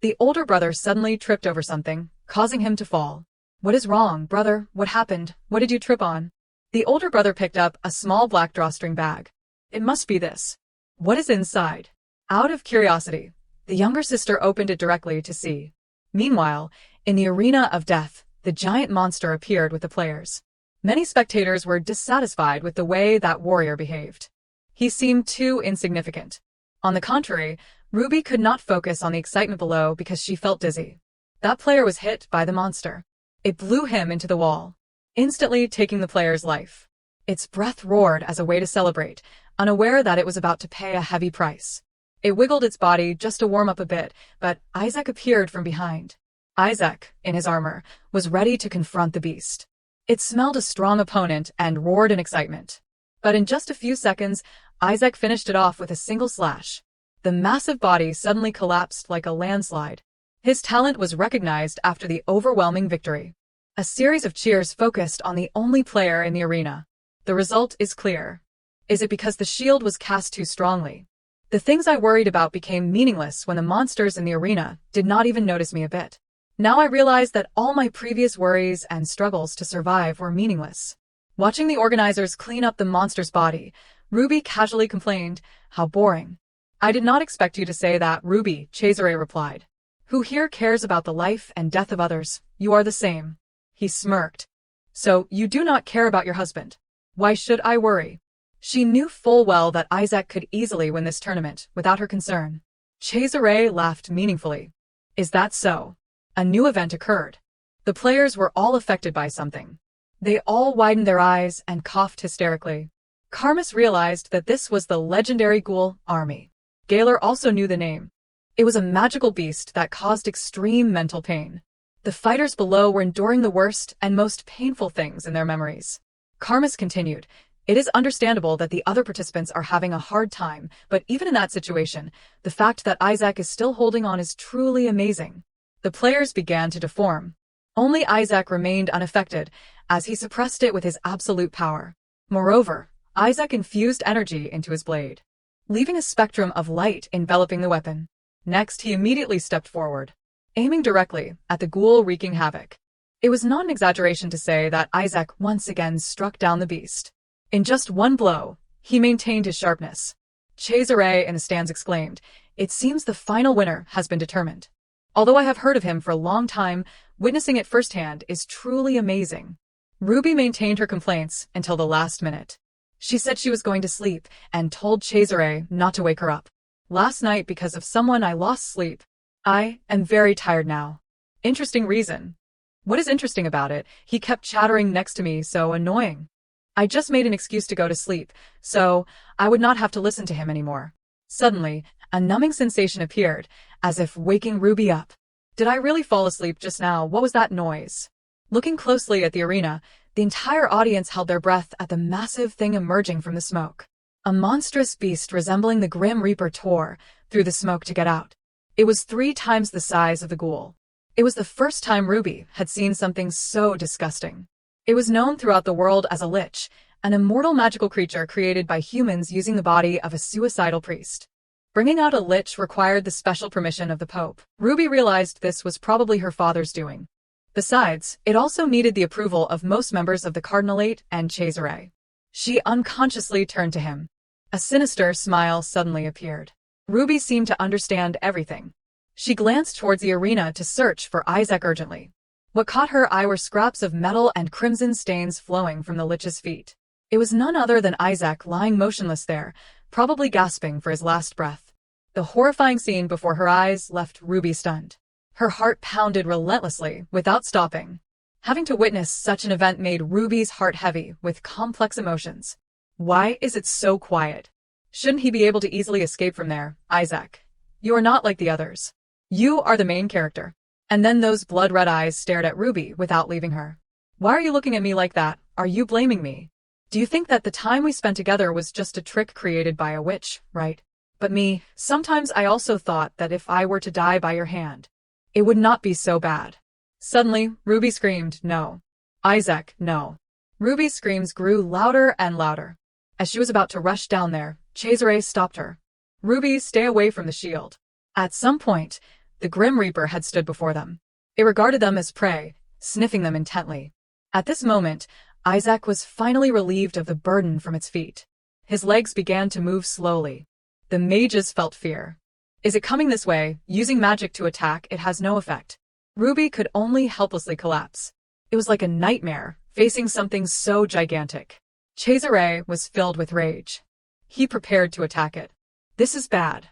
The older brother suddenly tripped over something, causing him to fall. What is wrong, brother? What happened? What did you trip on? The older brother picked up a small black drawstring bag. It must be this. What is inside? Out of curiosity, the younger sister opened it directly to see. Meanwhile, in the arena of death, the giant monster appeared with the players. Many spectators were dissatisfied with the way that warrior behaved. He seemed too insignificant. On the contrary, Ruby could not focus on the excitement below because she felt dizzy. That player was hit by the monster. It blew him into the wall, instantly taking the player's life. Its breath roared as a way to celebrate, unaware that it was about to pay a heavy price. It wiggled its body just to warm up a bit, but Isaac appeared from behind. Isaac, in his armor, was ready to confront the beast. It smelled a strong opponent and roared in excitement. But in just a few seconds, Isaac finished it off with a single slash. The massive body suddenly collapsed like a landslide. His talent was recognized after the overwhelming victory. A series of cheers focused on the only player in the arena. The result is clear. Is it because the shield was cast too strongly? The things I worried about became meaningless when the monsters in the arena did not even notice me a bit. Now I realized that all my previous worries and struggles to survive were meaningless. Watching the organizers clean up the monster's body, Ruby casually complained, "How boring." "I did not expect you to say that, Ruby," Cesare replied. "Who here cares about the life and death of others? You are the same." He smirked. "So, you do not care about your husband. Why should I worry?" She knew full well that Isaac could easily win this tournament without her concern. Cesare laughed meaningfully. "Is that so?" A new event occurred. The players were all affected by something. They all widened their eyes and coughed hysterically. Carmus realized that this was the legendary ghoul army. Gaylor also knew the name. It was a magical beast that caused extreme mental pain. The fighters below were enduring the worst and most painful things in their memories. Carmus continued, "It is understandable that the other participants are having a hard time, but even in that situation, the fact that Isaac is still holding on is truly amazing." The players began to deform. Only Isaac remained unaffected, as he suppressed it with his absolute power. Moreover, Isaac infused energy into his blade, leaving a spectrum of light enveloping the weapon. Next, he immediately stepped forward, aiming directly at the ghoul wreaking havoc. It was not an exaggeration to say that Isaac once again struck down the beast. In just one blow, he maintained his sharpness. Cesare in the stands exclaimed, "It seems the final winner has been determined. Although I have heard of him for a long time, witnessing it firsthand is truly amazing." Ruby maintained her complaints until the last minute. She said she was going to sleep and told Cesare not to wake her up. "Last night, because of someone, I lost sleep. I am very tired now." Interesting reason. What is interesting about it? He kept chattering next to me, so annoying. I just made an excuse to go to sleep, so I would not have to listen to him anymore. Suddenly, a numbing sensation appeared, as if waking Ruby up. Did I really fall asleep just now? What was that noise? Looking closely at the arena, the entire audience held their breath at the massive thing emerging from the smoke. A monstrous beast resembling the Grim Reaper tore through the smoke to get out. It was 3 times the size of the ghoul. It was the first time Ruby had seen something so disgusting. It was known throughout the world as a lich, an immortal magical creature created by humans using the body of a suicidal priest. Bringing out a lich required the special permission of the Pope. Ruby realized this was probably her father's doing. Besides, it also needed the approval of most members of the Cardinalate and Cesare. She unconsciously turned to him. A sinister smile suddenly appeared. Ruby seemed to understand everything. She glanced towards the arena to search for Isaac urgently. What caught her eye were scraps of metal and crimson stains flowing from the lich's feet. It was none other than Isaac lying motionless there, probably gasping for his last breath. The horrifying scene before her eyes left Ruby stunned. Her heart pounded relentlessly, without stopping. Having to witness such an event made Ruby's heart heavy with complex emotions. Why is it so quiet? Shouldn't he be able to easily escape from there? "Isaac, you are not like the others. You are the main character." And then those blood-red eyes stared at Ruby without leaving her. "Why are you looking at me like that? Are you blaming me? Do you think that the time we spent together was just a trick created by a witch, right? But me, sometimes I also thought that if I were to die by your hand, it would not be so bad." Suddenly, Ruby screamed, "No. Isaac, no." Ruby's screams grew louder and louder. As she was about to rush down there, Cesare stopped her. "Ruby, stay away from the shield." At some point, the Grim Reaper had stood before them. It regarded them as prey, sniffing them intently. At this moment, Isaac was finally relieved of the burden from its feet. His legs began to move slowly. The mages felt fear. Is it coming this way? Using magic to attack, it has no effect. Ruby could only helplessly collapse. It was like a nightmare, facing something so gigantic. Cesare was filled with rage. He prepared to attack it. "This is bad."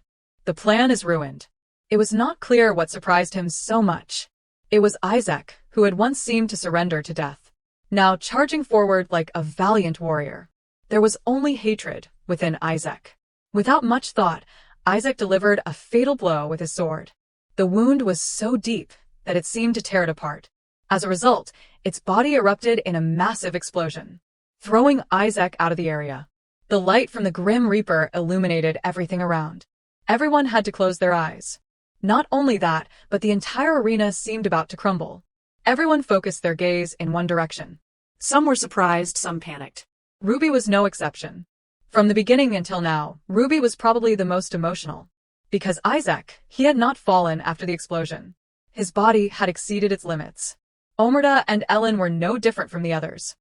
The plan is ruined. It was not clear what surprised him so much. It was Isaac, who had once seemed to surrender to death, now charging forward like a valiant warrior. There was only hatred within Isaac. Without much thought, Isaac delivered a fatal blow with his sword. The wound was so deep that it seemed to tear it apart. As a result, its body erupted in a massive explosion, throwing Isaac out of the area. The light from the Grim Reaper illuminated everything around. Everyone had to close their eyes. Not only that, but the entire arena seemed about to crumble. Everyone focused their gaze in one direction. Some were surprised, some panicked. Ruby was no exception. From the beginning until now, Ruby was probably the most emotional. Because Isaac, he had not fallen after the explosion. His body had exceeded its limits. Omerta and Ellen were no different from the others.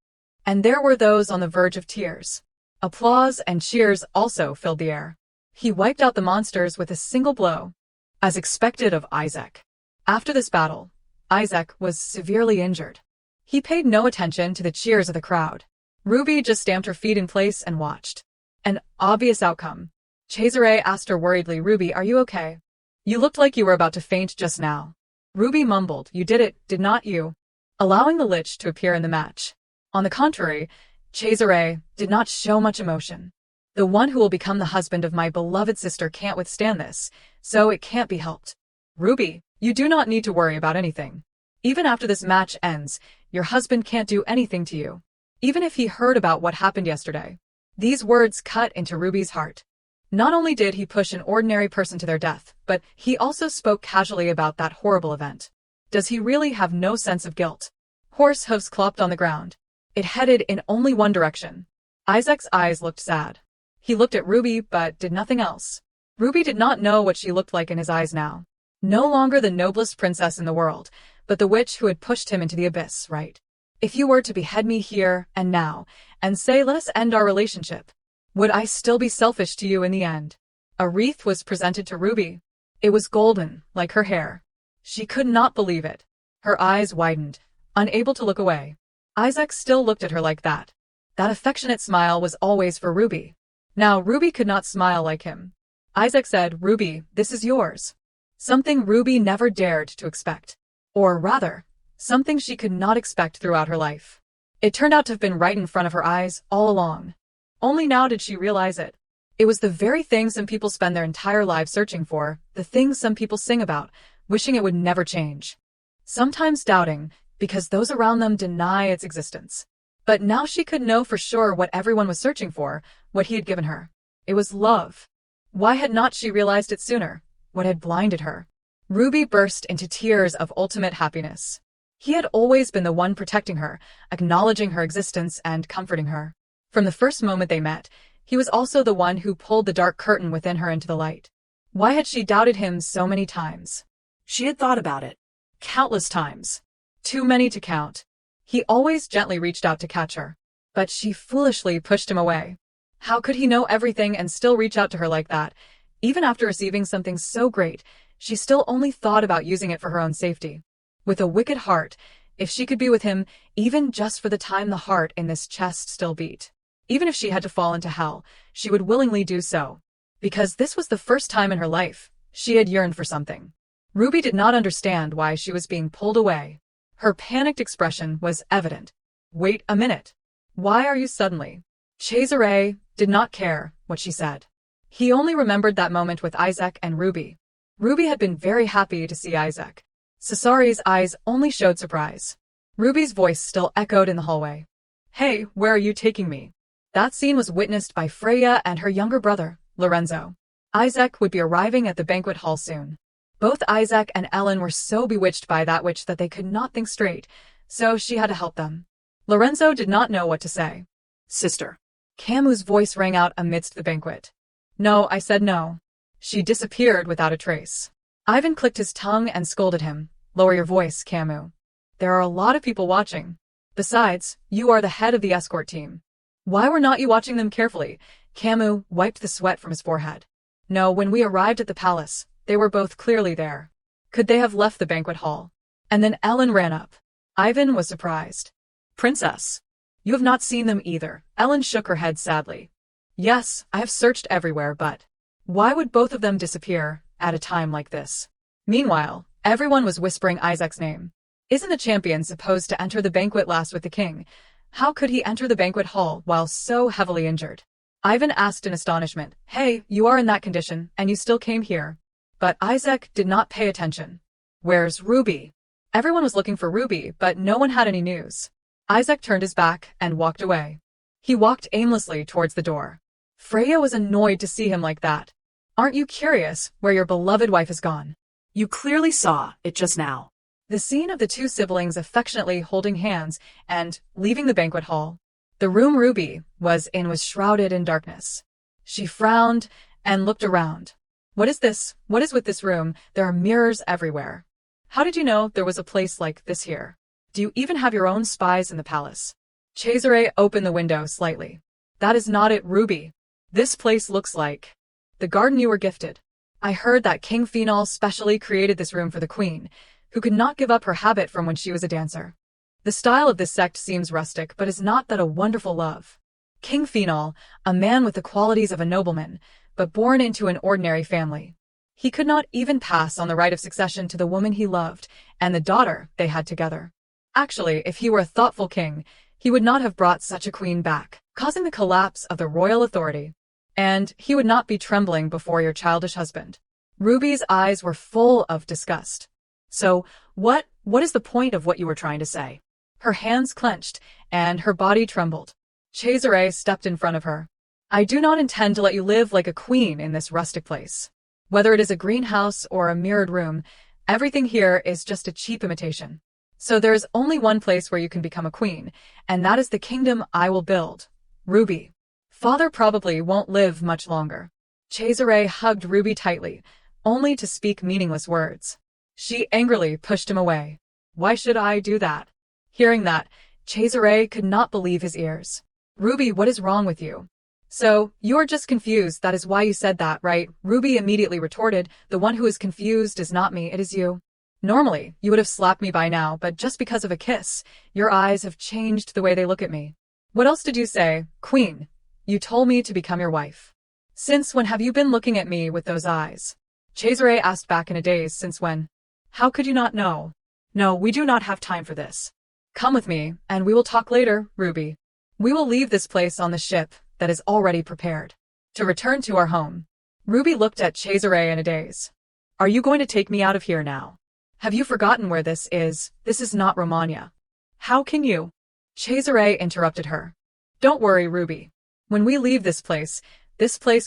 And there were those on the verge of tears. Applause and cheers also filled the air. He wiped out the monsters with a single blow, as expected of Isaac. After this battle, Isaac was severely injured. He paid no attention to the cheers of the crowd. Ruby just stamped her feet in place and watched. An obvious outcome. Cesare asked her worriedly, "Ruby, are you okay? You looked like you were about to faint just now." Ruby mumbled, "You did it, did not you?" allowing the Lich to appear in the match. On the contrary, Cesare did not show much emotion. The one who will become the husband of my beloved sister can't withstand this, so it can't be helped. Ruby, you do not need to worry about anything. Even after this match ends, your husband can't do anything to you. Even if he heard about what happened yesterday. These words cut into Ruby's heart. Not only did he push an ordinary person to their death, but he also spoke casually about that horrible event. Does he really have no sense of guilt? Horse hooves clopped on the ground. It headed in only one direction. Isaac's eyes looked sad. He looked at Ruby but did nothing else. Ruby did not know what she looked like in his eyes now. No longer the noblest princess in the world, but the witch who had pushed him into the abyss, right? If you were to behead me here and now, and say let us end our relationship, would I still be selfish to you in the end? A wreath was presented to Ruby. It was golden, like her hair. She could not believe it. Her eyes widened, unable to look away. Isaac still looked at her like that. That affectionate smile was always for Ruby. Now Ruby could not smile like him. Isaac said, "Ruby, this is yours." Something Ruby never dared to expect. Or rather, something she could not expect throughout her life. It turned out to have been right in front of her eyes all along. Only now did she realize it. It was the very thing some people spend their entire lives searching for, the things some people sing about, wishing it would never change. Sometimes doubting, because those around them deny its existence. But now she could know for sure what everyone was searching for, what he had given her. It was love. Why had not she realized it sooner? What had blinded her? Ruby burst into tears of ultimate happiness. He had always been the one protecting her, acknowledging her existence and comforting her. From the first moment they met, he was also the one who pulled the dark curtain within her into the light. Why had she doubted him so many times? She had thought about it. Countless times. Too many to count. He always gently reached out to catch her. But she foolishly pushed him away. How could he know everything and still reach out to her like that? Even after receiving something so great, she still only thought about using it for her own safety. With a wicked heart, if she could be with him, even just for the time the heart in this chest still beat. Even if she had to fall into hell, she would willingly do so. Because this was the first time in her life she had yearned for something. Ruby did not understand why she was being pulled away. Her panicked expression was evident. "Wait a minute. Why are you suddenly?" Cesare did not care what she said. He only remembered that moment with Isaac and Ruby. Ruby had been very happy to see Isaac. Cesare's eyes only showed surprise. Ruby's voice still echoed in the hallway. "Hey, where are you taking me?" That scene was witnessed by Freya and her younger brother, Lorenzo. Isaac would be arriving at the banquet hall soon. Both Isaac and Ellen were so bewitched by that witch that they could not think straight, so she had to help them. Lorenzo did not know what to say. "Sister." Camu's voice rang out amidst the banquet. "No, I said no." She disappeared without a trace. Ivan clicked his tongue and scolded him. "Lower your voice, Camu. There are a lot of people watching. Besides, you are the head of the escort team. Why were not you watching them carefully?" Camu wiped the sweat from his forehead. "No, when we arrived at the palace, they were both clearly there. Could they have left the banquet hall?" And then Ellen ran up. Ivan was surprised. "Princess, you have not seen them either." Ellen shook her head sadly. "Yes, I have searched everywhere, but..." Why would both of them disappear at a time like this? Meanwhile, everyone was whispering Isaac's name. Isn't the champion supposed to enter the banquet last with the king? How could he enter the banquet hall while so heavily injured? Ivan asked in astonishment, "Hey, you are in that condition, and you still came here." But Isaac did not pay attention. "Where's Ruby?" Everyone was looking for Ruby, but no one had any news. Isaac turned his back and walked away. He walked aimlessly towards the door. Freya was annoyed to see him like that. "Aren't you curious where your beloved wife has gone?" You clearly saw it just now. The scene of the two siblings affectionately holding hands and leaving the banquet hall. The room Ruby was in was shrouded in darkness. She frowned and looked around. "What is this? What is with this room? There are mirrors everywhere. How did you know there was a place like this here? Do you even have your own spies in the palace?" Cesare opened the window slightly. "That is not it, Ruby. This place looks like the garden you were gifted. I heard that King Phenol specially created this room for the queen, who could not give up her habit from when she was a dancer. The style of this sect seems rustic, but is not that a wonderful love? King Phenol, a man with the qualities of a nobleman, but born into an ordinary family. He could not even pass on the right of succession to the woman he loved and the daughter they had together. Actually, if he were a thoughtful king, he would not have brought such a queen back, causing the collapse of the royal authority. And he would not be trembling before your childish husband." Ruby's eyes were full of disgust. "So, what is the point of what you were trying to say?" Her hands clenched, and her body trembled. Cesare stepped in front of her. "I do not intend to let you live like a queen in this rustic place. Whether it is a greenhouse or a mirrored room, everything here is just a cheap imitation. So there is only one place where you can become a queen, and that is the kingdom I will build. Ruby. Father probably won't live much longer." Cesare hugged Ruby tightly, only to speak meaningless words. She angrily pushed him away. "Why should I do that?" Hearing that, Cesare could not believe his ears. "Ruby, what is wrong with you?" "So, you are just confused, that is why you said that, right?" Ruby immediately retorted, "The one who is confused is not me, it is you. Normally, you would have slapped me by now, but just because of a kiss, your eyes have changed the way they look at me. What else did you say, Queen? You told me to become your wife. Since when have you been looking at me with those eyes?" Cesare asked back in a daze. "Since when? How could you not know?" "No, we do not have time for this. Come with me, and we will talk later, Ruby. We will leave this place on the ship that is already prepared to return to our home." Ruby looked at Cesare in a daze. "Are you going to take me out of here now? Have you forgotten where this is? This is not Romagna. How can you?" Cesare interrupted her. "Don't worry, Ruby. When we leave this place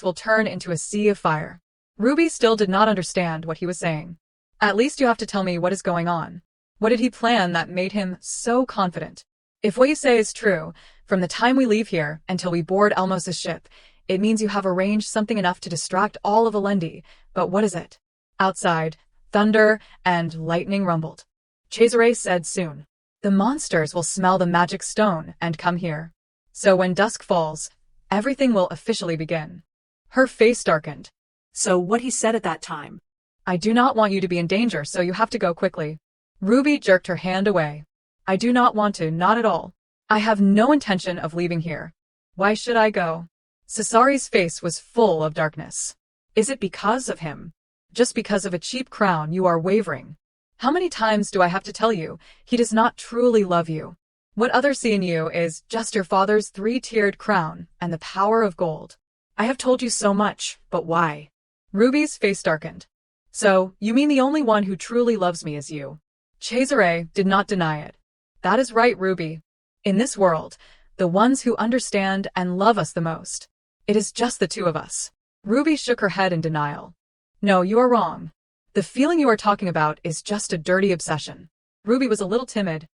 will turn into a sea of fire." Ruby still did not understand what he was saying. "At least you have to tell me what is going on. What did he plan that made him so confident? If what you say is true, from the time we leave here until we board Elmos's ship, it means you have arranged something enough to distract all of Alendi. But what is it?" Outside, thunder and lightning rumbled. Cesare said soon, "The monsters will smell the magic stone and come here. So when dusk falls, everything will officially begin." Her face darkened. So what he said at that time? "I do not want you to be in danger, so you have to go quickly." Ruby jerked her hand away. "I do not want to, not at all. I have no intention of leaving here. Why should I go?" Cesari's face was full of darkness. "Is it because of him? Just because of a cheap crown you are wavering? How many times do I have to tell you, he does not truly love you? What others see in you is just your father's three-tiered crown and the power of gold." "I have told you so much, but why?" Ruby's face darkened. "So, you mean the only one who truly loves me is you?" Cesare did not deny it. "That is right, Ruby. In this world, the ones who understand and love us the most, it is just the two of us." Ruby shook her head in denial. "No, you are wrong. The feeling you are talking about is just a dirty obsession." Ruby was a little timid.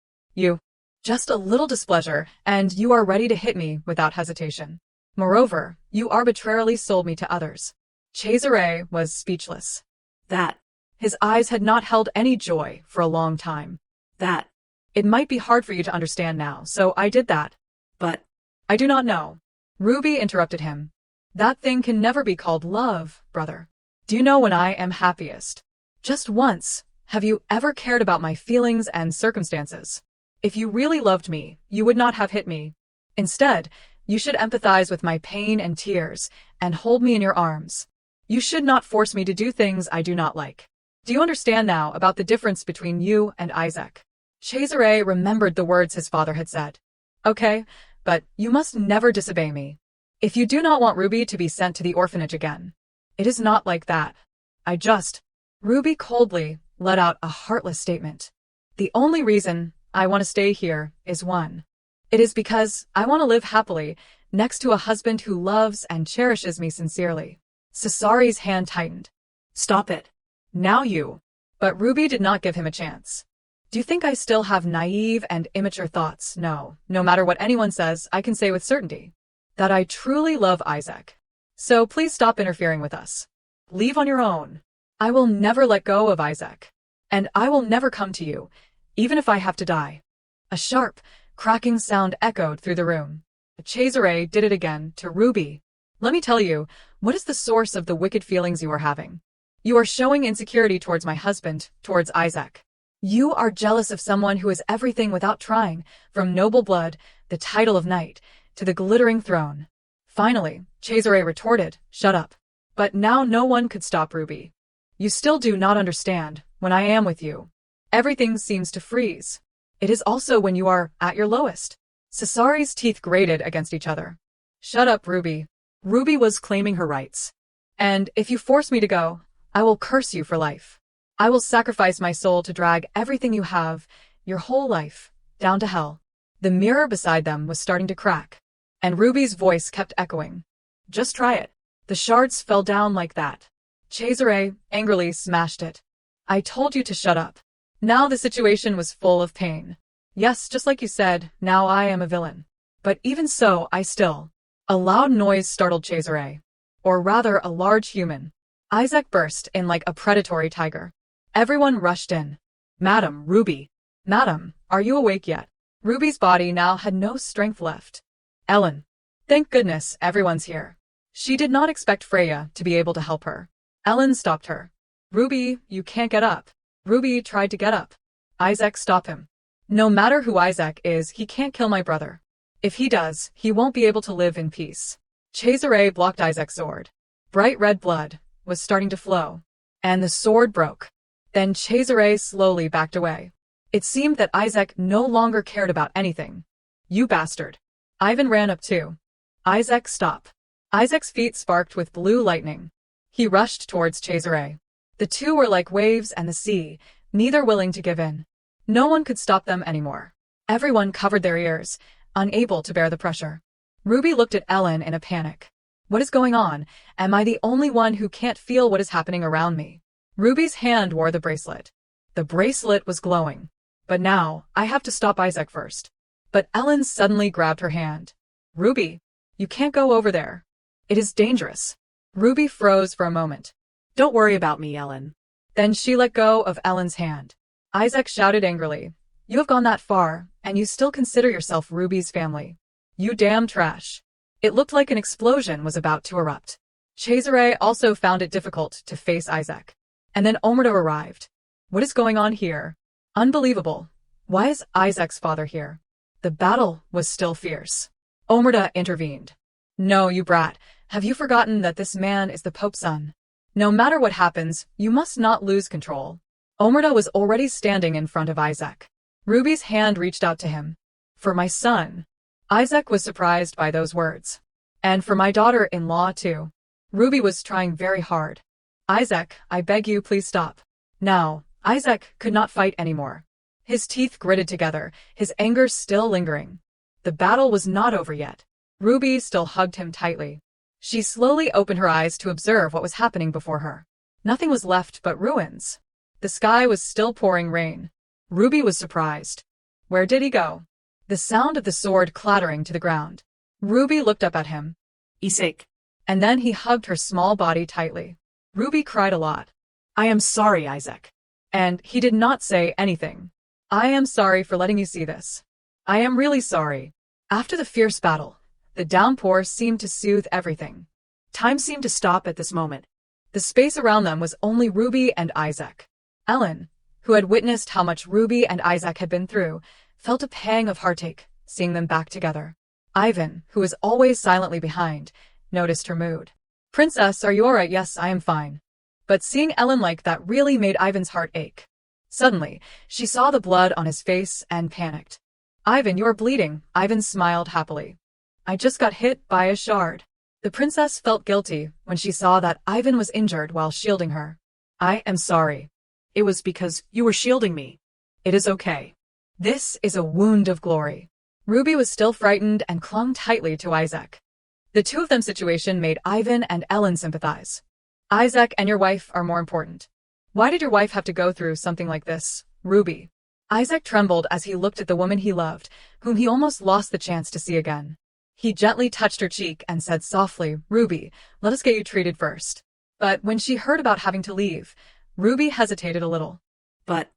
Just a little displeasure, and you are ready to hit me without hesitation. Moreover, you arbitrarily sold me to others." Cesare was speechless. That. His eyes had not held any joy for a long time. That. "It might be hard for you to understand now, so I did that." "But "I do not know." Ruby interrupted him. "That thing can never be called love, brother. Do you know when I am happiest? Just once. Have you ever cared about my feelings and circumstances? If you really loved me, you would not have hit me. Instead, you should empathize with my pain and tears, and hold me in your arms. You should not force me to do things I do not like. Do you understand now about the difference between you and Isaac? Cesare remembered the words his father had said. Okay, but you must never disobey me. If you do not want Ruby to be sent to the orphanage again. It is not like that. Ruby coldly let out a heartless statement. The only reason I want to stay here is one. It is because I want to live happily next to a husband who loves and cherishes me sincerely. Cesari's hand tightened. Stop it. Now you. But Ruby did not give him a chance. Do you think I still have naive and immature thoughts? No. No matter what anyone says, I can say with certainty that I truly love Isaac. So please stop interfering with us. Leave on your own. I will never let go of Isaac. And I will never come to you, even if I have to die. A sharp, cracking sound echoed through the room. Cesare did it again to Ruby. Let me tell you, what is the source of the wicked feelings you are having? You are showing insecurity towards my husband, towards Isaac. You are jealous of someone who is everything without trying, from noble blood, the title of knight, to the glittering throne. Finally, Cesare retorted, shut up. But now no one could stop Ruby. You still do not understand, when I am with you. Everything seems to freeze. It is also when you are at your lowest. Cesari's teeth grated against each other. Shut up, Ruby. Ruby was claiming her rights. And if you force me to go, I will curse you for life. I will sacrifice my soul to drag everything you have, your whole life, down to hell. The mirror beside them was starting to crack, and Ruby's voice kept echoing. Just try it. The shards fell down like that. Cesare angrily smashed it. I told you to shut up. Now the situation was full of pain. Yes, just like you said, now I am a villain. But even so, I still. A loud noise startled Cesare. Or rather, a large human. Isaac burst in like a predatory tiger. Everyone rushed in. Madam, Ruby. Madam, are you awake yet? Ruby's body now had no strength left. Ellen. Thank goodness everyone's here. She did not expect Freya to be able to help her. Ellen stopped her. Ruby, you can't get up. Ruby tried to get up. Isaac, stop him. No matter who Isaac is, he can't kill my brother. If he does, he won't be able to live in peace. Cesare blocked Isaac's sword. Bright red blood was starting to flow, and the sword broke. Then Cesare slowly backed away. It seemed that Isaac no longer cared about anything. You bastard. Ivan ran up too. Isaac, stop. Isaac's feet sparked with blue lightning. He rushed towards Cesare. The two were like waves and the sea, neither willing to give in. No one could stop them anymore. Everyone covered their ears, unable to bear the pressure. Ruby looked at Ellen in a panic. What is going on? Am I the only one who can't feel what is happening around me? Ruby's hand wore the bracelet. The bracelet was glowing. But now, I have to stop Isaac first. But Ellen suddenly grabbed her hand. Ruby, you can't go over there. It is dangerous. Ruby froze for a moment. Don't worry about me, Ellen. Then she let go of Ellen's hand. Isaac shouted angrily. You have gone that far, and you still consider yourself Ruby's family. You damn trash. It looked like an explosion was about to erupt. Cesare also found it difficult to face Isaac. And then Omerta arrived. What is going on here? Unbelievable. Why is Isaac's father here? The battle was still fierce. Omerta intervened. No, you brat. Have you forgotten that this man is the Pope's son? No matter what happens, you must not lose control. Omerta was already standing in front of Isaac. Ruby's hand reached out to him. For my son. Isaac was surprised by those words. And for my daughter-in-law too. Ruby was trying very hard. Isaac, I beg you, please stop. Now, Isaac could not fight anymore. His teeth gritted together, his anger still lingering. The battle was not over yet. Ruby still hugged him tightly. She slowly opened her eyes to observe what was happening before her. Nothing was left but ruins. The sky was still pouring rain. Ruby was surprised. Where did he go? The sound of the sword clattering to the ground. Ruby looked up at him. Isaac. And then he hugged her small body tightly. Ruby cried a lot. I am sorry, Isaac. And he did not say anything. I am sorry for letting you see this. I am really sorry. After the fierce battle, the downpour seemed to soothe everything. Time seemed to stop at this moment. The space around them was only Ruby and Isaac. Ellen, who had witnessed how much Ruby and Isaac had been through, felt a pang of heartache, seeing them back together. Ivan, who was always silently behind, noticed her mood. Princess, are you alright? Yes, I am fine. But seeing Ellen like that really made Ivan's heart ache. Suddenly, she saw the blood on his face and panicked. Ivan, you're bleeding. Ivan smiled happily. I just got hit by a shard. The princess felt guilty when she saw that Ivan was injured while shielding her. I am sorry. It was because you were shielding me. It is okay. This is a wound of glory. Ruby was still frightened and clung tightly to Isaac. The two of them situation made Ivan and Ellen sympathize. Isaac and your wife are more important. Why did your wife have to go through something like this, Ruby? Isaac trembled as he looked at the woman he loved, whom he almost lost the chance to see again. He gently touched her cheek and said softly, Ruby, let us get you treated first. But when she heard about having to leave, Ruby hesitated a little. But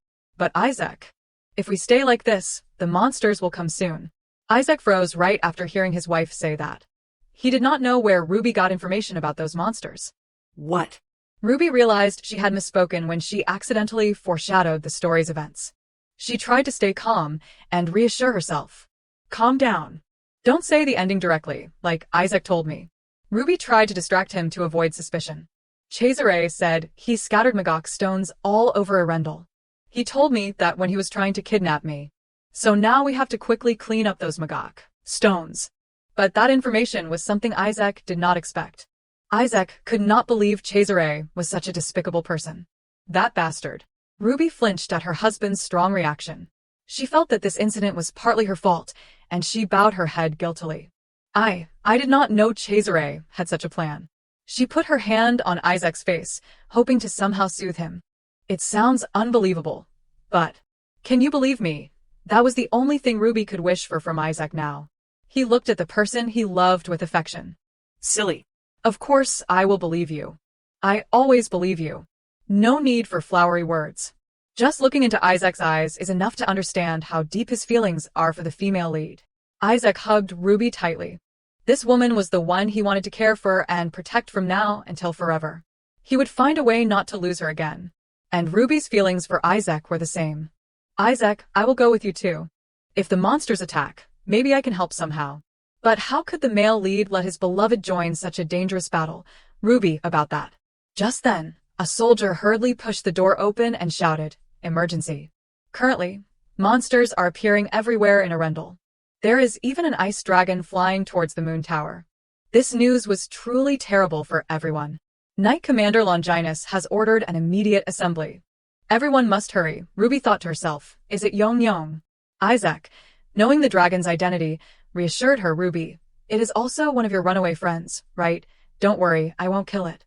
Isaac, if we stay like this, the monsters will come soon. Isaac froze right after hearing his wife say that. He did not know where Ruby got information about those monsters. What? Ruby realized she had misspoken when she accidentally foreshadowed the story's events. She tried to stay calm and reassure herself. Calm down. Don't say the ending directly, like Isaac told me. Ruby tried to distract him to avoid suspicion. Cesare said he scattered magok stones all over Arendelle. He told me that when he was trying to kidnap me. So now we have to quickly clean up those magok stones. But that information was something Isaac did not expect. Isaac could not believe Cesare was such a despicable person. That bastard. Ruby flinched at her husband's strong reaction. She felt that this incident was partly her fault, and she bowed her head guiltily. I did not know Cesare had such a plan. She put her hand on Isaac's face, hoping to somehow soothe him. It sounds unbelievable, but can you believe me? That was the only thing Ruby could wish for from Isaac now. He looked at the person he loved with affection. Silly. Of course I will believe you. I always believe you. No need for flowery words. Just looking into Isaac's eyes is enough to understand how deep his feelings are for the female lead. Isaac hugged Ruby tightly. This woman was the one he wanted to care for and protect from now until forever. He would find a way not to lose her again. And Ruby's feelings for Isaac were the same. Isaac, I will go with you too. If the monsters attack, maybe I can help somehow. But how could the male lead let his beloved join such a dangerous battle? Ruby, about that. Just then, a soldier hurriedly pushed the door open and shouted, Emergency. Currently, monsters are appearing everywhere in Arendelle. There is even an ice dragon flying towards the moon tower. This news was truly terrible for everyone. Knight Commander Longinus has ordered an immediate assembly. Everyone must hurry, Ruby thought to herself. Is it Yong Yong? Isaac, knowing the dragon's identity, reassured her. Ruby, it is also one of your runaway friends, right? Don't worry, I won't kill it.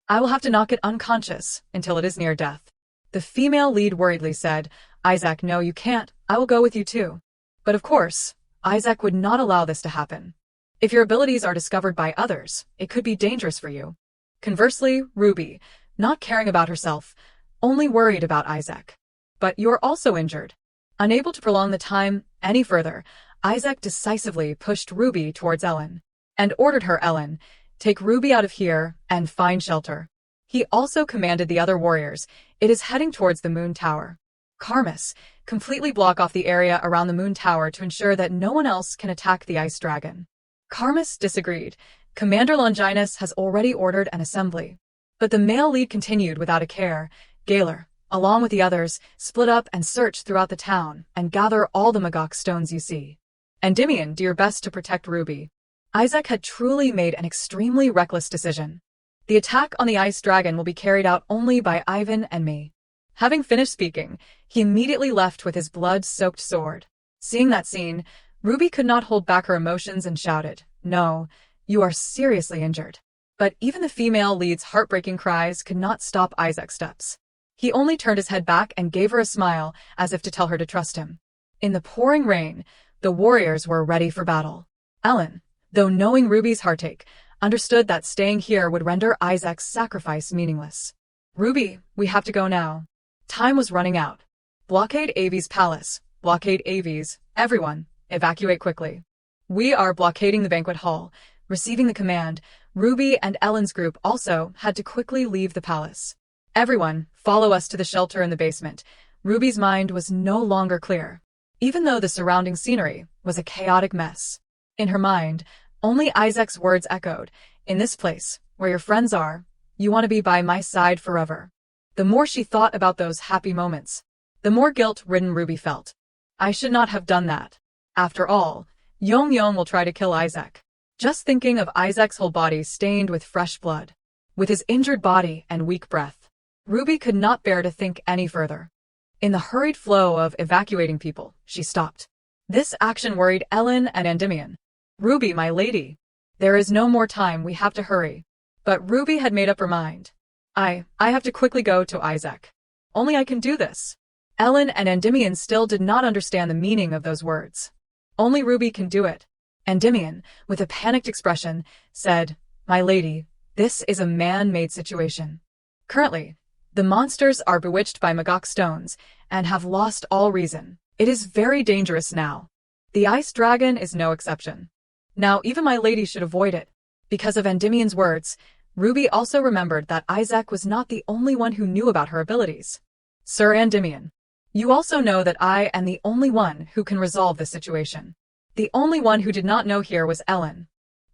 I will have to knock it unconscious until it is near death. The female lead worriedly said, Isaac, no you can't, I will go with you too. But of course, Isaac would not allow this to happen. If your abilities are discovered by others, it could be dangerous for you. Conversely, Ruby, not caring about herself, only worried about Isaac. But you're also injured. Unable to prolong the time any further, Isaac decisively pushed Ruby towards Ellen, and ordered her, Ellen, take Ruby out of here and find shelter. He also commanded the other warriors, it is heading towards the moon tower. Carmus, completely block off the area around the moon tower to ensure that no one else can attack the ice dragon. Carmus disagreed. Commander Longinus has already ordered an assembly. But the male lead continued without a care. Gaylor, along with the others, split up and search throughout the town and gather all the magok stones you see. Endymion, do your best to protect Ruby. Isaac had truly made an extremely reckless decision. The attack on the ice dragon will be carried out only by Ivan and me. Having finished speaking, he immediately left with his blood-soaked sword. Seeing that scene, Ruby could not hold back her emotions and shouted, No, you are seriously injured. But even the female lead's heartbreaking cries could not stop Isaac's steps. He only turned his head back and gave her a smile, as if to tell her to trust him. In the pouring rain, the warriors were ready for battle. Ellen, though knowing Ruby's heartache, understood that staying here would render Isaac's sacrifice meaningless. Ruby, we have to go now. Time was running out. Blockade Avi's palace. Blockade Avi's. Everyone, evacuate quickly. We are blockading the banquet hall. Receiving the command, Ruby and Ellen's group also had to quickly leave the palace. Everyone, follow us to the shelter in the basement. Ruby's mind was no longer clear, even though the surrounding scenery was a chaotic mess. In her mind, only Isaac's words echoed, In this place, where your friends are, you want to be by my side forever. The more she thought about those happy moments, the more guilt-ridden Ruby felt. I should not have done that. After all, Yong will try to kill Isaac. Just thinking of Isaac's whole body stained with fresh blood, with his injured body and weak breath, Ruby could not bear to think any further. In the hurried flow of evacuating people, she stopped. This action worried Ellen and Endymion. Ruby, my lady. There is no more time, we have to hurry. But Ruby had made up her mind. I have to quickly go to Isaac. Only I can do this. Ellen and Endymion still did not understand the meaning of those words. Only Ruby can do it. Endymion, with a panicked expression, said, My lady, this is a man-made situation. Currently, the monsters are bewitched by Magok stones and have lost all reason. It is very dangerous now. The ice dragon is no exception. Now even my lady should avoid it. Because of Endymion's words, Ruby also remembered that Isaac was not the only one who knew about her abilities. Sir Endymion, you also know that I am the only one who can resolve this situation. The only one who did not know here was Ellen.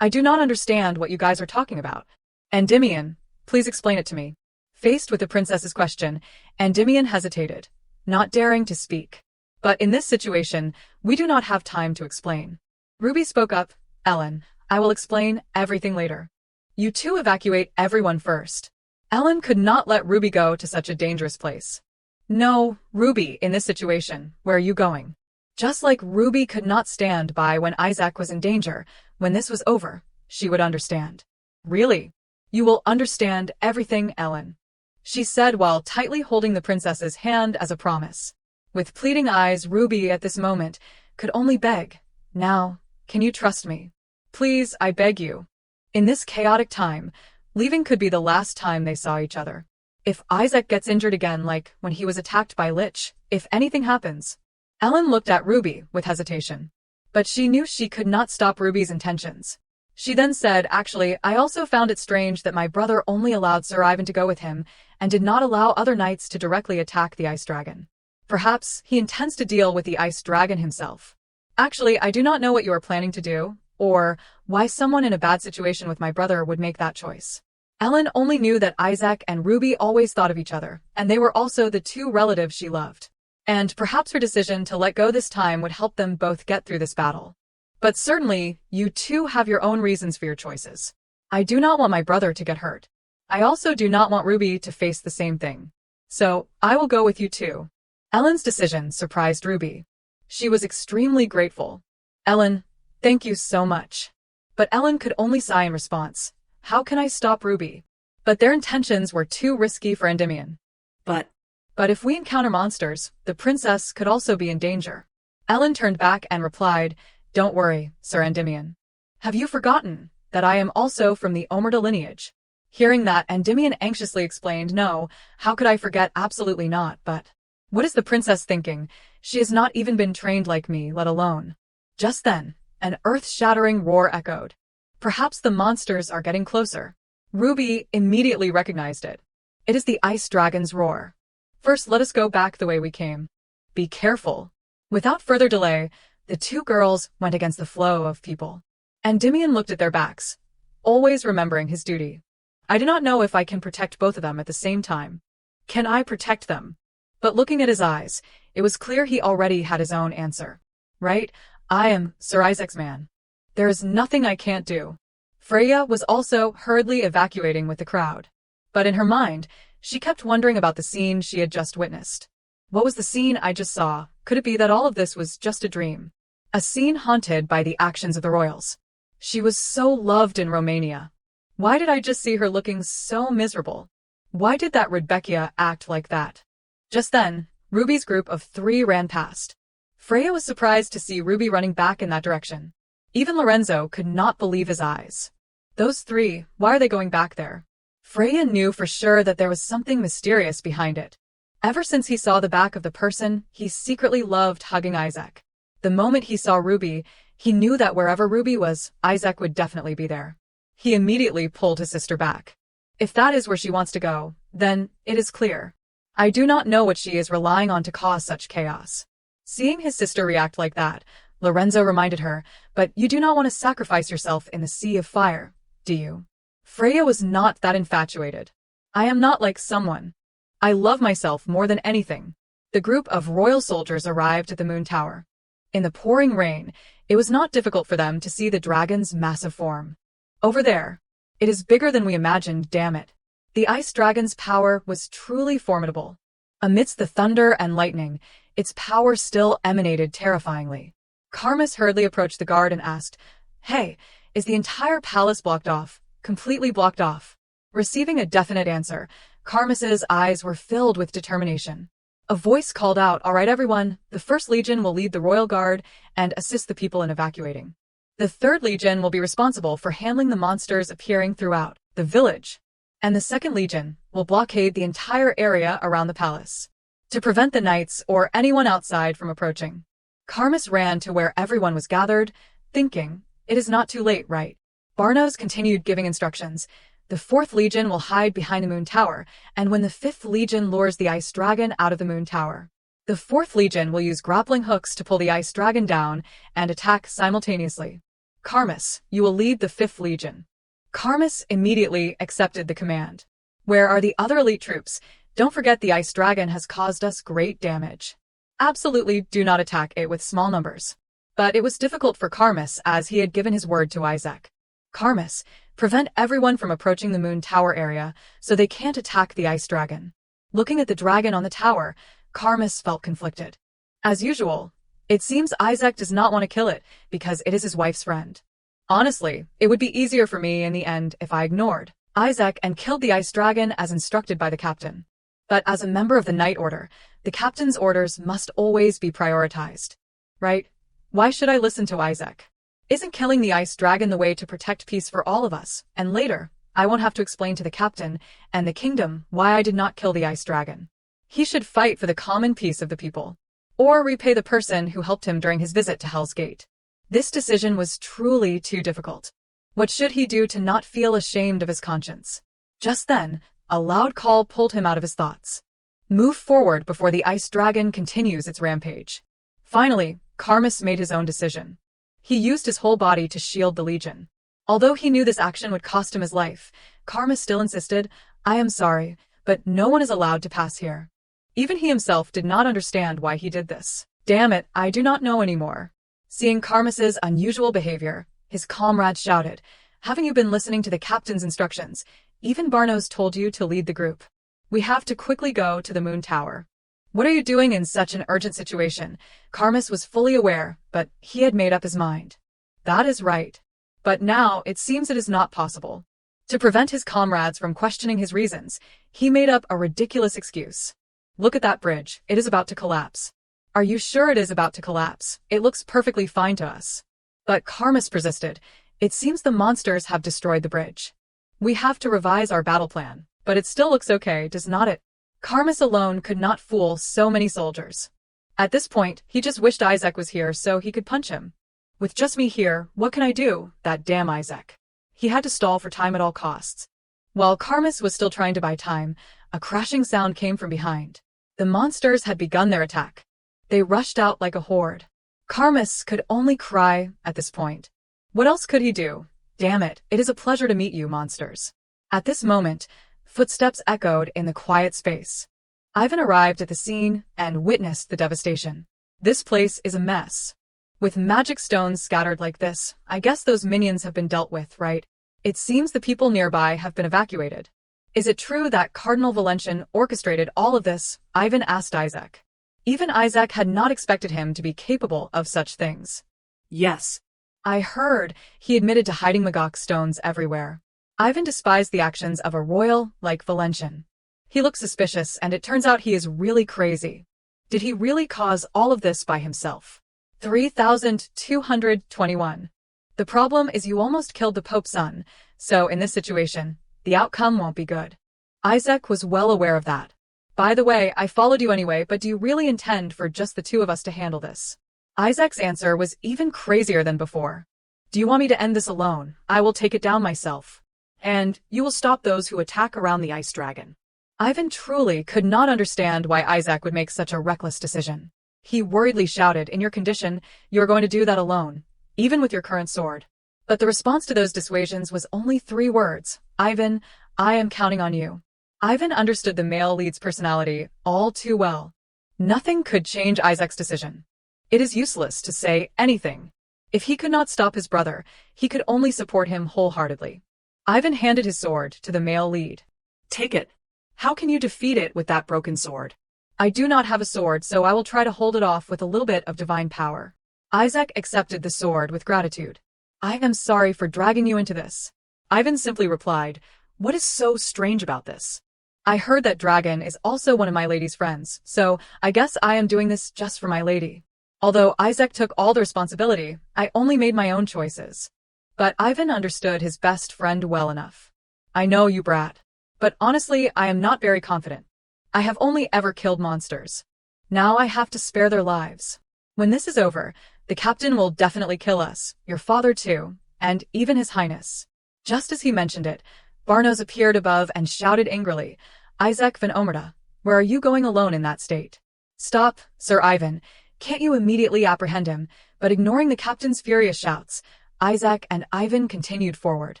I do not understand what you guys are talking about. Endymion, please explain it to me. Faced with the princess's question, Endymion hesitated, not daring to speak. But in this situation, we do not have time to explain. Ruby spoke up, Ellen, I will explain everything later. You two evacuate everyone first. Ellen could not let Ruby go to such a dangerous place. No, Ruby, in this situation, where are you going? Just like Ruby could not stand by when Isaac was in danger, when this was over, she would understand. Really? You will understand everything, Ellen, she said while tightly holding the princess's hand as a promise. With pleading eyes, Ruby at this moment could only beg, Now, can you trust me? Please, I beg you. In this chaotic time, leaving could be the last time they saw each other. If Isaac gets injured again like when he was attacked by Lich, if anything happens. Ellen looked at Ruby with hesitation. But she knew she could not stop Ruby's intentions. She then said, Actually, I also found it strange that my brother only allowed Sir Ivan to go with him and did not allow other knights to directly attack the ice dragon. Perhaps he intends to deal with the ice dragon himself. Actually, I do not know what you are planning to do, or why someone in a bad situation with my brother would make that choice. Ellen only knew that Isaac and Ruby always thought of each other, and they were also the two relatives she loved. And perhaps her decision to let go this time would help them both get through this battle. But certainly, you two have your own reasons for your choices. I do not want my brother to get hurt. I also do not want Ruby to face the same thing. So, I will go with you too. Ellen's decision surprised Ruby. She was extremely grateful. Ellen, thank you so much. But Ellen could only sigh in response. How can I stop Ruby? But their intentions were too risky for Endymion. But if we encounter monsters, the princess could also be in danger. Ellen turned back and replied, Don't worry, Sir Endymion. Have you forgotten that I am also from the Omerta lineage? Hearing that, Endymion anxiously explained, No, how could I forget? Absolutely not, but what is the princess thinking? She has not even been trained like me, let alone. Just then, an earth-shattering roar echoed. Perhaps the monsters are getting closer. Ruby immediately recognized it. It is the ice dragon's roar. First, let us go back the way we came. Be careful. Without further delay, the two girls went against the flow of people. Endymion looked at their backs, always remembering his duty. I do not know if I can protect both of them at the same time. Can I protect them? But looking at his eyes, it was clear he already had his own answer. Right? I am Sir Isaac's man. There is nothing I can't do. Freya was also hurriedly evacuating with the crowd. But in her mind, she kept wondering about the scene she had just witnessed. What was the scene I just saw? Could it be that all of this was just a dream? A scene haunted by the actions of the royals. She was so loved in Romania. Why did I just see her looking so miserable? Why did that Rebecca act like that? Just then, Ruby's group of 3 ran past. Freya was surprised to see Ruby running back in that direction. Even Lorenzo could not believe his eyes. Those 3, why are they going back there? Freya knew for sure that there was something mysterious behind it. Ever since he saw the back of the person, he secretly loved hugging Isaac. The moment he saw Ruby, he knew that wherever Ruby was, Isaac would definitely be there. He immediately pulled his sister back. If that is where she wants to go, then it is clear. I do not know what she is relying on to cause such chaos. Seeing his sister react like that, Lorenzo reminded her, but you do not want to sacrifice yourself in the sea of fire, do you? Freya was not that infatuated. I am not like someone. I love myself more than anything. The group of royal soldiers arrived at the moon tower. In the pouring rain, it was not difficult for them to see the dragon's massive form. Over there. It is bigger than we imagined, damn it. The ice dragon's power was truly formidable. Amidst the thunder and lightning, its power still emanated terrifyingly. Karmas hurriedly approached the guard and asked, "Hey, is the entire palace blocked off? Completely blocked off?" Receiving a definite answer, Karmas's eyes were filled with determination. A voice called out, "All right, everyone, the 1st Legion will lead the Royal Guard and assist the people in evacuating. The 3rd Legion will be responsible for handling the monsters appearing throughout the village. And the 2nd Legion will blockade the entire area around the palace to prevent the knights or anyone outside from approaching." Karmas ran to where everyone was gathered, thinking, it is not too late, right? Barnos continued giving instructions. The 4th Legion will hide behind the moon tower, and when the 5th Legion lures the ice dragon out of the moon tower, the 4th Legion will use grappling hooks to pull the ice dragon down and attack simultaneously. Karmas, you will lead the 5th Legion. Karmas immediately accepted the command. Where are the other elite troops? Don't forget the ice dragon has caused us great damage. Absolutely do not attack it with small numbers. But it was difficult for Karmas as he had given his word to Isaac. Karmas, prevent everyone from approaching the moon tower area so they can't attack the ice dragon. Looking at the dragon on the tower, Karmas felt conflicted. As usual, it seems Isaac does not want to kill it because it is his wife's friend. Honestly, it would be easier for me in the end if I ignored Isaac and killed the ice dragon as instructed by the captain. But as a member of the Night Order, the captain's orders must always be prioritized. Right? Why should I listen to Isaac? Isn't killing the ice dragon the way to protect peace for all of us? And later, I won't have to explain to the captain and the kingdom why I did not kill the ice dragon. He should fight for the common peace of the people, or repay the person who helped him during his visit to Hell's Gate. This decision was truly too difficult. What should he do to not feel ashamed of his conscience? Just then, a loud call pulled him out of his thoughts. Move forward before the ice dragon continues its rampage. Finally, Karmas made his own decision. He used his whole body to shield the Legion. Although he knew this action would cost him his life, Karmas still insisted, "I am sorry, but no one is allowed to pass here." Even he himself did not understand why he did this. "Damn it, I do not know anymore." Seeing Karmas's unusual behavior, his comrades shouted, "Haven't you been listening to the captain's instructions? Even Barnos told you to lead the group. We have to quickly go to the moon tower." "What are you doing in such an urgent situation?" Karmas was fully aware, but he had made up his mind. That is right. But now it seems it is not possible. To prevent his comrades from questioning his reasons, he made up a ridiculous excuse. "Look at that bridge, it is about to collapse." "Are you sure it is about to collapse? It looks perfectly fine to us." But Karmas persisted. "It seems the monsters have destroyed the bridge. We have to revise our battle plan, but it still looks okay, does not it?" Karmas alone could not fool so many soldiers. At this point, he just wished Isaac was here so he could punch him. "With just me here, what can I do? That damn Isaac." He had to stall for time at all costs. While Karmas was still trying to buy time, a crashing sound came from behind. The monsters had begun their attack. They rushed out like a horde. Karmas could only cry at this point. What else could he do? "Damn it, it is a pleasure to meet you, monsters." At this moment, footsteps echoed in the quiet space. Ivan arrived at the scene and witnessed the devastation. This place is a mess. With magic stones scattered like this, I guess those minions have been dealt with, right? It seems the people nearby have been evacuated. "Is it true that Cardinal Valentian orchestrated all of this?" Ivan asked Isaac. Even Isaac had not expected him to be capable of such things. Yes. "I heard," he admitted to hiding Magok stones everywhere. Ivan despised the actions of a royal like Valentian. He looked suspicious, and it turns out he is really crazy. Did he really cause all of this by himself? 3221. The problem is you almost killed the Pope's son, so in this situation, the outcome won't be good. Isaac was well aware of that. "By the way, I followed you anyway, but do you really intend for just the two of us to handle this?" Isaac's answer was even crazier than before. "Do you want me to end this alone? I will take it down myself. And you will stop those who attack around the ice dragon." Ivan truly could not understand why Isaac would make such a reckless decision. He worriedly shouted, "In your condition, you are going to do that alone, even with your current sword." But the response to those dissuasions was only 3 words. Ivan, I am counting on you. Ivan understood the male lead's personality all too well. Nothing could change Isaac's decision. It is useless to say anything. If he could not stop his brother, he could only support him wholeheartedly. Ivan handed his sword to the male lead. Take it. How can you defeat it with that broken sword? I do not have a sword, so I will try to hold it off with a little bit of divine power. Isaac accepted the sword with gratitude. I am sorry for dragging you into this. Ivan simply replied, What is so strange about this? I heard that dragon is also one of my lady's friends, so I guess I am doing this just for my lady. Although Isaac took all the responsibility, I only made my own choices. But Ivan understood his best friend well enough. I know, you brat. But honestly, I am not very confident. I have only ever killed monsters. Now I have to spare their lives. When this is over, the captain will definitely kill us, your father too, and even his highness. Just as he mentioned it, Barnos appeared above and shouted angrily, Isaac van Omerta, where are you going alone in that state? Stop, Sir Ivan. Can't you immediately apprehend him? But ignoring the captain's furious shouts, Isaac and Ivan continued forward.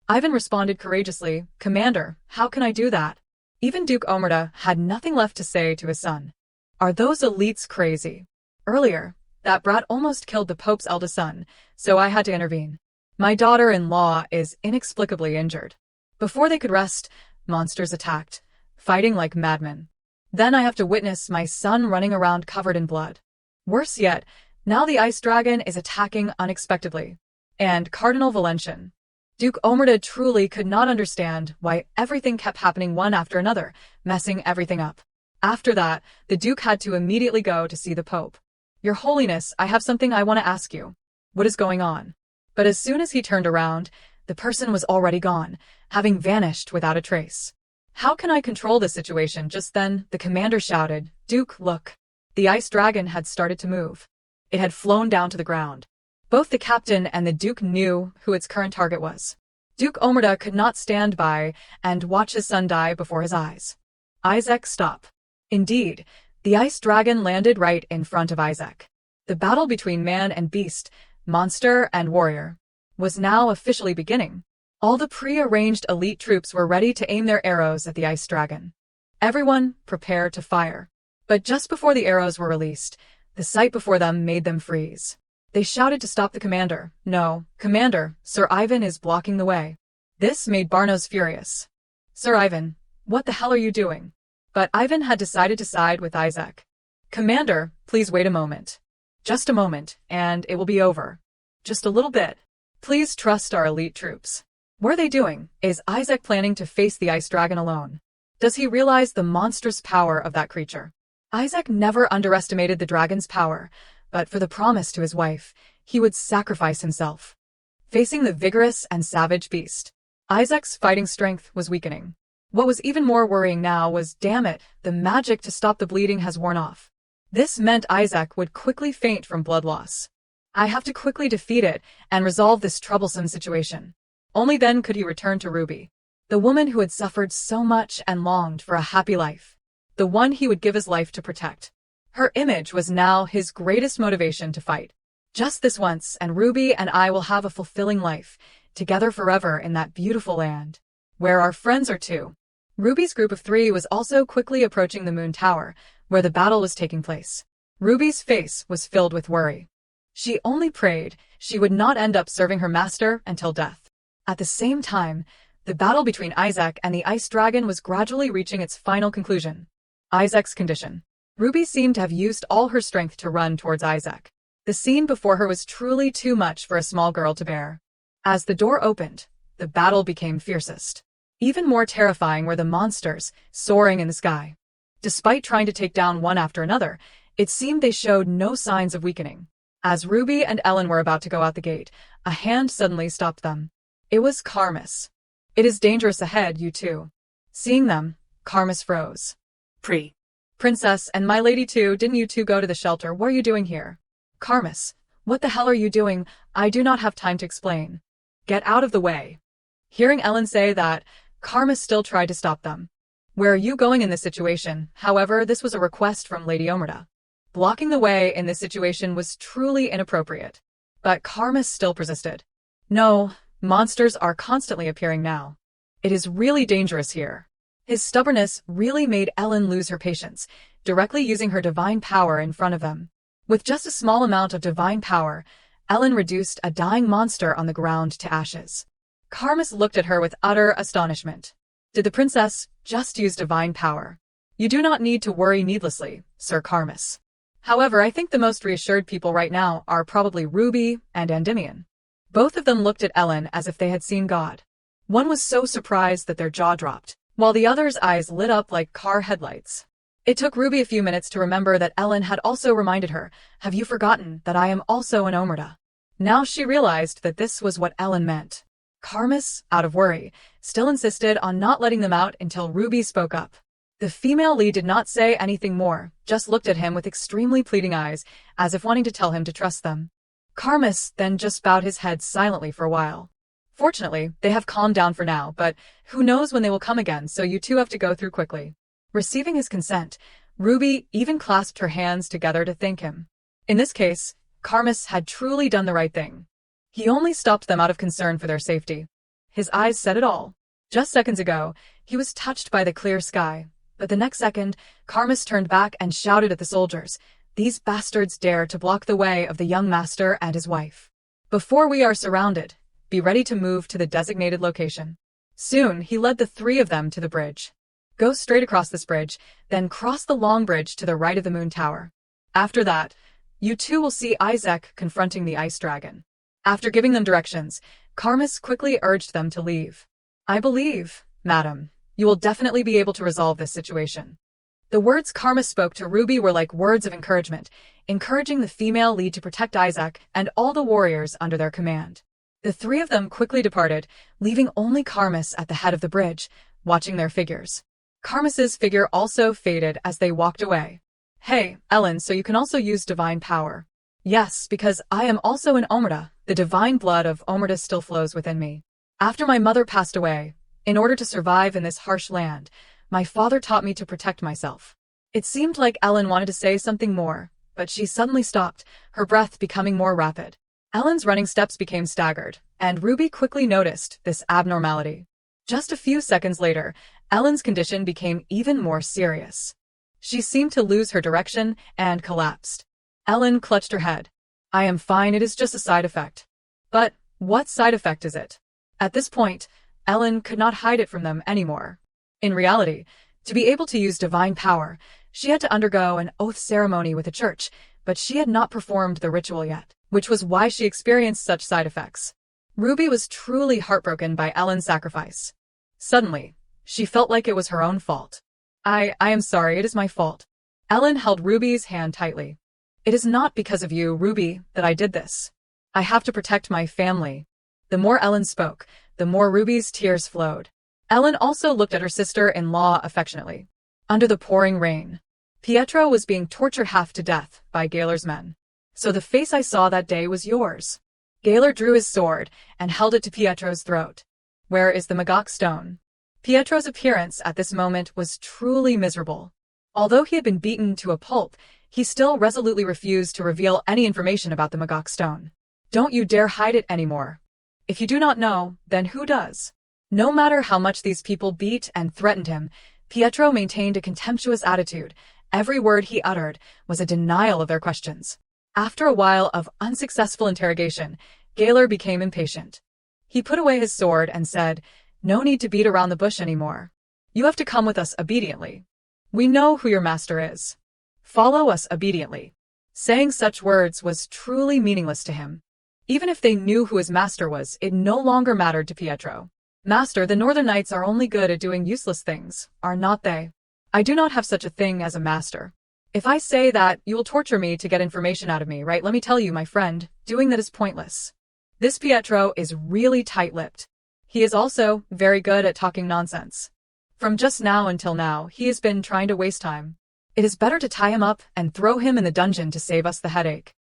Ivan responded courageously, Commander, how can I do that? Even Duke Omerta had nothing left to say to his son. Are those elites crazy? Earlier, that brat almost killed the Pope's eldest son, so I had to intervene. My daughter-in-law is inexplicably injured. Before they could rest, monsters attacked, fighting like madmen. Then I have to witness my son running around covered in blood. Worse yet, now the ice dragon is attacking unexpectedly. And Cardinal Valentian. Duke Omerta truly could not understand why everything kept happening one after another, messing everything up. After that, the Duke had to immediately go to see the Pope. Your Holiness, I have something I want to ask you. What is going on? But as soon as he turned around, the person was already gone, having vanished without a trace. How can I control this situation? Just then, the commander shouted, Duke, look. The ice dragon had started to move. It had flown down to the ground. Both the captain and the Duke knew who its current target was. Duke Omerta could not stand by and watch his son die before his eyes. Isaac, stop. Indeed, the ice dragon landed right in front of Isaac. The battle between man and beast, monster and warrior, was now officially beginning. All the pre-arranged elite troops were ready to aim their arrows at the ice dragon. Everyone prepared to fire. But just before the arrows were released, the sight before them made them freeze. They shouted to stop the commander. No, Commander, Sir Ivan is blocking the way. This made Barnos furious. Sir Ivan, what the hell are you doing? But Ivan had decided to side with Isaac. Commander, please wait a moment. Just a moment, and it will be over. Just a little bit. Please trust our elite troops. What are they doing? Is Isaac planning to face the ice dragon alone? Does he realize the monstrous power of that creature? Isaac never underestimated the dragon's power, but for the promise to his wife, he would sacrifice himself. Facing the vigorous and savage beast, Isaac's fighting strength was weakening. What was even more worrying now was, damn it, the magic to stop the bleeding has worn off. This meant Isaac would quickly faint from blood loss. I have to quickly defeat it and resolve this troublesome situation. Only then could he return to Ruby, the woman who had suffered so much and longed for a happy life, the one he would give his life to protect. Her image was now his greatest motivation to fight. Just this once, and Ruby and I will have a fulfilling life, together forever in that beautiful land, where our friends are too. Ruby's group of 3 was also quickly approaching the Moon Tower, where the battle was taking place. Ruby's face was filled with worry. She only prayed she would not end up serving her master until death. At the same time, the battle between Isaac and the ice dragon was gradually reaching its final conclusion. Isaac's condition. Ruby seemed to have used all her strength to run towards Isaac. The scene before her was truly too much for a small girl to bear. As the door opened, the battle became fiercest. Even more terrifying were the monsters, soaring in the sky. Despite trying to take down one after another, it seemed they showed no signs of weakening. As Ruby and Ellen were about to go out the gate, a hand suddenly stopped them. It was Karmus. It is dangerous ahead, you two. Seeing them, Karmus froze. Princess, and my lady too, didn't you two go to the shelter? What are you doing here? Karmus, what the hell are you doing? I do not have time to explain. Get out of the way. Hearing Ellen say that, Karmus still tried to stop them. Where are you going in this situation? However, this was a request from Lady Omerta. Blocking the way in this situation was truly inappropriate. But Karmus still persisted. No, monsters are constantly appearing now. It is really dangerous here. His stubbornness really made Ellen lose her patience, directly using her divine power in front of them. With just a small amount of divine power, Ellen reduced a dying monster on the ground to ashes. Karmas looked at her with utter astonishment. Did the princess just use divine power? You do not need to worry needlessly, Sir Karmas. However, I think the most reassured people right now are probably Ruby and Endymion. Both of them looked at Ellen as if they had seen God. One was so surprised that their jaw dropped, while the other's eyes lit up like car headlights. It took Ruby a few minutes to remember that Ellen had also reminded her, "Have you forgotten that I am also an Omerta?" Now she realized that this was what Ellen meant. Karmas, out of worry, still insisted on not letting them out until Ruby spoke up. The female lead did not say anything more, just looked at him with extremely pleading eyes, as if wanting to tell him to trust them. Karmas then just bowed his head silently for a while. Fortunately, they have calmed down for now, but who knows when they will come again, so you two have to go through quickly. Receiving his consent, Ruby even clasped her hands together to thank him. In this case, Karmas had truly done the right thing. He only stopped them out of concern for their safety. His eyes said it all. Just seconds ago, he was touched by the clear sky, but the next second, Karmas turned back and shouted at the soldiers, "These bastards dare to block the way of the young master and his wife. Before we are surrounded, be ready to move to the designated location." Soon, he led the three of them to the bridge. Go straight across this bridge, then cross the long bridge to the right of the moon tower. After that, you two will see Isaac confronting the ice dragon. After giving them directions, Karmas quickly urged them to leave. "I believe, madam, you will definitely be able to resolve this situation." The words Karmas spoke to Ruby were like words of encouragement, encouraging the female lead to protect Isaac and all the warriors under their command. The three of them quickly departed, leaving only Karmas at the head of the bridge, watching their figures. Karmas's figure also faded as they walked away. "Hey, Ellen, so you can also use divine power." "Yes, because I am also an Omerta. The divine blood of Omerta still flows within me. After my mother passed away, in order to survive in this harsh land, my father taught me to protect myself." It seemed like Ellen wanted to say something more, but she suddenly stopped, her breath becoming more rapid. Ellen's running steps became staggered, and Ruby quickly noticed this abnormality. Just a few seconds later, Ellen's condition became even more serious. She seemed to lose her direction and collapsed. Ellen clutched her head. "I am fine, it is just a side effect." But what side effect is it? At this point, Ellen could not hide it from them anymore. In reality, to be able to use divine power, she had to undergo an oath ceremony with the church, but she had not performed the ritual yet, which was why she experienced such side effects. Ruby was truly heartbroken by Ellen's sacrifice. Suddenly, she felt like it was her own fault. I am sorry, it is my fault." Ellen held Ruby's hand tightly. "It is not because of you, Ruby, that I did this. I have to protect my family." The more Ellen spoke, the more Ruby's tears flowed. Ellen also looked at her sister-in-law affectionately. Under the pouring rain, Pietro was being tortured half to death by Gaylor's men. "So the face I saw that day was yours." Gaylor drew his sword and held it to Pietro's throat. "Where is the Magok stone?" Pietro's appearance at this moment was truly miserable. Although he had been beaten to a pulp, he still resolutely refused to reveal any information about the Magok stone. "Don't you dare hide it anymore. If you do not know, then who does?" No matter how much these people beat and threatened him, Pietro maintained a contemptuous attitude. Every word he uttered was a denial of their questions. After a while of unsuccessful interrogation, Gaylor became impatient. He put away his sword and said, "No need to beat around the bush anymore. You have to come with us obediently. We know who your master is. Follow us obediently." Saying such words was truly meaningless to him. Even if they knew who his master was, it no longer mattered to Pietro. "Master, the Northern Knights are only good at doing useless things, are not they? I do not have such a thing as a master. If I say that, you will torture me to get information out of me, right? Let me tell you, my friend, doing that is pointless." This Pietro is really tight-lipped. He is also very good at talking nonsense. From just now until now, he has been trying to waste time. It is better to tie him up and throw him in the dungeon to save us the headache.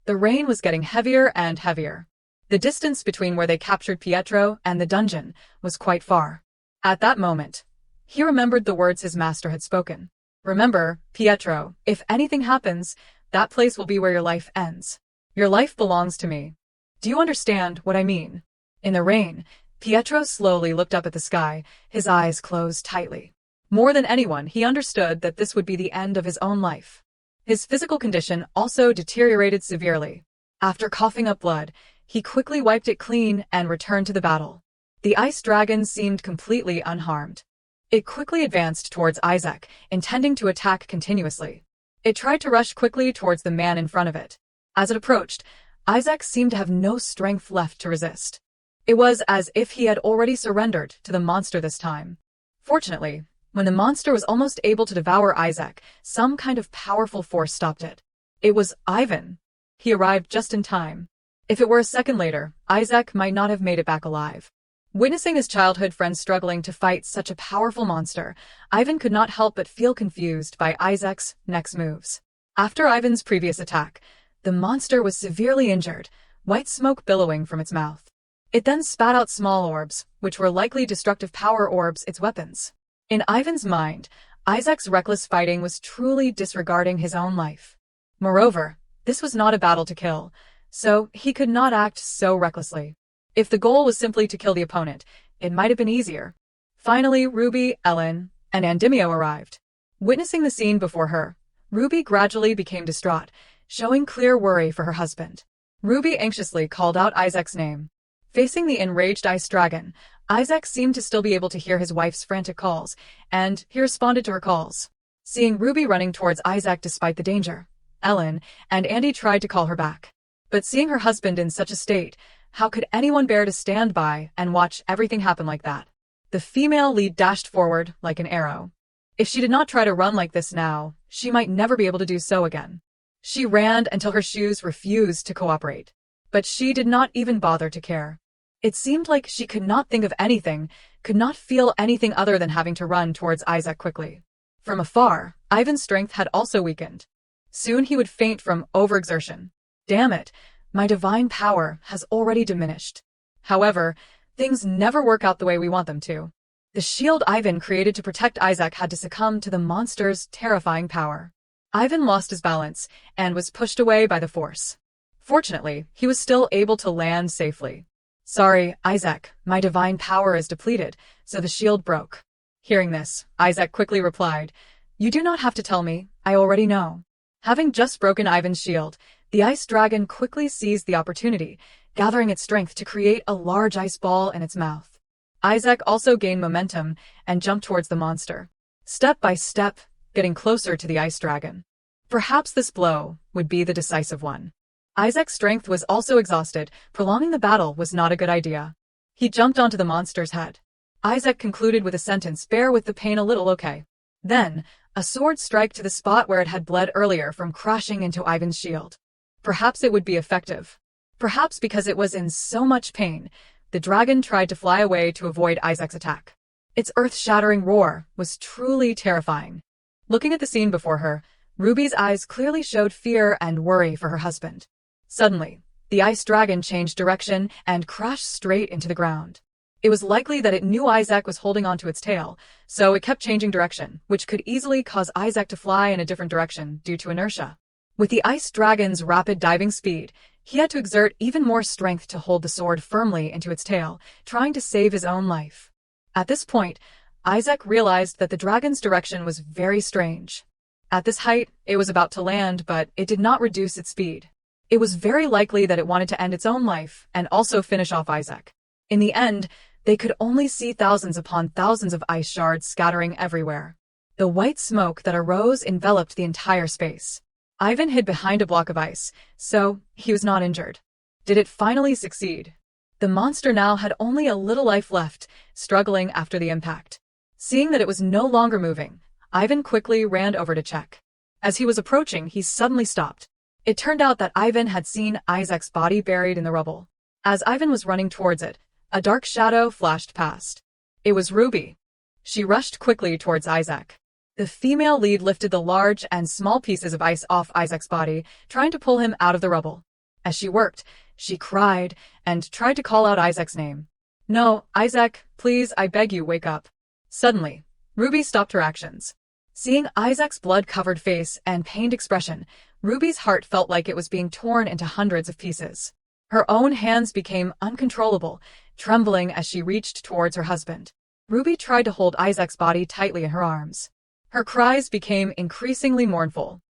The rain was getting heavier and heavier. The distance between where they captured Pietro and the dungeon was quite far. At that moment, he remembered the words his master had spoken. "Remember, Pietro, if anything happens, that place will be where your life ends. Your life belongs to me. Do you understand what I mean?" In the rain, Pietro slowly looked up at the sky, his eyes closed tightly. More than anyone, he understood that this would be the end of his own life. His physical condition also deteriorated severely. After coughing up blood, he quickly wiped it clean and returned to the battle. The ice dragon seemed completely unharmed. It quickly advanced towards Isaac, intending to attack continuously. It tried to rush quickly towards the man in front of it. As it approached, Isaac seemed to have no strength left to resist. It was as if he had already surrendered to the monster this time. Fortunately, when the monster was almost able to devour Isaac, some kind of powerful force stopped it. It was Ivan. He arrived just in time. If it were a second later, Isaac might not have made it back alive. Witnessing his childhood friend struggling to fight such a powerful monster, Ivan could not help but feel confused by Isaac's next moves. After Ivan's previous attack, the monster was severely injured, white smoke billowing from its mouth. It then spat out small orbs, which were likely destructive power orbs, its weapons. In Ivan's mind, Isaac's reckless fighting was truly disregarding his own life. Moreover, this was not a battle to kill, so he could not act so recklessly. If the goal was simply to kill the opponent, it might have been easier. Finally, Ruby, Ellen, and Andimio arrived. Witnessing the scene before her, Ruby gradually became distraught, showing clear worry for her husband. Ruby anxiously called out Isaac's name. Facing the enraged ice dragon, Isaac seemed to still be able to hear his wife's frantic calls, and he responded to her calls. Seeing Ruby running towards Isaac despite the danger, Ellen and Andy tried to call her back. But seeing her husband in such a state, how could anyone bear to stand by and watch everything happen like that? The female lead dashed forward like an arrow. If she did not try to run like this now, she might never be able to do so again. She ran until her shoes refused to cooperate. But she did not even bother to care. It seemed like she could not think of anything, could not feel anything other than having to run towards Isaac quickly. From afar, Ivan's strength had also weakened. Soon he would faint from overexertion. Damn it, my divine power has already diminished. However, things never work out the way we want them to. The shield Ivan created to protect Isaac had to succumb to the monster's terrifying power. Ivan lost his balance and was pushed away by the force. Fortunately, he was still able to land safely. Sorry, Isaac, my divine power is depleted, so the shield broke. Hearing this, Isaac quickly replied, You do not have to tell me, I already know. Having just broken Ivan's shield, the ice dragon quickly seized the opportunity, gathering its strength to create a large ice ball in its mouth. Isaac also gained momentum and jumped towards the monster, step by step, getting closer to the ice dragon. Perhaps this blow would be the decisive one. Isaac's strength was also exhausted. Prolonging the battle was not a good idea. He jumped onto the monster's head. Isaac concluded with a sentence, Bear with the pain a little, okay. Then, a sword strike to the spot where it had bled earlier from crashing into Ivan's shield. Perhaps it would be effective. Perhaps because it was in so much pain, the dragon tried to fly away to avoid Isaac's attack. Its earth-shattering roar was truly terrifying. Looking at the scene before her, Ruby's eyes clearly showed fear and worry for her husband. Suddenly, the ice dragon changed direction and crashed straight into the ground. It was likely that it knew Isaac was holding onto its tail, so it kept changing direction, which could easily cause Isaac to fly in a different direction due to inertia. With the ice dragon's rapid diving speed, he had to exert even more strength to hold the sword firmly into its tail, trying to save his own life. At this point, Isaac realized that the dragon's direction was very strange. At this height, it was about to land, but it did not reduce its speed. It was very likely that it wanted to end its own life and also finish off Isaac. In the end, they could only see thousands upon thousands of ice shards scattering everywhere. The white smoke that arose enveloped the entire space. Ivan hid behind a block of ice, so he was not injured. Did it finally succeed? The monster now had only a little life left, struggling after the impact. Seeing that it was no longer moving, Ivan quickly ran over to check. As he was approaching, he suddenly stopped. It turned out that Ivan had seen Isaac's body buried in the rubble. As Ivan was running towards it, a dark shadow flashed past. It was Ruby. She rushed quickly towards Isaac. The female lead lifted the large and small pieces of ice off Isaac's body, trying to pull him out of the rubble. As she worked, she cried and tried to call out Isaac's name. No, Isaac, please, I beg you, wake up. Suddenly, Ruby stopped her actions. Seeing Isaac's blood-covered face and pained expression, Ruby's heart felt like it was being torn into hundreds of pieces. Her own hands became uncontrollable, trembling as she reached towards her husband. Ruby tried to hold Isaac's body tightly in her arms. Her cries became increasingly mournful.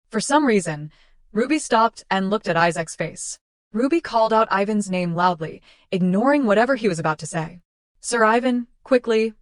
For some reason, Ruby stopped and looked at Isaac's face. Ruby called out Ivan's name loudly, ignoring whatever he was about to say. "Sir Ivan, quickly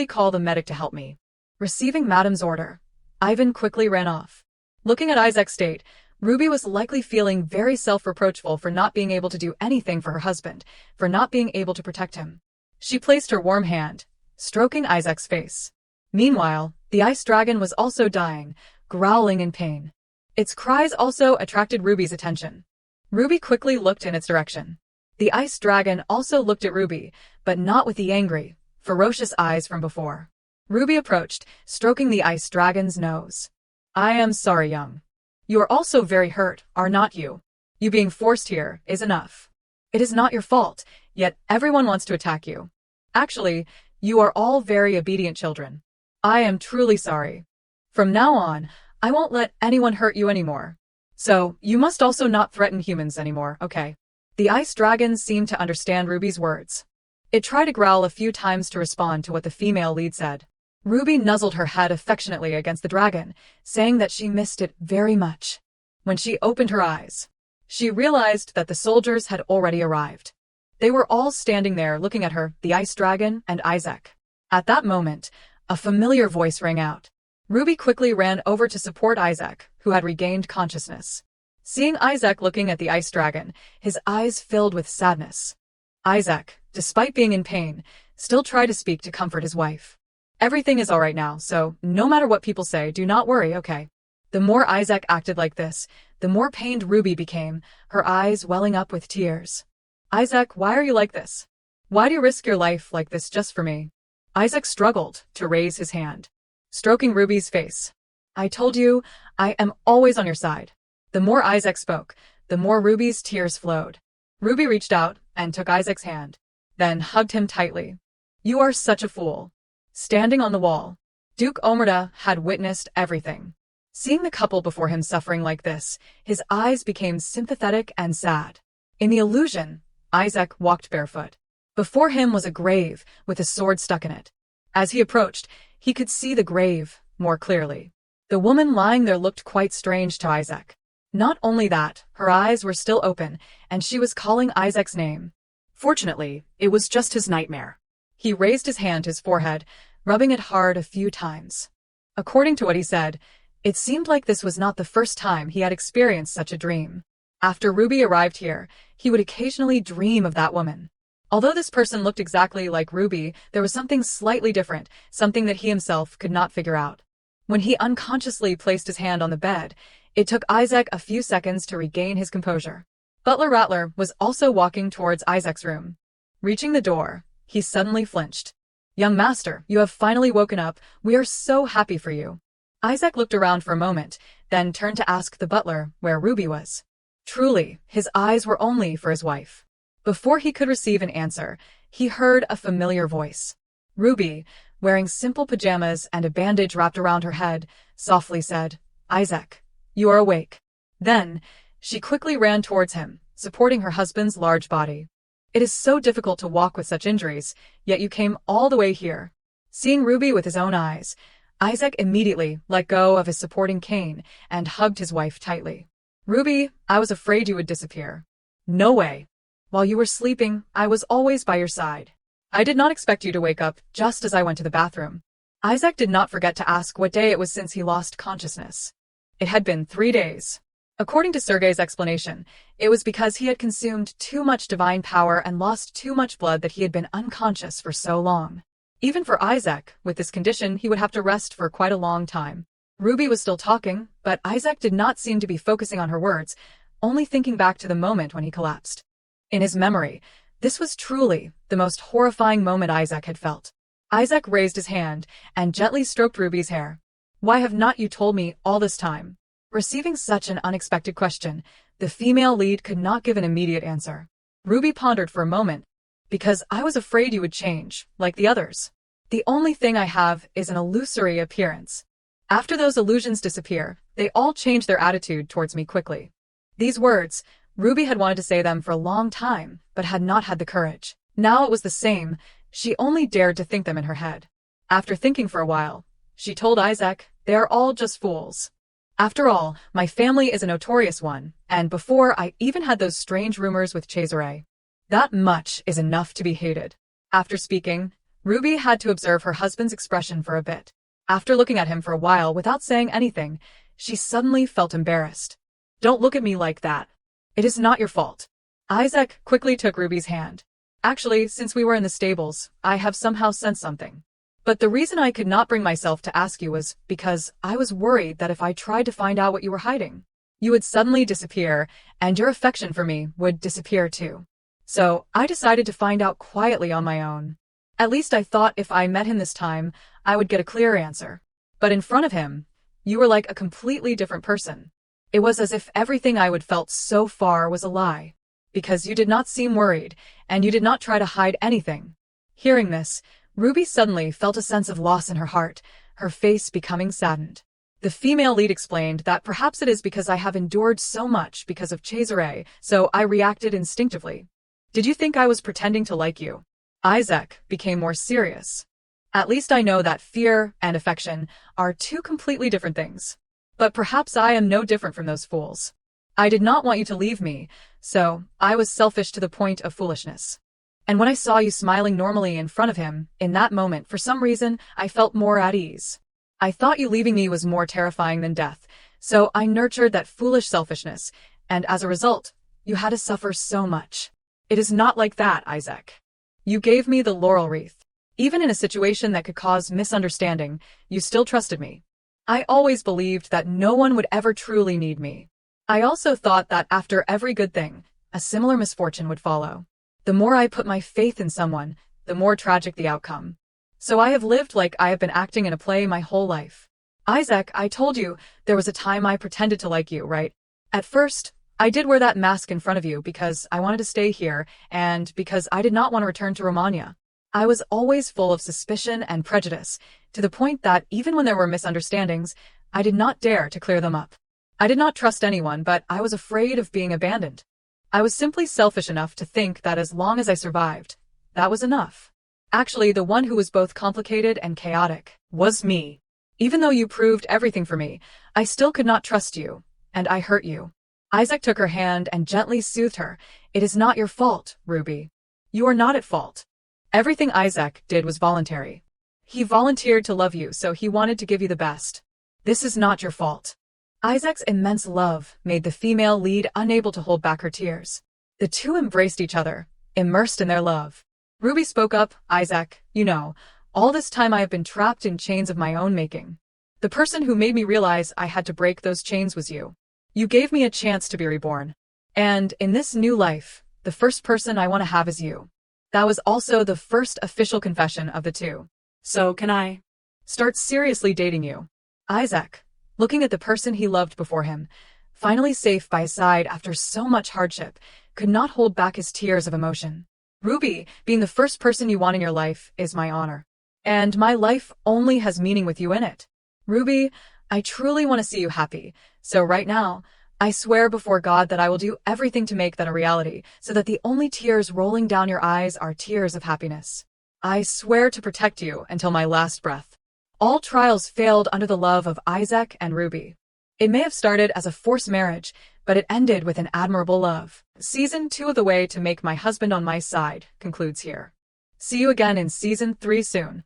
call the medic to help me." Receiving Madame's order, Ivan quickly ran off. Looking at Isaac's state, Ruby was likely feeling very self-reproachful for not being able to do anything for her husband, for not being able to protect him. She placed her warm hand, stroking Isaac's face. Meanwhile, the ice dragon was also dying, growling in pain. Its cries also attracted Ruby's attention. Ruby quickly looked in its direction. The ice dragon also looked at Ruby, but not with the angry, ferocious eyes from before. Ruby approached, stroking the ice dragon's nose. "I am sorry, young. You are also very hurt, are not you? You being forced here is enough. It is not your fault, yet everyone wants to attack you. Actually, you are all very obedient children. I am truly sorry. From now on, I won't let anyone hurt you anymore. So, you must also not threaten humans anymore, okay?" The ice dragon seemed to understand Ruby's words. It tried to growl a few times to respond to what the female lead said. Ruby nuzzled her head affectionately against the dragon, saying that she missed it very much. When she opened her eyes, she realized that the soldiers had already arrived. They were all standing there looking at her, the ice dragon and Isaac. At that moment, a familiar voice rang out. Ruby quickly ran over to support Isaac, who had regained consciousness. Seeing Isaac looking at the ice dragon, his eyes filled with sadness. Isaac, despite being in pain, still tried to speak to comfort his wife. "Everything is all right now, so no matter what people say, do not worry, okay?" The more Isaac acted like this, the more pained Ruby became, her eyes welling up with tears. "Isaac, why are you like this? Why do you risk your life like this just for me?" Isaac struggled to raise his hand, stroking Ruby's face. "I told you, I am always on your side." The more Isaac spoke, the more Ruby's tears flowed. Ruby reached out and took Isaac's hand, then hugged him tightly. "You are such a fool." Standing on the wall, Duke Omerta had witnessed everything. Seeing the couple before him suffering like this, his eyes became sympathetic and sad. In the illusion, Isaac walked barefoot. Before him was a grave with a sword stuck in it. As he approached, he could see the grave more clearly. The woman lying there looked quite strange to Isaac. Not only that, her eyes were still open, and she was calling Isaac's name. Fortunately, it was just his nightmare. He raised his hand to his forehead, rubbing it hard a few times. According to what he said, it seemed like this was not the first time he had experienced such a dream. After Ruby arrived here, he would occasionally dream of that woman. Although this person looked exactly like Ruby, there was something slightly different, something that he himself could not figure out. When he unconsciously placed his hand on the bed, it took Isaac a few seconds to regain his composure. Butler Rattler was also walking towards Isaac's room. Reaching the door, he suddenly flinched. "Young master, you have finally woken up. We are so happy for you." Isaac looked around for a moment, then turned to ask the butler where Ruby was. Truly, his eyes were only for his wife. Before he could receive an answer, he heard a familiar voice. Ruby, wearing simple pajamas and a bandage wrapped around her head, softly said, "Isaac, you are awake." Then, she quickly ran towards him, supporting her husband's large body. "It is so difficult to walk with such injuries, yet you came all the way here." Seeing Ruby with his own eyes, Isaac immediately let go of his supporting cane and hugged his wife tightly. "Ruby, I was afraid you would disappear." "No way. While you were sleeping, I was always by your side. I did not expect you to wake up just as I went to the bathroom." Isaac did not forget to ask what day it was since he lost consciousness. It had been 3 days. According to Sergei's explanation, it was because he had consumed too much divine power and lost too much blood that he had been unconscious for so long. Even for Isaac, with this condition, he would have to rest for quite a long time. Ruby was still talking, but Isaac did not seem to be focusing on her words, only thinking back to the moment when he collapsed. In his memory, this was truly the most horrifying moment Isaac had felt. Isaac raised his hand and gently stroked Ruby's hair. "Why have not you told me all this time?" Receiving such an unexpected question, the female lead could not give an immediate answer. Ruby pondered for a moment. "Because I was afraid you would change, like the others. The only thing I have is an illusory appearance. After those illusions disappear, they all change their attitude towards me quickly." These words, Ruby had wanted to say them for a long time, but had not had the courage. Now it was the same, she only dared to think them in her head. After thinking for a while, she told Isaac, they are all just fools. After all, my family is a notorious one, and before I even had those strange rumors with Cesare. That much is enough to be hated. After speaking, Ruby had to observe her husband's expression for a bit. After looking at him for a while without saying anything, she suddenly felt embarrassed. Don't look at me like that. It is not your fault. Isaac quickly took Ruby's hand. Actually, since we were in the stables, I have somehow sensed something. But the reason I could not bring myself to ask you was because I was worried that if I tried to find out what you were hiding, you would suddenly disappear, and your affection for me would disappear too. So I decided to find out quietly on my own. At least I thought if I met him this time, I would get a clear answer. But in front of him, you were like a completely different person. It was as if everything I would felt so far was a lie. Because you did not seem worried, and you did not try to hide anything. Hearing this, Ruby suddenly felt a sense of loss in her heart, her face becoming saddened. The female lead explained that perhaps it is because I have endured so much because of Cesare, so I reacted instinctively. Did you think I was pretending to like you? Isaac became more serious. At least I know that fear and affection are two completely different things. But perhaps I am no different from those fools. I did not want you to leave me, so I was selfish to the point of foolishness. And when I saw you smiling normally in front of him, in that moment, for some reason, I felt more at ease. I thought you leaving me was more terrifying than death, so I nurtured that foolish selfishness, and as a result, you had to suffer so much. It is not like that, Isaac. You gave me the laurel wreath. Even in a situation that could cause misunderstanding, you still trusted me. I always believed that no one would ever truly need me. I also thought that after every good thing, a similar misfortune would follow. The more I put my faith in someone, the more tragic the outcome. So I have lived like I have been acting in a play my whole life. Isaac, I told you there was a time I pretended to like you, right? At first, I did wear that mask in front of you because I wanted to stay here and because I did not want to return to Romagna. I was always full of suspicion and prejudice, to the point that even when there were misunderstandings, I did not dare to clear them up. I did not trust anyone, but I was afraid of being abandoned. I was simply selfish enough to think that as long as I survived, that was enough. Actually, the one who was both complicated and chaotic was me. Even though you proved everything for me, I still could not trust you, and I hurt you. Isaac took her hand and gently soothed her. It is not your fault, Ruby. You are not at fault. Everything Isaac did was voluntary. He volunteered to love you, so he wanted to give you the best. This is not your fault. Isaac's immense love made the female lead unable to hold back her tears. The two embraced each other, immersed in their love. Ruby spoke up, Isaac, you know, all this time I have been trapped in chains of my own making. The person who made me realize I had to break those chains was you. You gave me a chance to be reborn. And in this new life, the first person I want to have is you. That was also the first official confession of the two. So can I start seriously dating you? Isaac, looking at the person he loved before him, finally safe by his side after so much hardship, could not hold back his tears of emotion. Ruby, being the first person you want in your life is my honor. And my life only has meaning with you in it. Ruby, I truly want to see you happy, so right now, I swear before God that I will do everything to make that a reality, so that the only tears rolling down your eyes are tears of happiness. I swear to protect you until my last breath. All trials failed under the love of Isaac and Ruby. It may have started as a forced marriage, but it ended with an admirable love. Season 2 of The Way to Make My Husband on My Side concludes here. See you again in Season 3 soon.